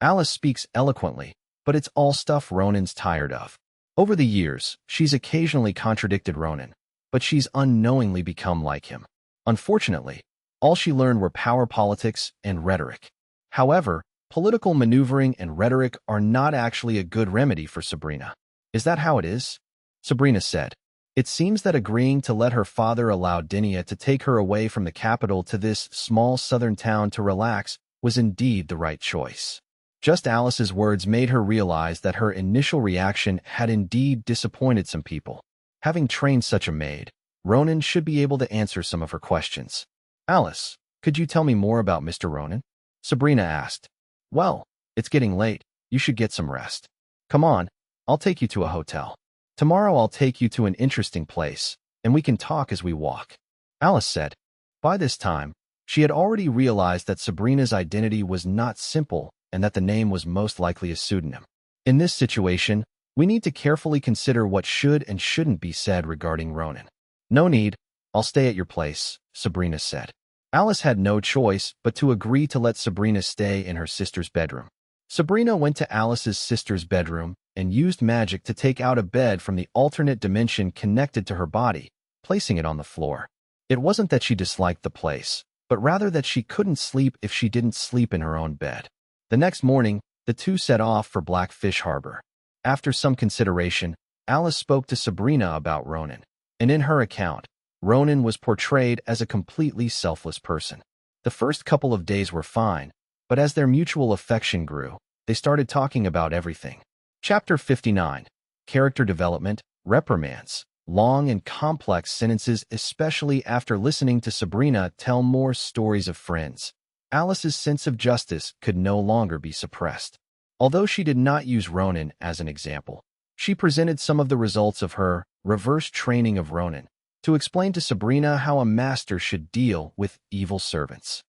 Alice speaks eloquently, but it's all stuff Ronan's tired of. Over the years, she's occasionally contradicted Ronan, but she's unknowingly become like him. Unfortunately, all she learned were power politics and rhetoric. However, Political maneuvering and rhetoric are not actually a good remedy for Sabrina. Is that how it is? Sabrina said. It seems that agreeing to let her father allow Dinia to take her away from the capital to this small southern town to relax was indeed the right choice. Just Alice's words made her realize that her initial reaction had indeed disappointed some people. Having trained such a maid, Ronan should be able to answer some of her questions. Alice, could you tell me more about Mr. Ronan? Sabrina asked. Well, it's getting late. You should get some rest. Come on, I'll take you to a hotel. Tomorrow I'll take you to an interesting place, and we can talk as we walk. Alice said. By this time, she had already realized that Sabrina's identity was not simple and that the name was most likely a pseudonym. In this situation, we need to carefully consider what should and shouldn't be said regarding Ronan. No need, I'll stay at your place, Sabrina said. Alice had no choice but to agree to let Sabrina stay in her sister's bedroom. Sabrina went to Alice's sister's bedroom and used magic to take out a bed from the alternate dimension connected to her body, placing it on the floor. It wasn't that she disliked the place, but rather that she couldn't sleep if she didn't sleep in her own bed. The next morning, the two set off for Blackfish Harbor. After some consideration, Alice spoke to Sabrina about Ronan, and in her account, Ronan was portrayed as a completely selfless person. The first couple of days were fine, but as their mutual affection grew, they started talking about everything. Chapter 59. Character Development, Reprimands. Long and complex sentences, especially after listening to Sabrina tell more stories of friends. Alice's sense of justice could no longer be suppressed. Although she did not use Ronan as an example, she presented some of the results of her reverse training of Ronan to explain to Sabrina how a master should deal with evil servants.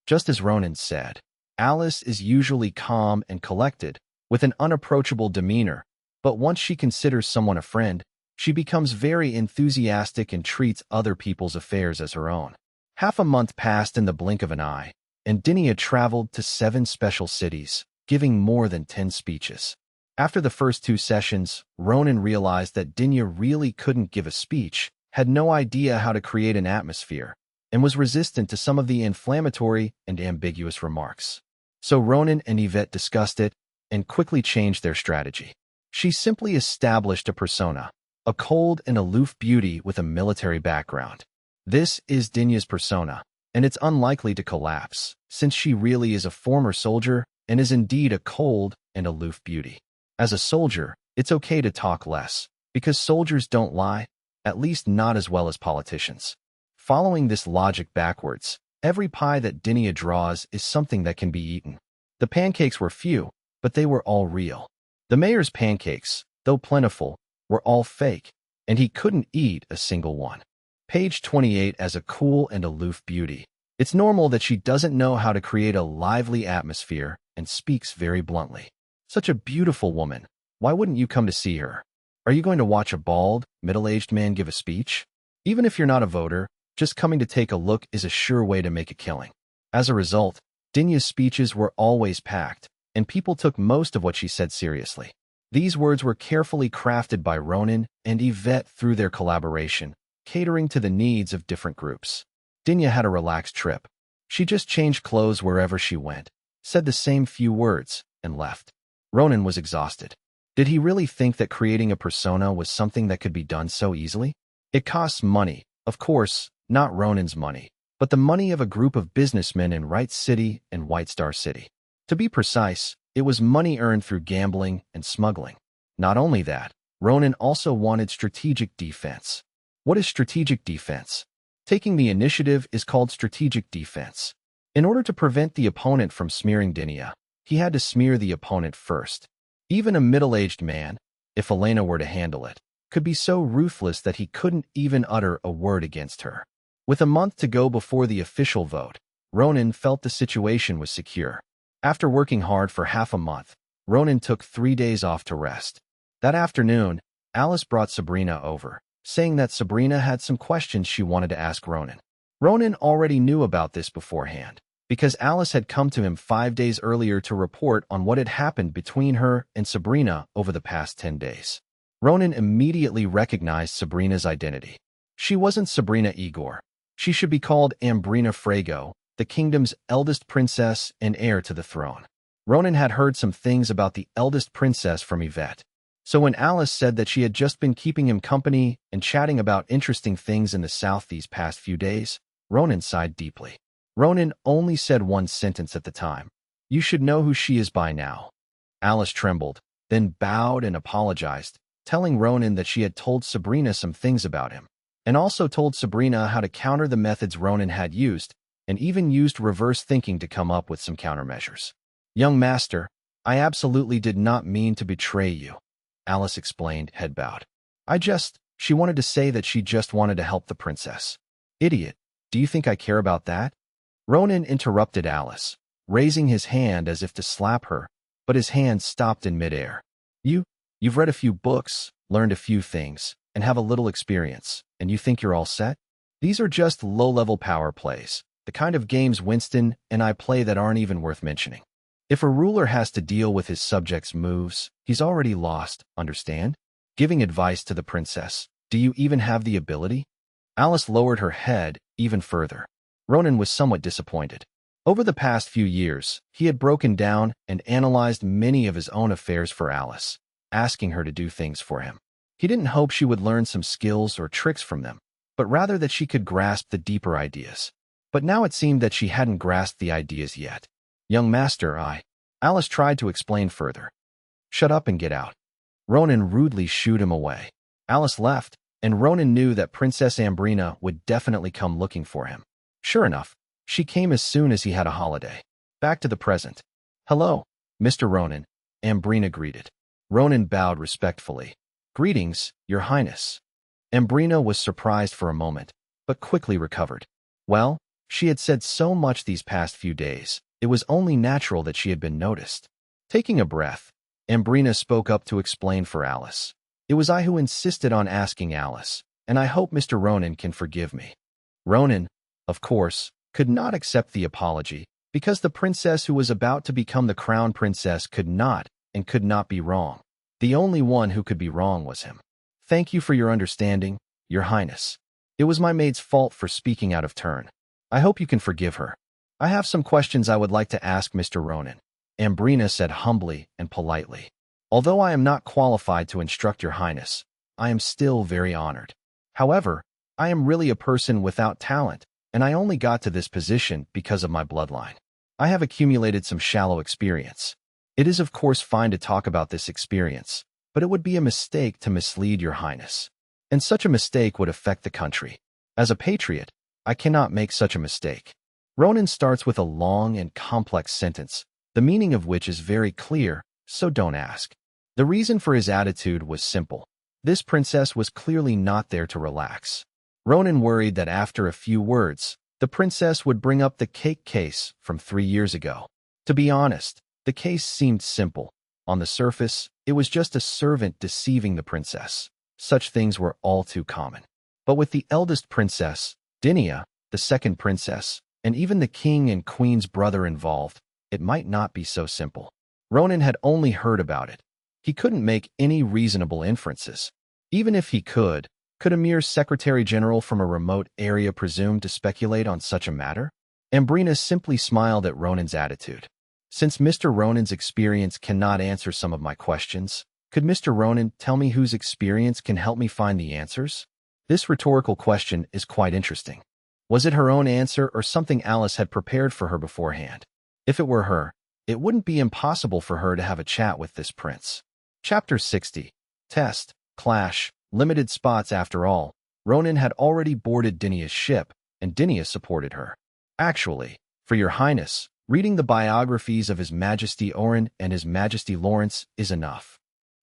Just as Ronan said, Alice is usually calm and collected, with an unapproachable demeanor, but once she considers someone a friend, she becomes very enthusiastic and treats other people's affairs as her own. Half a month passed in the blink of an eye, and Dinia traveled to 7 special cities, giving more than 10 speeches. After the first 2 sessions, Ronan realized that Dinia really couldn't give a speech, had no idea how to create an atmosphere, and was resistant to some of the inflammatory and ambiguous remarks. So Ronan and Yvette discussed it and quickly changed their strategy. She simply established a persona, a cold and aloof beauty with a military background. This is Dinia's persona, and it's unlikely to collapse, since she really is a former soldier and is indeed a cold and aloof beauty. As a soldier, it's okay to talk less, because soldiers don't lie, at least not as well as politicians. Following this logic backwards, every pie that Dinia draws is something that can be eaten. The pancakes were few, but they were all real. The mayor's pancakes, though plentiful, were all fake, and he couldn't eat a single one. Page 28 as a cool and aloof beauty. It's normal that she doesn't know how to create a lively atmosphere and speaks very bluntly. Such a beautiful woman. Why wouldn't you come to see her? Are you going to watch a bald, middle-aged man give a speech? Even if you're not a voter, just coming to take a look is a sure way to make a killing. As a result, Dinia's speeches were always packed, and people took most of what she said seriously. These words were carefully crafted by Ronan and Yvette through their collaboration, catering to the needs of different groups. Dinia had a relaxed trip. She just changed clothes wherever she went, said the same few words, and left. Ronan was exhausted. Did he really think that creating a persona was something that could be done so easily? It costs money, of course, not Ronan's money, but the money of a group of businessmen in Wright City and White Star City. To be precise, it was money earned through gambling and smuggling. Not only that, Ronan also wanted strategic defense. What is strategic defense? Taking the initiative is called strategic defense. In order to prevent the opponent from smearing Dinia, he had to smear the opponent first. Even a middle-aged man, if Elena were to handle it, could be so ruthless that he couldn't even utter a word against her. With a month to go before the official vote, Ronan felt the situation was secure. After working hard for half a month, Ronan took 3 days off to rest. That afternoon, Alice brought Sabrina over, saying that Sabrina had some questions she wanted to ask Ronan. Ronan already knew about this beforehand, because Alice had come to him 5 days earlier to report on what had happened between her and Sabrina over the past 10 days. Ronan immediately recognized Sabrina's identity. She wasn't Sabrina Igor. She should be called Ambrina Frago, the kingdom's eldest princess and heir to the throne. Ronan had heard some things about the eldest princess from Yvette. So when Alice said that she had just been keeping him company and chatting about interesting things in the South these past few days, Ronan sighed deeply. Ronan only said one sentence at the time. "You should know who she is by now." Alice trembled, then bowed and apologized, telling Ronan that she had told Sabrina some things about him, and also told Sabrina how to counter the methods Ronan had used, and even used reverse thinking to come up with some countermeasures. "Young master, I absolutely did not mean to betray you," Alice explained, head bowed. She wanted to say that she just wanted to help the princess." "Idiot, do you think I care about that?" Ronan interrupted Alice, raising his hand as if to slap her, but his hand stopped in midair. You've read a few books, learned a few things, and have a little experience, and you think you're all set? These are just low-level power plays, the kind of games Winston and I play that aren't even worth mentioning. If a ruler has to deal with his subjects' moves, he's already lost, understand? Giving advice to the princess, do you even have the ability?" Alice lowered her head even further. Ronan was somewhat disappointed. Over the past few years, he had broken down and analyzed many of his own affairs for Alice, asking her to do things for him. He didn't hope she would learn some skills or tricks from them, but rather that she could grasp the deeper ideas. But now it seemed that she hadn't grasped the ideas yet. "Young master, Alice tried to explain further. "Shut up and get out." Ronan rudely shooed him away. Alice left, and Ronan knew that Princess Ambrina would definitely come looking for him. Sure enough, she came as soon as he had a holiday. Back to the present. "Hello, Mr. Ronan," Ambrina greeted. Ronan bowed respectfully. "Greetings, Your Highness." Ambrina was surprised for a moment, but quickly recovered. Well, she had said so much these past few days, it was only natural that she had been noticed. Taking a breath, Ambrina spoke up to explain for Alice. "It was I who insisted on asking Alice, and I hope Mr. Ronan can forgive me." Ronan, of course, could not accept the apology, because the princess who was about to become the crown princess could not be wrong. The only one who could be wrong was him. "Thank you for your understanding, Your Highness. It was my maid's fault for speaking out of turn. I hope you can forgive her. I have some questions I would like to ask Mr. Ronan," Ambrina said humbly and politely. "Although I am not qualified to instruct Your Highness, I am still very honored. However, I am really a person without talent, and I only got to this position because of my bloodline. I have accumulated some shallow experience. It is of course fine to talk about this experience, but it would be a mistake to mislead Your Highness. And such a mistake would affect the country. As a patriot, I cannot make such a mistake." Ronan starts with a long and complex sentence, the meaning of which is very clear, so don't ask. The reason for his attitude was simple. This princess was clearly not there to relax. Ronan worried that after a few words, the princess would bring up the cake case from 3 years ago. To be honest, the case seemed simple. On the surface, it was just a servant deceiving the princess. Such things were all too common. But with the eldest princess, Dinia, the second princess, and even the king and queen's brother involved, it might not be so simple. Ronan had only heard about it. He couldn't make any reasonable inferences. Even if he could a mere secretary-general from a remote area presume to speculate on such a matter? Ambrina simply smiled at Ronan's attitude. "Since Mr. Ronan's experience cannot answer some of my questions, could Mr. Ronan tell me whose experience can help me find the answers?" This rhetorical question is quite interesting. Was it her own answer or something Alice had prepared for her beforehand? If it were her, it wouldn't be impossible for her to have a chat with this prince. Chapter 60. Test, Clash, Limited Spots. After all, Ronan had already boarded Dinia's ship, and Dinia supported her. "Actually, for Your Highness, reading the biographies of His Majesty Orin and His Majesty Lawrence is enough."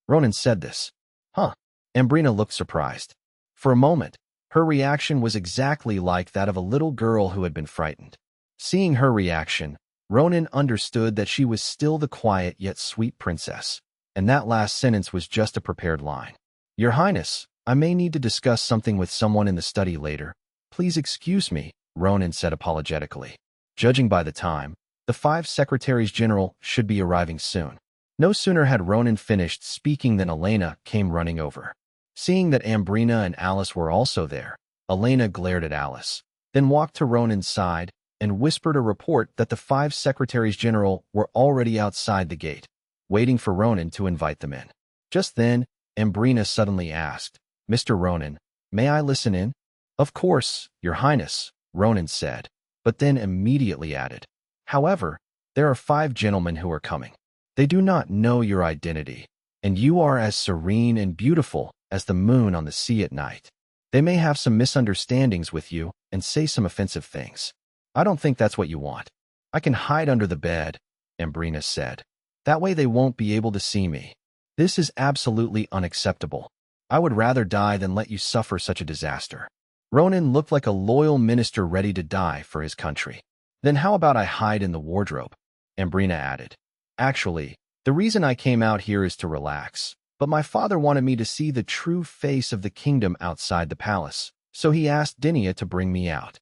Ronan said this. "Huh?" Ambrina looked surprised. For a moment, her reaction was exactly like that of a little girl who had been frightened. Seeing her reaction, Ronan understood that she was still the quiet yet sweet princess, and that last sentence was just a prepared line. "Your Highness, I may need to discuss something with someone in the study later. Please excuse me," Ronan said apologetically. Judging by the time, the 5 secretaries-general should be arriving soon. No sooner had Ronan finished speaking than Elena came running over. Seeing that Ambrina and Alice were also there, Elena glared at Alice, then walked to Ronan's side, and whispered a report that the 5 secretaries-general were already outside the gate, waiting for Ronan to invite them in. Just then, Ambrina suddenly asked, "Mr. Ronan, may I listen in?" "Of course, Your Highness," Ronan said, but then immediately added, "However, there are 5 gentlemen who are coming. They do not know your identity, and you are as serene and beautiful as the moon on the sea at night. They may have some misunderstandings with you and say some offensive things. I don't think that's what you want." "I can hide under the bed," Ambrina said. "That way they won't be able to see me. This is absolutely unacceptable. I would rather die than let you suffer such a disaster." Ronan looked like a loyal minister ready to die for his country. "Then how about I hide in the wardrobe?" Ambrina added. "Actually, the reason I came out here is to relax, but my father wanted me to see the true face of the kingdom outside the palace, so he asked Dinia to bring me out."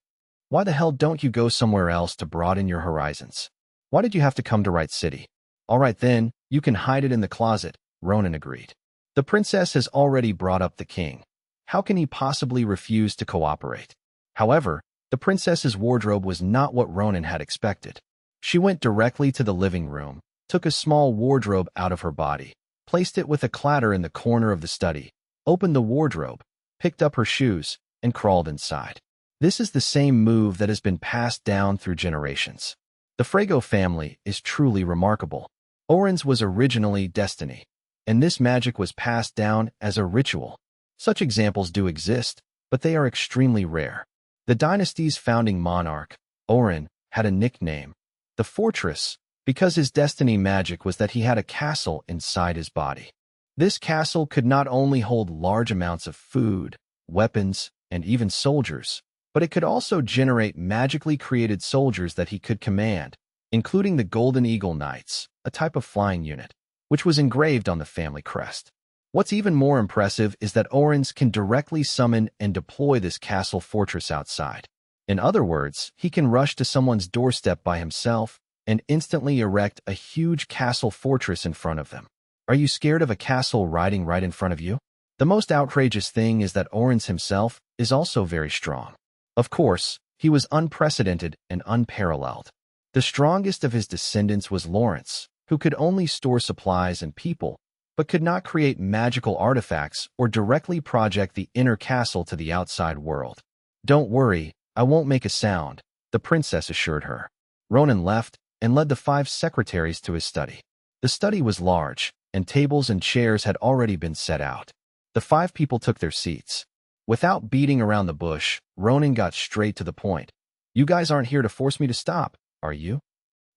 "Why the hell don't you go somewhere else to broaden your horizons? Why did you have to come to Right City?" "All right then, you can hide it in the closet," Ronan agreed. "The princess has already brought up the king. How can he possibly refuse to cooperate?" However, the princess's wardrobe was not what Ronan had expected. She went directly to the living room, took a small wardrobe out of her body, placed it with a clatter in the corner of the study, opened the wardrobe, picked up her shoes, and crawled inside. This is the same move that has been passed down through generations. The Frago family is truly remarkable. Oren's was originally destiny, and this magic was passed down as a ritual. Such examples do exist, but they are extremely rare. The dynasty's founding monarch, Oren, had a nickname, the Fortress, because his destiny magic was that he had a castle inside his body. This castle could not only hold large amounts of food, weapons, and even soldiers, but it could also generate magically created soldiers that he could command, including the Golden Eagle Knights, a type of flying unit, which was engraved on the family crest. What's even more impressive is that Oren's can directly summon and deploy this castle fortress outside. In other words, he can rush to someone's doorstep by himself and instantly erect a huge castle fortress in front of them. Are you scared of a castle riding right in front of you? The most outrageous thing is that Oren's himself is also very strong. Of course, he was unprecedented and unparalleled. The strongest of his descendants was Lawrence, who could only store supplies and people, but could not create magical artifacts or directly project the inner castle to the outside world. "Don't worry, I won't make a sound," the princess assured her. Ronan left and led the 5 secretaries to his study. The study was large, and tables and chairs had already been set out. The 5 people took their seats. Without beating around the bush, Ronan got straight to the point. "You guys aren't here to force me to stop, are you?"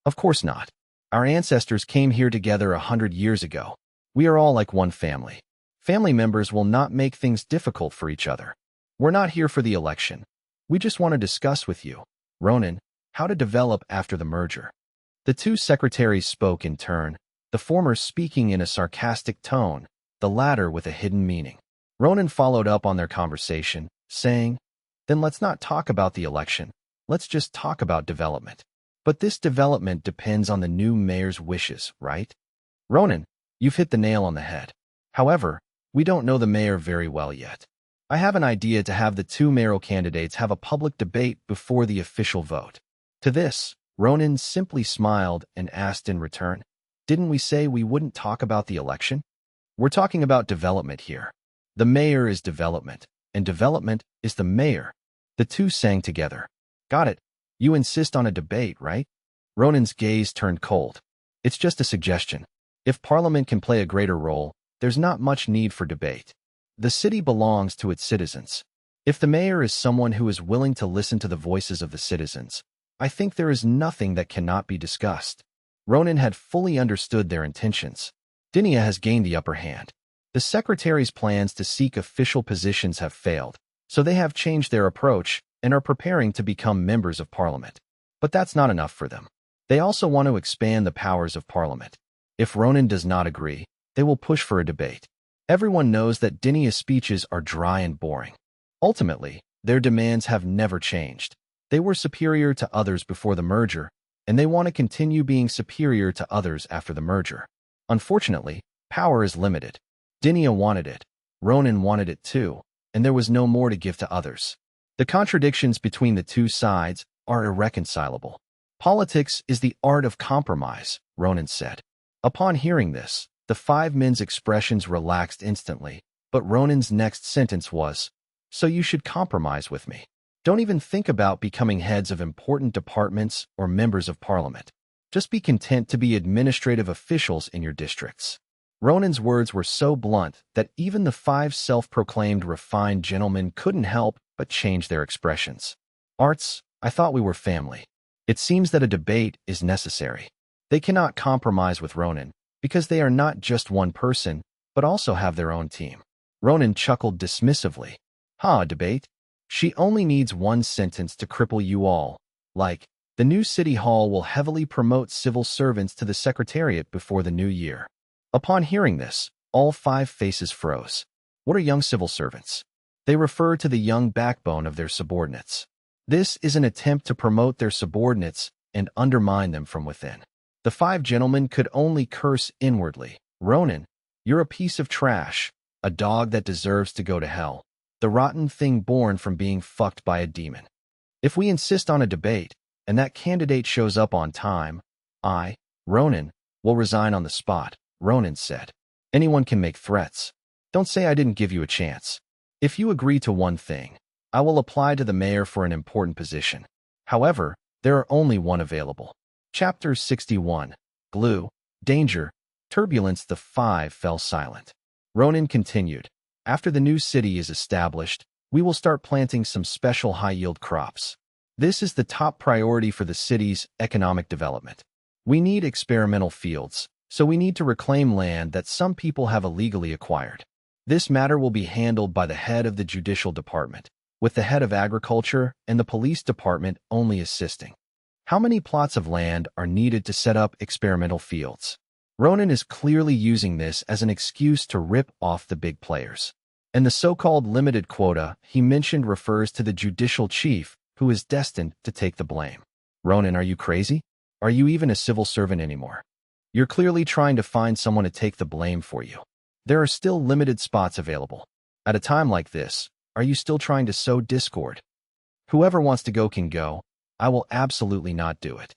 "Of course not. Our ancestors came here together 100 years ago. We are all like one family. Family members will not make things difficult for each other. We're not here for the election. We just want to discuss with you, Ronan, how to develop after the merger." The 2 secretaries spoke in turn, the former speaking in a sarcastic tone, the latter with a hidden meaning. Ronan followed up on their conversation, saying, "Then let's not talk about the election. Let's just talk about development. But this development depends on the new mayor's wishes, right?" "Ronan, you've hit the nail on the head. However, we don't know the mayor very well yet. I have an idea to have the 2 mayoral candidates have a public debate before the official vote." To this, Ronan simply smiled and asked in return, "Didn't we say we wouldn't talk about the election? We're talking about development here. The mayor is development, and development is the mayor." The 2 sang together. "Got it. You insist on a debate, right?" Ronan's gaze turned cold. "It's just a suggestion. If Parliament can play a greater role, there's not much need for debate. The city belongs to its citizens. If the mayor is someone who is willing to listen to the voices of the citizens, I think there is nothing that cannot be discussed." Ronan had fully understood their intentions. Dinia has gained the upper hand. The secretaries' plans to seek official positions have failed, so they have changed their approach and are preparing to become members of Parliament. But that's not enough for them. They also want to expand the powers of Parliament. If Ronan does not agree, they will push for a debate. Everyone knows that Dinia's speeches are dry and boring. Ultimately, their demands have never changed. They were superior to others before the merger, and they want to continue being superior to others after the merger. Unfortunately, power is limited. Dinia wanted it, Ronan wanted it too, and there was no more to give to others. The contradictions between the 2 sides are irreconcilable. Politics is the art of compromise, Ronan said. Upon hearing this, the 5 men's expressions relaxed instantly, but Ronan's next sentence was, "So you should compromise with me. Don't even think about becoming heads of important departments or members of parliament. Just be content to be administrative officials in your districts." Ronan's words were so blunt that even the 5 self-proclaimed refined gentlemen couldn't help but change their expressions. "Arts, I thought we were family. It seems that a debate is necessary." They cannot compromise with Ronan, because they are not just one person, but also have their own team. Ronan chuckled dismissively. "Ha, a debate? She only needs one sentence to cripple you all. Like, the new city hall will heavily promote civil servants to the secretariat before the new year." Upon hearing this, all 5 faces froze. What are young civil servants? They refer to the young backbone of their subordinates. This is an attempt to promote their subordinates and undermine them from within. The 5 gentlemen could only curse inwardly. "Ronan, you're a piece of trash, a dog that deserves to go to hell, the rotten thing born from being fucked by a demon. If we insist on a debate, and that candidate shows up on time, I, Ronan, will resign on the spot," Ronan said. "Anyone can make threats. Don't say I didn't give you a chance. If you agree to one thing, I will apply to the mayor for an important position. However, there are only one available." Chapter 61. Glue, Danger, Turbulence. The 5 fell silent. Ronan continued, "After the new city is established, we will start planting some special high-yield crops. This is the top priority for the city's economic development. We need experimental fields, so we need to reclaim land that some people have illegally acquired. This matter will be handled by the head of the judicial department, with the head of agriculture and the police department only assisting. How many plots of land are needed to set up experimental fields?" Ronan is clearly using this as an excuse to rip off the big players. And the so-called limited quota he mentioned refers to the judicial chief, who is destined to take the blame. "Ronan, are you crazy? Are you even a civil servant anymore? You're clearly trying to find someone to take the blame for you. There are still limited spots available. At a time like this, are you still trying to sow discord? Whoever wants to go can go. I will absolutely not do it.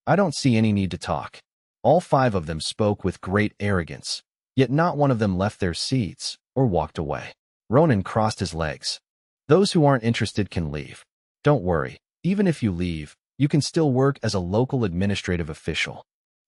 I don't see any need to talk." All 5 of them spoke with great arrogance, yet not one of them left their seats or walked away. Ronan crossed his legs. "Those who aren't interested can leave. Don't worry, even if you leave, you can still work as a local administrative official."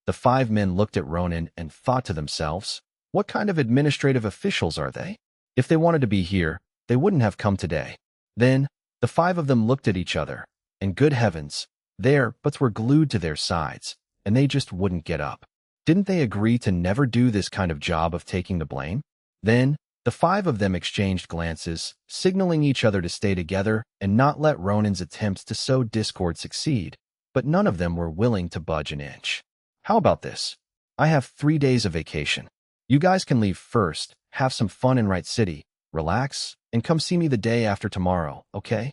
The 5 men looked at Ronan and thought to themselves, what kind of administrative officials are they? If they wanted to be here, they wouldn't have come today. Then, the 5 of them looked at each other, and good heavens, their butts were glued to their sides, and they just wouldn't get up. Didn't they agree to never do this kind of job of taking the blame? Then, the 5 of them exchanged glances, signaling each other to stay together and not let Ronan's attempts to sow discord succeed, but none of them were willing to budge an inch. "How about this? I have 3 days of vacation. You guys can leave first, have some fun in Wright City, relax, and come see me the day after tomorrow, okay?"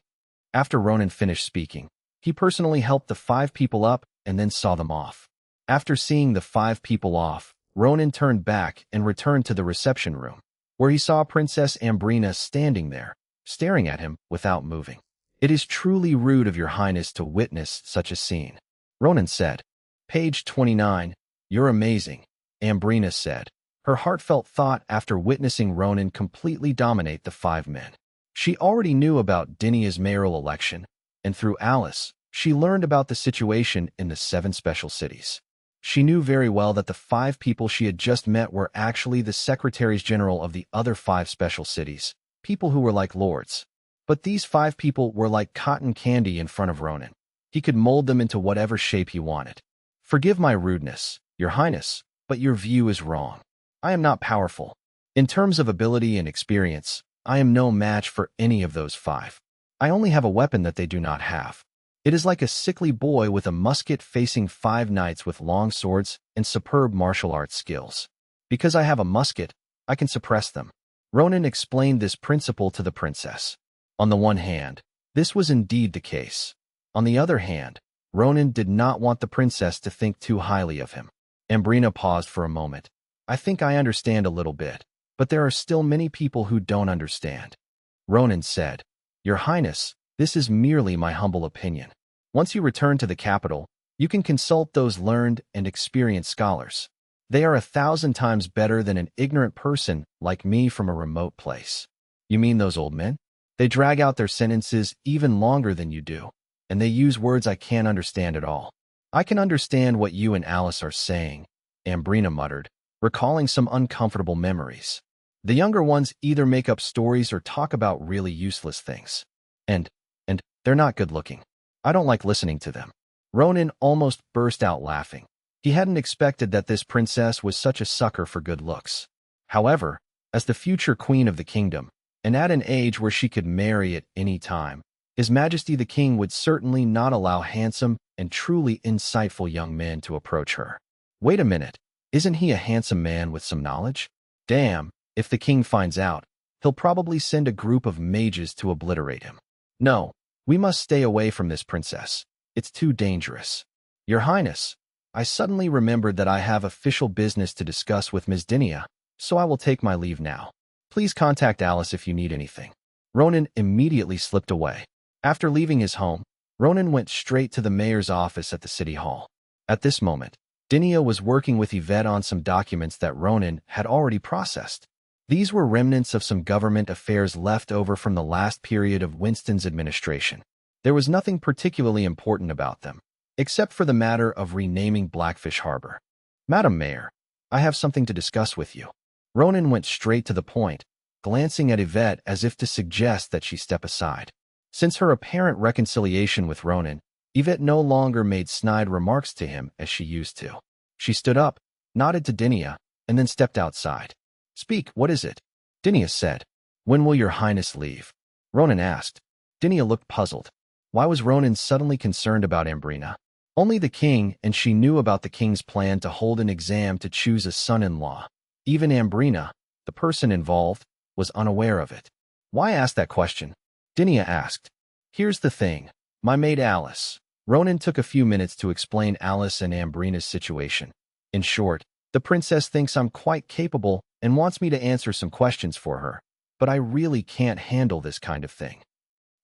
After Ronan finished speaking, he personally helped the 5 people up and then saw them off. After seeing the 5 people off, Ronan turned back and returned to the reception room, where he saw Princess Ambrina standing there, staring at him without moving. "It is truly rude of your highness to witness such a scene," Ronan said. Page 29. "You're amazing," Ambrina said, her heartfelt thought after witnessing Ronan completely dominate the 5 men. She already knew about Dinia's mayoral election, and through Alice, she learned about the situation in the 7 special cities. She knew very well that the 5 people she had just met were actually the secretaries general of the other 5 special cities, people who were like lords. But these 5 people were like cotton candy in front of Ronan. He could mold them into whatever shape he wanted. "Forgive my rudeness, Your Highness, but your view is wrong. I am not powerful. In terms of ability and experience, I am no match for any of those 5. I only have a weapon that they do not have. It is like a sickly boy with a musket facing 5 knights with long swords and superb martial arts skills. Because I have a musket, I can suppress them." Ronan explained this principle to the princess. On the one hand, this was indeed the case. On the other hand, Ronan did not want the princess to think too highly of him. Ambrina paused for a moment. "I think I understand a little bit, but there are still many people who don't understand." Ronan said, "Your Highness, this is merely my humble opinion. Once you return to the capital, you can consult those learned and experienced scholars. They are 1,000 times better than an ignorant person like me from a remote place. You mean those old men? They drag out their sentences even longer than you do, and they use words I can't understand at all. I can understand what you and Alice are saying, Ambrina muttered, recalling some uncomfortable memories. The younger ones either make up stories or talk about really useless things. And they're not good looking. I don't like listening to them. Ronan almost burst out laughing. He hadn't expected that this princess was such a sucker for good looks. However, as the future queen of the kingdom, and at an age where she could marry at any time, His Majesty the King would certainly not allow handsome and truly insightful young men to approach her. Wait a minute, isn't he a handsome man with some knowledge? Damn, if the king finds out, he'll probably send a group of mages to obliterate him. No, we must stay away from this princess. It's too dangerous. Your Highness, I suddenly remembered that I have official business to discuss with Ms. Dinia, so I will take my leave now. Please contact Alice if you need anything. Ronan immediately slipped away. After leaving his home, Ronan went straight to the mayor's office at the city hall. At this moment, Dinia was working with Yvette on some documents that Ronan had already processed. These were remnants of some government affairs left over from the last period of Winston's administration. There was nothing particularly important about them, except for the matter of renaming Blackfish Harbor. Madam Mayor, I have something to discuss with you. Ronan went straight to the point, glancing at Yvette as if to suggest that she step aside. Since her apparent reconciliation with Ronan, Yvette no longer made snide remarks to him as she used to. She stood up, nodded to Dinia, and then stepped outside. Speak, what is it? Dinia said. When will your Highness leave? Ronan asked. Dinia looked puzzled. Why was Ronan suddenly concerned about Ambrina? Only the king and she knew about the king's plan to hold an exam to choose a son-in-law. Even Ambrina, the person involved, was unaware of it. Why ask that question? Dinia asked. Here's the thing. My maid Alice. Ronan took a few minutes to explain Alice and Ambrina's situation. In short, the princess thinks I'm quite capable and wants me to answer some questions for her, but I really can't handle this kind of thing.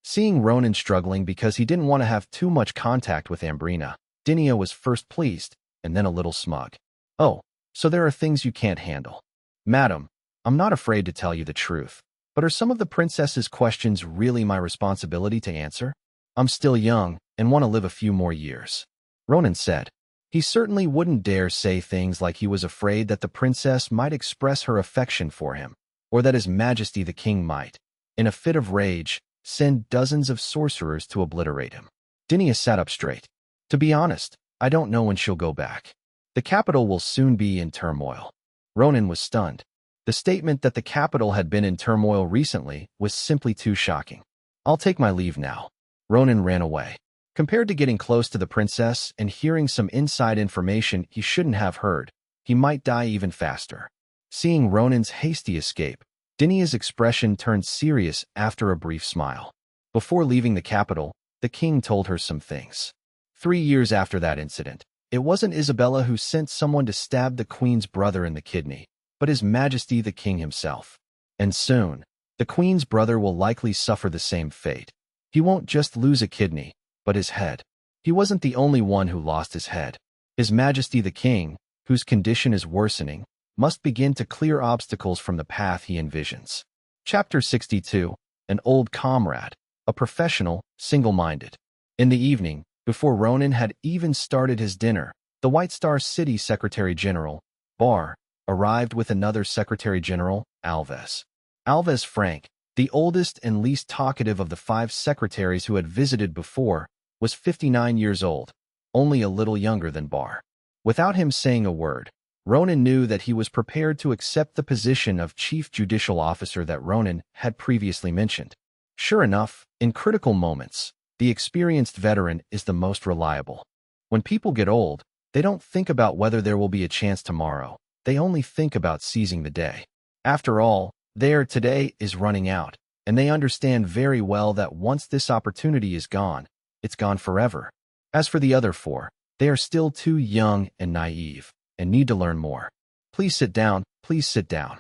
Seeing Ronan struggling because he didn't want to have too much contact with Ambrina, Dinia was first pleased and then a little smug. Oh, so there are things you can't handle. Madam, I'm not afraid to tell you the truth, but are some of the princess's questions really my responsibility to answer? I'm still young and want to live a few more years. Ronan said. He certainly wouldn't dare say things like he was afraid that the princess might express her affection for him, or that His Majesty the King might, in a fit of rage, send dozens of sorcerers to obliterate him. Dinia sat up straight. To be honest, I don't know when she'll go back. The capital will soon be in turmoil. Ronan was stunned. The statement that the capital had been in turmoil recently was simply too shocking. I'll take my leave now. Ronan ran away. Compared to getting close to the princess and hearing some inside information he shouldn't have heard, he might die even faster. Seeing Ronan's hasty escape, Dinia's expression turned serious after a brief smile. Before leaving the capital, the king told her some things. 3 years after that incident, it wasn't Isabella who sent someone to stab the queen's brother in the kidney, but His Majesty the King himself. And soon, the queen's brother will likely suffer the same fate. He won't just lose a kidney, but his head. He wasn't the only one who lost his head. His Majesty the King, whose condition is worsening, must begin to clear obstacles from the path he envisions. Chapter 62. An old comrade, a professional, single-minded. In the evening, before Ronan had even started his dinner, the White Star City Secretary-General, Barr, arrived with another Secretary-General, Alves. Alves Frank, the oldest and least talkative of the 5 secretaries who had visited before, was 59 years old, only a little younger than Barr. Without him saying a word, Ronan knew that he was prepared to accept the position of Chief Judicial Officer that Ronan had previously mentioned. Sure enough, in critical moments, the experienced veteran is the most reliable. When people get old, they don't think about whether there will be a chance tomorrow. They only think about seizing the day. After all, their today is running out, and they understand very well that once this opportunity is gone, it's gone forever. As for the other 4, they are still too young and naive, and need to learn more. Please sit down, please sit down.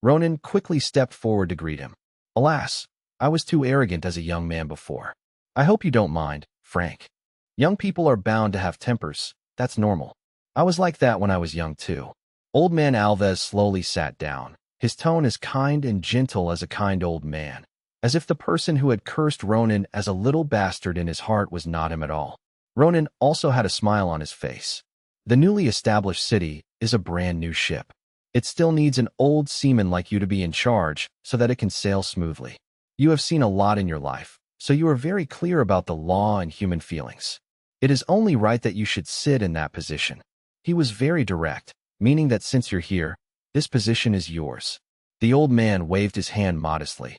Ronan quickly stepped forward to greet him. Alas, I was too arrogant as a young man before. I hope you don't mind, Frank. Young people are bound to have tempers. That's normal. I was like that when I was young too. Old man Alves slowly sat down, his tone as kind and gentle as a kind old man, as if the person who had cursed Ronan as a little bastard in his heart was not him at all. Ronan also had a smile on his face. The newly established city is a brand new ship. It still needs an old seaman like you to be in charge so that it can sail smoothly. You have seen a lot in your life, so you are very clear about the law and human feelings. It is only right that you should sit in that position. He was very direct, meaning that since you're here, this position is yours. The old man waved his hand modestly.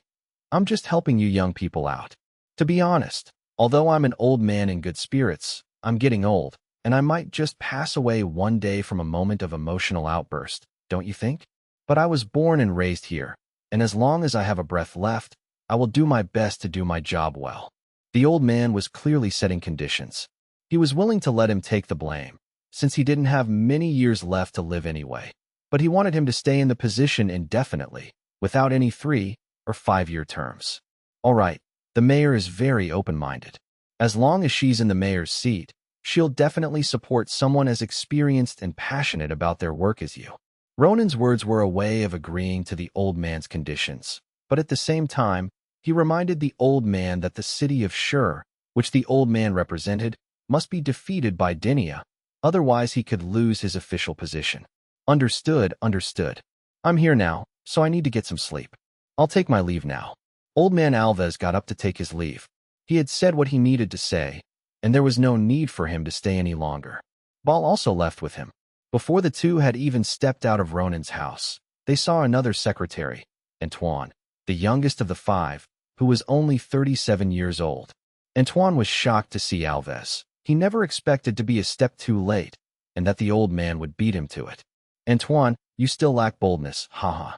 I'm just helping you young people out. To be honest, although I'm an old man in good spirits, I'm getting old, and I might just pass away one day from a moment of emotional outburst, don't you think? But I was born and raised here, and as long as I have a breath left, I will do my best to do my job well. The old man was clearly setting conditions. He was willing to let him take the blame, since he didn't have many years left to live anyway. But he wanted him to stay in the position indefinitely, without any 3- or 5-year terms. All right, the mayor is very open-minded. As long as she's in the mayor's seat, she'll definitely support someone as experienced and passionate about their work as you. Ronan's words were a way of agreeing to the old man's conditions, but at the same time, he reminded the old man that the city of Shur, which the old man represented, must be defeated by Dinia, otherwise he could lose his official position. Understood, understood. I'm here now, so I need to get some sleep. I'll take my leave now. Old man Alves got up to take his leave. He had said what he needed to say, and there was no need for him to stay any longer. Ball also left with him. Before the two had even stepped out of Ronan's house, they saw another secretary, Antoine, the youngest of the 5, who was only 37 years old. Antoine was shocked to see Alves. He never expected to be a step too late, and that the old man would beat him to it. Antoine, you still lack boldness, haha.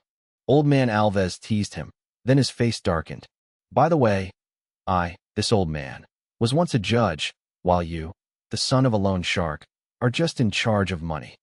Old man Alves teased him, then his face darkened. By the way, this old man, was once a judge, while you, the son of a loan shark, are just in charge of money.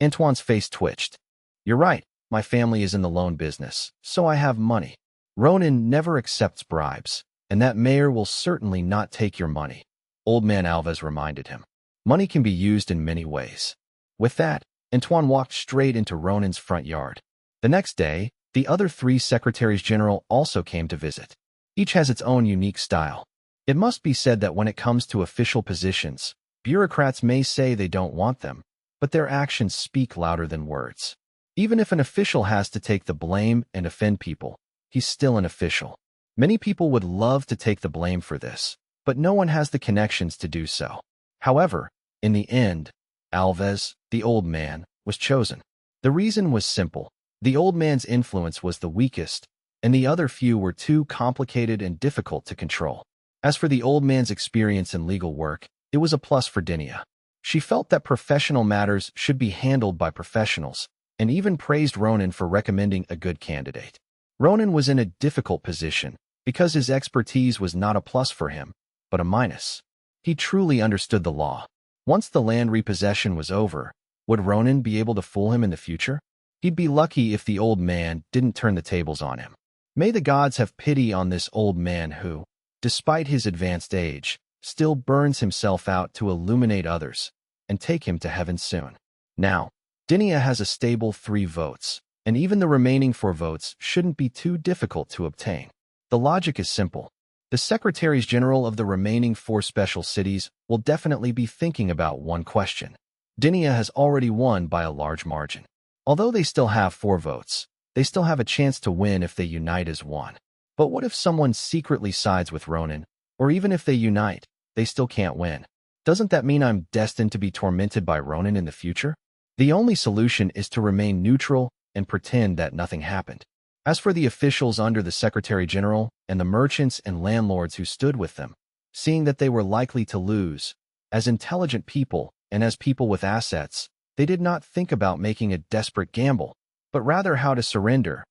Antoine's face twitched. You're right, my family is in the loan business, so I have money. Ronan never accepts bribes, and that mayor will certainly not take your money. Old man Alves reminded him. Money can be used in many ways. With that, Antoine walked straight into Ronan's front yard. The next day, the other 3 secretaries general also came to visit. Each has its own unique style. It must be said that when it comes to official positions, bureaucrats may say they don't want them, but their actions speak louder than words. Even if an official has to take the blame and offend people, he's still an official. Many people would love to take the blame for this, but no one has the connections to do so. However, in the end, Alves, the old man, was chosen. The reason was simple. The old man's influence was the weakest, and the other few were too complicated and difficult to control. As for the old man's experience in legal work, it was a plus for Dinia. She felt that professional matters should be handled by professionals, and even praised Ronan for recommending a good candidate. Ronan was in a difficult position, because his expertise was not a plus for him, but a minus. He truly understood the law. Once the land repossession was over, would Ronan be able to fool him in the future? He'd be lucky if the old man didn't turn the tables on him. May the gods have pity on this old man who, despite his advanced age, still burns himself out to illuminate others, and take him to heaven soon. Now, Dinia has a stable 3 votes, and even the remaining 4 votes shouldn't be too difficult to obtain. The logic is simple. The secretaries general of the remaining 4 special cities will definitely be thinking about one question. Dinia has already won by a large margin. Although they still have 4 votes, they still have a chance to win if they unite as one. But what if someone secretly sides with Ronan, or even if they unite, they still can't win? Doesn't that mean I'm destined to be tormented by Ronan in the future? The only solution is to remain neutral and pretend that nothing happened. As for the officials under the Secretary General and the merchants and landlords who stood with them, seeing that they were likely to lose, as intelligent people and as people with assets, they did not think about making a desperate gamble, but rather how to surrender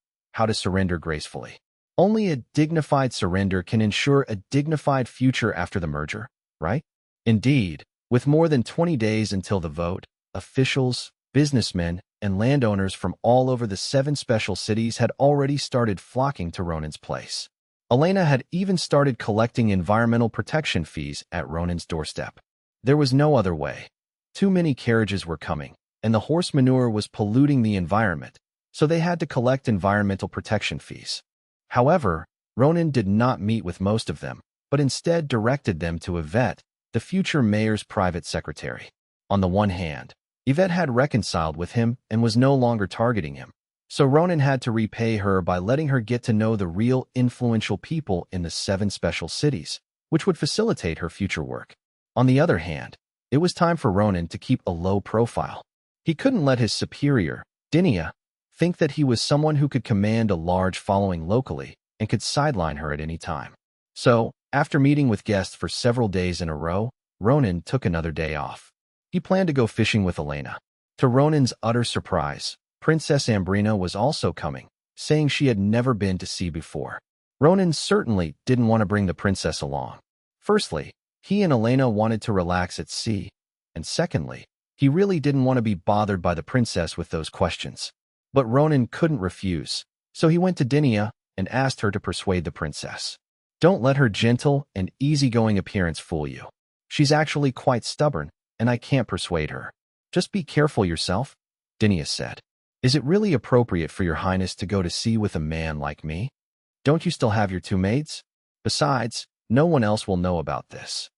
gracefully. Only a dignified surrender can ensure a dignified future after the merger, right? Indeed, with more than 20 days until the vote, officials, businessmen, and landowners from all over the 7 special cities had already started flocking to Ronan's place. Elena had even started collecting environmental protection fees at Ronan's doorstep. There was no other way. Too many carriages were coming, and the horse manure was polluting the environment, so they had to collect environmental protection fees. However, Ronan did not meet with most of them, but instead directed them to Yvette, the future mayor's private secretary. On the one hand, Yvette had reconciled with him and was no longer targeting him, so Ronan had to repay her by letting her get to know the real influential people in the 7 special cities, which would facilitate her future work. On the other hand, it was time for Ronan to keep a low profile. He couldn't let his superior, Dinia, think that he was someone who could command a large following locally and could sideline her at any time. So, after meeting with guests for several days in a row, Ronan took another day off. He planned to go fishing with Elena. To Ronan's utter surprise, Princess Ambrina was also coming, saying she had never been to sea before. Ronan certainly didn't want to bring the princess along. Firstly, he and Elena wanted to relax at sea, and secondly, he really didn't want to be bothered by the princess with those questions. But Ronan couldn't refuse, so he went to Dinia and asked her to persuade the princess. Don't let her gentle and easygoing appearance fool you. She's actually quite stubborn, and I can't persuade her. Just be careful yourself, Dinia said. Is it really appropriate for your highness to go to sea with a man like me? Don't you still have your 2 maids? Besides, no one else will know about this.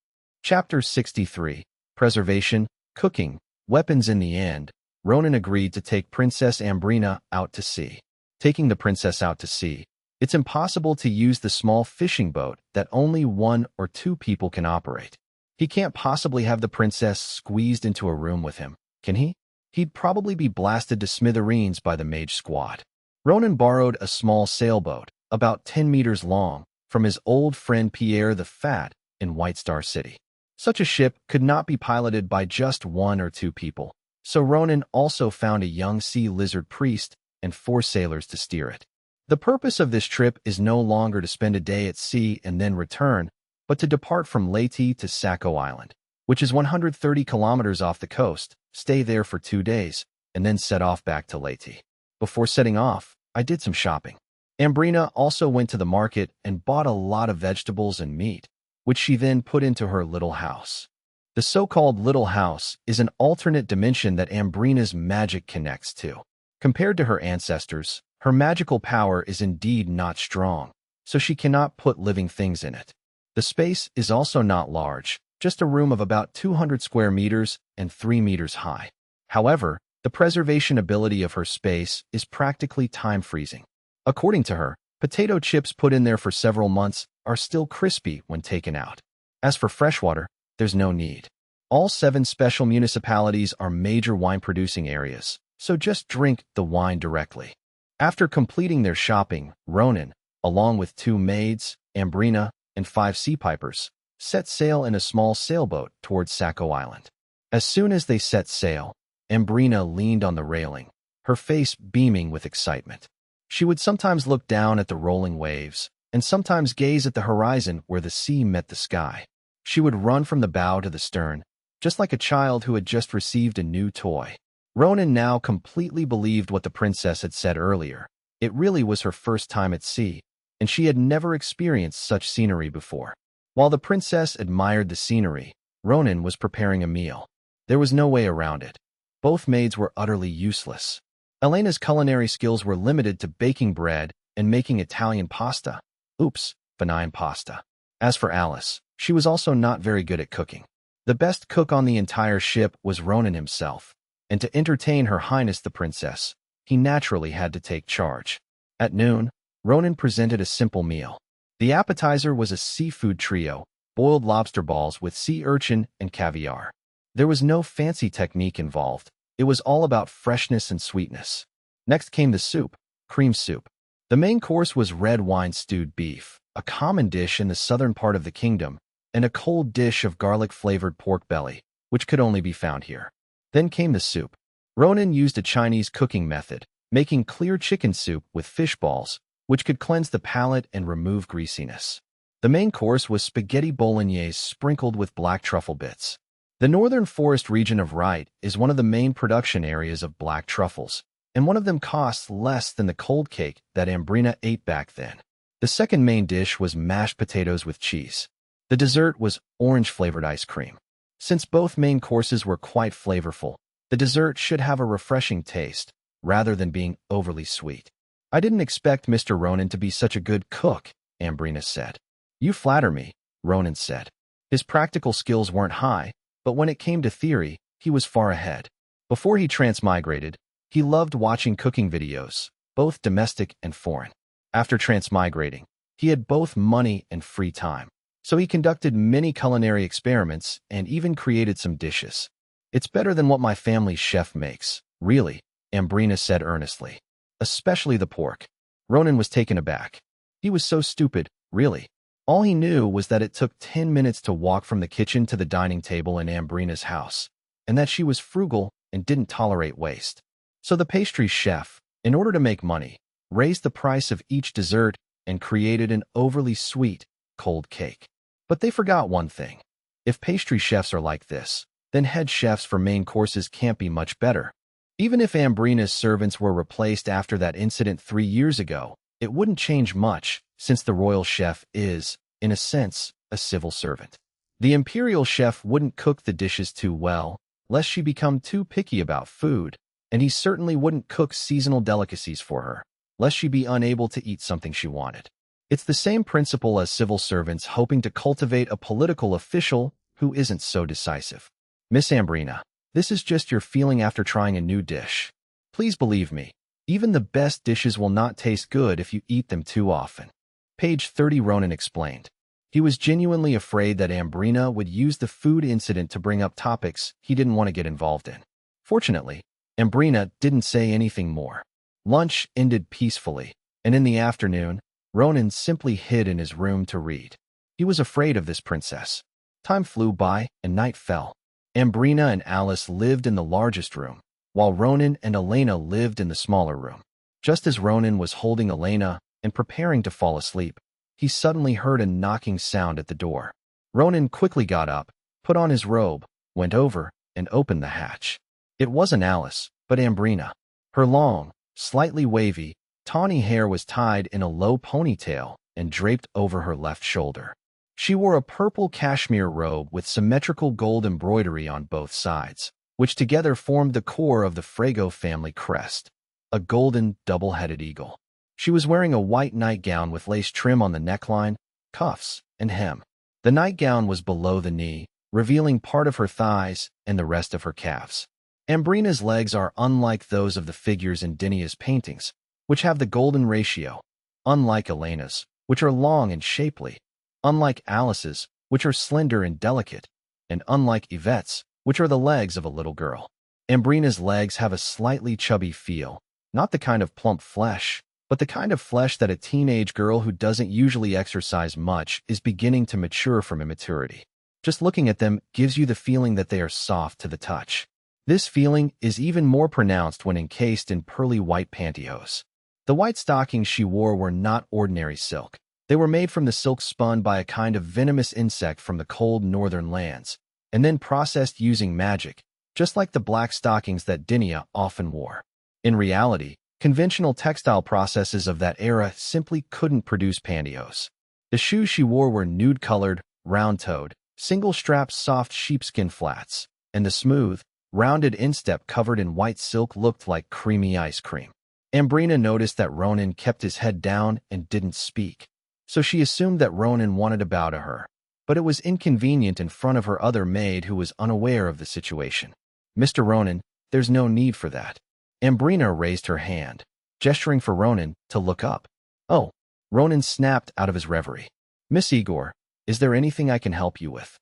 Chapter 63. Preservation, Cooking, Weapons. In the end, Ronan agreed to take Princess Ambrina out to sea. Taking the princess out to sea, it's impossible to use the small fishing boat that only 1 or 2 people can operate. He can't possibly have the princess squeezed into a room with him, can he? He'd probably be blasted to smithereens by the mage squad. Ronan borrowed a small sailboat, about 10 meters long, from his old friend Pierre the Fat in White Star City. Such a ship could not be piloted by just 1 or 2 people, so Ronan also found a young sea lizard priest and 4 sailors to steer it. The purpose of this trip is no longer to spend a day at sea and then return, but to depart from Leyte to Sacco Island, which is 130 kilometers off the coast, stay there for 2 days, and then set off back to Leyte. Before setting off, I did some shopping. Ambrina also went to the market and bought a lot of vegetables and meat, which she then put into her little house. The so-called little house is an alternate dimension that Ambrina's magic connects to. Compared to her ancestors, her magical power is indeed not strong, so she cannot put living things in it. The space is also not large, just a room of about 200 square meters and 3 meters high. However, the preservation ability of her space is practically time-freezing. According to her, potato chips put in there for several months are still crispy when taken out. As for freshwater, there's no need. All 7 special municipalities are major wine-producing areas, so just drink the wine directly. After completing their shopping, Ronan, along with 2 maids, Ambrina, and 5 sea pipers, set sail in a small sailboat towards Sacco Island. As soon as they set sail, Ambrina leaned on the railing, her face beaming with excitement. She would sometimes look down at the rolling waves, and sometimes gaze at the horizon where the sea met the sky. She would run from the bow to the stern, just like a child who had just received a new toy. Ronan now completely believed what the princess had said earlier. It really was her first time at sea, and she had never experienced such scenery before. While the princess admired the scenery, Ronan was preparing a meal. There was no way around it. Both maids were utterly useless. Elena's culinary skills were limited to baking bread and making Italian pasta. Oops, benign pasta. As for Alice, she was also not very good at cooking. The best cook on the entire ship was Ronan himself, and to entertain Her Highness the Princess, he naturally had to take charge. At noon, Ronan presented a simple meal. The appetizer was a seafood trio, boiled lobster balls with sea urchin and caviar. There was no fancy technique involved. It was all about freshness and sweetness. Next came the soup, cream soup. The main course was red wine stewed beef, a common dish in the southern part of the kingdom, and a cold dish of garlic-flavored pork belly, which could only be found here. Then came the soup. Ronan used a Chinese cooking method, making clear chicken soup with fish balls, which could cleanse the palate and remove greasiness. The main course was spaghetti bolognese sprinkled with black truffle bits. The northern forest region of Wright is one of the main production areas of black truffles, and one of them costs less than the cold cake that Ambrina ate back then. The second main dish was mashed potatoes with cheese. The dessert was orange-flavored ice cream. Since both main courses were quite flavorful, the dessert should have a refreshing taste, rather than being overly sweet. I didn't expect Mr. Ronan to be such a good cook, Ambrina said. You flatter me, Ronan said. His practical skills weren't high, but when it came to theory, he was far ahead. Before he transmigrated, he loved watching cooking videos, both domestic and foreign. After transmigrating, he had both money and free time, so he conducted many culinary experiments and even created some dishes. It's better than what my family's chef makes, really, Ambrina said earnestly. Especially the pork. Ronan was taken aback. He was so stupid, really. All he knew was that it took 10 minutes to walk from the kitchen to the dining table in Ambrina's house, and that she was frugal and didn't tolerate waste. So the pastry chef, in order to make money, raised the price of each dessert and created an overly sweet, cold cake. But they forgot one thing. If pastry chefs are like this, then head chefs for main courses can't be much better. Even if Ambrina's servants were replaced after that incident 3 years ago, it wouldn't change much, since the royal chef is, in a sense, a civil servant. The imperial chef wouldn't cook the dishes too well, lest she become too picky about food, and he certainly wouldn't cook seasonal delicacies for her, lest she be unable to eat something she wanted. It's the same principle as civil servants hoping to cultivate a political official who isn't so decisive. Miss Ambrina, this is just your feeling after trying a new dish. Please believe me, even the best dishes will not taste good if you eat them too often. Page 30 Ronan explained. He was genuinely afraid that Ambrina would use the food incident to bring up topics he didn't want to get involved in. Fortunately, Ambrina didn't say anything more. Lunch ended peacefully, and in the afternoon, Ronan simply hid in his room to read. He was afraid of this princess. Time flew by, and night fell. Ambrina and Alice lived in the largest room, while Ronan and Elena lived in the smaller room. Just as Ronan was holding Elena and preparing to fall asleep, he suddenly heard a knocking sound at the door. Ronan quickly got up, put on his robe, went over, and opened the hatch. It wasn't Alice, but Ambrina. Her long, slightly wavy, tawny hair was tied in a low ponytail and draped over her left shoulder. She wore a purple cashmere robe with symmetrical gold embroidery on both sides, which together formed the core of the Frago family crest, a golden double-headed eagle. She was wearing a white nightgown with lace trim on the neckline, cuffs, and hem. The nightgown was below the knee, revealing part of her thighs and the rest of her calves. Ambrina's legs are unlike those of the figures in Dinia's paintings, which have the golden ratio, unlike Elena's, which are long and shapely, unlike Alice's, which are slender and delicate, and unlike Yvette's, which are the legs of a little girl. Ambrina's legs have a slightly chubby feel, not the kind of plump flesh, but the kind of flesh that a teenage girl who doesn't usually exercise much is beginning to mature from immaturity. Just looking at them gives you the feeling that they are soft to the touch. This feeling is even more pronounced when encased in pearly white pantyhose. The white stockings she wore were not ordinary silk. They were made from the silk spun by a kind of venomous insect from the cold northern lands, and then processed using magic, just like the black stockings that Dinia often wore. In reality, conventional textile processes of that era simply couldn't produce pantyhose. The shoes she wore were nude-colored, round-toed, single-strap soft sheepskin flats, and the smooth, rounded instep covered in white silk looked like creamy ice cream. Ambrina noticed that Ronan kept his head down and didn't speak, so she assumed that Ronan wanted to bow to her, but it was inconvenient in front of her other maid who was unaware of the situation. Mr. Ronan, there's no need for that. Ambrina raised her hand, gesturing for Ronan to look up. Oh, Ronan snapped out of his reverie. Miss Igor, is there anything I can help you with?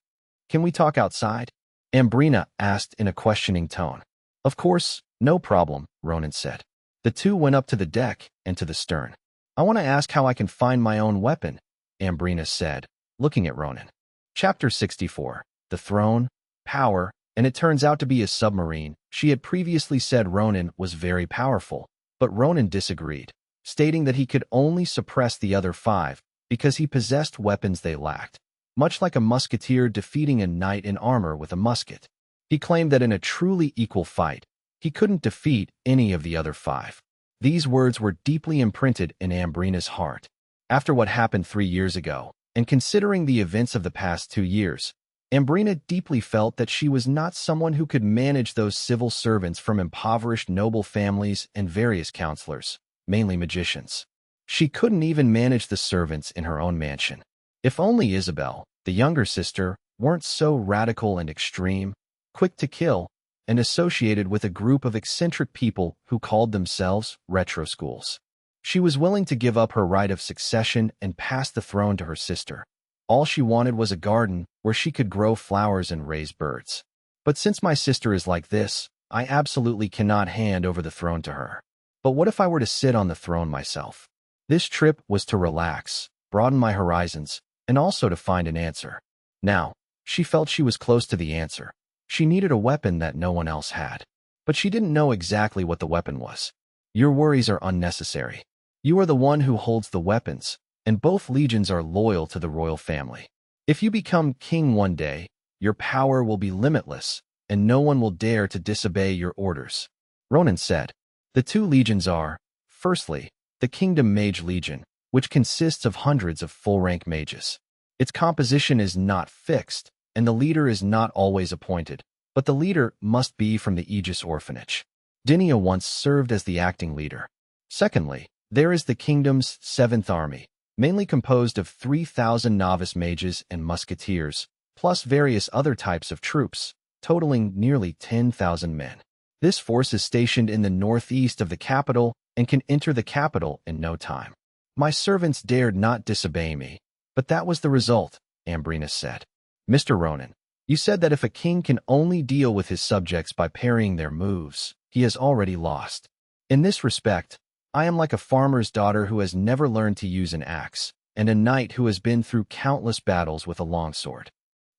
Can we talk outside? Ambrina asked in a questioning tone. Of course, no problem, Ronan said. The two went up to the deck and to the stern. I want to ask how I can find my own weapon, Ambrina said, looking at Ronan. Chapter 64. The Throne, Power, and it turns out to be a submarine. She had previously said Ronan was very powerful, but Ronan disagreed, stating that he could only suppress the other 5 because he possessed weapons they lacked, much like a musketeer defeating a knight in armor with a musket. He claimed that in a truly equal fight, he couldn't defeat any of the other 5. These words were deeply imprinted in Ambrina's heart. After what happened 3 years ago, and considering the events of the past 2 years, Ambrina deeply felt that she was not someone who could manage those civil servants from impoverished noble families and various counselors, mainly magicians. She couldn't even manage the servants in her own mansion. If only Isabel, the younger sister, weren't so radical and extreme, quick to kill, and associated with a group of eccentric people who called themselves retro schools. She was willing to give up her right of succession and pass the throne to her sister. All she wanted was a garden where she could grow flowers and raise birds. But since my sister is like this, I absolutely cannot hand over the throne to her. But what if I were to sit on the throne myself? This trip was to relax, broaden my horizons, and also to find an answer. Now, she felt she was close to the answer. She needed a weapon that no one else had. But she didn't know exactly what the weapon was. Your worries are unnecessary. You are the one who holds the weapons, and both legions are loyal to the royal family. If you become king one day, your power will be limitless, and no one will dare to disobey your orders. Ronan said. The two legions are, firstly, the Kingdom Mage Legion, which consists of hundreds of full-rank mages. Its composition is not fixed, and the leader is not always appointed, but the leader must be from the Aegis Orphanage. Dinia once served as the acting leader. Secondly, there is the kingdom's 7th Army, mainly composed of 3,000 novice mages and musketeers, plus various other types of troops, totaling nearly 10,000 men. This force is stationed in the northeast of the capital and can enter the capital in no time. My servants dared not disobey me, but that was the result, Ambrina said. Mr. Ronan, you said that if a king can only deal with his subjects by parrying their moves, he has already lost. In this respect, I am like a farmer's daughter who has never learned to use an axe, and a knight who has been through countless battles with a longsword.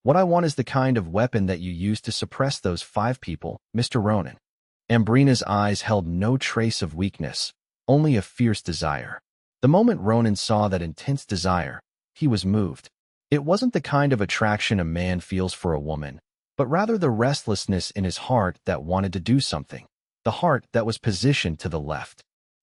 What I want is the kind of weapon that you used to suppress those 5 people, Mr. Ronan. Ambrina's eyes held no trace of weakness, only a fierce desire. The moment Ronan saw that intense desire, he was moved. It wasn't the kind of attraction a man feels for a woman, but rather the restlessness in his heart that wanted to do something, the heart that was positioned to the left.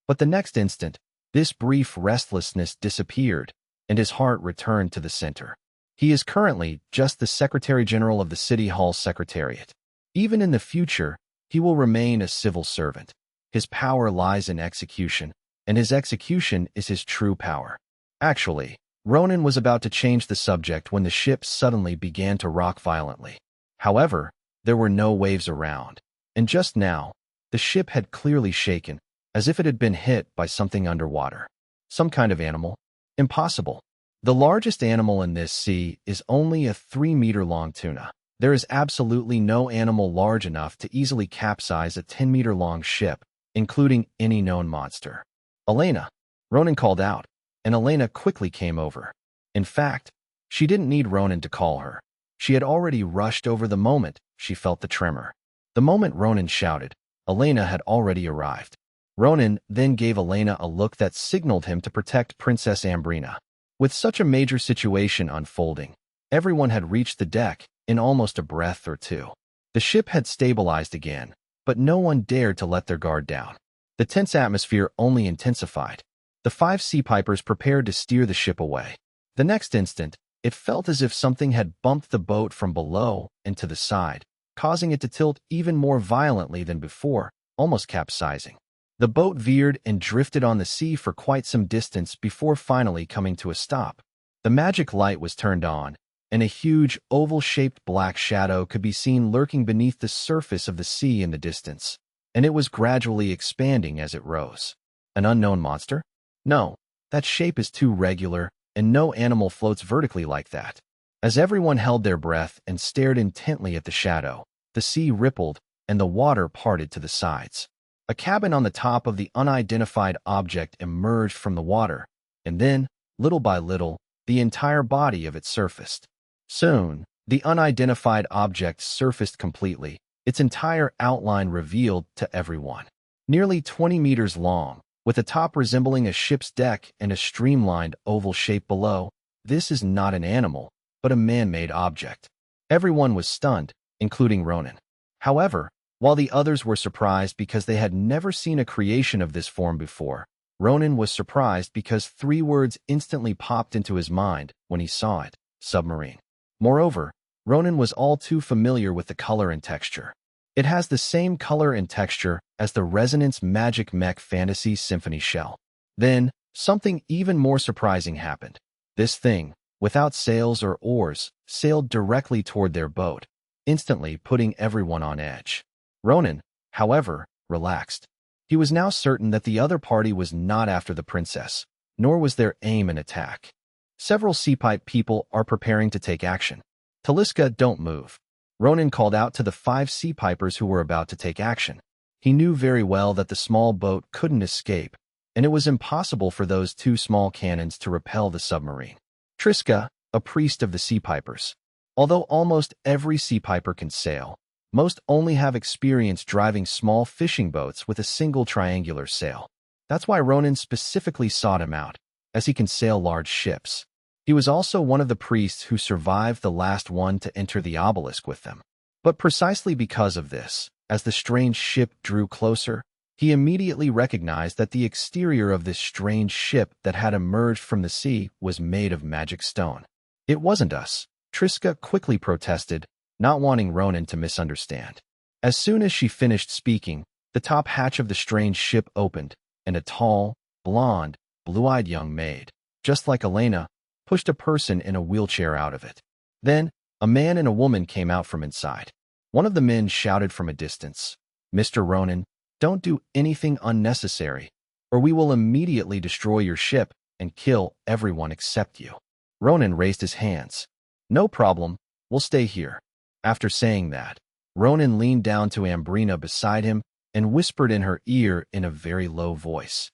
But the next instant, this brief restlessness disappeared, and his heart returned to the center. He is currently just the Secretary General of the City Hall Secretariat. Even in the future, he will remain a civil servant. His power lies in execution, and his execution is his true power. Actually, Ronan was about to change the subject when the ship suddenly began to rock violently. However, there were no waves around, and just now, the ship had clearly shaken, as if it had been hit by something underwater. Some kind of animal? Impossible. The largest animal in this sea is only a 3-meter-long tuna. There is absolutely no animal large enough to easily capsize a 10-meter-long ship, including any known monster. Elena, Ronan called out, and Elena quickly came over. In fact, she didn't need Ronan to call her. She had already rushed over the moment she felt the tremor. The moment Ronan shouted, Elena had already arrived. Ronan then gave Elena a look that signaled him to protect Princess Ambrina. With such a major situation unfolding, everyone had reached the deck in almost a breath or two. The ship had stabilized again, but no one dared to let their guard down. The tense atmosphere only intensified. The 5 sea pipers prepared to steer the ship away. The next instant, it felt as if something had bumped the boat from below and to the side, causing it to tilt even more violently than before, almost capsizing. The boat veered and drifted on the sea for quite some distance before finally coming to a stop. The magic light was turned on, and a huge, oval-shaped black shadow could be seen lurking beneath the surface of the sea in the distance, and it was gradually expanding as it rose. An unknown monster? No, that shape is too regular, and no animal floats vertically like that. As everyone held their breath and stared intently at the shadow, the sea rippled, and the water parted to the sides. A cabin on the top of the unidentified object emerged from the water, and then, little by little, the entire body of it surfaced. Soon, the unidentified object surfaced completely, its entire outline revealed to everyone. Nearly 20 meters long, with a top resembling a ship's deck and a streamlined oval shape below, this is not an animal, but a man-made object. Everyone was stunned, including Ronan. However, while the others were surprised because they had never seen a creation of this form before, Ronan was surprised because 3 words instantly popped into his mind when he saw it: submarine. Moreover, Ronan was all too familiar with the color and texture. It has the same color and texture as the Resonance Magic Mech Fantasy Symphony shell. Then, something even more surprising happened. This thing, without sails or oars, sailed directly toward their boat, instantly putting everyone on edge. Ronan, however, relaxed. He was now certain that the other party was not after the princess, nor was their aim an attack. Several Seapipe people are preparing to take action. Taliska, don't move. Ronan called out to the 5 Seapipers who were about to take action. He knew very well that the small boat couldn't escape, and it was impossible for those 2 small cannons to repel the submarine. Triska, a priest of the Seapipers. Although almost every Seapiper can sail, most only have experience driving small fishing boats with a single triangular sail. That's why Ronan specifically sought him out, as he can sail large ships. He was also one of the priests who survived the last one to enter the obelisk with them. But precisely because of this, as the strange ship drew closer, he immediately recognized that the exterior of this strange ship that had emerged from the sea was made of magic stone. It wasn't us, Triska quickly protested, not wanting Ronan to misunderstand. As soon as she finished speaking, the top hatch of the strange ship opened, and a tall, blonde, blue-eyed young maid, just like Elena, pushed a person in a wheelchair out of it. Then, a man and a woman came out from inside. One of the men shouted from a distance, "Mr. Ronan, don't do anything unnecessary, or we will immediately destroy your ship and kill everyone except you." Ronan raised his hands. "No problem, we'll stay here." After saying that, Ronan leaned down to Ambrina beside him and whispered in her ear in a very low voice,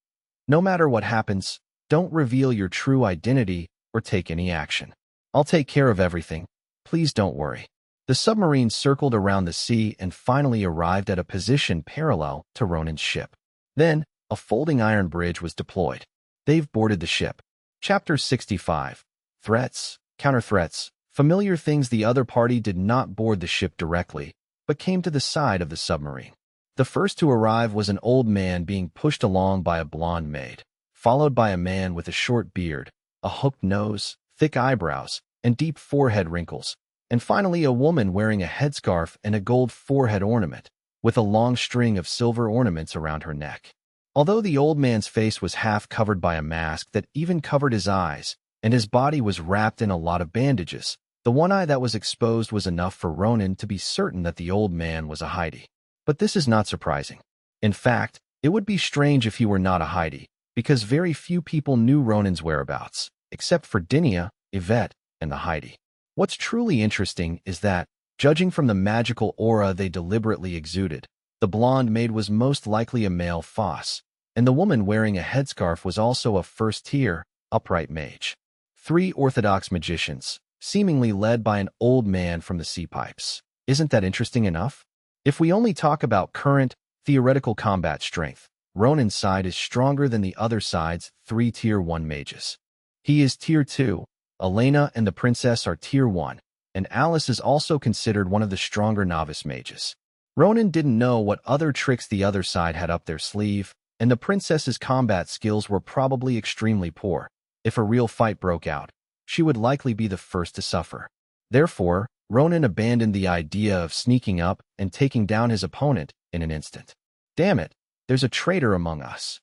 "No matter what happens, don't reveal your true identity or take any action. I'll take care of everything. Please don't worry." The submarine circled around the sea and finally arrived at a position parallel to Ronan's ship. Then, a folding iron bridge was deployed. They've boarded the ship. Chapter 65. Threats, Counter-threats. Familiar things. The other party did not board the ship directly, but came to the side of the submarine. The first to arrive was an old man being pushed along by a blonde maid, followed by a man with a short beard, a hooked nose, thick eyebrows, and deep forehead wrinkles, and finally a woman wearing a headscarf and a gold forehead ornament, with a long string of silver ornaments around her neck. Although the old man's face was half covered by a mask that even covered his eyes, and his body was wrapped in a lot of bandages, the one eye that was exposed was enough for Ronan to be certain that the old man was a Heidi. But this is not surprising. In fact, it would be strange if he were not a Heidi, because very few people knew Ronan's whereabouts, except for Dinia, Yvette, and the Heidi. What's truly interesting is that, judging from the magical aura they deliberately exuded, the blonde maid was most likely a male Foss, and the woman wearing a headscarf was also a first-tier, upright mage. 3 orthodox magicians, seemingly led by an old man from the Sea Pipes. Isn't that interesting enough? If we only talk about current, theoretical combat strength, Ronan's side is stronger than the other side's 3 Tier 1 mages. He is Tier 2, Elena and the princess are Tier 1, and Alice is also considered one of the stronger novice mages. Ronan didn't know what other tricks the other side had up their sleeve, and the princess's combat skills were probably extremely poor. If a real fight broke out, she would likely be the first to suffer. Therefore, Ronan abandoned the idea of sneaking up and taking down his opponent in an instant. "Damn it, there's a traitor among us."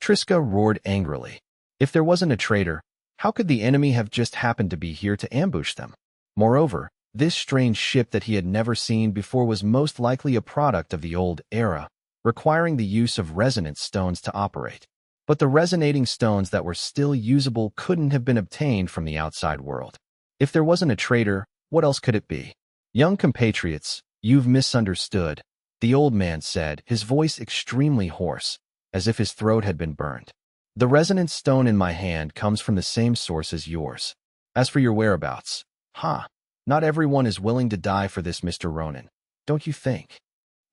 Triska roared angrily. If there wasn't a traitor, how could the enemy have just happened to be here to ambush them? Moreover, this strange ship that he had never seen before was most likely a product of the old era, requiring the use of resonance stones to operate. But the resonating stones that were still usable couldn't have been obtained from the outside world. If there wasn't a traitor, what else could it be? "Young compatriots, you've misunderstood," the old man said, his voice extremely hoarse, as if his throat had been burned. "The resonance stone in my hand comes from the same source as yours. As for your whereabouts, not everyone is willing to die for this, Mr. Ronan, don't you think?"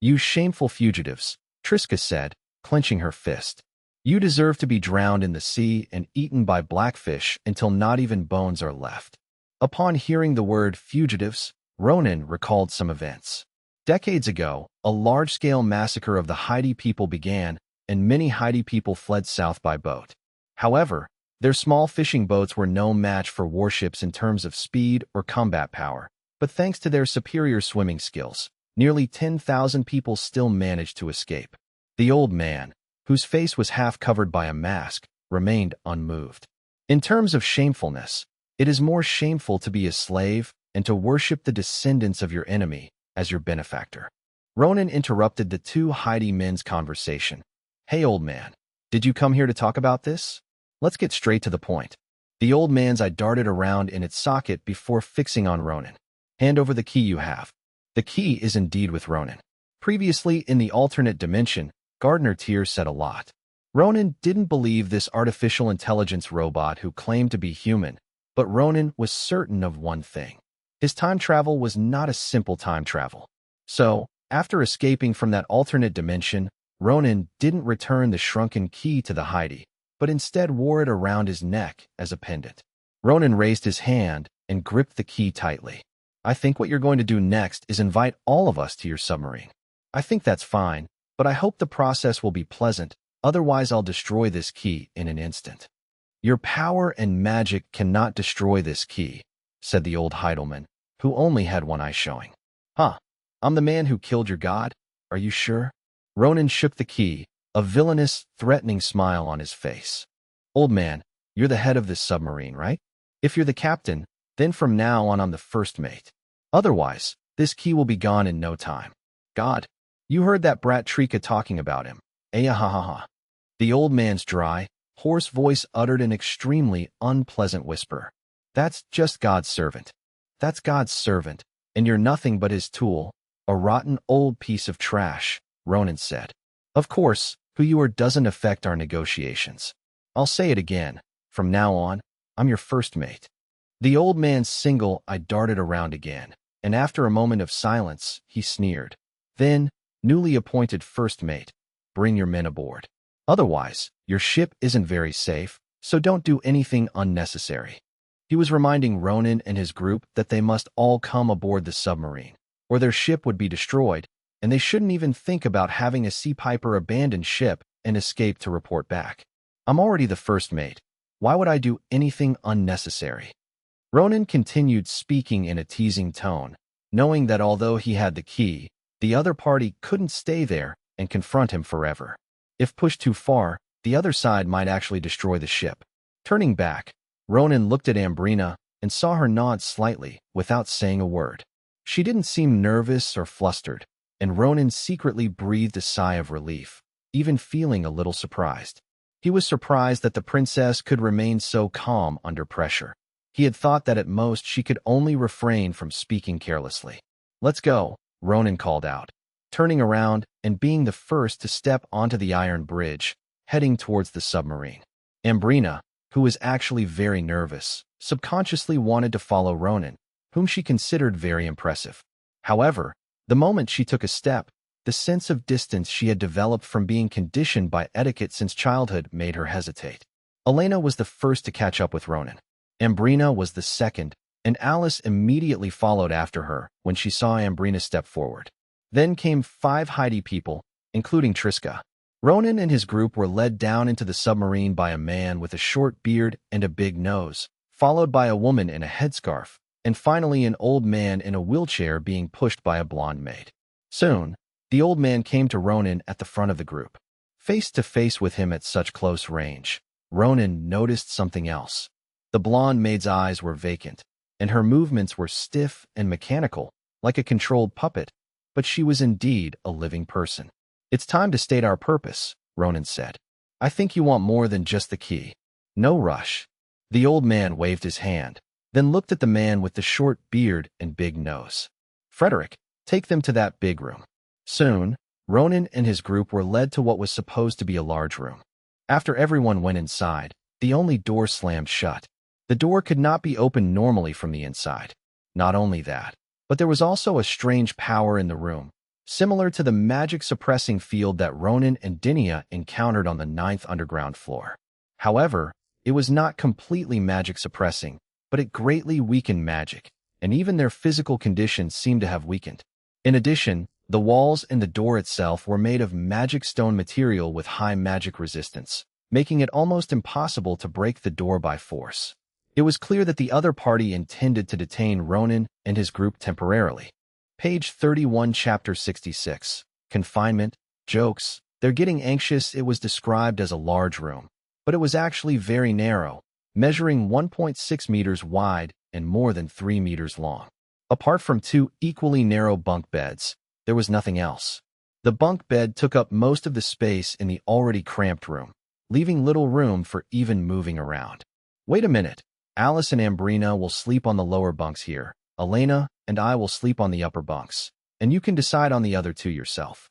"You shameful fugitives," Triska said, clenching her fist. "You deserve to be drowned in the sea and eaten by blackfish until not even bones are left." Upon hearing the word fugitives, Ronan recalled some events. Decades ago, a large-scale massacre of the Heidi people began, and many Heidi people fled south by boat. However, their small fishing boats were no match for warships in terms of speed or combat power, but thanks to their superior swimming skills, nearly 10,000 people still managed to escape. The old man, whose face was half covered by a mask, remained unmoved. In terms of shamefulness, it is more shameful to be a slave and to worship the descendants of your enemy as your benefactor. Ronan interrupted the two Heidi men's conversation. Hey, old man, did you come here to talk about this? Let's get straight to the point. The old man's eye darted around in its socket before fixing on Ronan. Hand over the key you have. The key is indeed with Ronan. Previously, in the alternate dimension, Gardner Tier said a lot. Ronan didn't believe this artificial intelligence robot who claimed to be human, but Ronan was certain of one thing. His time travel was not a simple time travel. So, after escaping from that alternate dimension, Ronan didn't return the shrunken key to the Heidi, but instead wore it around his neck as a pendant. Ronan raised his hand and gripped the key tightly. I think what you're going to do next is invite all of us to your submarine. I think that's fine, but I hope the process will be pleasant, otherwise I'll destroy this key in an instant. Your power and magic cannot destroy this key, said the old Heidelman, who only had one eye showing. Huh, I'm the man who killed your god? Are you sure? Ronan shook the key, a villainous, threatening smile on his face. Old man, you're the head of this submarine, right? If you're the captain, then from now on I'm the first mate. Otherwise, this key will be gone in no time. God, you heard that brat Trika talking about him. Ha. The old man's dry, hoarse voice uttered an extremely unpleasant whisper. That's just God's servant. That's God's servant, and you're nothing but his tool, a rotten old piece of trash, Ronan said. Of course, who you are doesn't affect our negotiations. I'll say it again. From now on, I'm your first mate. The old man's single eye darted around again, and after a moment of silence, he sneered. Then, newly appointed first mate, bring your men aboard. Otherwise, your ship isn't very safe, so don't do anything unnecessary. He was reminding Ronan and his group that they must all come aboard the submarine, or their ship would be destroyed, and they shouldn't even think about having a sea piper abandon ship and escape to report back. I'm already the first mate. Why would I do anything unnecessary? Ronan continued speaking in a teasing tone, knowing that although he had the key, the other party couldn't stay there and confront him forever. If pushed too far, the other side might actually destroy the ship. Turning back, Ronan looked at Ambrina and saw her nod slightly without saying a word. She didn't seem nervous or flustered, and Ronan secretly breathed a sigh of relief, even feeling a little surprised. He was surprised that the princess could remain so calm under pressure. He had thought that at most she could only refrain from speaking carelessly. Let's go, Ronan called out, turning around and being the first to step onto the iron bridge, heading towards the submarine. Ambrina, who was actually very nervous, subconsciously wanted to follow Ronan, whom she considered very impressive. However, the moment she took a step, the sense of distance she had developed from being conditioned by etiquette since childhood made her hesitate. Elena was the first to catch up with Ronan. Ambrina was the second, and Alice immediately followed after her when she saw Ambrina step forward. Then came 5 Heidi people, including Triska. Ronan and his group were led down into the submarine by a man with a short beard and a big nose, followed by a woman in a headscarf, and finally an old man in a wheelchair being pushed by a blonde maid. Soon, the old man came to Ronan at the front of the group. Face to face with him at such close range, Ronan noticed something else. The blonde maid's eyes were vacant, and her movements were stiff and mechanical, like a controlled puppet, but she was indeed a living person. It's time to state our purpose, Ronan said. I think you want more than just the key. No rush. The old man waved his hand, then looked at the man with the short beard and big nose. Frederick, take them to that big room. Soon, Ronan and his group were led to what was supposed to be a large room. After everyone went inside, the only door slammed shut. The door could not be opened normally from the inside. Not only that, but there was also a strange power in the room, similar to the magic-suppressing field that Ronan and Dinia encountered on the 9th underground floor. However, it was not completely magic-suppressing, but it greatly weakened magic, and even their physical conditions seemed to have weakened. In addition, the walls and the door itself were made of magic stone material with high magic resistance, making it almost impossible to break the door by force. It was clear that the other party intended to detain Ronan and his group temporarily. Page 31, Chapter 66. Confinement, jokes. They're getting anxious. It was described as a large room, but it was actually very narrow, measuring 1.6 meters wide and more than 3 meters long. Apart from two equally narrow bunk beds, there was nothing else. The bunk bed took up most of the space in the already cramped room, leaving little room for even moving around. Wait a minute. Alice and Ambrina will sleep on the lower bunks here. Elena and I will sleep on the upper bunks, and you can decide on the other two yourself.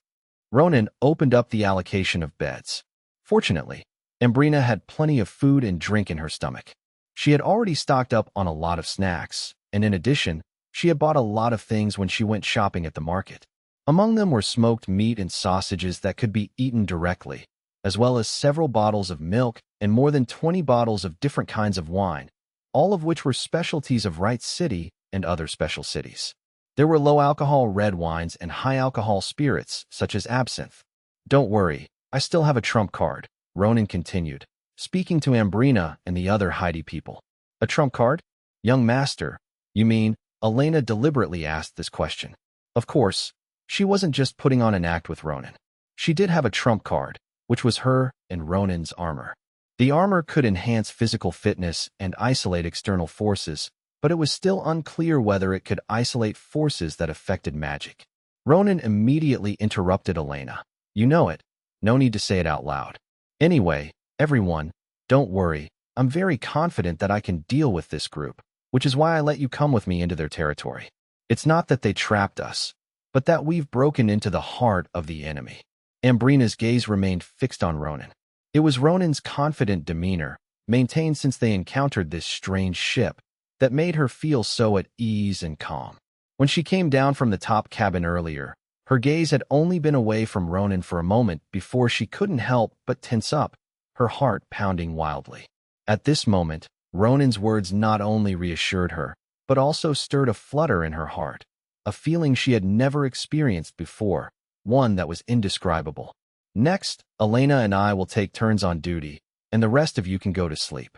Ronan opened up the allocation of beds. Fortunately, Ambrina had plenty of food and drink in her stomach. She had already stocked up on a lot of snacks, and in addition, she had bought a lot of things when she went shopping at the market. Among them were smoked meat and sausages that could be eaten directly, as well as several bottles of milk and more than 20 bottles of different kinds of wine, all of which were specialties of Wright City and other special cities. There were low-alcohol red wines and high-alcohol spirits, such as absinthe. Don't worry, I still have a trump card, Ronan continued, speaking to Ambrina and the other Heidi people. A trump card? Young master, you mean? Elena deliberately asked this question. Of course, she wasn't just putting on an act with Ronan. She did have a trump card, which was her and Ronan's armor. The armor could enhance physical fitness and isolate external forces, but it was still unclear whether it could isolate forces that affected magic. Ronan immediately interrupted Elena. You know it. No need to say it out loud. Anyway, everyone, don't worry. I'm very confident that I can deal with this group, which is why I let you come with me into their territory. It's not that they trapped us, but that we've broken into the heart of the enemy. Ambrina's gaze remained fixed on Ronan. It was Ronan's confident demeanor, maintained since they encountered this strange ship, that made her feel so at ease and calm. When she came down from the top cabin earlier, her gaze had only been away from Ronan for a moment before she couldn't help but tense up, her heart pounding wildly. At this moment, Ronan's words not only reassured her, but also stirred a flutter in her heart, a feeling she had never experienced before, one that was indescribable. Next, Elena and I will take turns on duty, and the rest of you can go to sleep.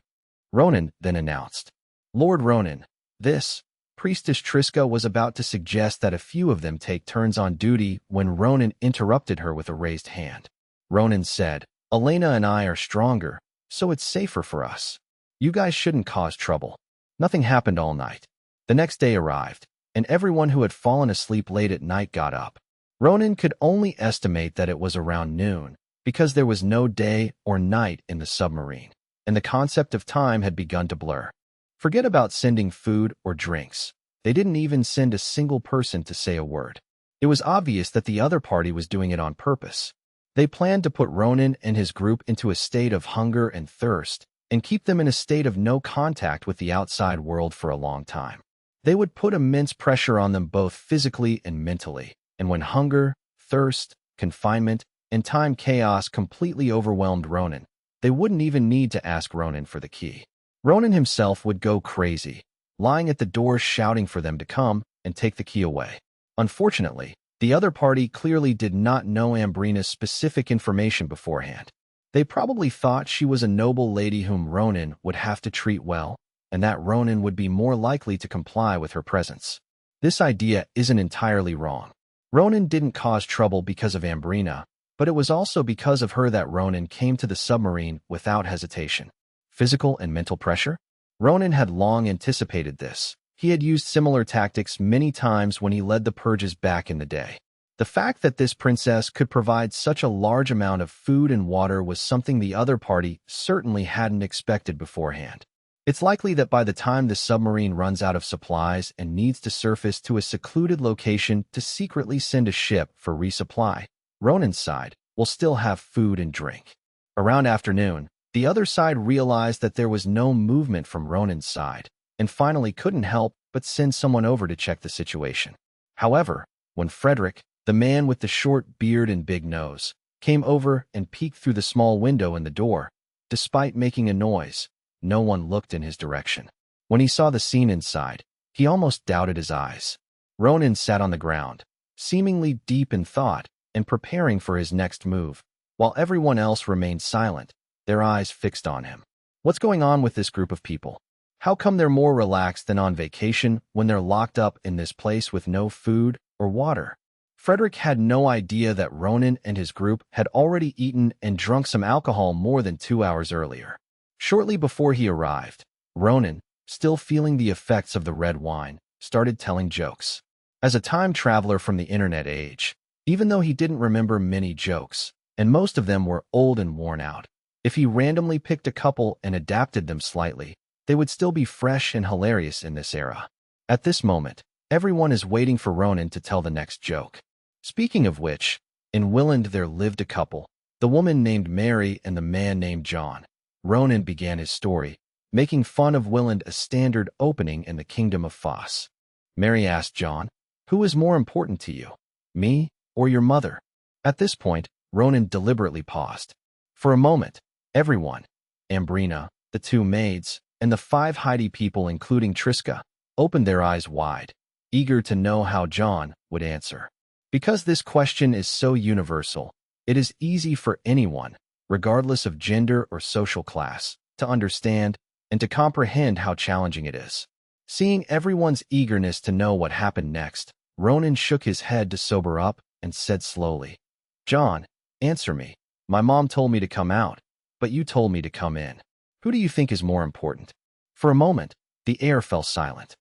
Ronan then announced. Lord Ronan, this, Priestess Triska was about to suggest that a few of them take turns on duty when Ronan interrupted her with a raised hand. Ronan said, Elena and I are stronger, so it's safer for us. You guys shouldn't cause trouble. Nothing happened all night. The next day arrived, and everyone who had fallen asleep late at night got up. Ronan could only estimate that it was around noon, because there was no day or night in the submarine, and the concept of time had begun to blur. Forget about sending food or drinks. They didn't even send a single person to say a word. It was obvious that the other party was doing it on purpose. They planned to put Ronan and his group into a state of hunger and thirst, and keep them in a state of no contact with the outside world for a long time. They would put immense pressure on them both physically and mentally, and when hunger, thirst, confinement, and time chaos completely overwhelmed Ronan, they wouldn't even need to ask Ronan for the key. Ronan himself would go crazy, lying at the door shouting for them to come and take the key away. Unfortunately, the other party clearly did not know Ambrina's specific information beforehand. They probably thought she was a noble lady whom Ronan would have to treat well, and that Ronan would be more likely to comply with her presence. This idea isn't entirely wrong. Ronan didn't cause trouble because of Ambrina, but it was also because of her that Ronan came to the submarine without hesitation. Physical and mental pressure? Ronan had long anticipated this. He had used similar tactics many times when he led the purges back in the day. The fact that this princess could provide such a large amount of food and water was something the other party certainly hadn't expected beforehand. It's likely that by the time the submarine runs out of supplies and needs to surface to a secluded location to secretly send a ship for resupply, Ronan's side will still have food and drink. Around afternoon, the other side realized that there was no movement from Ronan's side, and finally couldn't help but send someone over to check the situation. However, when Frederick, the man with the short beard and big nose, came over and peeked through the small window in the door, despite making a noise, no one looked in his direction. When he saw the scene inside, he almost doubted his eyes. Ronan sat on the ground, seemingly deep in thought and preparing for his next move, while everyone else remained silent, their eyes fixed on him. What's going on with this group of people? How come they're more relaxed than on vacation when they're locked up in this place with no food or water? Frederick had no idea that Ronan and his group had already eaten and drunk some alcohol more than 2 hours earlier. Shortly before he arrived, Ronan, still feeling the effects of the red wine, started telling jokes. As a time traveler from the internet age, even though he didn't remember many jokes, and most of them were old and worn out, if he randomly picked a couple and adapted them slightly, they would still be fresh and hilarious in this era. At this moment, everyone is waiting for Ronan to tell the next joke. Speaking of which, in Willand there lived a couple, the woman named Mary and the man named John. Ronan began his story, making fun of Willand, a standard opening in the Kingdom of Foss. Mary asked John, "Who is more important to you, me or your mother?" At this point, Ronan deliberately paused. For a moment, everyone, Ambrina, the two maids, and the 5 Heidi people including Triska, opened their eyes wide, eager to know how John would answer. Because this question is so universal, it is easy for anyone, regardless of gender or social class, to understand and to comprehend how challenging it is. Seeing everyone's eagerness to know what happened next, Ronan shook his head to sober up and said slowly, "John, answer me. My mom told me to come out, but you told me to come in. Who do you think is more important?" For a moment, the air fell silent.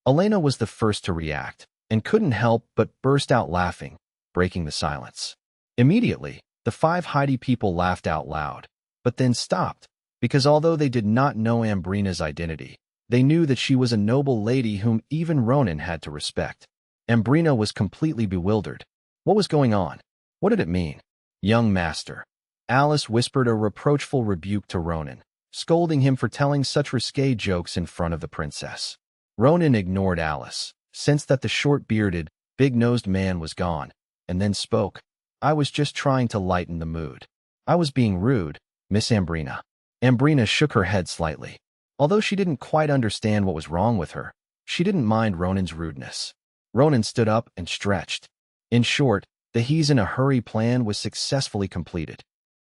Elena was the first to react, and couldn't help but burst out laughing, breaking the silence. Immediately, the 5 Heidi people laughed out loud, but then stopped, because although they did not know Ambrina's identity, they knew that she was a noble lady whom even Ronan had to respect. Ambrina was completely bewildered. What was going on? What did it mean? "Young master," Alice whispered a reproachful rebuke to Ronan, scolding him for telling such risque jokes in front of the princess. Ronan ignored Alice, sensed that the short-bearded, big-nosed man was gone, and then spoke. "I was just trying to lighten the mood. I was being rude, Miss Ambrina." Ambrina shook her head slightly. Although she didn't quite understand what was wrong with her, she didn't mind Ronan's rudeness. Ronan stood up and stretched. In short, the "he's in a hurry" plan was successfully completed.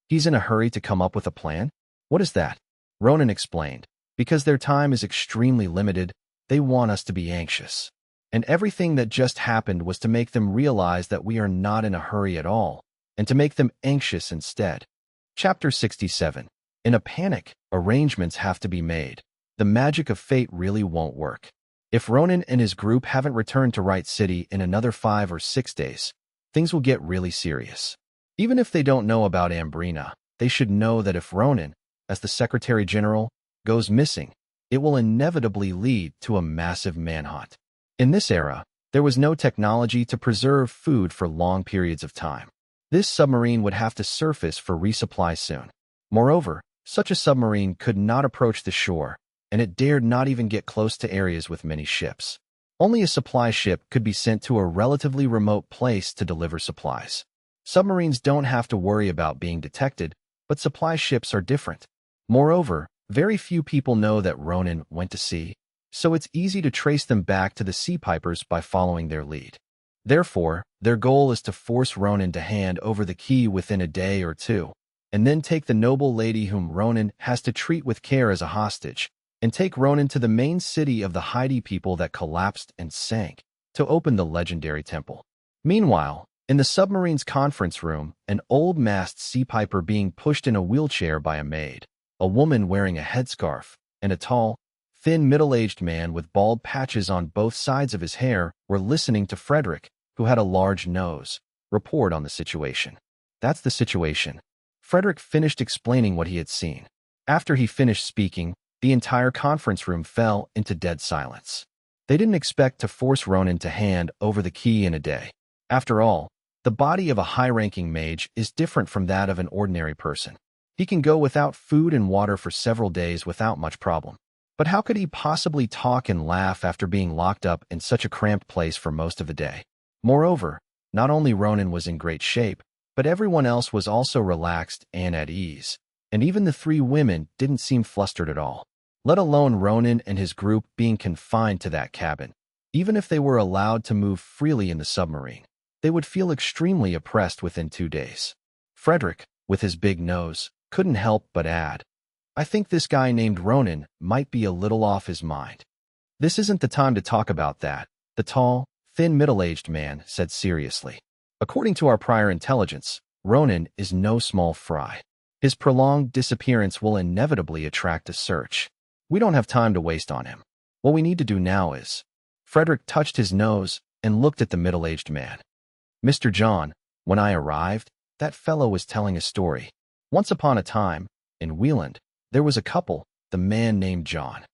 He's in a hurry to come up with a plan? What is that? Ronan explained. Because their time is extremely limited, they want us to be anxious. And everything that just happened was to make them realize that we are not in a hurry at all, and to make them anxious instead. Chapter 67. In a panic, arrangements have to be made. The magic of fate really won't work. If Ronan and his group haven't returned to Right City in another 5 or 6 days, things will get really serious. Even if they don't know about Ambrina, they should know that if Ronan, as the Secretary General, goes missing, it will inevitably lead to a massive manhunt. In this era, there was no technology to preserve food for long periods of time. This submarine would have to surface for resupply soon. Moreover, such a submarine could not approach the shore, and it dared not even get close to areas with many ships. Only a supply ship could be sent to a relatively remote place to deliver supplies. Submarines don't have to worry about being detected, but supply ships are different. Moreover, very few people know that Ronan went to sea, so it's easy to trace them back to the Sea Pipers by following their lead. Therefore, their goal is to force Ronan to hand over the key within a day or two, and then take the noble lady whom Ronan has to treat with care as a hostage, and take Ronan to the main city of the Heidi people that collapsed and sank, to open the legendary temple. Meanwhile, in the submarine's conference room, an old-masked sea piper being pushed in a wheelchair by a maid, a woman wearing a headscarf, and a tall, thin middle-aged man with bald patches on both sides of his hair were listening to Frederick, who had a large nose, report on the situation. That's the situation. Frederick finished explaining what he had seen. After he finished speaking, the entire conference room fell into dead silence. They didn't expect to force Ronan to hand over the key in a day. After all, the body of a high-ranking mage is different from that of an ordinary person. He can go without food and water for several days without much problem. But how could he possibly talk and laugh after being locked up in such a cramped place for most of the day? Moreover, not only Ronan was in great shape, but everyone else was also relaxed and at ease, and even the 3 women didn't seem flustered at all, let alone Ronan and his group being confined to that cabin. Even if they were allowed to move freely in the submarine, they would feel extremely oppressed within 2 days. Frederick, with his big nose, couldn't help but add, I think this guy named Ronan might be a little off his mind. This isn't the time to talk about that, the tall, thin middle-aged man said seriously. According to our prior intelligence, Ronan is no small fry. His prolonged disappearance will inevitably attract a search. We don't have time to waste on him. What we need to do now is... Frederick touched his nose and looked at the middle-aged man. Mr. John, when I arrived, that fellow was telling a story. Once upon a time, in Wieland, there was a couple, the man named John.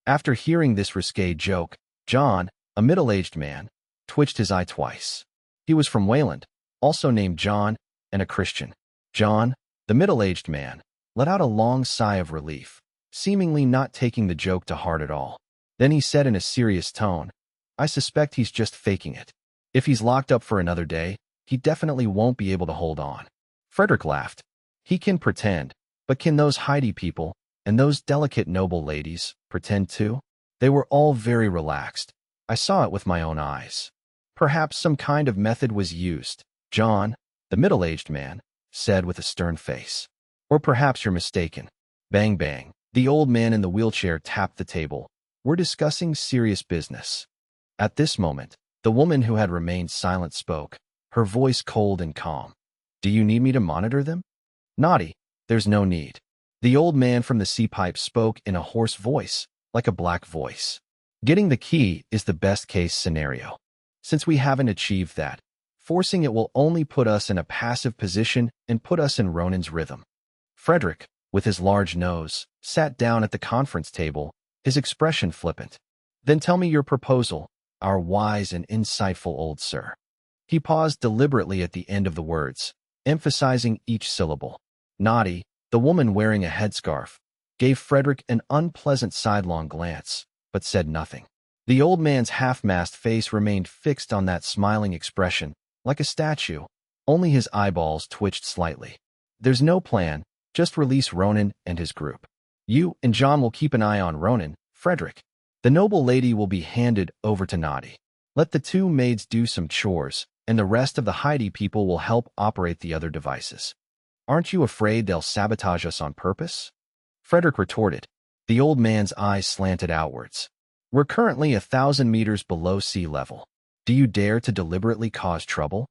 After hearing this risque joke, John, a middle-aged man, twitched his eye twice. He was from Wayland, also named John, and a Christian. John, the middle-aged man, let out a long sigh of relief, seemingly not taking the joke to heart at all. Then he said in a serious tone, I suspect he's just faking it. If he's locked up for another day, he definitely won't be able to hold on. Frederick laughed. He can pretend, but can those Heidi people, and those delicate noble ladies, pretend too? They were all very relaxed. I saw it with my own eyes. Perhaps some kind of method was used, John, the middle-aged man, said with a stern face. Or perhaps you're mistaken. Bang bang. The old man in the wheelchair tapped the table. We're discussing serious business. At this moment, the woman who had remained silent spoke, her voice cold and calm. Do you need me to monitor them? Naughty, there's no need. The old man from the sea pipe spoke in a hoarse voice, like a black voice. Getting the key is the best-case scenario. Since we haven't achieved that, forcing it will only put us in a passive position and put us in Ronan's rhythm. Frederick, with his large nose, sat down at the conference table, his expression flippant. Then tell me your proposal, our wise and insightful old sir. He paused deliberately at the end of the words, emphasizing each syllable. Naughty, the woman wearing a headscarf, gave Frederick an unpleasant sidelong glance, but said nothing. The old man's half-masked face remained fixed on that smiling expression, like a statue. Only his eyeballs twitched slightly. There's no plan, just release Ronan and his group. You and John will keep an eye on Ronan, Frederick. The noble lady will be handed over to Naughty. Let the two maids do some chores, and the rest of the Heidi people will help operate the other devices. Aren't you afraid they'll sabotage us on purpose? Frederick retorted. The old man's eyes slanted outwards. We're currently 1,000 meters below sea level. Do you dare to deliberately cause trouble?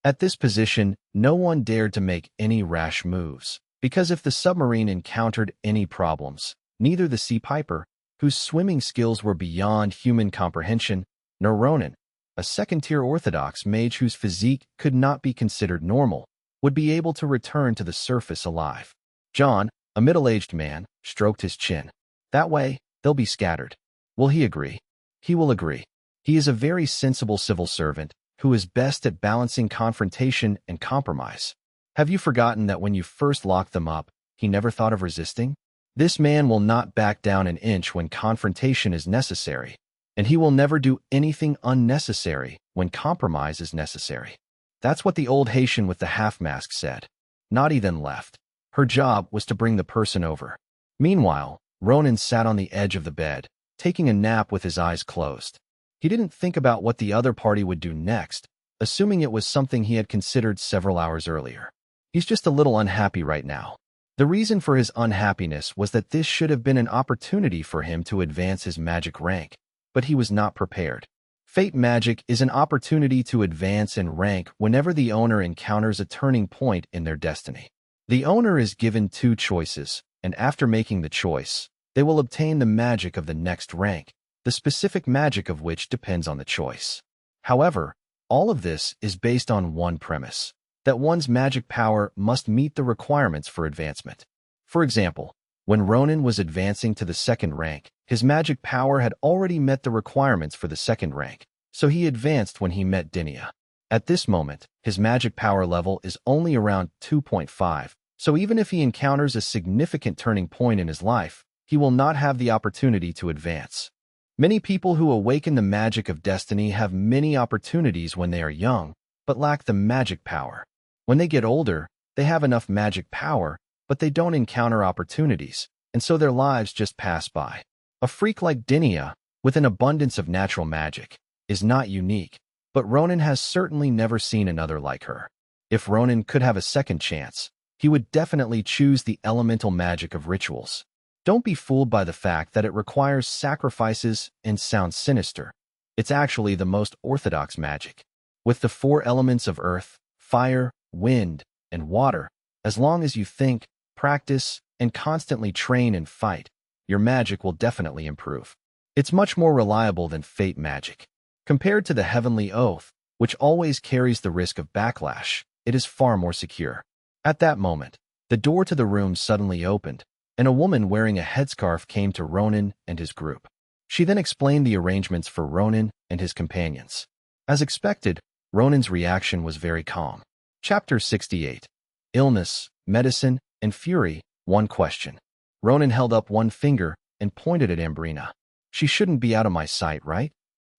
At this position, no one dared to make any rash moves, because if the submarine encountered any problems, neither the sea piper, whose swimming skills were beyond human comprehension, nor Ronan, a second-tier Orthodox mage whose physique could not be considered normal, would be able to return to the surface alive. John, a middle-aged man, stroked his chin. That way, they'll be scattered. Will he agree? He will agree. He is a very sensible civil servant, who is best at balancing confrontation and compromise. Have you forgotten that when you first locked them up, he never thought of resisting? This man will not back down an inch when confrontation is necessary, and he will never do anything unnecessary when compromise is necessary. That's what the old Haitian with the half-mask said. Naughty then left. Her job was to bring the person over. Meanwhile, Ronan sat on the edge of the bed, taking a nap with his eyes closed. He didn't think about what the other party would do next, assuming it was something he had considered several hours earlier. He's just a little unhappy right now. The reason for his unhappiness was that this should have been an opportunity for him to advance his magic rank, but he was not prepared. Fate magic is an opportunity to advance in rank whenever the owner encounters a turning point in their destiny. The owner is given two choices, and after making the choice, they will obtain the magic of the next rank, the specific magic of which depends on the choice. However, all of this is based on one premise, that one's magic power must meet the requirements for advancement. For example, when Ronan was advancing to the second rank, his magic power had already met the requirements for the second rank, so he advanced when he met Dinia. At this moment, his magic power level is only around 2.5, so even if he encounters a significant turning point in his life, he will not have the opportunity to advance. Many people who awaken the magic of destiny have many opportunities when they are young, but lack the magic power. When they get older, they have enough magic power, but they don't encounter opportunities, and so their lives just pass by. A freak like Dinia, with an abundance of natural magic, is not unique, but Ronan has certainly never seen another like her. If Ronan could have a second chance, he would definitely choose the elemental magic of rituals. Don't be fooled by the fact that it requires sacrifices and sounds sinister. It's actually the most orthodox magic. With the 4 elements of earth, fire, wind, and water, as long as you think, practice, and constantly train and fight, your magic will definitely improve. It's much more reliable than fate magic. Compared to the heavenly oath, which always carries the risk of backlash, it is far more secure. At that moment, the door to the room suddenly opened, and a woman wearing a headscarf came to Ronan and his group. She then explained the arrangements for Ronan and his companions. As expected, Ronan's reaction was very calm. Chapter 68. Illness, Medicine, and Fury. One question. Ronan held up one finger and pointed at Ambrina. She shouldn't be out of my sight, right?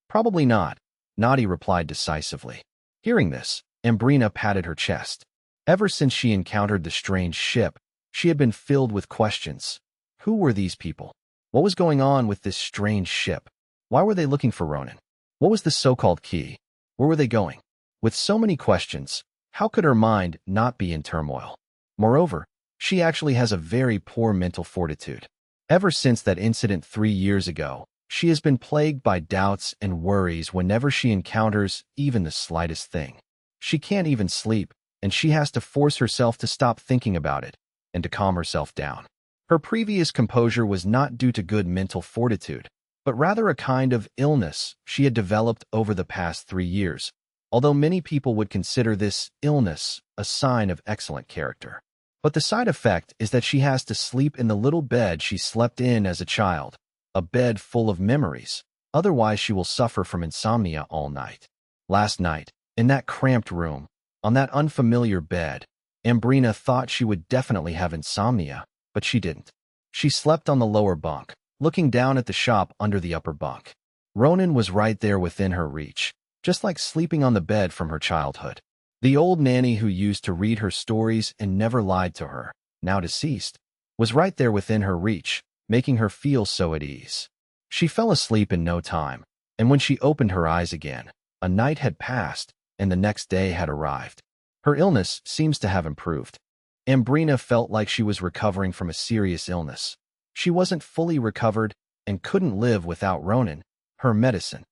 Probably not, Nadi replied decisively. Hearing this, Ambrina patted her chest. Ever since she encountered the strange ship, she had been filled with questions. Who were these people? What was going on with this strange ship? Why were they looking for Ronan? What was the so-called key? Where were they going? With so many questions, how could her mind not be in turmoil? Moreover, she actually has a very poor mental fortitude. Ever since that incident 3 years ago, she has been plagued by doubts and worries whenever she encounters even the slightest thing. She can't even sleep, and she has to force herself to stop thinking about it and to calm herself down. Her previous composure was not due to good mental fortitude, but rather a kind of illness she had developed over the past 3 years, although many people would consider this illness a sign of excellent character. But the side effect is that she has to sleep in the little bed she slept in as a child, a bed full of memories. Otherwise, she will suffer from insomnia all night. Last night, in that cramped room, on that unfamiliar bed, Ambrina thought she would definitely have insomnia, but she didn't. She slept on the lower bunk, looking down at the shop under the upper bunk. Ronan was right there within her reach, just like sleeping on the bed from her childhood. The old nanny who used to read her stories and never lied to her, now deceased, was right there within her reach, making her feel so at ease. She fell asleep in no time, and when she opened her eyes again, a night had passed, and the next day had arrived. Her illness seems to have improved. Ambrina felt like she was recovering from a serious illness. She wasn't fully recovered and couldn't live without Ronan, her medicine.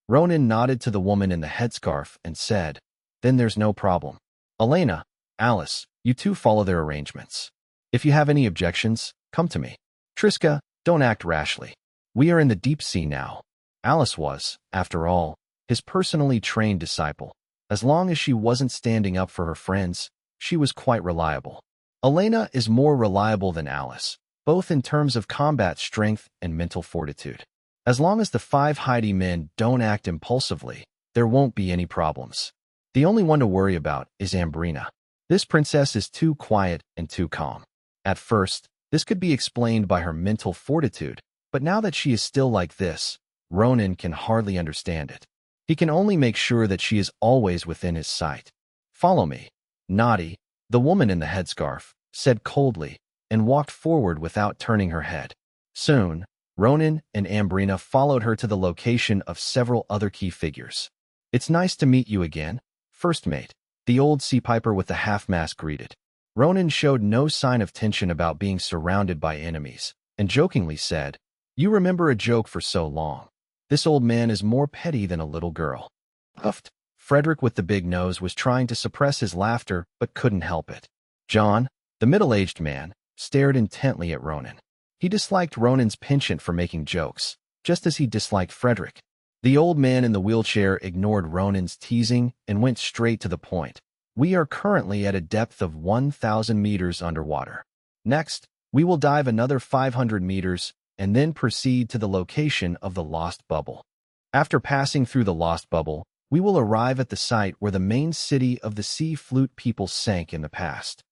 Ronan nodded to the woman in the headscarf and said, "Then there's no problem. Elena, Alice, you two follow their arrangements. If you have any objections, come to me. Triska, don't act rashly. We are in the deep sea now." Alice was, after all, his personally trained disciple. As long as she wasn't standing up for her friends, she was quite reliable. Elena is more reliable than Alice, both in terms of combat strength and mental fortitude. As long as the 5 Heidi men don't act impulsively, there won't be any problems. The only one to worry about is Ambrina. This princess is too quiet and too calm. At first, this could be explained by her mental fortitude, but now that she is still like this, Ronan can hardly understand it. He can only make sure that she is always within his sight. "Follow me." Nadi, the woman in the headscarf, said coldly, and walked forward without turning her head. Soon, Ronan and Ambrina followed her to the location of several other key figures. "It's nice to meet you again, first mate," the old sea piper with the half-mask greeted. Ronan showed no sign of tension about being surrounded by enemies, and jokingly said, "You remember a joke for so long. This old man is more petty than a little girl." Puffed. Frederick with the big nose was trying to suppress his laughter but couldn't help it. John, the middle-aged man, stared intently at Ronan. He disliked Ronan's penchant for making jokes, just as he disliked Frederick. The old man in the wheelchair ignored Ronan's teasing and went straight to the point. "We are currently at a depth of 1,000 meters underwater. Next, we will dive another 500 meters and then proceed to the location of the lost bubble. After passing through the lost bubble, we will arrive at the site where the main city of the Sea Flute people sank in the past."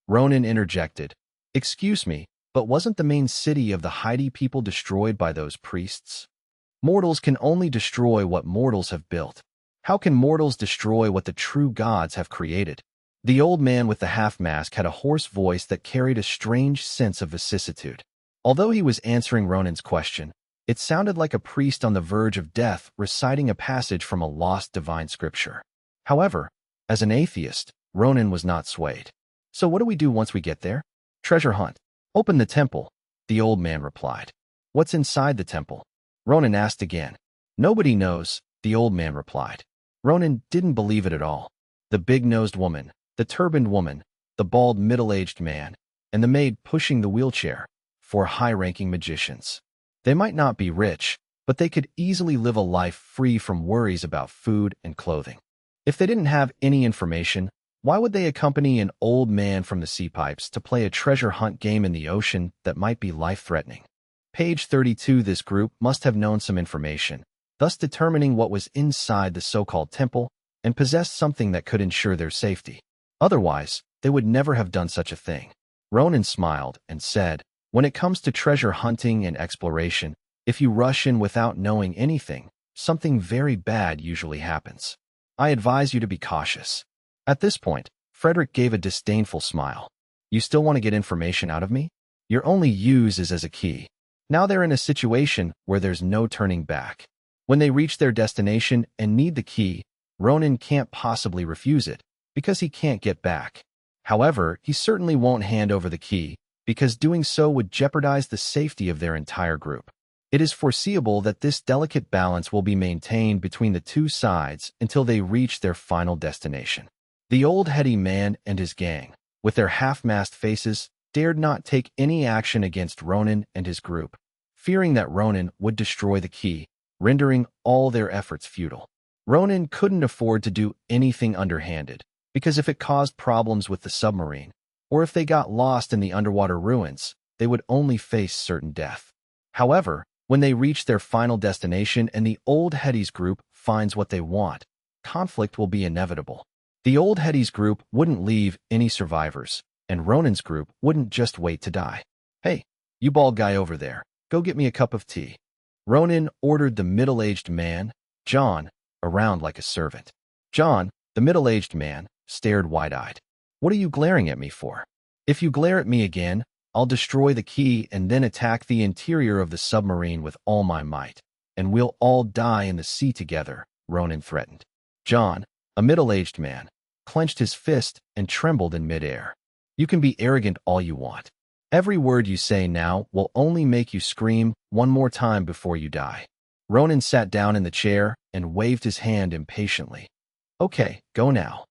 Ronan interjected, "Excuse me, but wasn't the main city of the Heidi people destroyed by those priests? Mortals can only destroy what mortals have built. How can mortals destroy what the true gods have created?" The old man with the half-mask had a hoarse voice that carried a strange sense of vicissitude. Although he was answering Ronan's question, it sounded like a priest on the verge of death reciting a passage from a lost divine scripture. However, as an atheist, Ronan was not swayed. So what do we do once we get there? Treasure hunt. Open the temple, the old man replied. What's inside the temple? Ronan asked again. Nobody knows, the old man replied. Ronan didn't believe it at all. The big-nosed woman, the turbaned woman, the bald middle-aged man, and the maid pushing the wheelchair, 4 high-ranking magicians. They might not be rich, but they could easily live a life free from worries about food and clothing. If they didn't have any information, why would they accompany an old man from the sea pipes to play a treasure hunt game in the ocean that might be life-threatening? Page 32. This group must have known some information, thus determining what was inside the so-called temple and possessed something that could ensure their safety. Otherwise, they would never have done such a thing. Ronan smiled and said, when it comes to treasure hunting and exploration, if you rush in without knowing anything, something very bad usually happens. I advise you to be cautious. At this point, Frederick gave a disdainful smile. You still want to get information out of me? Your only use is as a key. Now they're in a situation where there's no turning back. When they reach their destination and need the key, Ronan can't possibly refuse it, because he can't get back. However, he certainly won't hand over the key, because doing so would jeopardize the safety of their entire group. It is foreseeable that this delicate balance will be maintained between the two sides until they reach their final destination. The old heady man and his gang, with their half-masked faces, dared not take any action against Ronan and his group, fearing that Ronan would destroy the key, rendering all their efforts futile. Ronan couldn't afford to do anything underhanded, because if it caused problems with the submarine, or if they got lost in the underwater ruins, they would only face certain death. However, when they reach their final destination and the old headies group finds what they want, conflict will be inevitable. The old headies group wouldn't leave any survivors, and Ronan's group wouldn't just wait to die. Hey, you bald guy over there, go get me a cup of tea. Ronan ordered the middle-aged man, John, around like a servant. John, the middle-aged man, stared wide-eyed. What are you glaring at me for? If you glare at me again, I'll destroy the key and then attack the interior of the submarine with all my might, and we'll all die in the sea together, Ronan threatened. John, a middle-aged man, clenched his fist and trembled in midair. You can be arrogant all you want. Every word you say now will only make you scream one more time before you die. Ronan sat down in the chair and waved his hand impatiently. Okay, go now.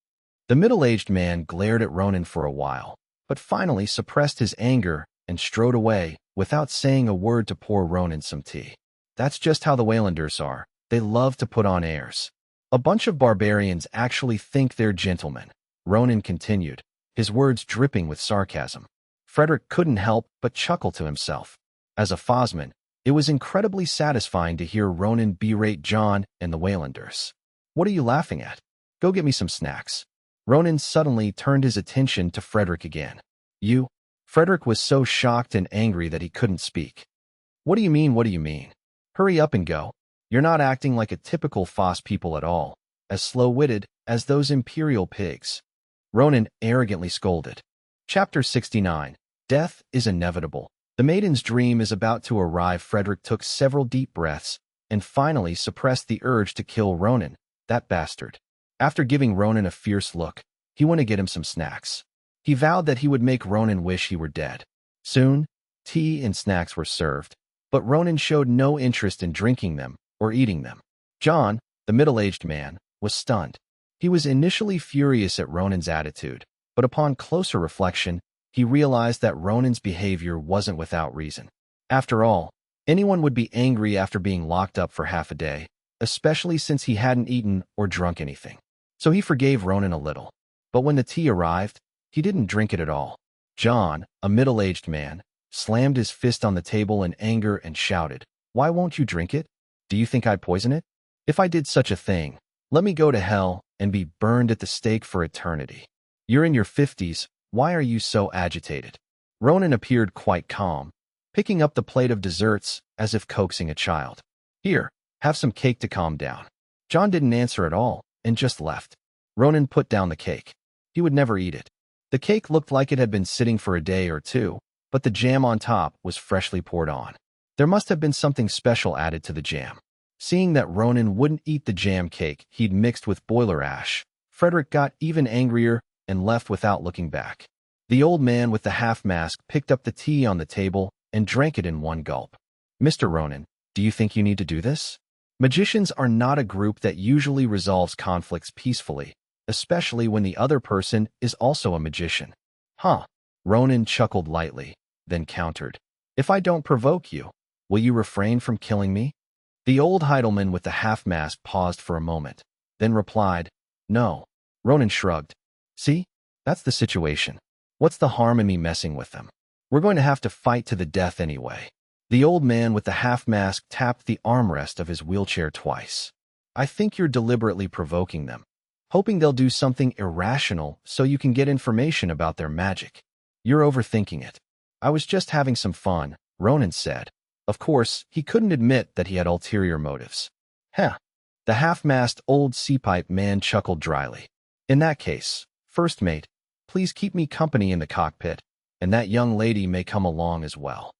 The middle-aged man glared at Ronan for a while, but finally suppressed his anger and strode away without saying a word to pour Ronan some tea. That's just how the Waylanders are. They love to put on airs. A bunch of barbarians actually think they're gentlemen, Ronan continued, his words dripping with sarcasm. Frederick couldn't help but chuckle to himself. As a Fosman, it was incredibly satisfying to hear Ronan berate John and the Waylanders. What are you laughing at? Go get me some snacks. Ronan suddenly turned his attention to Frederick again. You? Frederick was so shocked and angry that he couldn't speak. What do you mean, what do you mean? Hurry up and go. You're not acting like a typical Foss people at all, as slow-witted as those imperial pigs. Ronan arrogantly scolded. Chapter 69. Death is inevitable. The maiden's dream is about to arrive. Frederick took several deep breaths and finally suppressed the urge to kill Ronan, that bastard. After giving Ronan a fierce look, he went to get him some snacks. He vowed that he would make Ronan wish he were dead. Soon, tea and snacks were served, but Ronan showed no interest in drinking them or eating them. John, the middle-aged man, was stunned. He was initially furious at Ronan's attitude, but upon closer reflection, he realized that Ronan's behavior wasn't without reason. After all, anyone would be angry after being locked up for half a day, especially since he hadn't eaten or drunk anything. So he forgave Ronan a little. But when the tea arrived, he didn't drink it at all. John, a middle-aged man, slammed his fist on the table in anger and shouted, "Why won't you drink it? Do you think I'd poison it? If I did such a thing, let me go to hell and be burned at the stake for eternity. You're in your 50s, why are you so agitated?" Ronan appeared quite calm, picking up the plate of desserts as if coaxing a child. "Here, have some cake to calm down." John didn't answer at all and just left. Ronan put down the cake. He would never eat it. The cake looked like it had been sitting for a day or two, but the jam on top was freshly poured on. There must have been something special added to the jam. Seeing that Ronan wouldn't eat the jam cake he'd mixed with boiler ash, Frederick got even angrier and left without looking back. The old man with the half-mask picked up the tea on the table and drank it in one gulp. Mr. Ronan, do you think you need to do this? Magicians are not a group that usually resolves conflicts peacefully, especially when the other person is also a magician. Huh. Ronan chuckled lightly, then countered. If I don't provoke you, will you refrain from killing me? The old Heidelman with the half-mask paused for a moment, then replied, No. Ronan shrugged. See? That's the situation. What's the harm in me messing with them? We're going to have to fight to the death anyway. The old man with the half-mask tapped the armrest of his wheelchair twice. I think you're deliberately provoking them, hoping they'll do something irrational so you can get information about their magic. You're overthinking it. I was just having some fun, Ronan said. Of course, he couldn't admit that he had ulterior motives. Heh. The half-masked old seapipe man chuckled dryly. In that case, first mate, please keep me company in the cockpit, and that young lady may come along as well.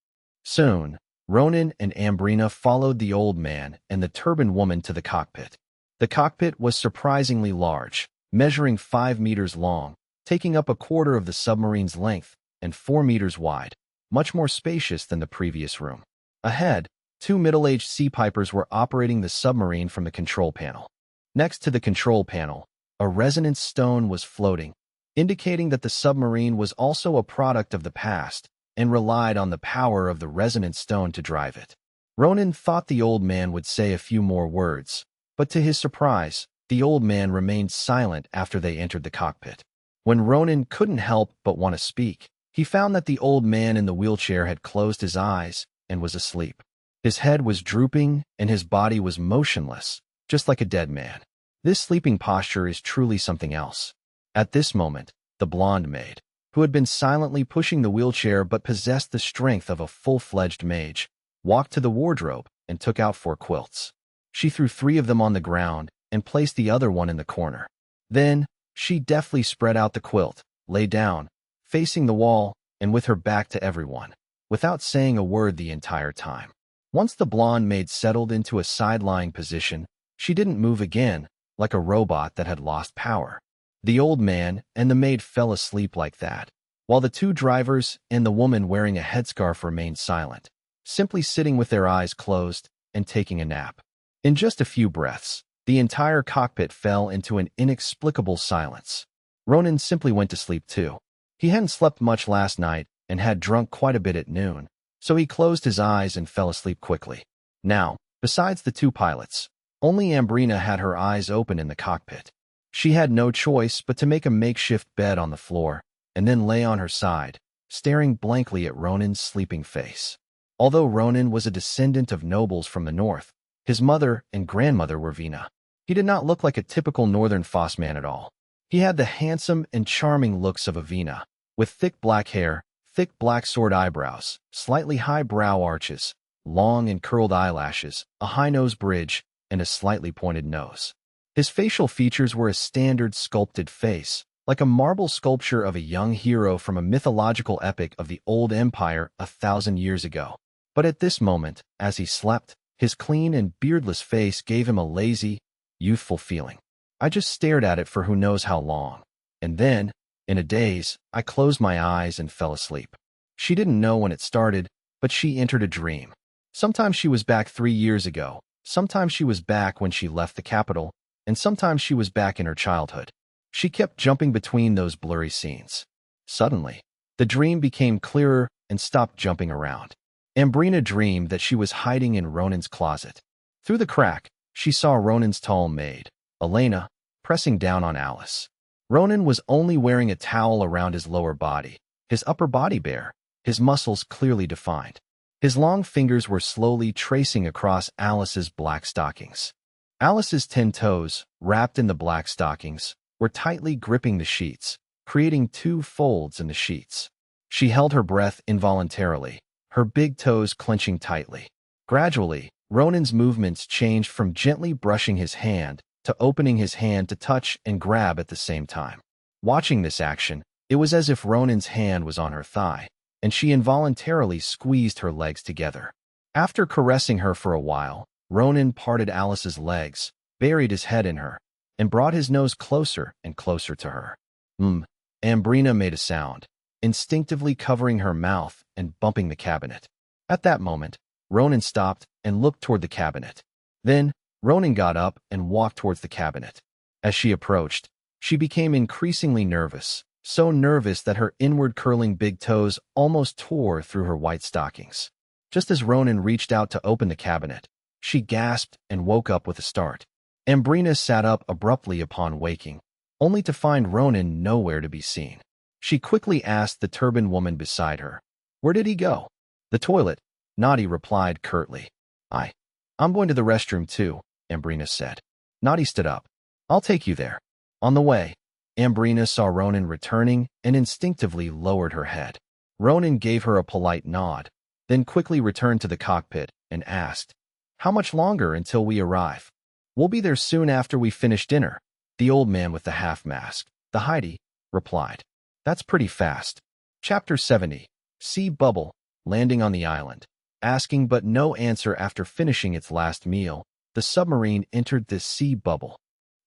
Soon, Ronan and Ambrina followed the old man and the turbaned woman to the cockpit. The cockpit was surprisingly large, measuring 5 meters long, taking up a quarter of the submarine's length, and 4 meters wide, much more spacious than the previous room. Ahead, 2 middle-aged sea pipers were operating the submarine from the control panel. Next to the control panel, a resonance stone was floating, indicating that the submarine was also a product of the past and relied on the power of the resonance stone to drive it. Ronan thought the old man would say a few more words, but to his surprise, the old man remained silent after they entered the cockpit. When Ronan couldn't help but want to speak, he found that the old man in the wheelchair had closed his eyes and was asleep. His head was drooping and his body was motionless, just like a dead man. This sleeping posture is truly something else. At this moment, the blonde maid, who had been silently pushing the wheelchair but possessed the strength of a full-fledged mage, walked to the wardrobe and took out 4 quilts. She threw 3 of them on the ground and placed the other one in the corner. Then, she deftly spread out the quilt, lay down, facing the wall, and with her back to everyone, without saying a word the entire time. Once the blonde maid settled into a side-lying position, she didn't move again, like a robot that had lost power. The old man and the maid fell asleep like that, while the 2 drivers and the woman wearing a headscarf remained silent, simply sitting with their eyes closed and taking a nap. In just a few breaths, the entire cockpit fell into an inexplicable silence. Ronan simply went to sleep too. He hadn't slept much last night and had drunk quite a bit at noon, so he closed his eyes and fell asleep quickly. Now, besides the 2 pilots, only Ambrina had her eyes open in the cockpit. She had no choice but to make a makeshift bed on the floor and then lay on her side, staring blankly at Ronan's sleeping face. Although Ronan was a descendant of nobles from the north, his mother and grandmother were Vina. He did not look like a typical northern Fossman at all. He had the handsome and charming looks of a Vina, with thick black hair, thick black sword eyebrows, slightly high brow arches, long and curled eyelashes, a high nose bridge, and a slightly pointed nose. His facial features were a standard sculpted face, like a marble sculpture of a young hero from a mythological epic of the old empire 1,000 years ago. But at this moment, as he slept, his clean and beardless face gave him a lazy, youthful feeling. I just stared at it for who knows how long. And then, in a daze, I closed my eyes and fell asleep. She didn't know when it started, but she entered a dream. Sometimes she was back 3 years ago, sometimes she was back when she left the capital, and sometimes she was back in her childhood. She kept jumping between those blurry scenes. Suddenly, the dream became clearer and stopped jumping around. Ambrina dreamed that she was hiding in Ronan's closet. Through the crack, she saw Ronan's tall maid, Elena, pressing down on Alice. Ronan was only wearing a towel around his lower body, his upper body bare, his muscles clearly defined. His long fingers were slowly tracing across Alice's black stockings. Alice's 10 toes, wrapped in the black stockings, were tightly gripping the sheets, creating 2 folds in the sheets. She held her breath involuntarily, her big toes clenching tightly. Gradually, Ronan's movements changed from gently brushing his hand to opening his hand to touch and grab at the same time. Watching this action, it was as if Ronan's hand was on her thigh, and she involuntarily squeezed her legs together. After caressing her for a while, Ronan parted Alice's legs, buried his head in her, and brought his nose closer and closer to her. Ambrina made a sound, instinctively covering her mouth and bumping the cabinet. At that moment, Ronan stopped and looked toward the cabinet. Then, Ronan got up and walked towards the cabinet. As she approached, she became increasingly nervous, so nervous that her inward curling big toes almost tore through her white stockings. Just as Ronan reached out to open the cabinet, she gasped and woke up with a start. Ambrina sat up abruptly upon waking, only to find Ronan nowhere to be seen. She quickly asked the turbaned woman beside her, "Where did he go?" "The toilet," Nadi replied curtly. I'm going to the restroom too," Ambrina said. Nadi stood up. "I'll take you there." On the way, Ambrina saw Ronan returning and instinctively lowered her head. Ronan gave her a polite nod, then quickly returned to the cockpit and asked, "How much longer until we arrive?" "We'll be there soon after we finish dinner," the old man with the half-mask, the Heidi, replied. "That's pretty fast." Chapter 70. Sea Bubble. Landing on the island. Asking but no answer after finishing its last meal, the submarine entered this sea bubble.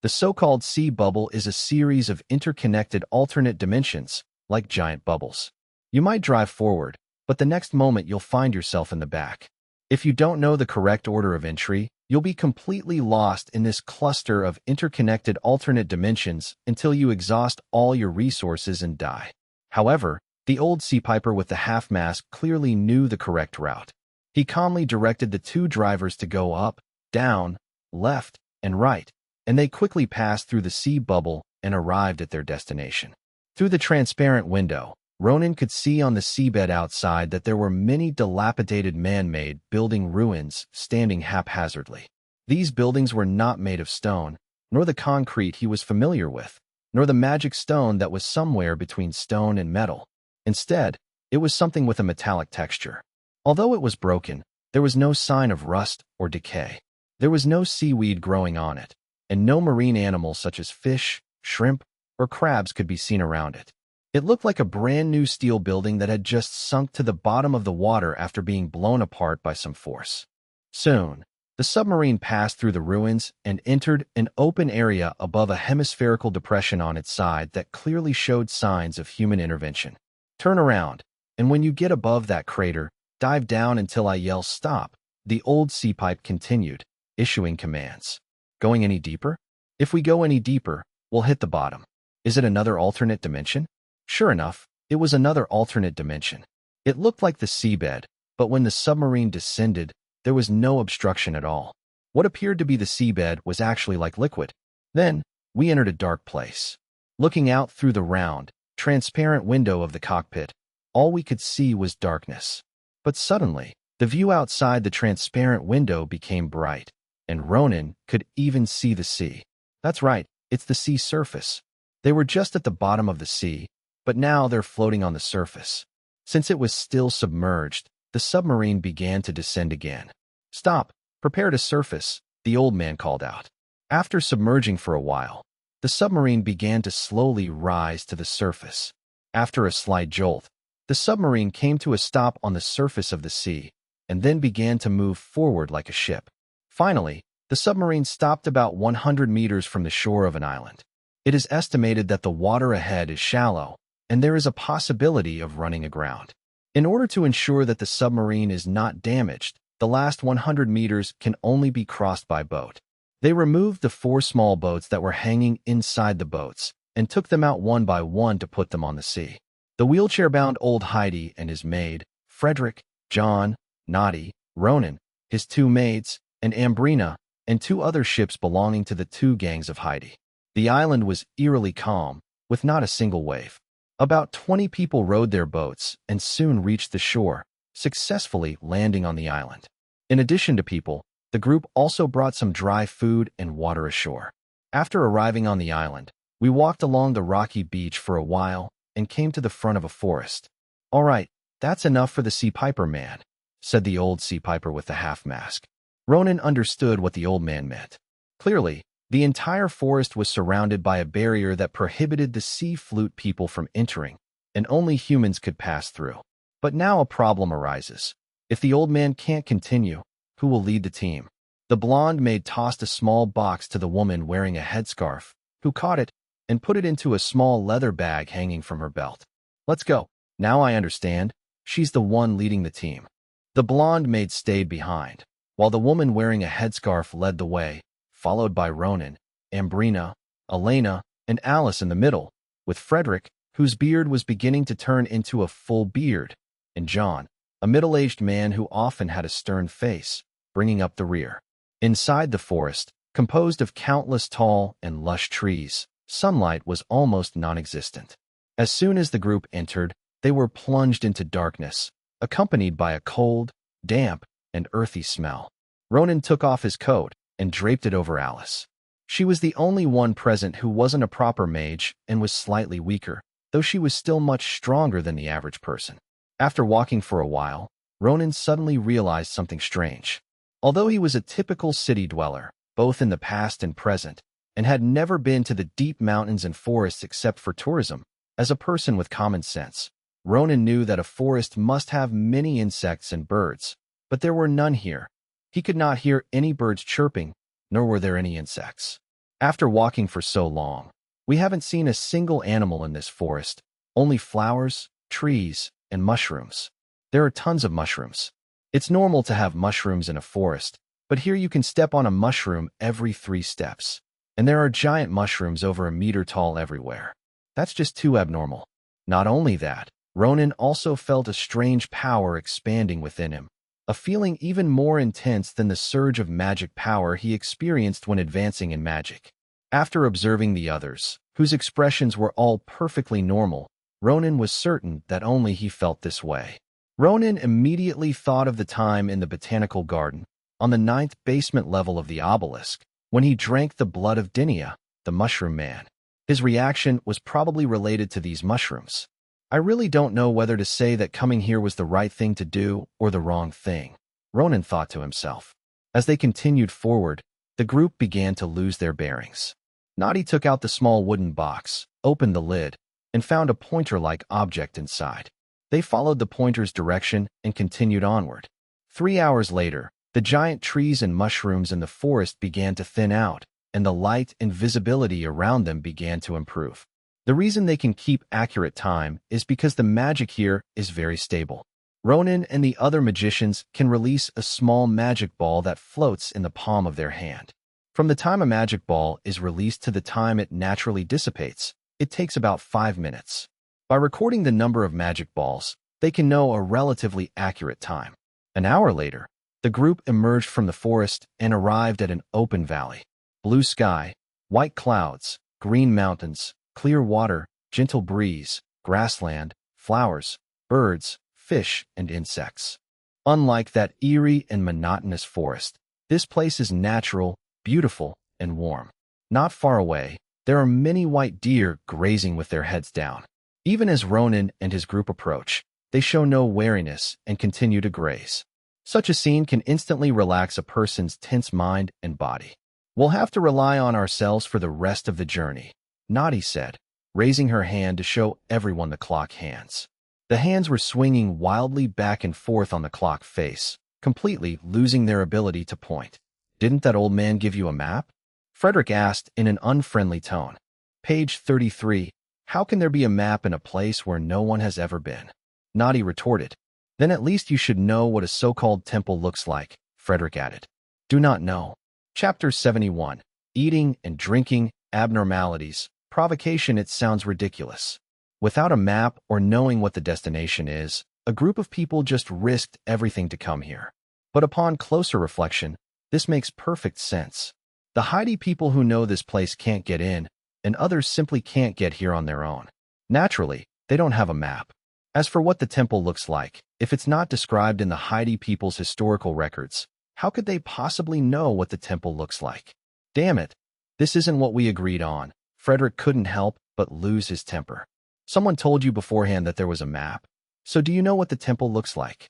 The so-called sea bubble is a series of interconnected alternate dimensions, like giant bubbles. You might drive forward, but the next moment you'll find yourself in the back. If you don't know the correct order of entry, you'll be completely lost in this cluster of interconnected alternate dimensions until you exhaust all your resources and die. However, the old sea piper with the half-mask clearly knew the correct route. He calmly directed the two drivers to go up, down, left, and right, and they quickly passed through the sea bubble and arrived at their destination. Through the transparent window, Ronan could see on the seabed outside that there were many dilapidated man-made building ruins standing haphazardly. These buildings were not made of stone, nor the concrete he was familiar with, nor the magic stone that was somewhere between stone and metal. Instead, it was something with a metallic texture. Although it was broken, there was no sign of rust or decay. There was no seaweed growing on it, and no marine animals such as fish, shrimp, or crabs could be seen around it. It looked like a brand new steel building that had just sunk to the bottom of the water after being blown apart by some force. Soon, the submarine passed through the ruins and entered an open area above a hemispherical depression on its side that clearly showed signs of human intervention. "Turn around, and when you get above that crater, dive down until I yell stop," the old sea pipe continued, issuing commands. "Going any deeper? If we go any deeper, we'll hit the bottom." "Is it another alternate dimension?" Sure enough, it was another alternate dimension. It looked like the seabed, but when the submarine descended, there was no obstruction at all. What appeared to be the seabed was actually like liquid. Then, we entered a dark place. Looking out through the round, transparent window of the cockpit, all we could see was darkness. But suddenly, the view outside the transparent window became bright, and Ronan could even see the sea. That's right, it's the sea surface. They were just at the bottom of the sea, but now they're floating on the surface. Since it was still submerged, the submarine began to descend again. "Stop, prepare to surface," the old man called out. After submerging for a while, the submarine began to slowly rise to the surface. After a slight jolt, the submarine came to a stop on the surface of the sea, and then began to move forward like a ship. Finally, the submarine stopped about 100 meters from the shore of an island. It is estimated that the water ahead is shallow, and there is a possibility of running aground. In order to ensure that the submarine is not damaged, the last 100 meters can only be crossed by boat. They removed the 4 small boats that were hanging inside the boats and took them out one by one to put them on the sea. The wheelchair-bound old Heidi and his maid, Frederick, John, Nadi, Ronan, his 2 maids, and Ambrina, and 2 other ships belonging to the 2 gangs of Heidi. The island was eerily calm, with not a single wave. About 20 people rowed their boats and soon reached the shore, successfully landing on the island. In addition to people, the group also brought some dry food and water ashore. After arriving on the island, we walked along the rocky beach for a while and came to the front of a forest. "All right, that's enough for the sea piper man," said the old sea piper with the half-mask. Ronan understood what the old man meant. Clearly, the entire forest was surrounded by a barrier that prohibited the sea flute people from entering, and only humans could pass through. But now a problem arises. If the old man can't continue, who will lead the team? The blonde maid tossed a small box to the woman wearing a headscarf, who caught it and put it into a small leather bag hanging from her belt. "Let's go," Now I understand. She's the one leading the team. The blonde maid stayed behind, while the woman wearing a headscarf led the way, followed by Ronan, Ambrina, Elena, and Alice in the middle, with Frederick, whose beard was beginning to turn into a full beard, and John, a middle-aged man who often had a stern face, bringing up the rear. Inside the forest, composed of countless tall and lush trees, sunlight was almost non-existent. As soon as the group entered, they were plunged into darkness, accompanied by a cold, damp, and earthy smell. Ronan took off his coat and draped it over Alice. She was the only one present who wasn't a proper mage and was slightly weaker, though she was still much stronger than the average person. After walking for a while, Ronan suddenly realized something strange. Although he was a typical city dweller, both in the past and present, and had never been to the deep mountains and forests except for tourism, as a person with common sense, Ronan knew that a forest must have many insects and birds, but there were none here. He could not hear any birds chirping, nor were there any insects. After walking for so long, we haven't seen a single animal in this forest, only flowers, trees, and mushrooms. There are tons of mushrooms. It's normal to have mushrooms in a forest, but here you can step on a mushroom every 3 steps. And there are giant mushrooms over a meter tall everywhere. That's just too abnormal. Not only that, Ronan also felt a strange power expanding within him, a feeling even more intense than the surge of magic power he experienced when advancing in magic. After observing the others, whose expressions were all perfectly normal, Ronan was certain that only he felt this way. Ronan immediately thought of the time in the botanical garden, on the 9th basement level of the obelisk, when he drank the blood of Dinia, the mushroom man. His reaction was probably related to these mushrooms. I really don't know whether to say that coming here was the right thing to do or the wrong thing, Ronan thought to himself. As they continued forward, the group began to lose their bearings. Noddy took out the small wooden box, opened the lid, and found a pointer-like object inside. They followed the pointer's direction and continued onward. 3 hours later, the giant trees and mushrooms in the forest began to thin out, and the light and visibility around them began to improve. The reason they can keep accurate time is because the magic here is very stable. Ronan and the other magicians can release a small magic ball that floats in the palm of their hand. From the time a magic ball is released to the time it naturally dissipates, it takes about 5 minutes. By recording the number of magic balls, they can know a relatively accurate time. An hour later, the group emerged from the forest and arrived at an open valley. Blue sky, white clouds, green mountains, clear water, gentle breeze, grassland, flowers, birds, fish, and insects. Unlike that eerie and monotonous forest, this place is natural, beautiful, and warm. Not far away, there are many white deer grazing with their heads down. Even as Ronan and his group approach, they show no wariness and continue to graze. Such a scene can instantly relax a person's tense mind and body. We'll have to rely on ourselves for the rest of the journey, Noddy said, raising her hand to show everyone the clock hands. The hands were swinging wildly back and forth on the clock face, completely losing their ability to point. Didn't that old man give you a map? Frederick asked in an unfriendly tone. Page 33. How can there be a map in a place where no one has ever been? Noddy retorted. Then at least you should know what a so-called temple looks like, Frederick added. Do not know. Chapter 71. Eating and drinking, abnormalities, provocation. It sounds ridiculous. Without a map or knowing what the destination is, a group of people just risked everything to come here. But upon closer reflection, this makes perfect sense. The Heidi people who know this place can't get in, and others simply can't get here on their own. Naturally, they don't have a map. As for what the temple looks like, if it's not described in the Heidi people's historical records, how could they possibly know what the temple looks like? Damn it, this isn't what we agreed on. Frederick couldn't help but lose his temper. Someone told you beforehand that there was a map, so do you know what the temple looks like?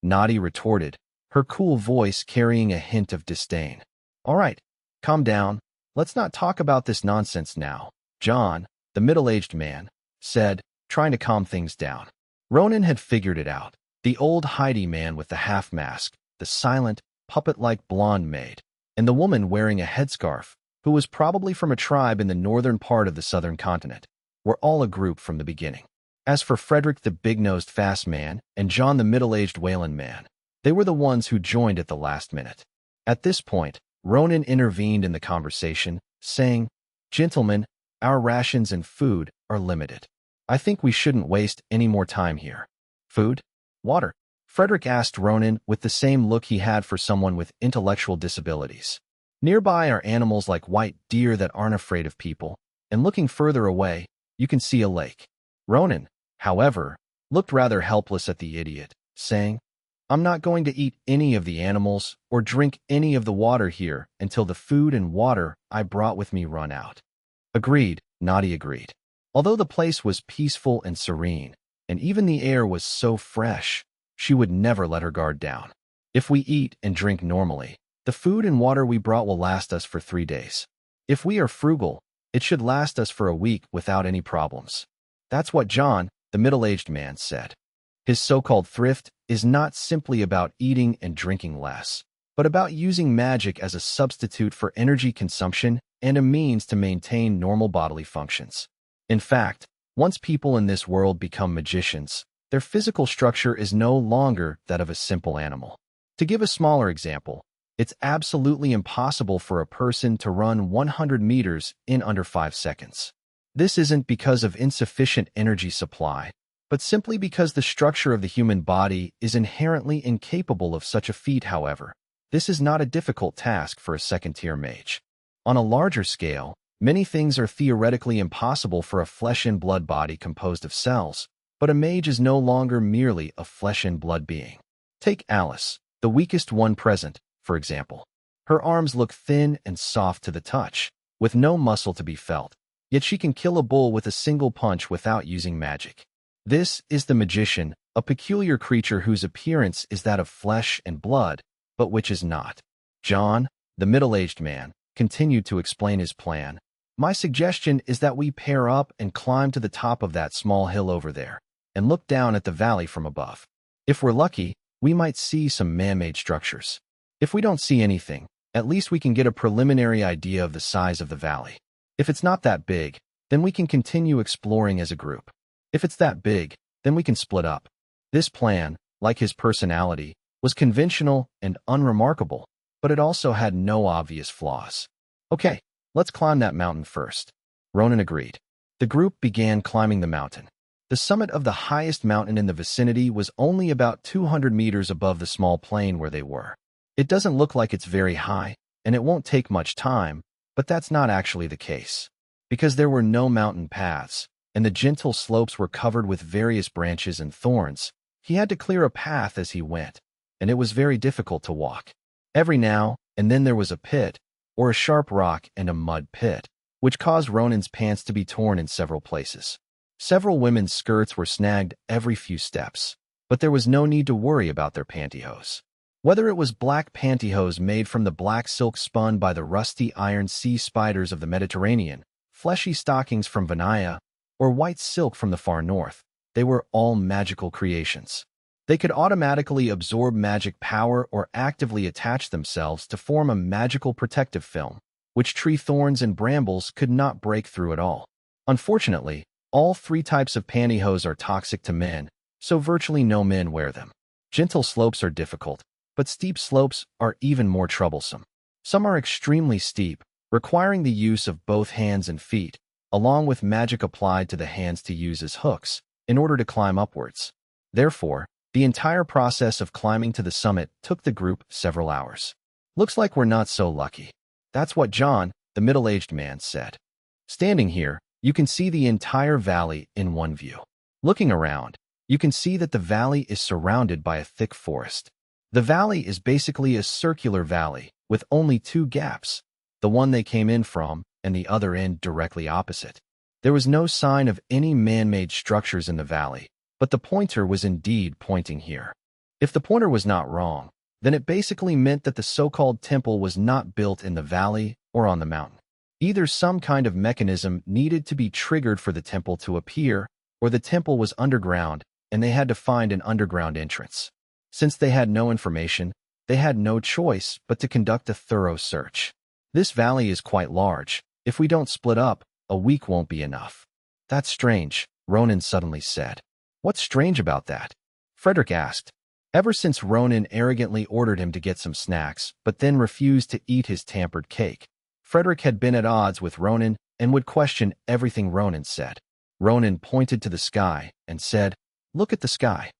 Noddy retorted, her cool voice carrying a hint of disdain. All right, calm down. Let's not talk about this nonsense now, John, the middle-aged man, said, trying to calm things down. Ronan had figured it out. The old Heidi man with the half-mask, the silent, puppet-like blonde maid, and the woman wearing a headscarf, who was probably from a tribe in the northern part of the southern continent, were all a group from the beginning. As for Frederick the big-nosed fast man and John the middle-aged Wayland man, they were the ones who joined at the last minute. At this point, Ronan intervened in the conversation, saying, "Gentlemen, our rations and food are limited. I think we shouldn't waste any more time here." "Food? Water?" Frederick asked Ronan with the same look he had for someone with intellectual disabilities. "Nearby are animals like white deer that aren't afraid of people, and looking further away, you can see a lake." Ronan, however, looked rather helpless at the idiot, saying, "I'm not going to eat any of the animals or drink any of the water here until the food and water I brought with me run out." "Agreed," Naughty agreed. Although the place was peaceful and serene, and even the air was so fresh, she would never let her guard down. "If we eat and drink normally, the food and water we brought will last us for 3 days. If we are frugal, it should last us for a week without any problems." That's what John, the middle-aged man, said. His so-called thrift is not simply about eating and drinking less, but about using magic as a substitute for energy consumption and a means to maintain normal bodily functions. In fact, once people in this world become magicians, their physical structure is no longer that of a simple animal. To give a smaller example, it's absolutely impossible for a person to run 100 meters in under 5 seconds. This isn't because of insufficient energy supply, but simply because the structure of the human body is inherently incapable of such a feat. However, this is not a difficult task for a second-tier mage. On a larger scale, many things are theoretically impossible for a flesh-and-blood body composed of cells, but a mage is no longer merely a flesh-and-blood being. Take Alice, the weakest one present, for example. Her arms look thin and soft to the touch, with no muscle to be felt, yet she can kill a bull with a single punch without using magic. This is the magician, a peculiar creature whose appearance is that of flesh and blood, but which is not. John, the middle-aged man, continued to explain his plan. "My suggestion is that we pair up and climb to the top of that small hill over there, and look down at the valley from above. If we're lucky, we might see some man-made structures. If we don't see anything, at least we can get a preliminary idea of the size of the valley. If it's not that big, then we can continue exploring as a group. If it's that big, then we can split up." This plan, like his personality, was conventional and unremarkable, but it also had no obvious flaws. "Okay, let's climb that mountain first." Ronan agreed. The group began climbing the mountain. The summit of the highest mountain in the vicinity was only about 200 meters above the small plain where they were. It doesn't look like it's very high, and it won't take much time, but that's not actually the case. Because there were no mountain paths, and the gentle slopes were covered with various branches and thorns, he had to clear a path as he went, and it was very difficult to walk. Every now and then there was a pit, or a sharp rock and a mud pit, which caused Ronan's pants to be torn in several places. Several women's skirts were snagged every few steps, but there was no need to worry about their pantyhose. Whether it was black pantyhose made from the black silk spun by the rusty iron sea spiders of the Mediterranean, fleshy stockings from Vinaya, or white silk from the far north, they were all magical creations. They could automatically absorb magic power or actively attach themselves to form a magical protective film, which tree thorns and brambles could not break through at all. Unfortunately, all 3 types of pantyhose are toxic to men, so virtually no men wear them. Gentle slopes are difficult, but steep slopes are even more troublesome. Some are extremely steep, requiring the use of both hands and feet, along with magic applied to the hands to use as hooks, in order to climb upwards. Therefore, the entire process of climbing to the summit took the group several hours. "Looks like we're not so lucky." That's what John, the middle-aged man, said. "Standing here, you can see the entire valley in one view. Looking around, you can see that the valley is surrounded by a thick forest. The valley is basically a circular valley with only 2 gaps, the one they came in from and the other end directly opposite. There was no sign of any man-made structures in the valley, but the pointer was indeed pointing here. If the pointer was not wrong, then it basically meant that the so-called temple was not built in the valley or on the mountain. Either some kind of mechanism needed to be triggered for the temple to appear, or the temple was underground and they had to find an underground entrance. Since they had no information, they had no choice but to conduct a thorough search. This valley is quite large. If we don't split up, a week won't be enough." "That's strange," Ronan suddenly said. What's strange about that? Frederick asked. Ever since Ronan arrogantly ordered him to get some snacks, but then refused to eat his tampered cake, Frederick had been at odds with Ronan and would question everything Ronan said. Ronan pointed to the sky and said, Look at the sky.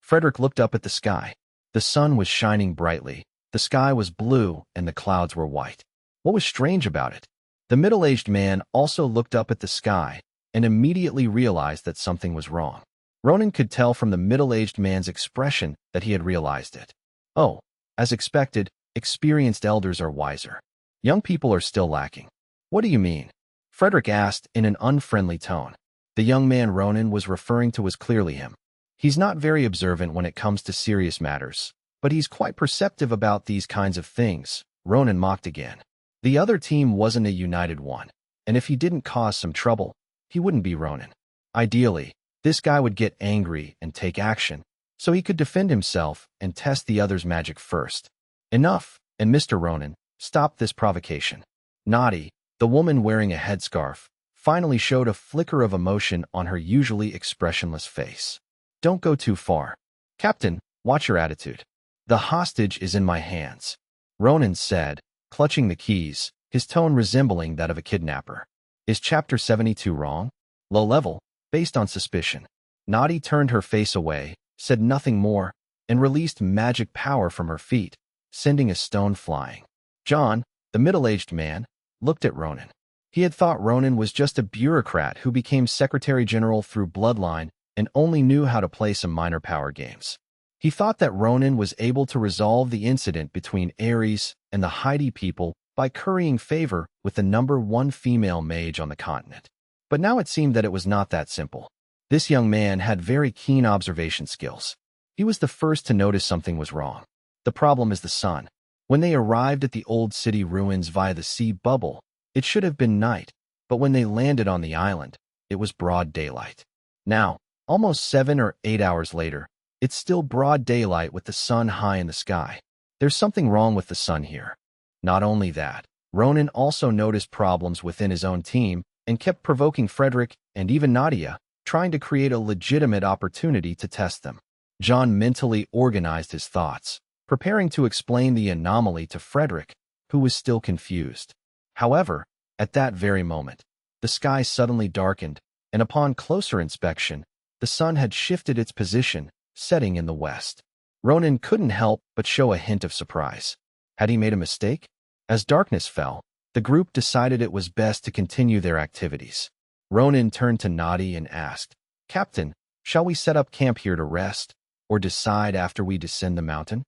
Frederick looked up at the sky. The sun was shining brightly, the sky was blue, and the clouds were white. What was strange about it? The middle-aged man also looked up at the sky and immediately realized that something was wrong. Ronan could tell from the middle-aged man's expression that he had realized it. Oh, as expected, experienced elders are wiser. Young people are still lacking. What do you mean? Frederick asked in an unfriendly tone. The young man Ronan was referring to was clearly him. He's not very observant when it comes to serious matters, but he's quite perceptive about these kinds of things, Ronan mocked again. The other team wasn't a united one, and if he didn't cause some trouble, he wouldn't be Ronan. Ideally, this guy would get angry and take action, so he could defend himself and test the other's magic first. Enough, and Mr. Ronan, stop this provocation. Naughty, the woman wearing a headscarf, finally showed a flicker of emotion on her usually expressionless face. Don't go too far. Captain, watch your attitude. The hostage is in my hands, Ronan said, clutching the keys, his tone resembling that of a kidnapper. Is Chapter 72 wrong? Low level, based on suspicion. Naughty turned her face away, said nothing more, and released magic power from her feet, sending a stone flying. John, the middle-aged man, looked at Ronan. He had thought Ronan was just a bureaucrat who became Secretary General through bloodline and only knew how to play some minor power games. He thought that Ronan was able to resolve the incident between Ares and the Heidi people by currying favor with the #1 female mage on the continent. But now it seemed that it was not that simple. This young man had very keen observation skills. He was the first to notice something was wrong. The problem is the sun. When they arrived at the old city ruins via the sea bubble, it should have been night, but when they landed on the island, it was broad daylight. Now, almost 7 or 8 hours later, it's still broad daylight with the sun high in the sky. There's something wrong with the sun here. Not only that, Ronan also noticed problems within his own team and kept provoking Frederick and even Nadia, trying to create a legitimate opportunity to test them. John mentally organized his thoughts, preparing to explain the anomaly to Frederick, who was still confused. However, at that very moment, the sky suddenly darkened, and upon closer inspection, the sun had shifted its position, setting in the west. Ronan couldn't help but show a hint of surprise. Had he made a mistake? As darkness fell, the group decided it was best to continue their activities. Ronan turned to Nadi and asked, Captain, shall we set up camp here to rest, or decide after we descend the mountain?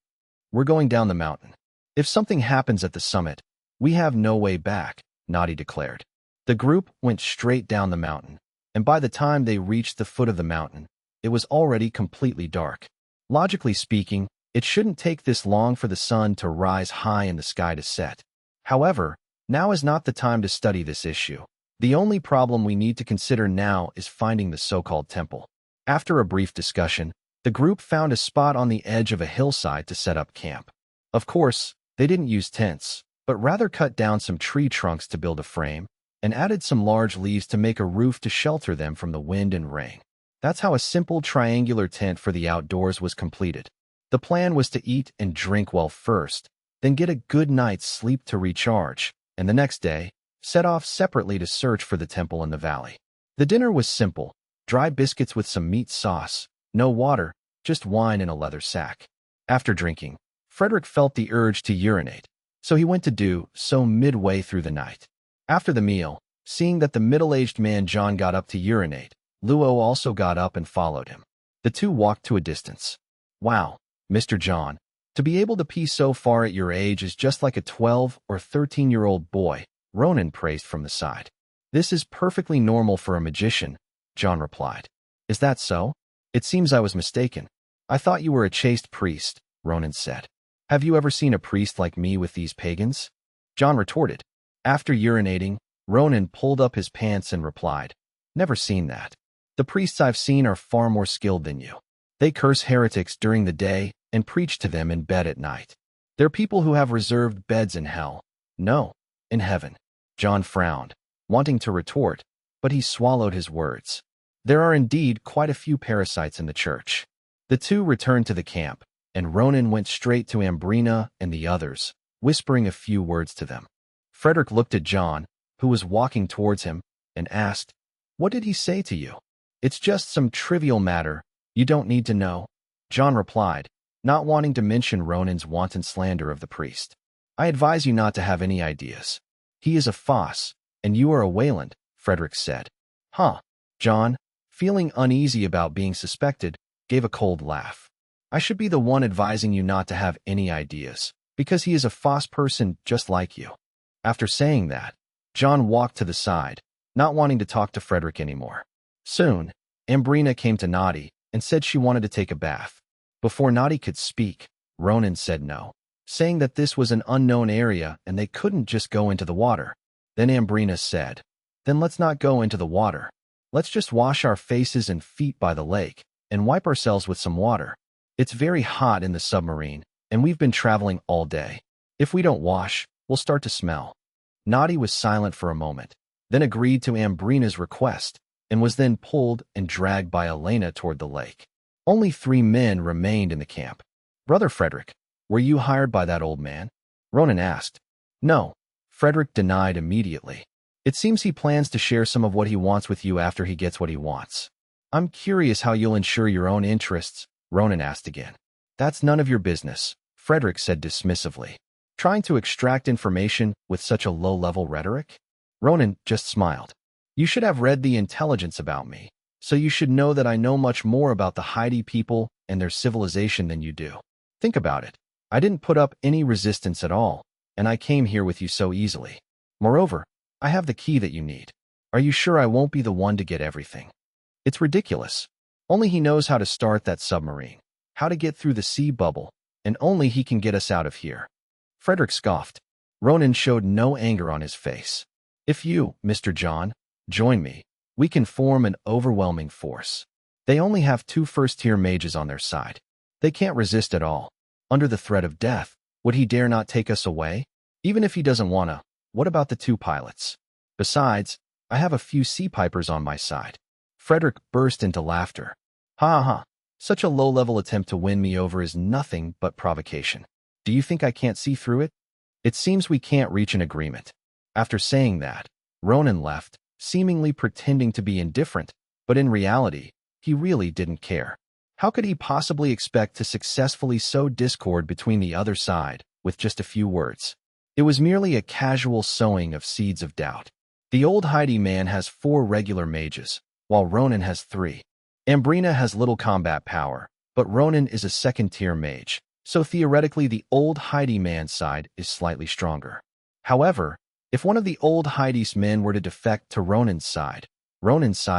We're going down the mountain. If something happens at the summit, we have no way back, Nadi declared. The group went straight down the mountain, and by the time they reached the foot of the mountain, it was already completely dark. Logically speaking, it shouldn't take this long for the sun to rise high in the sky to set. However, now is not the time to study this issue. The only problem we need to consider now is finding the so-called temple. After a brief discussion, the group found a spot on the edge of a hillside to set up camp. Of course, they didn't use tents, but rather cut down some tree trunks to build a frame, and added some large leaves to make a roof to shelter them from the wind and rain. That's how a simple triangular tent for the outdoors was completed. The plan was to eat and drink well first, then get a good night's sleep to recharge, and the next day, set off separately to search for the temple in the valley. The dinner was simple: dry biscuits with some meat sauce, no water, just wine in a leather sack. After drinking, Frederick felt the urge to urinate, so he went to do so midway through the night. After the meal, seeing that the middle-aged man John got up to urinate, Luo also got up and followed him. The two walked to a distance. Wow, Mr. John, to be able to pee so far at your age is just like a 12 or 13-year-old boy, Ronan praised from the side. This is perfectly normal for a magician, John replied. Is that so? It seems I was mistaken. I thought you were a chaste priest, Ronan said. Have you ever seen a priest like me with these pagans? John retorted. After urinating, Ronan pulled up his pants and replied, Never seen that. The priests I've seen are far more skilled than you. They curse heretics during the day and preach to them in bed at night. They're people who have reserved beds in hell. No, in heaven. John frowned, wanting to retort, but he swallowed his words. There are indeed quite a few parasites in the church. The two returned to the camp, and Ronan went straight to Ambrina and the others, whispering a few words to them. Frederick looked at John, who was walking towards him, and asked, "What did he say to you?" "It's just some trivial matter. You don't need to know," John replied, not wanting to mention Ronan's wanton slander of the priest. "I advise you not to have any ideas. He is a Foss, and you are a Wayland," Frederick said. "Huh." John, feeling uneasy about being suspected, gave a cold laugh. "I should be the one advising you not to have any ideas, because he is a Foss person just like you." After saying that, John walked to the side, not wanting to talk to Frederick anymore. Soon, Ambrina came to Nadi and said she wanted to take a bath. Before Nadi could speak, Ronan said no, saying that this was an unknown area and they couldn't just go into the water. Then Ambrina said, "Then let's not go into the water. Let's just wash our faces and feet by the lake and wipe ourselves with some water. It's very hot in the submarine, and we've been traveling all day. If we don't wash, we'll start to smell." Nadi was silent for a moment, then agreed to Ambrina's request, and was then pulled and dragged by Elena toward the lake. Only 3 men remained in the camp. "Brother Frederick, were you hired by that old man?" Ronan asked. "No," Frederick denied immediately. "It seems he plans to share some of what he wants with you after he gets what he wants." "I'm curious how you'll ensure your own interests," Ronan asked again. "That's none of your business," Frederick said dismissively. "Trying to extract information with such a low-level rhetoric?" Ronan just smiled. "You should have read the intelligence about me, so you should know that I know much more about the Haiti people and their civilization than you do. Think about it. I didn't put up any resistance at all, and I came here with you so easily. Moreover, I have the key that you need. Are you sure I won't be the one to get everything?" "It's ridiculous. Only he knows how to start that submarine, how to get through the sea bubble, and only he can get us out of here." Frederick scoffed. Ronan showed no anger on his face. "If you, Mr. John, join me, we can form an overwhelming force. They only have 2 first-tier mages on their side. They can't resist at all. Under the threat of death, would he dare not take us away? Even if he doesn't wanna, what about the 2 pilots? Besides, I have a few sea pipers on my side." Frederick burst into laughter. "Ha ha, such a low-level attempt to win me over is nothing but provocation. Do you think I can't see through it? It seems we can't reach an agreement." After saying that, Ronan left, seemingly pretending to be indifferent, but in reality, he really didn't care. How could he possibly expect to successfully sow discord between the other side with just a few words? It was merely a casual sowing of seeds of doubt. The old Haiti man has 4 regular mages, while Ronan has 3. Ambrina has little combat power, but Ronan is a second-tier mage, so theoretically the old Haiti man's side is slightly stronger. However, if one of the old Haiti's men were to defect to Ronan's side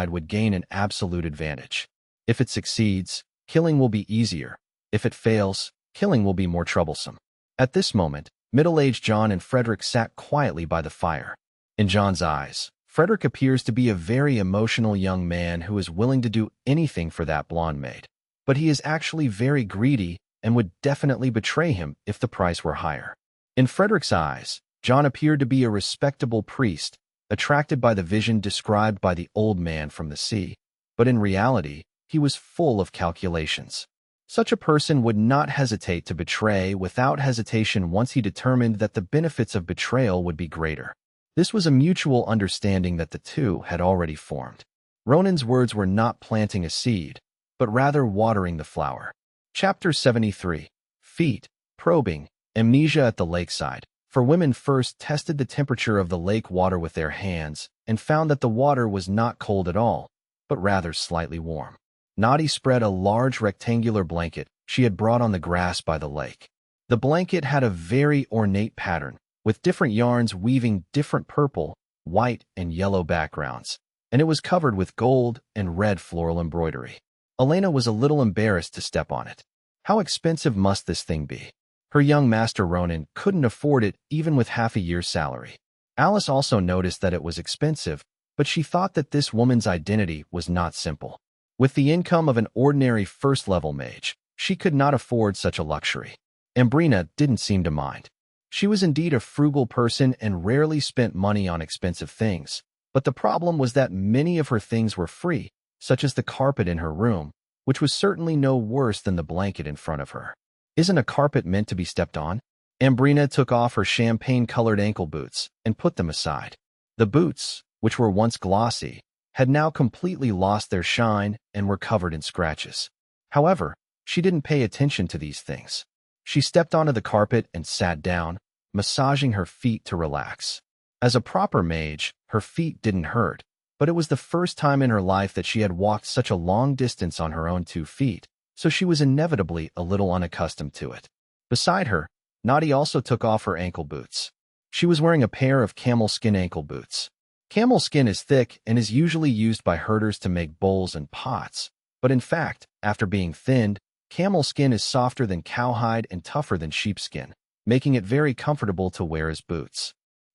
would gain an absolute advantage. If it succeeds, killing will be easier. If it fails, killing will be more troublesome. At this moment, middle-aged John and Frederick sat quietly by the fire. In John's eyes, Frederick appears to be a very emotional young man who is willing to do anything for that blonde maid. But he is actually very greedy and would definitely betray him if the price were higher. In Frederick's eyes, John appeared to be a respectable priest, attracted by the vision described by the old man from the sea. But in reality, he was full of calculations. Such a person would not hesitate to betray without hesitation once he determined that the benefits of betrayal would be greater. This was a mutual understanding that the two had already formed. Ronan's words were not planting a seed, but rather watering the flower. Chapter 73. Feet, Probing, Amnesia at the Lakeside. For women first tested the temperature of the lake water with their hands and found that the water was not cold at all, but rather slightly warm. Nadi spread a large rectangular blanket she had brought on the grass by the lake. The blanket had a very ornate pattern, with different yarns weaving different purple, white, and yellow backgrounds, and it was covered with gold and red floral embroidery. Elena was a little embarrassed to step on it. How expensive must this thing be? Her young master Ronan couldn't afford it even with half a year's salary. Alice also noticed that it was expensive, but she thought that this woman's identity was not simple. With the income of an ordinary first-level mage, she could not afford such a luxury. Ambrina didn't seem to mind. She was indeed a frugal person and rarely spent money on expensive things, but the problem was that many of her things were free, such as the carpet in her room, which was certainly no worse than the blanket in front of her. Isn't a carpet meant to be stepped on? Ambrina took off her champagne-colored ankle boots and put them aside. The boots, which were once glossy, had now completely lost their shine and were covered in scratches. However, she didn't pay attention to these things. She stepped onto the carpet and sat down, massaging her feet to relax. As a proper mage, her feet didn't hurt, but it was the first time in her life that she had walked such a long distance on her own 2 feet, so she was inevitably a little unaccustomed to it. Beside her, Nadi also took off her ankle boots. She was wearing a pair of camel skin ankle boots. Camel skin is thick and is usually used by herders to make bowls and pots, but in fact, after being thinned, camel skin is softer than cowhide and tougher than sheepskin, making it very comfortable to wear as boots.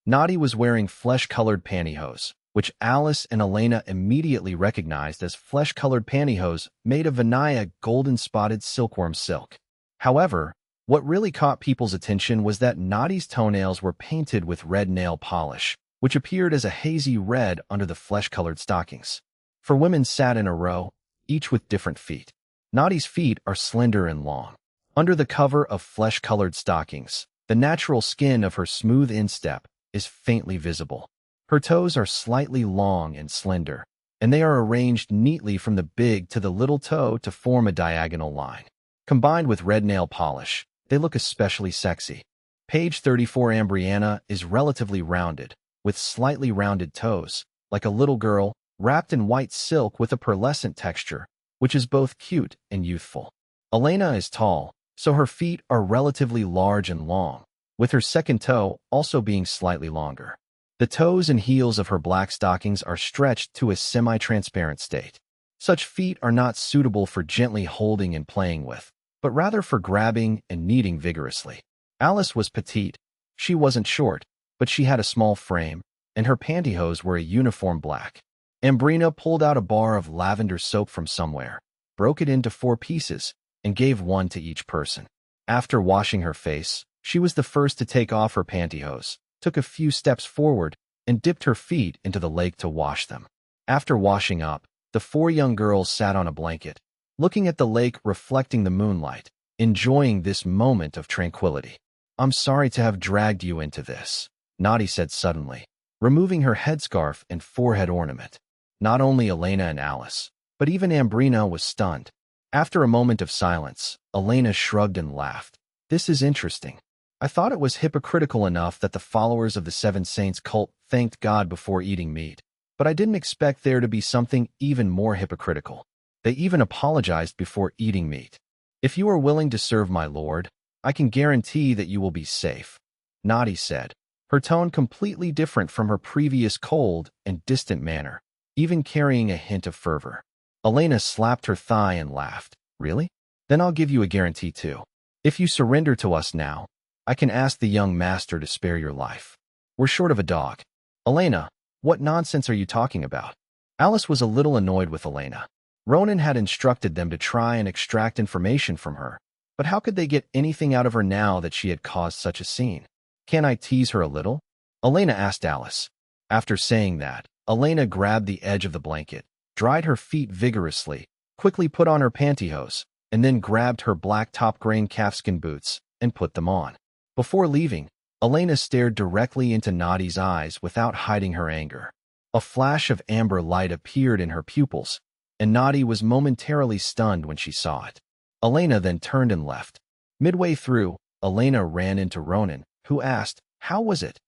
Nadi was wearing flesh-colored pantyhose, which Alice and Elena immediately recognized as flesh-colored pantyhose made of Vinaya golden-spotted silkworm silk. However, what really caught people's attention was that Nadi's toenails were painted with red nail polish, which appeared as a hazy red under the flesh-colored stockings. 4 women sat in a row, each with different feet. Nadi's feet are slender and long. Under the cover of flesh-colored stockings, the natural skin of her smooth instep is faintly visible. Her toes are slightly long and slender, and they are arranged neatly from the big to the little toe to form a diagonal line. Combined with red nail polish, they look especially sexy. Page 34 Ambriana is relatively rounded, with slightly rounded toes, like a little girl, wrapped in white silk with a pearlescent texture, which is both cute and youthful. Elena is tall, so her feet are relatively large and long, with her second toe also being slightly longer. The toes and heels of her black stockings are stretched to a semi-transparent state. Such feet are not suitable for gently holding and playing with, but rather for grabbing and kneading vigorously. Alice was petite. She wasn't short, but she had a small frame, and her pantyhose were a uniform black. Ambrina pulled out a bar of lavender soap from somewhere, broke it into 4 pieces, and gave one to each person. After washing her face, she was the first to take off her pantyhose, took a few steps forward, and dipped her feet into the lake to wash them. After washing up, the 4 young girls sat on a blanket, looking at the lake reflecting the moonlight, enjoying this moment of tranquility. "I'm sorry to have dragged you into this," Nadi said suddenly, removing her headscarf and forehead ornament. Not only Elena and Alice, but even Ambrina was stunned. After a moment of silence, Elena shrugged and laughed. "This is interesting. I thought it was hypocritical enough that the followers of the 7 Saints cult thanked God before eating meat, but I didn't expect there to be something even more hypocritical. They even apologized before eating meat. If you are willing to serve my lord, I can guarantee that you will be safe," Nadi said, her tone completely different from her previous cold and distant manner, even carrying a hint of fervor. Elena slapped her thigh and laughed. "Really? Then I'll give you a guarantee too. If you surrender to us now, I can ask the young master to spare your life. We're short of a dog." "Elena, what nonsense are you talking about?" Alice was a little annoyed with Elena. Ronan had instructed them to try and extract information from her, but how could they get anything out of her now that she had caused such a scene? "Can I tease her a little?" Elena asked Alice. After saying that, Elena grabbed the edge of the blanket, dried her feet vigorously, quickly put on her pantyhose, and then grabbed her black top-grain calfskin boots and put them on. Before leaving, Elena stared directly into Nadi's eyes without hiding her anger. A flash of amber light appeared in her pupils, and Nadi was momentarily stunned when she saw it. Elena then turned and left. Midway through, Elena ran into Ronan, who asked, "How was it?"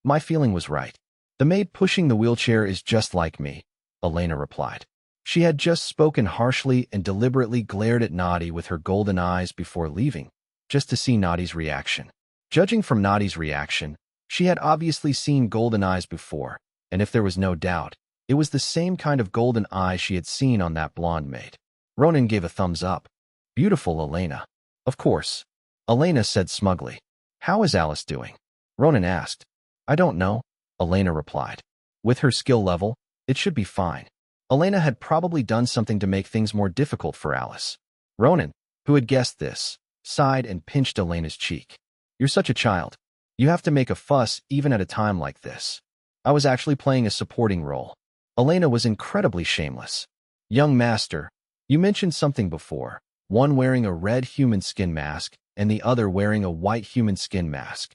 "My feeling was right. The maid pushing the wheelchair is just like me," Elena replied. She had just spoken harshly and deliberately glared at Nadi with her golden eyes before leaving, just to see Nadi's reaction. Judging from Nadi's reaction, she had obviously seen golden eyes before, and if there was no doubt, it was the same kind of golden eyes she had seen on that blonde maid. Ronan gave a thumbs up. "Beautiful, Elena." "Of course," Elena said smugly. "How is Alice doing?" Ronan asked. "I don't know," Elena replied. "With her skill level, it should be fine." Elena had probably done something to make things more difficult for Alice. Ronan, who had guessed this, sighed and pinched Elena's cheek. "You're such a child. You have to make a fuss even at a time like this. I was actually playing a supporting role." Elena was incredibly shameless. Young master, you mentioned something before, one wearing a red human skin mask and the other wearing a white human skin mask.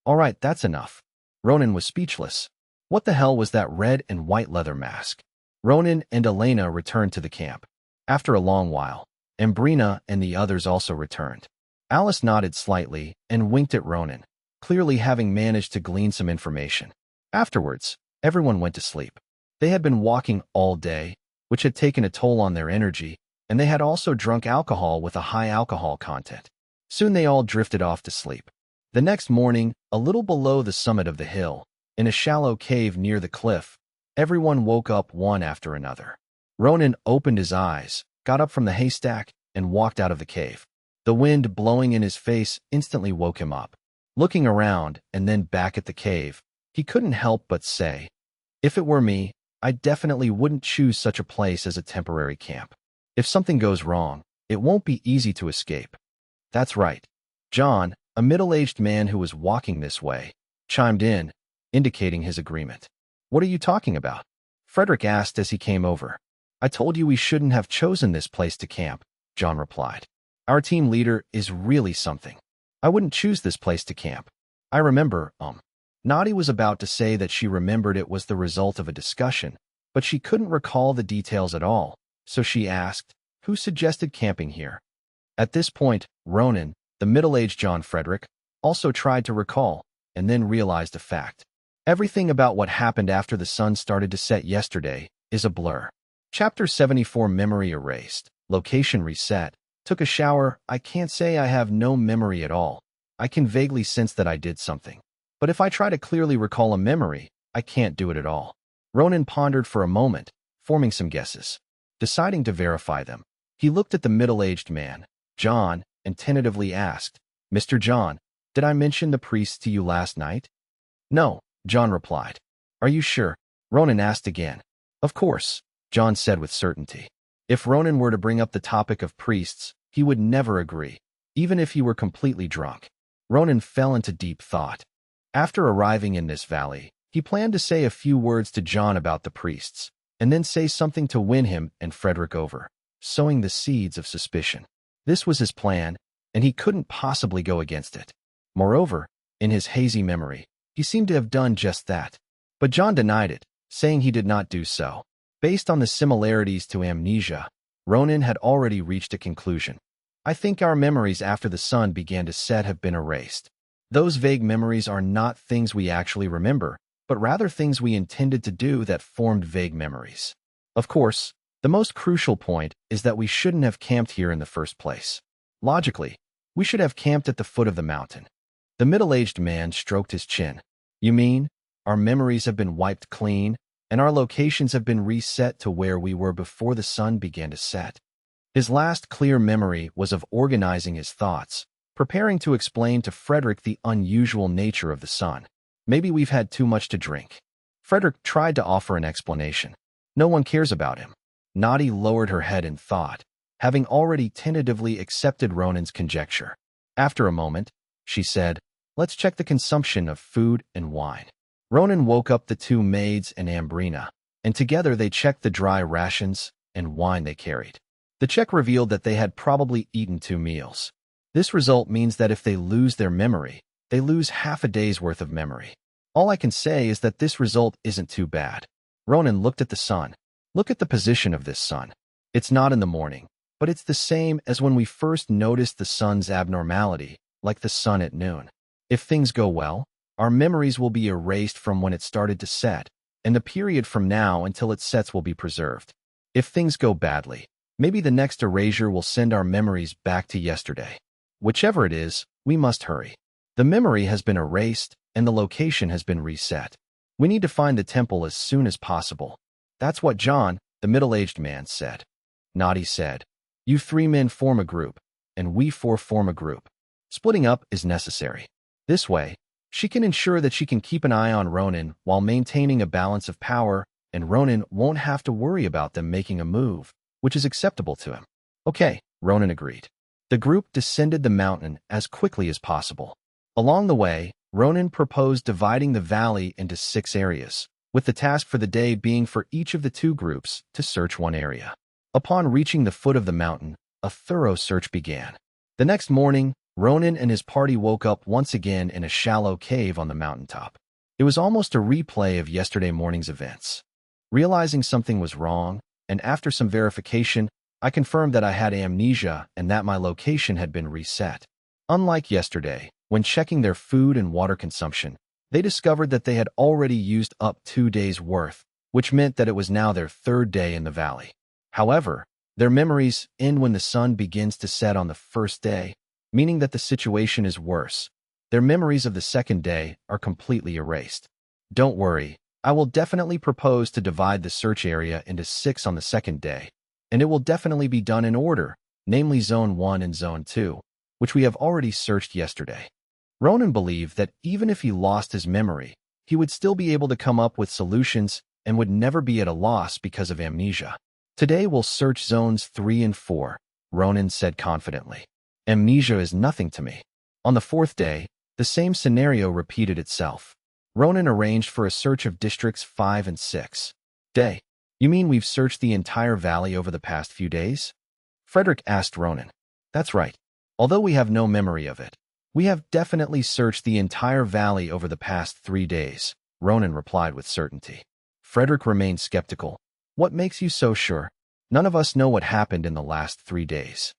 All right, that's enough. Ronan was speechless. What the hell was that red and white leather mask? Ronan and Elena returned to the camp. After a long while, Ambrina and the others also returned. Alice nodded slightly and winked at Ronan, clearly having managed to glean some information. Afterwards, everyone went to sleep. They had been walking all day, which had taken a toll on their energy, and they had also drunk alcohol with a high alcohol content. Soon they all drifted off to sleep. The next morning, a little below the summit of the hill, in a shallow cave near the cliff, everyone woke up one after another. Ronan opened his eyes, got up from the haystack, and walked out of the cave. The wind blowing in his face instantly woke him up. Looking around and then back at the cave, he couldn't help but say, "If it were me, I definitely wouldn't choose such a place as a temporary camp. If something goes wrong, it won't be easy to escape." That's right. John, a middle-aged man who was walking this way, chimed in, indicating his agreement. "What are you talking about?" Frederick asked as he came over. "I told you we shouldn't have chosen this place to camp," John replied. "Our team leader is really something. I wouldn't choose this place to camp. I remember, Naughty was about to say that she remembered it was the result of a discussion, but she couldn't recall the details at all, so she asked, "Who suggested camping here?" At this point, Ronan, the middle-aged John Frederick, also tried to recall, and then realized a fact. Everything about what happened after the sun started to set yesterday is a blur. Chapter 74 Memory Erased, Location Reset. Took a shower. I can't say I have no memory at all. I can vaguely sense that I did something. But if I try to clearly recall a memory, I can't do it at all. Ronan pondered for a moment, forming some guesses. Deciding to verify them, he looked at the middle-aged man, John, and tentatively asked, "Mr. John, did I mention the priest to you last night?" "No," John replied. "Are you sure?" Ronan asked again. "Of course," John said with certainty. If Ronan were to bring up the topic of priests, he would never agree, even if he were completely drunk. Ronan fell into deep thought. After arriving in this valley, he planned to say a few words to John about the priests, and then say something to win him and Frederick over, sowing the seeds of suspicion. This was his plan, and he couldn't possibly go against it. Moreover, in his hazy memory, he seemed to have done just that. But John denied it, saying he did not do so. Based on the similarities to amnesia, Ronan had already reached a conclusion. "I think our memories after the sun began to set have been erased. Those vague memories are not things we actually remember, but rather things we intended to do that formed vague memories. Of course, the most crucial point is that we shouldn't have camped here in the first place. Logically, we should have camped at the foot of the mountain." The middle-aged man stroked his chin. "You mean, our memories have been wiped clean, and our locations have been reset to where we were before the sun began to set?" His last clear memory was of organizing his thoughts, preparing to explain to Frederick the unusual nature of the sun. "Maybe we've had too much to drink." Frederick tried to offer an explanation. "No one cares about him." Naughty lowered her head in thought, having already tentatively accepted Ronan's conjecture. After a moment, she said, "Let's check the consumption of food and wine." Ronan woke up the two maids and Ambrina, and together they checked the dry rations and wine they carried. The check revealed that they had probably eaten 2 meals. This result means that if they lose their memory, they lose half a day's worth of memory. All I can say is that this result isn't too bad. Ronan looked at the sun. Look at the position of this sun. It's not in the morning, but it's the same as when we first noticed the sun's abnormality, like the sun at noon. If things go well, our memories will be erased from when it started to set, and the period from now until it sets will be preserved. If things go badly, maybe the next erasure will send our memories back to yesterday. Whichever it is, we must hurry. The memory has been erased, and the location has been reset. We need to find the temple as soon as possible. That's what John, the middle-aged man, said. Naughty said, "You 3 men form a group, and we 4 form a group. Splitting up is necessary. This way, she can ensure that she can keep an eye on Ronan while maintaining a balance of power, and Ronan won't have to worry about them making a move, which is acceptable to him." "Okay," Ronan agreed. The group descended the mountain as quickly as possible. Along the way, Ronan proposed dividing the valley into 6 areas, with the task for the day being for each of the 2 groups to search one area. Upon reaching the foot of the mountain, a thorough search began. The next morning, Ronan and his party woke up once again in a shallow cave on the mountaintop. It was almost a replay of yesterday morning's events. Realizing something was wrong, and after some verification, I confirmed that I had amnesia and that my location had been reset. Unlike yesterday, when checking their food and water consumption, they discovered that they had already used up 2 days' worth, which meant that it was now their 3rd day in the valley. However, their memories end when the sun begins to set on the 1st day, meaning that the situation is worse. Their memories of the 2nd day are completely erased. Don't worry, I will definitely propose to divide the search area into 6 on the 2nd day, and it will definitely be done in order, namely Zone 1 and Zone 2, which we have already searched yesterday. Ronan believed that even if he lost his memory, he would still be able to come up with solutions and would never be at a loss because of amnesia. Today we'll search Zones 3 and 4, Ronan said confidently. Amnesia is nothing to me. On the 4th day, the same scenario repeated itself. Ronan arranged for a search of Districts 5 and 6. Day. You mean we've searched the entire valley over the past few days? Frederick asked Ronan. That's right. Although we have no memory of it, we have definitely searched the entire valley over the past 3 days, Ronan replied with certainty. Frederick remained skeptical. What makes you so sure? None of us know what happened in the last 3 days.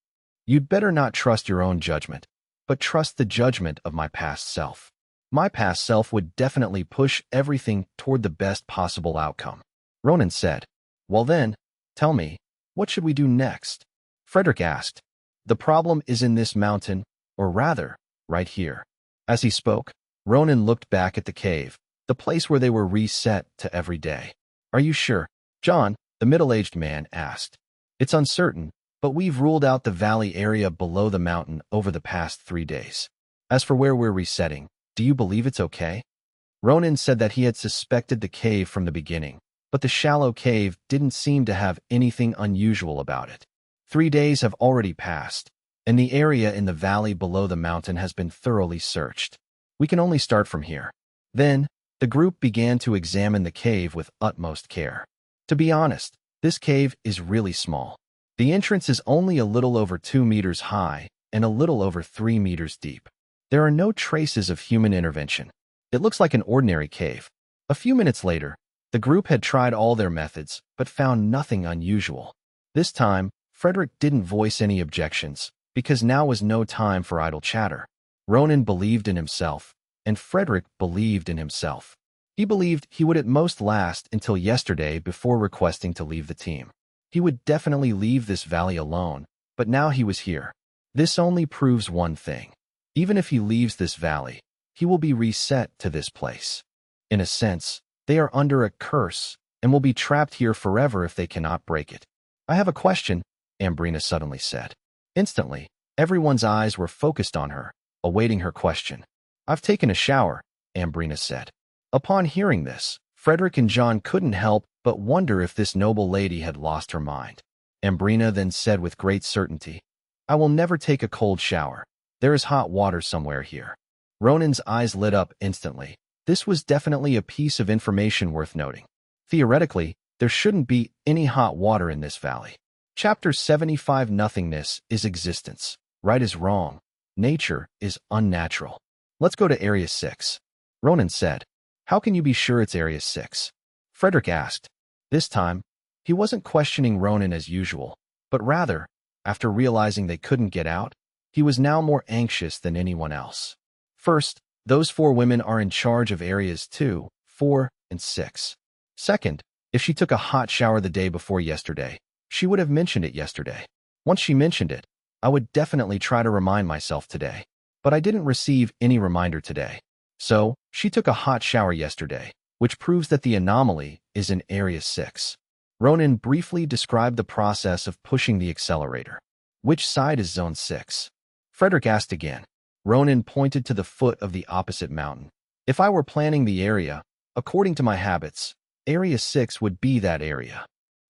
You'd better not trust your own judgment, but trust the judgment of my past self. My past self would definitely push everything toward the best possible outcome. Ronan said. Well then, tell me, what should we do next? Frederick asked. The problem is in this mountain, or rather, right here. As he spoke, Ronan looked back at the cave, the place where they were reset to every day. Are you sure? John, the middle-aged man, asked. It's uncertain, but we've ruled out the valley area below the mountain over the past 3 days. As for where we're resetting, do you believe it's okay? Ronan said that he had suspected the cave from the beginning, but the shallow cave didn't seem to have anything unusual about it. 3 days have already passed, and the area in the valley below the mountain has been thoroughly searched. We can only start from here. Then, the group began to examine the cave with utmost care. To be honest, this cave is really small. The entrance is only a little over 2 meters high and a little over 3 meters deep. There are no traces of human intervention. It looks like an ordinary cave. A few minutes later, the group had tried all their methods, but found nothing unusual. This time, Frederick didn't voice any objections, because now was no time for idle chatter. Ronan believed in himself, and Frederick believed in himself. He believed he would at most last until yesterday before requesting to leave the team. He would definitely leave this valley alone, but now he was here. This only proves one thing. Even if he leaves this valley, he will be reset to this place. In a sense, they are under a curse and will be trapped here forever if they cannot break it. I have a question, Ambrina suddenly said. Instantly, everyone's eyes were focused on her, awaiting her question. I've taken a shower, Ambrina said. Upon hearing this, Frederick and John couldn't help but wonder if this noble lady had lost her mind. Ambrina then said with great certainty, I will never take a cold shower. There is hot water somewhere here. Ronan's eyes lit up instantly. This was definitely a piece of information worth noting. Theoretically, there shouldn't be any hot water in this valley. Chapter 75 Nothingness is existence. Right is wrong. Nature is unnatural. Let's go to Area 6. Ronan said. How can you be sure it's Area 6? Frederick asked. This time, he wasn't questioning Ronan as usual, but rather, after realizing they couldn't get out, he was now more anxious than anyone else. First, those 4 women are in charge of Areas 2, 4, and 6. Second, if she took a hot shower the day before yesterday, she would have mentioned it yesterday. Once she mentioned it, I would definitely try to remind myself today, but I didn't receive any reminder today. So, she took a hot shower yesterday, which proves that the anomaly is in Area 6. Ronan briefly described the process of pushing the accelerator. Which side is Zone 6? Frederick asked again. Ronan pointed to the foot of the opposite mountain. If I were planning the area, according to my habits, Area 6 would be that area.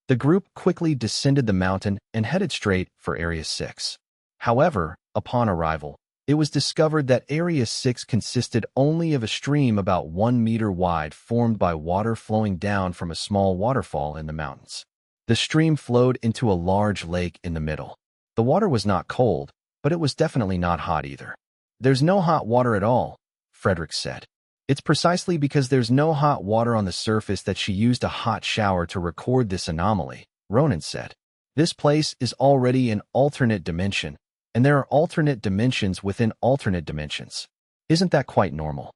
The group quickly descended the mountain and headed straight for Area 6. However, upon arrival, it was discovered that Area 6 consisted only of a stream about 1 meter wide formed by water flowing down from a small waterfall in the mountains. The stream flowed into a large lake in the middle. The water was not cold, but it was definitely not hot either. There's no hot water at all, Frederick said. It's precisely because there's no hot water on the surface that she used a hot shower to record this anomaly, Ronan said. This place is already an alternate dimension, and there are alternate dimensions within alternate dimensions. Isn't that quite normal?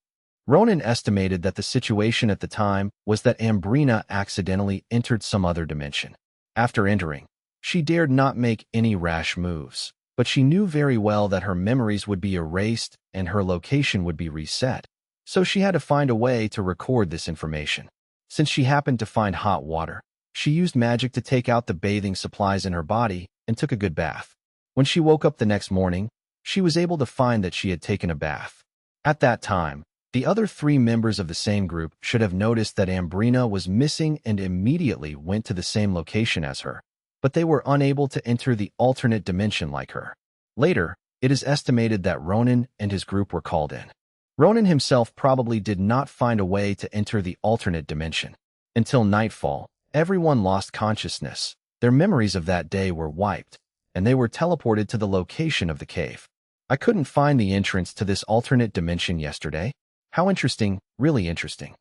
Ronan estimated that the situation at the time was that Ambrina accidentally entered some other dimension. After entering, she dared not make any rash moves, but she knew very well that her memories would be erased and her location would be reset. So she had to find a way to record this information. Since she happened to find hot water, she used magic to take out the bathing supplies in her body and took a good bath. When she woke up the next morning, she was able to find that she had taken a bath. At that time, the other 3 members of the same group should have noticed that Ambrina was missing and immediately went to the same location as her, but they were unable to enter the alternate dimension like her. Later, it is estimated that Ronan and his group were called in. Ronan himself probably did not find a way to enter the alternate dimension. Until nightfall, everyone lost consciousness. Their memories of that day were wiped, and they were teleported to the location of the cave. I couldn't find the entrance to this alternate dimension yesterday. How interesting, really interesting.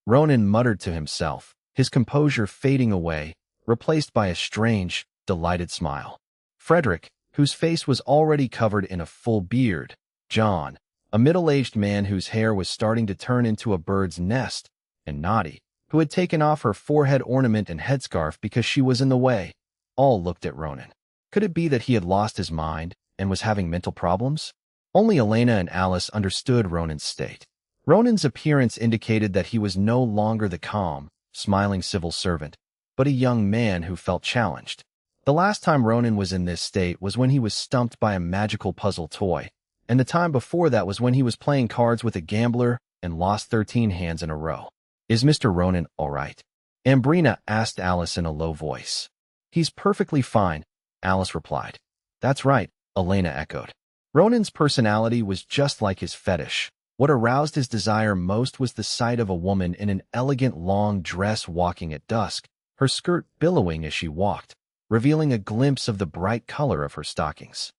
Ronan muttered to himself, his composure fading away, replaced by a strange, delighted smile. Frederick, whose face was already covered in a full beard, John, a middle-aged man whose hair was starting to turn into a bird's nest, and Naughty, who had taken off her forehead ornament and headscarf because she was in the way, all looked at Ronan. Could it be that he had lost his mind and was having mental problems? Only Elena and Alice understood Ronan's state. Ronan's appearance indicated that he was no longer the calm, smiling civil servant, but a young man who felt challenged. The last time Ronan was in this state was when he was stumped by a magical puzzle toy, and the time before that was when he was playing cards with a gambler and lost 13 hands in a row. Is Mr. Ronan all right? Ambrina asked Alice in a low voice. He's perfectly fine, Alice replied. That's right, Elena echoed. Ronan's personality was just like his fetish. What aroused his desire most was the sight of a woman in an elegant long dress walking at dusk, her skirt billowing as she walked, revealing a glimpse of the bright color of her stockings.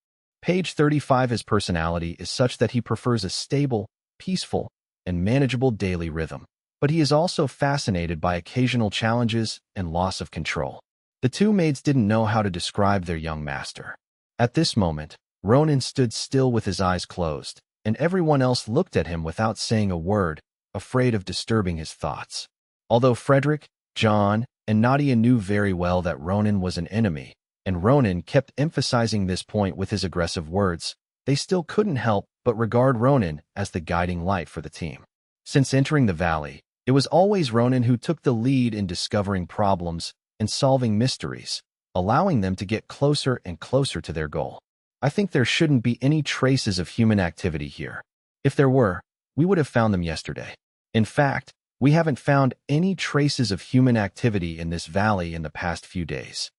Page 35. His personality is such that he prefers a stable, peaceful, and manageable daily rhythm, but he is also fascinated by occasional challenges and loss of control. The 2 maids didn't know how to describe their young master. At this moment, Ronan stood still with his eyes closed, and everyone else looked at him without saying a word, afraid of disturbing his thoughts. Although Frederick, John, and Nadia knew very well that Ronan was an enemy, and Ronan kept emphasizing this point with his aggressive words, they still couldn't help but regard Ronan as the guiding light for the team. Since entering the valley, it was always Ronan who took the lead in discovering problems and solving mysteries, allowing them to get closer and closer to their goal. I think there shouldn't be any traces of human activity here. If there were, we would have found them yesterday. In fact, we haven't found any traces of human activity in this valley in the past few days.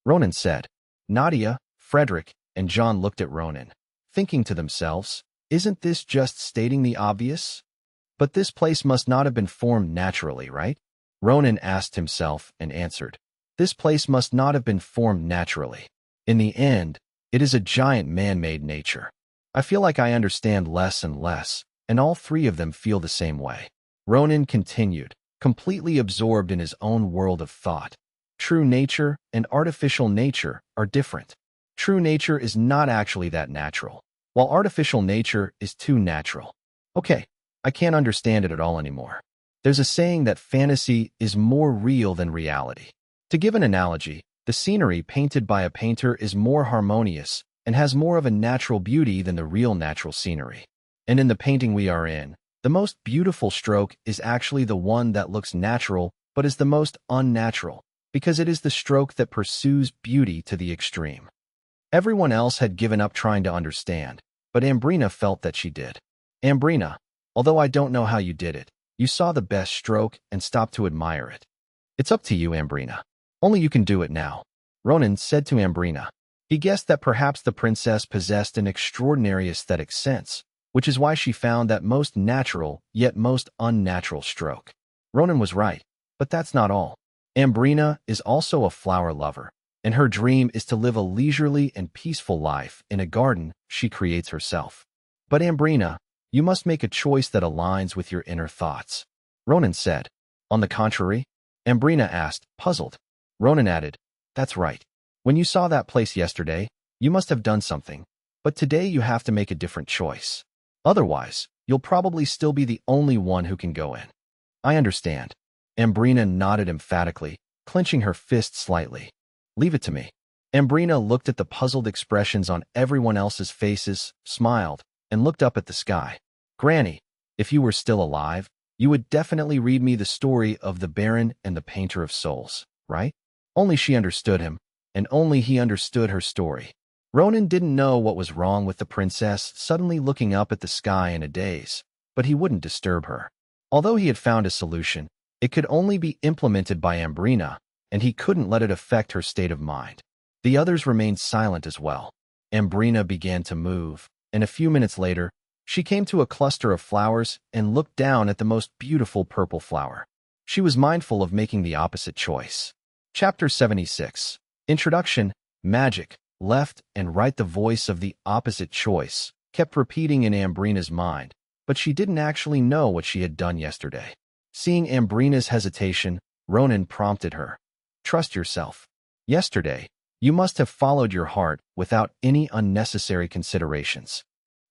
Ronan said. Nadia, Frederick, and John looked at Ronan, thinking to themselves, isn't this just stating the obvious? But this place must not have been formed naturally, right? Ronan asked himself and answered, this place must not have been formed naturally. In the end, it is a giant man-made nature. I feel like I understand less and less, and all 3 of them feel the same way. Ronan continued, completely absorbed in his own world of thought. True nature and artificial nature are different. True nature is not actually that natural, while artificial nature is too natural. Okay, I can't understand it at all anymore. There's a saying that fantasy is more real than reality. To give an analogy, the scenery painted by a painter is more harmonious and has more of a natural beauty than the real natural scenery. And in the painting we are in, the most beautiful stroke is actually the one that looks natural but is the most unnatural, because it is the stroke that pursues beauty to the extreme. Everyone else had given up trying to understand, but Ambrina felt that she did. Ambrina, although I don't know how you did it, you saw the best stroke and stopped to admire it. It's up to you, Ambrina. Only you can do it now, Ronan said to Ambrina. He guessed that perhaps the princess possessed an extraordinary aesthetic sense, which is why she found that most natural yet most unnatural stroke. Ronan was right, but that's not all. Ambrina is also a flower lover, and her dream is to live a leisurely and peaceful life in a garden she creates herself. But Ambrina, you must make a choice that aligns with your inner thoughts, Ronan said. On the contrary? Ambrina asked, puzzled. Ronan added, that's right. When you saw that place yesterday, you must have done something, but today you have to make a different choice. Otherwise, you'll probably still be the only one who can go in. I understand. Ambrina nodded emphatically, clenching her fist slightly. Leave it to me. Ambrina looked at the puzzled expressions on everyone else's faces, smiled, and looked up at the sky. Granny, if you were still alive, you would definitely read me the story of the Baron and the Painter of Souls, right? Only she understood him, and only he understood her story. Ronan didn't know what was wrong with the princess suddenly looking up at the sky in a daze, but he wouldn't disturb her. Although he had found a solution, it could only be implemented by Ambrina, and he couldn't let it affect her state of mind. The others remained silent as well. Ambrina began to move, and a few minutes later, she came to a cluster of flowers and looked down at the most beautiful purple flower. She was mindful of making the opposite choice. Chapter 76. Introduction. Magic, left and right. The voice of the opposite choice kept repeating in Ambrina's mind, but she didn't actually know what she had done yesterday. Seeing Ambrina's hesitation, Ronan prompted her. Trust yourself. Yesterday, you must have followed your heart without any unnecessary considerations.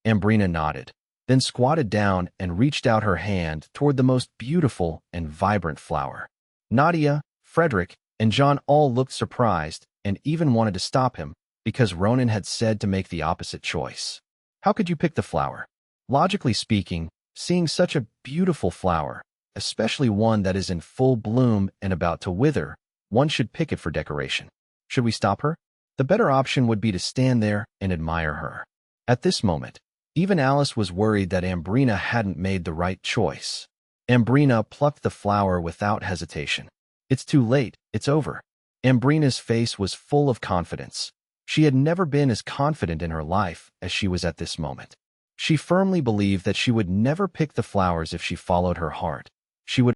Ambrina nodded, then squatted down and reached out her hand toward the most beautiful and vibrant flower. Nadia, Frederick, and John all looked surprised and even wanted to stop him because Ronan had said to make the opposite choice. How could you pick the flower? Logically speaking, seeing such a beautiful flower, especially one that is in full bloom and about to wither, one should pick it for decoration. Should we stop her? The better option would be to stand there and admire her. At this moment, even Alice was worried that Ambrina hadn't made the right choice. Ambrina plucked the flower without hesitation. It's too late, it's over. Ambrina's face was full of confidence. She had never been as confident in her life as she was at this moment. She firmly believed that she would never pick the flowers if she followed her heart. She would